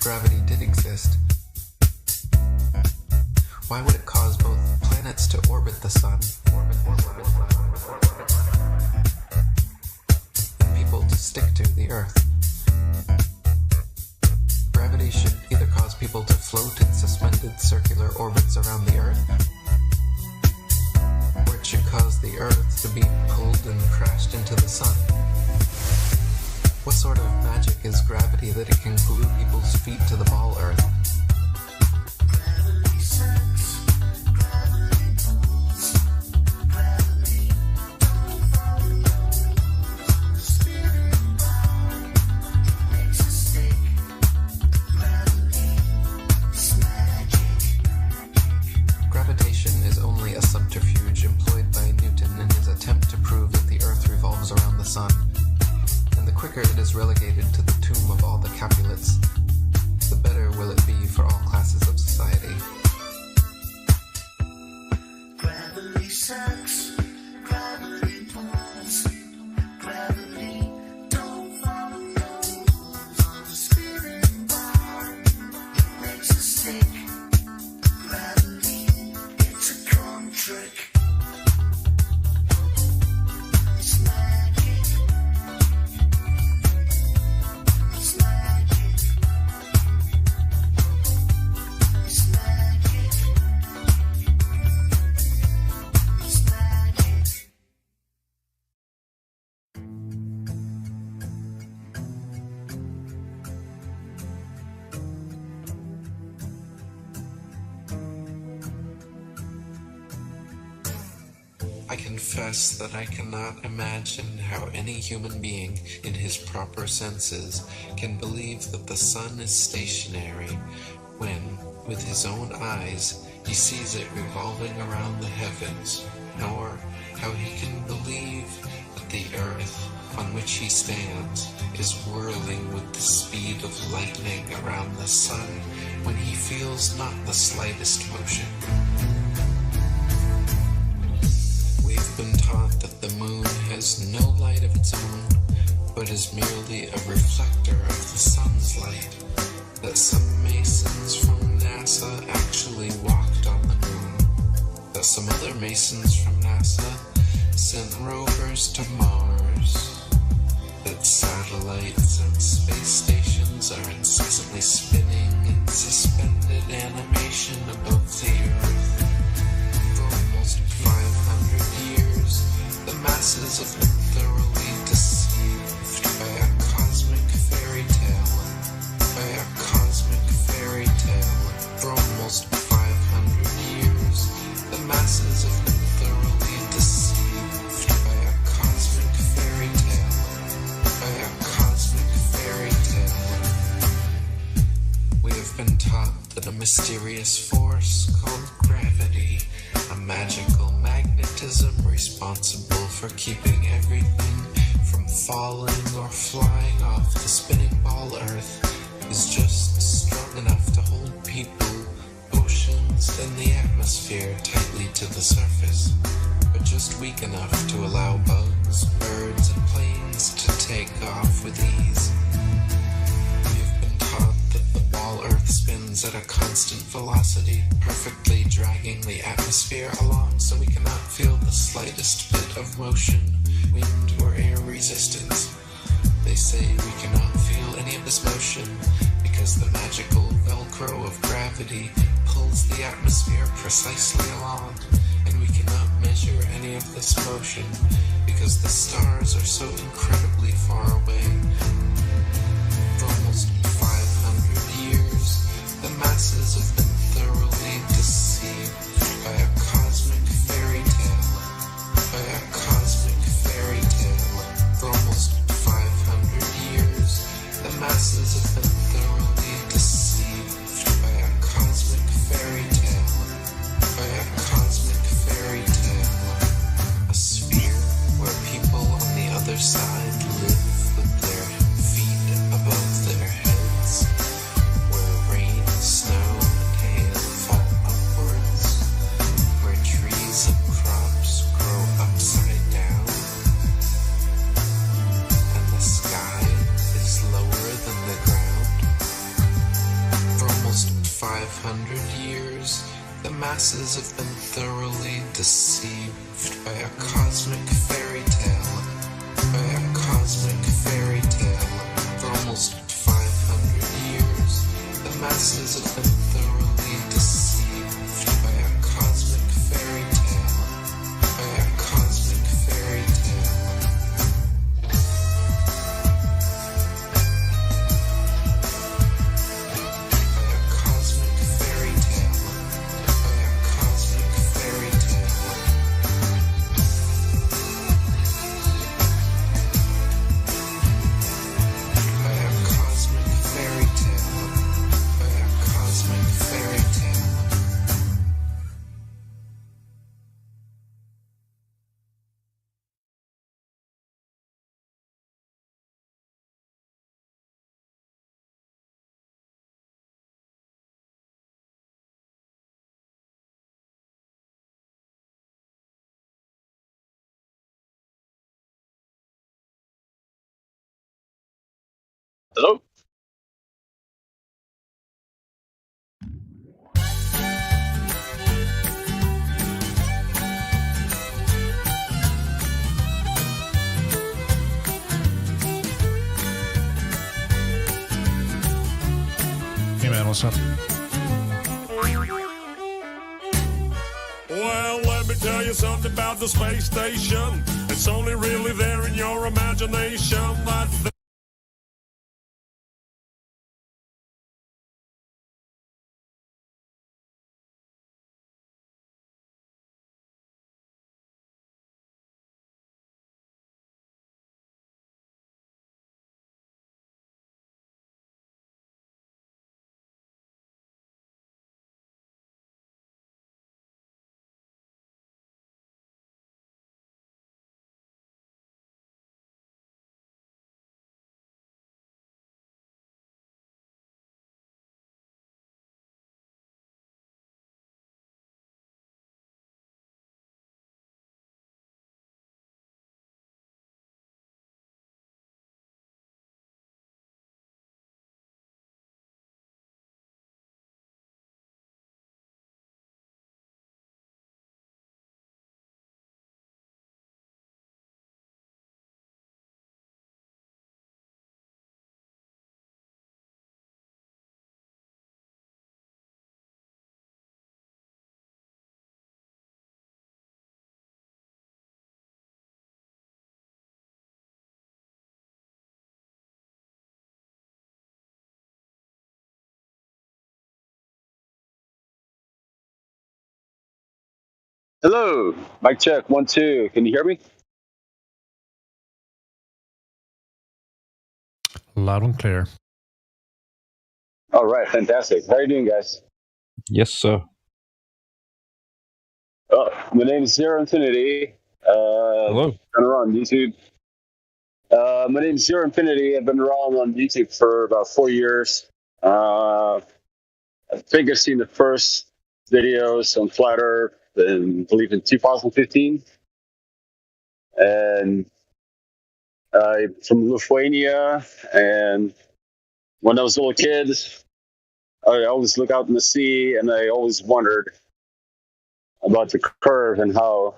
gravity did exist, why would it cause both planets to orbit the sun and people to stick to the Earth? Gravity should either cause people to float in suspended circular orbits around the Earth, or it should cause the Earth to be pulled and crashed into the sun. What sort of magic is gravity that it can glue people's feet to the ball Earth? Gravitation is only a subterfuge employed by Newton in his attempt to prove that the Earth revolves around the sun. And the quicker it is relegated to the tomb of all the Capulets, the better will it be for all classes of society. Gravity sucks, gravity pulls, gravity don't follow rules on the spinning bar, it makes us sick. Gravity, it's a con trick. It's magic. It's magic. It's magic. It's magic. I confess that I cannot imagine how any human being in his proper senses can believe that the sun is stationary when, with his own eyes, he sees it revolving around the heavens, nor how he can believe that the earth on which he stands is whirling with the speed of lightning around the sun when he feels not the slightest motion. We've been taught that the moon has no light of its own, but is merely a reflector of the sun's light, that some masons from NASA actually walked on the moon, that some other masons from NASA sent rovers to Mars, that satellites and space stations are incessantly spinning in suspended animation above the Earth. For almost 500 years, the masses have been thoroughly deceived by a cosmic fairy tale. By a cosmic fairy tale. For almost 500 years, the masses have been thoroughly deceived by a cosmic fairy tale. By a cosmic fairy tale. We have been taught that a mysterious force called gravity, a magical magnetism responsible for keeping everything from falling or flying off the spinning ball Earth, is just strong enough to hold people, oceans, and the atmosphere tightly to the surface, but just weak enough to allow bugs, birds, and planes to take off with ease. We've been taught that the ball Earth spins at a constant velocity, perfectly dragging the atmosphere along so we cannot feel the slightest bit of motion, wind, or air resistance. They say we cannot feel any of this motion because the magical Velcro of gravity pulls the atmosphere precisely along, and we cannot measure any of this motion because the stars are so incredibly far away. For almost 500 years, the masses have been thoroughly deceived by a cosmic fairy tale. By a cosmic fairy tale. For almost 500 years, the masses have been thoroughly deceived by a cosmic fairy tale. By a cosmic fairy tale. A sphere where people on the other side live 500 years, the masses have been thoroughly deceived by a cosmic fairy tale. By a cosmic fairy tale. For almost 500 years, the masses have been thoroughly deceived by a cosmic fairy tale. By a cosmic fairy tale. Hello? Hey man, what's up? Well, let me tell you something about the space station. It's only really there in your imagination. That's the Hello. Mic check. 1, 2. Can you hear me? Loud and clear. All right. Fantastic. How are you doing, guys? Yes, sir. Oh, my name is Zero Infinity. Hello. Been around YouTube. My name is Zero Infinity. I've been around on YouTube for about 4 years. I think I've seen the first videos on Flat Earth I believe in 2015. And I'm from Lithuania. And when I was a little kid, I always look out in the sea and I always wondered about the curve and how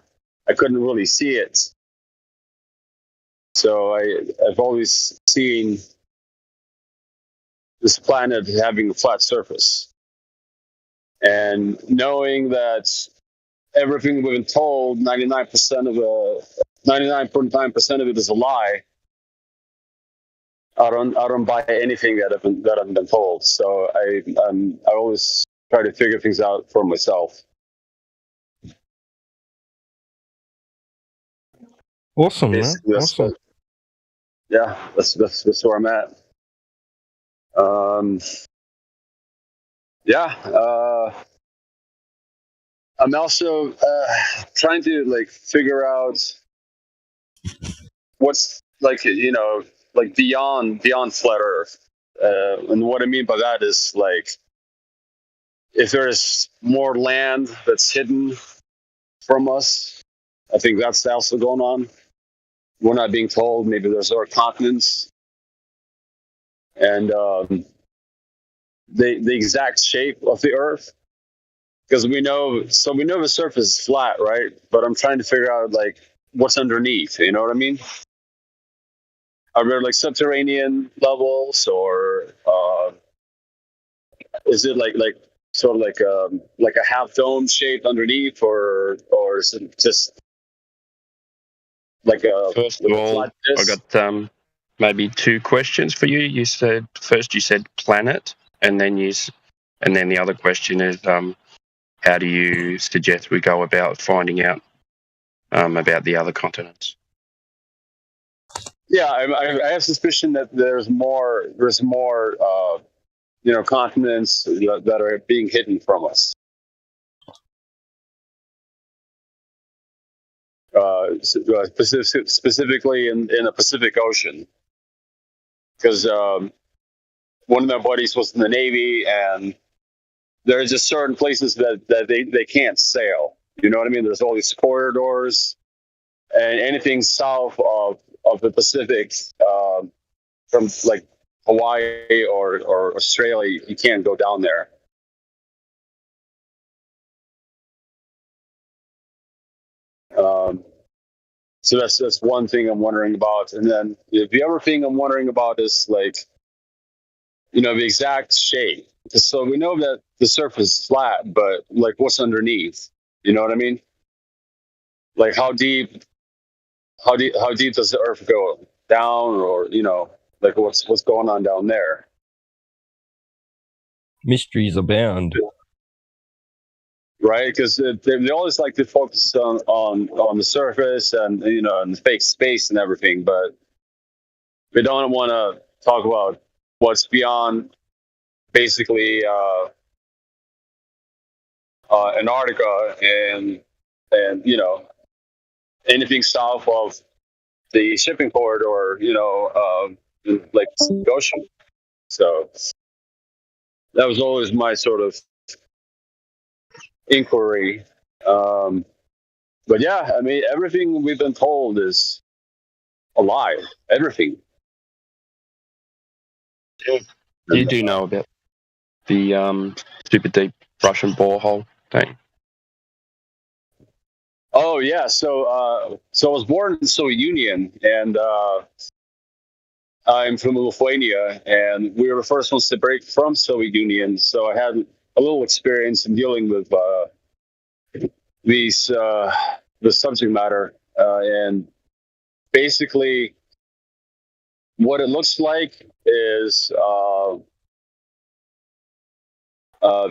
I couldn't really see it. So I've always seen this planet having a flat surface. And knowing that everything we've been told, 99.9% of it is a lie, I don't buy anything that I've been told. So I always try to figure things out for myself. Awesome, man. Awesome. Yeah, that's where I'm at. I'm also trying to figure out what's beyond flat Earth, and what I mean by that is if there is more land that's hidden from us. I think that's also going on. We're not being told. Maybe there's other continents, and the exact shape of the Earth, because we know the surface is flat, right? But I'm trying to figure out like what's underneath. You know what I mean? Are there like subterranean levels, or is it like sort of like a half dome shaped underneath, or is it just like a First of all, I got maybe two questions for you. You said planet, and then the other question is how do you suggest we go about finding out about the other continents? Yeah, I have suspicion that there's more continents that are being hidden from us. Specifically in the Pacific Ocean, because one of my buddies was in the Navy, and there's just certain places that they can't sail. You know what I mean? There's all these corridors, and anything south of the Pacific, from like Hawaii or Australia, you can't go down there. So that's one thing I'm wondering about. And then the other thing I'm wondering about is like, the exact shape. So we know that the surface is flat, but like what's underneath? You know what I mean? Like how deep does the Earth go down, or like what's going on down there? Mysteries abound. Right, because they always like to focus on the surface and and the fake space and everything, but they don't want to talk about what's beyond basically Antarctica and anything south of the shipping corridor, like the ocean. So that was always my sort of inquiry. But yeah, I mean, everything we've been told is a lie. Everything. You do know about the super deep Russian borehole thing? Oh yeah, so I was born in the Soviet Union, and I'm from Lithuania, and we were the first ones to break from Soviet Union. So I had a little experience in dealing with the subject matter, and basically what it looks like is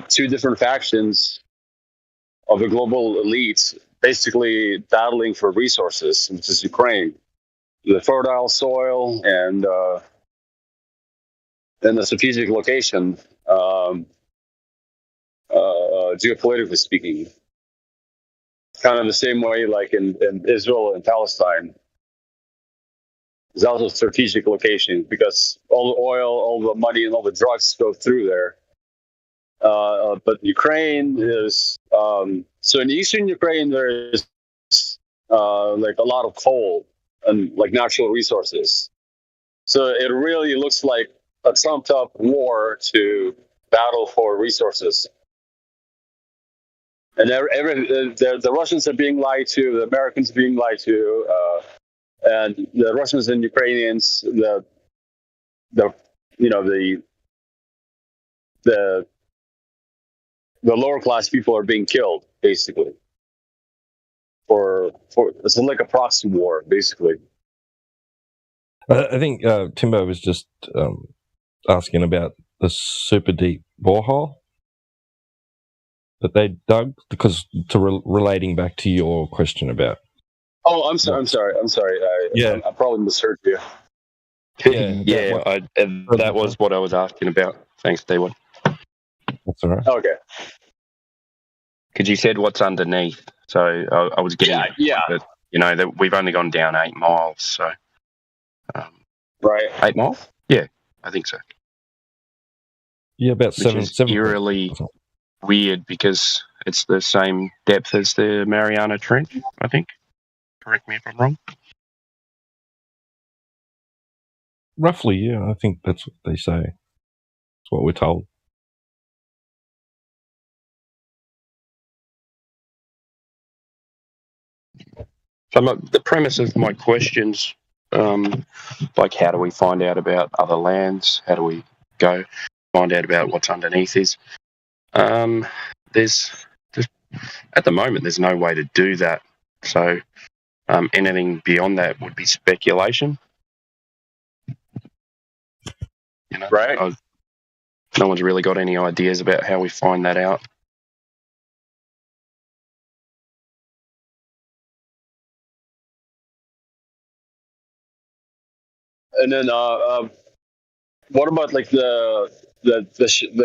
two different factions of the global elites basically battling for resources, which is Ukraine, the fertile soil and the strategic location, geopolitically speaking. Kind of the same way like in Israel and Palestine. There's also a strategic location because all the oil, all the money, and all the drugs go through there. But Ukraine is so in eastern Ukraine there is like a lot of coal and like natural resources. So it really looks like a trumped up war to battle for resources. And the Russians are being lied to, the Americans are being lied to, and the Russians and Ukrainians, the lower class people are being killed, basically. For it's like a proxy war, basically. I think Timbo was just asking about the super deep borehole that they dug, because relating back to your question about. Oh, I'm sorry. I probably misheard you. That was what I was asking about. Thanks, Stewart. That's all right. Okay. Because you said what's underneath, so I was getting that, that we've only gone down 8 miles, so right, 8 miles. Yeah, I think so. Yeah, about Which is eerily weird because it's the same depth as the Mariana Trench, I think. Correct me if I'm wrong. Roughly, yeah. I think that's what they say. That's what we're told. So the premise of my questions, like how do we find out about other lands? How do we go find out about what's underneath is? There's at the moment there's no way to do that. So anything beyond that would be speculation. Right. No one's really got any ideas about how we find that out. And then, what about like the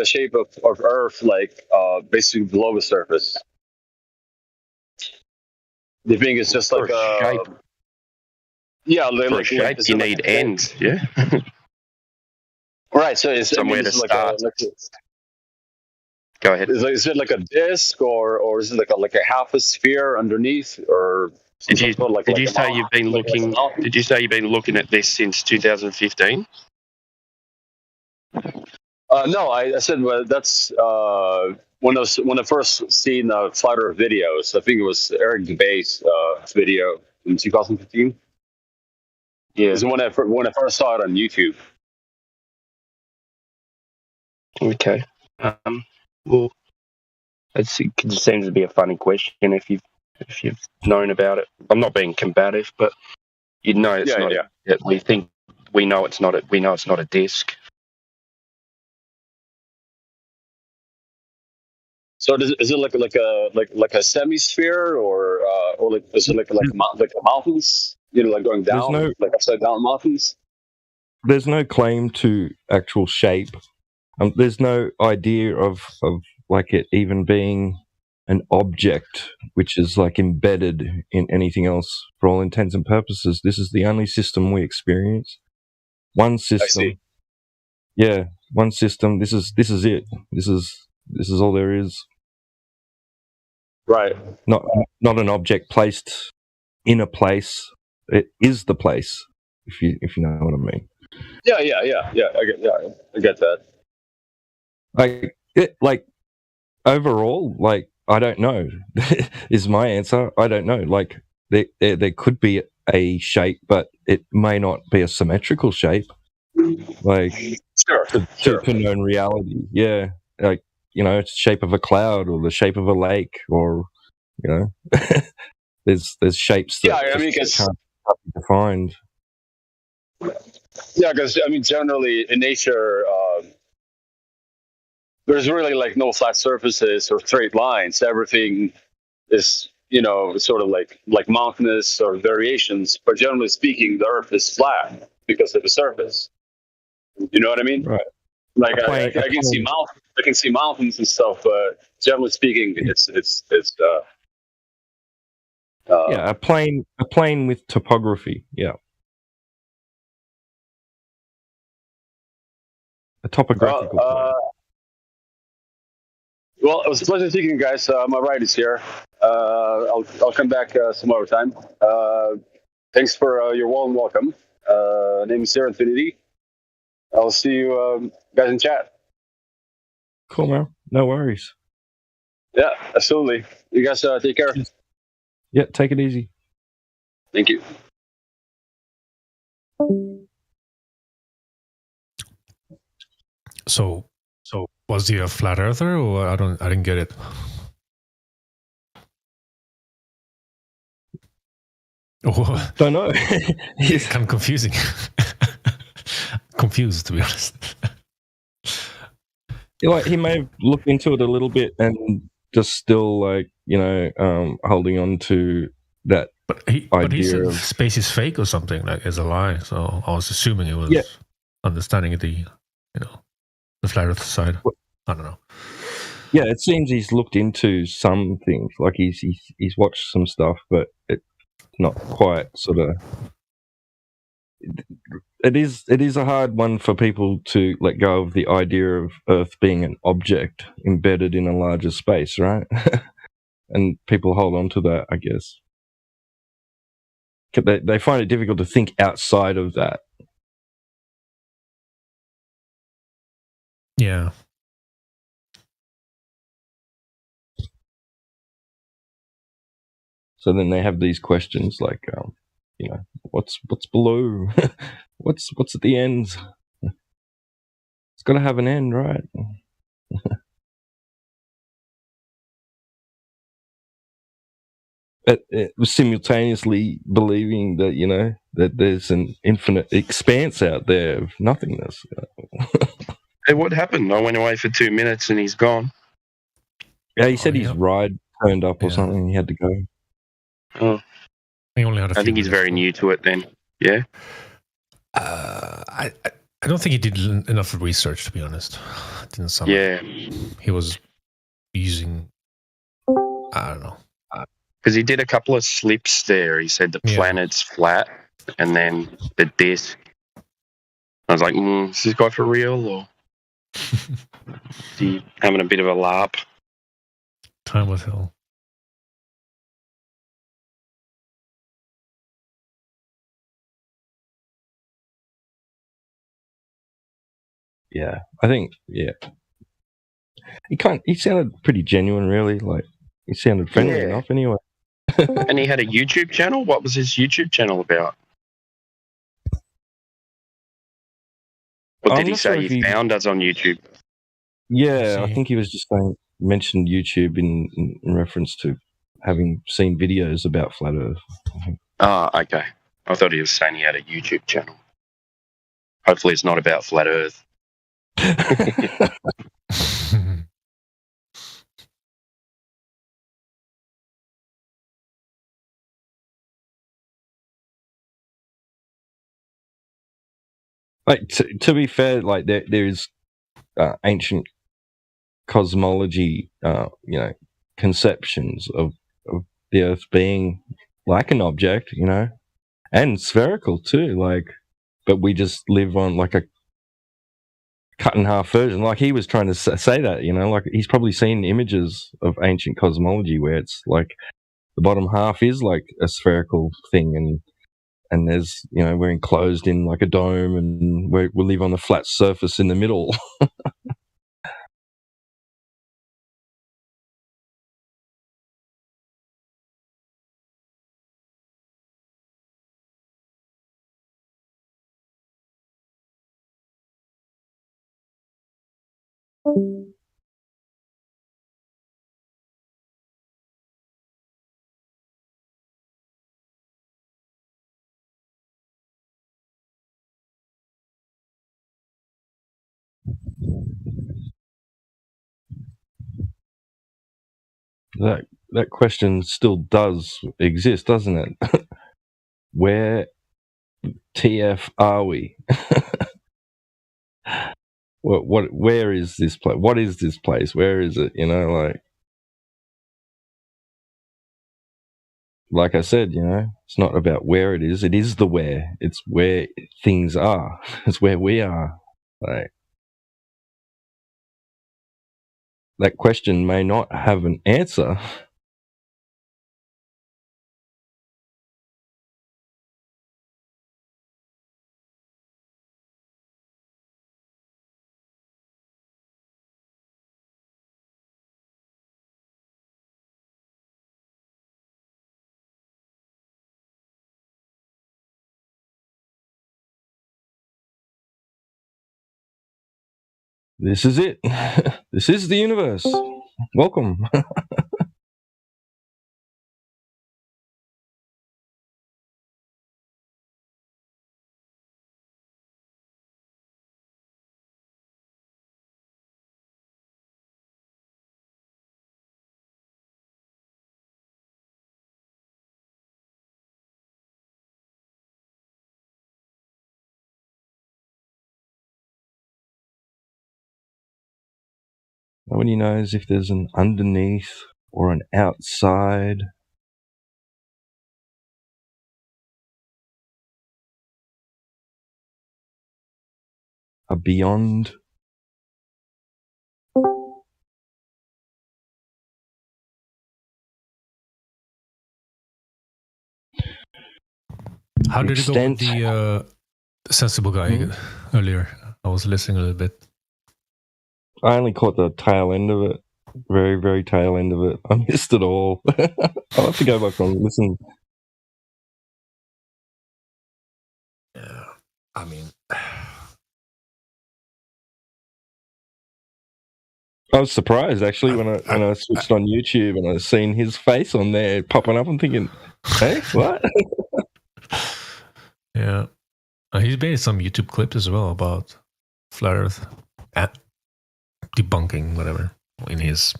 shape of Earth, like basically below the surface? Do you think it's just like a shape? Yeah, For a shape, you need ends. Yeah. Right. So is Somewhere to start. Go ahead. Is it like a disc, or is it like a half a sphere underneath, or Did you say you've been looking? Did you say you've been looking at this since 2015? No, I said that's when I first seen Flat Earth videos. I think it was Eric Dubé's video in 2015. Yeah, it's when I first saw it on YouTube. Okay. Well, it seems to be a funny question if you've known about it. I'm not being combative, but you'd know it's not. Yeah. We know it's not a disc. So is it like a semi-sphere, or like is it like the mountains? Like going down, like upside down mountains. There's no claim to actual shape. There's no idea of like it even being an object which is like embedded in anything else. For all intents and purposes, this is the only system we experience. One system. I see. Yeah, one system. This is it. This is all there is. Right. Not an object placed in a place. It is the place. If you know what I mean. Yeah. I get that. Like overall, like I don't know is my answer. I don't know. Like there could be a shape, but it may not be a symmetrical shape. Like to known reality, yeah. Like it's the shape of a cloud or the shape of a lake, or there's shapes that can't be defined. Yeah, because generally in nature, there's really like no flat surfaces or straight lines. Everything is sort of like mountainous or variations. But generally speaking, the Earth is flat because of the surface. You know what I mean? Right. Like I can see mountains and stuff, but generally speaking, it's a plane with topography. Yeah. A topographical plane. Well, it was a pleasure speaking, guys. My ride is here. I'll come back some other time. Thanks for your warm welcome. Name is Sarah Infinity. I'll see you guys in chat. Cool, man. No worries. Yeah, absolutely. You guys take care. Yeah, take it easy. Thank you. So was he a flat earther, or I didn't get it. Oh, don't know. It's kind of confusing. Confused, to be honest. Like he may have looked into it a little bit and just still holding on to that idea. But he said space is fake or something, like it's a lie. So I was assuming it was understanding the the flat Earth side. I don't know. Yeah, it seems he's looked into some things. Like he's watched some stuff, but it's not quite sort of. It is a hard one for people to let go of the idea of Earth being an object embedded in a larger space, right? And people hold on to that, I guess. They find it difficult to think outside of that. Yeah. So then they have these questions like, what's below? what's at the end? It's got to have an end, right? It was simultaneously believing that that there's an infinite expanse out there of nothingness. Hey, what happened? I went away for 2 minutes and he's gone. Yeah, he said his ride turned up or something. He had to go. Oh, He only had a I few think he's minutes. very new to it. Then, yeah. I don't think he did enough research, to be honest. It didn't sound Yeah. like he was using. I don't know. Because he did a couple of slips there. He said the planet's flat, and then the disc. I was like, is this guy for real, or is he having a bit of a larp? Time will tell. Yeah, I think He sounded pretty genuine, really. Like he sounded friendly Yeah. enough, anyway. And he had a YouTube channel. What was his YouTube channel about? Or I'm did he not sure say if he he- found us on YouTube? Yeah, I think he was just mentioned YouTube in reference to having seen videos about flat Earth. Oh, okay. I thought he was saying he had a YouTube channel. Hopefully it's not about flat Earth. Like to be fair, like there's ancient cosmology, conceptions of the Earth being like an object, and spherical too. Like, but we just live on like a cut in half version. Like he was trying to say that, like he's probably seen images of ancient cosmology where it's like the bottom half is like a spherical thing, and there's we're enclosed in like a dome, and we live on the flat surface in the middle. That question still does exist, doesn't it? Where TF are we? Where is this place? What is this place? Where is it? Like I said, it's not about where it is the where. It's where things are. It's where we are. Like, that question may not have an answer. This is it. This is the universe. Welcome. Nobody knows if there's an underneath or an outside. A beyond. How did it go with the sensible guy earlier? I was listening a little bit. I only caught the tail end of it. very, very tail end of it. I missed it all. I'll have to go back and listen. Yeah, I mean, I was surprised actually when I switched on YouTube and I seen his face on there popping up. I'm thinking, hey, what? yeah. He's made some YouTube clips as well about flat Earth debunking whatever in his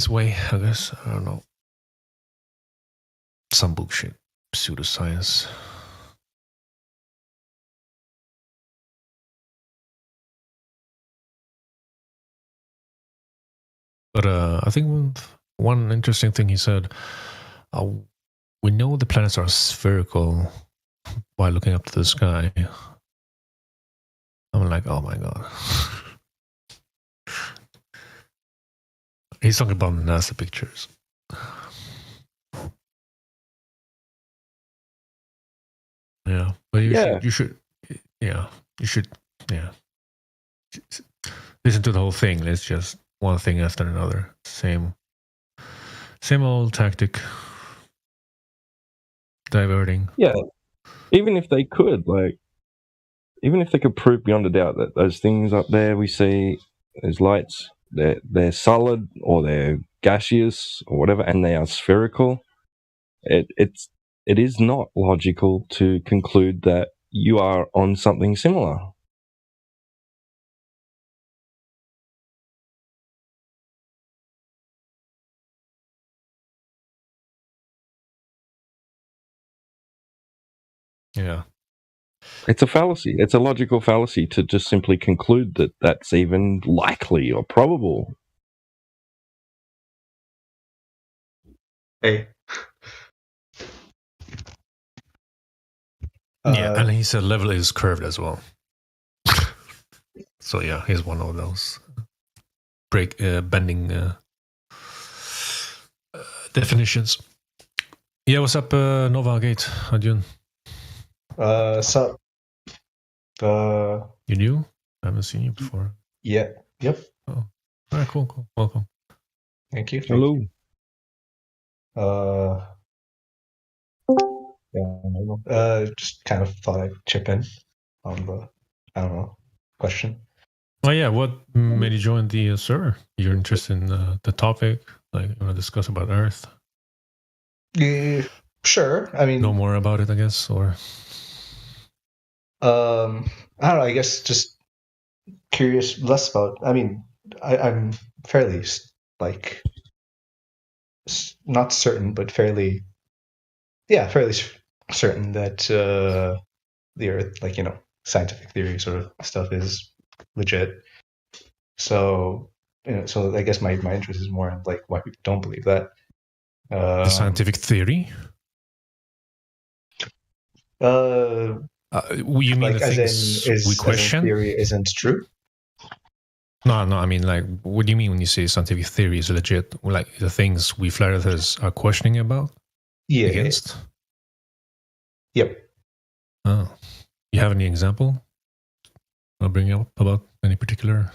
way, I guess. I don't know. Some bullshit, pseudoscience. But I think one interesting thing he said, we know the planets are spherical by looking up to the sky. I'm like, oh my god. He's talking about NASA pictures. Yeah, but you should listen to the whole thing. It's just one thing after another. Same old tactic. Diverting. Yeah. Even if they could prove beyond a doubt that those things up there we see, those lights, they're solid or they're gaseous or whatever, and they are spherical, it is not logical to conclude that you are on something similar. Yeah. It's a fallacy. It's a logical fallacy to just simply conclude that that's even likely or probable. Hey. Yeah, and he said level is curved as well. So yeah, he's one of those bending definitions. Yeah, what's up, Nova Gate? How you doing? Sup? You new? I haven't seen you before. Yeah. Yep. Oh, all right, cool. Welcome. Thank you. Hello. Just kind of thought I'd chip in on the, question. Oh yeah, what made you join the server? You're interested in the topic, like you want to discuss about Earth? Yeah, sure. I mean, know more about it, I guess, or I don't know. I guess just curious less about. I mean, I'm fairly not certain, but fairly certain that the Earth, scientific theory sort of stuff is legit. So, so I guess my interest is more in why people don't believe that. The scientific theory? You mean the things we question? Theory isn't true? No. I mean, what do you mean when you say scientific theory is legit? Like the things we flat earthers are questioning about? Yeah. Against? Yep. Oh. You have any example? I'll bring up about any particular.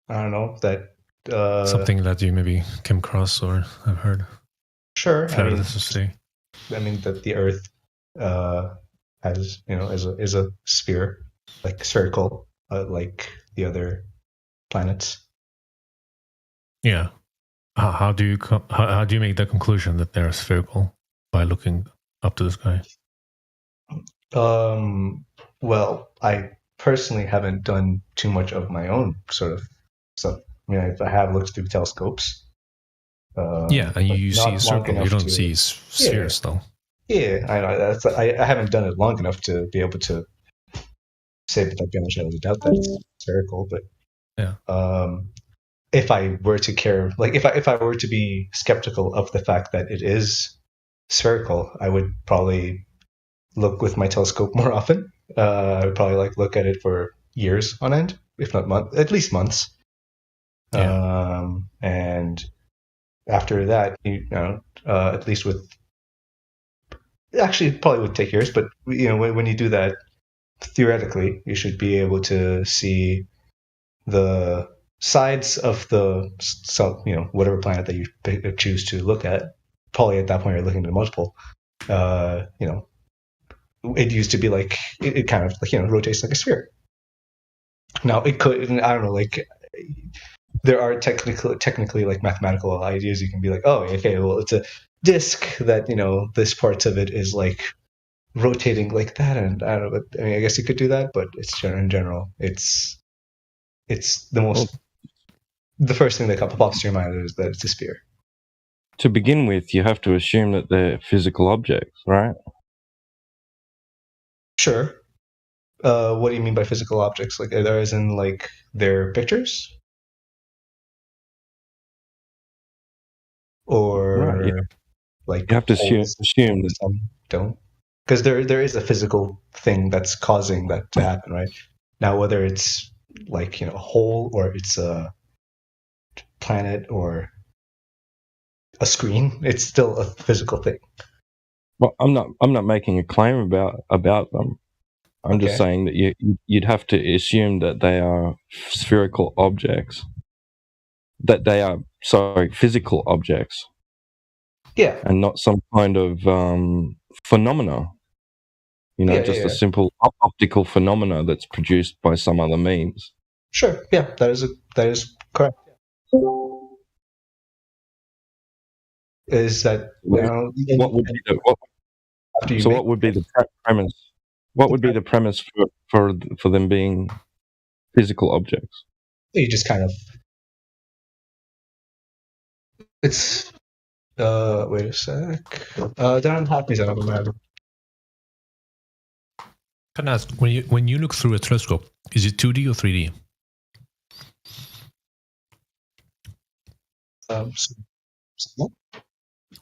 I don't know that. Something that you maybe came across or have heard. Sure. Flat earthers say. I mean that the Earth has, is a sphere, spherical, like the other planets. Yeah. How do you make the conclusion that they're spherical by looking up to the sky? Well, I personally haven't done too much of my own sort of stuff. I mean, I have looked through telescopes. Yeah, and you see a circle. You don't see spheres, though. Yeah, I know. I haven't done it long enough to be able to say without beyond a shadow of a doubt that it's spherical. But yeah, if I were to care, if I were to be skeptical of the fact that it is spherical, I would probably look with my telescope more often. I would probably look at it for years on end, if not months, at least months. Yeah. And after that, at least actually it probably would take years, but when you do that, theoretically, you should be able to see the sides of the whatever planet that you choose to look at. Probably at that point you're looking at multiple. It used to be like it kind of rotates like a sphere. Now it could, I don't know, like there are technically like mathematical ideas. You can be like, oh, okay, well it's a disk that this parts of it is like rotating like that, and I don't know. I mean, I guess you could do that, but it's in general, it's the first thing that pops to your mind is that it's a sphere. To begin with, you have to assume that they're physical objects, right? Sure. What do you mean by physical objects? Like, are there as in like their pictures, or Right, yeah. like You have to assume that. Some don't, because there is a physical thing that's causing that to happen, right? Now, whether it's like a hole, or it's a planet, or a screen, it's still a physical thing. Well, I'm not making a claim about them. I'm just saying that you'd have to assume that they are spherical objects. That they are physical objects. Yeah. And not some kind of phenomena. A simple optical phenomena that's produced by some other means. Sure. Yeah, that is correct. Is that what would be what would be the premise? What would be the premise for them being physical objects? You just kind of it's wait a sec. Don't have me on the map. Can I ask, when you look through a telescope, is it 2D or 3D?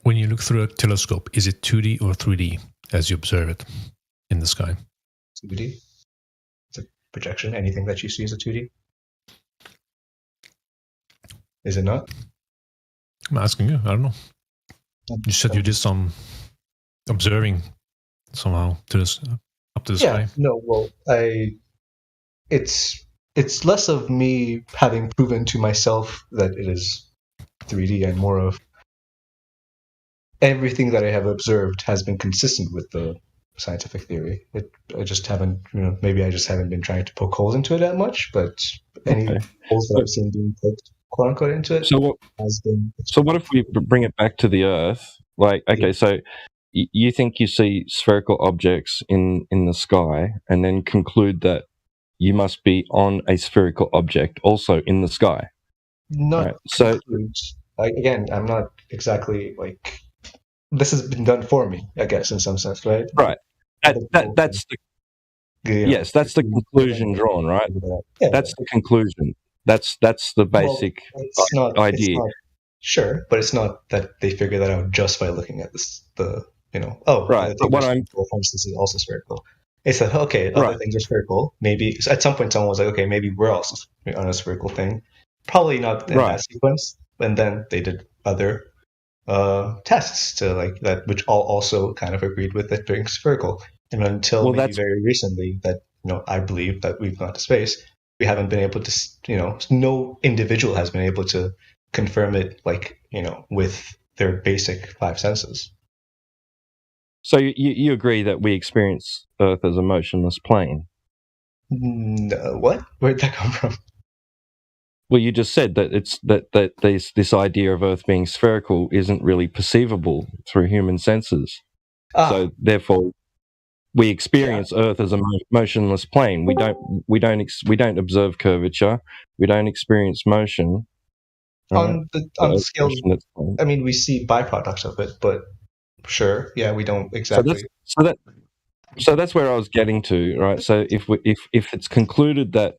When you look through a telescope, is it 2D or 3D as you observe it in the sky? 2D. It's a projection. Anything that you see is a 2D. Is it not? I'm asking you. I don't know. You said you did some observing somehow up to the sky. No, well, it's less of me having proven to myself that it is 3D and more of everything that I have observed has been consistent with the scientific theory. I just haven't, maybe I just haven't been trying to poke holes into it that much, but any holes that I've seen being poked, quote unquote, into it has been. So what if we bring it back to the Earth? Like, okay, so you think you see spherical objects in the sky, and then conclude that you must be on a spherical object also in the sky. Not right. So again, I'm not exactly like this has been done for me, I guess, in some sense, right? Right. That's the yes, that's the conclusion drawn, right? Yeah. That's the conclusion. That's the basic idea. Sure, but it's not that they figure that out just by looking at this. Right. But what I'm, for instance, is also spherical. It's like, okay, other things are spherical. Maybe at some point someone was like, okay, maybe we're also on a spherical thing. Probably not in that sequence. And then they did other tests to like that, which all also kind of agreed with it being spherical. And until maybe very recently, that I believe that we've gone to space, we haven't been able to, no individual has been able to confirm it, like with their basic five senses. So you agree that we experience Earth as a motionless plane? No, what? Where'd that come from? Well, you just said that it's that this idea of Earth being spherical isn't really perceivable through human senses. So therefore, we experience Earth as a motionless plane. We don't observe curvature. We don't experience motion. On the scale, I mean, we see byproducts of it, but sure, yeah, we don't exactly. So that's where I was getting to, right? So if it's concluded that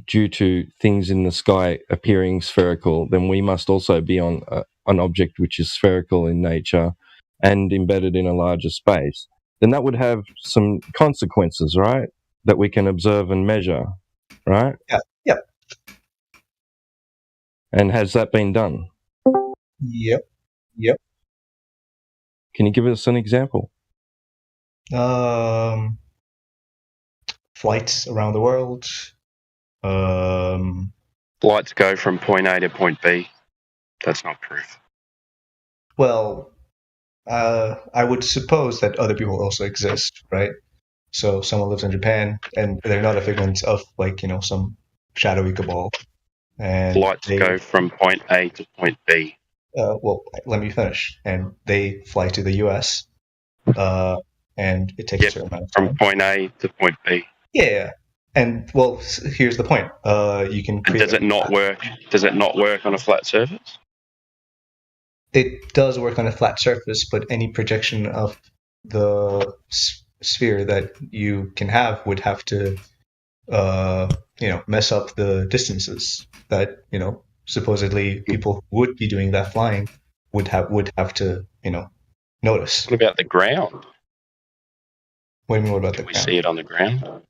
due to things in the sky appearing spherical, then we must also be on an object which is spherical in nature and embedded in a larger space, then that would have some consequences, right? That we can observe and measure, right? Yeah. Yep. And has that been done? Yep. Can you give us an example? Flights around the world, Lights go from point A to point B. That's not proof. Well, I would suppose that other people also exist, right? So someone lives in Japan, and they're not a figment of some shadowy cabal. And Lights go from point A to point B. Well, let me finish. And they fly to the U.S. And it takes a certain amount of time. From point A to point B. Yeah. And well, here's the point. You can. And does it not work? Does it not work on a flat surface? It does work on a flat surface, but any projection of the sphere that you can have would have to, mess up the distances that supposedly people who would be doing that flying would have to notice. What about the ground? What do you mean? What about the Can we ground? see it on the ground?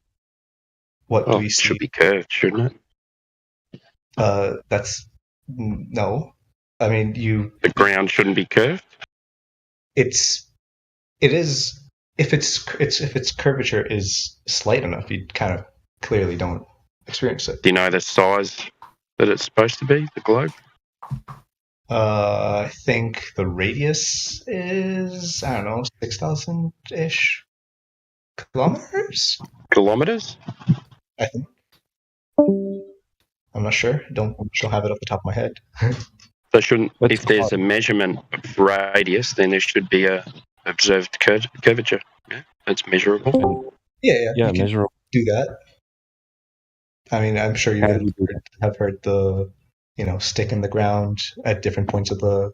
What do we It see? should be curved, shouldn't it? That's no. I mean, The ground shouldn't be curved. It is if its curvature is slight enough, you kind of clearly don't experience it. Do you know the size that it's supposed to be? The globe. I think the radius is 6,000 ish kilometers. Kilometers? I think. I'm not sure. Don't have it off the top of my head. So shouldn't, if there's a measurement of radius, then there should be a observed curvature. Yeah, that's measurable. Yeah, Yeah, you can measurable. do that. I mean, I'm sure you have heard the stick in the ground at different points of the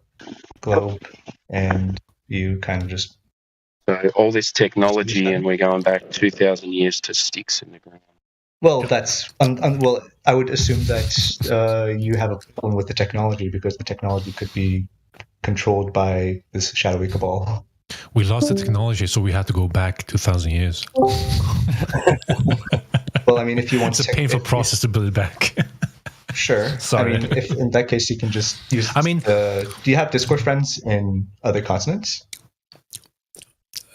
globe, and you kind of just. So all this technology, and we're going back 2,000 years to sticks in the ground. Well, that's well. I would assume that you have a problem with the technology because the technology could be controlled by this shadowy cabal. We lost the technology, so we had to go back 2,000 years. Well, I mean, if you want, it's a painful process to build it back. Sure. Sorry. I mean, if in that case you can just use. I mean, do you have Discord friends in other continents?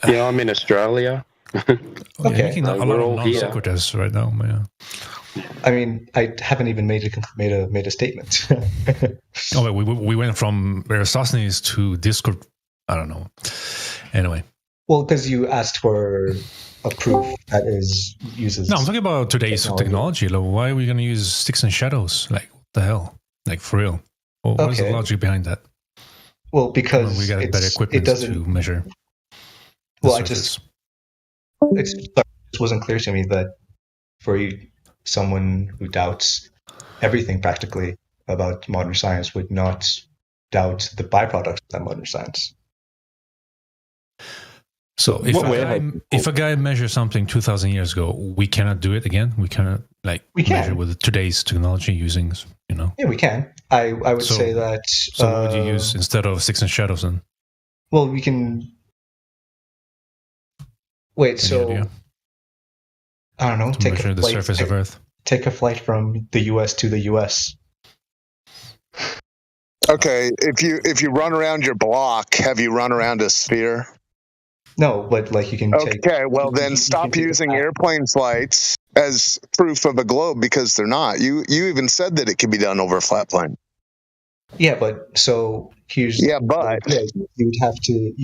Yeah, I'm in Australia. Okay. Making a lot we're of all here. non-sequiturs right now. Yeah. I mean, I haven't even made a statement. Oh, wait, we went from Eratosthenes to Discord. I don't know. Anyway. Well, because you asked for a proof that uses. No, I'm talking about today's technology. Like, why are we going to use sticks and shadows? Like, what the hell? Like, for real? Well, what is the logic behind that? Well, because we got better equipment to measure. Well, it just wasn't clear to me that for someone who doubts everything practically about modern science would not doubt the byproducts of that modern science. So if a guy measures something 2,000 years ago, we cannot do it again. We cannot measure with today's technology using, Yeah, we can. I would say that. So what would you use instead of sticks and shadows then? Well, we can. Wait, so idea? I don't know. To measure the surface of Earth. Take a flight from the U.S. to the U.S. Okay, if you run around your block, have you run around a sphere? No, but you can take. Okay, well then stop using airplane flights as proof of a globe because they're not. You even said that it can be done over a flat plane. Yeah, but so here's. Yeah, but you would have to.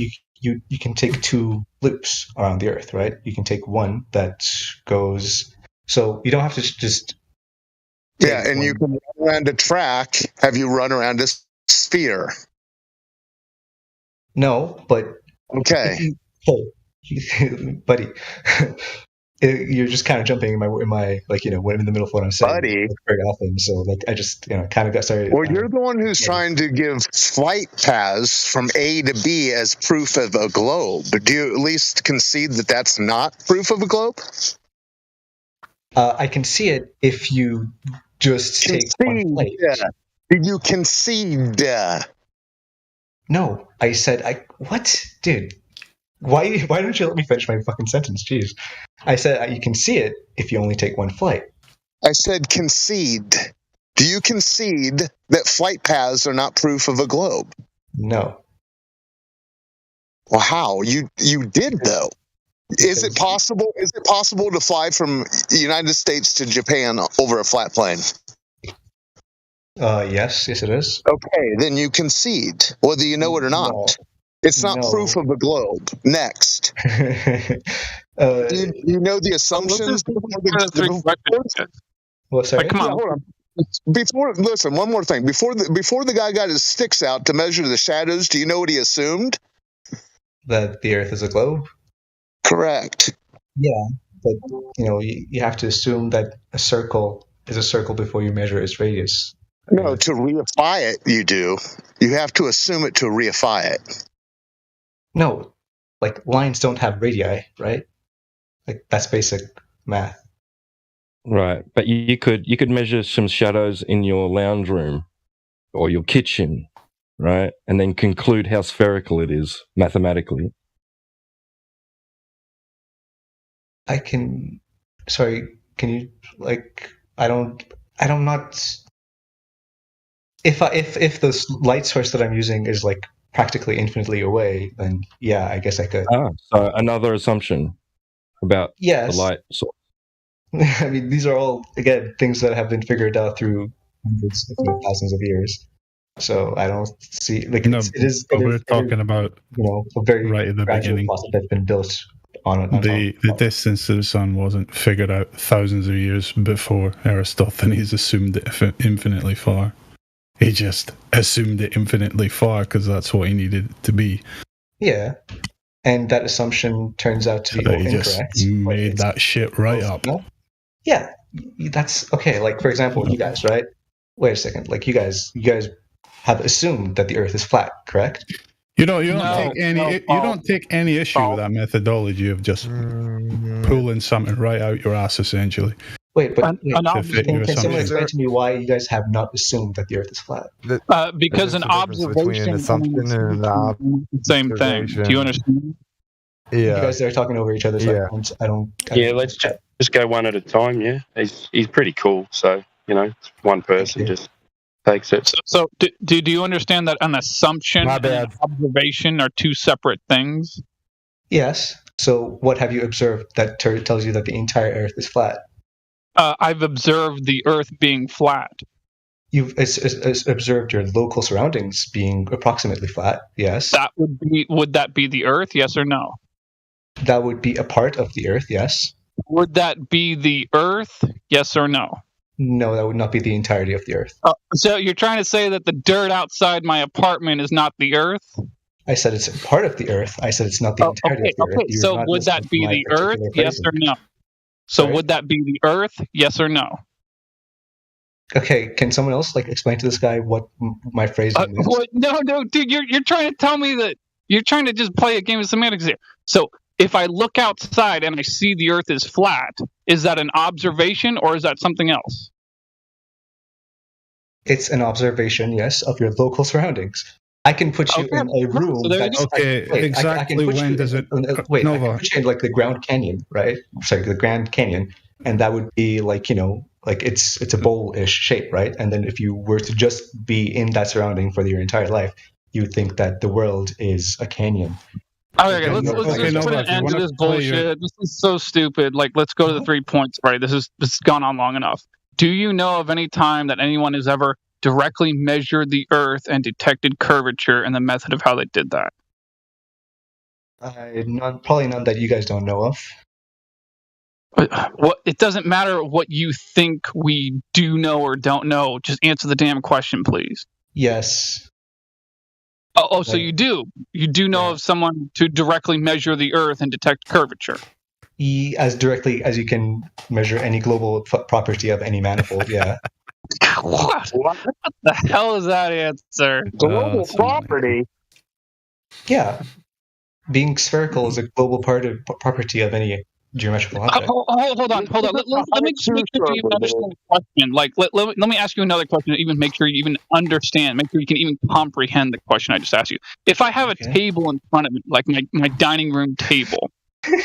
You can take two loops around the Earth, right? You can take one that goes. So you don't have to just. Yeah, and you can run around a track. Have you run around a sphere? No, but. Okay. Buddy, you're just kind of jumping in my when I'm in the middle of what I'm saying. Buddy, very often. So I just kind of got started. Well, you're the one who's trying to give flight paths from A to B as proof of a globe. Do you at least concede that that's not proof of a globe? I can see it if you just take one flight. Do you concede? No, I said what, dude? Why don't you let me finish my fucking sentence? Jeez. I said you can see it if you only take one flight. I said concede. Do you concede that flight paths are not proof of a globe? No. Well, how? You did, though. Is it possible? Is it possible to fly from the United States to Japan over a flat plane? Yes, it is. Okay, then you concede, whether you know it or not. No. It's not No. proof of a globe. Next. You know the assumptions. Well, sorry. Yeah, hold on. Listen, one more thing. Before the guy got his sticks out to measure the shadows, do you know what he assumed? That the Earth is a globe? Correct. Yeah, but you have to assume that a circle is a circle before you measure its radius. No, to reify it, you do. You have to assume it to reify it. No, like lines don't have radii, right? Like that's basic math. Right, but you could measure some shadows in your lounge room or your kitchen, right, and then conclude how spherical it is mathematically. Sorry, can you I'm not. If the light source that I'm using is like practically infinitely away, then yeah, I guess I could. So another assumption about Yes. the light source. I mean, these are all, again, things that have been figured out through hundreds, if not thousands of years. So I don't see, like, we're talking about a very right at the gradual beginning. process that's been built on The distance to the sun wasn't figured out thousands of years before Aristophanes assumed it infinitely far. He just assumed it infinitely far because that's what he needed it to be. Yeah, and that assumption turns out to be So he incorrect. just made that shit right up. Yeah, that's okay. Like, for example, you guys, right? Wait a second. Like, you guys have assumed that the Earth is flat, correct? You don't take any issue with that methodology of just pulling something right out your ass, essentially. Wait, but to fit your can someone assumption. explain to me why you guys have not assumed that the Earth is flat? Because an observation assumption and same thing. Do you understand? You guys are talking over each other. So I don't. Yeah, let's just go one at a time. Yeah, he's pretty cool. So one person just takes it. So do you understand that an assumption and an observation are two separate things? Yes. So what have you observed that tells you that the entire Earth is flat? I've observed the Earth being flat. You've observed your local surroundings being approximately flat. Yes. Would that be the Earth? Yes or no? That would be a part of the Earth. Yes. Would that be the Earth? Yes or no? No, that would not be the entirety of the Earth. So you're trying to say that the dirt outside my apartment is not the Earth? I said it's a part of the Earth. I said it's not the entirety of the Earth. Okay, so would that be the Earth? Yes or no? So would that be the Earth? Yes or no? Okay, can someone else explain to this guy what my phrasing is? No, dude, you're trying to tell me that you're trying to just play a game of semantics here. So if I look outside and I see the Earth is flat, is that an observation or is that something else? It's an observation, yes, of your local surroundings. I can put you in a room. Exactly when does it? Wait, I can put you in the Grand Canyon, right? Sorry, the Grand Canyon, and that would be it's a bowl-ish shape, right? And then if you were to just be in that surrounding for your entire life, you would think that the world is a canyon. Okay, let's put an end to this bullshit. This is so stupid. Let's go to the 3 points, right? This has gone on long enough. Do you know of any time that anyone has ever directly measured the Earth and detected curvature and the method of how they did that? Probably none that you guys don't know of. It doesn't matter what you think we do know or don't know. Just answer the damn question, please. Yes. So you do. You do know of someone to directly measure the Earth and detect curvature. As directly as you can measure any global property of any manifold, yeah. What the hell is that answer? Global property? Yeah. Being spherical is a global property of any geometrical object. Hold on. Let me make sure you understand the question. Let me ask you another question to even make sure you even understand, make sure you can even comprehend the question I just asked you. If I have a table in front of me, like my dining room table,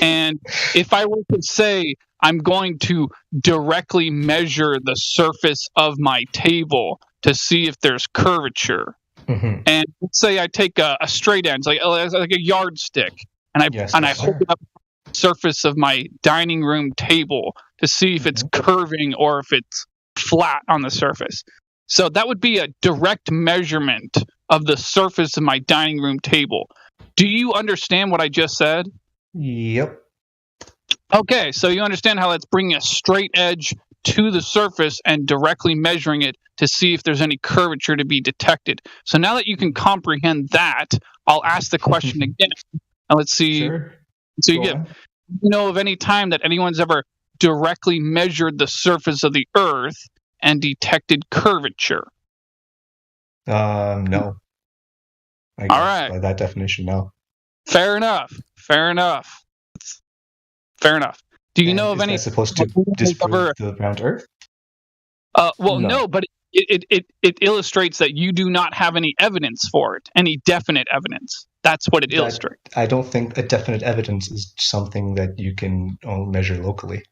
and if I were to say I'm going to directly measure the surface of my table to see if there's curvature, and let's say I take a straight edge, like a yardstick, and I hold it up surface of my dining room table to see if it's curving or if it's flat on the surface. So that would be a direct measurement of the surface of my dining room table. Do you understand what I just said? Yep. Okay, so you understand how that's bringing a straight edge to the surface and directly measuring it to see if there's any curvature to be detected. So now that you can comprehend that, I'll ask the question again. And let's see. Sure. So you know of any time that anyone's ever directly measured the surface of the Earth and detected curvature? No. I guess All right. by that definition, no. Fair enough. Fair enough. Fair enough. Do you know of any? Is that supposed to disprove the round Earth? Well, no, but it illustrates that you do not have any evidence for it, any definite evidence. That's what it illustrates. I don't think a definite evidence is something that you can only measure locally.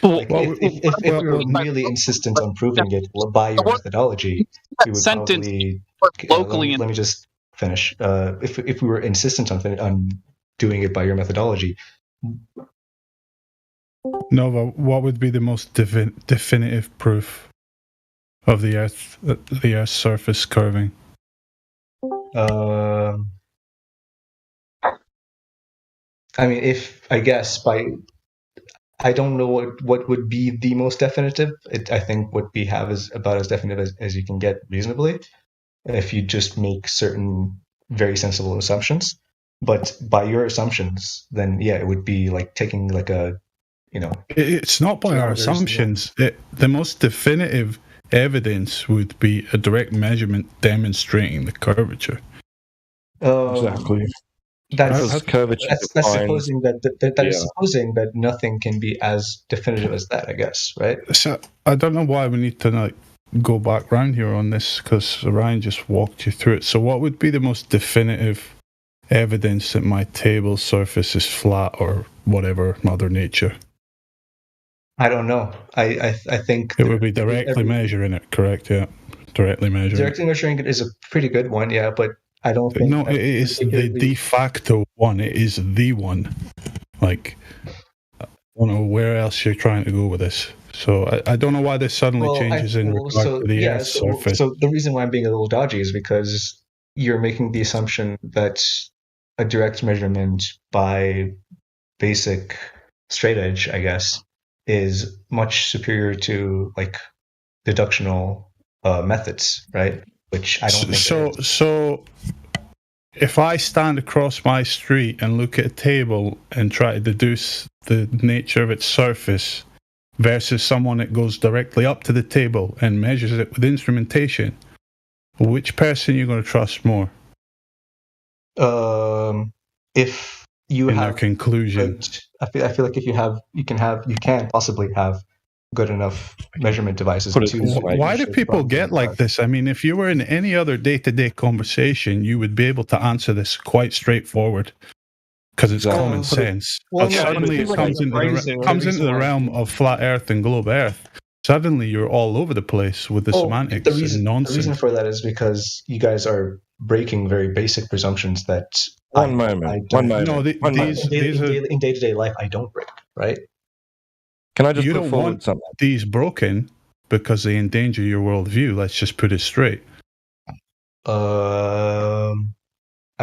Like if we were really insistent on proving it by your methodology, we would probably locally. Let me just finish. If we were insistent on doing it by your methodology. Nova, what would be the most definitive proof of the Earth's surface curving? I mean, I don't know what would be the most definitive. I think what we have is about as definitive as you can get reasonably, if you just make certain very sensible assumptions. But by your assumptions, then yeah, it would be like taking like a, It's not by our assumptions. The most definitive evidence would be a direct measurement demonstrating the curvature. Exactly. That's curvature. That's supposing that is supposing that nothing can be as definitive as that, I guess, right? So I don't know why we need to go back round here on this, because Ryan just walked you through it. So what would be the most definitive evidence that my table surface is flat or whatever, Mother Nature? I don't know. I think it would be directly measuring it, correct? Yeah, directly measuring. Directly measuring it is a pretty good one, yeah, but I don't think. No, it is the de facto one. It is the one. Like, I don't know where else you're trying to go with this. So I don't know why this suddenly changes in regard to the Earth's surface. So the reason why I'm being a little dodgy is because you're making the assumption that a direct measurement by basic straight edge, I guess, is much superior to like deductional methods, right? Which I don't think. So if I stand across my street and look at a table and try to deduce the nature of its surface versus someone that goes directly up to the table and measures it with instrumentation, which person are you going to trust more? If you have their conclusion, I feel like if you can possibly have good enough measurement devices. Why do people get like this? I mean, if you were in any other day-to-day conversation, you would be able to answer this quite straightforward because it's common sense. But suddenly it comes into the realm of flat Earth and globe Earth. Suddenly you're all over the place with the semantics and nonsense. The reason for that is because you guys are breaking very basic presumptions that One moment. No, in day-to-day life, I don't break, right? Can I just you put don't forward want something? These broken because they endanger your worldview. Let's just put it straight. I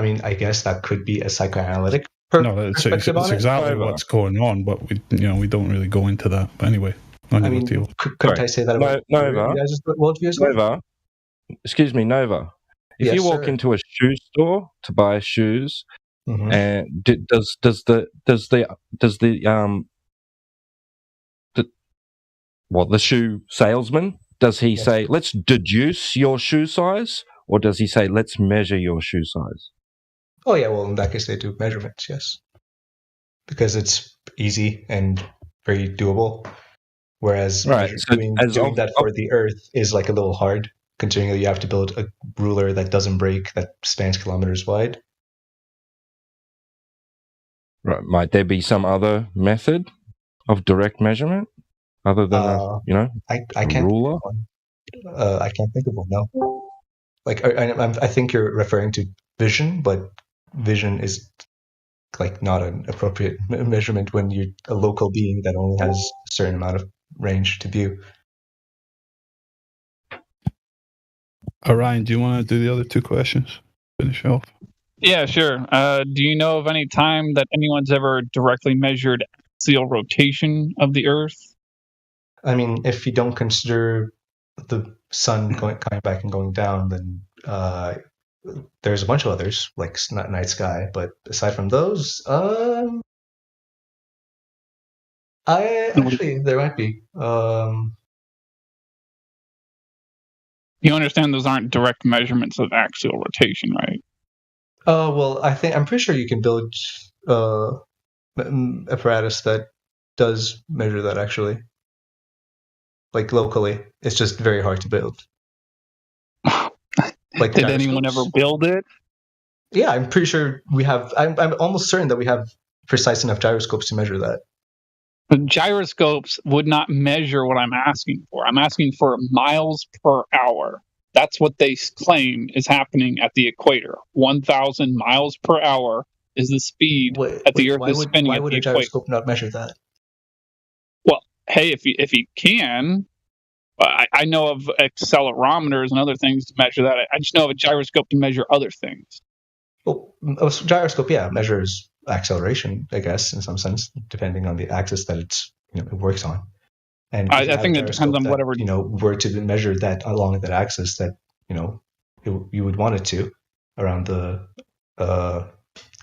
mean, I guess that could be a psychoanalytic it's exactly what's going on, but we don't really go into that. But anyway, couldn't I say that about Nova? Nova, excuse me, Nova. If you walk into a shoe store to buy shoes, and does the shoe salesman, does he say, let's deduce your shoe size, or does he say, let's measure your shoe size? Oh yeah, well in that case they do measurements, yes, because it's easy and very doable. Whereas doing that for the Earth is like a little hard, considering that you have to build a ruler that doesn't break, that spans kilometers wide. Right. Might there be some other method of direct measurement other than I can't ruler? I can't think of one. No. Like I think you're referring to vision, but vision is like not an appropriate measurement when you're a local being that only has a certain amount of range to view. Orion, do you want to do the other two questions? Finish off. Yeah, sure. Do you know of any time that anyone's ever directly measured axial rotation of the Earth? I mean, if you don't consider the sun coming back and going down, then there's a bunch of others, like night sky. But aside from those, there might be. You understand those aren't direct measurements of axial rotation, right? Well, I'm pretty sure you can build apparatus that does measure that actually, like locally. It's just very hard to build. Like, did anyone ever build it? Yeah, I'm pretty sure we have. I'm almost certain that we have precise enough gyroscopes to measure that. But gyroscopes would not measure what I'm asking for. I'm asking for miles per hour. That's what they claim is happening at the equator. 1,000 miles per hour is the speed that the Earth is spinning why at would the a equator. gyroscope not measure that? Well, hey, if you can, I know of accelerometers and other things to measure that. I just know of a gyroscope to measure other things. Well, a gyroscope, yeah, measures acceleration, I guess, in some sense, depending on the axis that it works on. And I think it depends on whatever were to measure that along that axis that you would want it to around the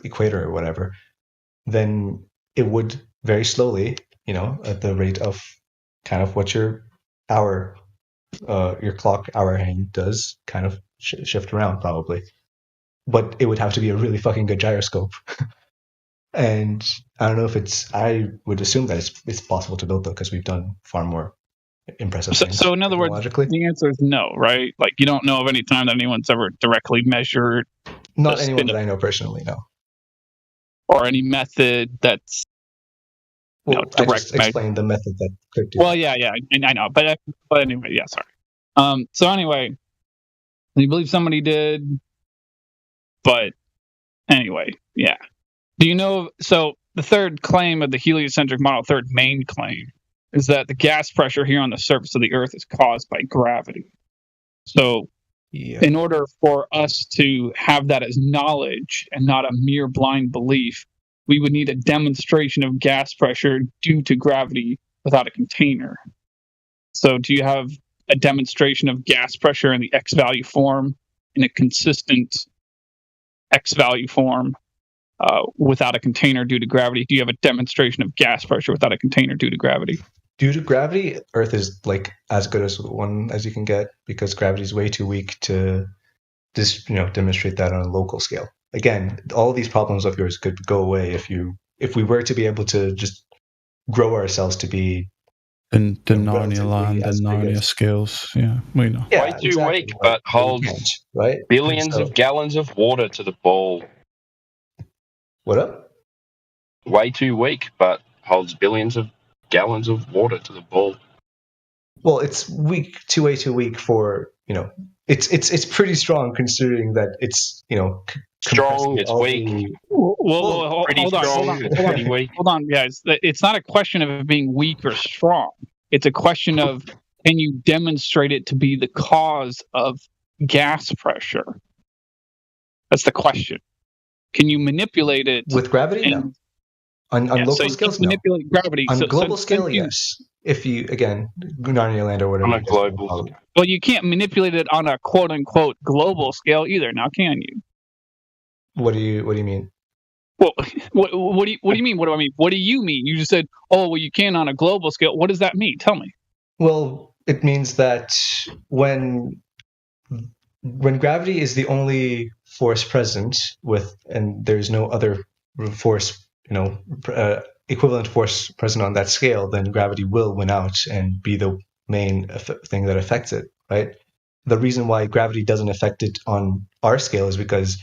equator or whatever, then it would very slowly, at the rate of kind of what your clock hour hand does, kind of shift around probably. But it would have to be a really fucking good gyroscope. And I don't know if I would assume that it's possible to build though, because we've done far more impressive things. So in other words, the answer is no, right? Like you don't know of any time that anyone's ever directly measured. Not anyone that I know personally, no. Or any method that's direct. I just explained the method that could do. Well, yeah, I know, but anyway, yeah, sorry. So anyway, you believe somebody did, but anyway, yeah. Do you know? So the third claim of the heliocentric model, third main claim, is that the gas pressure here on the surface of the Earth is caused by gravity. So, in order for us to have that as knowledge and not a mere blind belief, we would need a demonstration of gas pressure due to gravity without a container. So, do you have a demonstration of gas pressure in the X value form, in a consistent X value form? Without a container due to gravity? Do you have a demonstration of gas pressure without a container due to gravity? Due to gravity, Earth is like as good as one as you can get, because gravity is way too weak to just demonstrate that on a local scale. Again, all these problems of yours could go away if we were to be able to just grow ourselves to be in the Narnia land and Narnia scales. Yeah, we know. Yeah, way too weak, but holds billions of gallons of water to the ball. What up? Way too weak, but holds billions of gallons of water to the ball. Well, it's weak, way too weak for It's pretty strong considering that it's strong. It's weak. Well, pretty hold strong. on. It's pretty weak. Hold on, guys. It's not a question of it being weak or strong. It's a question of can you demonstrate it to be the cause of gas pressure? That's the question. Can you manipulate it with gravity? No. On local scales, no. Manipulate gravity. On global scale, yes. If you Narnia land or whatever. On a global. Well, you can't manipulate it on a quote unquote global scale either. Now, can you? What do you mean? Well, what do you mean? What do I mean? What do you mean? You just said, "Oh, well, you can on a global scale." What does that mean? Tell me. Well, it means that when gravity is the only force present and there's no other force, equivalent force present on that scale, then gravity will win out and be the main thing that affects it, right? The reason why gravity doesn't affect it on our scale is because,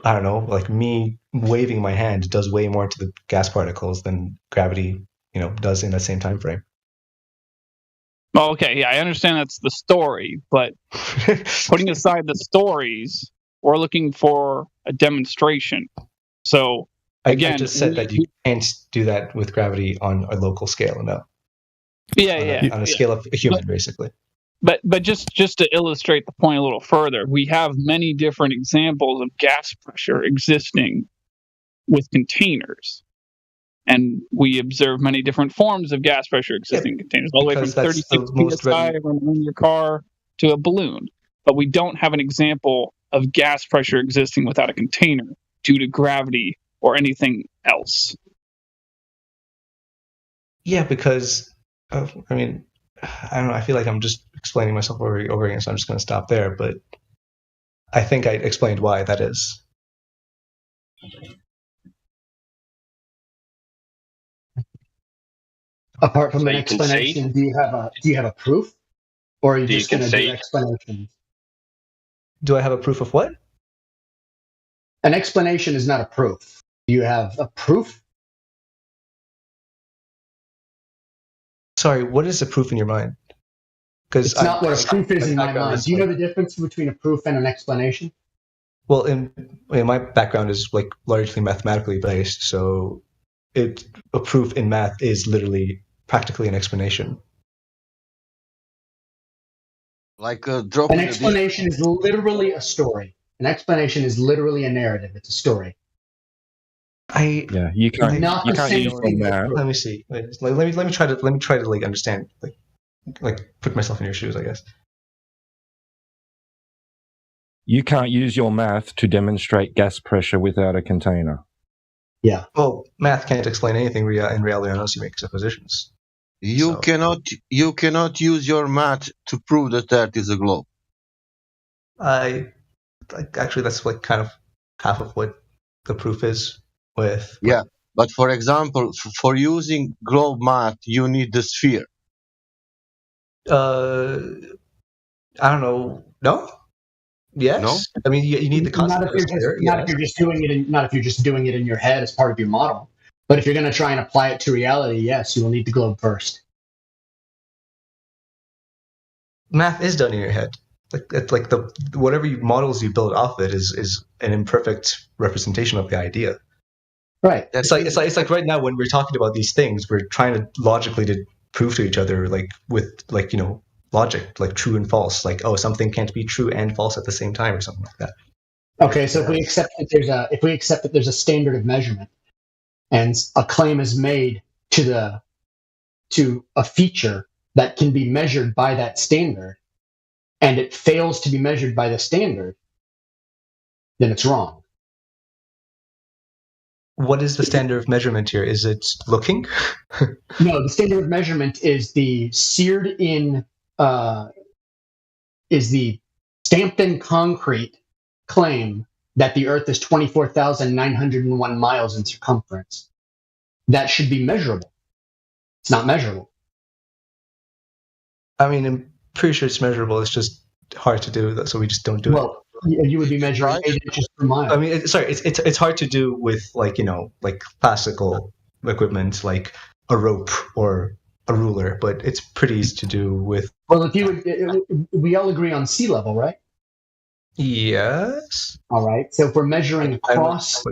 I don't know, like me waving my hand does way more to the gas particles than gravity, does in that same time frame. Oh, okay, yeah, I understand that's the story, but putting aside the stories, we're looking for a demonstration. So I Again, just said that you can't do that with gravity on a local scale, no. On a scale of a human, basically. But just to illustrate the point a little further, we have many different examples of gas pressure existing with containers. And we observe many different forms of gas pressure existing in containers, all the way from 36 psi in your car to a balloon. But we don't have an example of gas pressure existing without a container due to gravity or anything else. Yeah, because, I mean, I don't know, I feel like I'm just explaining myself over again, so I'm just going to stop there. But I think I explained why that is. Apart from an explanation, do you have a proof, or are you just going to do explanations? Do I have a proof of what? An explanation is not a proof. Do you have a proof? Sorry, what is a proof in your mind? Because it's not what a proof is in my mind. Do you know the difference between a proof and an explanation? Well, in my background is like largely mathematically based, so a proof in math is literally practically an explanation. Like a drop. An explanation is literally a story. An explanation is literally a narrative. It's a story. You can't use that. Let me see. Let me try to like understand, like put myself in your shoes, I guess. You can't use your math to demonstrate gas pressure without a container. Yeah. Well, math can't explain anything in reality unless you make suppositions. You cannot use your math to prove that the Earth is a globe. Actually, that's like kind of half of what the proof is with. Yeah, but for example, for using globe math, you need the sphere. I don't know. No. Yes. No? I mean, you need the concept. Not if you're just doing it in your head as part of your model. But if you're going to try and apply it to reality, yes, you will need the globe first. Math is done in your head. Like whatever models you build off it is an imperfect representation of the idea. Right. It's like right now when we're talking about these things, we're trying to logically to prove to each other with logic, like true and false, like, oh, something can't be true and false at the same time or something like that. Okay, so if we accept that there's a standard of measurement and a claim is made to a feature that can be measured by that standard and it fails to be measured by the standard, then it's wrong. What is the standard of measurement here? Is it looking? No, the standard of measurement is the stamped in concrete claim that the Earth is 24,901 miles in circumference. That should be measurable. It's not measurable. I mean, I'm pretty sure it's measurable. It's just hard to do, so we just don't do it. Well, you would be measuring 8 inches per mile. I mean, it's hard to do with like classical equipment like a rope or a ruler, but it's pretty easy to do with. Well, we all agree on sea level, right? Yes. All right. So if we're measuring across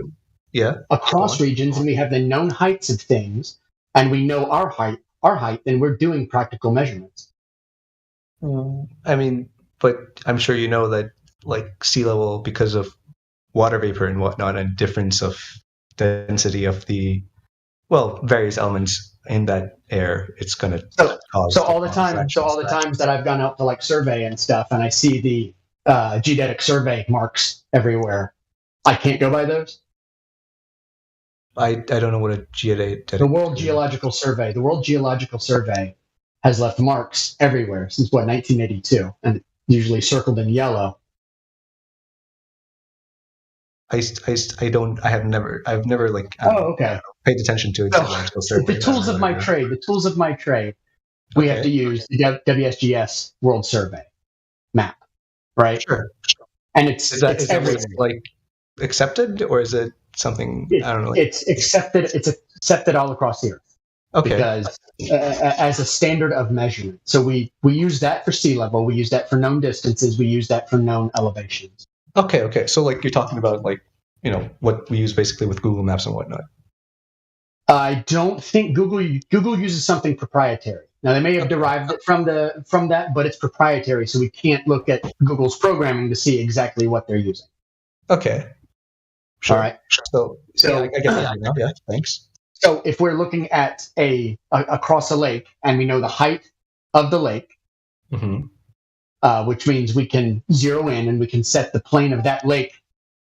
regions, and we have the known heights of things, and we know our height, then we're doing practical measurements. I mean, but I'm sure you know that like sea level, because of water vapor and whatnot, and difference of density of the various elements in that air, it's going to cause. So all the times that I've gone out to like survey and stuff, and I see the geodetic survey marks everywhere, I can't go by those. I don't know what a geodetic. The World Geological Survey has left marks everywhere since 1982, and usually circled in yellow. I've never paid attention to a geological survey. The tools of my trade. We have to use the WSGS World Survey map, right? Sure. And it's everywhere. Like accepted, or is it something I don't know? It's accepted. It's accepted all across the Earth. Okay. Because as a standard of measurement, so we use that for sea level. We use that for known distances. We use that for known elevations. Okay. So like you're talking about like what we use basically with Google Maps and whatnot. I don't think Google uses something proprietary. Now they may have derived it from that, but it's proprietary, so we can't look at Google's programming to see exactly what they're using. Okay. Sure. All right. So I get that now. Yeah. Thanks. So if we're looking at across a lake and we know the height of the lake, which means we can zero in and we can set the plane of that lake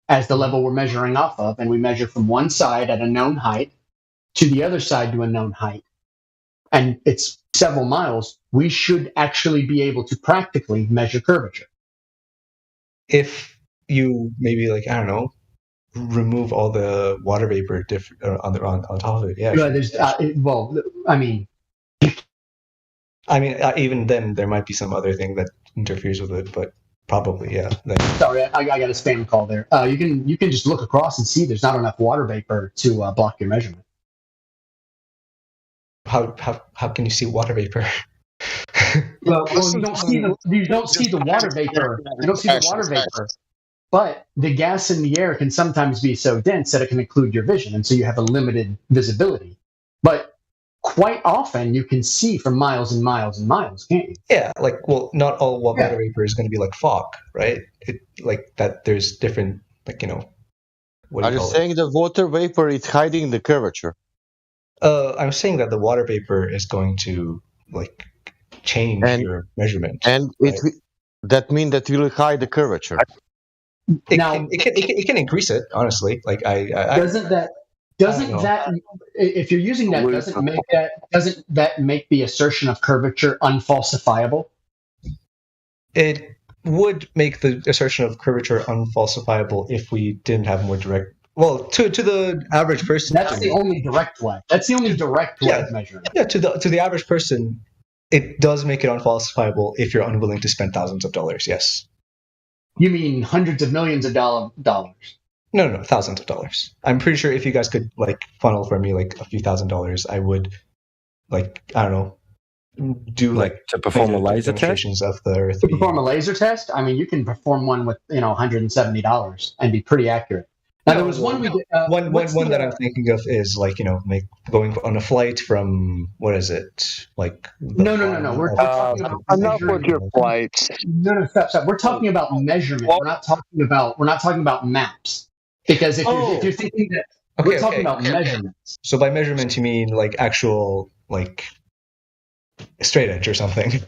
as the level we're measuring off of, and we measure from one side at a known height to the other side to a known height, and it's several miles, we should actually be able to practically measure curvature. If you maybe remove all the water vapor on top of it, yeah. There's even then there might be some other thing that interferes with it, but probably, yeah. Sorry, I got a spam call there. You can just look across and see there's not enough water vapor to block your measurement. How can you see water vapor? Well, you don't see the water vapor. You don't see the water vapor. But the gas in the air can sometimes be so dense that it can occlude your vision, and so you have a limited visibility. But quite often you can see for miles and miles and miles, can't you? Yeah, not all water vapor is going to be like fog, right? There's different, Are you saying the water vapor is hiding the curvature? I'm saying that the water vapor is going to change your measurement, and that means that will hide the curvature. It can increase it, honestly. Doesn't that if you're using that, doesn't that make the assertion of curvature unfalsifiable? It would make the assertion of curvature unfalsifiable if we didn't have more direct. Well, to the average person, that's the only direct way. That's the only direct way of measuring. Yeah, to the average person, it does make it unfalsifiable if you're unwilling to spend thousands of dollars. Yes. You mean hundreds of millions of dollars? No, thousands of dollars. I'm pretty sure if you guys could funnel for me a few $1,000s, I would do to perform a laser test of the Earth. To perform a laser test? I mean, you can perform one with $170 and be pretty accurate. Now there was one we did. One that I'm thinking of is going on a flight from what is it No. We're talking about enough with your flights. No, stop. We're talking about measurement. We're not talking about maps. Because if you're thinking that we're talking about measurements. So by measurement you mean actual straight edge or something.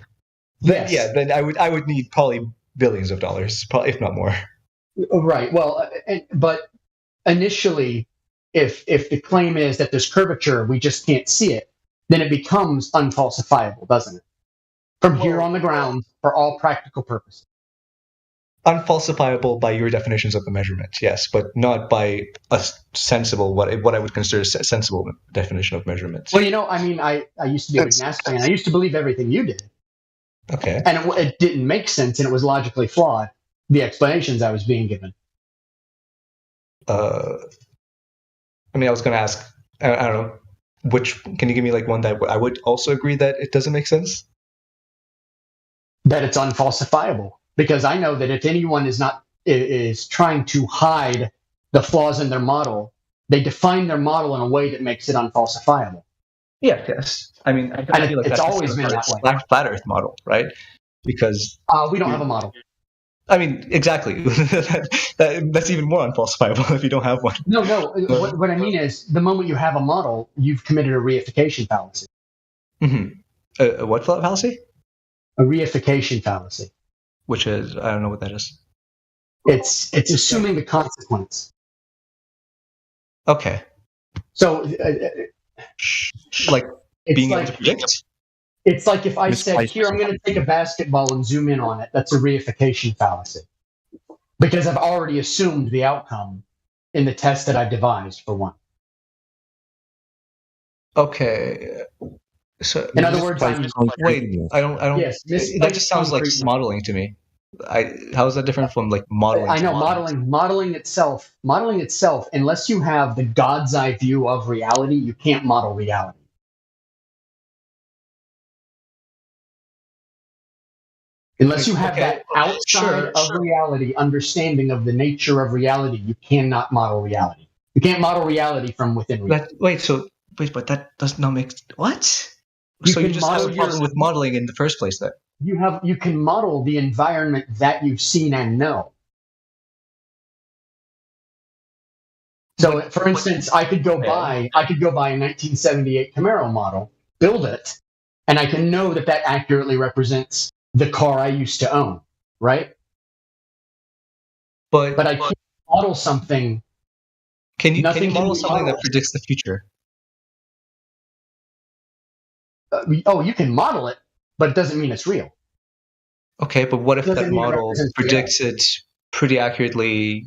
Yes. Then I would need probably billions of dollars, probably, if not more. Right. Well, but initially, if the claim is that there's curvature, we just can't see it, then it becomes unfalsifiable, doesn't it? From here on the ground, for all practical purposes. Unfalsifiable by your definitions of the measurement, yes, but not by a sensible, what I would consider a sensible definition of measurement. Well, I used to be a McNass fan. I used to believe everything you did. Okay. And it didn't make sense, and it was logically flawed, the explanations I was being given. I was going to ask, I don't know, can you give me one that I would also agree that it doesn't make sense? That it's unfalsifiable. Because I know that if anyone is trying to hide the flaws in their model, they define their model in a way that makes it unfalsifiable. Yeah, yes. I mean, I feel it's always been that way. Flat Earth model, right? Because we don't have a model. I mean, exactly. That's even more unfalsifiable if you don't have one. No. What I mean is, the moment you have a model, you've committed a reification fallacy. Mm-hmm. What fallacy? A reification fallacy. Which is, I don't know what that is. It's assuming the consequence. Okay. So, being able to predict? It's like if I said, here, I'm going to take a basketball and zoom in on it. That's a reification fallacy. Because I've already assumed the outcome in the test that I've devised, for one. Okay. So in other words, I don't. Yes, that just sounds like modeling to me. How is that different from modeling? I know modeling itself. Unless you have the God's eye view of reality, you can't model reality. Unless you have Okay, that outside of reality understanding of the nature of reality, you cannot model reality. You can't model reality from within reality. But that does not make what? You So you can just have a model problem your- with modeling in the first place, then? You can model the environment that you've seen and know. So, for instance, I could go buy a 1978 Camaro model, build it, and I can know that accurately represents the car I used to own, right? But I can't model something. Can you Nothing model be something that modeled. predicts the future? You can model it, but it doesn't mean it's real. Okay, but what if Doesn't that mean it model represents predicts it pretty accurately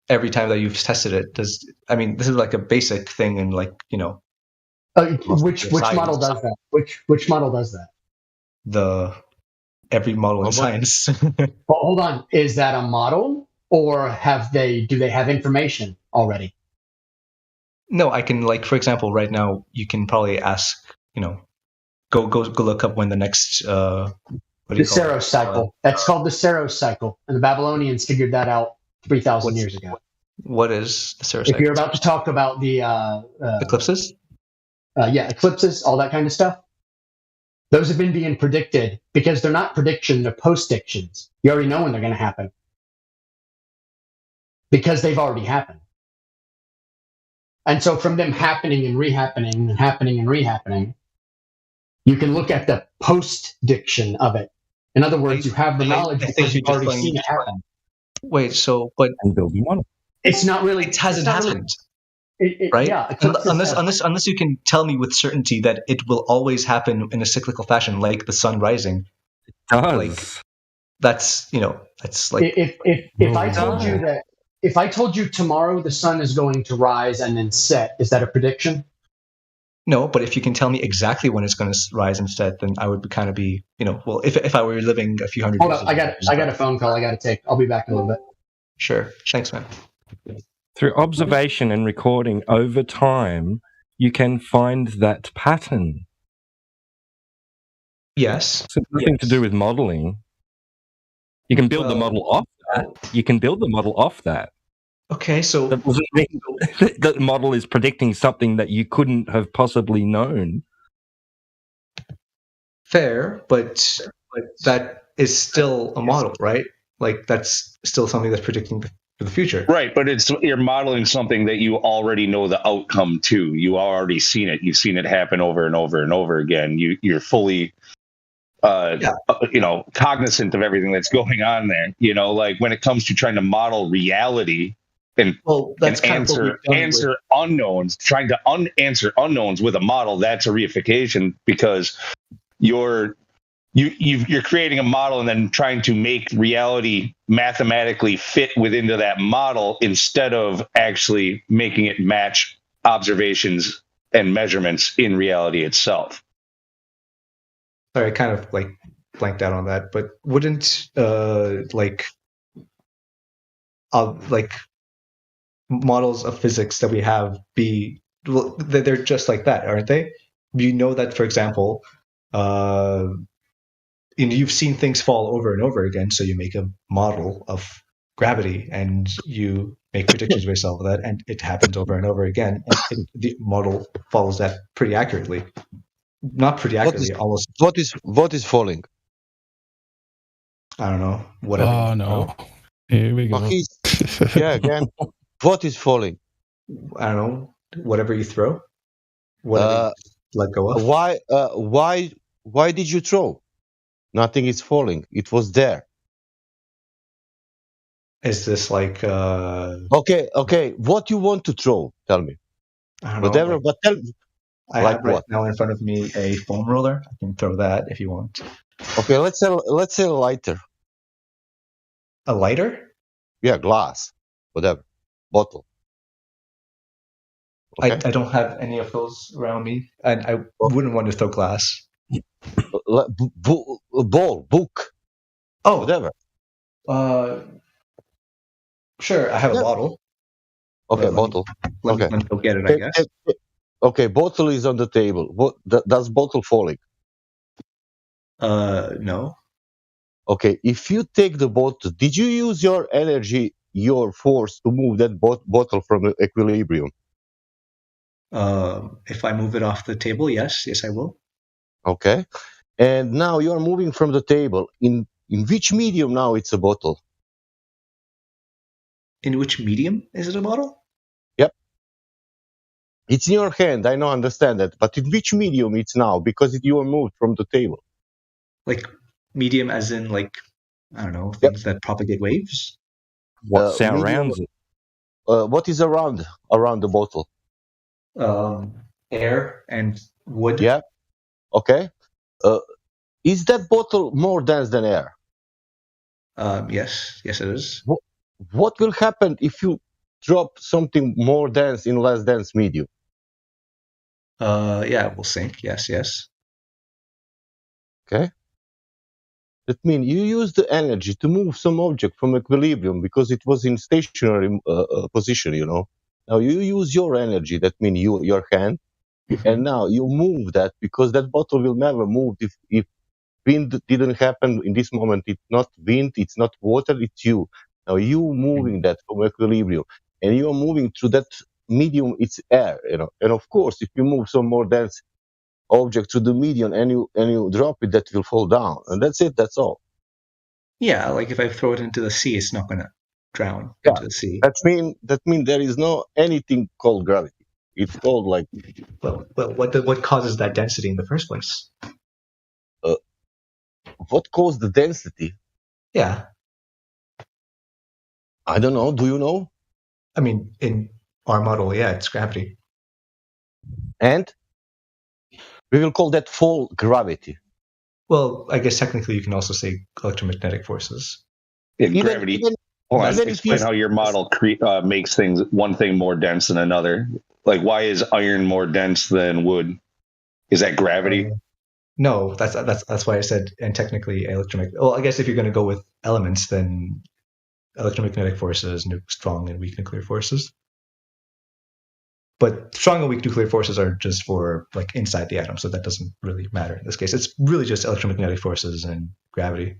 every time that you've tested it? This is like a basic thing in Which model does that? Which model does that? Every model in science. Well, hold on. Is that a model, or do they have information already? No, I can, for example, right now you can probably ask, go look up when the next The Saros cycle. That's called the Saros cycle, and the Babylonians figured that out 3,000 years ago. What is the Saros If cycle? you're about to talk about the Eclipses? Eclipses, all that kind of stuff, those have been being predicted because they're not prediction, they're postdictions. You already know when they're going to happen because they've already happened. And so from them happening and rehappening and happening and rehappening, you can look at the post-diction of it. In other words, you have the knowledge because you've already seen it happen. Wait, and building one. It's not really. It hasn't happened. Right? Yeah. Unless you can tell me with certainty that it will always happen in a cyclical fashion, like the sun rising. It does. That's like. If I told you tomorrow the sun is going to rise and then set, is that a prediction? No, but if you can tell me exactly when it's going to rise and set, then I would kind of be, well, if I were living a few hundred Hold years. up, I got a phone call I got to take. I'll be back in a little bit. Sure. Thanks, man. Through observation and recording over time, you can find that pattern. Yes. It's nothing to do with modeling. You can build the model off that. Okay, so that doesn't mean that the model is predicting something that you couldn't have possibly known. Fair, but that is still a model, right? Like that's still something that's predicting for the future. Right, but you're modeling something that you already know the outcome to. You already seen it. You've seen it happen over and over and over again. You're fully cognizant of everything that's going on there. Like when it comes to trying to model reality and answer unknowns, trying to answer unknowns with a model, that's a reification because you're creating a model and then trying to make reality mathematically fit within that model instead of actually making it match observations and measurements in reality itself. Sorry, I kind of blanked out on that, but wouldn't models of physics that we have be, well, they're just like that, aren't they? You know that, for example, you've seen things fall over and over again, so you make a model of gravity and you make predictions based off of that, and it happens over and over again, and the model follows that pretty accurately. Not pretty accurately, almost. What is falling? I don't know. Whatever. Oh no! Here we go. Again. What is falling? I don't know. Whatever you throw. Whatever you let go of. Why did you throw? Nothing is falling. It was there. Is this like? Okay. What you want to throw? Tell me. I don't know. Whatever, but tell. I have right now in front of me a foam roller. I can throw that if you want. Okay, let's say a lighter. A lighter? Yeah, glass, whatever, bottle. Okay. I don't have any of those around me, and I wouldn't want to throw glass. Ball, book. Oh, whatever. Sure, I have a bottle. Okay, bottle. Okay, let me go get it. I guess. Okay, bottle is on the table. What does bottle falling? No. Okay, if you take the bottle, did you use your energy, your force to move that bottle from equilibrium? If I move it off the table, yes, I will. Okay, and now you are moving from the table. In which medium now it's a bottle? In which medium is it a bottle? Yep. It's in your hand, I know, understand that. But in which medium it's now? Because you are moved from the table. Like medium as in like, I don't know, things that propagate waves? What surrounds it? What is around the bottle? Air and wood. Yeah. Okay. Is that bottle more dense than air? Yes, it is. What will happen if you drop something more dense in less dense medium? Yeah, it will sink. Yes. Okay. That means you use the energy to move some object from equilibrium because it was in stationary position, you know. Now you use your energy, that means your hand, and now you move that because that bottle will never move if wind didn't happen in this moment. It's not wind, it's not water, it's you. Now you moving that from equilibrium, and you are moving through that medium, it's air, you know. And of course, if you move some more dense object to the medium and you drop it, that will fall down, and that's it. That's all. Yeah, like if I throw it into the sea, it's not going to drown into the sea. That mean there is no anything called gravity. It's called like. Well, what causes that density in the first place? What caused the density? Yeah. I don't know. Do you know? I mean, in our model, yeah, it's gravity. And we will call that fall gravity. Well, I guess technically you can also say electromagnetic forces. Gravity. Hold on, explain how your model makes one thing more dense than another. Like, why is iron more dense than wood? Is that gravity? No, that's why I said, and technically electromagnetic. Well, I guess if you're going to go with elements, then electromagnetic forces, strong and weak nuclear forces. But strong and weak nuclear forces are just for like inside the atom, so that doesn't really matter in this case. It's really just electromagnetic forces and gravity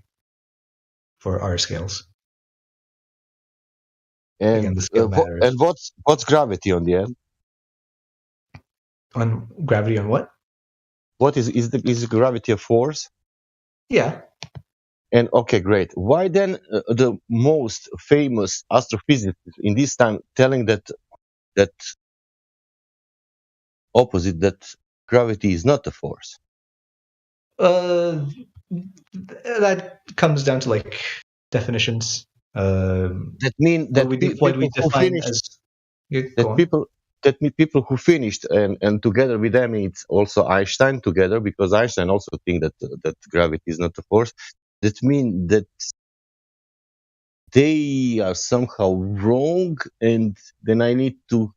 for our scales. And again, the scale matters. And what's gravity on the end? On gravity on what? What is the gravity a force? Yeah. And okay, great. Why then the most famous astrophysicist in this time telling that opposite, that gravity is not a force? That comes down to like definitions. That mean that what we define as people who finished and together with them it's also Einstein together, because Einstein also think that gravity is not a force. That means that they are somehow wrong, and then I need to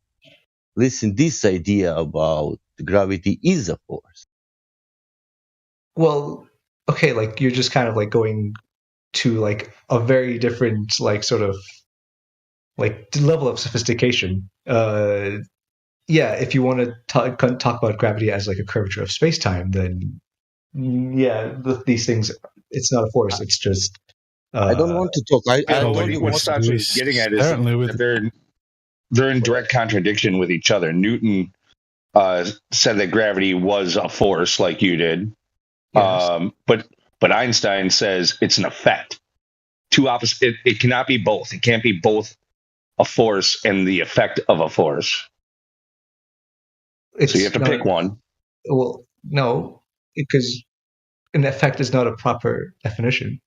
listen this idea about gravity is a force. Well, okay, like you're just kind of like going to like a very different like sort of like level of sophistication. Yeah, if you want to talk about gravity as like a curvature of space-time, then yeah, these things, it's not a force, it's just I don't want to talk. What Sasha is getting at is that they're in direct contradiction with each other. Newton said that gravity was a force, like you did, yes. But Einstein says it's an effect. Two opposite. It cannot be both. It can't be both a force and the effect of a force. So you have to pick one. Well, no, because an effect is not a proper definition.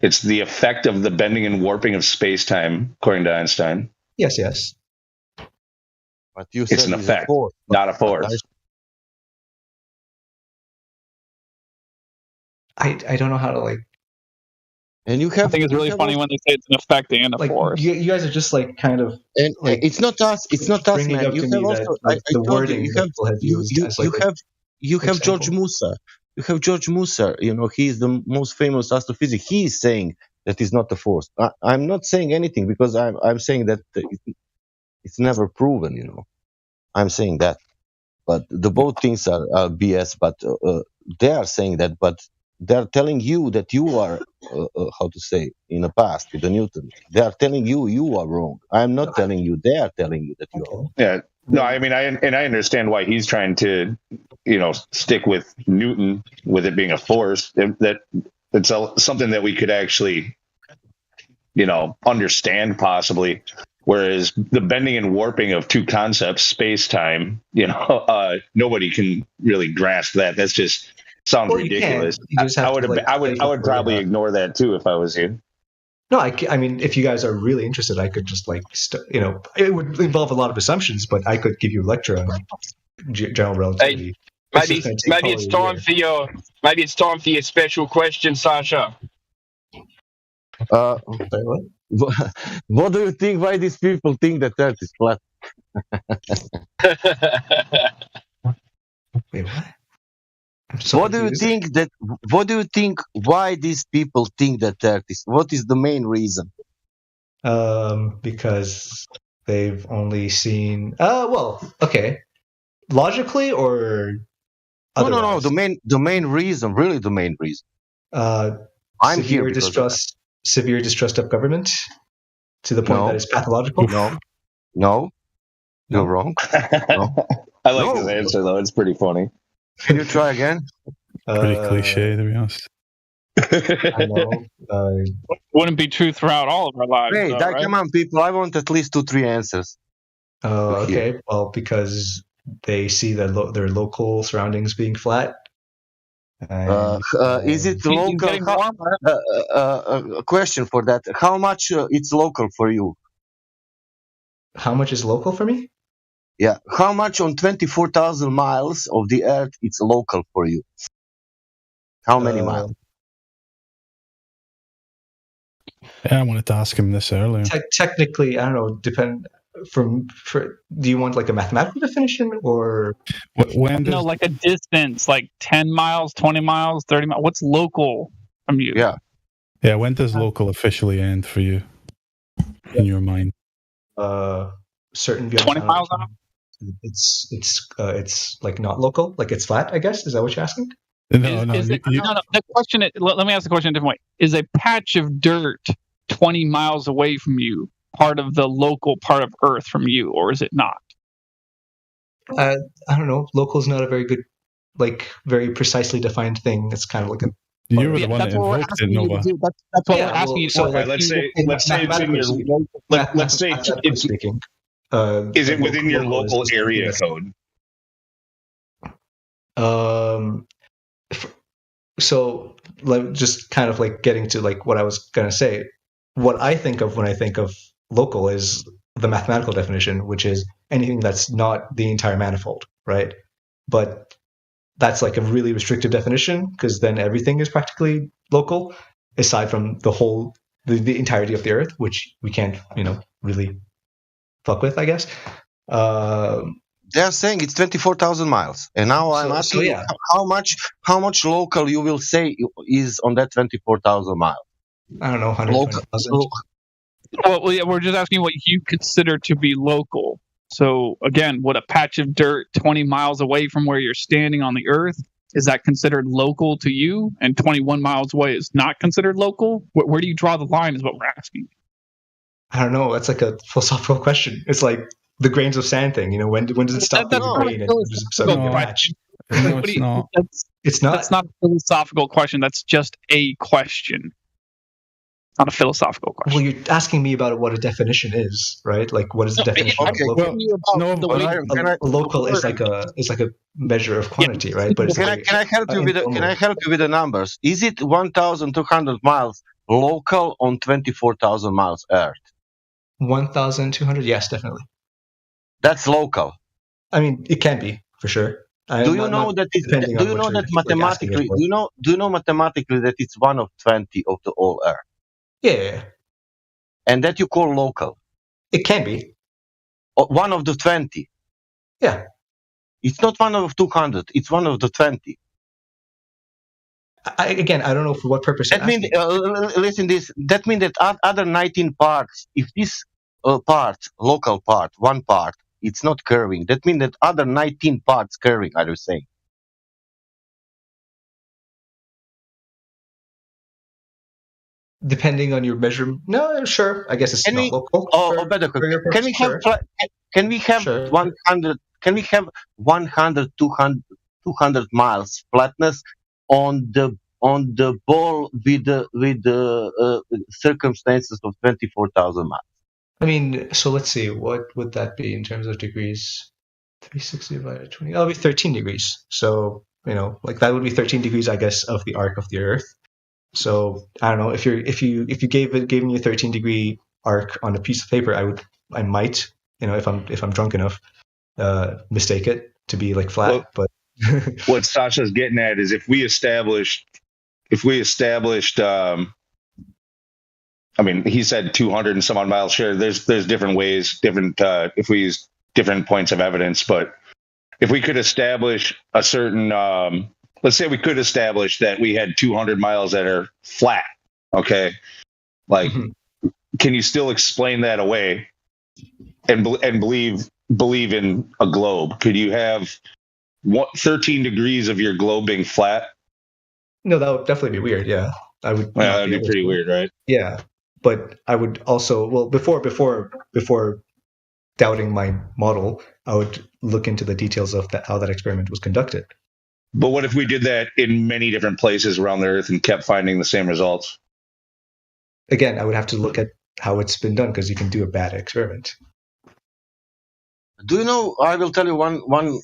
It's the effect of the bending and warping of space-time, according to Einstein. Yes. But you it's an effect, not a force. I don't know how to like. And you have. I think it's really funny when they say it's an effect and a force. You guys are just like kind of. And like, it's not us. It's not us, man. You have also. That, the wording you have George Musa. You have George Musa. You know, he is the most famous astrophysicist. He is saying that it's not a force. I'm not saying anything because I'm saying that it's never proven. You know, I'm saying that. But the both things are BS. But they are saying that. But they're telling you that you are, how to say, in the past with the Newton. They are telling you are wrong. I'm not telling you. They are telling you that you are wrong. Yeah. No, I mean, I understand why he's trying to, stick with Newton, with it being a force. It's something that we could actually, understand possibly. Whereas the bending and warping of two concepts, space time, nobody can really grasp that. That's just sounds ridiculous. I would probably ignore that too if I was you. No, I mean, if you guys are really interested, I could just it would involve a lot of assumptions, but I could give you a lecture on general relativity. Maybe it's time for your special question, Sasha. What do you think? Why these people think that Earth is flat? Wait, what? What do you think that? What do you think? Why these people think that Earth is? What is the main reason? Because they've only seen. Okay. Logically or otherwise? No. The main reason, really, the main reason. I'm here. Severe distrust of government to the point that it's pathological. No, you're wrong. No. I like his answer though; it's pretty funny. Can you try again? Pretty cliche, to be honest. I know. Wouldn't be true throughout all of our lives. Hey, right? Come on, people! I want at least 2-3 answers. Okay. Well, because they see their local surroundings being flat. Is it local? A question for that. How much it's local for you? How much is local for me? Yeah. How much on 24,000 miles of the Earth it's local for you? How many miles? Yeah, I wanted to ask him this earlier. Technically, I don't know. Do you want like a mathematical definition or like a distance, like 10 miles, 20 miles, 30 miles? What's local from you? Yeah. When does local officially end for you in your mind? Certain 20 miles out. It's like not local, like it's flat. I guess is that what you're asking? No. The question. Let me ask the question a different way. Is a patch of dirt 20 miles away from you part of the local part of Earth from you, or is it not? I don't know. Local is not a very good, very precisely defined thing. It's kind of like a. You were the one that invoked it, Nova. That's what we're asking you. So let's say it's in your. Let's say it's speaking. Is it within your local area code? So just kind of getting to what I was gonna say. What I think of when I think of local is the mathematical definition, which is anything that's not the entire manifold, right? But that's a really restrictive definition because then everything is practically local, aside from the entirety of the Earth, which we can't, really fuck with, I guess. They're saying it's 24,000 miles, and now I'm asking you how much local you will say is on that 24,000 miles. I don't know, 120,000. Well, yeah, we're just asking what you consider to be local. So again, would a patch of dirt 20 miles away from where you're standing on the Earth, is that considered local to you? And 21 miles away is not considered local? Where do you draw the line is what we're asking. I don't know. That's a philosophical question. It's like the grains of sand thing. When does it stop being a grain and just become a patch? No, it's not. It's not. That's not a philosophical question. That's just a question. Not a philosophical question. Well, you're asking me about what a definition is, right? What is the definition of local? Local is like a measure of quantity, right? But can I help you with the numbers? Is it 1,200 miles local on 24,000 miles Earth? 1,200? Yes, definitely. That's local. I mean, it can be for sure. Do you know mathematically? Do you know mathematically that it's 1 of 20 of the whole Earth? Yeah. And that you call local? It can be. 1 of the 20? Yeah. It's not 1 of 200. It's 1 of the 20. I don't know for what purpose. That means, listen this. That means that other 19 parts, if this local part, one part, it's not curving, that means that other 19 parts curving, are you saying? Depending on your measurement, no, sure. I guess it's Can not we? local. Oh, better. Can we have? Can we have 100? Can we have 100, 200 miles flatness on the ball with the circumstances of 24,000 miles? I mean, so let's see. What would that be in terms of degrees? 360 divided by 20. That'll be 13 degrees. So like that would be 13 degrees, I guess, of the arc of the Earth. So I don't know if you gave me a 13-degree arc on a piece of paper, I might, if I'm drunk enough, mistake it to be like flat. But what Sasha's getting at is if we established, I mean, he said 200 and some odd miles. Sure, there's different ways, if we use different points of evidence, but if we could establish a certain let's say we could establish that we had 200 miles that are flat. Okay. Like, can you still explain that away and believe in a globe? Could you have 13 degrees of your globe being flat? No, that would definitely be weird. Yeah. I would. Well, that'd be pretty weird, right? Yeah. But I would also, before doubting my model, I would look into the details of how that experiment was conducted. But what if we did that in many different places around the Earth and kept finding the same results? Again, I would have to look at how it's been done, because you can do a bad experiment. Do you know? I will tell you one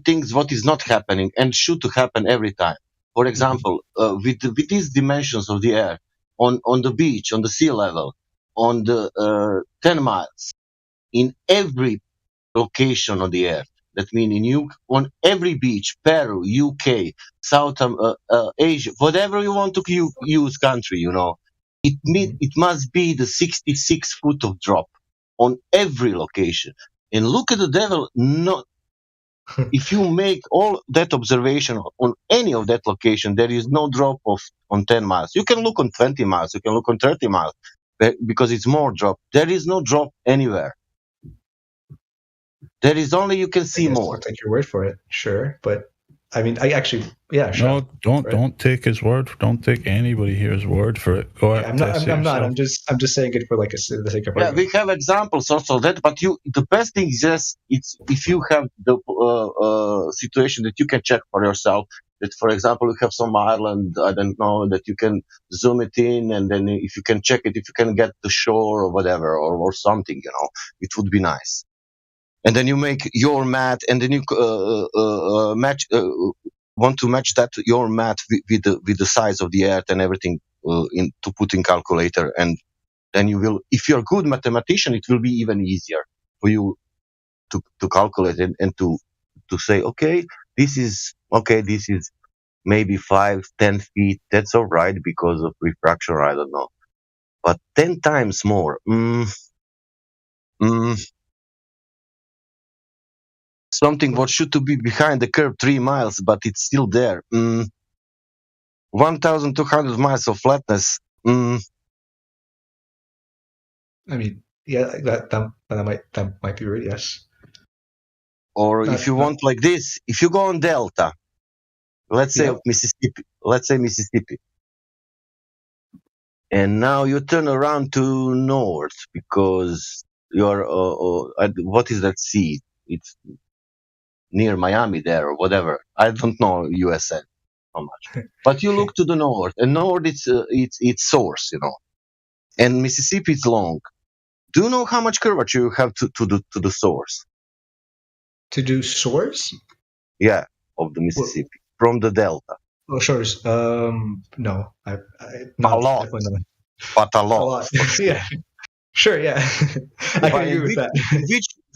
thing what is not happening and should to happen every time. For example, with these dimensions of the Earth, on the beach, on the sea level, on the 10 miles, in every location on the Earth. That means on every beach, Peru, UK, South Asia, whatever you want to use country, it must be the 66 foot of drop on every location. And look at the devil. If you make all that observation on any of that location, there is no drop on 10 miles. You can look on 20 miles, you can look on 30 miles, because it's more drop. There is no drop anywhere. There is only you can see more. I'll take your word for it, sure. But I mean, sure. No, don't take his word. Don't take anybody here's word for it. Go ahead. I'm not. I'm just saying it for the sake of argument. We have examples also that, but the best thing is just if you have the situation that you can check for yourself. That, for example, you have some island, I don't know, that you can zoom it in, and then if you can check it, if you can get the shore or whatever, or something, it would be nice. And then you make your math, and then you want to match that your math with the size of the Earth and everything to put in calculator, and then you will. If you're a good mathematician, it will be even easier for you to calculate and to say, okay, this is maybe 5-10 feet. That's all right because of refraction. I don't know, but 10 times more. Something what should to be behind the curve 3 miles, but it's still there. 1,200 miles of flatness. I mean, yeah, that might be right. Yes. Or if you want like this, if you go on Delta, let's say Mississippi, and now you turn around to north because you're what is that sea? It's near Miami there or whatever. I don't know USA how much, but you look to the north, and north it's source, and Mississippi is long. Do you know how much curvature you have to the source? To do source? Yeah, of the Mississippi from the delta. Oh, sure. No, not a lot, but a lot. Yeah, sure. Yeah, I can agree with that.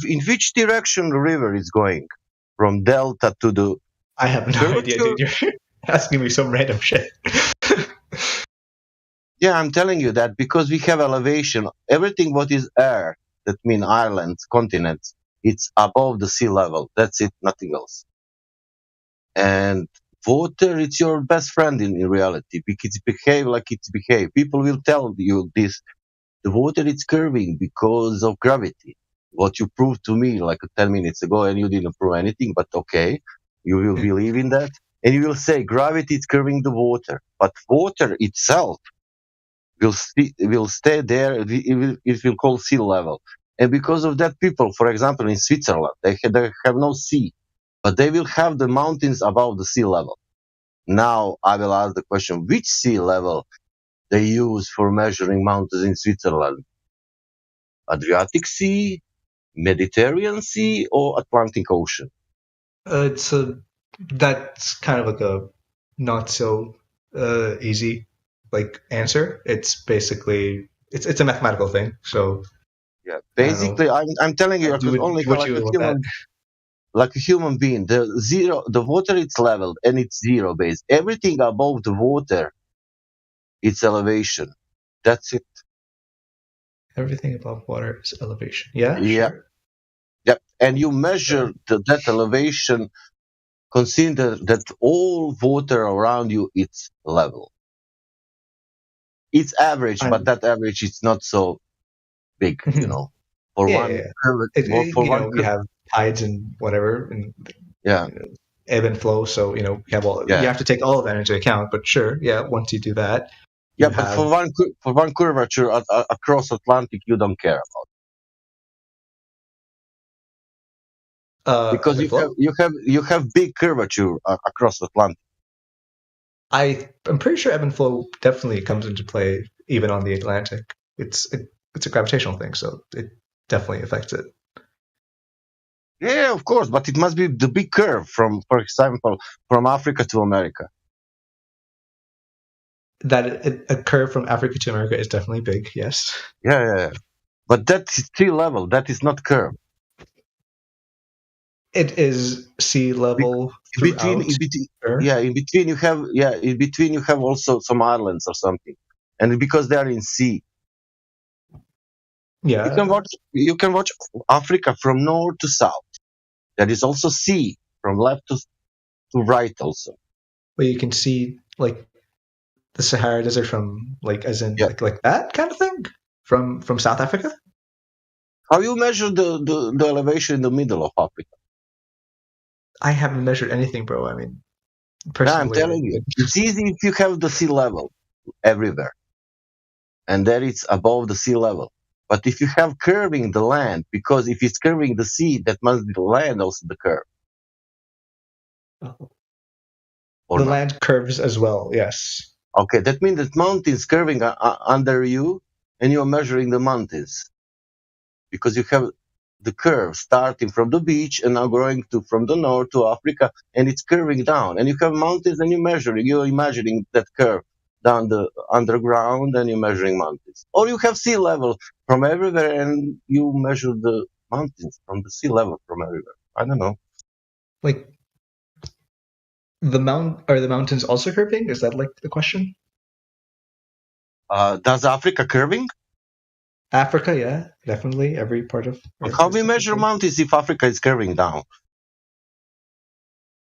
In which direction the river is going? From delta to the... I have no idea, dude. You're asking me some random shit. Yeah, I'm telling you that because we have elevation. Everything what is air, that means islands, continents, it's above the sea level. That's it, nothing else. And water, it's your best friend in reality. Because it behave like it's behave. People will tell you this. The water is curving because of gravity. What you proved to me like 10 minutes ago, and you didn't prove anything, but okay, you will believe in that. And you will say gravity is curving the water. But water itself, will stay there. It will call sea level. And because of that, people, for example, in Switzerland, they have no sea, but they will have the mountains above the sea level. Now I will ask the question, which sea level they use for measuring mountains in Switzerland? Adriatic Sea, Mediterranean Sea, or Atlantic Ocean? That's kind of like a not so easy answer. It's basically it's a mathematical thing. So yeah, basically, I'm telling you, because only like a human being, the water is leveled and it's zero base. Everything above the water, it's elevation. That's it. Everything above water is elevation. Yeah. Yeah. Sure. Yep. And you measure that elevation. Consider that all water around you is level. It's average, but that average is not so big, you know. For Yeah, one, yeah. We have tides and whatever, and ebb and flow. So you have to take all of that into account. But sure, yeah. Once you do that, but for one curvature across Atlantic, you don't care about. Because you have big curvature across Atlantic. I'm pretty sure ebb and flow definitely comes into play even on the Atlantic. It's a gravitational thing, so it definitely affects it. Yeah, of course, but it must be the big curve for example, from Africa to America. That a curve from Africa to America is definitely big. Yes. Yeah. But that's sea level. That is not curve. It is sea level throughout. In between you have also some islands or something, and because they are in sea. Yeah. You can watch Africa from north to south. There is also sea from left to right also. Well, you can see the Sahara Desert from like that kind of thing from South Africa. How you measure the elevation in the middle of Africa? I haven't measured anything, bro. I mean, personally, I'm telling you, it's easy if you have the sea level everywhere, and there it's above the sea level. But if you have curving the land, because if it's curving the sea, that must be the land also the curve. The land curves as well. Yes. Okay, that means that mountains curving under you, and you're measuring the mountains, because you have the curve starting from the beach and now going from the north to Africa, and it's curving down. And you have mountains, and you're imagining that curve down the underground, and you're measuring mountains. Or you have sea level from everywhere, and you measure the mountains from the sea level from everywhere. I don't know. Like are the mountains also curving? Is that the question? Does Africa curving? Africa, yeah, definitely. Every part of Earth. How we measure mountains if Africa is curving down?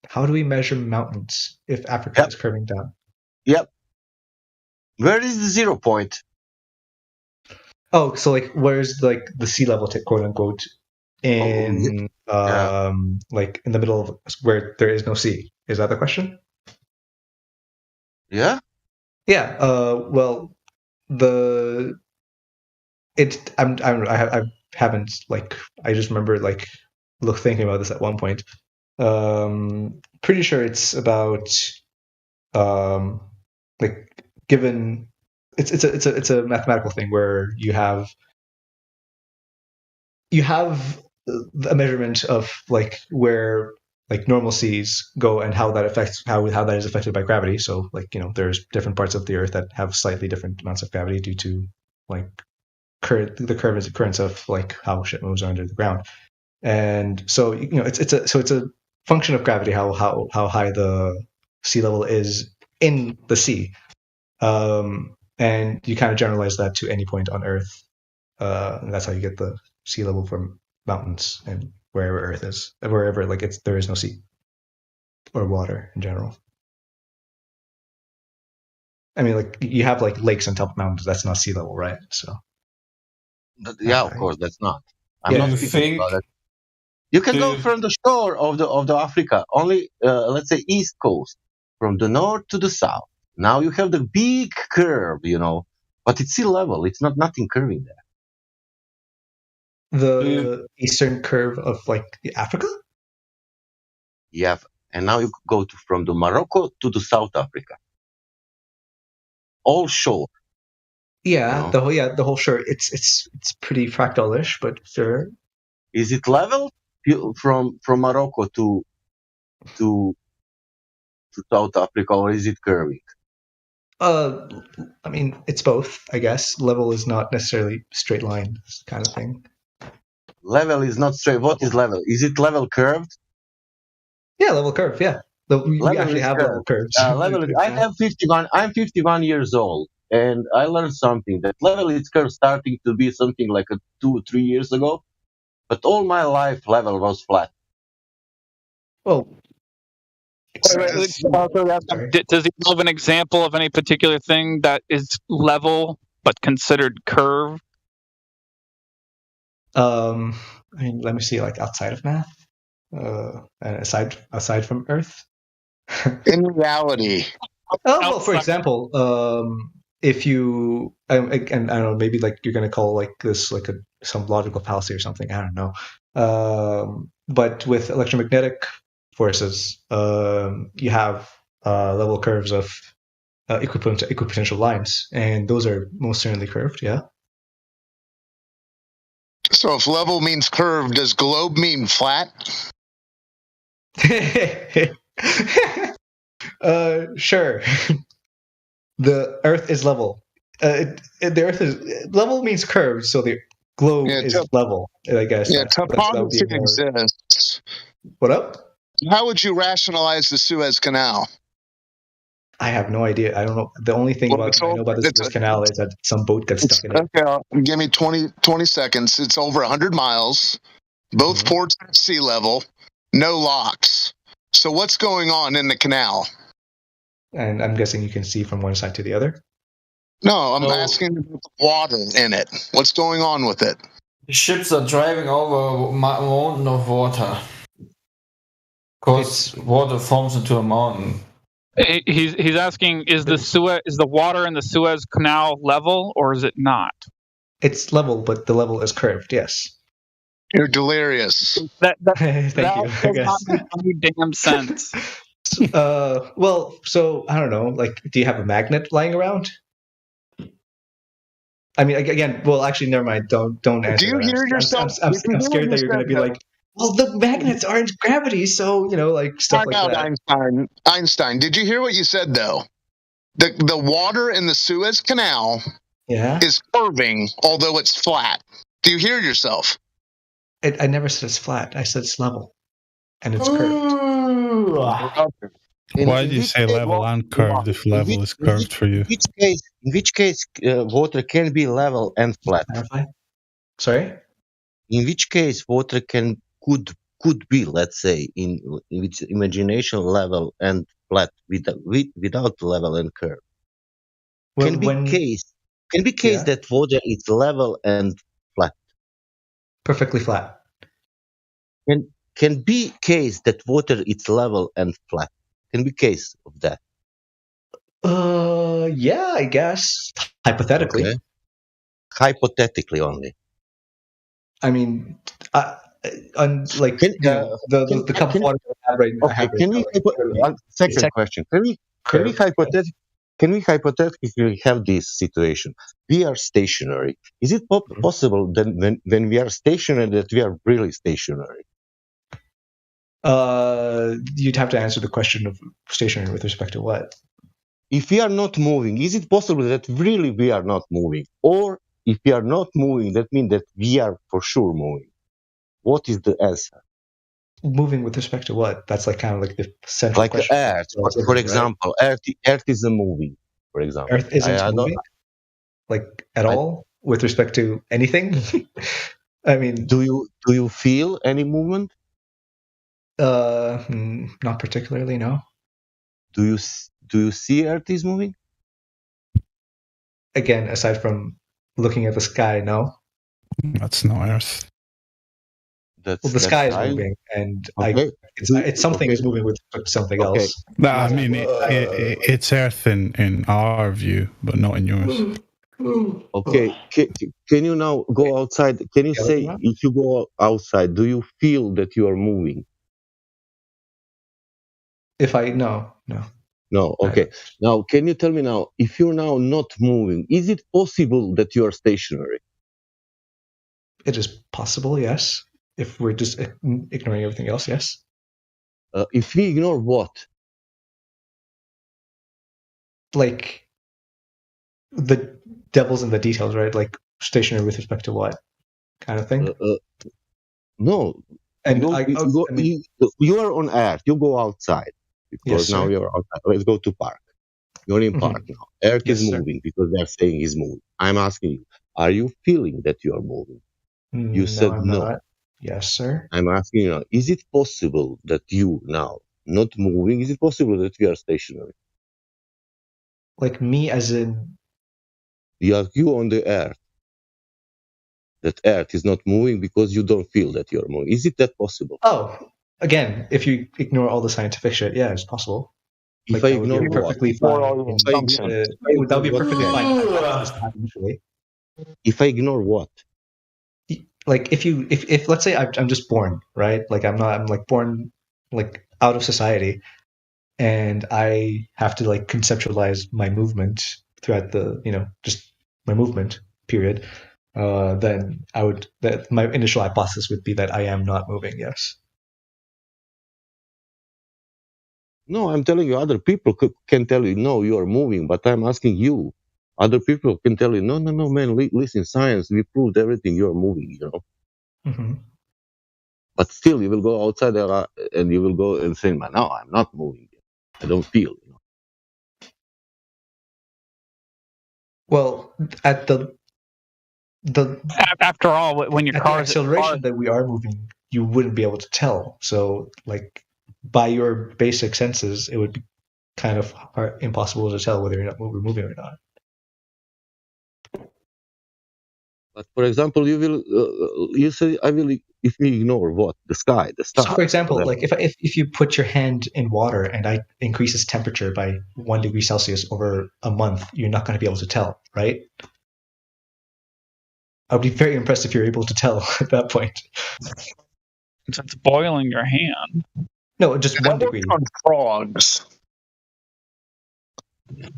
How do we measure mountains if Africa is curving down? Yep. Where is the 0 point? Oh, so where's the sea level, quote unquote, in in the middle of where there is no sea? Is that the question? Yeah. Yeah. Well, I haven't I just remember thinking about this at one point. Pretty sure it's about given it's a mathematical thing where you have a measurement of where normal seas go and how that affects how that is affected by gravity. So there's different parts of the Earth that have slightly different amounts of gravity due to the currents of how shit moves under the ground. And so it's a function of gravity how high the sea level is in the sea. And you kind of generalize that to any point on Earth. And that's how you get the sea level from mountains and wherever Earth is, wherever there is no sea or water in general. I mean, you have lakes on top of mountains. That's not sea level, right? So. Yeah, of course, that's not. I'm not speaking about that. You can go from the shore of the Africa, only let's say east coast, from the north to the south. Now you have the big curve, but it's sea level. It's not nothing curving there. The eastern curve of like Africa. Yeah, and now you go from the Morocco to the South Africa, all shore. Yeah, the whole shore. It's pretty fractal-ish, but sure. Is it level from Morocco to South Africa, or is it curving? I mean, it's both, I guess. Level is not necessarily straight line kind of thing. Level is not straight. What is level? Is it level curved? Yeah, level curve. Yeah, we actually have level curves. Level. I'm 51 years old, and I learned something that level is curve starting to be something like 2 or 3 years ago, but all my life level was flat. Well, does he have an example of any particular thing that is level but considered curve? I mean, let me see, like outside of math, and aside from Earth. In reality. Well, for example, if you and I don't know, maybe like you're gonna call like this like some logical fallacy or something. I don't know. But with electromagnetic forces, you have level curves of equipotential lines, and those are most certainly curved. Yeah. So if level means curved, does globe mean flat? Sure. The Earth is level. The Earth is level means curved, so the globe is level. I guess. Yeah, topography exists. What up? How would you rationalize the Suez Canal? I have no idea. I don't know. The only thing I know about the Suez Canal is that some boat got stuck in it. Okay, give me 20 seconds. It's over 100 miles. Both ports at sea level. No locks. So what's going on in the canal? And I'm guessing you can see from one side to the other? No, I'm asking about the water in it. What's going on with it? The ships are driving over a mountain of water. Because water forms into a mountain. He's asking: is the water in the Suez Canal level or is it not? It's level, but the level is curved. Yes. You're delirious. That Thank you. does not make any damn sense. Well, so I don't know. Like, do you have a magnet lying around? I mean, again, well, actually, never mind. Don't answer. Do you hear yourself? I'm scared that you're going to be like, well, the magnets aren't gravity, so like stuff like that. Einstein, did you hear what you said though? The water in the Suez Canal is curving, although it's flat. Do you hear yourself? I never said it's flat. I said it's level, and it's curved. Why do you say level and curved if level is curved for you? In which case, water can be level and flat. Sorry. In which case, water could be, let's say, in its imagination level and flat without level and curve. Can be case that water is level and flat. Perfectly flat. Can be case that water is level and flat. Can be case of that. Yeah, I guess hypothetically. Okay. Hypothetically only. I mean, like the cup of water I have right second question. Can we hypothetically have this situation? We are stationary. Is it possible that when we are stationary that we are really stationary? You'd have to answer the question of stationary with respect to what? If we are not moving, is it possible that really we are not moving? Or if we are not moving, that means that we are for sure moving. What is the answer? Moving with respect to what? That's like kind of like the central like question. Earth, for example. Earth isn't moving, for example. Earth isn't moving? Like at all? With respect to anything? I mean... Do you feel any movement? Not particularly, no. Do you see Earth is moving? Again, aside from looking at the sky, no. That's not Earth. The sky is moving, and it's something is moving with something else. No, I mean it's Earth in our view, but not in yours. Okay, can you now go outside? Can you say, if you go outside, do you feel that you are moving? No. No, okay. Now, can you tell me now, if you're now not moving, is it possible that you are stationary? It is possible, yes. If we're just ignoring everything else, yes. If we ignore what? Like the devil's in the details, right? Like stationary with respect to what kind of thing? No. And you are on Earth. You go outside because Yes, now sir. you're outside. Let's go to park. You're in park now. Earth Yes, is sir. moving because they're saying is moving. I'm asking you, are you feeling that you are moving? You said I'm no. not. Yes, sir. I'm asking you now, is it possible that you now not moving? Is it possible that you are stationary? Like me, as in You on the Earth. That Earth is not moving because you don't feel that you're moving. Is it that possible? again, if you ignore all the scientific shit, yeah, it's possible. If I ignore what? Perfectly fine. That would be perfectly fine. Initially. If I ignore what? Like if let's say I'm just born, right? Like I'm like born like out of society, and I have to like conceptualize my movement throughout the just my movement period. Then my initial hypothesis would be that I am not moving. Yes. No, I'm telling you, other people can tell you, no, you are moving, but I'm asking you. Other people can tell you, no, man, listen, science, we proved everything, you are moving, Mm-hmm. But still, you will go outside there and you will go and say, no, I'm not moving. I don't feel. Well, at the after all, when your car is acceleration that we are moving, you wouldn't be able to tell. So, like by your basic senses, it would be kind of impossible to tell whether or not we're moving or not. But for example, you say I will if we ignore what the sky, the stars. So, for example, like if you put your hand in water and I increase its temperature by 1 degree Celsius over a month, you're not going to be able to tell, right? I would be very impressed if you're able to tell at that point. It's boiling your hand. No, just 1 degree. On frogs.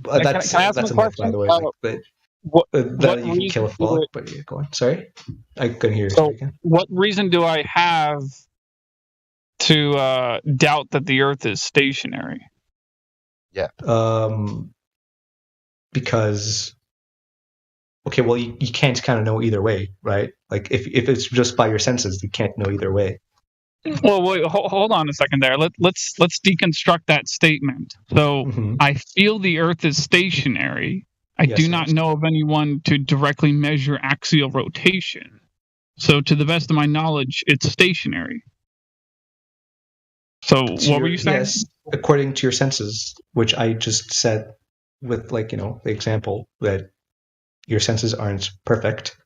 That's a myth, by the way. That you can kill a frog, but yeah, go on. Sorry, I couldn't hear you. So, what reason do I have to doubt that the Earth is stationary? Yeah. Because. Okay, well, you can't kind of know either way, right? Like if it's just by your senses, you can't know either way. Well, wait, hold on a second there. Let's deconstruct that statement. So I feel the Earth is stationary. I do not know of anyone to directly measure axial rotation. So to the best of my knowledge, it's stationary. So what were you saying? Yes, according to your senses, which I just said with the example that your senses aren't perfect.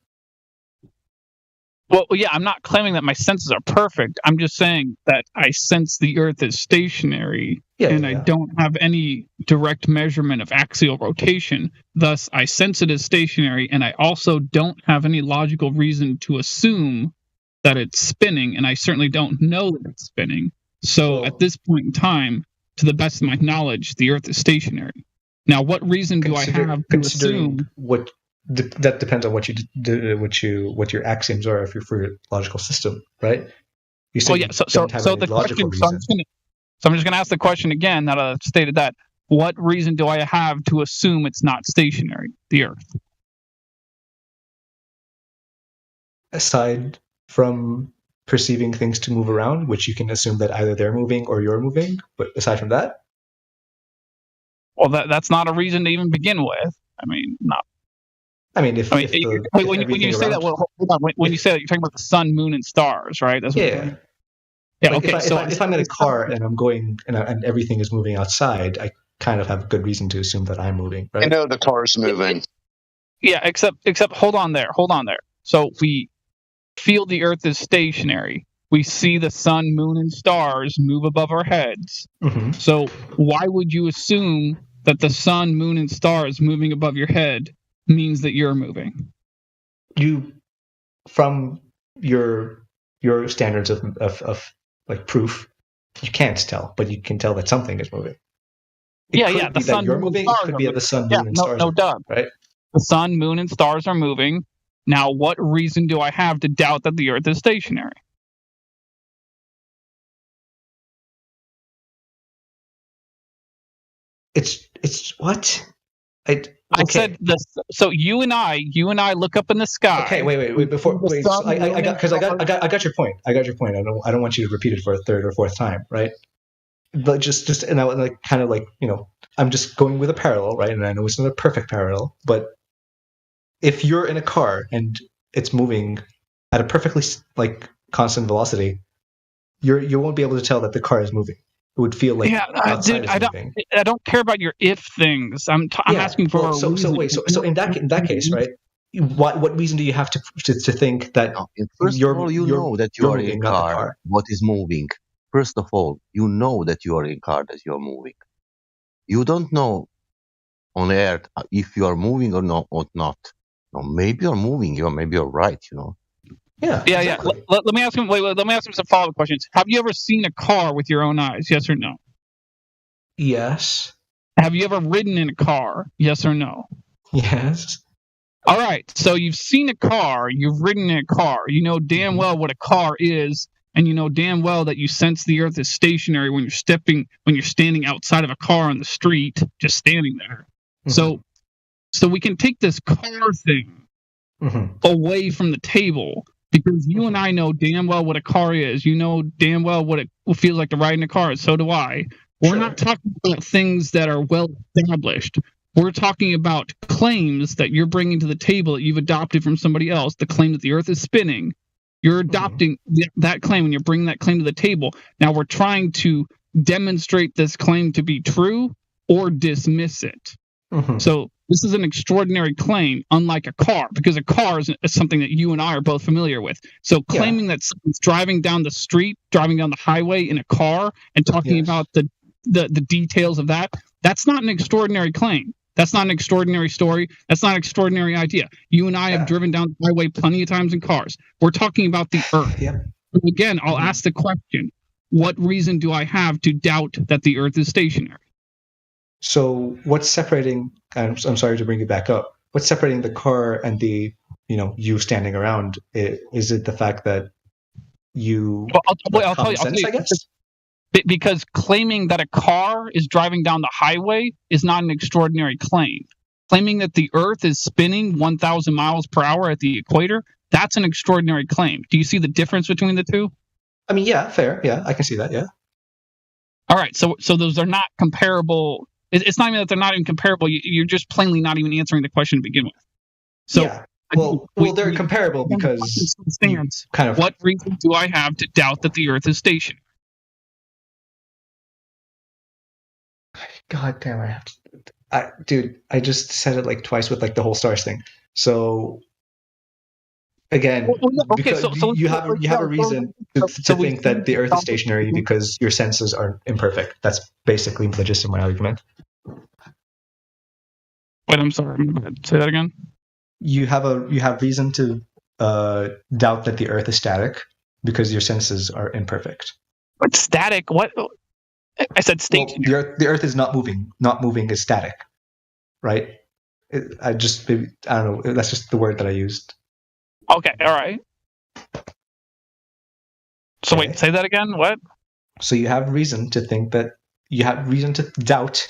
Well, yeah, I'm not claiming that my senses are perfect. I'm just saying that I sense the Earth is stationary, I don't have any direct measurement of axial rotation. Thus, I sense it as stationary, and I also don't have any logical reason to assume that it's spinning, and I certainly don't know that it's spinning. So, at this point in time, to the best of my knowledge, the Earth is stationary. Now, what reason do I have to assume what? That depends on what your axioms are if you're for your logical system, right? You said So the question. So I'm just going to ask the question again. Now that I've stated that, what reason do I have to assume it's not stationary, the Earth? Aside from perceiving things to move around, which you can assume that either they're moving or you're moving, but aside from that, well, that's not a reason to even begin with. I mean, not. When you say that, when you say that, you're talking about the sun, moon, and stars, right? That's what yeah. Okay. If I'm in a car and I'm going and everything is moving outside, I kind of have good reason to assume that I'm moving, right? I know the car's moving. Yeah, except hold on there. So we feel the Earth is stationary. We see the sun, moon, and stars move above our heads. Mm-hmm. So why would you assume that the sun, moon, and stars moving above your head means that you're moving? You, from your standards of like proof, you can't tell, but you can tell that something is moving. It could be that you're moving. It could be that the sun, moon, and stars. No doubt. Right. The sun, moon, and stars are moving. Now, what reason do I have to doubt that the Earth is stationary? It's what? I said this. So you and I look up in the sky. Okay, wait. Before, so I got your point. I got your point. I don't want you to repeat it for a third or fourth time, right? But just and I like kind of like, you know, I'm just going with a parallel, right? And I know it's not a perfect parallel, but if you're in a car and it's moving at a perfectly like constant velocity, you won't be able to tell that the car is moving. It would feel like dude, I don't care about your if things. I'm asking for so in that case, right? What reason do you have to think that first of all, you know that you are in a car. What is moving? First of all, you know that you are in a car, that you are moving. You don't know on Earth if you are moving or not. No, maybe you're moving. Maybe you're right. You know. Yeah. Exactly. Let me ask him. Let me ask him some follow-up questions. Have you ever seen a car with your own eyes? Yes or no? Yes. Have you ever ridden in a car? Yes or no? Yes. All right. So you've seen a car. You've ridden in a car. You know damn well what a car is, and you know damn well that you sense the Earth is stationary when you're standing outside of a car on the street, just standing there. Mm-hmm. So we can take this car thing away from the table. Because you and I know damn well what a car is. You know damn well what it feels like to ride in a car. So do I. We're not talking about things that are well established. We're talking about claims that you're bringing to the table that you've adopted from somebody else. The claim that the Earth is spinning. You're adopting that claim and you're bringing that claim to the table. Now we're trying to demonstrate this claim to be true or dismiss it. So this is an extraordinary claim, unlike a car, because a car is something that you and I are both familiar with. So claiming that someone's driving down the street, driving down the highway in a car, and talking about the details of that, that's not an extraordinary claim. That's not an extraordinary story. That's not an extraordinary idea. You and I have driven down the highway plenty of times in cars. We're talking about the Earth. So again, I'll ask the question, what reason do I have to doubt that the Earth is stationary? So what's separating, I'm sorry to bring it back up, what's separating the car and the, you standing around? Is it the fact that you... Well, I'll tell you, I guess? Because claiming that a car is driving down the highway is not an extraordinary claim. Claiming that the Earth is spinning 1,000 miles per hour at the equator, that's an extraordinary claim. Do you see the difference between the two? I mean, yeah, fair. Yeah, I can see that, yeah. All right, so those are not comparable... It's not even that they're not even comparable. You're just plainly not even answering the question to begin with. So, yeah. Well, they're comparable because kind of. What reason do I have to doubt that the Earth is stationary? God damn, I have to. Dude, I just said it like twice with like the whole stars thing. So again, because you have a reason to think that the Earth is stationary because your senses are imperfect. That's basically the gist of my argument. Wait, I'm sorry. Say that again. You have reason to doubt that the Earth is static because your senses are imperfect. But static? What? I said stationary. Well, the Earth is not moving. Not moving is static, right? I don't know. That's just the word that I used. Okay, all right. So wait, say that again. What? So you have reason to think that you have reason to doubt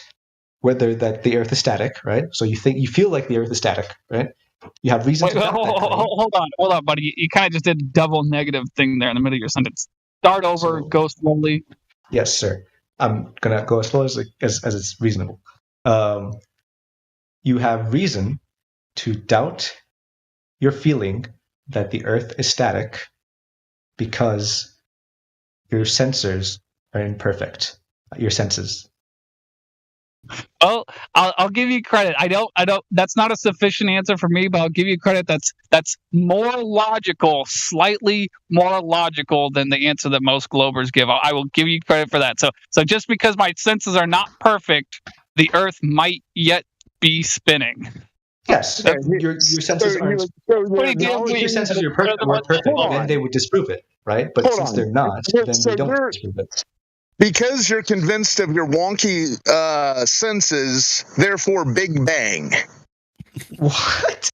whether that the Earth is static, right? So you feel like the Earth is static, right? You have reason to doubt hold on, buddy. You kind of just did a double negative thing there in the middle of your sentence. Start over. Go slowly. Yes, sir. I'm gonna go as slow as it's reasonable. You have reason to doubt your feeling that the Earth is static because your sensors are imperfect. Your senses. Oh, I'll give you credit. I don't. That's not a sufficient answer for me, but I'll give you credit. That's more logical, slightly more logical than the answer that most Globers give. I will give you credit for that. So just because my senses are not perfect, the Earth might yet be spinning. Yes, your senses aren't. If your senses were perfect, then they would disprove it, right? But since they're not, then they don't disprove it. Because you're convinced of your wonky senses, therefore Big Bang. What?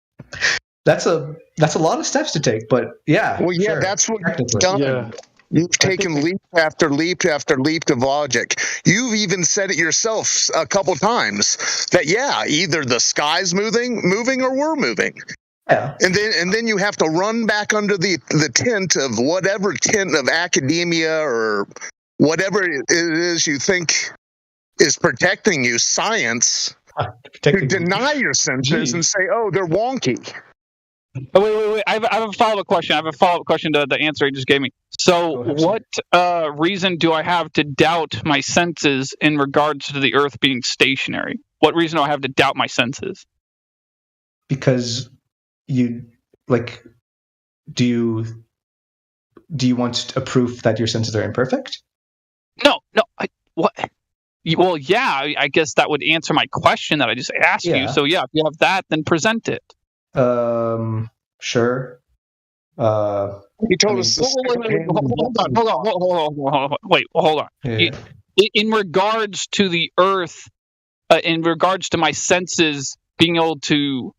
That's a lot of steps to take, but yeah. Well, yeah, sure, that's what you've done. Yeah. You've taken leap after leap after leap of logic. You've even said it yourself a couple times that either the sky's moving or we're moving. Yeah. And then you have to run back under the tent of whatever tent of academia or whatever it is you think is protecting you, science, to deny your senses and say, oh, they're wonky. Oh, wait. I have a follow-up question. I have a follow-up question to the answer you just gave me. So what reason do I have to doubt my senses in regards to the Earth being stationary? What reason do I have to doubt my senses? Because do you want a proof that your senses are imperfect? No. What? Well, yeah, I guess that would answer my question that I just asked you. So yeah, if you have that, then present it. Sure. He told us. Hold on. Yeah. In regards to the Earth, in regards to my senses being able to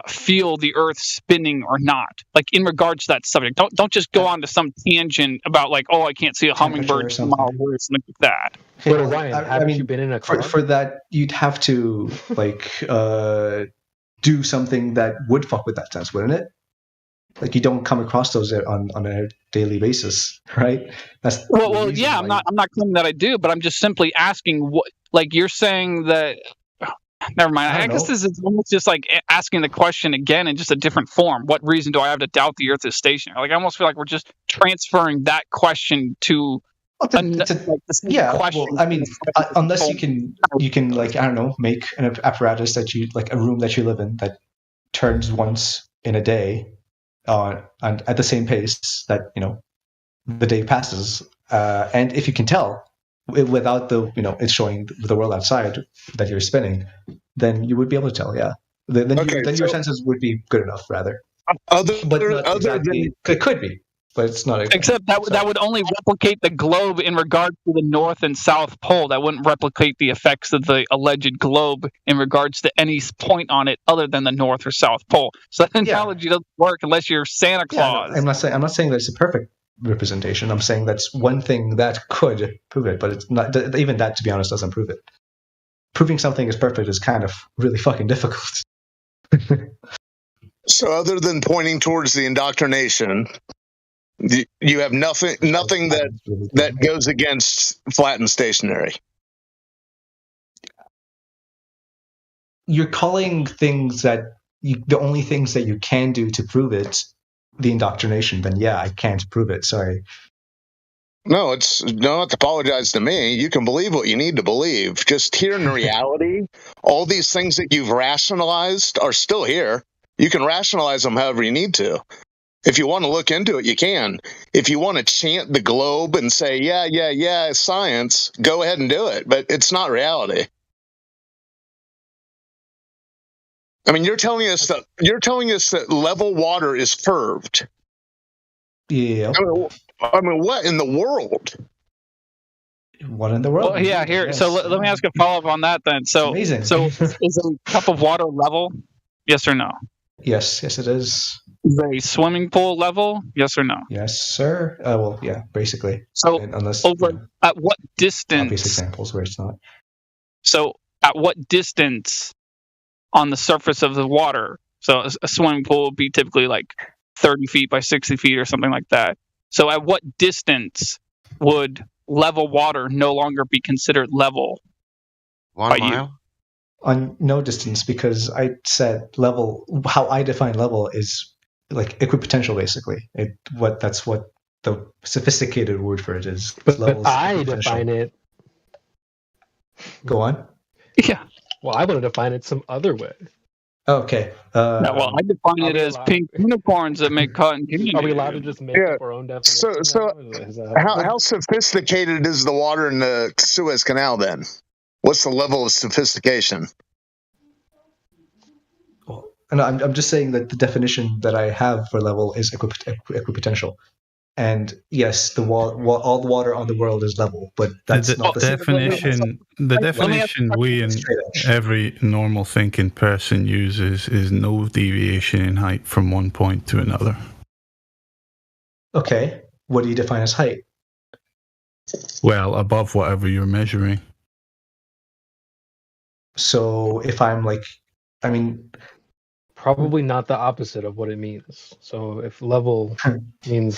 feel the Earth spinning or not, like in regards to that subject, don't just go on to some tangent about like, oh, I can't see a hummingbird a mile away or something like that. But Ryan, haven't you been in a car? For that, you'd have to do something that would fuck with that sense, wouldn't it? Like you don't come across those on a daily basis, right? That's well, yeah. I'm not claiming that I do, but I'm just simply asking what. Like you're saying that. Never mind. I guess this is almost just like asking the question again in just a different form. What reason do I have to doubt the Earth is stationary? Like I almost feel like we're just transferring that question to. Well, I mean, unless you can like I don't know, make an apparatus that you like a room that you live in that turns once in a day, and at the same pace that the day passes, and if you can tell without it's showing the world outside that you're spinning, then you would be able to tell. Yeah, then your senses would be good enough, rather. It could be. But it's not. Except that would only replicate the globe in regards to the North and South Pole. That wouldn't replicate the effects of the alleged globe in regards to any point on it other than the North or South Pole. So that analogy doesn't work unless you're Santa Claus. I'm not saying that it's a perfect representation. I'm saying that's one thing that could prove it, but it's not. Even that, to be honest, doesn't prove it. Proving something is perfect is kind of really fucking difficult. So, other than pointing towards the indoctrination. You have nothing that goes against flat and stationary. You're calling things that the only things that you can do to prove it the indoctrination. Then yeah, I can't prove it. Sorry. No, don't have to apologize to me. You can believe what you need to believe. Just here in reality, all these things that you've rationalized are still here. You can rationalize them however you need to. If you want to look into it, you can. If you want to chant the globe and say, yeah, science, go ahead and do it. But it's not reality. I mean, you're telling us that level water is curved. Yeah. I mean, what in the world? What in the world? Well, yeah, here. Yes. So let me ask a follow-up on that then. So, amazing. So is a cup of water level? Yes or no? Yes, it is. Is a swimming pool level? Yes or no? Yes, sir. Well, yeah, basically. So unless at what distance? Obvious examples where it's not. So at what distance on the surface of the water? So a swimming pool would be typically like 30 feet by 60 feet or something like that. So at what distance would level water no longer be considered level? 1 mile? On no distance, because I said level. How I define level is like equipotential, basically. That's what the sophisticated word for it is. But I define it. Go on. Yeah. Well, I want to define it some other way. Okay. Well, I define it as pink unicorns that make cotton candy. Are we allowed to just make up our own definition? So how sophisticated is the water in the Suez Canal then? What's the level of sophistication? Well, No, I'm just saying that the definition that I have for level is equipotential. And yes, all the water on the world is level, but that's not the definition. The definition we and every normal thinking person uses is no deviation in height from one point to another. Okay, what do you define as height? Well, above whatever you're measuring. So if I'm like, I mean, probably not the opposite of what it means. So if level means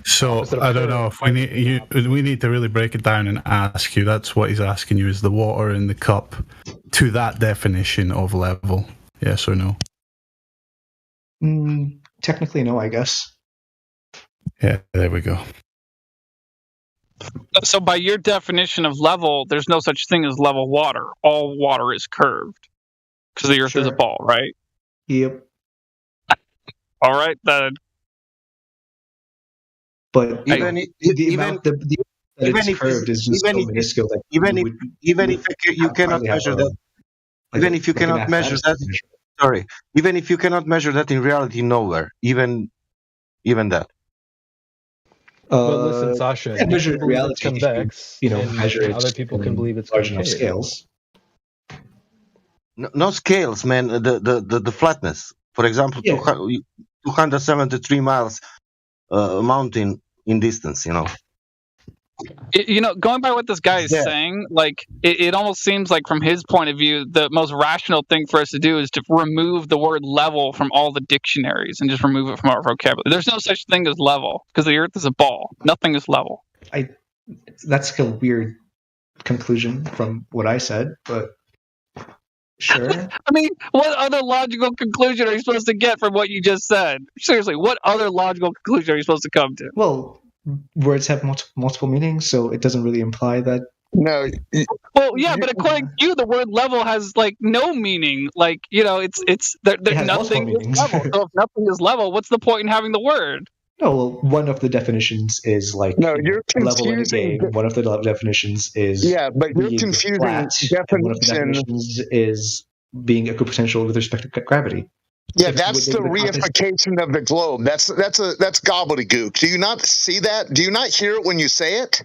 so I don't know if we need to really break it down and ask you. That's what he's asking you: is the water in the cup to that definition of level? Yes or no? Technically, no. I guess. Yeah, there we go. So by your definition of level, there's no such thing as level water. All water is curved because the Earth is a ball, right? Yep. All right, then. But even if it's curved is just so minuscule. Like even if you cannot measure that, even if you cannot measure that, sorry, even if you cannot measure that in reality, nowhere, even that. But listen, Sasha, and measure in reality, it's convex, measure it other people can believe it's large enough concave. scales. No scales, man. The flatness. For example, 273 miles mountain in distance. Going by what this guy is saying, like it almost seems like from his point of view, the most rational thing for us to do is to remove the word level from all the dictionaries and just remove it from our vocabulary. There's no such thing as level because the Earth is a ball. Nothing is level. That's a weird conclusion from what I said, but sure. I mean, what other logical conclusion are you supposed to get from what you just said? Seriously, what other logical conclusion are you supposed to come to? Well, words have multiple meanings, so it doesn't really imply that. No. Well, yeah, but according to you, the word level has like no meaning. Like, it's nothing is level. So if nothing is level, what's the point in having the word? No, well, one of the definitions is like you're level in a game. One of the definitions is but you're confusing flat, and one of the definition. definitions is being equipotential with respect to gravity. Yeah, that's the reification of the globe. That's gobbledygook. Do you not see that? Do you not hear it when you say it?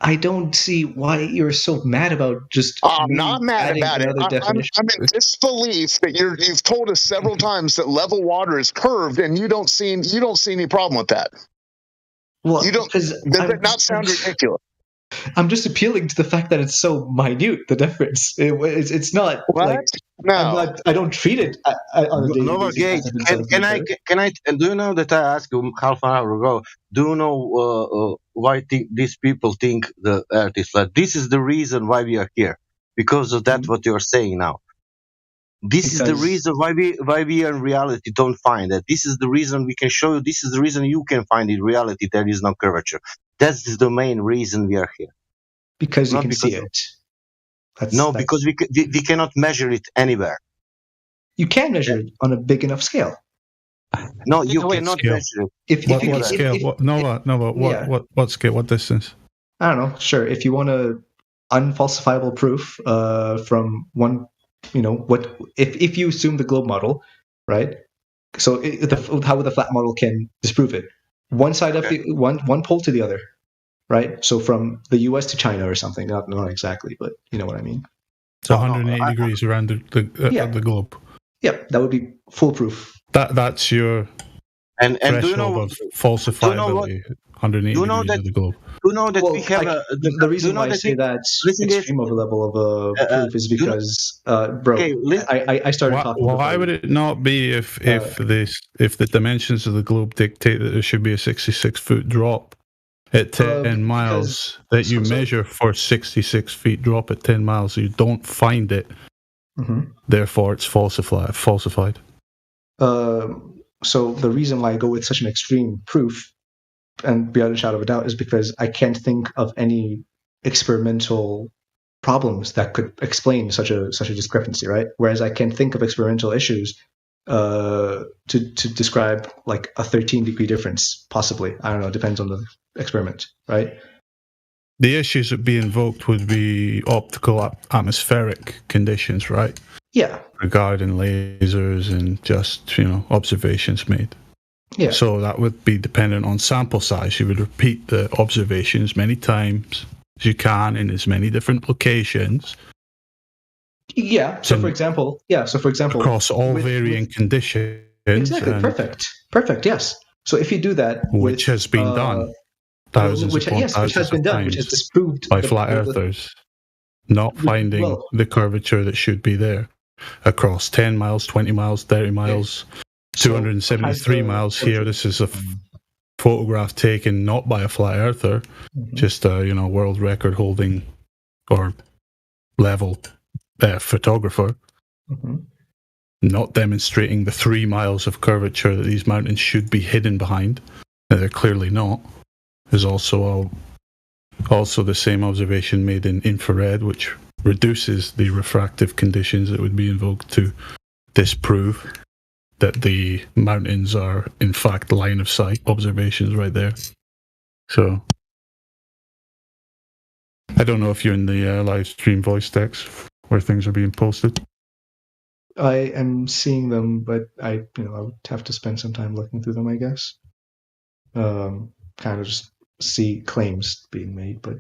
I don't see why you're so mad about just. I'm not mad about it. I'm definition. in disbelief that you've told us several times that level water is curved, and you don't see any problem with that. Well, you don't. Does it not sound ridiculous? I'm just appealing to the fact that it's so minute. The difference. It's not like no. I don't treat it on a daily basis. Can I? Do you know that I asked you half an hour ago? Do you know why these people think the Earth is flat? This is the reason why we are here, because of that. What you're saying now. This is the reason why we in reality don't find that. This is the reason we can show you. This is the reason you can find in reality there is no curvature. That's the main reason we are here. Because you can see it. Because we cannot measure it anywhere. You can measure it on a big enough scale. No, you cannot measure it. What scale? What scale? What distance? I don't know. Sure, if you want a unfalsifiable proof from one, if you assume the globe model, right? So how the flat model can disprove it? One side of the one pole to the other, right? So from the U.S. to China or something. Not exactly, but you know what I mean. So 180 degrees around the globe. Yep, that would be foolproof. That's your threshold of falsifiability. 180 degrees of the globe. Do you know that we have the reason why I say that extreme of a level of proof is because, I started talking. Why would it not be if the dimensions of the globe dictate that there should be a 66-foot drop at 10 miles that you measure for 66 feet drop at 10 miles, so you don't find it. Mm-hmm. Therefore, it's falsified. So the reason why I go with such an extreme proof, and beyond a shadow of a doubt, is because I can't think of any experimental problems that could explain such a discrepancy, right? Whereas I can think of experimental issues to describe like a 13-degree difference, possibly. I don't know, depends on the experiment, right? the issues that be invoked would be optical atmospheric conditions, right? Yeah. Regarding lasers and just, observations made. Yeah. So that would be dependent on sample size. You would repeat the observations many times as you can in as many different locations. Yeah. So for example, across all varying conditions. Exactly. Perfect. Yes. So if you do that, which has been done thousands which has been done, which has disproved by flat earthers, not finding the curvature that should be there across 10 miles, 20 miles, 30 miles, 273 miles here. This is a photograph taken not by a flat earther, just a world record holding or level photographer, not demonstrating the 3 miles of curvature that these mountains should be hidden behind. They're clearly not. There's also the same observation made in infrared, which reduces the refractive conditions that would be invoked to disprove that the mountains are in fact line of sight observations right there. So I don't know if you're in the live stream voice decks where things are being posted. I am seeing them, but I would have to spend some time looking through them, I guess. Kind of just see claims being made, but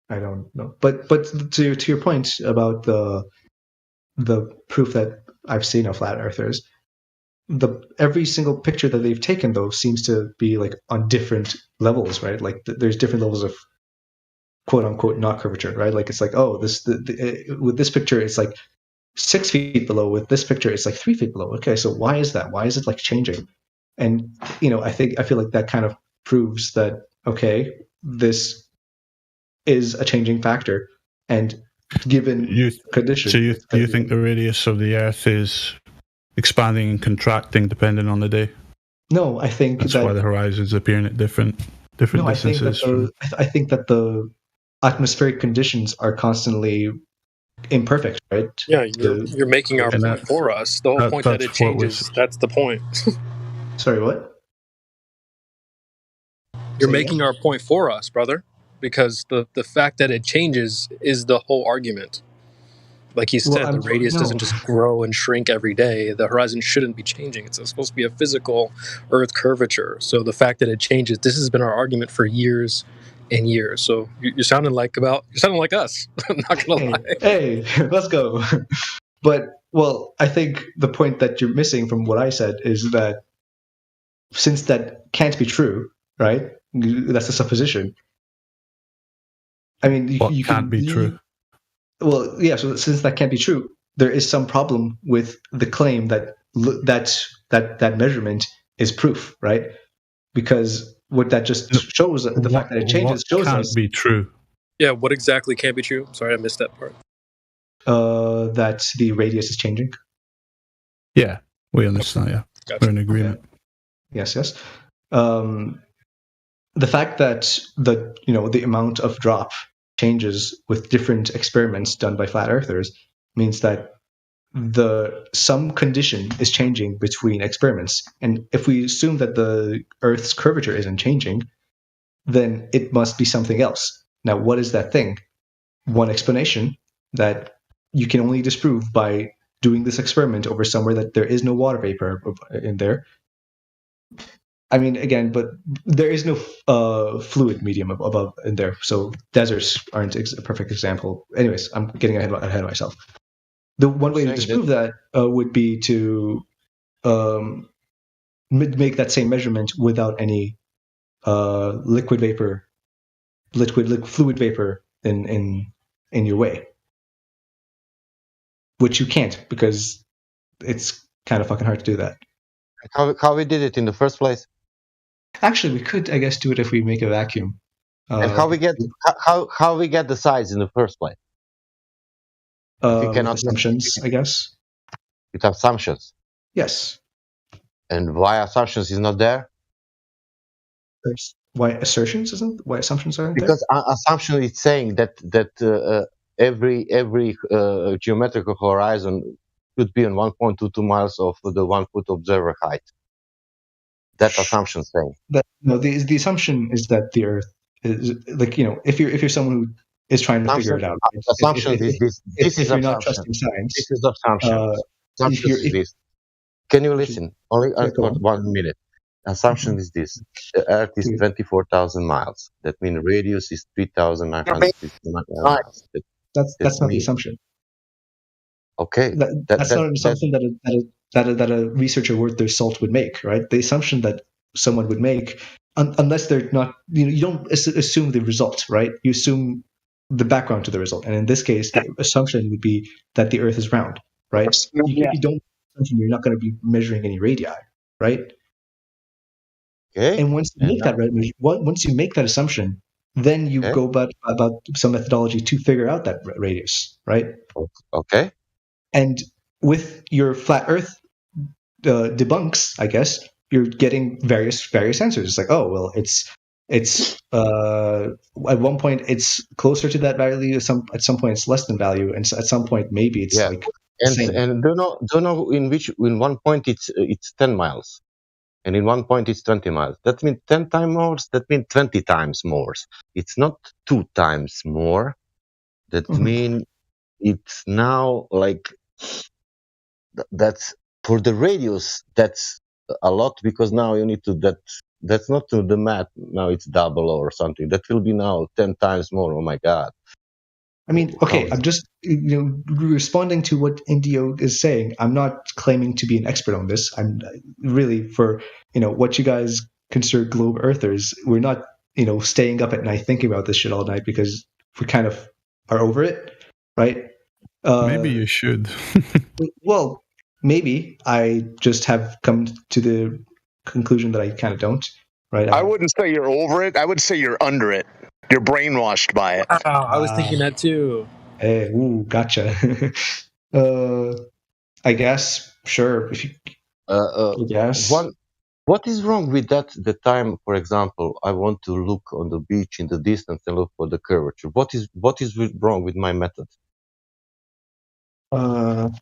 I don't know. But to your point about the proof that I've seen of flat earthers, every single picture that they've taken though seems to be like on different levels, right? Like there's different levels of quote unquote not curvature, right? Like it's like, oh, with this picture it's like 6 feet below. With this picture it's like 3 feet below. Okay, so why is that? Why is it like changing? And I feel like that kind of proves that okay, this is a changing factor, and given conditions. So you think the radius of the Earth is expanding and contracting depending on the day? No, I think that's why the horizons appearing at different distances. I think that the atmospheric conditions are constantly imperfect, right? Yeah, you're making our point for us. The whole point that it changes. That's the point. Sorry, what? You're making our point for us, brother, because the fact that it changes is the whole argument. Like you said, the radius doesn't just grow and shrink every day. The horizon shouldn't be changing. It's supposed to be a physical Earth curvature. So the fact that it changes, this has been our argument for years and years. So you're sounding like us. I'm not gonna lie. Hey, let's go. But I think the point that you're missing from what I said is that since that can't be true, right? That's a supposition. I mean, you can't be true. Well, yeah. So since that can't be true, there is some problem with the claim that that measurement is proof, right? Because what that just shows, the fact that it changes, shows can't us be true. Yeah, what exactly can't be true? Sorry, I missed that part. That the radius is changing. Yeah, we understand. Yeah, gotcha. We're in agreement. Okay. Yes. The fact that the amount of drop changes with different experiments done by flat earthers means that some condition is changing between experiments. And if we assume that the Earth's curvature isn't changing, then it must be something else. Now, what is that thing? One explanation that you can only disprove by doing this experiment over somewhere that there is no water vapor in there. I mean, again, but there is no fluid medium above in there, so deserts aren't a perfect example. Anyways, I'm getting ahead of myself. The one way to disprove that would be to make that same measurement without any fluid vapor in your way, which you can't because it's kind of fucking hard to do that. How we did it in the first place? Actually, we could, I guess, do it if we make a vacuum. And how we get the size in the first place? Assumptions, I guess. With assumptions. Yes. And why assumptions is not there? Why assertions isn't? Why assumptions aren't there? Because assumption is saying that every geometrical horizon could be on 1.22 miles of the 1 foot observer height. That assumption saying. The assumption is that the Earth like, if you're someone who is trying to figure it out. Assumption is this. This is if you're not assumption. trusting science, This is assumption. Assumption is this. Can you listen? Only for 1 minute. Assumption is this: the Earth is 24,000 miles. That means radius is 3,950 miles. That's not the assumption. Okay, that's not an assumption that a researcher worth their salt would make, right? The assumption that someone would make, unless they're not, you don't assume the result, right? You assume the background to the result, and in this case, the assumption would be that the Earth is round, right? You don't. You're not going to be measuring any radii, right? Okay. And once you make that assumption, then you go about some methodology to figure out that radius, right? Okay. And with your flat Earth debunks, I guess you're getting various answers. It's like, oh well, it's at one point it's closer to that value. At some point it's less than value, and so at some point maybe it's like. And don't know in one point it's 10 miles, and in one point it's 20 miles. That means 10 times more. That means 20 times more. It's not 2 times more. That means it's now like that's for the radius. That's a lot because now you need to that's not to the math. Now it's double or something. That will be now 10 times more. Oh my God. I mean, okay, I'm just responding to what Indio is saying. I'm not claiming to be an expert on this. I'm really for what you guys consider globe earthers. We're not staying up at night thinking about this shit all night because we kind of are over it, right? Maybe you should. Well, maybe I just have come to the conclusion that I kind of don't. Right? I wouldn't say you're over it. I would say you're under it. You're brainwashed by it. I was thinking that too. Hey, gotcha. I guess, sure. If you, yes. What is wrong with that? The time, for example, I want to look on the beach in the distance and look for the curvature. What is wrong with my method? Whatever.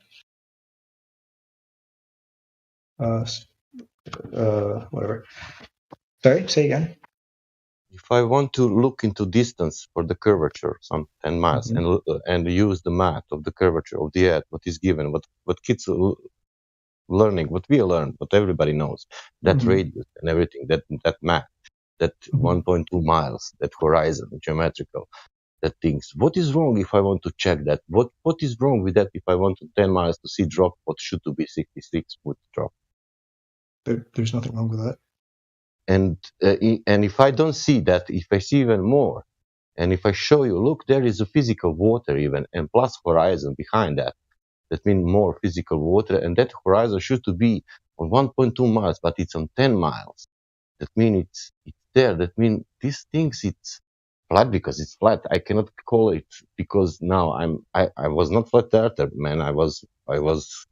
Sorry, say again. If I want to look into distance for the curvature, some 10 miles, and use the math of the curvature of the Earth, what is given, what kids are learning, what we learn, what everybody knows, that radius and everything, that math, that 1.2 miles, that horizon, geometrical, that things. What is wrong if I want to check that? What is wrong with that if I want to 10 miles to see drop what should to be 66 would drop? There's nothing wrong with that. And if I don't see that, if I see even more, and if I show you, look, there is a physical water even, and plus horizon behind that. That means more physical water, and that horizon should to be on 1.2 miles, but it's on 10 miles. That means it's there. That means these things it's flat because it's flat. I cannot call it because now I was not flat earther, man. I was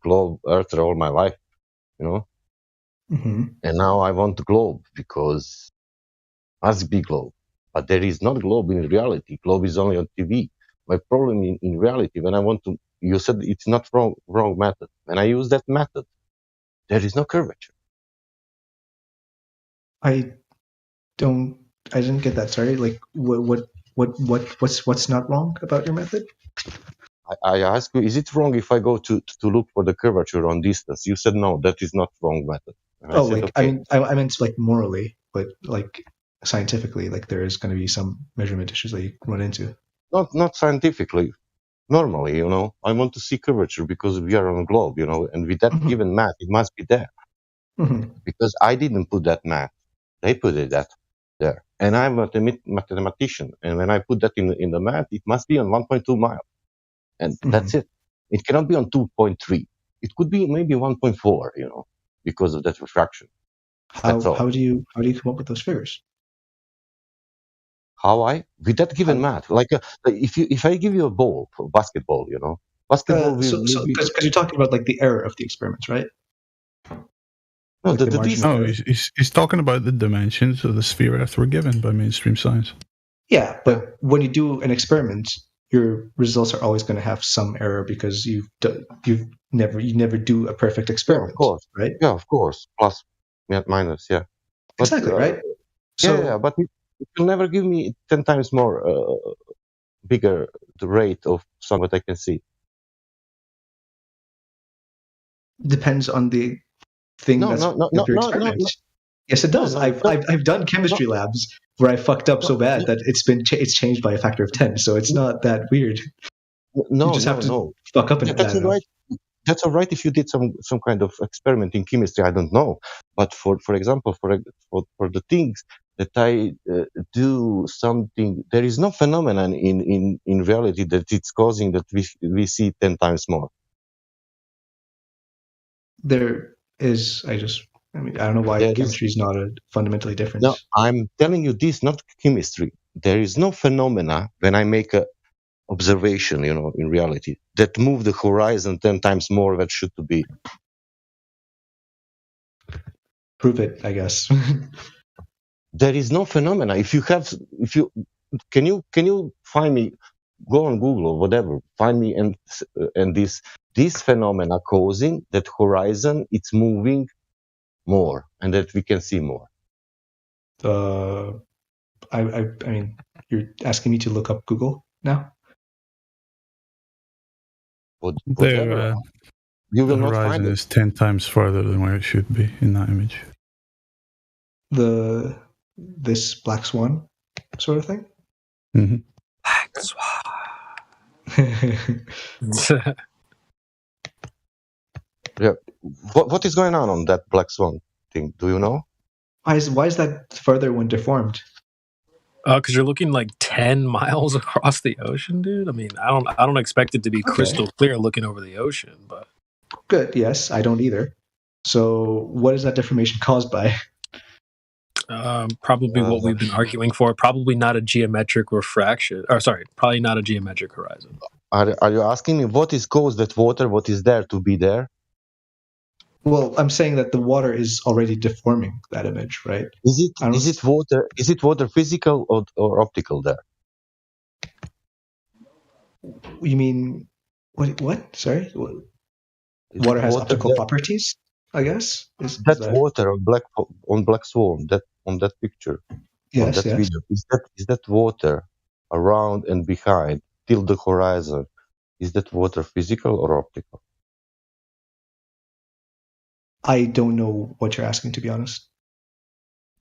globe earther all my life, And now I want globe because must be globe. But there is not globe in reality. Globe is only on TV. My problem in reality, when I want to, you said it's not wrong method. When I use that method, there is no curvature. I didn't get that. Sorry. Like what's not wrong about your method? I ask you, is it wrong if I go to look for the curvature on distance? You said no, that is not wrong method. I meant like morally, but like scientifically, like there is going to be some measurement issues that you run into. Not scientifically. Normally, I want to see curvature because we are on a globe, and with that given math, it must be there. Because I didn't put that math. They put it there. And I'm a mathematician. And when I put that in the math, it must be on 1.2 miles. And that's it. It cannot be on 2.3. It could be maybe 1.4, because of that refraction. How do you come up with those figures? With that given math, like if I give you a ball for basketball, basketball. Because you're talking about like the error of the experiments, right? No, like he's talking about the dimensions of the sphere Earth we're given by mainstream science. Yeah, but when you do an experiment, your results are always going to have some error because you never do a perfect experiment, of course, right? Yeah, of course, plus, minus, yeah. Exactly, right? So, but it will never give me 10 times more bigger the rate of sun what I can see. Depends on the thing No, that's no, no, of no, your no, no, experiment. no. Yes, it No, does. no, I've done chemistry labs where I fucked up so bad that it's changed by a factor of 10. So it's not that weird. No, You just have to fuck up in That's that all right. That's all right if you did some kind of experiment in chemistry. I don't know, but for example, for the things that I do something, there is no phenomenon in reality that it's causing that we see 10 times more. There is. I don't know why chemistry is not a fundamentally different. No, I'm telling you this, not chemistry. There is no phenomena when I make a observation, in reality, that move the horizon 10 times more than should to be. Prove it, I guess. There is no phenomena. Can you find me, go on Google or whatever, find me and this phenomena causing that horizon, it's moving more and that we can see more. I mean, you're asking me to look up Google now? Whatever. You will the not horizon find it. is 10 times further than where it should be in that image. This black swan sort of thing? Mm-hmm. Black swan. Yeah. What is going on that black swan thing? Do you know? Why is that further when deformed? Because you're looking like 10 miles across the ocean, dude. I mean, I don't expect it to be crystal clear looking over the ocean, but good. Yes, I don't either. So, what is that deformation caused by? Probably what we've been arguing for. Probably not a geometric refraction. Or sorry, probably not a geometric horizon. Are you asking me what is caused that water? What is there to be there? Well, I'm saying that the water is already deforming that image, right? Is it water? Is it water physical or optical there? You mean what? Sorry, water has optical properties, I guess. Is that that water on black swan on that picture? Yes, on that yes. video, is that water around and behind till the horizon? Is that water physical or optical? I don't know what you're asking, to be honest.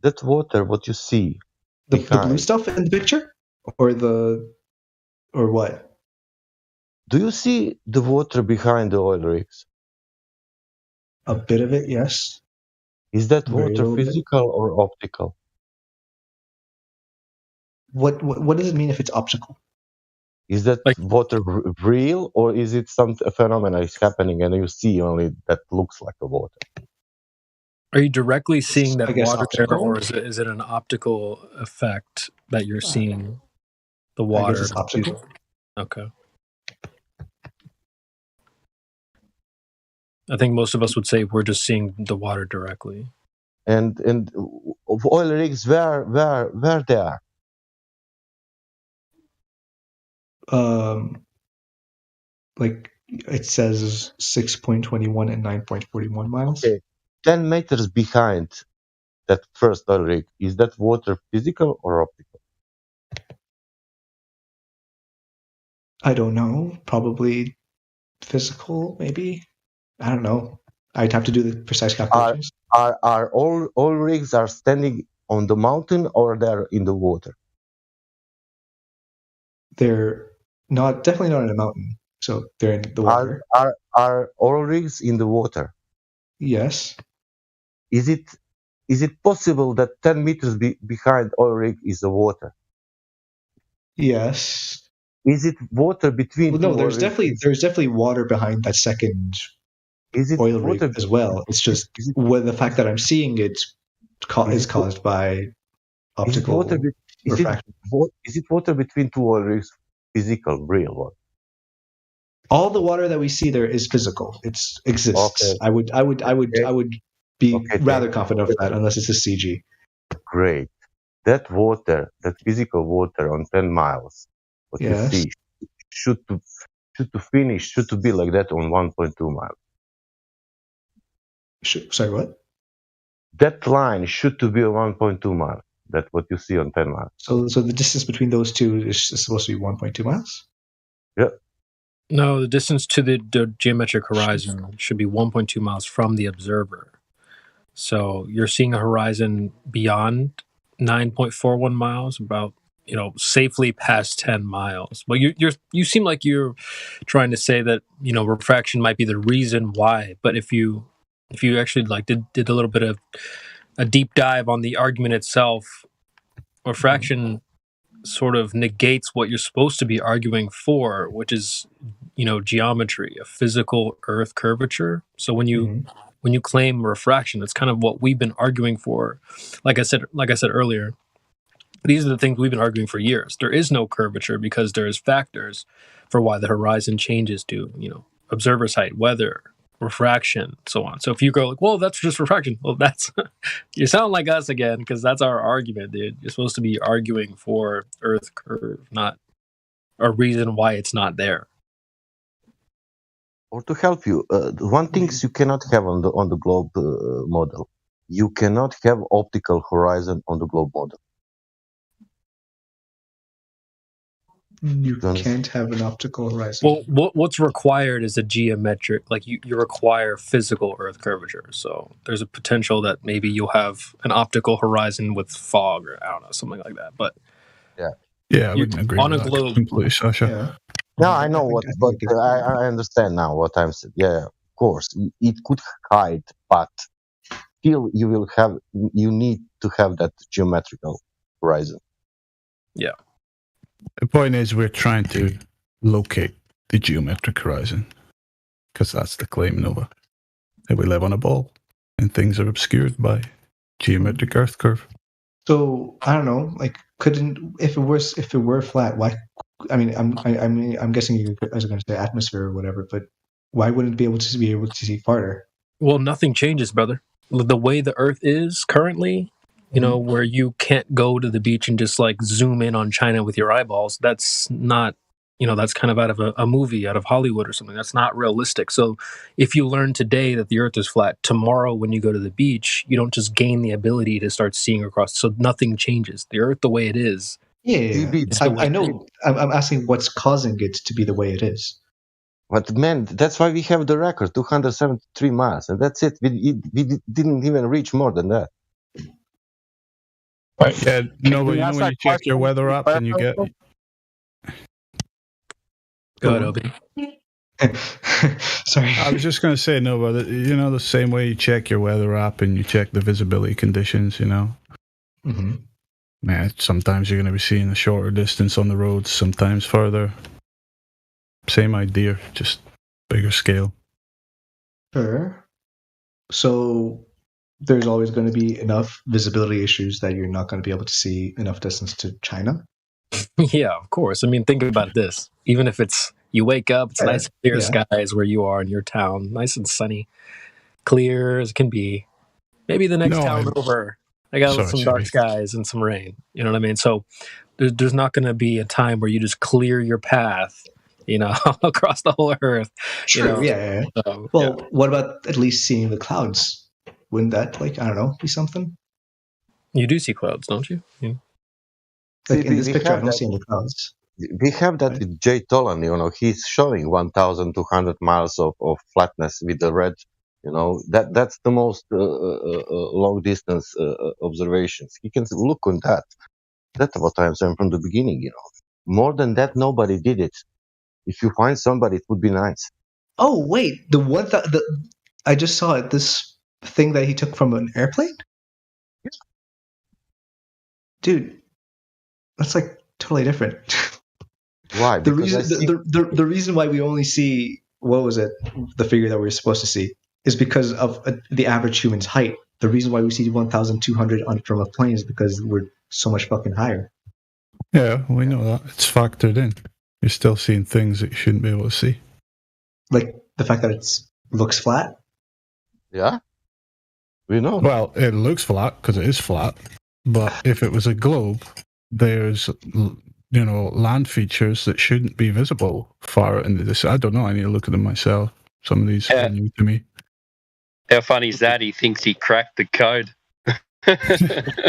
That water, what you see, the blue stuff in the picture, or what? Do you see the water behind the oil rigs? A bit of it, yes. Is that water physical or optical? What does it mean if it's optical? Is that water real, or is it some phenomena is happening and you see only that looks like a water? Are you directly seeing that water optical. there, or is it an optical effect that you're seeing the water? I guess it's optical. Okay. I think most of us would say we're just seeing the water directly. And oil rigs, where they are? Like it says 6.21 and 9.41 miles. Okay. 10 meters behind that first oil rig, is that water physical or optical? I don't know. Probably physical, maybe. I don't know. I'd have to do the precise calculations. Are all oil rigs are standing on the mountain or they're in the water? They're definitely not in a mountain. So they're in the water. Are oil rigs in the water? Yes. Is it possible that 10 meters behind oil rig is the water? Yes. Is it water between? Well, no, there's definitely water behind that second oil rig as well. It's just the fact that I'm seeing it is caused by optical refraction. Is it water between two oil rigs? Physical, real one. All the water that we see there is physical. It exists. Okay. I would be rather confident of that, unless it's a CG. Great. That water, that physical water on 10 miles, what you see, should to be like that on 1.2 miles. Sorry, what? That line should to be a 1.2 mile. That's what you see on 10 miles. So the distance between those two is supposed to be 1.2 miles? Yeah. No, the distance to the geometric horizon should be 1.2 miles from the observer. So you're seeing a horizon beyond 9.41 miles, about safely past 10 miles. But you seem like you're trying to say that refraction might be the reason why. But if you actually did a little bit of a deep dive on the argument itself, refraction sort of negates what you're supposed to be arguing for, which is geometry, a physical Earth curvature. So when you claim refraction, that's kind of what we've been arguing for. Like I said earlier, these are the things we've been arguing for years. There is no curvature because there's factors for why the horizon changes to observer's height, weather, refraction, so on. So if you go like, well, that's just refraction, well, that's you sound like us again, because that's our argument, dude. You're supposed to be arguing for Earth curve, not a reason why it's not there. Or to help you, one thing you cannot have on the globe model, you cannot have optical horizon on the globe model. You can't have an optical horizon. Well, what's required is a geometric, like you require physical Earth curvature. So there's a potential that maybe you'll have an optical horizon with fog, or I don't know, something like that. But yeah, I wouldn't agree on with a that globe completely, Sasha. Yeah. No, I know what, but I understand now what I'm saying. Yeah, of course, it could hide, but still, you need to have that geometrical horizon. Yeah. The point is, we're trying to locate the geometric horizon, because that's the claim, Nova. That we live on a ball, and things are obscured by geometric Earth curve. So I don't know. Like, if it were flat, why? I mean, I'm guessing you guys are going to say atmosphere or whatever, but why wouldn't it be able to see farther? Well, nothing changes, brother. The way the Earth is currently, where you can't go to the beach and just like zoom in on China with your eyeballs. That's not, that's kind of out of a movie, out of Hollywood or something. That's not realistic. So if you learn today that the Earth is flat, tomorrow when you go to the beach, you don't just gain the ability to start seeing across. So nothing changes. The Earth, the way it is. Yeah. I know. I'm asking what's causing it to be the way it is. But man, that's why we have the record, 273 miles, and that's it. We didn't even reach more than that. Right. Yeah, no, but when you check your weather app and you get... Go ahead, Obi. Sorry. I was just going to say, no, but the same way you check your weather app and you check the visibility conditions, Mm-hmm. Man, sometimes you're going to be seeing a shorter distance on the roads, sometimes further. Same idea, just bigger scale. Sure. So there's always going to be enough visibility issues that you're not going to be able to see enough distance to China? Yeah, of course. I mean, think about this. Even if you wake up, it's nice clear skies where you are in your town, nice and sunny, clear as can be. Maybe the next town over, I got some dark skies and some rain. You know what I mean? So there's not going to be a time where you just clear your path, across the whole Earth. True. Yeah. So, well, what about at least seeing the clouds? Wouldn't that, I don't know, be something? You do see clouds, don't you? Yeah. In this picture, I don't see any clouds. We have that with Jay Tolan, he's showing 1,200 miles of flatness with the red, that's the most long distance observations. He can look on that. That's what I'm saying from the beginning, More than that, nobody did it. If you find somebody, it would be nice. Oh, wait, I just saw it, this thing that he took from an airplane? Yeah. Dude, that's totally different. Why? The reason why we only see, what was it, the figure that we were supposed to see, is because of the average human's height. The reason why we see 1,200 from a plane is because we're so much fucking higher. Yeah, we know that. It's factored in. You're still seeing things that you shouldn't be able to see. Like the fact that it looks flat? Yeah. We know. Well, it looks flat because it is flat. But if it was a globe, there's, land features that shouldn't be visible far into this. I don't know. I need to look at them myself. Some of these are new to me. How funny is that? He thinks he cracked the code.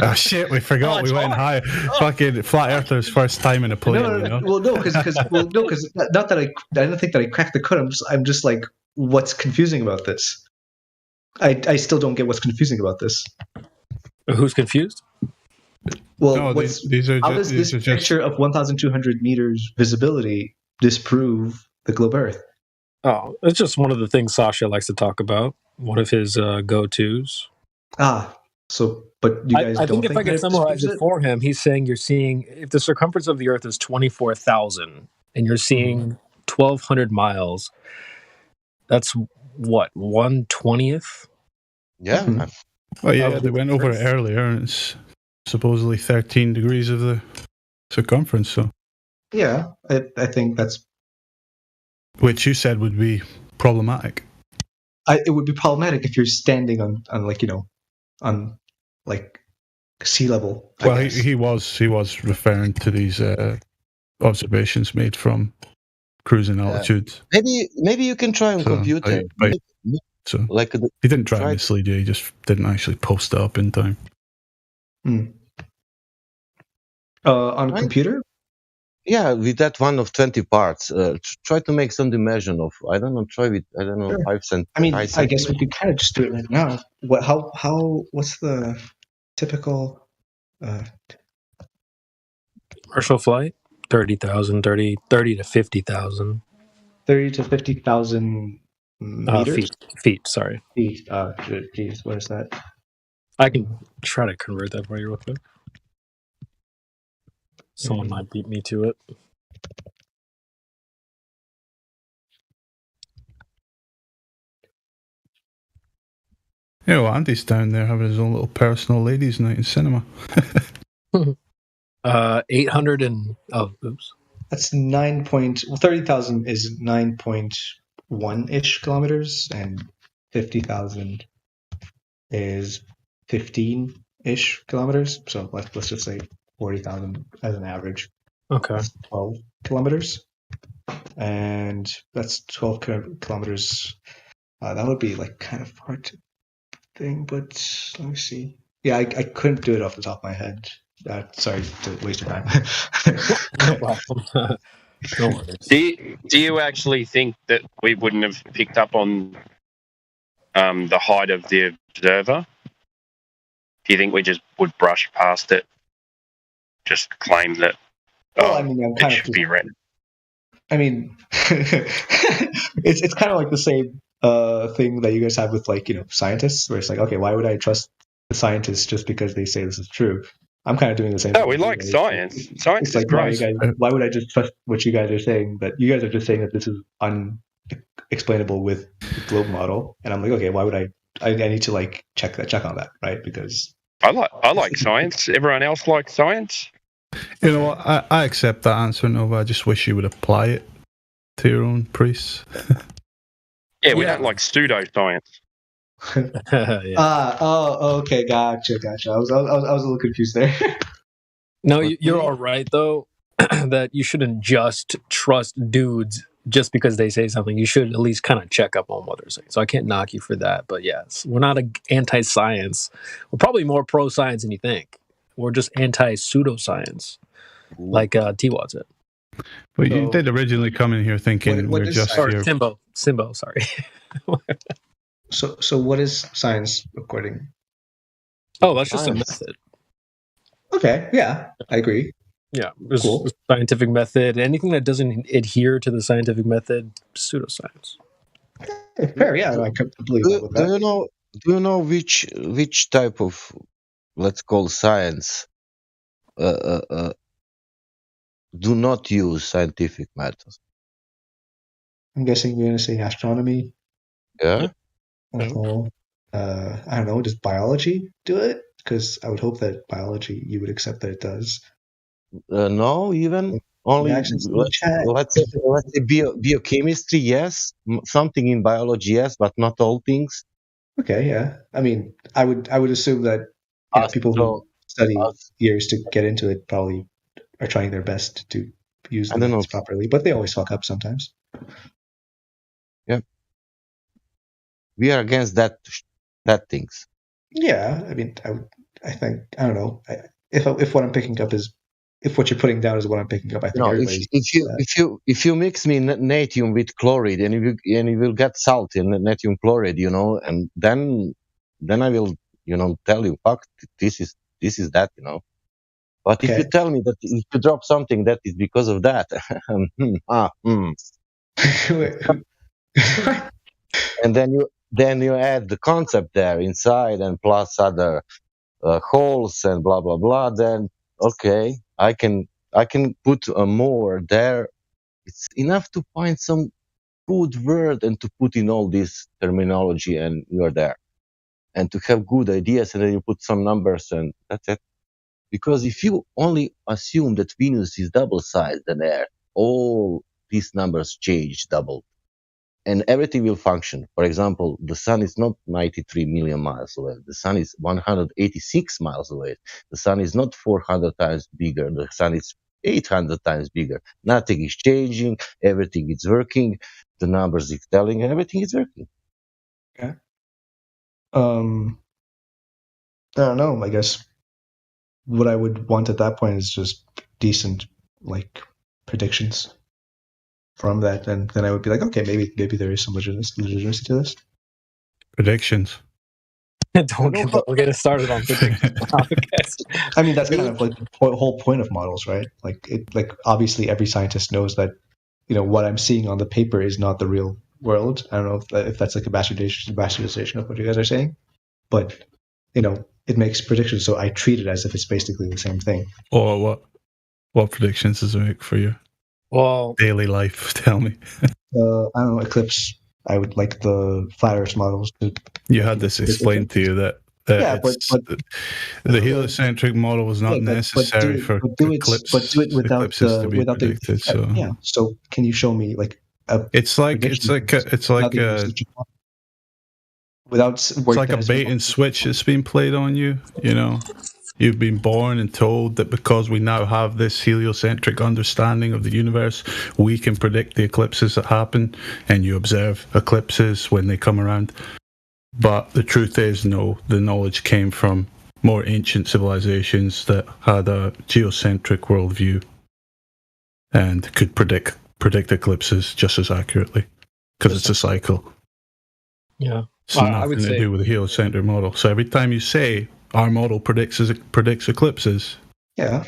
Oh shit, we forgot we went high. Fucking flat earthers first time in a plane, Well, no, because not that I don't think that I cracked the code. I'm just like, what's confusing about this? I still don't get what's confusing about this. Who's confused? Well, No, these are how does this picture of 1,200 meters visibility disprove the globe Earth? Oh, it's just one of the things Sasha likes to talk about. One of his go-tos. So, but you guys I don't think if I can summarize it it for him, he's saying you're seeing, if the circumference of the Earth is 24,000 and you're seeing 1,200 miles, that's what, 1/20th? Yeah. Oh yeah, they went over it earlier, and it's supposedly 13 degrees of the circumference. So yeah, I think that's which you said would be problematic. It would be problematic if you're standing on on like sea level. Well, he was referring to these observations made from cruising altitude. Maybe you can try on computer. So like he didn't try to mislead you. He just didn't actually post it up in time. On computer? Yeah, with that one of 20 parts, try to make some dimension of, I don't know, try with, I don't know, Sure. 5 cent. I mean, I guess we could kind of just do it right now. What's the typical Commercial flight? 30,000, 30 to 50,000. 30 to 50,000 meters? Feet, sorry. Feet. Geez, what is that? I can try to convert that for you real quick. Someone might beat me to it. Yeah, well, Andy's down there having his own little personal ladies' night in cinema. 800 and oops. That's 30,000 is 9.1-ish kilometers, and 50,000 is 15-ish kilometers. So let's just say 40,000 as an average. Okay. That's 12 kilometers. And that's 12 kilometers. That would be like kind of hard to think, but let me see. Yeah, I couldn't do it off the top of my head. Sorry to waste your time. No problem. No worries. Do you actually think that we wouldn't have picked up on the height of the observer? Do you think we just would brush past it, just claim that I mean, it should be read? I mean, it's kind of like the same thing that you guys have with scientists, where it's like, okay, why would I trust the scientists just because they say this is true? I'm kind of doing the same. No, we like science. Science is great. Why would I just trust what you guys are saying? But you guys are just saying that this is unexplainable with the globe model, and I'm like, okay, why would I need to check on that, right? Because I like science. Everyone else likes science. You know what? I accept that answer, Nova. I just wish you would apply it to your own priests. Yeah, we don't like pseudoscience. Okay, gotcha. I was a little confused there. No, you're all right though. That you shouldn't just trust dudes just because they say something. You should at least kind of check up on what they're saying. So I can't knock you for that. But yes, we're not anti-science. We're probably more pro-science than you think. We're just Ooh. anti-pseudoscience, like T-Wad said. But you did originally come in here thinking what we're is just here. Simbo, sorry. So what is science according? Oh, that's just a method. Okay, yeah, I agree. Yeah, there's a scientific method. Anything that doesn't adhere to the scientific method, pseudoscience. Fair, yeah, I completely believe with that. Do you know which type of, let's call, science do not use scientific methods? I'm guessing you're going to say astronomy. Yeah. I don't know. Does biology do it? Because I would hope that biology, you would accept that it does. No, even only let's say biochemistry, yes. Something in biology, yes, but not all things. Okay, yeah. I mean, I would assume that people who study years to get into it probably are trying their best to use the methods properly, but they always fuck up sometimes. Yeah, we are against that things. Yeah, I mean, I think I don't know if what I'm picking up is if what you're putting down is what I'm picking up. I think if you mix me natrium with chloride and you will get salt in natrium chloride, and then I will tell you, fuck, this is that, But if you tell me that if you drop something that is because of that, and then you add the concept there inside and plus other holes and blah blah blah, then okay, I can put more there. It's enough to find some good word and to put in all this terminology, and you're there, and to have good ideas, and then you put some numbers, and that's it. Because if you only assume that Venus is double-sized than Earth, all these numbers change double, and everything will function. For example, the Sun is not 93 million miles away. The Sun is 186 miles away. The Sun is not 400 times bigger. The Sun is 800 times bigger. Nothing is changing. Everything is working. The numbers is telling, and everything is working. Okay. I don't know. I guess what I would want at that point is just decent, predictions from that, and then I would be like, okay, maybe there is some legitimacy to this. Predictions. Don't get us started on predictions. I mean, that's kind of the whole point of models, right? Obviously, every scientist knows that what I'm seeing on the paper is not the real world. I don't know if that's like a bastardization of what you guys are saying, but it makes predictions, so I treat it as if it's basically the same thing. Or what predictions does it make for you? Well, daily life. Tell me. I don't know, eclipse. I would like the flat Earth models. You had this explained to you that but the heliocentric model was not necessary for eclipses. But do it without predicted. So can you show me it's like a bait and switch that's been played on you. You've been born and told that because we now have this heliocentric understanding of the universe, we can predict the eclipses that happen, and you observe eclipses when they come around. But the truth is, no, the knowledge came from more ancient civilizations that had a geocentric worldview and could predict eclipses just as accurately because it's a cycle. Yeah. It's nothing to do with the heliocentric model. So every time you say our model predicts eclipses,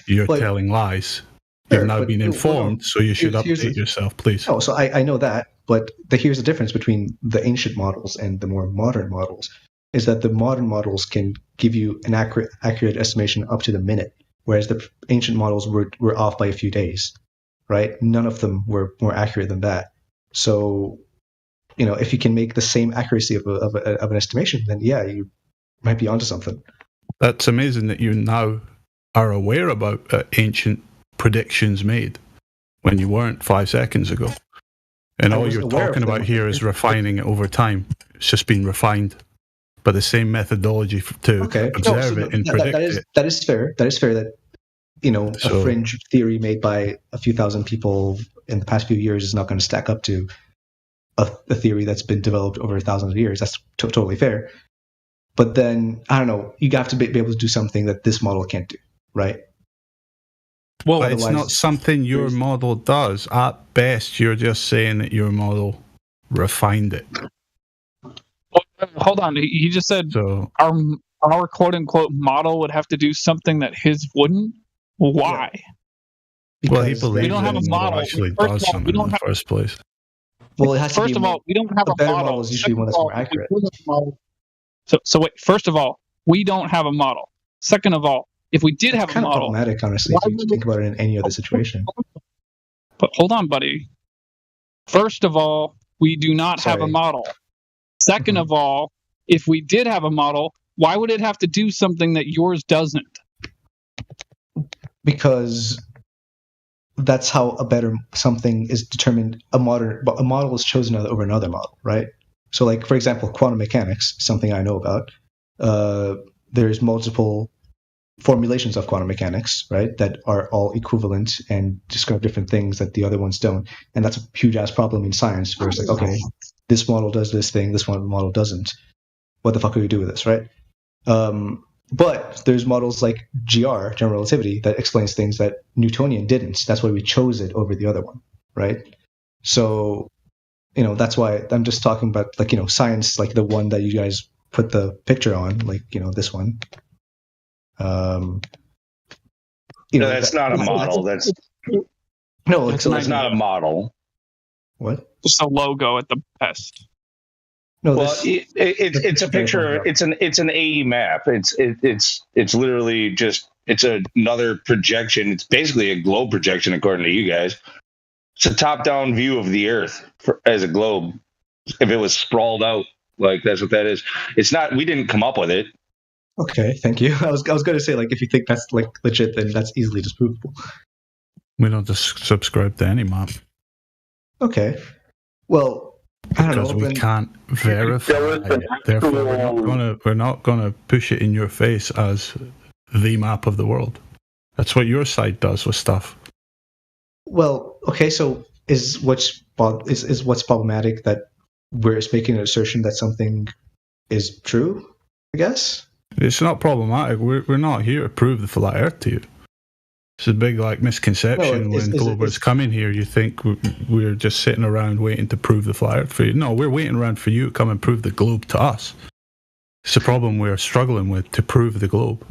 you're telling lies. You've now been informed, so you should update yourself, please. Oh, so I know that, but here's the difference between the ancient models and the more modern models, is that the modern models can give you an accurate estimation up to the minute, whereas the ancient models were off by a few days, right? None of them were more accurate than that. So, if you can make the same accuracy of an estimation, then you might be onto something. That's amazing that you now are aware about ancient predictions made when you weren't 5 seconds ago. And all you're talking about here is refining it over time. It's just been refined, but the same methodology to observe it and predict it. That is fair. That is fair that, a fringe theory made by a few thousand people in the past few years is not going to stack up to a theory that's been developed over thousands of years. That's totally fair. But then, I don't know, you have to be able to do something that this model can't do, right? Well, it's not something your model does. At best, you're just saying that your model refined it. Hold on. He just said our quote-unquote model would have to do something that his wouldn't? Why? Well, he believes we don't have a model actually does something in the first place. Well, it has first of all, we don't have a better model. model is usually one that's more accurate. So wait, first of all, we don't have a model. Second of all, if we did have a model... It's kind of problematic, honestly, if you think about it in any other situation. But hold on, buddy. First of all, we do not have a model. Second of all, if we did have a model, why would it have to do something that yours doesn't? Because that's how a better something is determined. A model is chosen over another model, right? So, like, for example, quantum mechanics, something I know about, there's multiple formulations of quantum mechanics, right, that are all equivalent and describe different things that the other ones don't. And that's a huge-ass problem in science, where it's like, okay, this model does this thing, this one model doesn't. What the fuck do we do with this, right? But there's models like GR, general relativity, that explains things that Newtonian didn't. That's why we chose it over the other one, right? So, that's why I'm just talking about science, like the one that you guys put the picture on, like this one. That's not a model. That's not a model. What? Just a logo at the best. No, well, it's a picture. It's an AE map. It's literally just another projection. It's basically a globe projection, according to you guys. It's a top-down view of the Earth as a globe. If it was sprawled out, like that's what that is. It's not. We didn't come up with it. Okay, thank you. I was going to say, like, if you think that's like legit, then that's easily disprovable. We don't just subscribe to any map. Okay. Well, I don't know. Because we can't verify it. Therefore, we're not gonna push it in your face as the map of the world. That's what your site does with stuff. Well, okay. So is what's problematic that we're making an assertion that something is true? I guess it's not problematic. We're not here to prove the flat Earth to you. It's a big misconception when Globers come in here. You think we're just sitting around waiting to prove the flat Earth for you. No, we're waiting around for you to come and prove the globe to us. It's a problem we're struggling with, to prove the globe.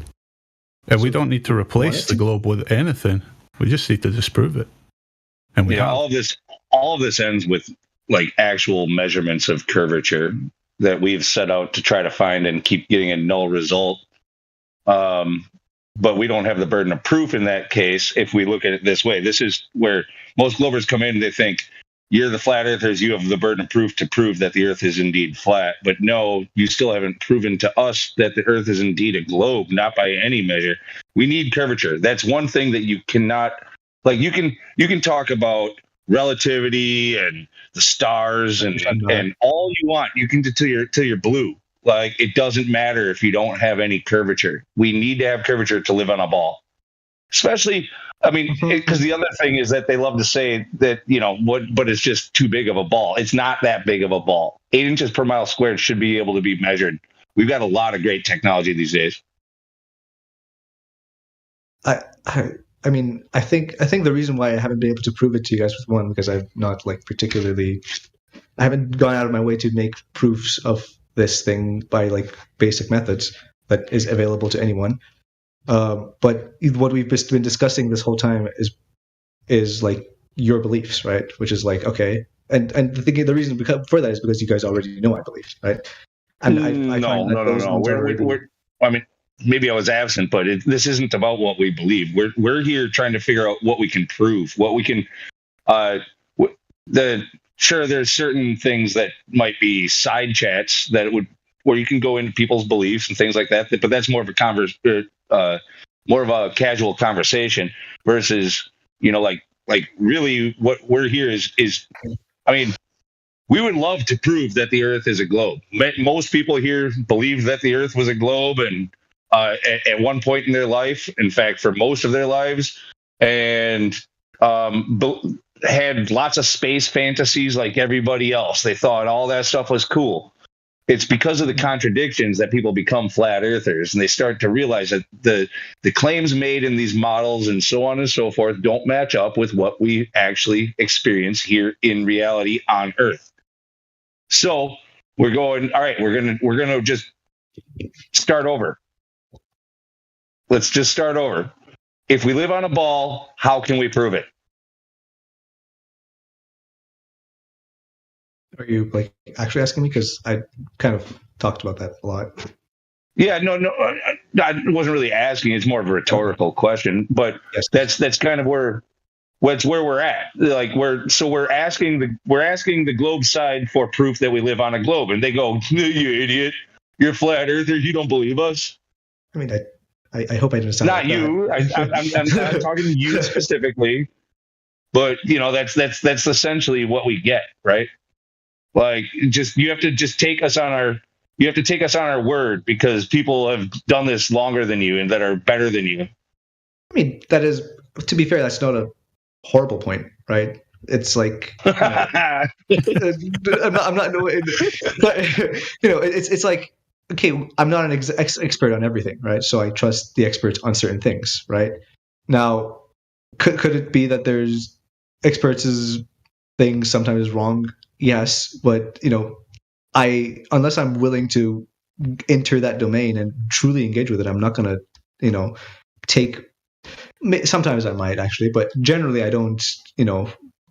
And we don't need to replace the globe with anything. We just need to disprove it. And all of this ends with actual measurements of curvature that we've set out to try to find and keep getting a null result. But we don't have the burden of proof in that case if we look at it this way. This is where most Globers come in, they think, you're the flat earthers, you have the burden of proof to prove that the Earth is indeed flat. But no, you still haven't proven to us that the Earth is indeed a globe, not by any measure. We need curvature. That's one thing that you cannot, you can talk about relativity and the stars and all you want. You can do till you're blue. It doesn't matter if you don't have any curvature. We need to have curvature to live on a ball. Especially, because the other thing is that they love to say that, but it's just too big of a ball. It's not that big of a ball. 8 inches per mile squared should be able to be measured. We've got a lot of great technology these days. I think the reason why I haven't been able to prove it to you guys was one, because I've not I haven't gone out of my way to make proofs of this thing by basic methods that is available to anyone. But what we've been discussing this whole time is your beliefs, right? Which is okay. And the reason for that is because you guys already know my beliefs, right? And No. Maybe I was absent, but this isn't about what we believe. We're here trying to figure out what we can prove, what we can. Sure, there's certain things that might be side chats where you can go into people's beliefs and things like that. But that's more of a casual conversation versus really what we're here is. We would love to prove that the Earth is a globe. Most people here believe that the Earth was a globe, and at one point in their life, in fact, for most of their lives, and had lots of space fantasies like everybody else. They thought all that stuff was cool. It's because of the contradictions that people become flat earthers, and they start to realize that the claims made in these models and so on and so forth don't match up with what we actually experience here in reality on Earth. So we're going, all right, we're gonna just start over. Let's just start over. If we live on a ball, how can we prove it? Are you actually asking me? Because I kind of talked about that a lot. Yeah, no, I wasn't really asking. It's more of a rhetorical question, but yes. That's kind of where we're at. We're asking the globe side for proof that we live on a globe, and they go, "You idiot! You're flat earthers. You don't believe us." I hope I didn't sound not you. I'm not talking to you specifically, but that's essentially what we get, right? You have to take us on our word, because people have done this longer than you and that are better than you. That is, to be fair, that's not a horrible point, right? It's I'm not. It's okay, I'm not an expert on everything, right? So I trust the experts on certain things, right? Now, could it be that there's experts' things sometimes wrong? Yes, but unless I'm willing to enter that domain and truly engage with it, I'm not going to, take. Sometimes I might actually, but generally I don't,